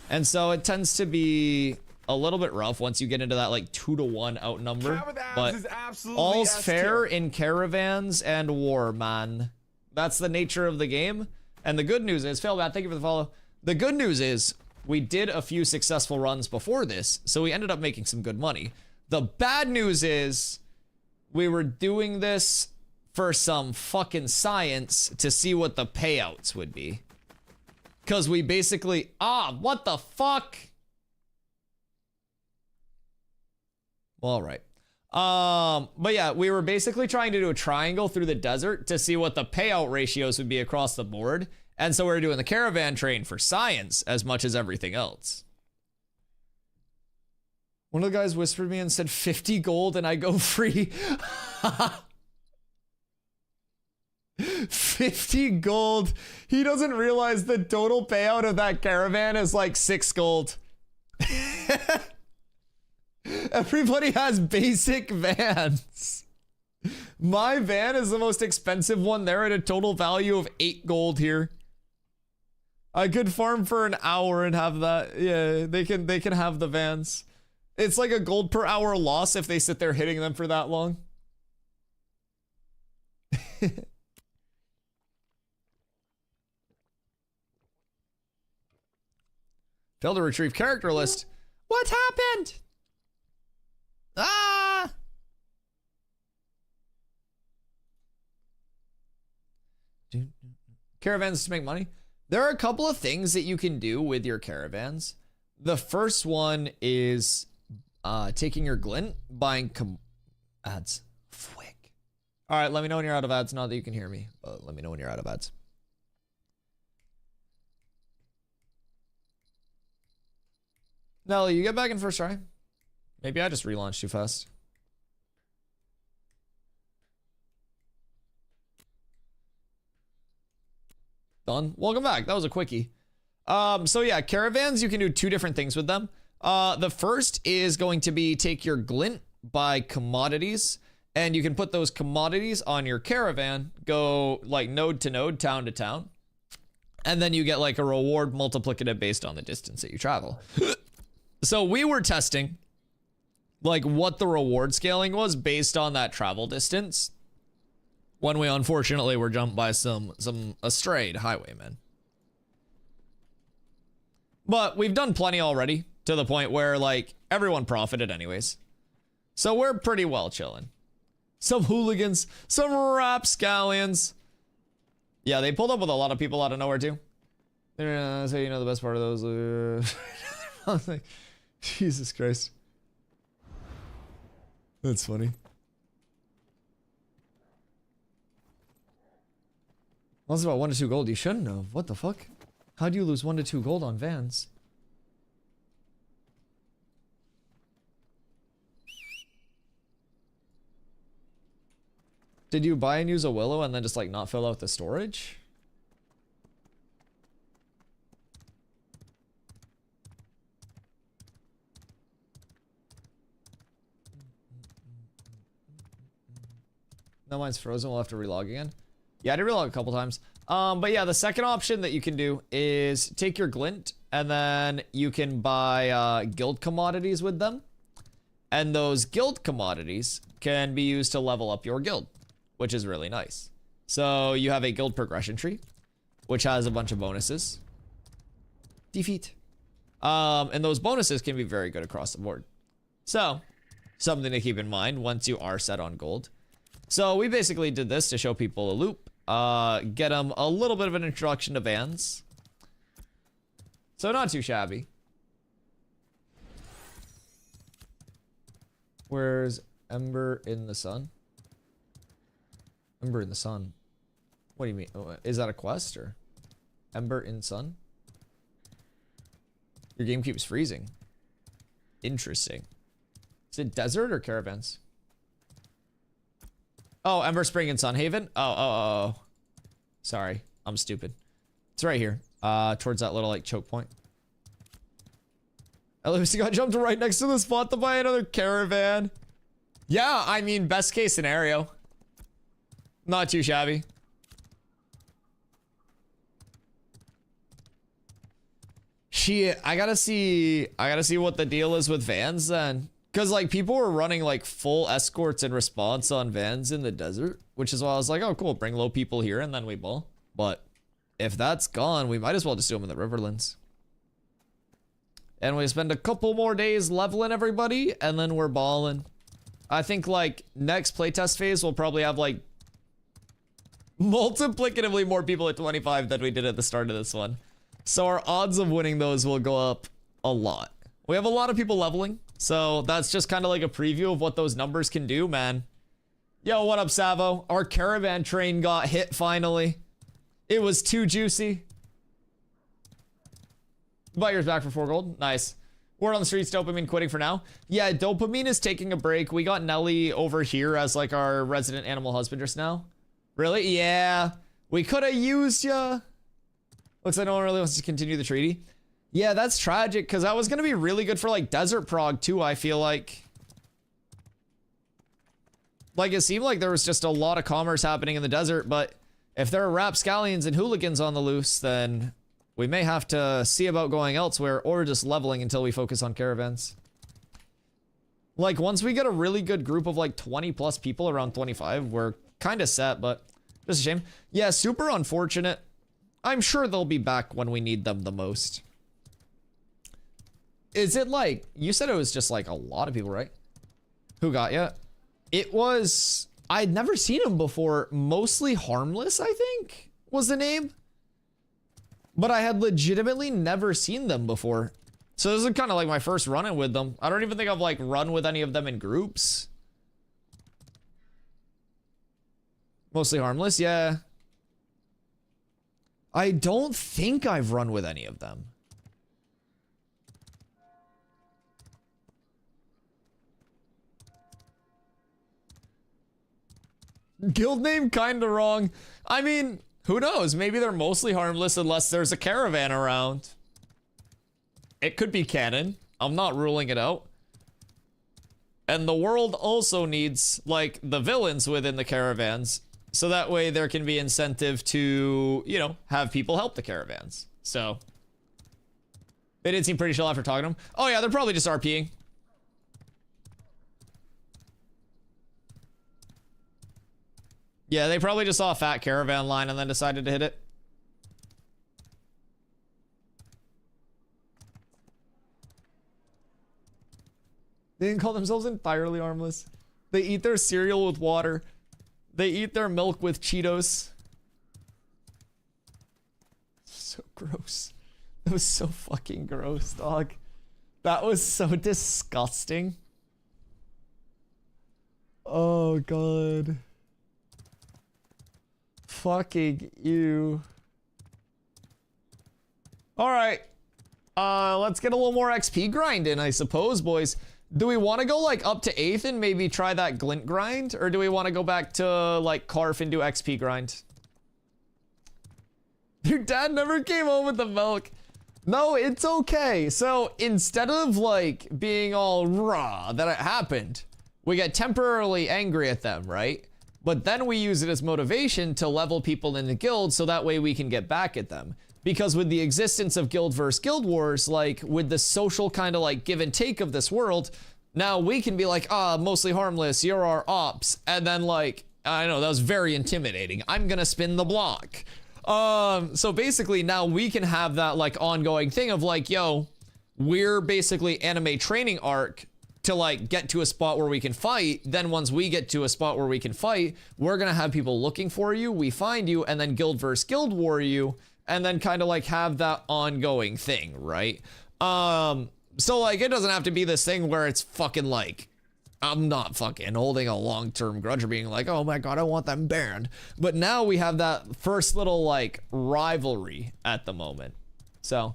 And so it tends to be a little bit rough once you get into that, like, 2-to-1 outnumber. But all's fair in Caravans and war, man. That's the nature of the game. And the good news is, Failbat, thank you for the follow. The good news is, we did a few successful runs before this, so we ended up making some good money. The bad news is, we were doing this for some fucking science to see what the payouts would be. Because we basically, what the fuck? Well, all right. But yeah, we were basically trying to do a triangle through the desert to see what the payout ratios would be across the board. And so we were doing the caravan train for science as much as everything else. One of the guys whispered me and said 50 gold and I go free. 50 gold. He doesn't realize the total payout of that caravan is like 6 gold. Everybody has basic vans. My van is the most expensive one there at a total value of 8 gold here. I could farm for an hour and have that. Yeah, they can have the vans. It's like a gold per hour loss if they sit there hitting them for that long. Failed to retrieve character list. What happened? Ah! Caravans to make money. There are a couple of things that you can do with your caravans. The first one is taking your glint, buying ads. Fwick. All right, let me know when you're out of ads. Not that you can hear me, but let me know when you're out of ads. Nelly, you get back in first try. Maybe I just relaunched too fast. Done. Welcome back. That was a quickie. So yeah, caravans, you can do 2 different things with them. The first is going to be take your glint, buy commodities, and you can put those commodities on your caravan, go like node to node, town to town, and then you get like a reward multiplicative based on the distance that you travel. So we were testing like what the reward scaling was based on that travel distance when we unfortunately were jumped by some astrayed highwaymen. But we've done plenty already to the point where like everyone profited anyways. So we're pretty well chilling. Some hooligans, some rapscallions. Yeah, they pulled up with a lot of people out of nowhere too. So you know the best part of those. I was like, Jesus Christ. That's funny. Lost about 1 to 2 gold. You shouldn't have. What the fuck? How do you lose 1 to 2 gold on vans? Did you buy and use a willow and then just like not fill out the storage? No, mine's frozen. We'll have to relog again. Yeah, I did relog a couple times. But yeah, the second option that you can do is take your glint and then you can buy guild commodities with them. And those guild commodities can be used to level up your guild, which is really nice. So you have a guild progression tree, which has a bunch of bonuses. Defeat. And those bonuses can be very good across the board. So, something to keep in mind once you are set on gold. So we basically did this to show people a loop. Get them a little bit of an introduction to Vans. So not too shabby. Where's Ember in the Sun? Ember in the Sun. What do you mean? Oh, is that a quest or? Ember in Sun? Your game keeps freezing. Interesting. Is it desert or caravans? Oh, Ember Spring and Sunhaven? Oh. Sorry, I'm stupid. It's right here. Towards that little like choke point. At least you got jumped right next to the spot to buy another caravan. Yeah, I mean, best case scenario. Not too shabby. Shit, I gotta see what the deal is with Vans then. Cause like people were running like full escorts in response on Vans in the desert, which is why I was like, oh cool, bring low people here and then we ball. But if that's gone, we might as well just do them in the Riverlands. And we spend a couple more days leveling everybody and then we're balling. I think like next playtest phase we'll probably have like multiplicatively more people at 25 than we did at the start of this one. So our odds of winning those will go up a lot. We have a lot of people leveling. So that's just kind of like a preview of what those numbers can do, man. Yo, what up, Savo? Our caravan train got hit finally. It was too juicy. Buy yours back for 4 gold. Nice. Word on the streets, dopamine quitting for now. Yeah, dopamine is taking a break. We got Nelly over here as like our resident animal husbandress now. Really? Yeah. We could have used ya. Looks like no one really wants to continue the treaty. Yeah, that's tragic because that was going to be really good for like desert prog too, I feel like. Like it seemed like there was just a lot of commerce happening in the desert, but if there are rapscallions and hooligans on the loose, then we may have to see about going elsewhere or just leveling until we focus on caravans. Like once we get a really good group of like 20 plus people around 25, we're kind of set, but just a shame. Yeah, super unfortunate. I'm sure they'll be back when we need them the most. Is it like, you said it was just like a lot of people, right? Who got ya? It was, I'd never seen him before. Mostly Harmless, I think, was the name. But I had legitimately never seen them before. So this is kind of like my first run-in with them. I don't even think I've like run with any of them in groups. Mostly Harmless, yeah. I don't think I've run with any of them. Guild name kinda wrong. I mean, who knows? Maybe they're mostly harmless unless there's a caravan around. It could be canon. I'm not ruling it out. And the world also needs, like, the villains within the caravans. So that way there can be incentive to, you know, have people help the caravans. So. They did seem pretty chill after talking to them. Oh yeah, they're probably just RPing. Yeah, they probably just saw a fat caravan line and then decided to hit it. They didn't call themselves entirely harmless. They eat their cereal with water. They eat their milk with Cheetos. So gross. That was so fucking gross, dog. That was so disgusting. Oh, God. Fucking ew. Alright. Let's get a little more XP grinding, I suppose, boys. Do we want to go, like, up to 8th and maybe try that glint grind? Or do we want to go back to, like, Carf and do XP grind? Your dad never came home with the milk. No, it's okay. So, instead of, like, being all raw that it happened, we get temporarily angry at them, right? But then we use it as motivation to level people in the guild so that way we can get back at them. Because with the existence of guild versus guild wars, like with the social kind of like give and take of this world, now we can be like, mostly harmless, you're our ops. And then like, I know that was very intimidating. I'm gonna spin the block. So basically now we can have that like ongoing thing of like, yo, we're basically anime training arc to like get to a spot where we can fight. Then once we get to a spot where we can fight, we're gonna have people looking for you, we find you, and then guild versus guild war you, and then kind of like have that ongoing thing, right? So like it doesn't have to be this thing where it's fucking like, I'm not fucking holding a long-term grudge or being like, oh my god, I want them banned. But now we have that first little like rivalry at the moment. So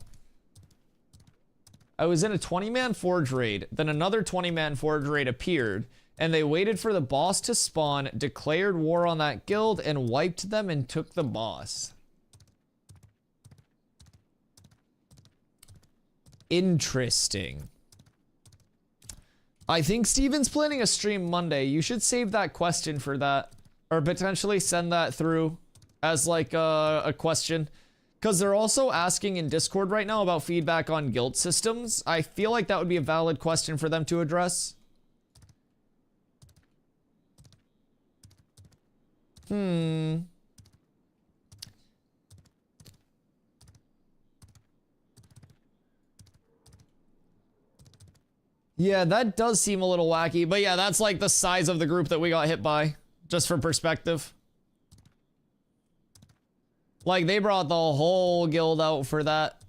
I was in a 20-man forge raid, then another 20-man forge raid appeared, and they waited for the boss to spawn, declared war on that guild, and wiped them and took the boss. Interesting. I think Steven's planning a stream Monday. You should save that question for that, or potentially send that through as like a question. Because they're also asking in Discord right now about feedback on guild systems. I feel like that would be a valid question for them to address. Yeah, that does seem a little wacky. But yeah, that's like the size of the group that we got hit by. Just for perspective. Like, they brought the whole guild out for that.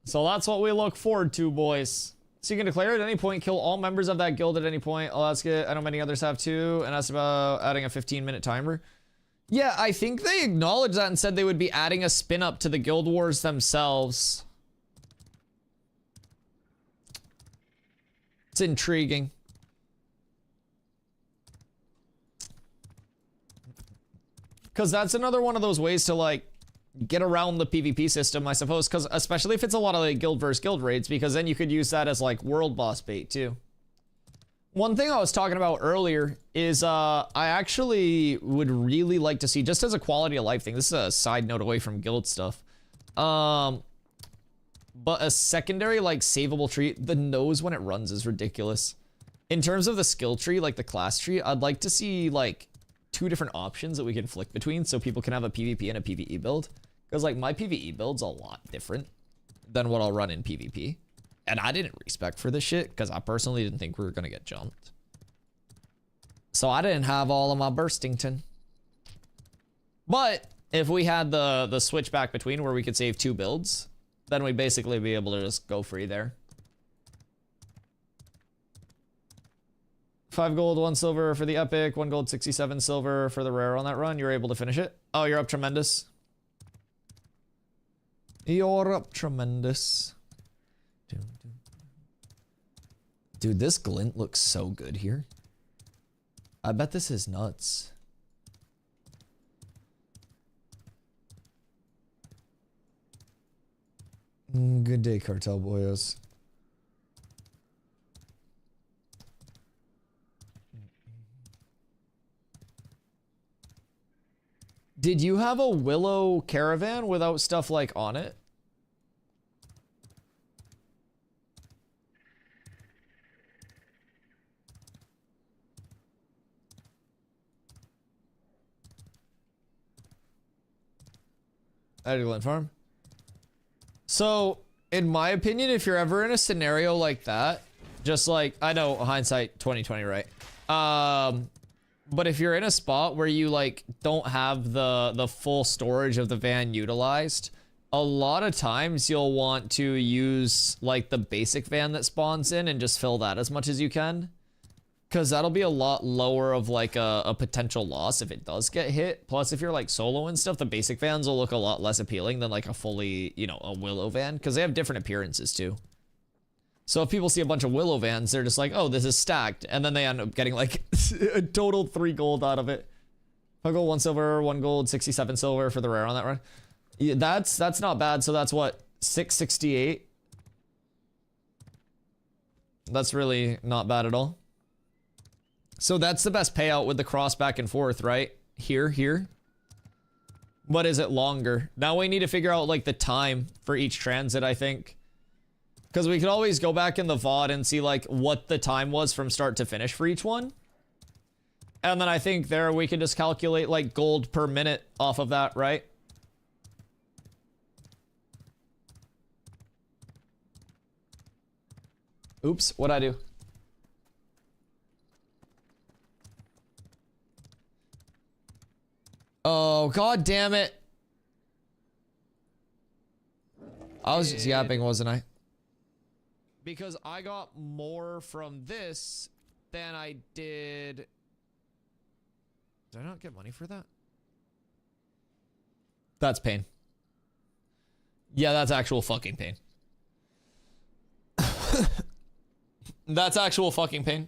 So that's what we look forward to, boys. So you can declare at any point, kill all members of that guild at any point. Oh, that's good. I know many others have too. And that's about adding a 15-minute timer. Yeah, I think they acknowledged that and said they would be adding a spin-up to the guild wars themselves. It's intriguing. Because that's another one of those ways to, like, get around the PvP system, I suppose. Because especially if it's a lot of, like, guild versus guild raids. Because then you could use that as, like, world boss bait, too. One thing I was talking about earlier is I actually would really like to see, just as a quality of life thing, this is a side note away from guild stuff. But a secondary, like, savable tree, the nose when it runs is ridiculous. In terms of the skill tree, like the class tree, I'd like to see, like, 2 different options that we can flick between so people can have a PvP and a PvE build. Because, like, my PvE build's a lot different than what I'll run in PvP. And I didn't respec for this shit because I personally didn't think we were going to get jumped. So I didn't have all of my Burstington. But if we had the switch back between where we could save 2 builds, then we'd basically be able to just go free there. 5 gold, 1 silver for the epic, 1 gold, 67 silver for the rare on that run. You're able to finish it. Oh, you're up tremendous. You're up tremendous. Dude, this glint looks so good here. I bet this is nuts. Good day, cartel boyos. Did you have a willow caravan without stuff like on it? Edgland Farm. So, in my opinion, if you're ever in a scenario like that, just like, I know hindsight 2020, right? But if you're in a spot where you like don't have the full storage of the van utilized, a lot of times you'll want to use like the basic van that spawns in and just fill that as much as you can. Because that'll be a lot lower of like a potential loss if it does get hit. Plus, if you're like solo and stuff, the basic vans will look a lot less appealing than like a fully, you know, a willow van. Because they have different appearances too. So if people see a bunch of willow vans, they're just like, oh, this is stacked. And then they end up getting like a total 3 gold out of it. 5 gold, 1 silver, 1 gold, 67 silver for the rare on that run. Yeah, that's not bad. So that's what, 668? That's really not bad at all. So that's the best payout with the cross back and forth, right? Here. But is it longer? Now we need to figure out like the time for each transit, I think. Because we could always go back in the VOD and see like what the time was from start to finish for each one. And then I think there we could just calculate like gold per minute off of that, right? Oops, what'd I do? Oh, god damn it. I was just yapping, wasn't I? Because I got more from this than I did. Did I not get money for that? That's pain. Yeah, that's actual fucking pain. That's actual fucking pain.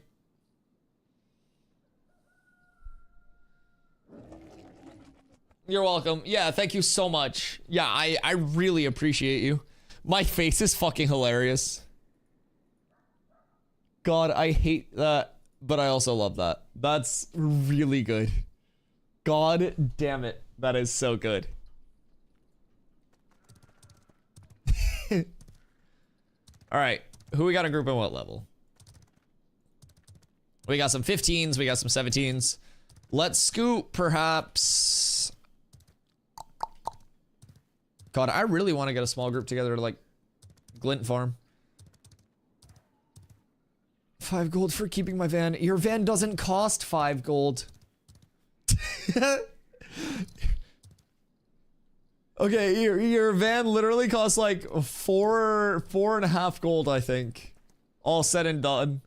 You're welcome. Yeah, thank you so much. Yeah, I really appreciate you. My face is fucking hilarious. God, I hate that, but I also love that. That's really good. God damn it. That is so good. All right. Who we got a group in what level? We got some 15s. We got some 17s. Let's scoop, perhaps. God, I really want to get a small group together to, like, glint farm. 5 gold for keeping my van. Your van doesn't cost 5 gold. Okay, your van literally costs like 4.5 gold, I think. All said and done.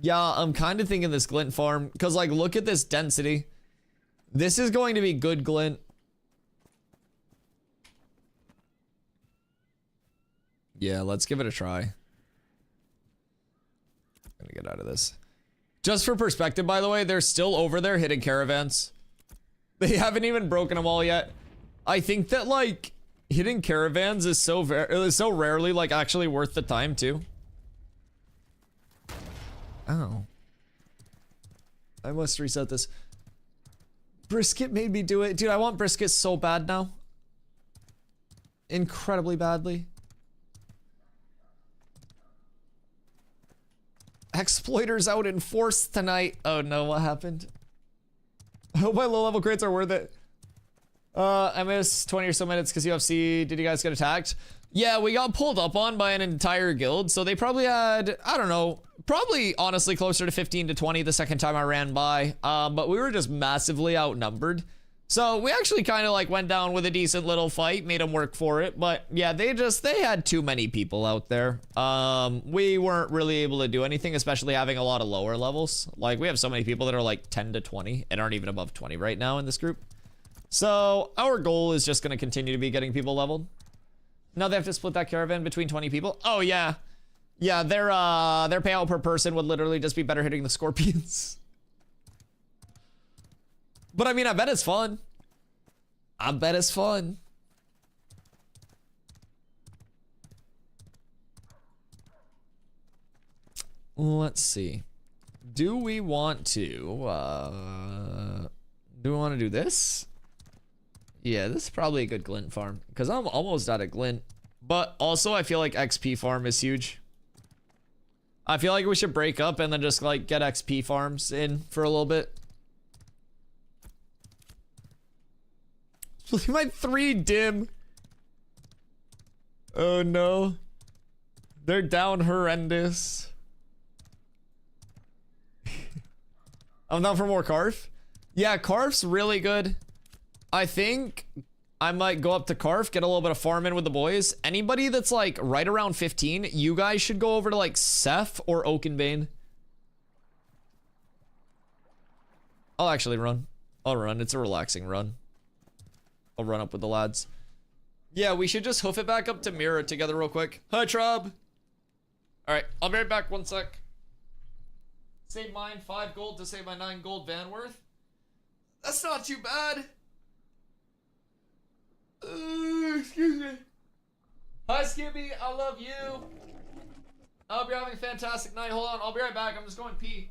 Yeah, I'm kind of thinking this glint farm. Because, like, look at this density. This is going to be good glint. Yeah, let's give it a try. I'm gonna get out of this. Just for perspective, by the way, they're still over there hitting caravans. They haven't even broken them all yet. I think that, like, hitting caravans is so rarely, like, actually worth the time, too. Oh. I must reset this. Brisket made me do it. Dude, I want brisket so bad now. Incredibly badly. Exploiters out in force tonight. Oh no, what happened? I hope my low-level crates are worth it. I missed 20 or so minutes because UFC. Did you guys get attacked? Yeah, we got pulled up on by an entire guild, so they probably had, I don't know, probably honestly closer to 15 to 20 the second time I ran by. But we were just massively outnumbered. So we actually kind of like went down with a decent little fight, made them work for it. But yeah, they had too many people out there. We weren't really able to do anything, especially having a lot of lower levels. Like we have so many people that are like 10 to 20 and aren't even above 20 right now in this group. So our goal is just going to continue to be getting people leveled. Now they have to split that caravan between 20 people. Oh yeah. Yeah, their payout per person would literally just be better hitting the scorpions. But I mean, I bet it's fun. I bet it's fun. Let's see. Do we want to do this? Yeah, this is probably a good glint farm because I'm almost out of glint. But also I feel like XP farm is huge. I feel like we should break up and then just like get XP farms in for a little bit. My 3 dim. Oh no. They're down horrendous. I'm down for more Carf. Yeah, Carf's really good. I think I might go up to Carf, get a little bit of farm in with the boys. Anybody that's like right around 15, you guys should go over to like Seth or Oakenbane. I'll actually run. I'll run. It's a relaxing run. I'll run up with the lads. Yeah, we should just hoof it back up to Mirror together real quick. Hi, Trub. All right, I'll be right back. 1 sec. Save mine 5 gold to save my 9 gold van worth. That's not too bad. Excuse me. Hi, Skippy. I love you. I hope you're having a fantastic night. Hold on. I'll be right back. I'm just going pee.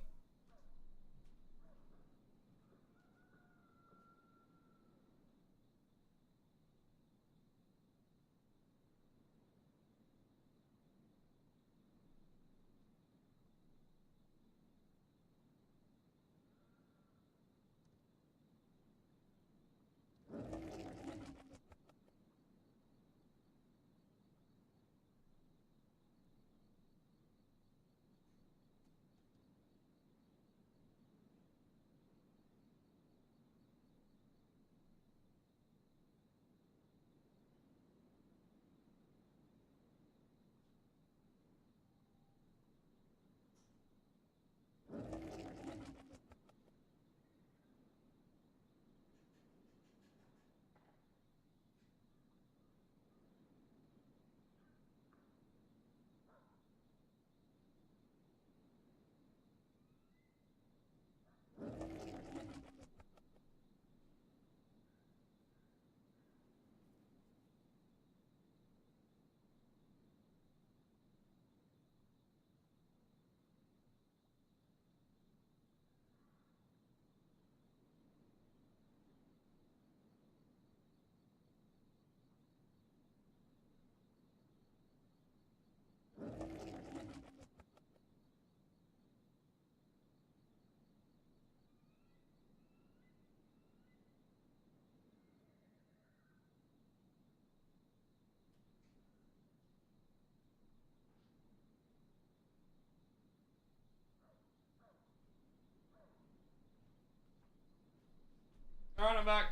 I'm back.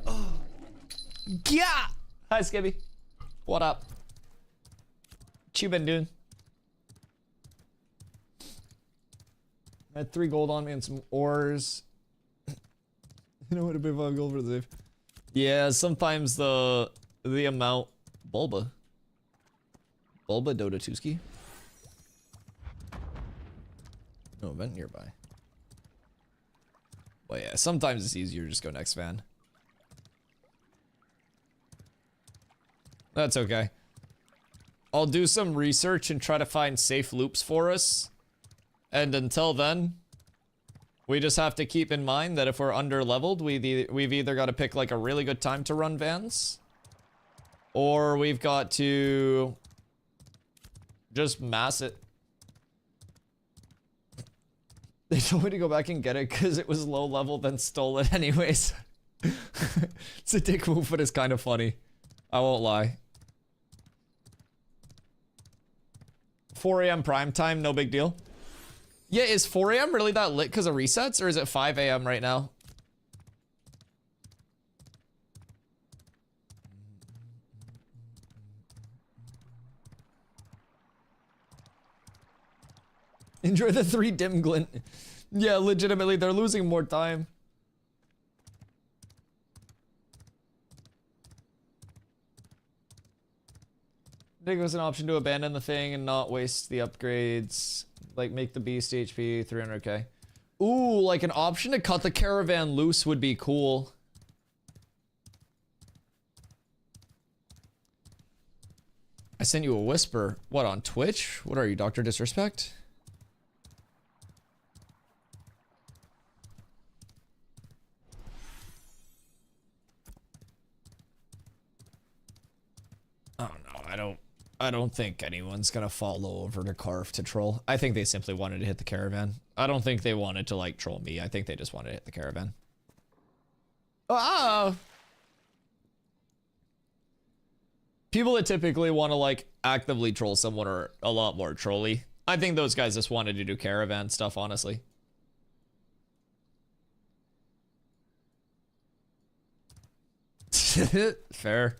Oh. Yeah. Hi, Skibby. What up? What you been doing? I had 3 gold on me and some ores. You know what? A big 5 gold for the save. Yeah, sometimes the amount. Bulba Dotatuski. No event nearby. Well, yeah, sometimes it's easier to just go next van. That's okay. I'll do some research and try to find safe loops for us. And until then, we just have to keep in mind that if we're under leveled, we've either got to pick like a really good time to run vans, or we've got to just mass it. They told me to go back and get it because it was low level, then stole it anyways. It's a dick move, but it's kind of funny. I won't lie. 4 a.m. prime time, no big deal. Yeah, is 4 a.m. really that lit because of resets, or is it 5 a.m. right now? Enjoy the 3 dim glint. Yeah, legitimately, they're losing more time. I think it was an option to abandon the thing and not waste the upgrades. Like, make the beast HP 300k. Ooh, like an option to cut the caravan loose would be cool. I sent you a whisper. What, on Twitch? What are you, Dr. Disrespect? Oh no, I don't think anyone's gonna follow over to Carf to troll. I think they simply wanted to hit the caravan. I don't think they wanted to like troll me. I think they just wanted to hit the caravan. Oh! People that typically want to like actively troll someone are a lot more trolly. I think those guys just wanted to do caravan stuff, honestly. Fair.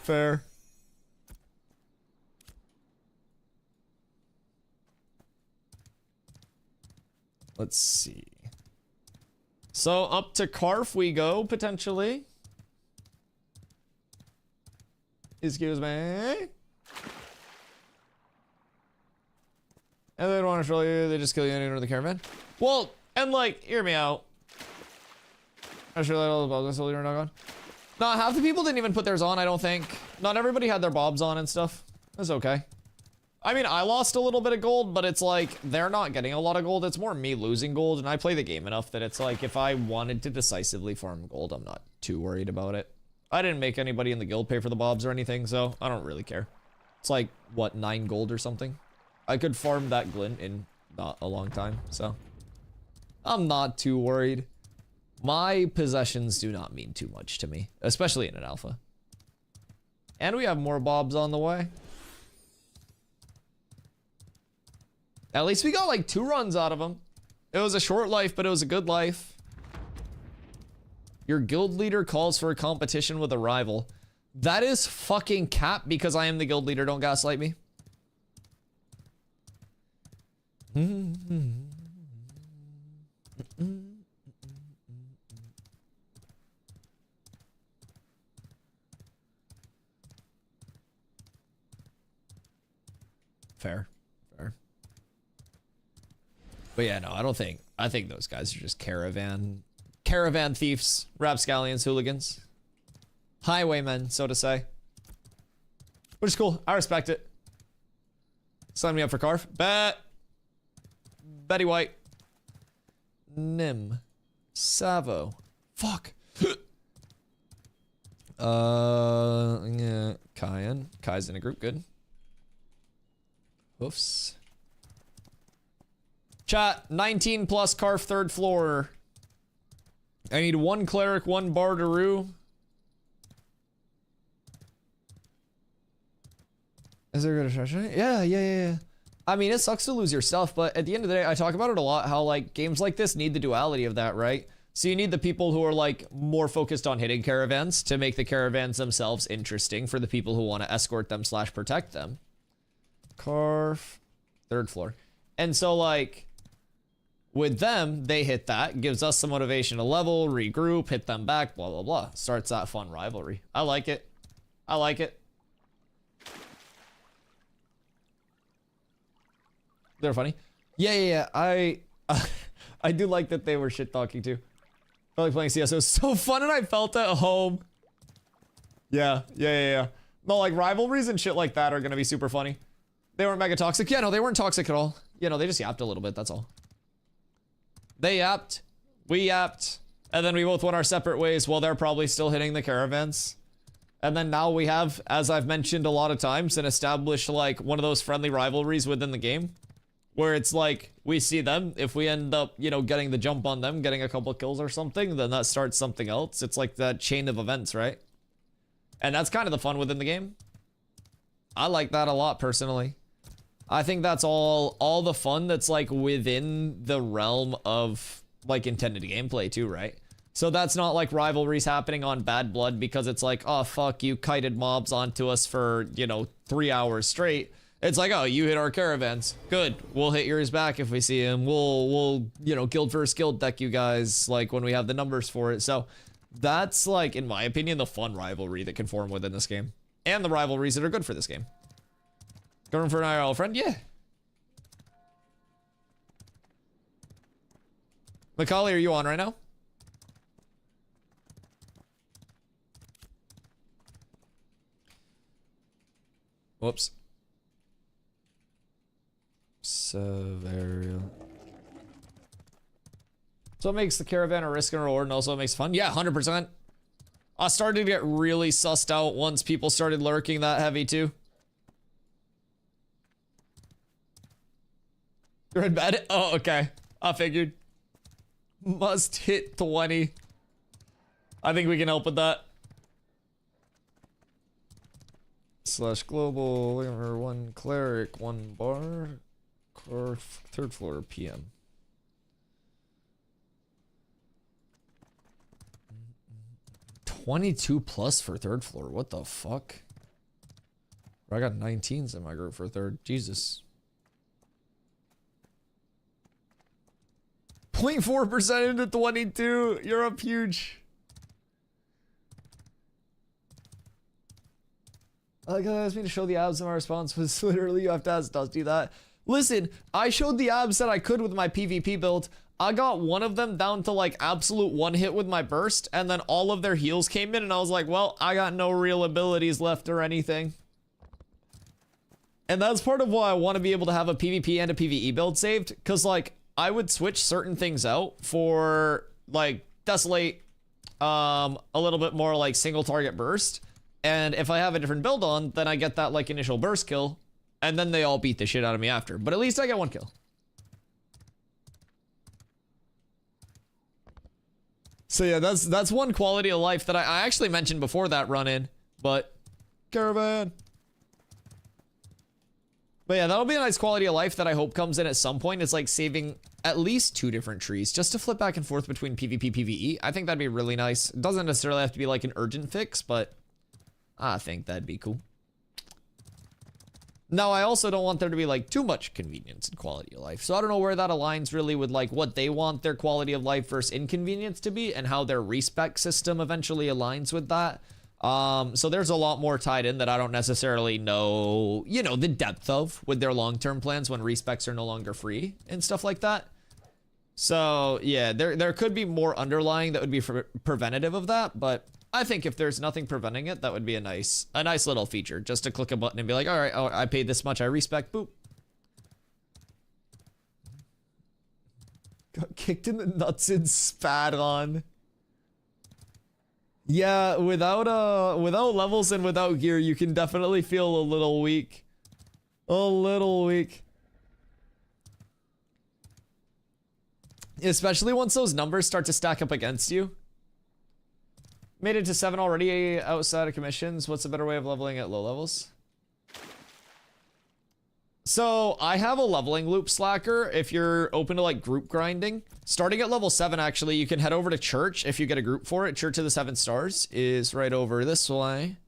Fair. Let's see. So up to Carf we go, potentially. Excuse me. And they don't want to troll you, they just kill you and enter the caravan. Well, and like, hear me out. I'm sure that all the bobs are not on. No, half the people didn't even put theirs on, I don't think. Not everybody had their bobs on and stuff. That's okay. I mean, I lost a little bit of gold, but it's like, they're not getting a lot of gold. It's more me losing gold, and I play the game enough that it's like, if I wanted to decisively farm gold, I'm not too worried about it. I didn't make anybody in the guild pay for the bobs or anything, so I don't really care. It's like, what, 9 gold or something? I could farm that glint in not a long time, so I'm not too worried. My possessions do not mean too much to me, especially in an alpha. And we have more bobs on the way. At least we got like 2 runs out of them. It was a short life, but it was a good life. Your guild leader calls for a competition with a rival. That is fucking cap because I am the guild leader. Don't gaslight me. Fair. But yeah, no, I think those guys are just caravan thieves, rapscallions, hooligans, highwaymen, so to say. Which is cool. I respect it. Sign me up for Carf. Bet. Betty White. Nim. Savo. Fuck. Yeah. Kyan. Kai's in a group. Good. Hoofs. Chat, 19 plus Carf 3rd floor. I need 1 cleric, 1 bardaroo. Is there a good attraction? Yeah. I mean, it sucks to lose your stuff, but at the end of the day, I talk about it a lot, how like games like this need the duality of that, right? So you need the people who are like more focused on hitting caravans to make the caravans themselves interesting for the people who want to escort them / protect them. Carf, 3rd floor. And so like with them, they hit that, gives us some motivation to level, regroup, hit them back, blah, blah, blah. Starts that fun rivalry. I like it. I like it. They're funny. Yeah. I do like that they were shit talking too. I like playing CS. It was so fun and I felt at home. Yeah. No, like rivalries and shit like that are gonna be super funny. They weren't mega toxic. Yeah, no, they weren't toxic at all. You know, they just yapped a little bit, that's all. They yapped, we yapped, and then we both went our separate ways while they're probably still hitting the caravans. And then now we have, as I've mentioned a lot of times, an established like one of those friendly rivalries within the game. Where it's like, we see them, if we end up, you know, getting the jump on them, getting a couple kills or something, then that starts something else. It's like that chain of events, right? And that's kind of the fun within the game. I like that a lot, personally. I think that's all the fun that's like within the realm of like intended gameplay too, right? So that's not like rivalries happening on Bad Blood because it's like, oh fuck, you kited mobs onto us for, you know, 3 hours straight. It's like, oh, you hit our caravans. Good. We'll hit yours back if we see him. We'll, you know, guild versus guild deck you guys, like, when we have the numbers for it. So, that's, like, in my opinion, the fun rivalry that can form within this game. And the rivalries that are good for this game. Going for an IRL friend? Yeah. Macaulay, are you on right now? Whoops. Severial. So it makes the caravan a risk and reward and also makes it fun. Yeah, 100%. I started to get really sussed out once people started lurking that heavy too. You're in bed? Oh, okay. I figured. Must hit 20. I think we can help with that. / global, 1 cleric, 1 bar. Or 3rd floor PM. $22+ for 3rd floor. What the fuck? I got 19s in my group for 3rd. Jesus. 0.4% into 22. You're up huge. I like how they asked me to show the abs and my response was literally you have to ask Dusty that. Listen, I showed the abs that I could with my PvP build. I got one of them down to like absolute 1 hit with my burst, and then all of their heals came in, and I was like, well, I got no real abilities left or anything. And that's part of why I want to be able to have a PvP and a PvE build saved, because like, I would switch certain things out for like Desolate, a little bit more like single target burst, and if I have a different build on, then I get that like initial burst kill, and then they all beat the shit out of me after. But at least I get 1 kill. So yeah, that's one quality of life that I actually mentioned before that run-in, but Caravan. But yeah, that'll be a nice quality of life that I hope comes in at some point. It's like saving at least 2 different trees just to flip back and forth between PvP, PvE. I think that'd be really nice. It doesn't necessarily have to be like an urgent fix, but I think that'd be cool. Now, I also don't want there to be like too much convenience and quality of life. So I don't know where that aligns really with like what they want their quality of life versus inconvenience to be and how their respec system eventually aligns with that. So there's a lot more tied in that I don't necessarily know, you know, the depth of with their long-term plans when respecs are no longer free and stuff like that. So yeah, there could be more underlying that would be preventative of that, but I think if there's nothing preventing it, that would be a nice little feature, just to click a button and be like, all right, oh, I paid this much, I respec, boop. Got kicked in the nuts and spat on. Yeah, without levels and without gear, you can definitely feel a little weak. A little weak. Especially once those numbers start to stack up against you. Made it to 7 already outside of commissions. What's a better way of leveling at low levels? So I have a leveling loop slacker if you're open to like group grinding. Starting at level 7, actually, you can head over to Church if you get a group for it. Church of the 7 Stars is right over this way.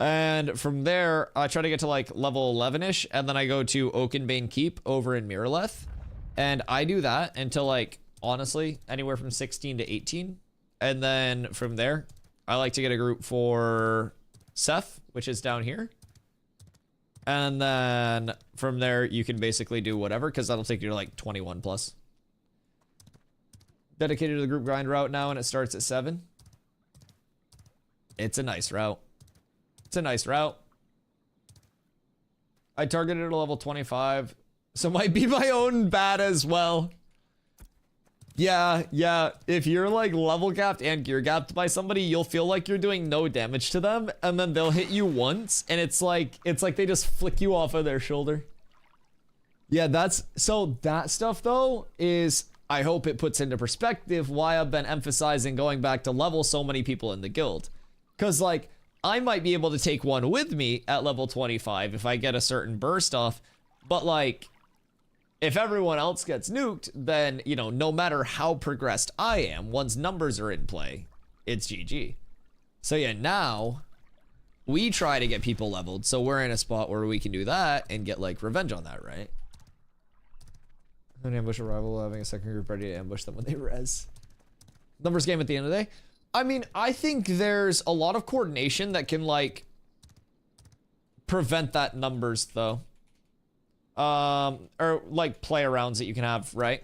And from there, I try to get to like level 11-ish, and then I go to Oakenbane Keep over in Miraleth. And I do that until like, honestly, anywhere from 16 to 18. And then from there, I like to get a group for Seth, which is down here. And then from there, you can basically do whatever, because that'll take you to like 21 plus. Dedicated to the group grind route now, and it starts at 7. It's a nice route. It's a nice route. I targeted at a level 25, so might be my own bad as well. Yeah. If you're like level gapped and gear gapped by somebody, you'll feel like you're doing no damage to them, and then they'll hit you once, and it's like they just flick you off of their shoulder. Yeah, so that stuff though is, I hope it puts into perspective why I've been emphasizing going back to level so many people in the guild. Cause like, I might be able to take one with me at level 25 if I get a certain burst off, but like, if everyone else gets nuked, then, you know, no matter how progressed I am, once numbers are in play, it's GG. So yeah, now we try to get people leveled, so we're in a spot where we can do that and get like revenge on that, right? An ambush a rival, having a second group ready to ambush them when they res. Numbers game at the end of the day. I mean, I think there's a lot of coordination that can like prevent that numbers though. Or like play arounds that you can have, right?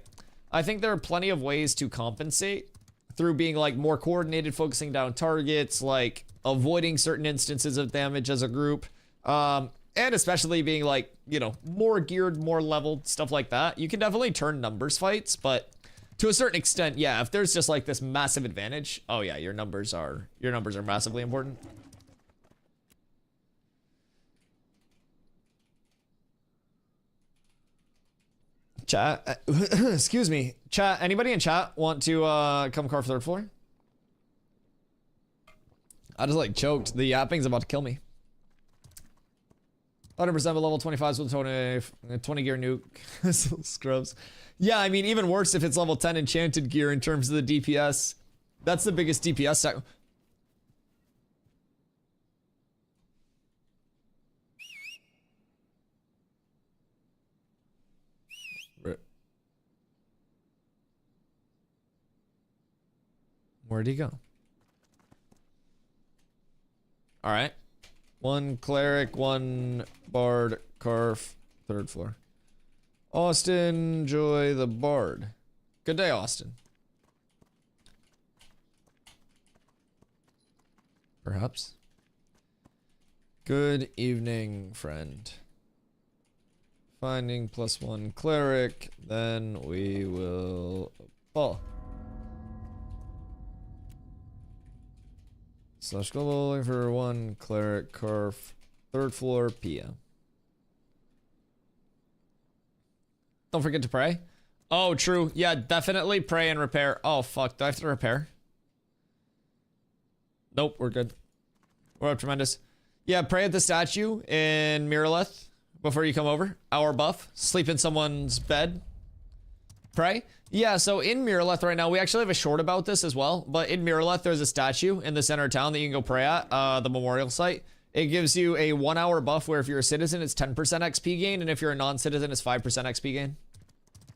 I think there are plenty of ways to compensate through being like more coordinated, focusing down targets, like avoiding certain instances of damage as a group, and especially being like, you know, more geared, more leveled, stuff like that. You can definitely turn numbers fights, but to a certain extent, yeah, if there's just like this massive advantage, oh yeah, your numbers are massively important. Chat, excuse me. Chat, anybody in chat want to come carve 3rd floor? I just like choked. The yapping's about to kill me. 100% of level 25s with 20 gear nuke. Scrubs. Yeah, I mean, even worse if it's level 10 enchanted gear in terms of the DPS. That's the biggest DPS stack. Where'd he go? All right. 1 cleric, 1 bard, Carf, 3rd floor. Austin, Joy, the bard. Good day, Austin. Perhaps. Good evening, friend. Finding +1 cleric, then we will fall. Slash global looking for 1 cleric, Carf, 3rd floor, PM. Don't forget to pray. Oh, true. Yeah, definitely pray and repair. Oh, fuck. Do I have to repair? Nope, we're good. We're up tremendous. Yeah, pray at the statue in Miraleth before you come over. Hour buff. Sleep in someone's bed. Pray. Yeah, so in Miraleth right now, we actually have a short about this as well, but in Miraleth, there's a statue in the center of town that you can go pray at, the memorial site. It gives you a 1 hour buff where if you're a citizen, it's 10% XP gain, and if you're a non-citizen, it's 5% XP gain.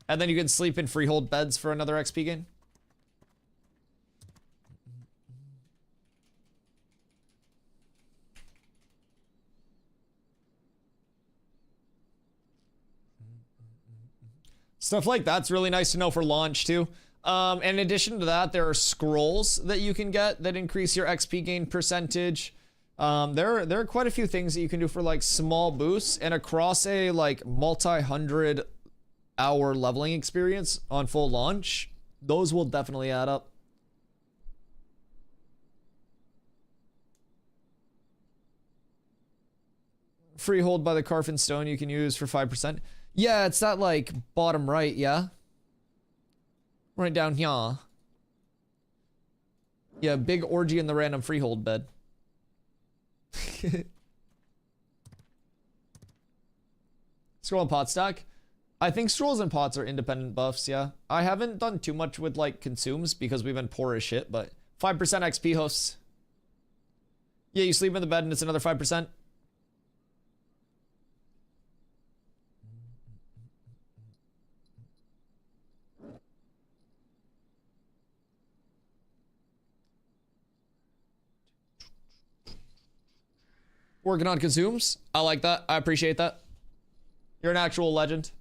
And then you can sleep in freehold beds for another XP gain. Stuff like that's really nice to know for launch too. In addition to that, there are scrolls that you can get that increase your XP gain percentage. There are quite a few things that you can do for like small boosts, and across a like multi-100 hour leveling experience on full launch, those will definitely add up. Freehold by the Carfin Stone you can use for 5%. Yeah, it's that like bottom right, yeah? Right down here. Yeah, big orgy in the random freehold bed. Scroll and pot stack. I think scrolls and pots are independent buffs, yeah. I haven't done too much with like consumes because we've been poor as shit, but 5% XP hosts. Yeah, you sleep in the bed and it's another 5%. Working on consumes. I like that. I appreciate that. You're an actual legend.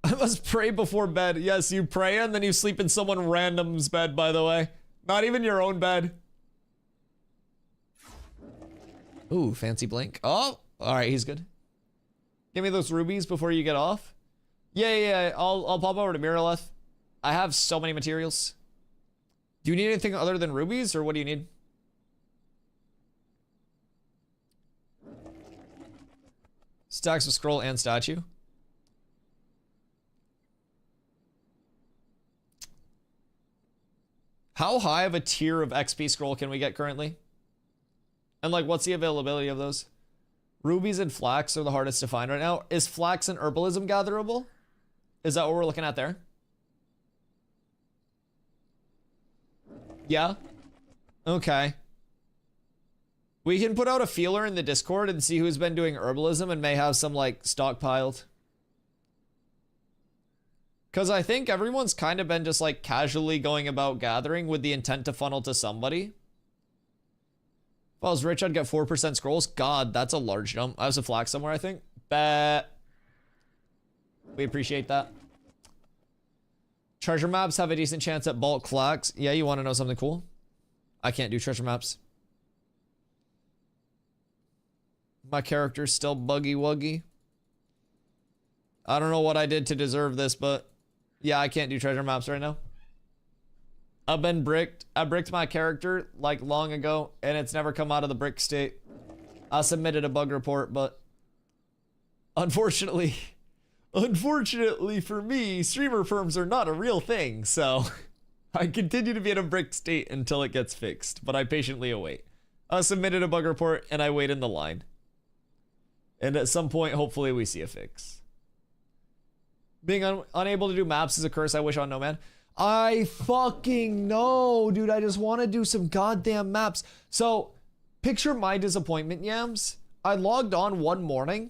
I must pray before bed. Yes, you pray and then you sleep in someone random's bed, by the way. Not even your own bed. Ooh, fancy blink. Oh, all right, he's good. Give me those rubies before you get off. Yeah. I'll pop over to Miraleth. I have so many materials. Do you need anything other than rubies, or what do you need? Stacks of scroll and statue. How high of a tier of XP scroll can we get currently? And like, what's the availability of those? Rubies and flax are the hardest to find right now. Is flax and herbalism gatherable? Is that what we're looking at there? Yeah. Okay. We can put out a feeler in the Discord and see who's been doing herbalism and may have some like stockpiled. Because I think everyone's kind of been just like casually going about gathering with the intent to funnel to somebody. If I was rich, I'd get 4% scrolls. God, that's a large jump. I have some flax somewhere, I think. Bet. We appreciate that. Treasure maps have a decent chance at bulk flax. Yeah, you want to know something cool? I can't do treasure maps. My character's still buggy wuggy. I don't know what I did to deserve this, but yeah, I can't do treasure maps right now. I've been bricked. I bricked my character like long ago, and it's never come out of the brick state. I submitted a bug report, but unfortunately for me, streamer firms are not a real thing, so I continue to be in a brick state until it gets fixed, but I patiently await. I submitted a bug report, and I wait in the line. And at some point, hopefully we see a fix. Being unable to do maps is a curse I wish on no man. I fucking know, dude. I just want to do some goddamn maps. So, picture my disappointment, Yams. I logged on one morning.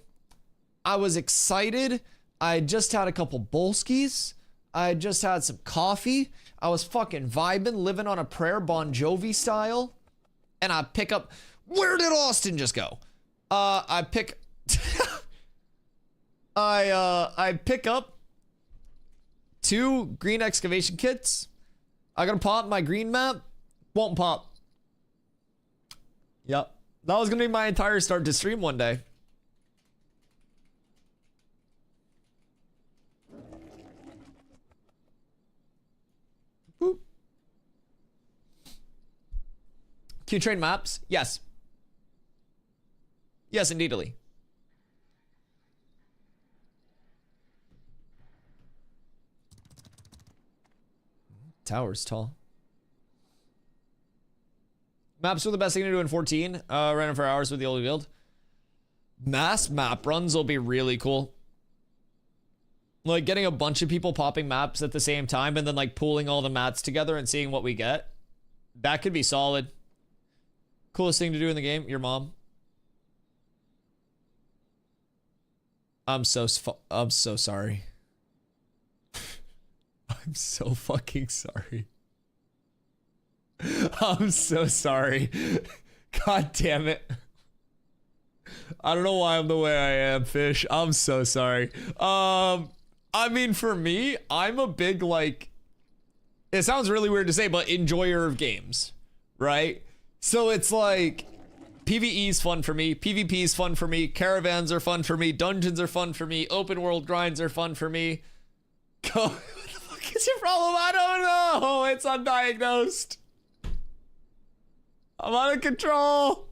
I was excited. I just had a couple bolskies. I just had some coffee. I was fucking vibing, living on a prayer, Bon Jovi style. And I pick up... Where did Austin just go? I pick... I pick up 2 green excavation kits. I gotta pop my green map. Won't pop. Yep. That was gonna be my entire start to stream one day. Boop. Can you train maps? Yes. Yes, indeedly. Tower's tall. Maps were the best thing to do in 14. Running for hours with the old build. Mass map runs will be really cool. Like getting a bunch of people popping maps at the same time and then like pooling all the mats together and seeing what we get. That could be solid. Coolest thing to do in the game, your mom. I'm so sorry. I'm so fucking sorry. I'm so sorry. God damn it. I don't know why I'm the way I am, Fish. I'm so sorry. I mean, for me, I'm a big, like, it sounds really weird to say, but enjoyer of games, right? So it's like, PvE is fun for me, PvP is fun for me, caravans are fun for me, dungeons are fun for me, open world grinds are fun for me. What the fuck is your problem? I don't know. It's undiagnosed. I'm out of control.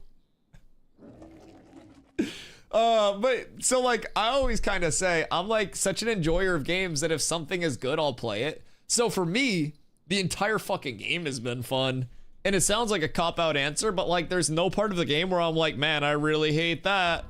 But so like I always kind of say I'm like such an enjoyer of games that if something is good, I'll play it. So for me, the entire fucking game has been fun. And it sounds like a cop-out answer, but like there's no part of the game where I'm like, man, I really hate that.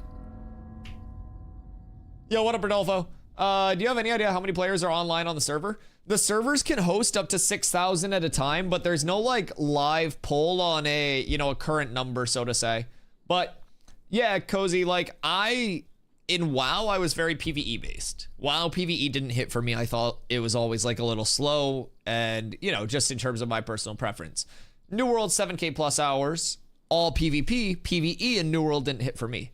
Yo, what up, Rodolfo? Do you have any idea how many players are online on the server? The servers can host up to 6,000 at a time, but there's no like live poll on a, you know, a current number, so to say. But yeah, Cozy, like in WoW, I was very PvE based. WoW PvE didn't hit for me. I thought it was always like a little slow and, you know, just in terms of my personal preference. New World 7K plus hours, all PvP, PvE in New World didn't hit for me.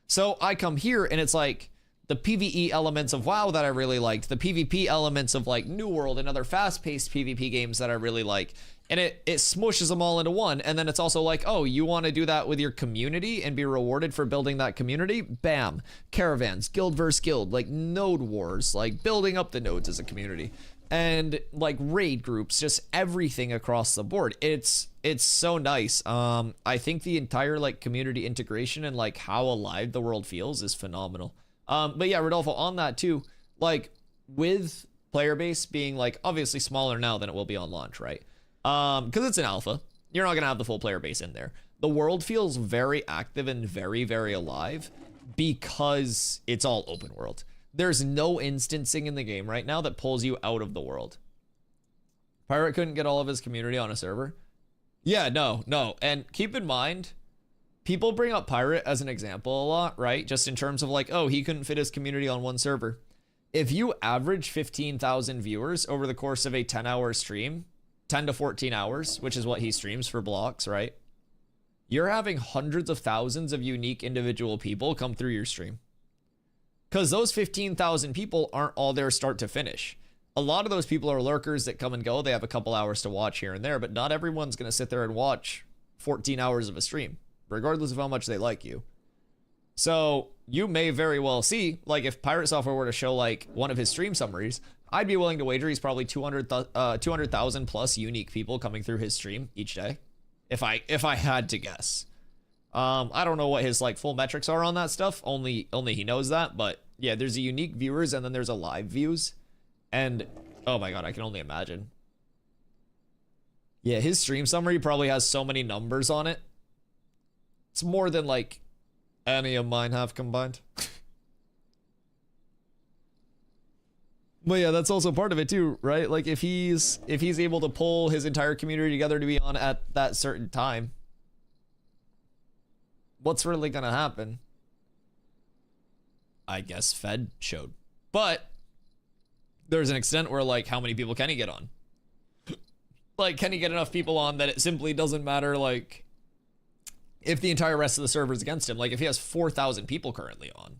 So I come here and it's like the PvE elements of WoW that I really liked, the PvP elements of like New World and other fast-paced PvP games that I really like. And it smooshes them all into one. And then it's also like, oh, you want to do that with your community and be rewarded for building that community? Bam. Caravans, guild versus guild, like node wars, like building up the nodes as a community. And like raid groups, just everything across the board. It's so nice. I think the entire like community integration and like how alive the world feels is phenomenal. But yeah, Rodolfo, on that too, like with player base being like obviously smaller now than it will be on launch, right? Because it's an alpha, you're not gonna have the full player base in there. The world feels very active and very, very alive because it's all open world. There's no instancing in the game right now that pulls you out of the world. Pirate couldn't get all of his community on a server. Yeah, no. And keep in mind, people bring up Pirate as an example a lot, right? Just in terms of like, oh, he couldn't fit his community on one server. If you average 15,000 viewers over the course of a 10-hour stream, 10 to 14 hours, which is what he streams for blocks, right? You're having hundreds of thousands of unique individual people come through your stream. Because those 15,000 people aren't all there start to finish. A lot of those people are lurkers that come and go. They have a couple hours to watch here and there, but not everyone's going to sit there and watch 14 hours of a stream, regardless of how much they like you. So you may very well see, like if Pirate Software were to show like one of his stream summaries, I'd be willing to wager he's probably 200,000 plus unique people coming through his stream each day. If I had to guess. I don't know what his like full metrics are on that stuff. Only he knows that. But yeah, there's a unique viewers and then there's a live views. And oh my god, I can only imagine. Yeah, his stream summary probably has so many numbers on it. It's more than like any of mine have combined. But yeah, that's also part of it too, right? Like if he's able to pull his entire community together to be on at that certain time, what's really gonna happen? I guess Fed showed. But there's an extent where like how many people can he get on? Like can he get enough people on that it simply doesn't matter like if the entire rest of the server is against him? Like if he has 4,000 people currently on,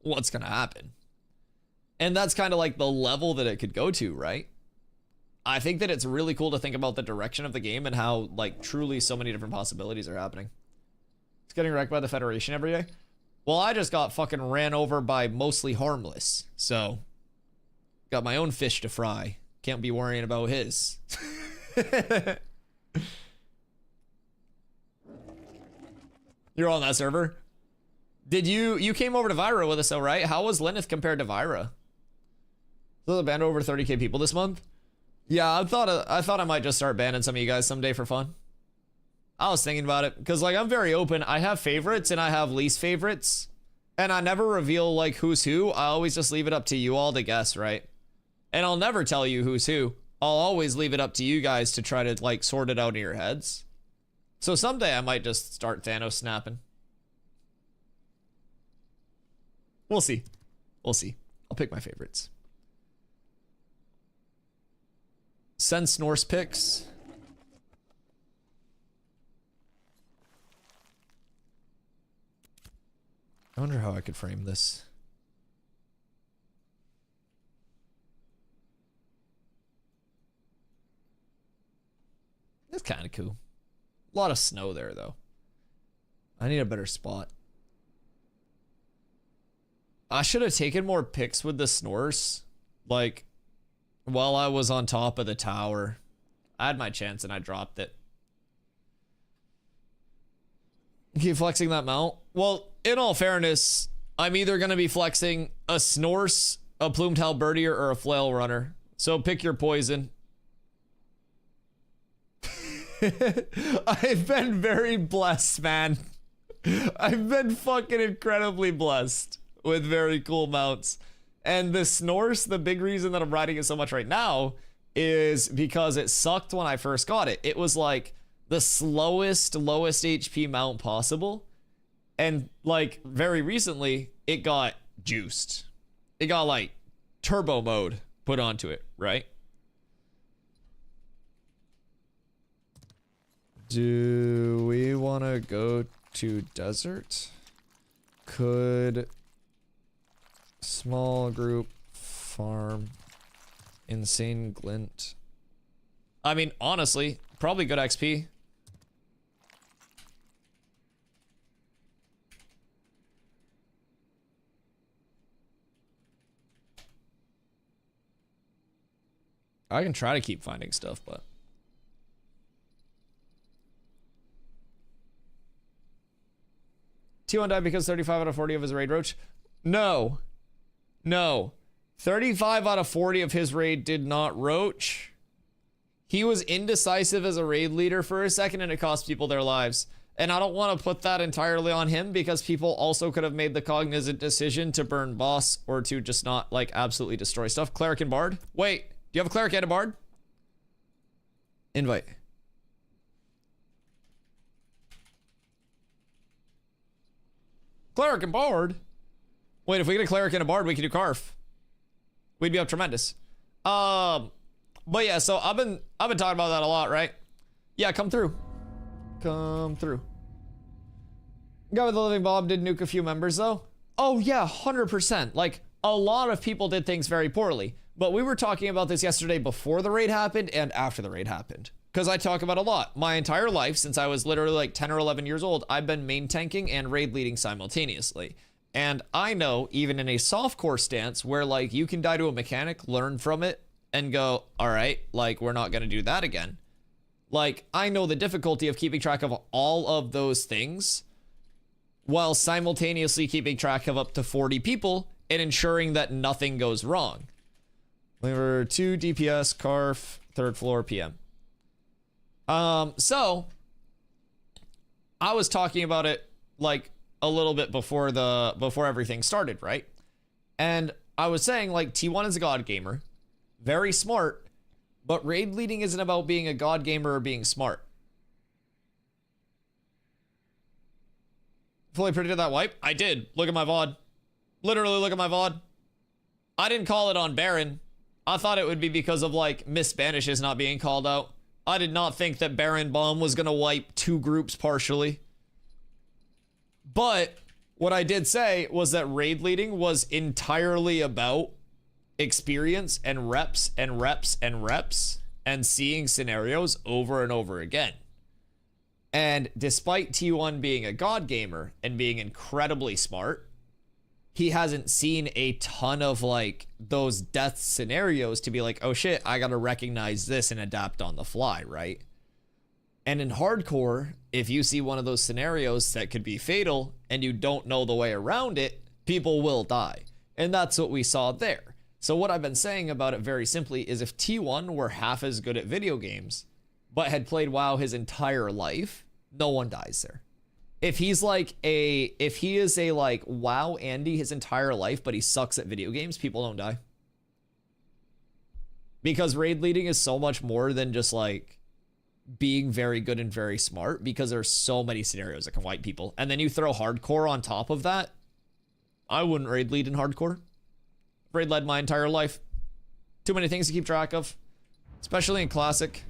what's gonna happen? And that's kind of like the level that it could go to, right? I think that it's really cool to think about the direction of the game and how like truly so many different possibilities are happening. It's getting wrecked by the Federation every day. Well, I just got fucking ran over by Mostly Harmless. So, got my own fish to fry. Can't be worrying about his. You're on that server? Did you came over to Vyra with us though, right? How was Lenneth compared to Vyra? So the band over 30k people this month? Yeah, I thought I might just start banning some of you guys someday for fun. I was thinking about it because like I'm very open. I have favorites and I have least favorites, and I never reveal like who's who. I always just leave it up to you all to guess, right? And I'll never tell you who's who. I'll always leave it up to you guys to try to like sort it out in your heads. So someday I might just start Thanos snapping. We'll see. We'll see. I'll pick my favorites. Send Snorse picks. I wonder how I could frame this. That's kind of cool. A lot of snow there, though. I need a better spot. I should have taken more pics with the Snorse, like, while I was on top of the tower. I had my chance and I dropped it. Keep flexing that mount. Well, in all fairness, I'm either going to be flexing a Snorse, a Plumed Halberdier, or a Flail Runner. So pick your poison. I've been very blessed, man. I've been fucking incredibly blessed with very cool mounts. And the Snorse, the big reason that I'm riding it so much right now is because it sucked when I first got it. It was like the slowest, lowest HP mount possible. And like very recently, it got juiced. It got like turbo mode put onto it, right? Do we want to go to desert? Could small group farm insane glint? I mean, honestly, probably good XP. I can try to keep finding stuff, but T1 died because 35 out of 40 of his raid roach. No. 35 out of 40 of his raid did not roach. He was indecisive as a raid leader for a second, and it cost people their lives. And I don't want to put that entirely on him, because people also could have made the cognizant decision to burn boss or to just not like absolutely destroy stuff. Cleric and Bard. Wait, do you have a Cleric and a Bard? Invite. Cleric and Bard? Wait, if we get a Cleric and a Bard, we can do Carf. We'd be up tremendous. But yeah, so I've been talking about that a lot, right? Yeah, come through. Come through. Guy with the Living Bob did nuke a few members though. Oh yeah, 100%. Like, a lot of people did things very poorly. But we were talking about this yesterday before the raid happened and after the raid happened. Because I talk about a lot. My entire life, since I was literally like 10 or 11 years old, I've been main tanking and raid leading simultaneously. And I know, even in a softcore stance, where like you can die to a mechanic, learn from it, and go, all right, like we're not gonna do that again. Like, I know the difficulty of keeping track of all of those things while simultaneously keeping track of up to 40 people and ensuring that nothing goes wrong. Lever 2 DPS, Carf, 3rd floor, PM. So I was talking about it like a little bit before everything started, right? And I was saying like T1 is a god gamer, very smart, but raid leading isn't about being a god gamer or being smart. Fully predicted that wipe? I did. Look at my VOD. Literally look at my VOD. I didn't call it on Baron. I thought it would be because of like Miss Banishes not being called out. I did not think that Baron Bomb was gonna wipe 2 groups partially. But what I did say was that raid leading was entirely about experience and reps and reps and reps and seeing scenarios over and over again. And despite T1 being a god gamer and being incredibly smart, he hasn't seen a ton of like those death scenarios to be like, oh shit, I gotta recognize this and adapt on the fly, right? And in hardcore, if you see one of those scenarios that could be fatal and you don't know the way around it, people will die. And that's what we saw there. So what I've been saying about it very simply is if T1 were half as good at video games, but had played WoW his entire life, no one dies there. If he is a like WoW Andy his entire life, but he sucks at video games, people don't die. Because raid leading is so much more than just like being very good and very smart, because there's so many scenarios that can wipe people. And then you throw hardcore on top of that. I wouldn't raid lead in hardcore. Raid led my entire life. Too many things to keep track of, especially in classic.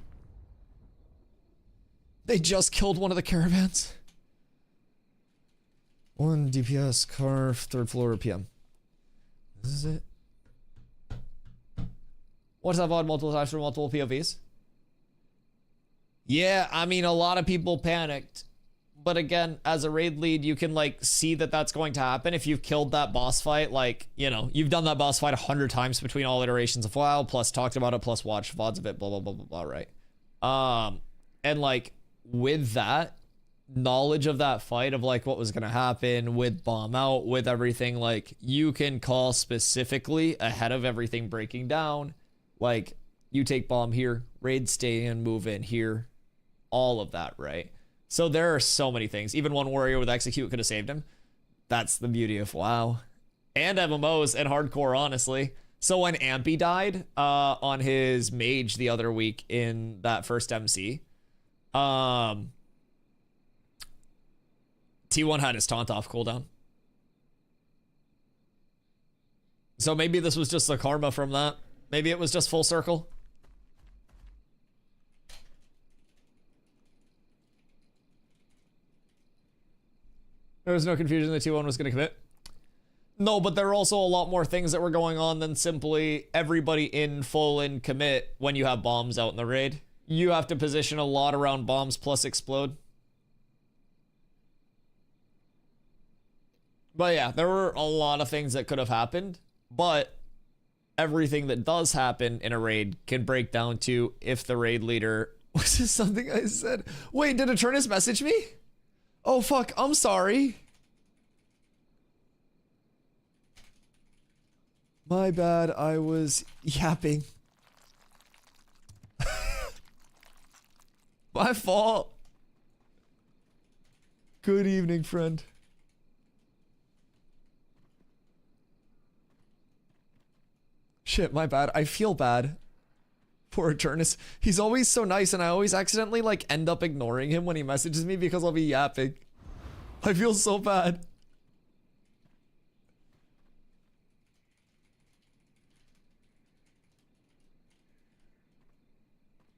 They just killed one of the caravans. 1 DPS, Carf, 3rd floor, PM. This is it. What's that VOD multiple times for multiple POVs? Yeah, I mean, a lot of people panicked. But again, as a raid lead, you can like see that that's going to happen if you've killed that boss fight. Like, you know, you've done that boss fight 100 times between all iterations of WoW, plus talked about it, plus watched VODs of it, blah, blah, blah, blah, blah, right? And like with that knowledge of that fight, of like what was going to happen with bomb out, with everything, like you can call specifically ahead of everything breaking down. Like you take bomb here, raid stay in, move in here. all of that, right? So there are so many things. Even one warrior with execute could have saved him. That's the beauty of WoW. And MMOs and hardcore, honestly. So when Ampy died on his mage the other week in that first MC, T1 had his taunt off cooldown. So maybe this was just the karma from that. Maybe it was just full circle. There was no confusion that T1 was going to commit. No, but there are also a lot more things that were going on than simply everybody in full in commit when you have bombs out in the raid. You have to position a lot around bombs plus explode. But yeah, there were a lot of things that could have happened, but everything that does happen in a raid can break down to if the raid leader... Was this something I said? Wait, did Eternus message me? Oh fuck, I'm sorry. My bad, I was yapping. My fault. Good evening, friend. Shit, my bad. I feel bad. Poor Eternus. He's always so nice, and I always accidentally, like, end up ignoring him when he messages me because I'll be yapping. I feel so bad.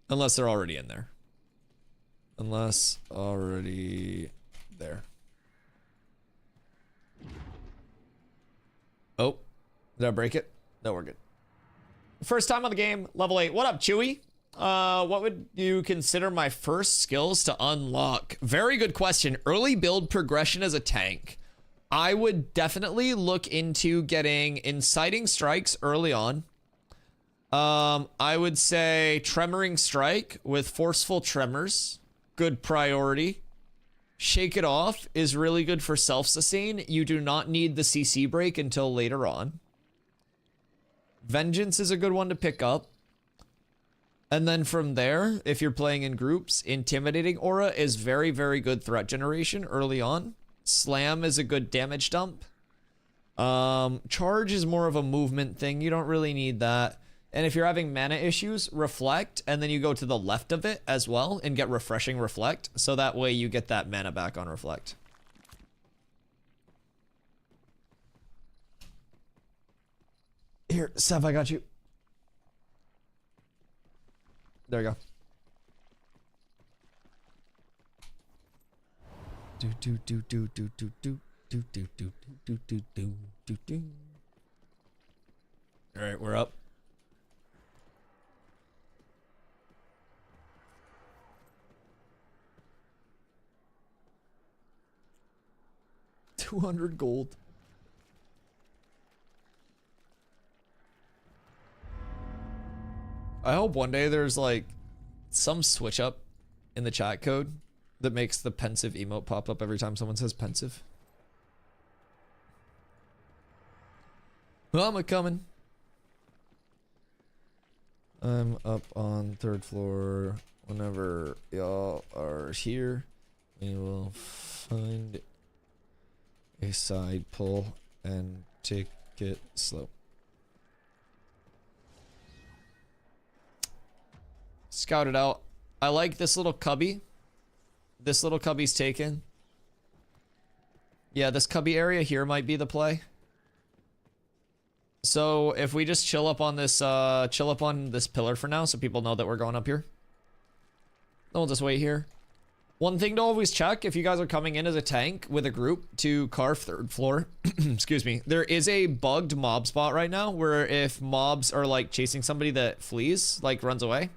Unless they're already in there. Unless already there. Oh, did I break it? No, we're good. First time on the game, level 8. What up, Chewy? What would you consider my first skills to unlock? Very good question. Early build progression as a tank. I would definitely look into getting inciting strikes early on. I would say tremoring strike with forceful tremors. Good priority. Shake it off is really good for self-sustain. You do not need the CC break until later on. Vengeance is a good one to pick up. And then from there, if you're playing in groups, Intimidating Aura is very, very good threat generation early on. Slam is a good damage dump. Charge is more of a movement thing. You don't really need that. And if you're having mana issues, Reflect, and then you go to the left of it as well and get Refreshing Reflect. So that way you get that mana back on Reflect. Here, Sev, I got you. There you go. Do do do do do do do do do do do do do do do. All right, we're up. $200 gold. I hope one day there's like some switch up in the chat code that makes the pensive emote pop up every time someone says pensive. Well, I'm coming. I'm up on 3rd floor. Whenever y'all are here, we will find a side pull and take it slow. Scout it out. I like this little cubby. This little cubby's taken. Yeah, this cubby area here might be the play. So if we just chill up on this pillar for now so people know that we're going up here. Then we'll just wait here. One thing to always check if you guys are coming in as a tank with a group to carve 3rd floor, excuse me, there is a bugged mob spot right now where if mobs are like chasing somebody that flees, like runs away,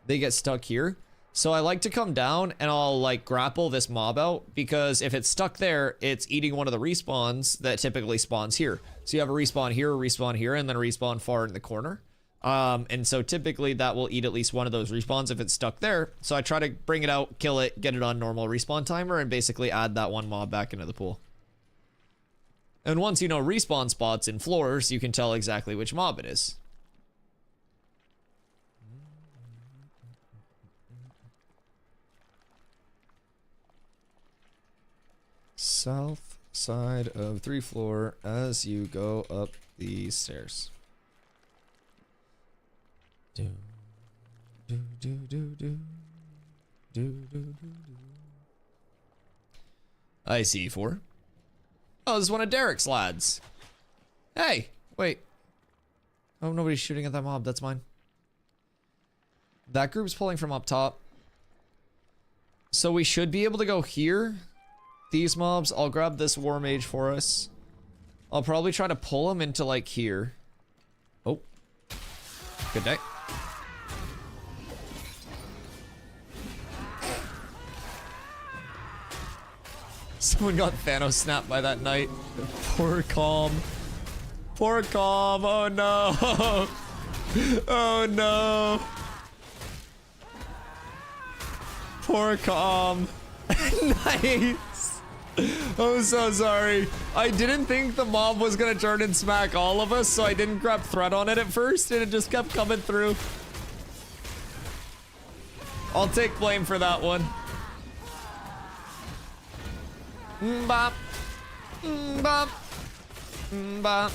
they get stuck here. So I like to come down and I'll like grapple this mob out because if it's stuck there, it's eating one of the respawns that typically spawns here. So you have a respawn here, and then a respawn far in the corner. And so typically that will eat at least one of those respawns if it's stuck there. So I try to bring it out, kill it, get it on normal respawn timer, and basically add that one mob back into the pool. And once you know respawn spots in floors, you can tell exactly which mob it is. south side of 3 floor as you go up the stairs. Do, do, do, do, do. Do, do, do, do. I see 4. Oh, this is one of Derek's lads. Hey, wait. Oh, nobody's shooting at that mob. That's mine. That group's pulling from up top. So we should be able to go here. These mobs. I'll grab this war mage for us. I'll probably try to pull them into like here. Oh. Good day. Someone got Thanos snapped by that knight. Poor Calm. Poor Calm. Oh no. Oh no. Poor Calm. Nice. I'm so sorry. I didn't think the mob was gonna turn and smack all of us, so I didn't grab threat on it at first, and it just kept coming through. I'll take blame for that one. Bop. Bop. Bop.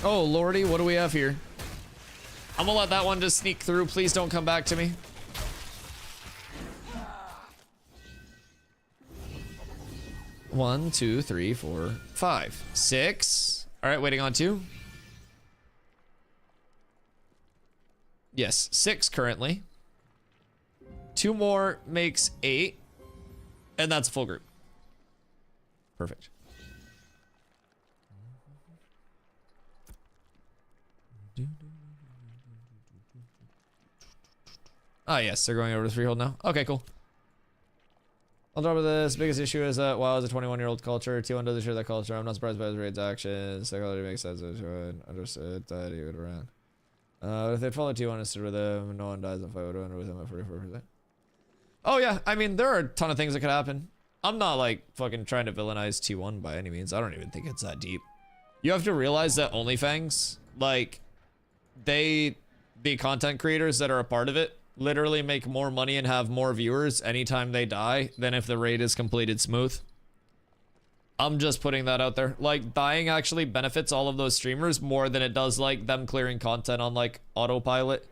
Oh, lordy, what do we have here? I'm gonna let that one just sneak through. Please don't come back to me. One, 2, 3, 4, 5, 6. All right, waiting on 2. Yes, 6 currently. 2 more makes 8. And that's a full group. Perfect. Ah, yes, they're going over to Freehold now. Okay, cool. I'll drop with this. Biggest issue is that WoW is a 21-year-old culture. T1 doesn't share that culture. I'm not surprised by his raid's actions. Psychology makes sense. Understood that he would run. If they follow T1 and stood with him, no one dies in a fight, would run with him at 44%. Oh yeah, I mean, there are a ton of things that could happen. I'm not like fucking trying to villainize T1 by any means. I don't even think it's that deep. You have to realize that OnlyFans, like, the content creators that are a part of it, literally make more money and have more viewers anytime they die than if the raid is completed smooth. I'm just putting that out there. Like, dying actually benefits all of those streamers more than it does like them clearing content on like autopilot.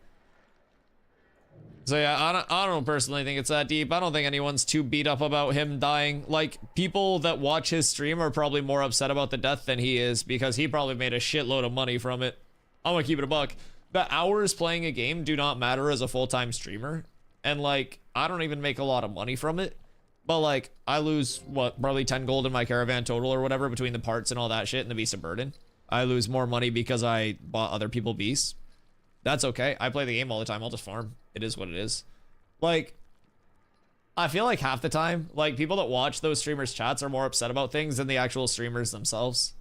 So yeah, I don't personally think it's that deep. I don't think anyone's too beat up about him dying. Like, people that watch his stream are probably more upset about the death than he is, because he probably made a shitload of money from it. I'm gonna keep it a buck. The hours playing a game do not matter as a full-time streamer. And like, I don't even make a lot of money from it. But like, I lose, what, probably 10 gold in my caravan total or whatever between the parts and all that shit and the Beast of Burden. I lose more money because I bought other people beasts. That's okay. I play the game all the time. I'll just farm. It is what it is. Like, I feel like half the time, like, people that watch those streamers' chats are more upset about things than the actual streamers themselves.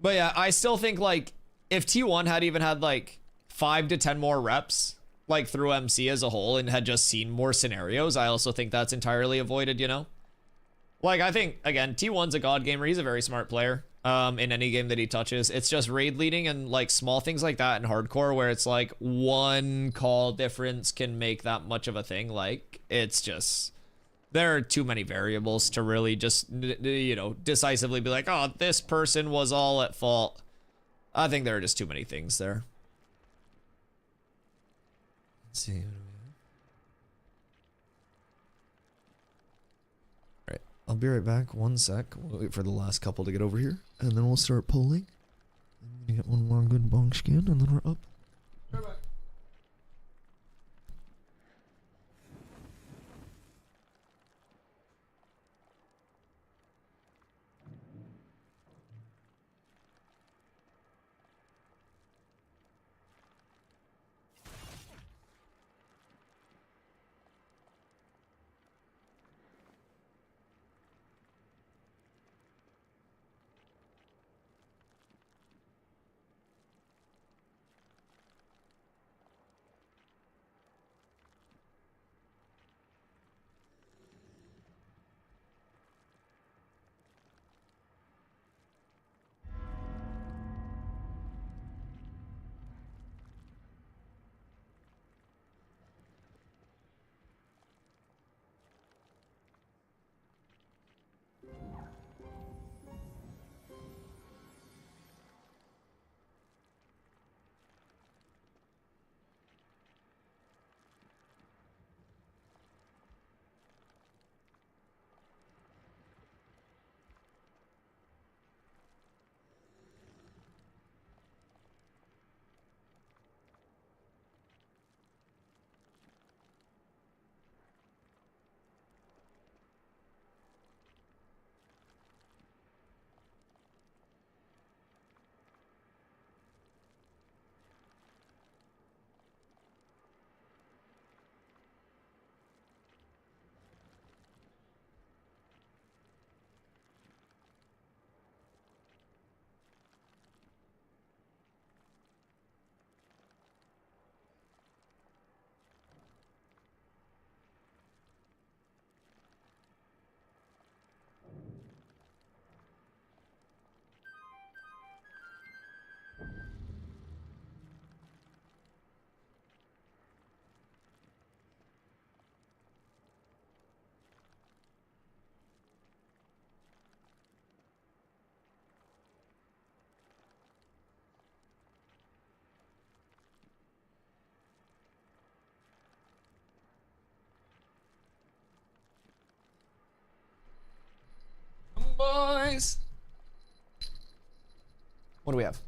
But yeah, I still think, like, if T1 had even had, like, 5 to 10 more reps, like, through MC as a whole and had just seen more scenarios, I also think that's entirely avoided, you know? Like, I think, again, T1's a god gamer. He's a very smart player in any game that he touches. It's just raid leading and, like, small things like that in hardcore where it's, like, one call difference can make that much of a thing. Like, it's just... there are too many variables to really just, you know, decisively be like, oh, this person was all at fault. I think there are just too many things there. Let's see. Alright, I'll be right back. 1 sec. We'll wait for the last couple to get over here, and then we'll start pulling. I'm gonna get one more good bonk skin, and then we're up. Right back. boys. What do we have?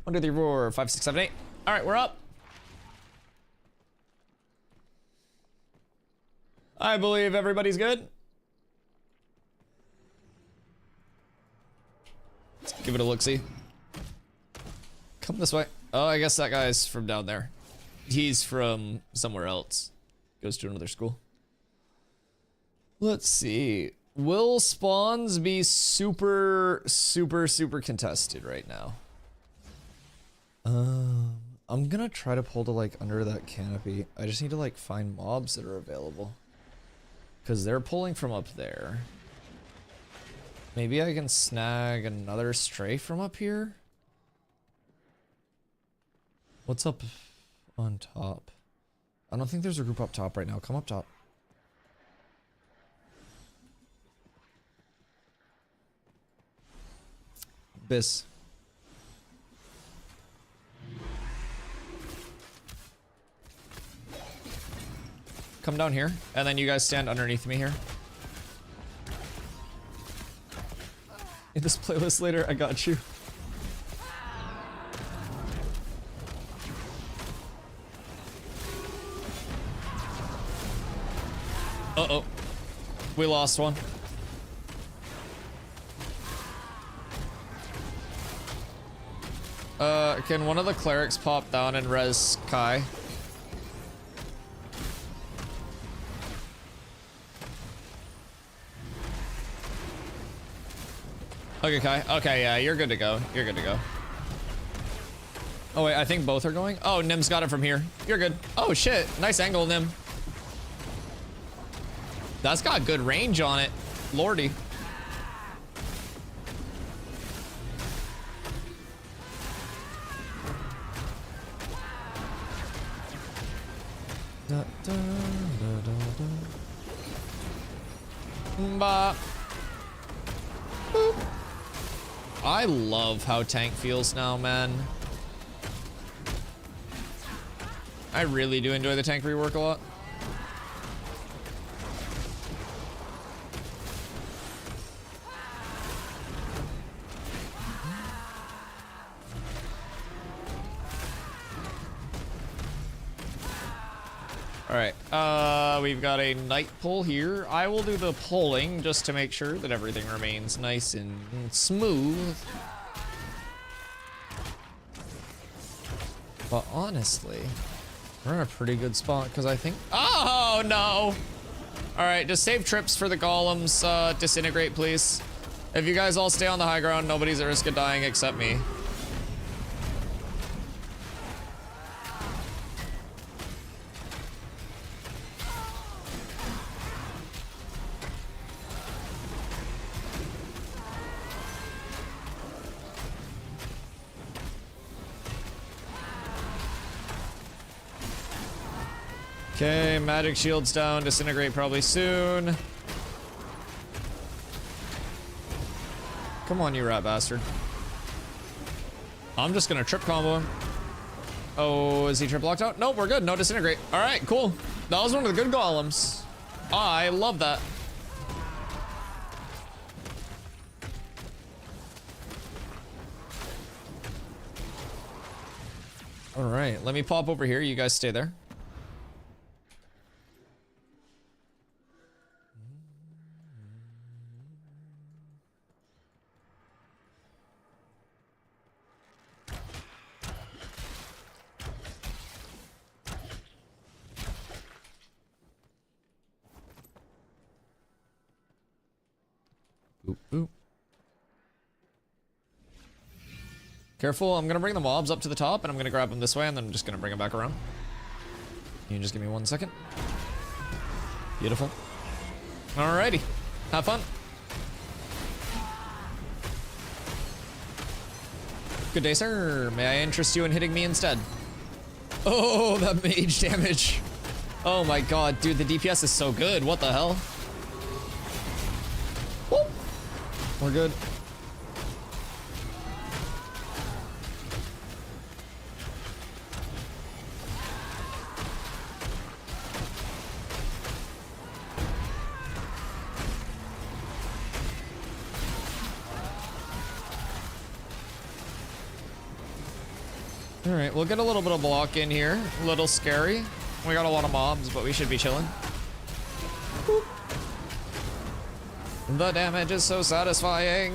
1, 2, 3, 4, 5, 6, 7, 8. All right, we're up. I believe everybody's good. Let's give it a look-see. Come this way. Oh, I guess that guy's from down there. He's from somewhere else. Goes to another school. Let's see. Will spawns be super contested right now? I'm gonna try to pull to like under that canopy. I just need to like find mobs that are available. Cause they're pulling from up there. Maybe I can snag another stray from up here? What's up on top? I don't think there's a group up top right now. Come up top. Bis. Come down here, and then you guys stand underneath me here. In this playlist later, I got you. Uh-oh. We lost one. Can one of the clerics pop down and res Kai? Okay, Kai. Okay, yeah, you're good to go. You're good to go. Oh, wait, I think both are going? Oh, Nim's got it from here. You're good. Oh, shit. Nice angle, Nim. That's got good range on it. Lordy. Da, da, da, da, da. Ba. Boop. I love how tank feels now, man. I really do enjoy the tank rework a lot. Alright, we've got a night pull here. I will do the pulling just to make sure that everything remains nice and smooth. But honestly, we're in a pretty good spot because I think... Oh, no! Alright, just save trips for the golems. Disintegrate, please. If you guys all stay on the high ground, nobody's at risk of dying except me. Okay, magic shield's down, disintegrate probably soon. Come on, you rat bastard. I'm just gonna trip combo him. Oh, is he trip locked out? Nope, we're good, no disintegrate. All right, cool. That was one of the good golems. I love that. All right, let me pop over here, you guys stay there. Boop, boop. Careful, I'm gonna bring the mobs up to the top and I'm gonna grab them this way and then I'm just gonna bring them back around. You can just give me 1 second. Beautiful. Alrighty, have fun. Good day, sir. May I interest you in hitting me instead? Oh, that mage damage. Oh my god, dude, the DPS is so good. What the hell? Woo. We're good. All right, we'll get a little bit of block in here. A little scary. We got a lot of mobs, but we should be chilling. Boop. The damage is so satisfying.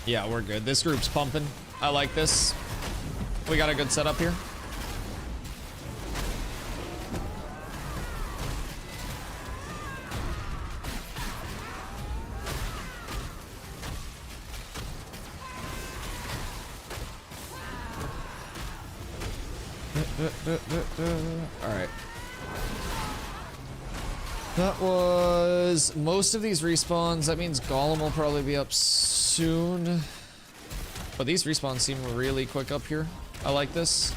Yeah, we're good. This group's pumping. I like this. We got a good setup here. All right. That was most of these respawns. That means Golem will probably be up soon. But these respawns seem really quick up here. I like this.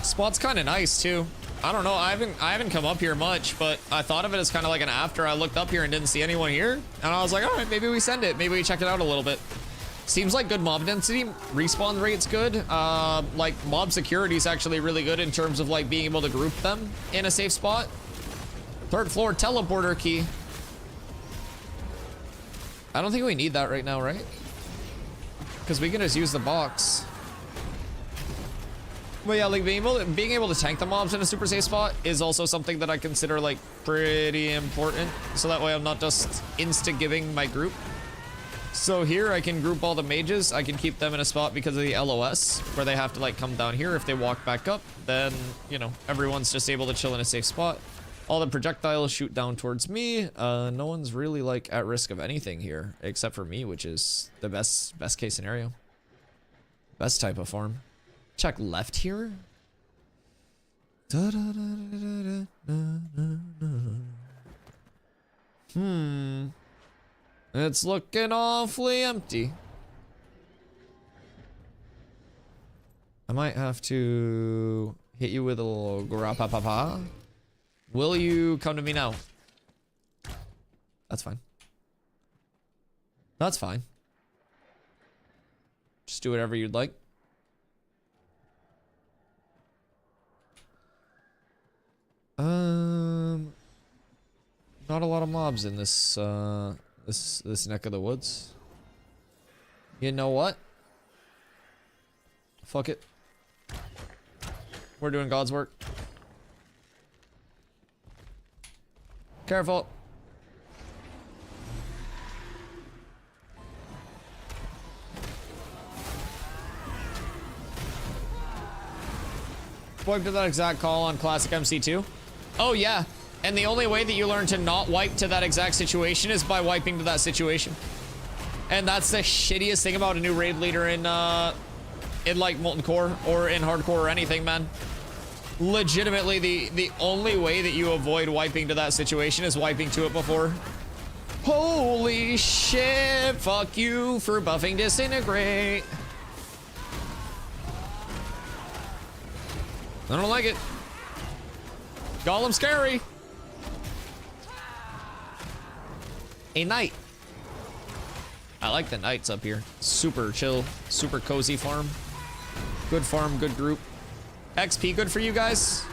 Spot's kind of nice too. I don't know. I haven't come up here much, but I thought of it as kind of like an after. I looked up here and didn't see anyone here, and I was like, all right, maybe we send it. Maybe we check it out a little bit. Seems like good mob density. Respawn rate's good. Like mob security is actually really good in terms of like being able to group them in a safe spot. Third floor teleporter key. I don't think we need that right now, right? Because we can just use the box. But yeah, like being able to tank the mobs in a super safe spot is also something that I consider like pretty important. So that way I'm not just insta-giving my group. So here I can group all the mages. I can keep them in a spot because of the LOS where they have to like come down here. If they walk back up, then, you know, everyone's just able to chill in a safe spot. All the projectiles shoot down towards me. No one's really like at risk of anything here except for me, which is the best case scenario. Best type of farm. Check left here. It's looking awfully empty. I might have to hit you with a little grapapapa. Will you come to me now? That's fine. That's fine. Just do whatever you'd like. Not a lot of mobs in this this neck of the woods. You know what? Fuck it. We're doing God's work. Careful. Wipe to that exact call on classic MC2. Oh yeah, and the only way that you learn to not wipe to that exact situation is by wiping to that situation. And that's the shittiest thing about a new raid leader in like Molten Core or in Hardcore or anything, man. Legitimately, the only way that you avoid wiping to that situation is wiping to it before. Holy shit, fuck you for buffing Disintegrate. I don't like it. Golem scary. A knight. I like the knights up here. Super chill, super cozy farm. Good farm, good group. XP good for you guys?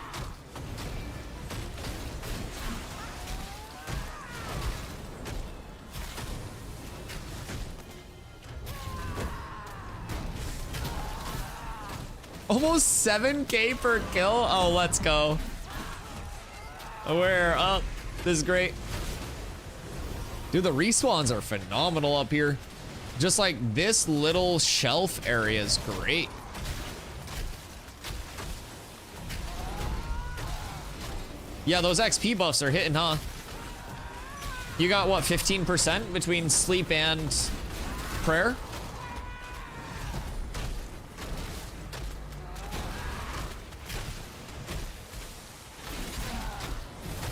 Almost 7K per kill? Oh, let's go. We're up. This is great. Dude, the respawns are phenomenal up here. Just like this little shelf area is great. Yeah, those XP buffs are hitting, huh? You got what, 15% between sleep and prayer?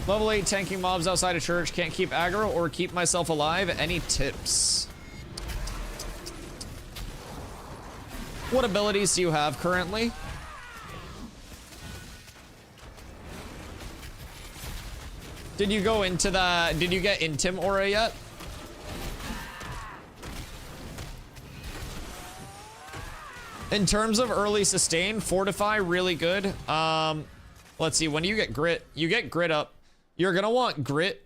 Level 8 tanking mobs outside of church. Can't keep aggro or keep myself alive. Any tips? What abilities do you have currently? Did you go into the... Did you get Intim Aura yet? In terms of early sustain, Fortify, really good. let's see, when you get grit up. You're gonna want grit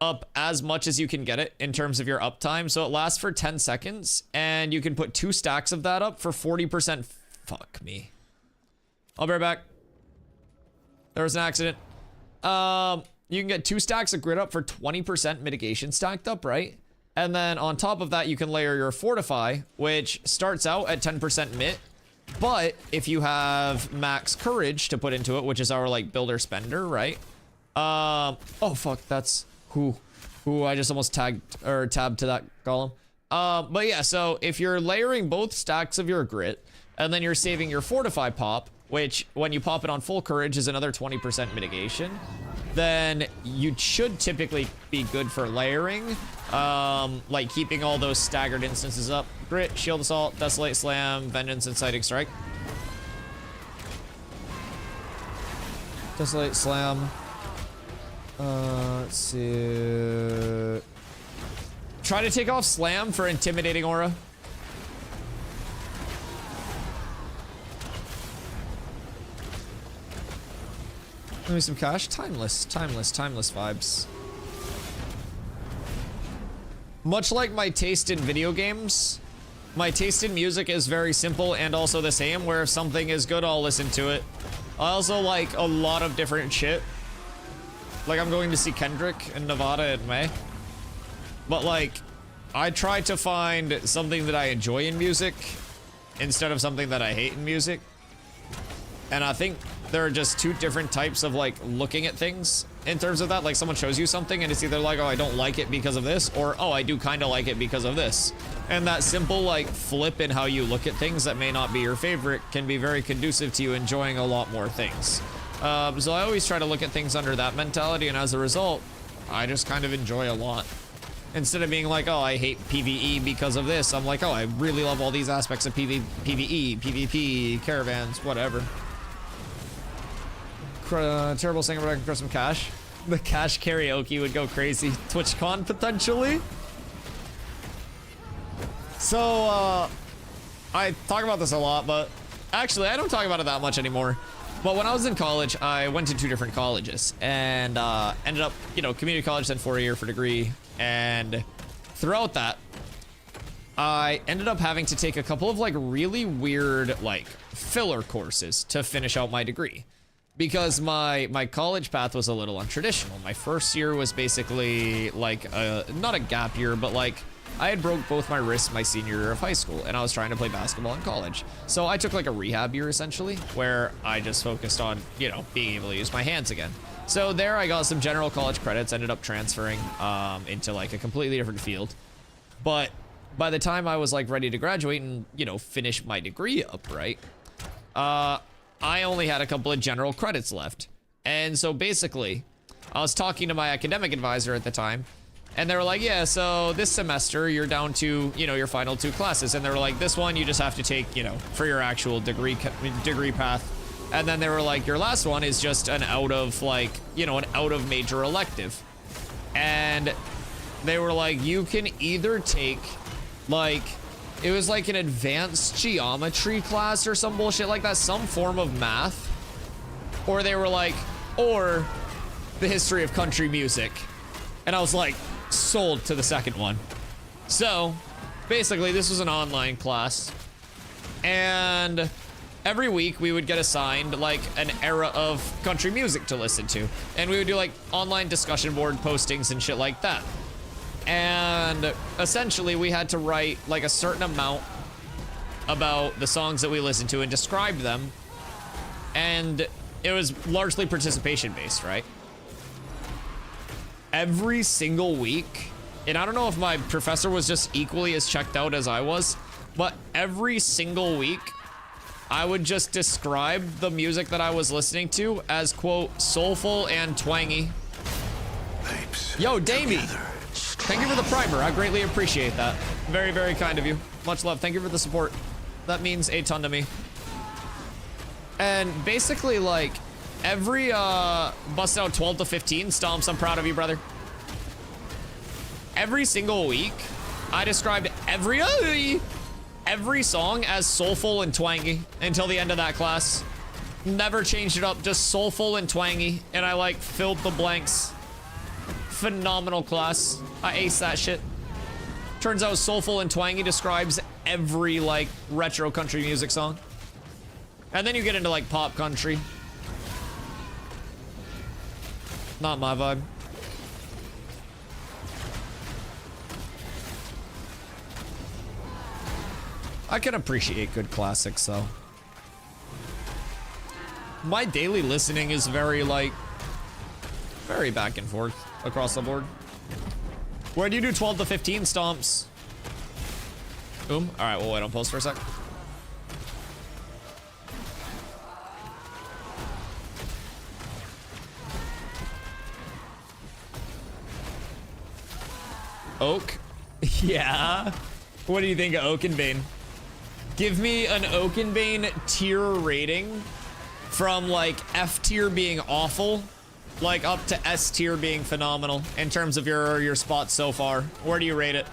up as much as you can get it in terms of your uptime. So it lasts for 10 seconds and you can put 2 stacks of that up for 40%. Fuck me. I'll be right back. There was an accident. You can get 2 stacks of grit up for 20% mitigation stacked up, right? And then on top of that, you can layer your fortify, which starts out at 10% mit. But if you have max courage to put into it, which is our like builder spender, right? Oh fuck, that's who I just almost tabbed to that column. But yeah, so if you're layering both stacks of your grit and then you're saving your fortify pop, which when you pop it on full courage is another 20% mitigation, then you should typically be good for layering, like keeping all those staggered instances up. Grit, shield assault, desolate slam, vengeance, inciting strike. Desolate slam. Let's see. Try to take off slam for intimidating aura. Give me some cash. Timeless vibes. Much like my taste in video games, my taste in music is very simple and also the same, where if something is good, I'll listen to it. I also like a lot of different shit. Like, I'm going to see Kendrick in Nevada in May. But, like, I try to find something that I enjoy in music instead of something that I hate in music. And I think there are just 2 different types of, like, looking at things in terms of that. Like, someone shows you something and it's either like, oh, I don't like it because of this, or, oh, I do kind of like it because of this. And that simple, like, flip in how you look at things that may not be your favorite can be very conducive to you enjoying a lot more things. So I always try to look at things under that mentality, and as a result, I just kind of enjoy a lot. Instead of being like, oh, I hate PvE because of this, I'm like, oh, I really love all these aspects of PvE, PvP, caravans, whatever. Terrible singer, but I can throw some cash. The cash karaoke would go crazy. TwitchCon, potentially? So, I talk about this a lot, but actually, I don't talk about it that much anymore. But when I was in college, I went to 2 different colleges and ended up, you know, community college, then 4-year for degree. And throughout that, I ended up having to take a couple of like really weird like filler courses to finish out my degree, because my college path was a little untraditional. My first year was basically like not a gap year, but like I had broke both my wrists my senior year of high school, and I was trying to play basketball in college. So I took like a rehab year essentially, where I just focused on, you know, being able to use my hands again. So there I got some general college credits, ended up transferring into like a completely different field. But by the time I was like ready to graduate and, you know, finish my degree up, right? I only had a couple of general credits left. And so basically, I was talking to my academic advisor at the time, and they were like, yeah, so this semester you're down to, you know, your final 2 classes. And they were like, this one you just have to take, you know, for your actual degree path. And then they were like, your last one is just an out of like, you know, an out of major elective. And they were like, you can either take like, it was like an advanced geometry class or some bullshit like that, some form of math. Or they were like, or the history of country music. And I was like, sold to the second one. So basically this was an online class, and every week we would get assigned like an era of country music to listen to, and we would do like online discussion board postings and shit like that. And essentially we had to write like a certain amount about the songs that we listened to and describe them, and it was largely participation based, right? Every single week, and I don't know if my professor was just equally as checked out as I was, but every single week I would just describe the music that I was listening to as, quote, soulful and twangy. Yo, Damie, thank you for the primer. I greatly appreciate that. Very, very kind of you. Much love. Thank you for the support. That means a ton to me. And basically, like, every busted out 12 to 15 stomps, I'm proud of you, brother. Every single week, I described every song as soulful and twangy until the end of that class. Never changed it up, just soulful and twangy, and I like filled the blanks. Phenomenal class. I aced that shit. Turns out soulful and twangy describes every like retro country music song. And then you get into like pop country. Not my vibe. I can appreciate good classics though. My daily listening is very like, very back and forth across the board. Where do you do 12 to 15 stomps? Boom. All right, we'll wait on post for a sec. Oak? Yeah. What do you think of Oakenbane? Give me an Oakenbane tier rating from like F tier being awful, like up to S tier being phenomenal in terms of your spots so far. Where do you rate it?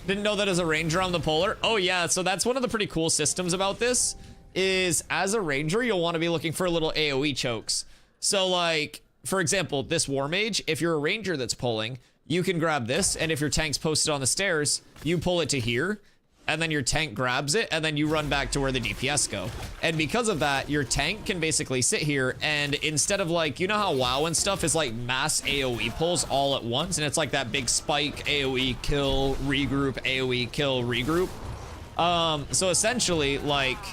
Didn't know that as a ranger on the polar. Oh yeah, so that's one of the pretty cool systems about this is as a ranger, you'll want to be looking for little AoE chokes. So like, for example, this war mage, if you're a ranger that's pulling, you can grab this, and if your tank's posted on the stairs, you pull it to here, and then your tank grabs it, and then you run back to where the DPS go. And because of that, your tank can basically sit here, and instead of like, you know how WoW and stuff is like mass AoE pulls all at once, and it's like that big spike, AoE, kill, regroup, AoE, kill, regroup? So essentially, like,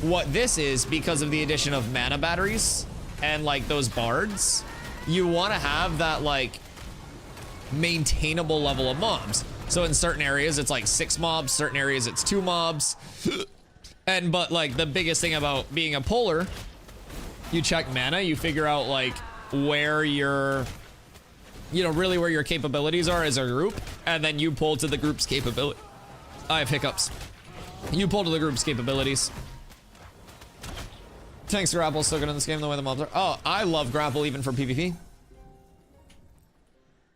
what this is, because of the addition of mana batteries, and like those bards, you want to have that like, maintainable level of mobs. So in certain areas it's like 6 mobs, certain areas it's 2 mobs. But like the biggest thing about being a puller, you check mana, you figure out like where your, you know, really where your capabilities are as a group, and then you pull to the group's capability. I have hiccups. You pull to the group's capabilities. Tanks grapple so good in this game the way the mobs are. Oh, I love grapple even for PvP.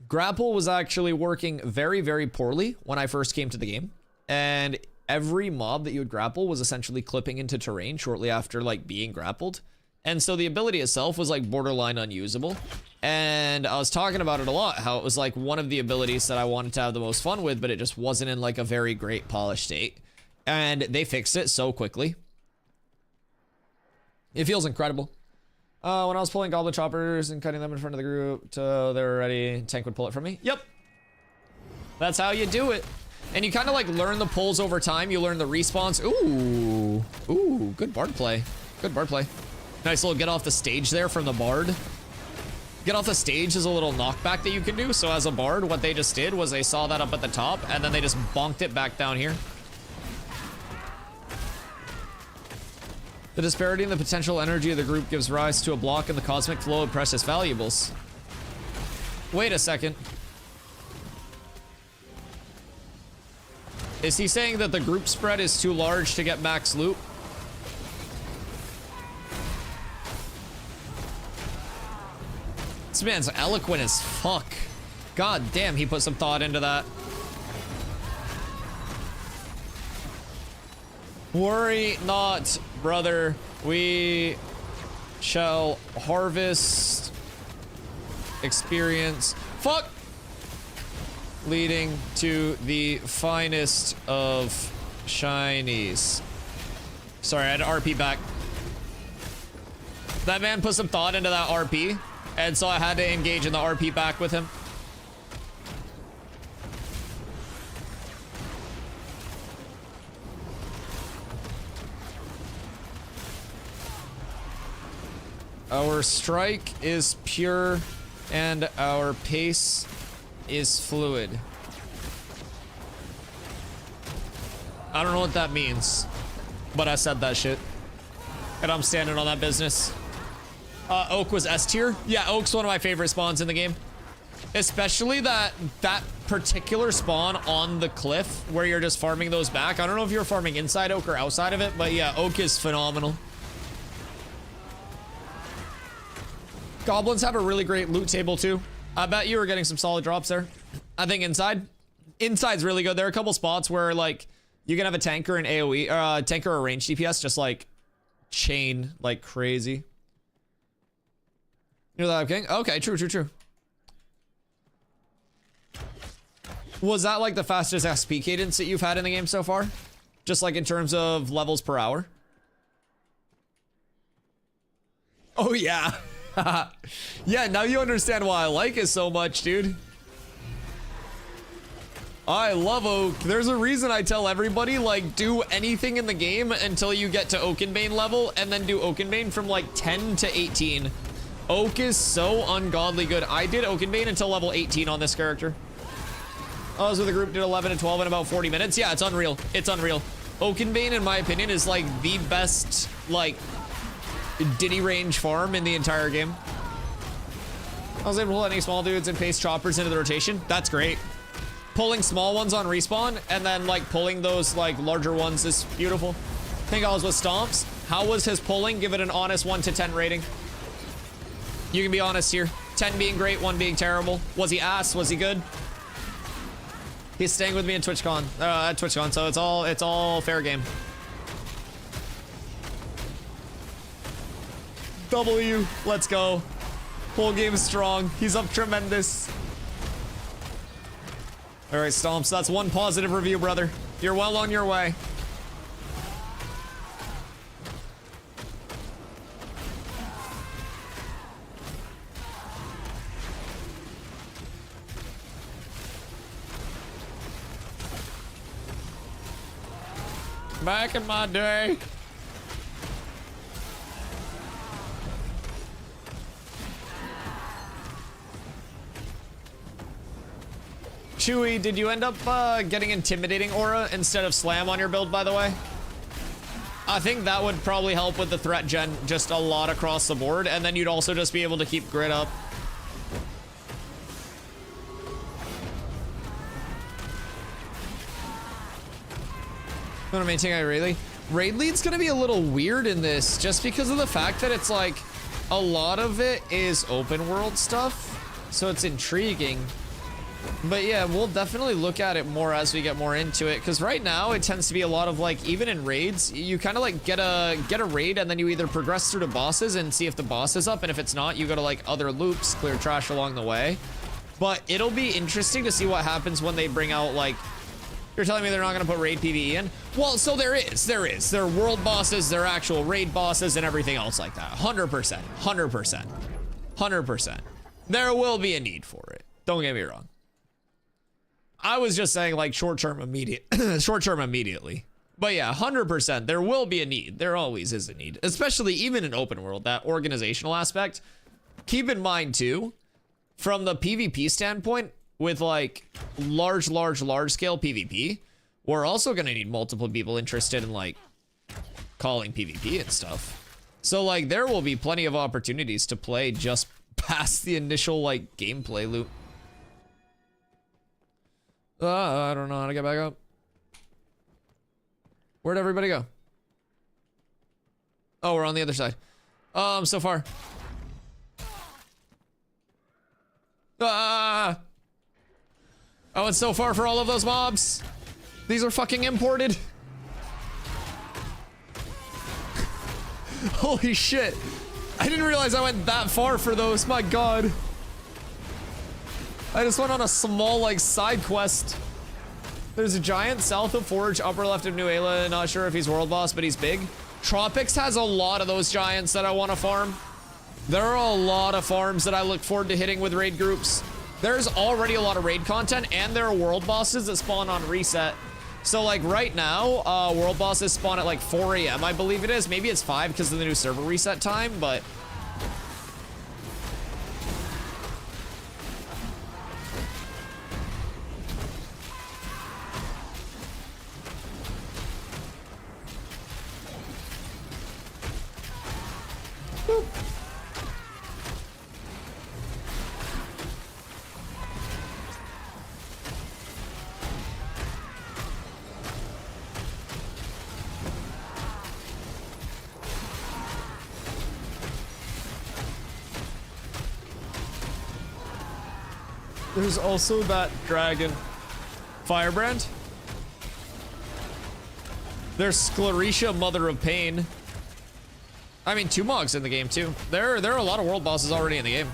Grapple was actually working very, very poorly when I first came to the game. And every mob that you would grapple was essentially clipping into terrain shortly after like being grappled. And so the ability itself was like borderline unusable. And I was talking about it a lot, how it was like one of the abilities that I wanted to have the most fun with, but it just wasn't in like a very great polished state. And they fixed it so quickly. It feels incredible. When I was pulling goblin choppers and cutting them in front of the group till they were ready, tank would pull it from me. Yep. That's how you do it. And you kind of like learn the pulls over time. You learn the respawns. Ooh. Ooh, good bard play. Good bard play. Nice little get off the stage there from the bard. Get off the stage is a little knockback that you can do. So as a bard, what they just did was they saw that up at the top and then they just bonked it back down here. The disparity in the potential energy of the group gives rise to a block in the cosmic flow of precious valuables. Wait a second. Is he saying that the group spread is too large to get max loot? This man's eloquent as fuck. God damn, he put some thought into that. Worry not, brother. We shall harvest experience. Fuck! Leading to the finest of shinies. Sorry, I had to RP back. That man put some thought into that RP, and so I had to engage in the RP back with him. Our strike is pure and our pace is fluid. I don't know what that means, but I said that shit. And I'm standing on that business. Oak was S tier. Yeah, Oak's one of my favorite spawns in the game. Especially that particular spawn on the cliff where you're just farming those back. I don't know if you're farming inside Oak or outside of it, but yeah, Oak is phenomenal. Goblins have a really great loot table too. I bet you were getting some solid drops there. I think inside's really good. There are a couple spots where like you can have a tanker and AoE, tanker or range DPS just like chain like crazy. You're that king? Okay, true. Was that like the fastest XP cadence that you've had in the game so far? Just like in terms of levels per hour? Oh yeah. Yeah, now you understand why I like it so much, dude. I love Oak. There's a reason I tell everybody, like, do anything in the game until you get to Oakenbane level, and then do Oakenbane from like 10 to 18. Oak is so ungodly good. I did Oakenbane until level 18 on this character. I was with a group, did 11 and 12 in about 40 minutes. Yeah, it's unreal. It's unreal. Oakenbane, in my opinion, is like the best, like, Diddy range farm in the entire game. I was able to pull any small dudes and paste choppers into the rotation. That's great. Pulling small ones on respawn and then like pulling those like larger ones is beautiful. I think I was with Stomps. How was his pulling? Give it an honest 1 to 10 rating. You can be honest here. 10 being great, 1 being terrible. Was he ass? Was he good? He's staying with me at TwitchCon, so it's all fair game. W, let's go. Whole game is strong. He's up tremendous. All right, Stomps, that's 1 positive review, brother. You're well on your way. Back in my day. Chewy, did you end up getting Intimidating Aura instead of Slam on your build, by the way? I think that would probably help with the threat gen just a lot across the board, and then you'd also just be able to keep grid up. I'm gonna maintain I really. Raid lead's gonna be a little weird in this, just because of the fact that it's like a lot of it is open world stuff, so it's intriguing. But yeah, we'll definitely look at it more as we get more into it, because right now it tends to be a lot of like, even in raids, you kind of like get a raid and then you either progress through the bosses and see if the boss is up, and if it's not, you go to like other loops, clear trash along the way. But it'll be interesting to see what happens when they bring out like, you're telling me they're not going to put raid PvE in? Well, so there is. There are world bosses, there are actual raid bosses, and everything else like that. 100%. 100%. 100%. There will be a need for it. Don't get me wrong. I was just saying like short-term immediately. But yeah, 100%. There will be a need. There always is a need. Especially even in open world, that organizational aspect. Keep in mind too, from the PvP standpoint, with like large scale PvP, we're also gonna need multiple people interested in like calling PvP and stuff. So like there will be plenty of opportunities to play just past the initial like gameplay loop. I don't know how to get back up. Where'd everybody go? Oh, we're on the other side. So far. Ah! Oh, it's so far for all of those mobs. These are fucking imported. Holy shit. I didn't realize I went that far for those. My god. I just went on a small, like, side quest. There's a giant south of Forge, upper left of New Ayla. Not sure if he's world boss, but he's big. Tropics has a lot of those giants that I want to farm. There are a lot of farms that I look forward to hitting with raid groups. There's already a lot of raid content, and there are world bosses that spawn on reset. So, like, right now, world bosses spawn at, like, 4 a.m., I believe it is. Maybe it's 5 because of the new server reset time, but... Boop. There's also that dragon. Firebrand. There's Scleretia, Mother of Pain. I mean, 2 Mogs in the game too. There are a lot of world bosses already in the game.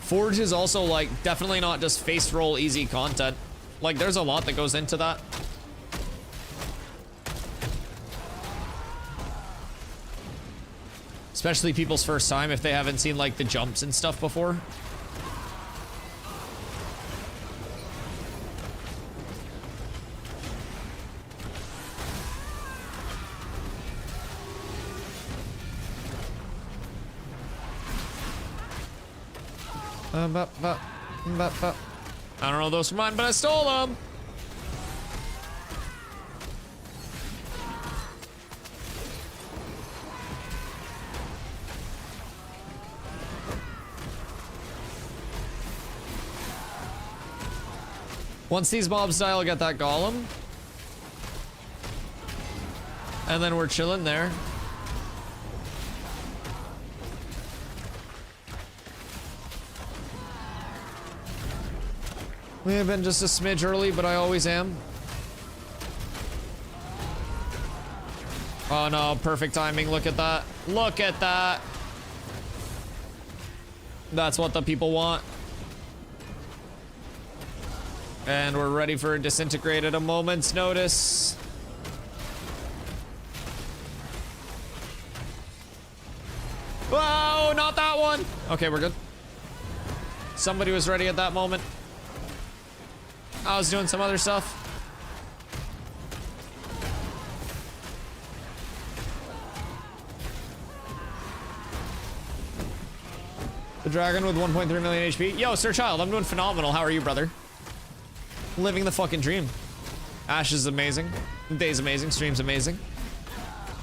Forge is also like definitely not just face roll easy content. Like there's a lot that goes into that. Especially people's first time if they haven't seen like the jumps and stuff before. I don't know those are mine, but I stole them. Once these mobs die, I'll get that golem. And then we're chilling there. We have been just a smidge early, but I always am. Oh no, perfect timing. Look at that. Look at that. That's what the people want. And we're ready for a disintegrate at a moment's notice. Whoa, not that one. Okay, we're good. Somebody was ready at that moment. I was doing some other stuff. The dragon with 1.3 million HP. Yo, Sir Child, I'm doing phenomenal. How are you, brother? Living the fucking dream. Ash is amazing. Day's amazing. Stream's amazing.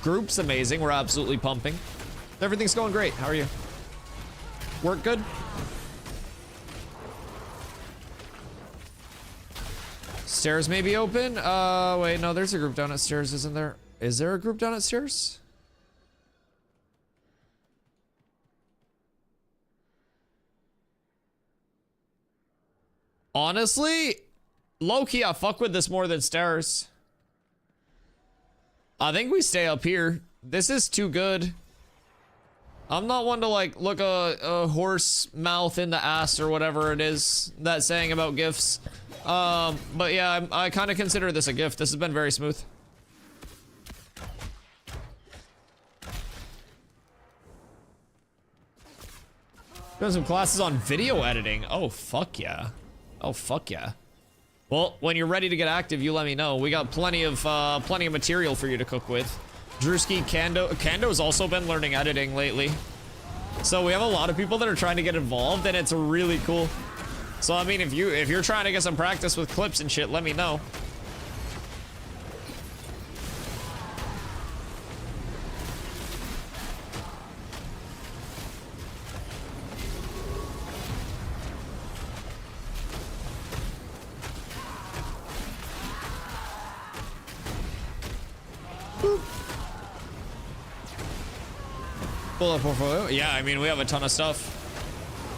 Group's amazing. We're absolutely pumping. Everything's going great. How are you? Work good? Stairs may be open. Wait, no, there's a group down at stairs, isn't there? Is there a group down at stairs? Honestly, low-key, I fuck with this more than stairs. I think we stay up here. This is too good. I'm not one to like look a horse mouth in the ass or whatever it is that saying about gifts. But yeah, I kind of consider this a gift. This has been very smooth. Doing some classes on video editing. Oh, fuck yeah. Oh, fuck yeah. Well, when you're ready to get active, you let me know. We got plenty of material for you to cook with. Drewski, Kando's also been learning editing lately. So we have a lot of people that are trying to get involved, and it's really cool. So I mean, if you're trying to get some practice with clips and shit, let me know. Bullet portfolio. Yeah, I mean, we have a ton of stuff.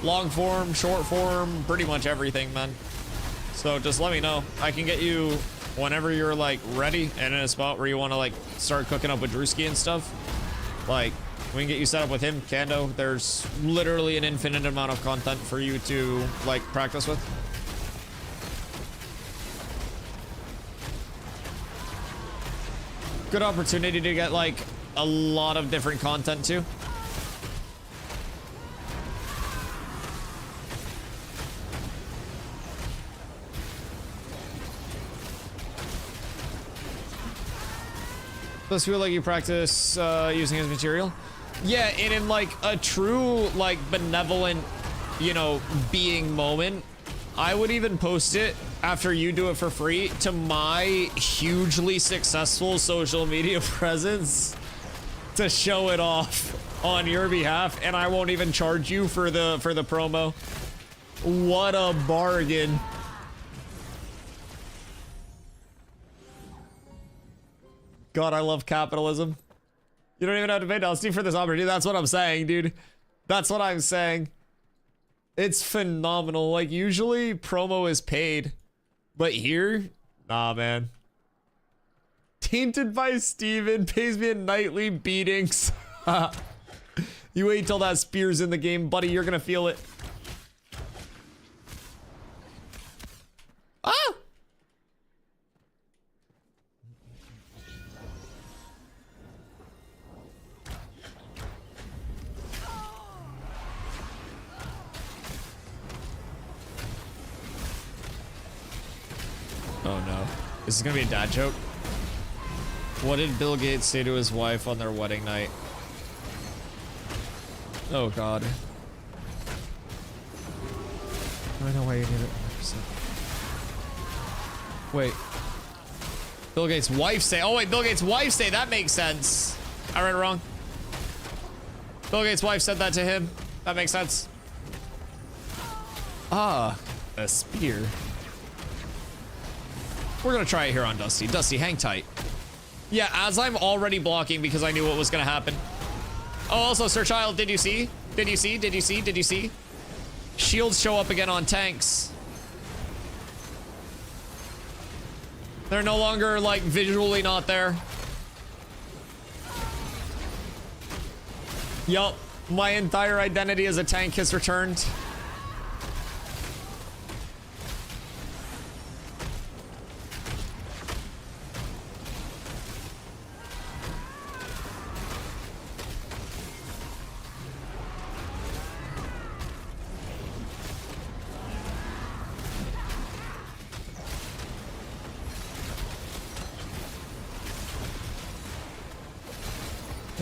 Long form, short form, pretty much everything, man. So just let me know. I can get you whenever you're like ready and in a spot where you want to like start cooking up with Drewski and stuff. Like, we can get you set up with him, Kando. There's literally an infinite amount of content for you to like practice with. Good opportunity to get like a lot of different content too. Does feel like you practice using his material? Yeah, and in like a true like benevolent, you know, being moment, I would even post it after you do it for free to my hugely successful social media presence to show it off on your behalf, and I won't even charge you for the promo. What a bargain. God, I love capitalism. You don't even have to pay Dusty for this opportunity. That's what I'm saying, dude. That's what I'm saying. It's phenomenal. Like, usually promo is paid, but here, nah, man. tainted by Steven, pays me in nightly beatings. You wait till that spear's in the game, buddy. You're gonna feel it. Ah! Oh no. This is gonna be a dad joke. What did Bill Gates say to his wife on their wedding night? Oh god. I know why you need it 100%. Wait. Bill Gates' wife say. Oh wait, Bill Gates' wife say. That makes sense. I read it wrong. Bill Gates' wife said that to him. That makes sense. Ah, a spear. We're gonna try it here on Dusty. Dusty, hang tight. Yeah, as I'm already blocking because I knew what was gonna happen. Oh, also, Sir Child, did you see? Did you see? Did you see? Did you see? Shields show up again on tanks. They're no longer, like, visually not there. Yup, my entire identity as a tank has returned.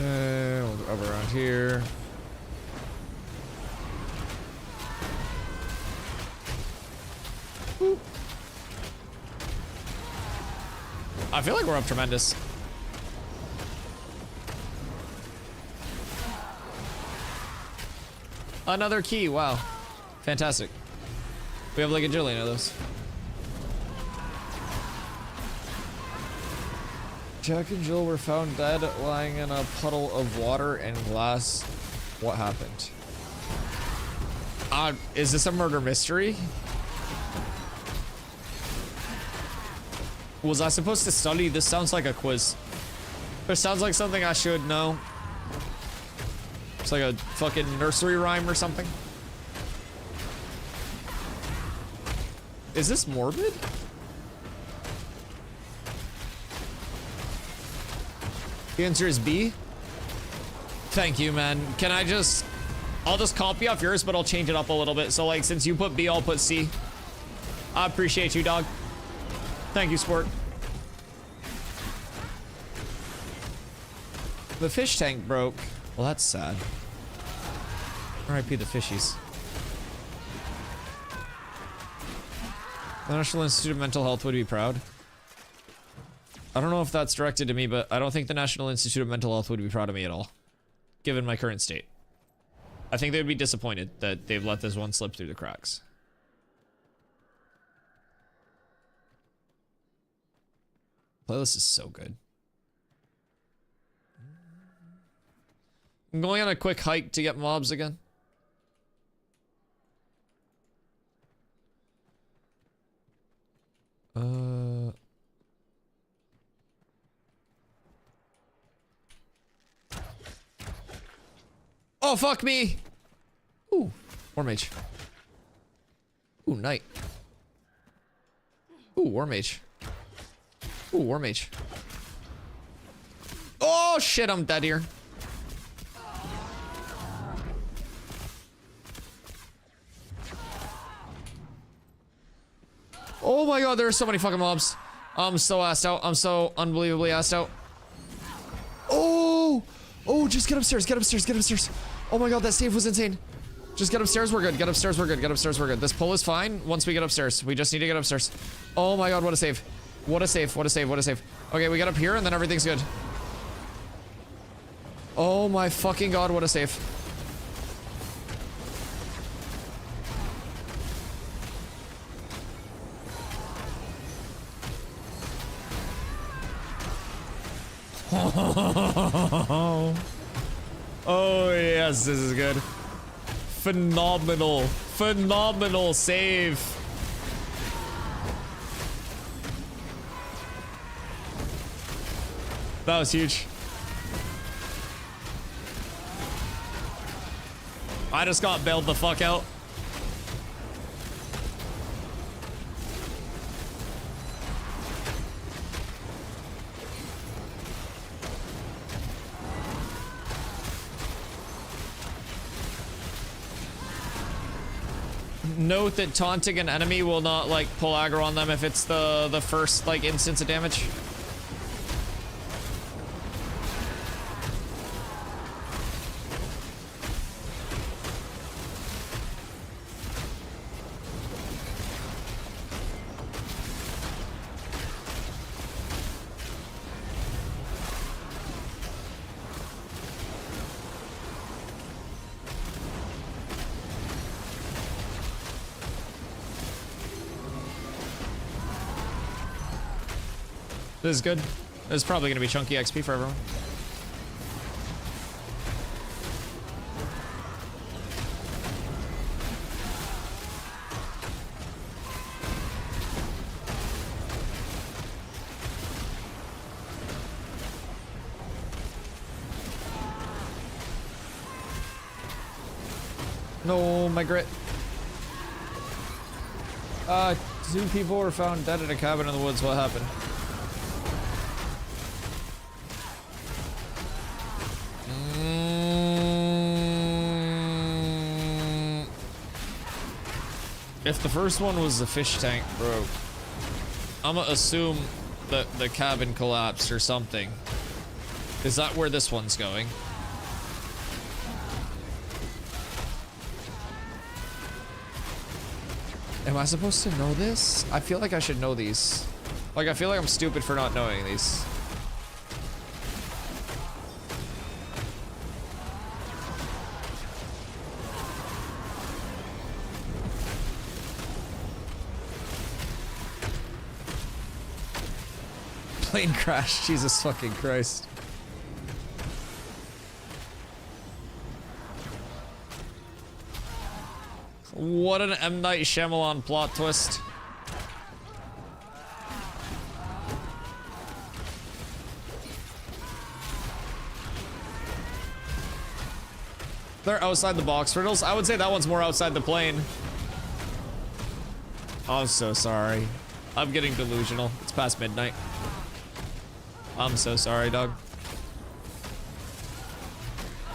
We'll go over around here. Woo. I feel like we're up tremendous. Another key, wow. Fantastic. We have like a jillion of those. Jack and Jill were found dead, lying in a puddle of water and glass. What happened? Is this a murder mystery? Was I supposed to study? This sounds like a quiz. This sounds like something I should know. It's like a fucking nursery rhyme or something. Is this morbid? The answer is B. Thank you, man. Can I just... I'll just copy off yours, but I'll change it up a little bit. So, like, since you put B, I'll put C. I appreciate you, dog. Thank you, sport. The fish tank broke. Well, that's sad. R.I.P. the fishies. The National Institute of Mental Health would be proud. I don't know if that's directed to me, but I don't think the National Institute of Mental Health would be proud of me at all, given my current state. I think they would be disappointed that they've let this one slip through the cracks. Playlist is so good. I'm going on a quick hike to get mobs again. Oh, fuck me! Ooh, War Mage. Ooh, Knight. Ooh, War Mage. Ooh, War Mage. Oh, shit, I'm dead here. Oh my god, there are so many fucking mobs. I'm so assed out. I'm so unbelievably assed out. Oh! Oh, just get upstairs, get upstairs, get upstairs. Oh my god, that save was insane. Just get upstairs, we're good. Get upstairs, we're good. Get upstairs, we're good. This pull is fine once we get upstairs. We just need to get upstairs. Oh my god, what a save. What a save, what a save, what a save. Okay, we get up here and then everything's good. Oh my fucking god, what a save. Oh yes, this is good. Phenomenal, phenomenal save. That was huge. I just got bailed the fuck out. Note that taunting an enemy will not like pull aggro on them if it's the first like instance of damage. This is good. This is probably gonna be chunky XP for everyone. No, my grit. 2 people were found dead in a cabin in the woods. What happened? If the first one was the fish tank broke, I'm gonna assume that the cabin collapsed or something. Is that where this one's going? Am I supposed to know this? I feel like I should know these. Like, I feel like I'm stupid for not knowing these. Plane crash, Jesus fucking Christ. What an M. Night Shyamalan plot twist. They're outside the box riddles. I would say that one's more outside the plane. I'm so sorry. I'm getting delusional. It's past midnight. I'm so sorry, dog.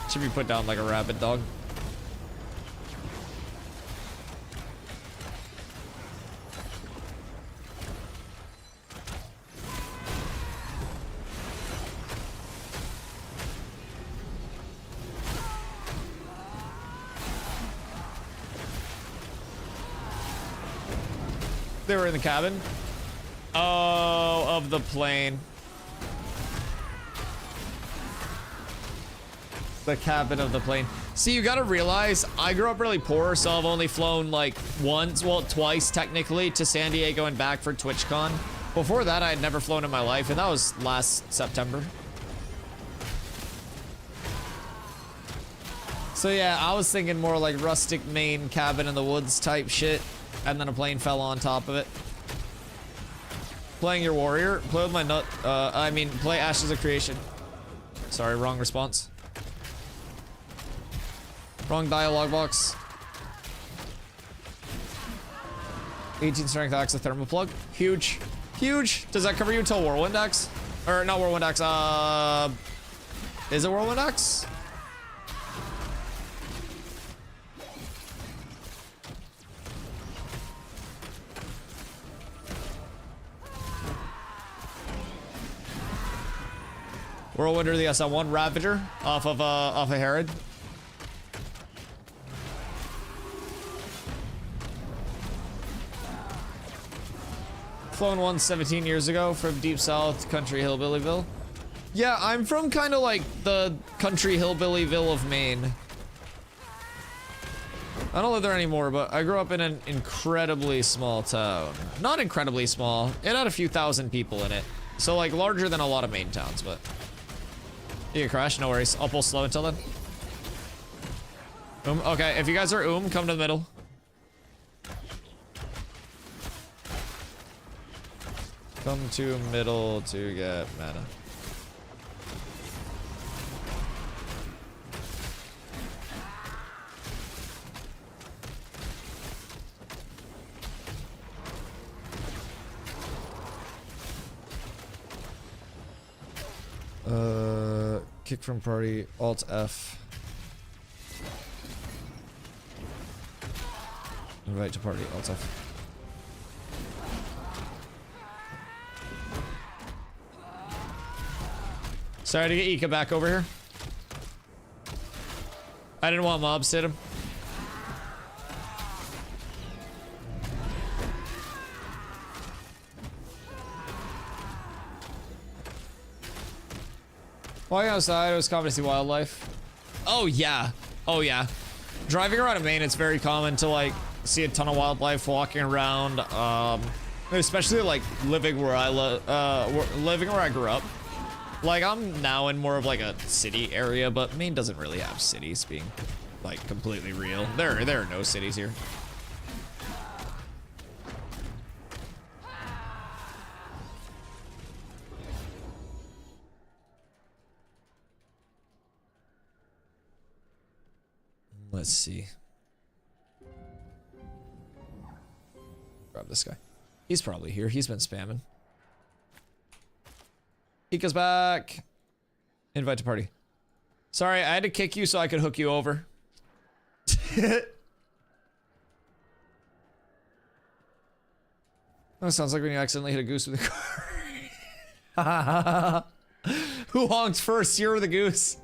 Should be put down like a rabid dog. They were in the cabin. Oh, of the plane. The cabin of the plane. See, you gotta realize, I grew up really poor, so I've only flown like once, well, twice technically, to San Diego and back for TwitchCon. Before that, I had never flown in my life, and that was last September. So yeah, I was thinking more like rustic Maine cabin in the woods type shit, and then a plane fell on top of it. Playing your warrior, play with my nut, play Ashes of Creation. Sorry, wrong response. Wrong dialogue box. 18 strength axe, a thermal plug. Huge. Huge. Does that cover you until Whirlwind Axe? Or not Whirlwind Axe, is it Whirlwind Axe? Whirlwind or the SL1 Ravager off of Herod. Flown one 17 years ago from deep south country hillbillyville. Yeah, I'm from kind of like the country hillbillyville of Maine. I don't live there anymore, but I grew up in an incredibly small town. Not incredibly small. It had a few thousand people in it. So like larger than a lot of Maine towns, but you can crash, no worries. I'll pull slow until then. Okay, if you guys are come to the middle. Come to middle to get mana. Kick from party, Alt F. Invite to party, Alt F. Sorry to get Ika back over here. I didn't want mobs to hit him. Walking outside, it was common to see wildlife. Oh yeah. Oh yeah. Driving around in Maine, it's very common to like see a ton of wildlife walking around. Especially like living where I living where I grew up. Like I'm now in more of like a city area, but Maine doesn't really have cities, being like completely real. There are no cities here. Let's see. Grab this guy. He's probably here. He's been spamming. Ika's back. Invite to party. Sorry, I had to kick you so I could hook you over. That sounds like when you accidentally hit a goose with a car. Who honked first? You're the goose.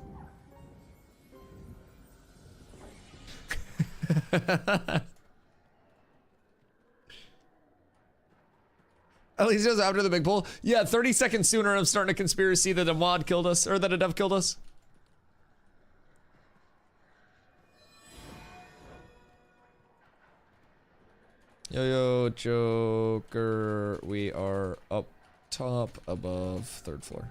At least it was after the big pull. Yeah, 30 seconds sooner, I'm starting a conspiracy that a mod killed us, or that a dev killed us. Yo, Joker. We are up top above 3rd floor.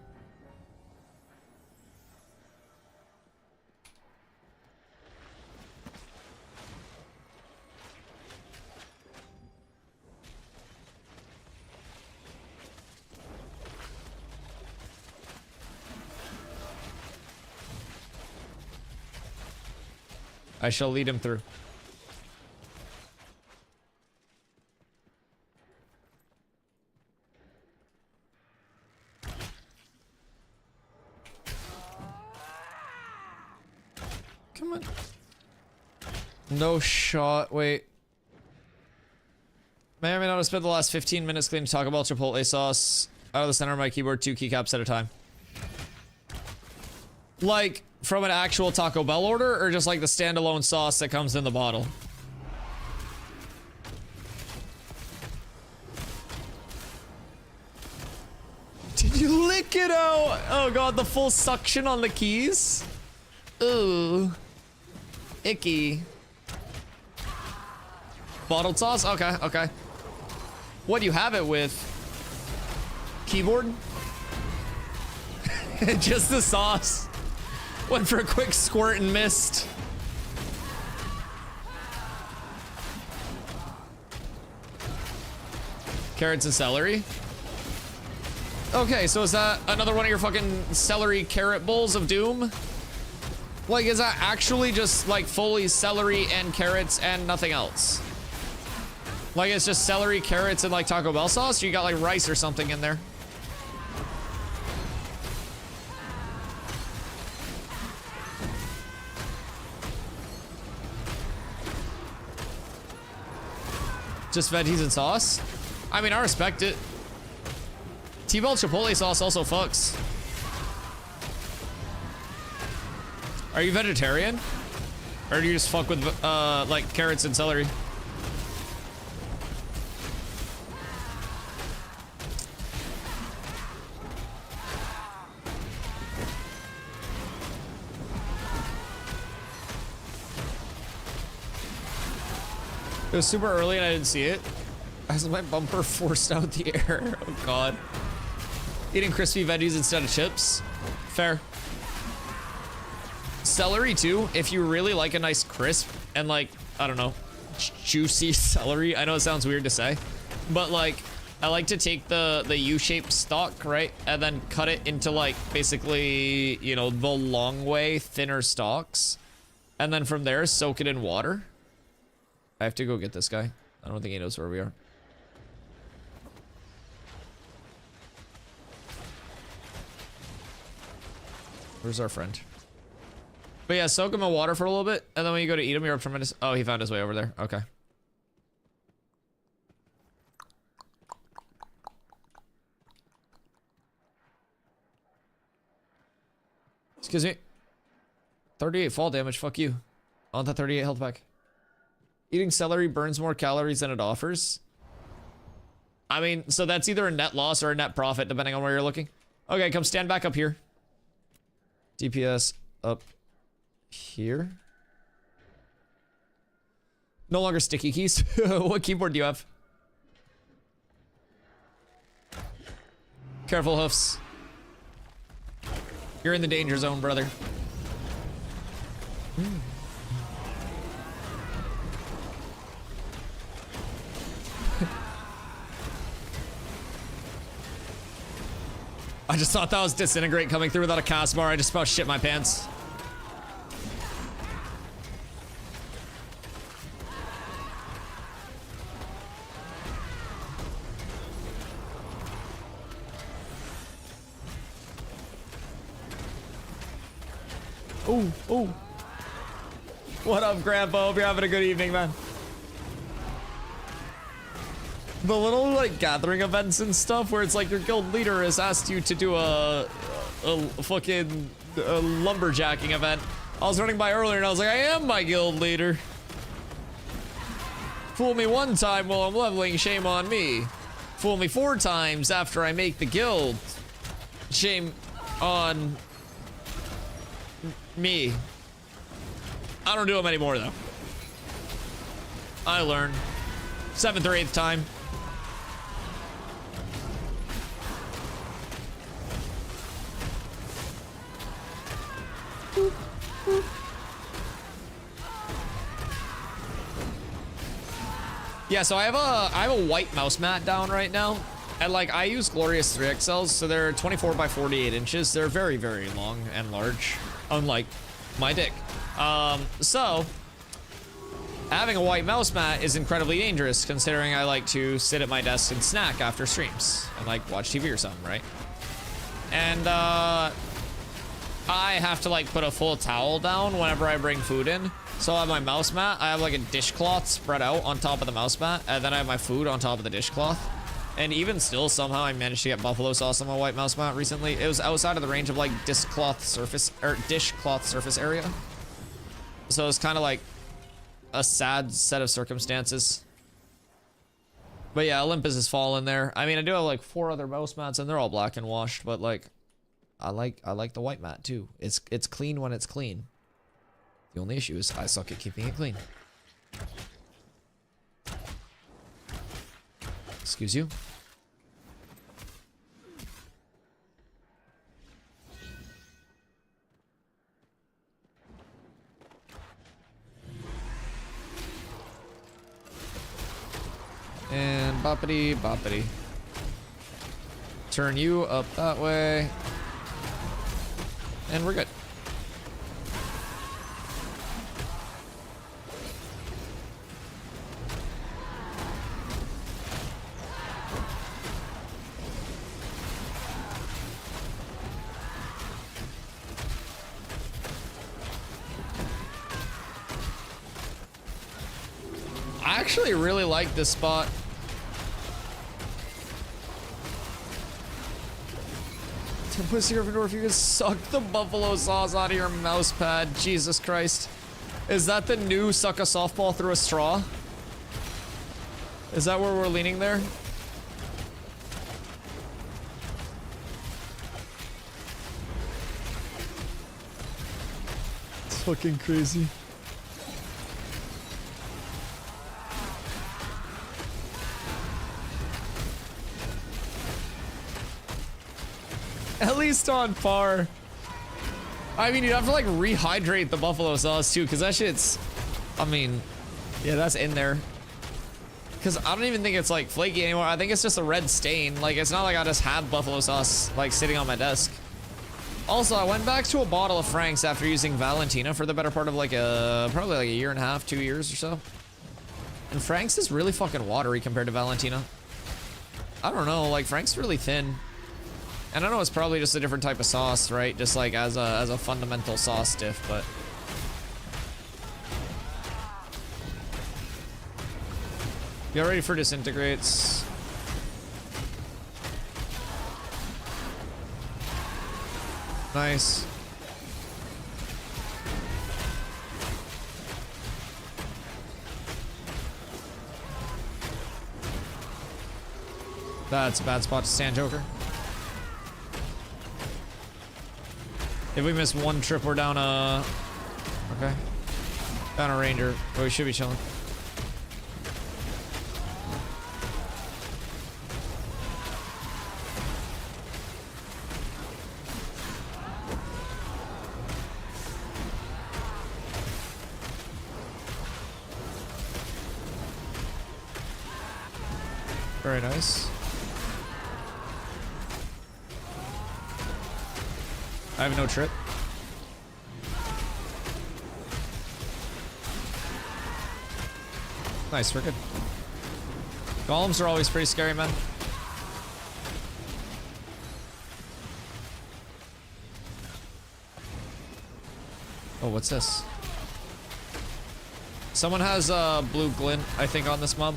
I shall lead him through. Come on. No shot. Wait. May or may not have spent the last 15 minutes cleaning Taco Bell Chipotle sauce out of the center of my keyboard 2 keycaps at a time. Like, from an actual Taco Bell order, or just like the standalone sauce that comes in the bottle? Did you lick it out? Oh god, the full suction on the keys? Ooh. Icky. Bottled sauce? Okay, okay. What do you have it with? Keyboard? Just the sauce. Went for a quick squirt and missed. Carrots and celery. Okay, so is that another one of your fucking celery carrot bowls of doom? Like, is that actually just like fully celery and carrots and nothing else? Like, it's just celery, carrots, and like Taco Bell sauce? Or you got like rice or something in there? Just veggies and sauce? I mean, I respect it. T-Bell Chipotle sauce also fucks. Are you vegetarian? Or do you just fuck with, like, carrots and celery? It was super early and I didn't see it. As my bumper forced out the air. Oh god. Eating crispy veggies instead of chips. Fair. Celery too, if you really like a nice crisp and like, I don't know, juicy celery. I know it sounds weird to say, but like, I like to take the U-shaped stalk, right? And then cut it into like, basically, you know, the long way, thinner stalks. And then from there, soak it in water. I have to go get this guy. I don't think he knows where we are. Where's our friend? But yeah, soak him in water for a little bit, and then when you go to eat him, you're up tremendous. Oh, he found his way over there. Okay. Excuse me. 38 fall damage. Fuck you. I want that 38 health back. Eating celery burns more calories than it offers. I mean, so that's either a net loss or a net profit, depending on where you're looking. Okay, come stand back up here. DPS up here. No longer sticky keys. What keyboard do you have? Careful, hoofs. You're in the danger zone, brother. I just thought that was Disintegrate coming through without a cast bar. I just about shit my pants. Oh, oh. What up, Grandpa? Hope you're having a good evening, man. The little, like, gathering events and stuff where it's like your guild leader has asked you to do a fucking lumberjacking event. I was running by earlier and I was like, I am my guild leader. Fool me one time while I'm leveling, shame on me. Fool me 4 times after I make the guild, shame on me. I don't do them anymore though. I learned. 7th or 8th time. Yeah, so I have a white mouse mat down right now, and like I use Glorious 3XLs, so they're 24 by 48 inches. They're very, very long and large, unlike my dick. So having a white mouse mat is incredibly dangerous, considering I like to sit at my desk and snack after streams and like watch TV or something, right? And I have to like put a full towel down whenever I bring food in. So on my mouse mat, I have like a dishcloth spread out on top of the mouse mat, and then I have my food on top of the dishcloth. And even still, somehow I managed to get buffalo sauce on my white mouse mat recently. It was outside of the range of like dishcloth surface area. So it's kind of like a sad set of circumstances. But yeah, Olympus has fallen there. I mean, I do have like 4 other mouse mats and they're all black and washed, but like I like the white mat too. It's clean when it's clean. The only issue is I suck at keeping it clean. Excuse you. And boppity boppity. Turn you up that way. And we're good. I actually really like this spot. Pussy Gryffindor, if you could suck the buffalo sauce out of your mouse pad. Jesus Christ. Is that the new suck a softball through a straw? Is that where we're leaning there? It's fucking crazy. At least on par. I mean, you'd have to like rehydrate the buffalo sauce too, because that shit's, I mean, yeah, that's in there. Because I don't even think it's like flaky anymore. I think it's just a red stain. Like, it's not like I just have buffalo sauce like sitting on my desk. Also, I went back to a bottle of Frank's after using Valentina for the better part of like probably like a year and a half, 2 years or so. And Frank's is really fucking watery compared to Valentina. I don't know, like Frank's really thin. And I know it's probably just a different type of sauce, right? Just like as a fundamental sauce diff, but get ready for disintegrates. Nice. That's a bad spot to stand, Joker. If we miss one trip, we're down a... Okay. Down a ranger, but we should be chilling. Very nice. I have no trip. Nice, we're good. Golems are always pretty scary, man. Oh, what's this? Someone has a blue glint, I think, on this mob.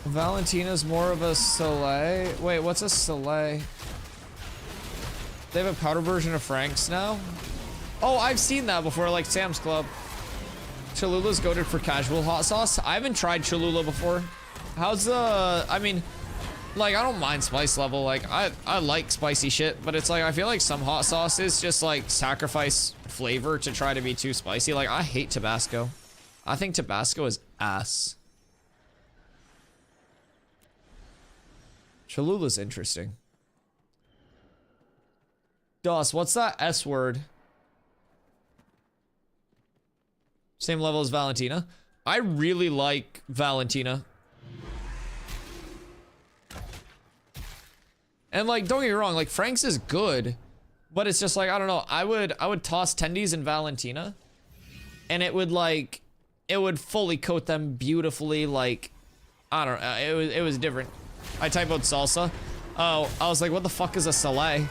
Valentina's more of a Soleil. Wait, what's a Soleil? They have a powder version of Frank's now? Oh, I've seen that before, like Sam's Club. Cholula's goated for casual hot sauce. I haven't tried Cholula before. How's the... I mean, like, I don't mind spice level. Like, I like spicy shit, but it's like, I feel like some hot sauces just, like, sacrifice flavor to try to be too spicy. Like, I hate Tabasco. I think Tabasco is ass. Cholula's interesting. Doss, what's that S word? Same level as Valentina. I really like Valentina. And like, don't get me wrong, like Frank's is good, but it's just like, I don't know. I would toss tendies in Valentina, and it would like, it would fully coat them beautifully. Like, I don't know. It was different. I type out salsa. Oh, I was like, what the fuck is a Soleil?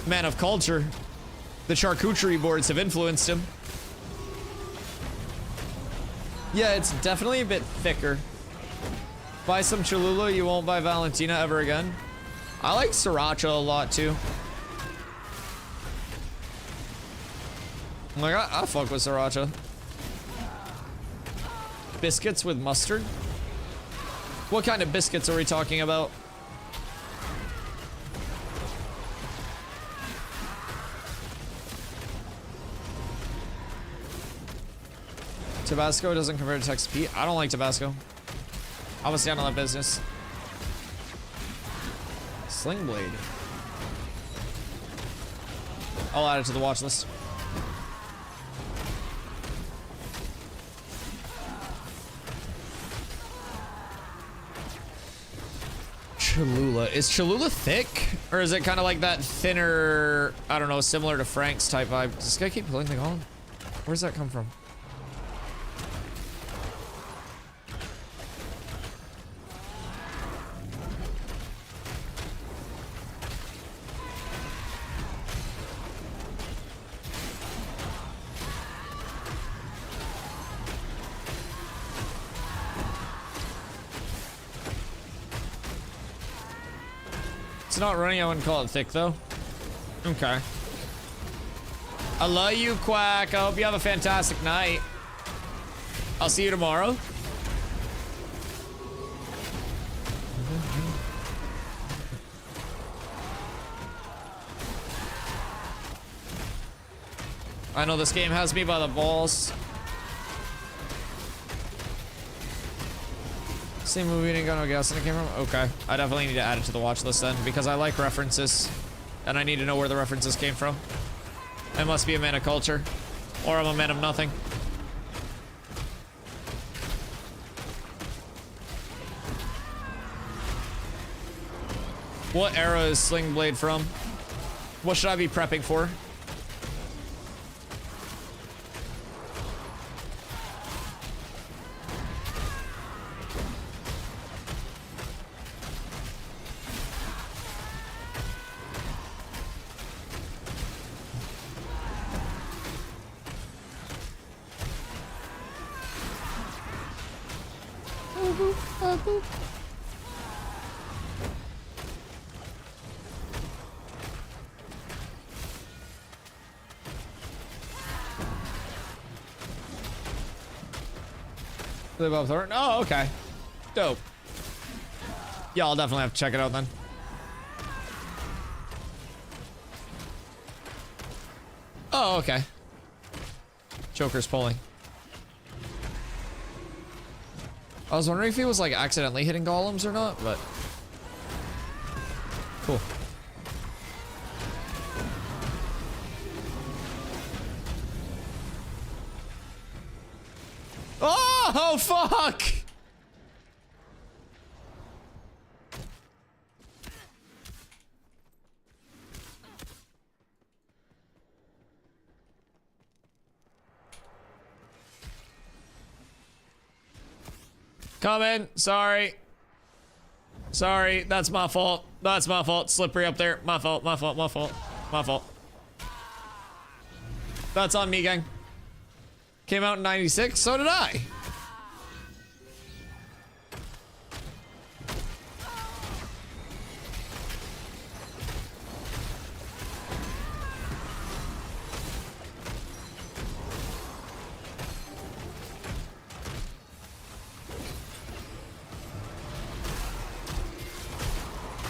Man of culture. The charcuterie boards have influenced him. Yeah, it's definitely a bit thicker. Buy some Cholula, you won't buy Valentina ever again. I like Sriracha a lot too. I'm like, I fuck with Sriracha. Biscuits with mustard? What kind of biscuits are we talking about? Tabasco doesn't compare to Texas Pete. I don't like Tabasco. I'm gonna stand on that business. Sling Blade. I'll add it to the watch list. Cholula. Is Cholula thick? Or is it kind of like that thinner, I don't know, similar to Frank's type vibe? Does this guy keep pulling the column? Where's that come from? It's not running, I wouldn't call it thick though. Okay. I love you, Quack. I hope you have a fantastic night. I'll see you tomorrow. I know this game has me by the balls. Same movie, didn't got no gas in it came from? Okay. I definitely need to add it to the watch list then, because I like references. And I need to know where the references came from. I must be a man of culture. Or I'm a man of nothing. What era is Sling Blade from? What should I be prepping for? Live up Thornton. Oh, okay. Dope. Yeah, I'll definitely have to check it out then. Oh, okay. Joker's pulling. I was wondering if he was like accidentally hitting golems or not, but cool. Oh, fuck! Come in. Sorry. Sorry. That's my fault. That's my fault. Slippery up there. My fault. My fault. My fault. My fault. That's on me, gang. Came out in 96. So did I.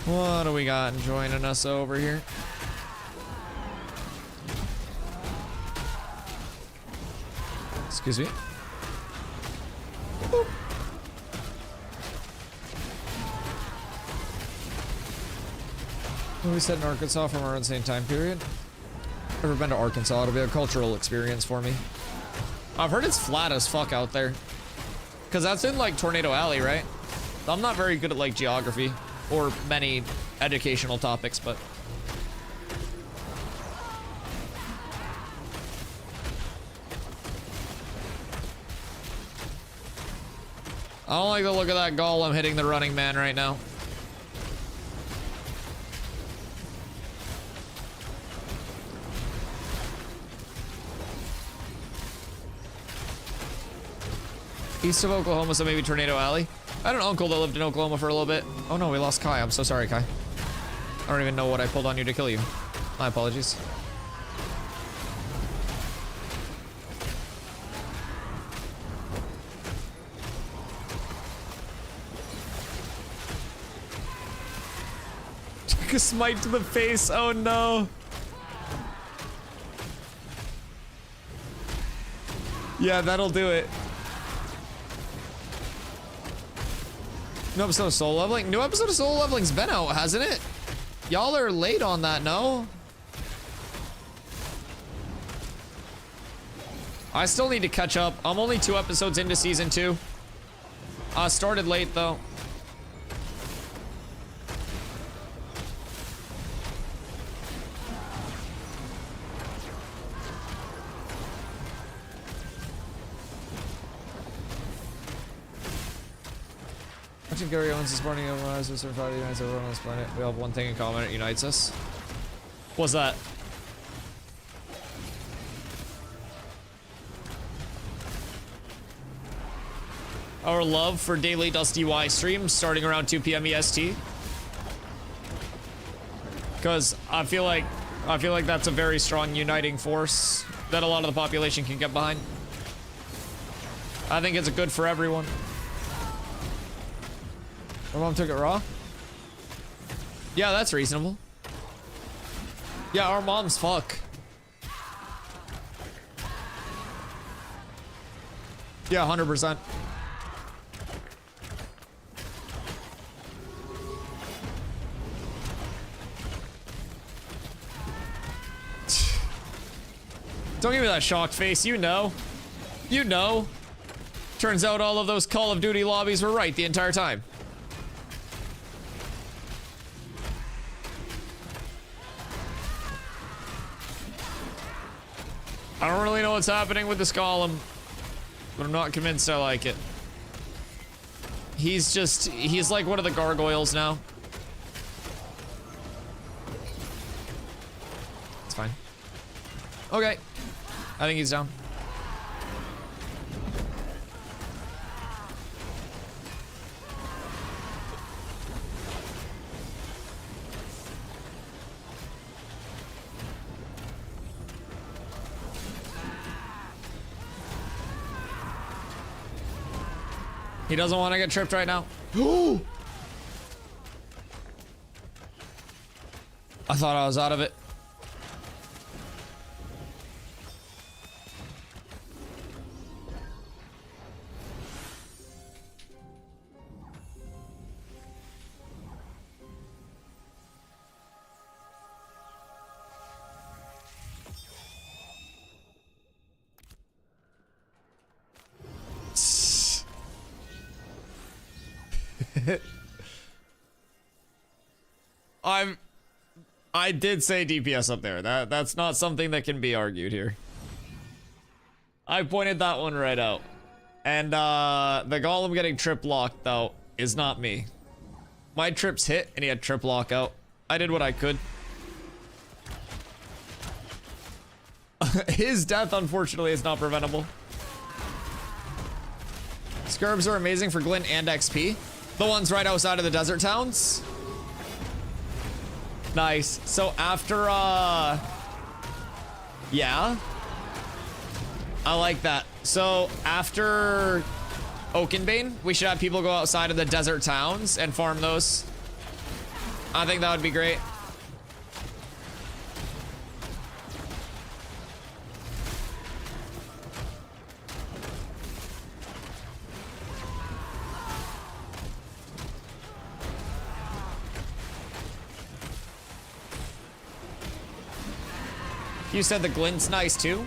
What do we got joining us over here? Excuse me. Boop. We said in Arkansas from our insane time period. Never been to Arkansas. It'll be a cultural experience for me. I've heard it's flat as fuck out there. Because that's in like Tornado Alley, right? I'm not very good at like geography or many educational topics, but I don't like the look of that golem hitting the running man right now. East of Oklahoma, so maybe Tornado Alley. I had an uncle that lived in Oklahoma for a little bit. Oh no, we lost Kai. I'm so sorry, Kai. I don't even know what I pulled on you to kill you. My apologies. Took a smite to the face. Oh no. Yeah, that'll do it. New episode of Soul Leveling? New episode of Soul Leveling's been out, hasn't it? Y'all are late on that, no? I still need to catch up. I'm only 2 episodes into season 2. I started late, though. Watching Gary Owens this morning overnight with Friday unites everyone on this planet. We all have one thing in common, it unites us. What's that? Our love for daily Dusty Y streams starting around 2 p.m. EST. Because I feel like that's a very strong uniting force that a lot of the population can get behind. I think it's good for everyone. My mom took it raw? Yeah, that's reasonable. Yeah, our moms fuck. Yeah, 100%. Don't give me that shocked face, you know. You know. Turns out all of those Call of Duty lobbies were right the entire time. I don't really know what's happening with this golem, but I'm not convinced I like it. He's like one of the gargoyles now. It's fine. Okay. I think he's down. He doesn't want to get tripped right now. I thought I was out of it. I did say DPS up there. That's not something that can be argued here. I pointed that one right out. And the golem getting trip locked though is not me. My trips hit and he had trip lock out. I did what I could. His death unfortunately is not preventable. Scarabs are amazing for glint and XP. The ones right outside of the desert towns. Nice. So after, yeah. I like that. So after Oakenbane, we should have people go outside of the desert towns and farm those. I think that would be great. You said the glint's nice too?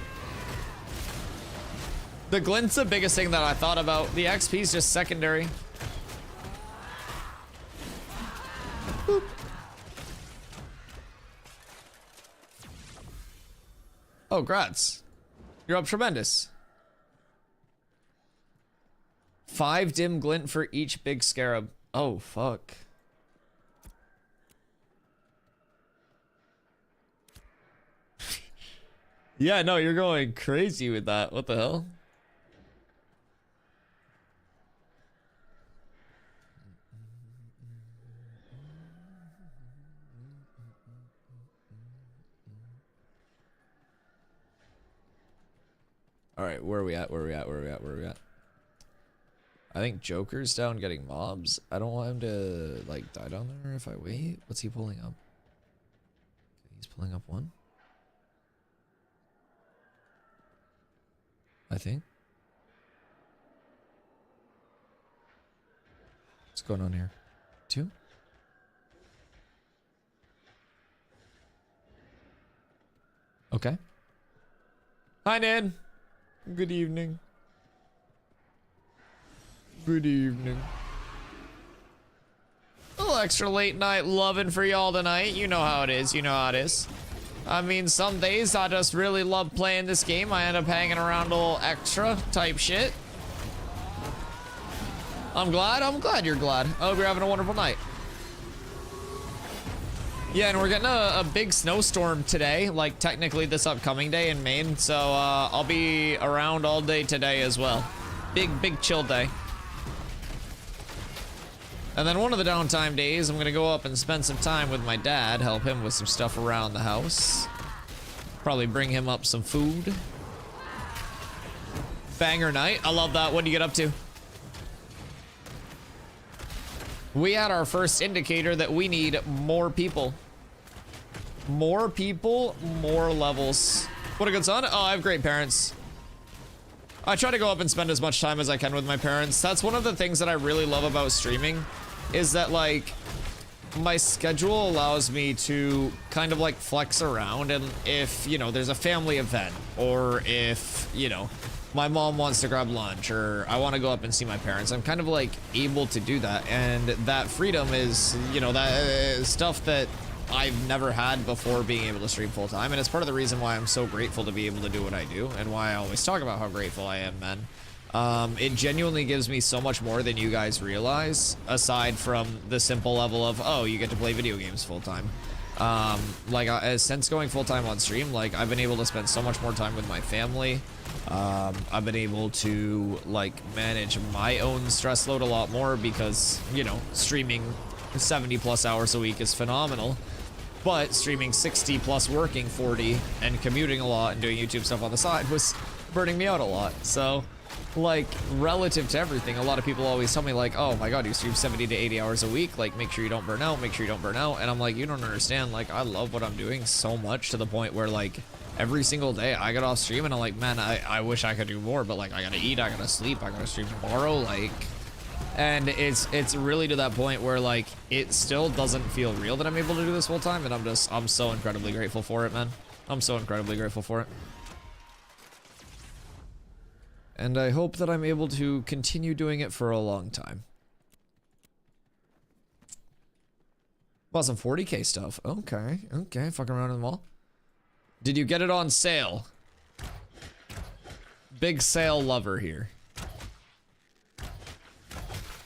The glint's the biggest thing that I thought about. The XP's just secondary. Boop. Oh, grats. You're up tremendous. 5 dim glint for each big scarab. Oh, fuck. Yeah, no, you're going crazy with that. What the hell? All right, where are we at? Where are we at? Where are we at? Where are we at? I think Joker's down getting mobs. I don't want him to, like, die down there if I wait. What's he pulling up? Okay, he's pulling up one. I think. What's going on here? 2? Okay. Hi, Nan. Good evening. Good evening. A little extra late night loving for y'all tonight. You know how it is. You know how it is. I mean, some days I just really love playing this game. I end up hanging around a little extra type shit. I'm glad you're glad. I hope you're having a wonderful night. Yeah, and we're getting a big snowstorm today, like technically this upcoming day in Maine. So I'll be around all day today as well. Big chill day. And then one of the downtime days, I'm gonna go up and spend some time with my dad, help him with some stuff around the house. Probably bring him up some food. Banger night. I love that. What do you get up to? We had our first indicator that we need more people. More people, more levels. What a good son. Oh, I have great parents. I try to go up and spend as much time as I can with my parents. That's one of the things that I really love about streaming, is that, like, my schedule allows me to kind of like flex around, and if, you know, there's a family event, or if, you know, my mom wants to grab lunch, or I want to go up and see my parents, I'm kind of like able to do that. And that freedom is, you know, that stuff that I've never had before being able to stream full time. And it's part of the reason why I'm so grateful to be able to do what I do, and why I always talk about how grateful I am, man. It genuinely gives me so much more than you guys realize, aside from the simple level of, oh, you get to play video games full time. Since going full time on stream, like, I've been able to spend so much more time with my family. I've been able to, like, manage my own stress load a lot more, because, you know, streaming 70 plus hours a week is phenomenal, but streaming 60 plus, working 40, and commuting a lot and doing YouTube stuff on the side was burning me out a lot. So like relative to everything, a lot of people always tell me like, oh my god, you stream 70 to 80 hours a week, like make sure you don't burn out, make sure you don't burn out. And I'm like, you don't understand, like I love what I'm doing so much to the point where like every single day I get off stream and I'm like, man, I wish I could do more, but like I gotta eat, I gotta sleep, I gotta stream tomorrow, like. And it's really to that point where like it still doesn't feel real that I'm able to do this full time, and I'm so incredibly grateful for it, man. I'm so incredibly grateful for it. And I hope that I'm able to continue doing it for a long time. Bought some 40k stuff. Okay, okay, fucking around in the mall. Did you get it on sale? Big sale lover here.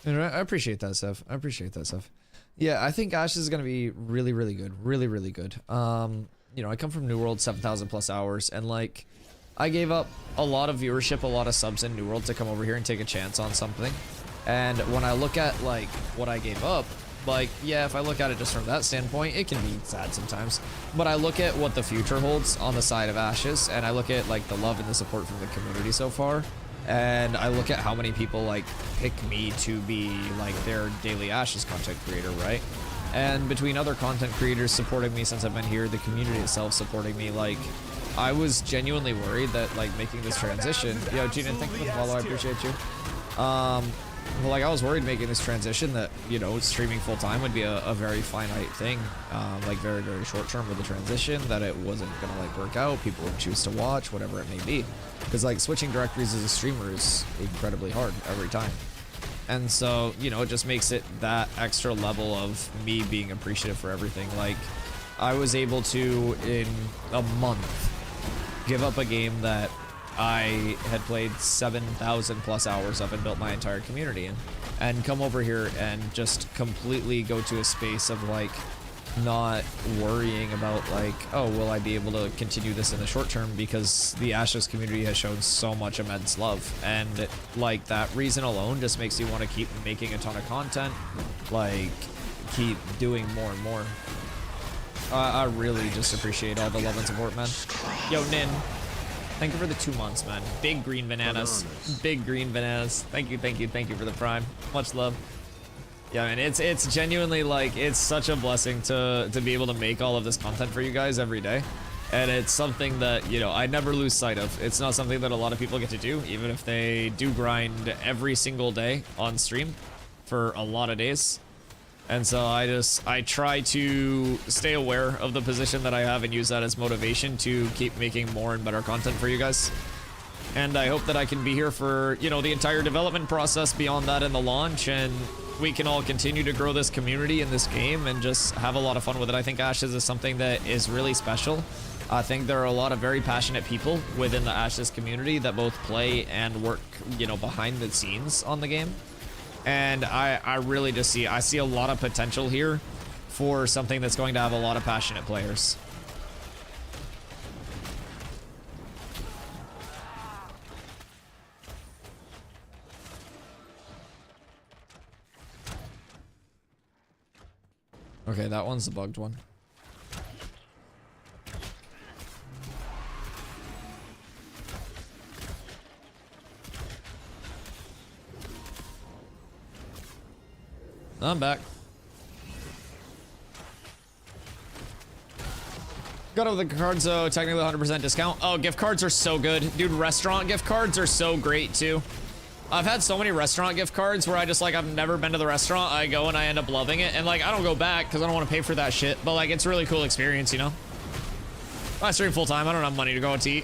I appreciate that stuff. I appreciate that stuff. Yeah, I think Ash is gonna be really, really good. Really, really good. You know, I come from New World, 7,000 plus hours, and like, I gave up a lot of viewership, a lot of subs in New World to come over here and take a chance on something. And when I look at like what I gave up, like, yeah, if I look at it just from that standpoint, it can be sad sometimes. But I look at what the future holds on the side of Ashes, and I look at like the love and the support from the community so far. And I look at how many people like pick me to be like their daily Ashes content creator, right? And between other content creators supporting me since I've been here, the community itself supporting me, like, I was genuinely worried that like making this transition. Yo, Gina, thank you for the follow, I appreciate you. Well, like I was worried making this transition that, you know, streaming full time would be a very finite thing, like very, very short term with the transition, that it wasn't gonna like work out, people would choose to watch, whatever it may be. Because like switching directories as a streamer is incredibly hard every time. And so, you know, it just makes it that extra level of me being appreciative for everything. Like, I was able to, in a month, give up a game that I had played 7,000 plus hours of and built my entire community in, and come over here and just completely go to a space of like not worrying about like, oh, will I be able to continue this in the short term, because the Ashes community has shown so much immense love, and like that reason alone just makes you want to keep making a ton of content, like keep doing more and more. I really just appreciate all the love and support, man. Yo, Nin, thank you for the 2 months, man. Big green bananas. Big green bananas. Thank you, thank you, thank you for the prime. Much love. Yeah, man, it's genuinely like, it's such a blessing to be able to make all of this content for you guys every day. And it's something that, you know, I never lose sight of. It's not something that a lot of people get to do, even if they do grind every single day on stream for a lot of days. And so I try to stay aware of the position that I have and use that as motivation to keep making more and better content for you guys. And I hope that I can be here for, you know, the entire development process beyond that in the launch, and we can all continue to grow this community in this game and just have a lot of fun with it. I think Ashes is something that is really special. I think there are a lot of very passionate people within the Ashes community that both play and work, you know, behind the scenes on the game. And I really just see a lot of potential here for something that's going to have a lot of passionate players. Okay, that one's the bugged one. I'm back. Got all the cards though, technically 100% discount. Oh, gift cards are so good. Dude, restaurant gift cards are so great too. I've had so many restaurant gift cards where I just like, I've never been to the restaurant. I go and I end up loving it. And like, I don't go back because I don't want to pay for that shit. But like, it's a really cool experience, you know? I stream full time. I don't have money to go out to eat.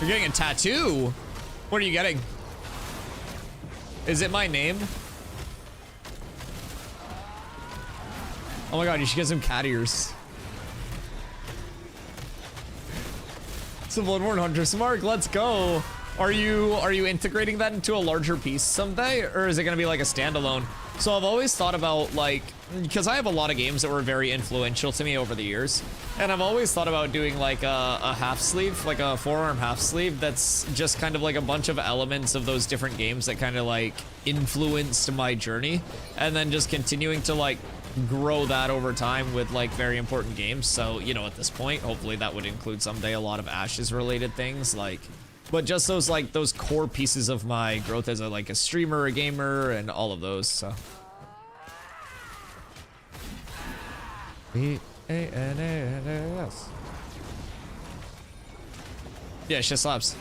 You're getting a tattoo? What are you getting? Is it my name? Oh my god, you should get some cat ears. Some Bloodborne Huntress. Mark, let's go. Are you integrating that into a larger piece someday? Or is it gonna be like a standalone? So I've always thought about like, because I have a lot of games that were very influential to me over the years, and I've always thought about doing like a half sleeve, like a forearm half sleeve that's just kind of like a bunch of elements of those different games that kind of like influenced my journey, and then just continuing to like grow that over time with like very important games. So, you know, at this point, hopefully that would include someday a lot of Ashes related things, like, but just those like those core pieces of my growth as a streamer, a gamer, and all of those. So B-A-N-A-N-A-S. Yeah, shit slaps.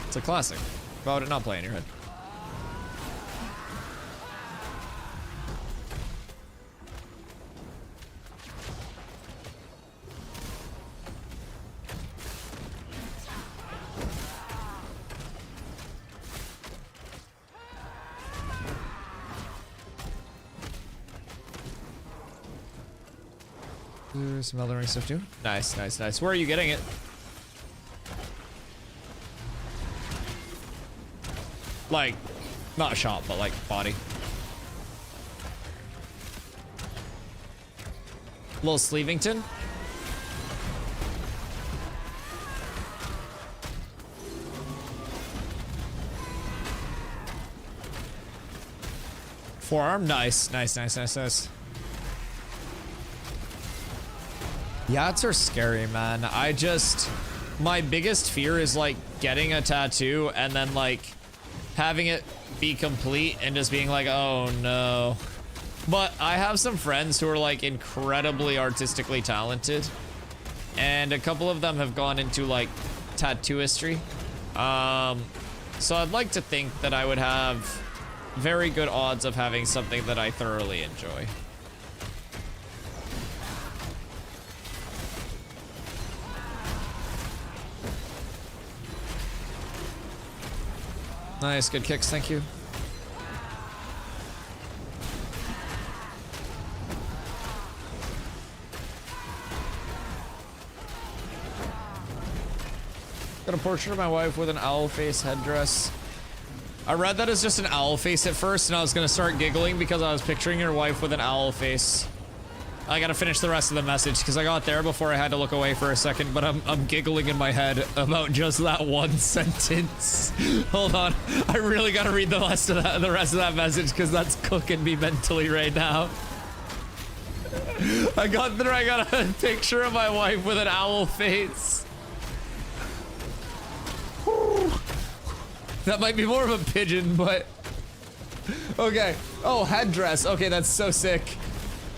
It's a classic. Why would it not play in your head? Some Elden Ring stuff too. Nice, nice, nice. Where are you getting it? Like, not shop, but like body. Little Sleevington. Forearm, nice, nice, nice, nice, nice. Yats are scary, man. My biggest fear is like getting a tattoo and then like having it be complete and just being like, oh no. But I have some friends who are like incredibly artistically talented, and a couple of them have gone into like tattooistry. So I'd like to think that I would have very good odds of having something that I thoroughly enjoy. Nice, good kicks, thank you. Got a portrait of my wife with an owl face headdress. I read that as just an owl face at first, and I was gonna start giggling because I was picturing your wife with an owl face. I gotta finish the rest of the message because I got there before I had to look away for a second, but I'm giggling in my head about just that one sentence. Hold on, I really gotta read the rest of that message because that's cooking me mentally right now. I got a picture of my wife with an owl face. That might be more of a pigeon, but okay. Oh, headdress. Okay, that's so sick.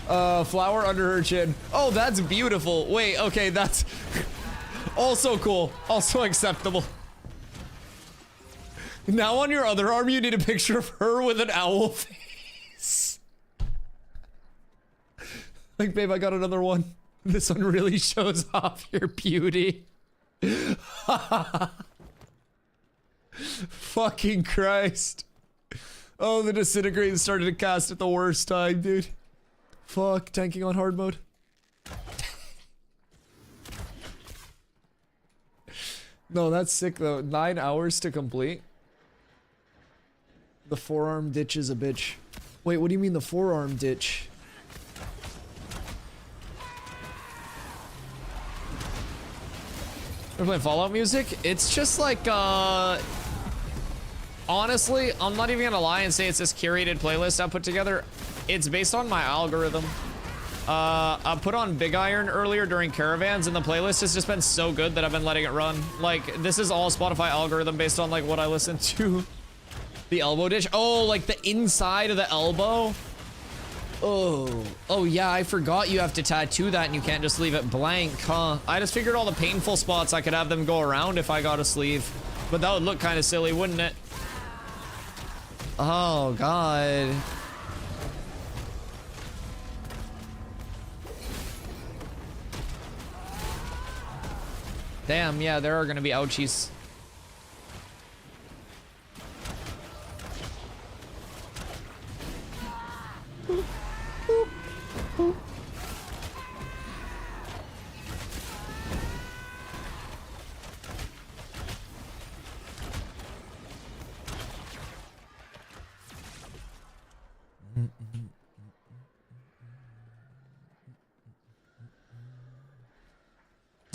Flower under her chin. Oh, that's beautiful. Wait, okay, that's also cool. Also acceptable. Now on your other arm, you need a picture of her with an owl face. Like, babe, I got another one. This one really shows off your beauty. Fucking Christ. Oh, the disintegrate started to cast at the worst time, dude. Fuck, tanking on hard mode. No, that's sick though. 9 hours to complete. The forearm ditch is a bitch. Wait, what do you mean the forearm ditch? We're playing Fallout music? It's just like, honestly, I'm not even gonna lie and say it's this curated playlist I put together. It's based on my algorithm. I put on Big Iron earlier during Caravans, and the playlist has just been so good that I've been letting it run. Like, this is all Spotify algorithm based on like what I listen to. The elbow dish. Oh, like the inside of the elbow. Oh yeah, I forgot you have to tattoo that and you can't just leave it blank, huh? I just figured all the painful spots I could have them go around if I got a sleeve, but that would look kind of silly, wouldn't it? Oh God. Damn, yeah, there are gonna be ouchies.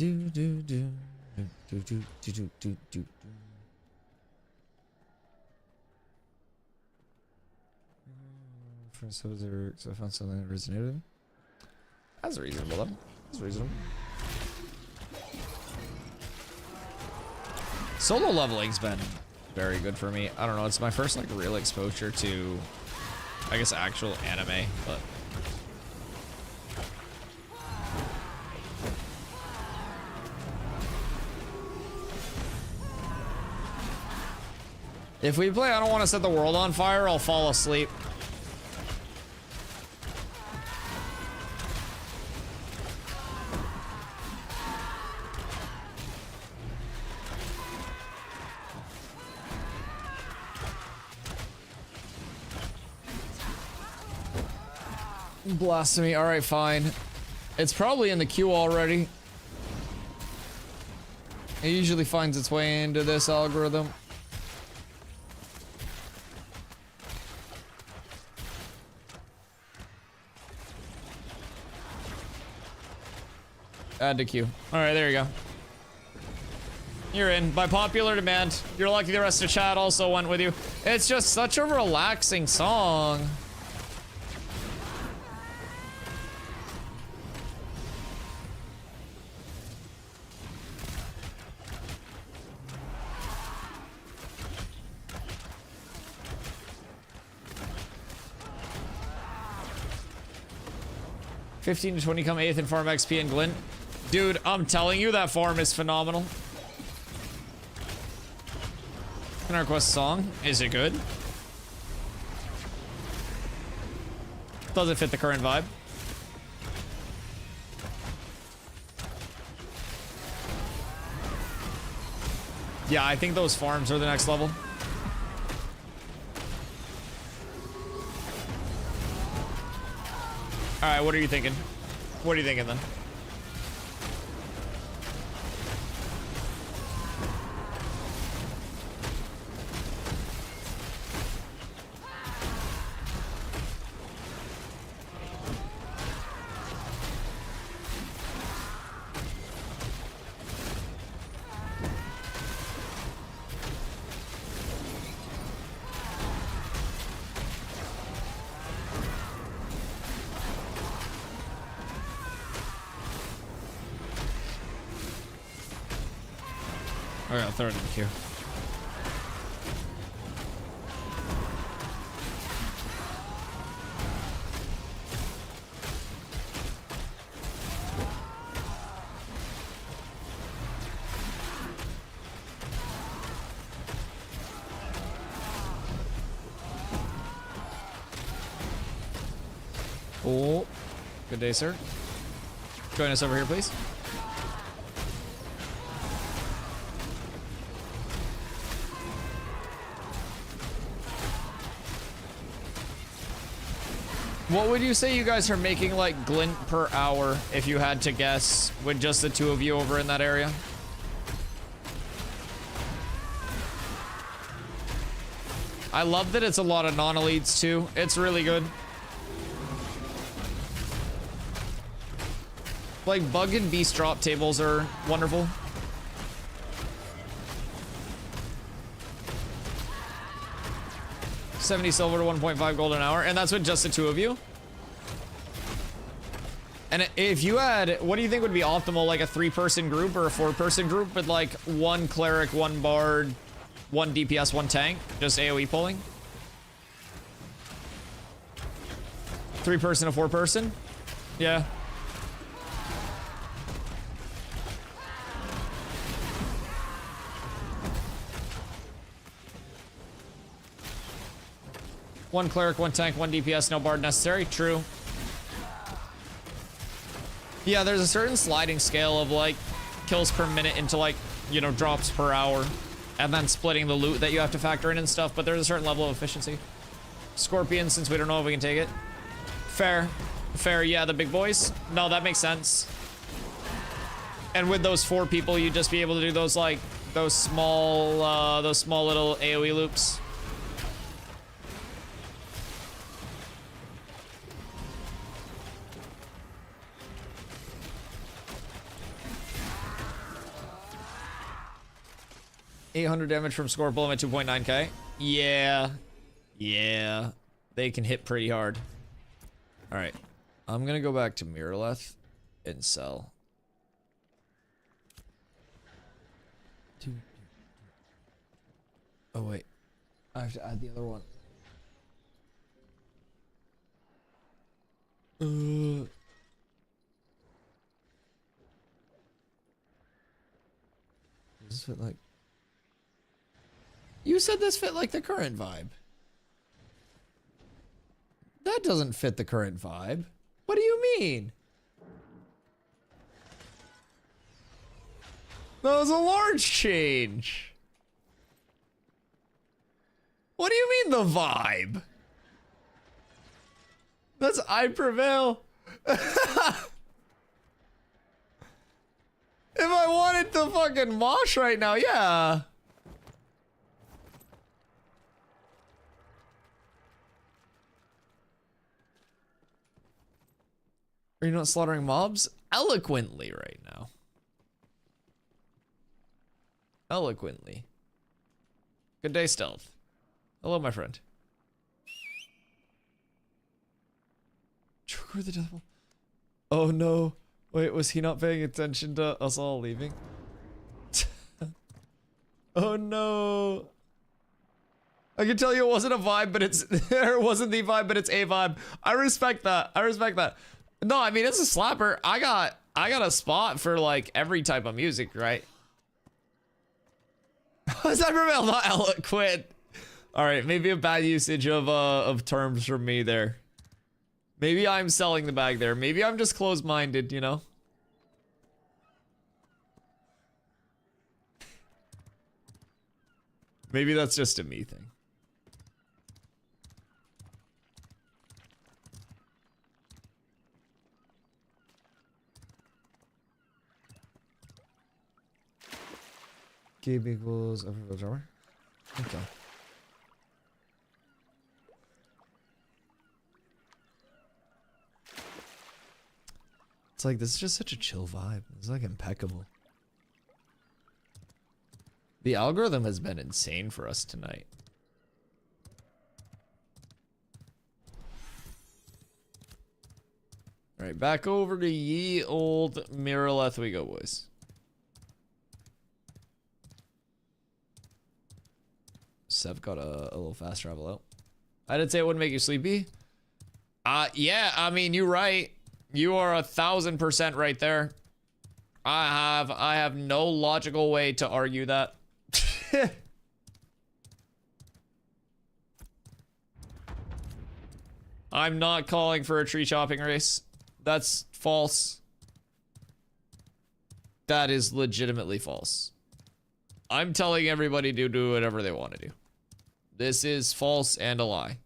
Do do do do do do do do do. First, so I found something that resonated. That's reasonable though. That's reasonable. Solo leveling's been very good for me. I don't know, it's my first like real exposure to, I guess, actual anime, but if we play I Don't Want to Set the World on Fire, I'll fall asleep. Blasphemy. All right, fine. It's probably in the queue already. It usually finds its way into this algorithm. Add to queue. All right, there you go. You're in. By popular demand. You're lucky the rest of chat also went with you. It's just such a relaxing song. $15 to $20 come 8th in farm XP and Glint. Dude, I'm telling you, that farm is phenomenal. Can I request a song? Is it good? Does it fit the current vibe? Yeah, I think those farms are the next level. All right, what are you thinking? What are you thinking then? Alright, I'll throw it in the queue. Oh, good day, sir. Join us over here, please. What would you say you guys are making like glint per hour if you had to guess with just the two of you over in that area? I love that it's a lot of non-elites too. It's really good. Like bug and beast drop tables are wonderful. $70 silver to 1.5 gold an hour, and that's with just the two of you. And if you had, what do you think would be optimal, like a 3-person group or a 4-person group with like 1 cleric, 1 bard, 1 DPS, 1 tank, just AoE pulling? 3-person to 4-person? Yeah. One cleric, 1 tank, 1 DPS, no bard necessary. True. Yeah, there's a certain sliding scale of like kills per minute into like, you know, drops per hour, and then splitting the loot that you have to factor in and stuff, but there's a certain level of efficiency. Scorpion, since we don't know if we can take it. Fair. Fair, yeah, the big boys. No, that makes sense. And with those 4 people, you'd just be able to do those like, those small little AoE loops. 800 damage from Scorpion at 2.9k. Yeah. Yeah. They can hit pretty hard. Alright. I'm gonna go back to Miraleth and sell. Oh wait. I have to add the other one. Does this fit like... You said this fit like the current vibe. That doesn't fit the current vibe. What do you mean? That was a large change. What do you mean the vibe? That's I prevail. If I wanted to fucking mosh right now, yeah. Are you not slaughtering mobs? Eloquently right now. Eloquently. Good day, Stealth. Hello, my friend. Trigger the devil. Oh no. Wait, was he not paying attention to us all leaving? Oh no. I can tell you it wasn't a vibe, but it's it wasn't the vibe, but it's a vibe. I respect that. I respect that. No, I mean it's a slapper. I got a spot for like every type of music, right? Cybermail, not eloquent. All right, maybe a bad usage of terms from me there. Maybe I'm selling the bag there. Maybe I'm just closed-minded, you know? Maybe that's just a me thing. Gabe equals every armor. Okay. It's like, this is just such a chill vibe. It's like impeccable. The algorithm has been insane for us tonight. Alright, back over to ye old Miraleth we go, boys. Sev got a little fast travel out. I didn't say it wouldn't make you sleepy. Yeah, I mean, you're right. You are 1000% right there. I have no logical way to argue that. I'm not calling for a tree chopping race. That's false. That is legitimately false. I'm telling everybody to do whatever they want to do. This is false and a lie.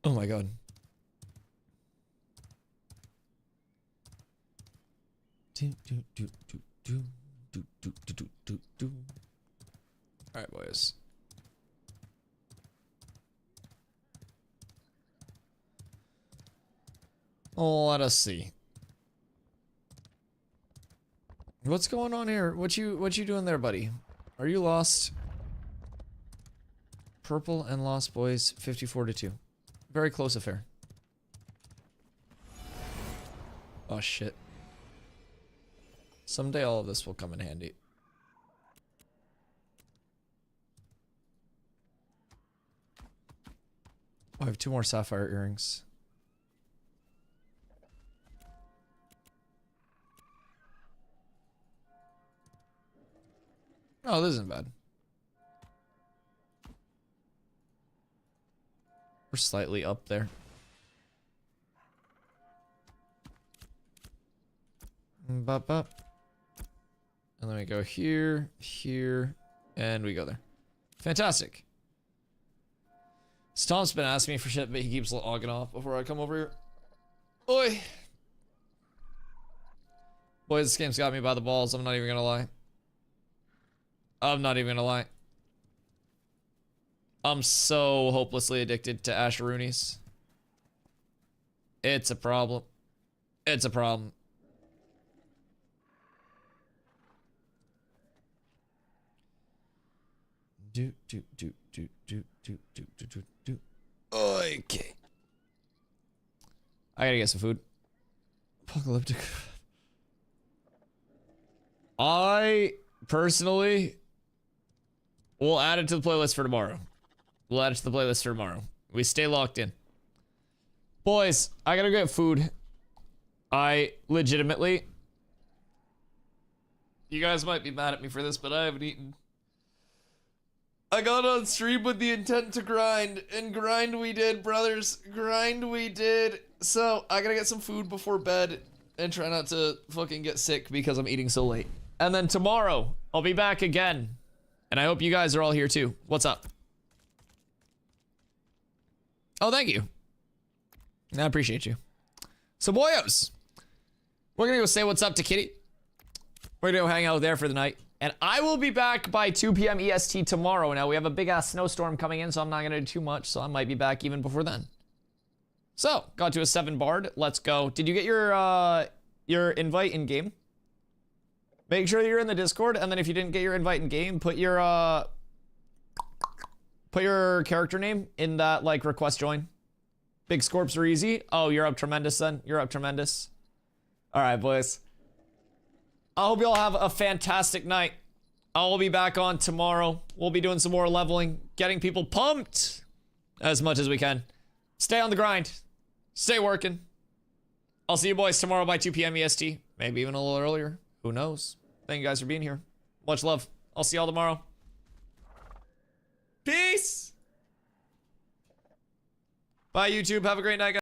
Oh my god. All right, boys. Oh, let us see. What's going on here? What you doing there, buddy? Are you lost? Purple and Lost Boys, 54-2. Very close affair. Oh shit. Someday all of this will come in handy. Oh, I have 2 more sapphire earrings. Oh, this isn't bad. We're slightly up there. Bop, bop. And then we go here, here, and we go there. Fantastic. Stomp's been asking me for shit, but he keeps logging off before I come over here. Oi! Boys, this game's got me by the balls. I'm not even gonna lie. I'm not even gonna lie. I'm so hopelessly addicted to Asheroonies. It's a problem. It's a problem. Do. Okay. I gotta get some food. Apocalyptic. I personally will add it to the playlist for tomorrow. We'll add it to the playlist for tomorrow. We stay locked in. Boys, I gotta get food. I legitimately... You guys might be mad at me for this, but I haven't eaten. I got on stream with the intent to grind, and grind we did, brothers. Grind we did. So, I gotta get some food before bed and try not to fucking get sick because I'm eating so late. And then tomorrow, I'll be back again. And I hope you guys are all here too. What's up? Oh, thank you. I appreciate you. So, boyos, we're gonna go say what's up to Kitty. We're gonna go hang out there for the night. And I will be back by 2 p.m. EST tomorrow. Now, we have a big-ass snowstorm coming in, so I'm not gonna do too much, so I might be back even before then. So, got to a 7 bard. Let's go. Did you get your invite in game? Make sure that you're in the Discord, and then if you didn't get your invite in game, put your character name in that, like, request join. Big Scorps are easy. Oh, you're up tremendous then. You're up tremendous. All right, boys. I hope you all have a fantastic night. I'll be back on tomorrow. We'll be doing some more leveling, getting people pumped as much as we can. Stay on the grind. Stay working. I'll see you boys tomorrow by 2 p.m. EST. Maybe even a little earlier. Who knows? Thank you guys for being here. Much love. I'll see y'all tomorrow. Peace. Bye, YouTube. Have a great night, guys.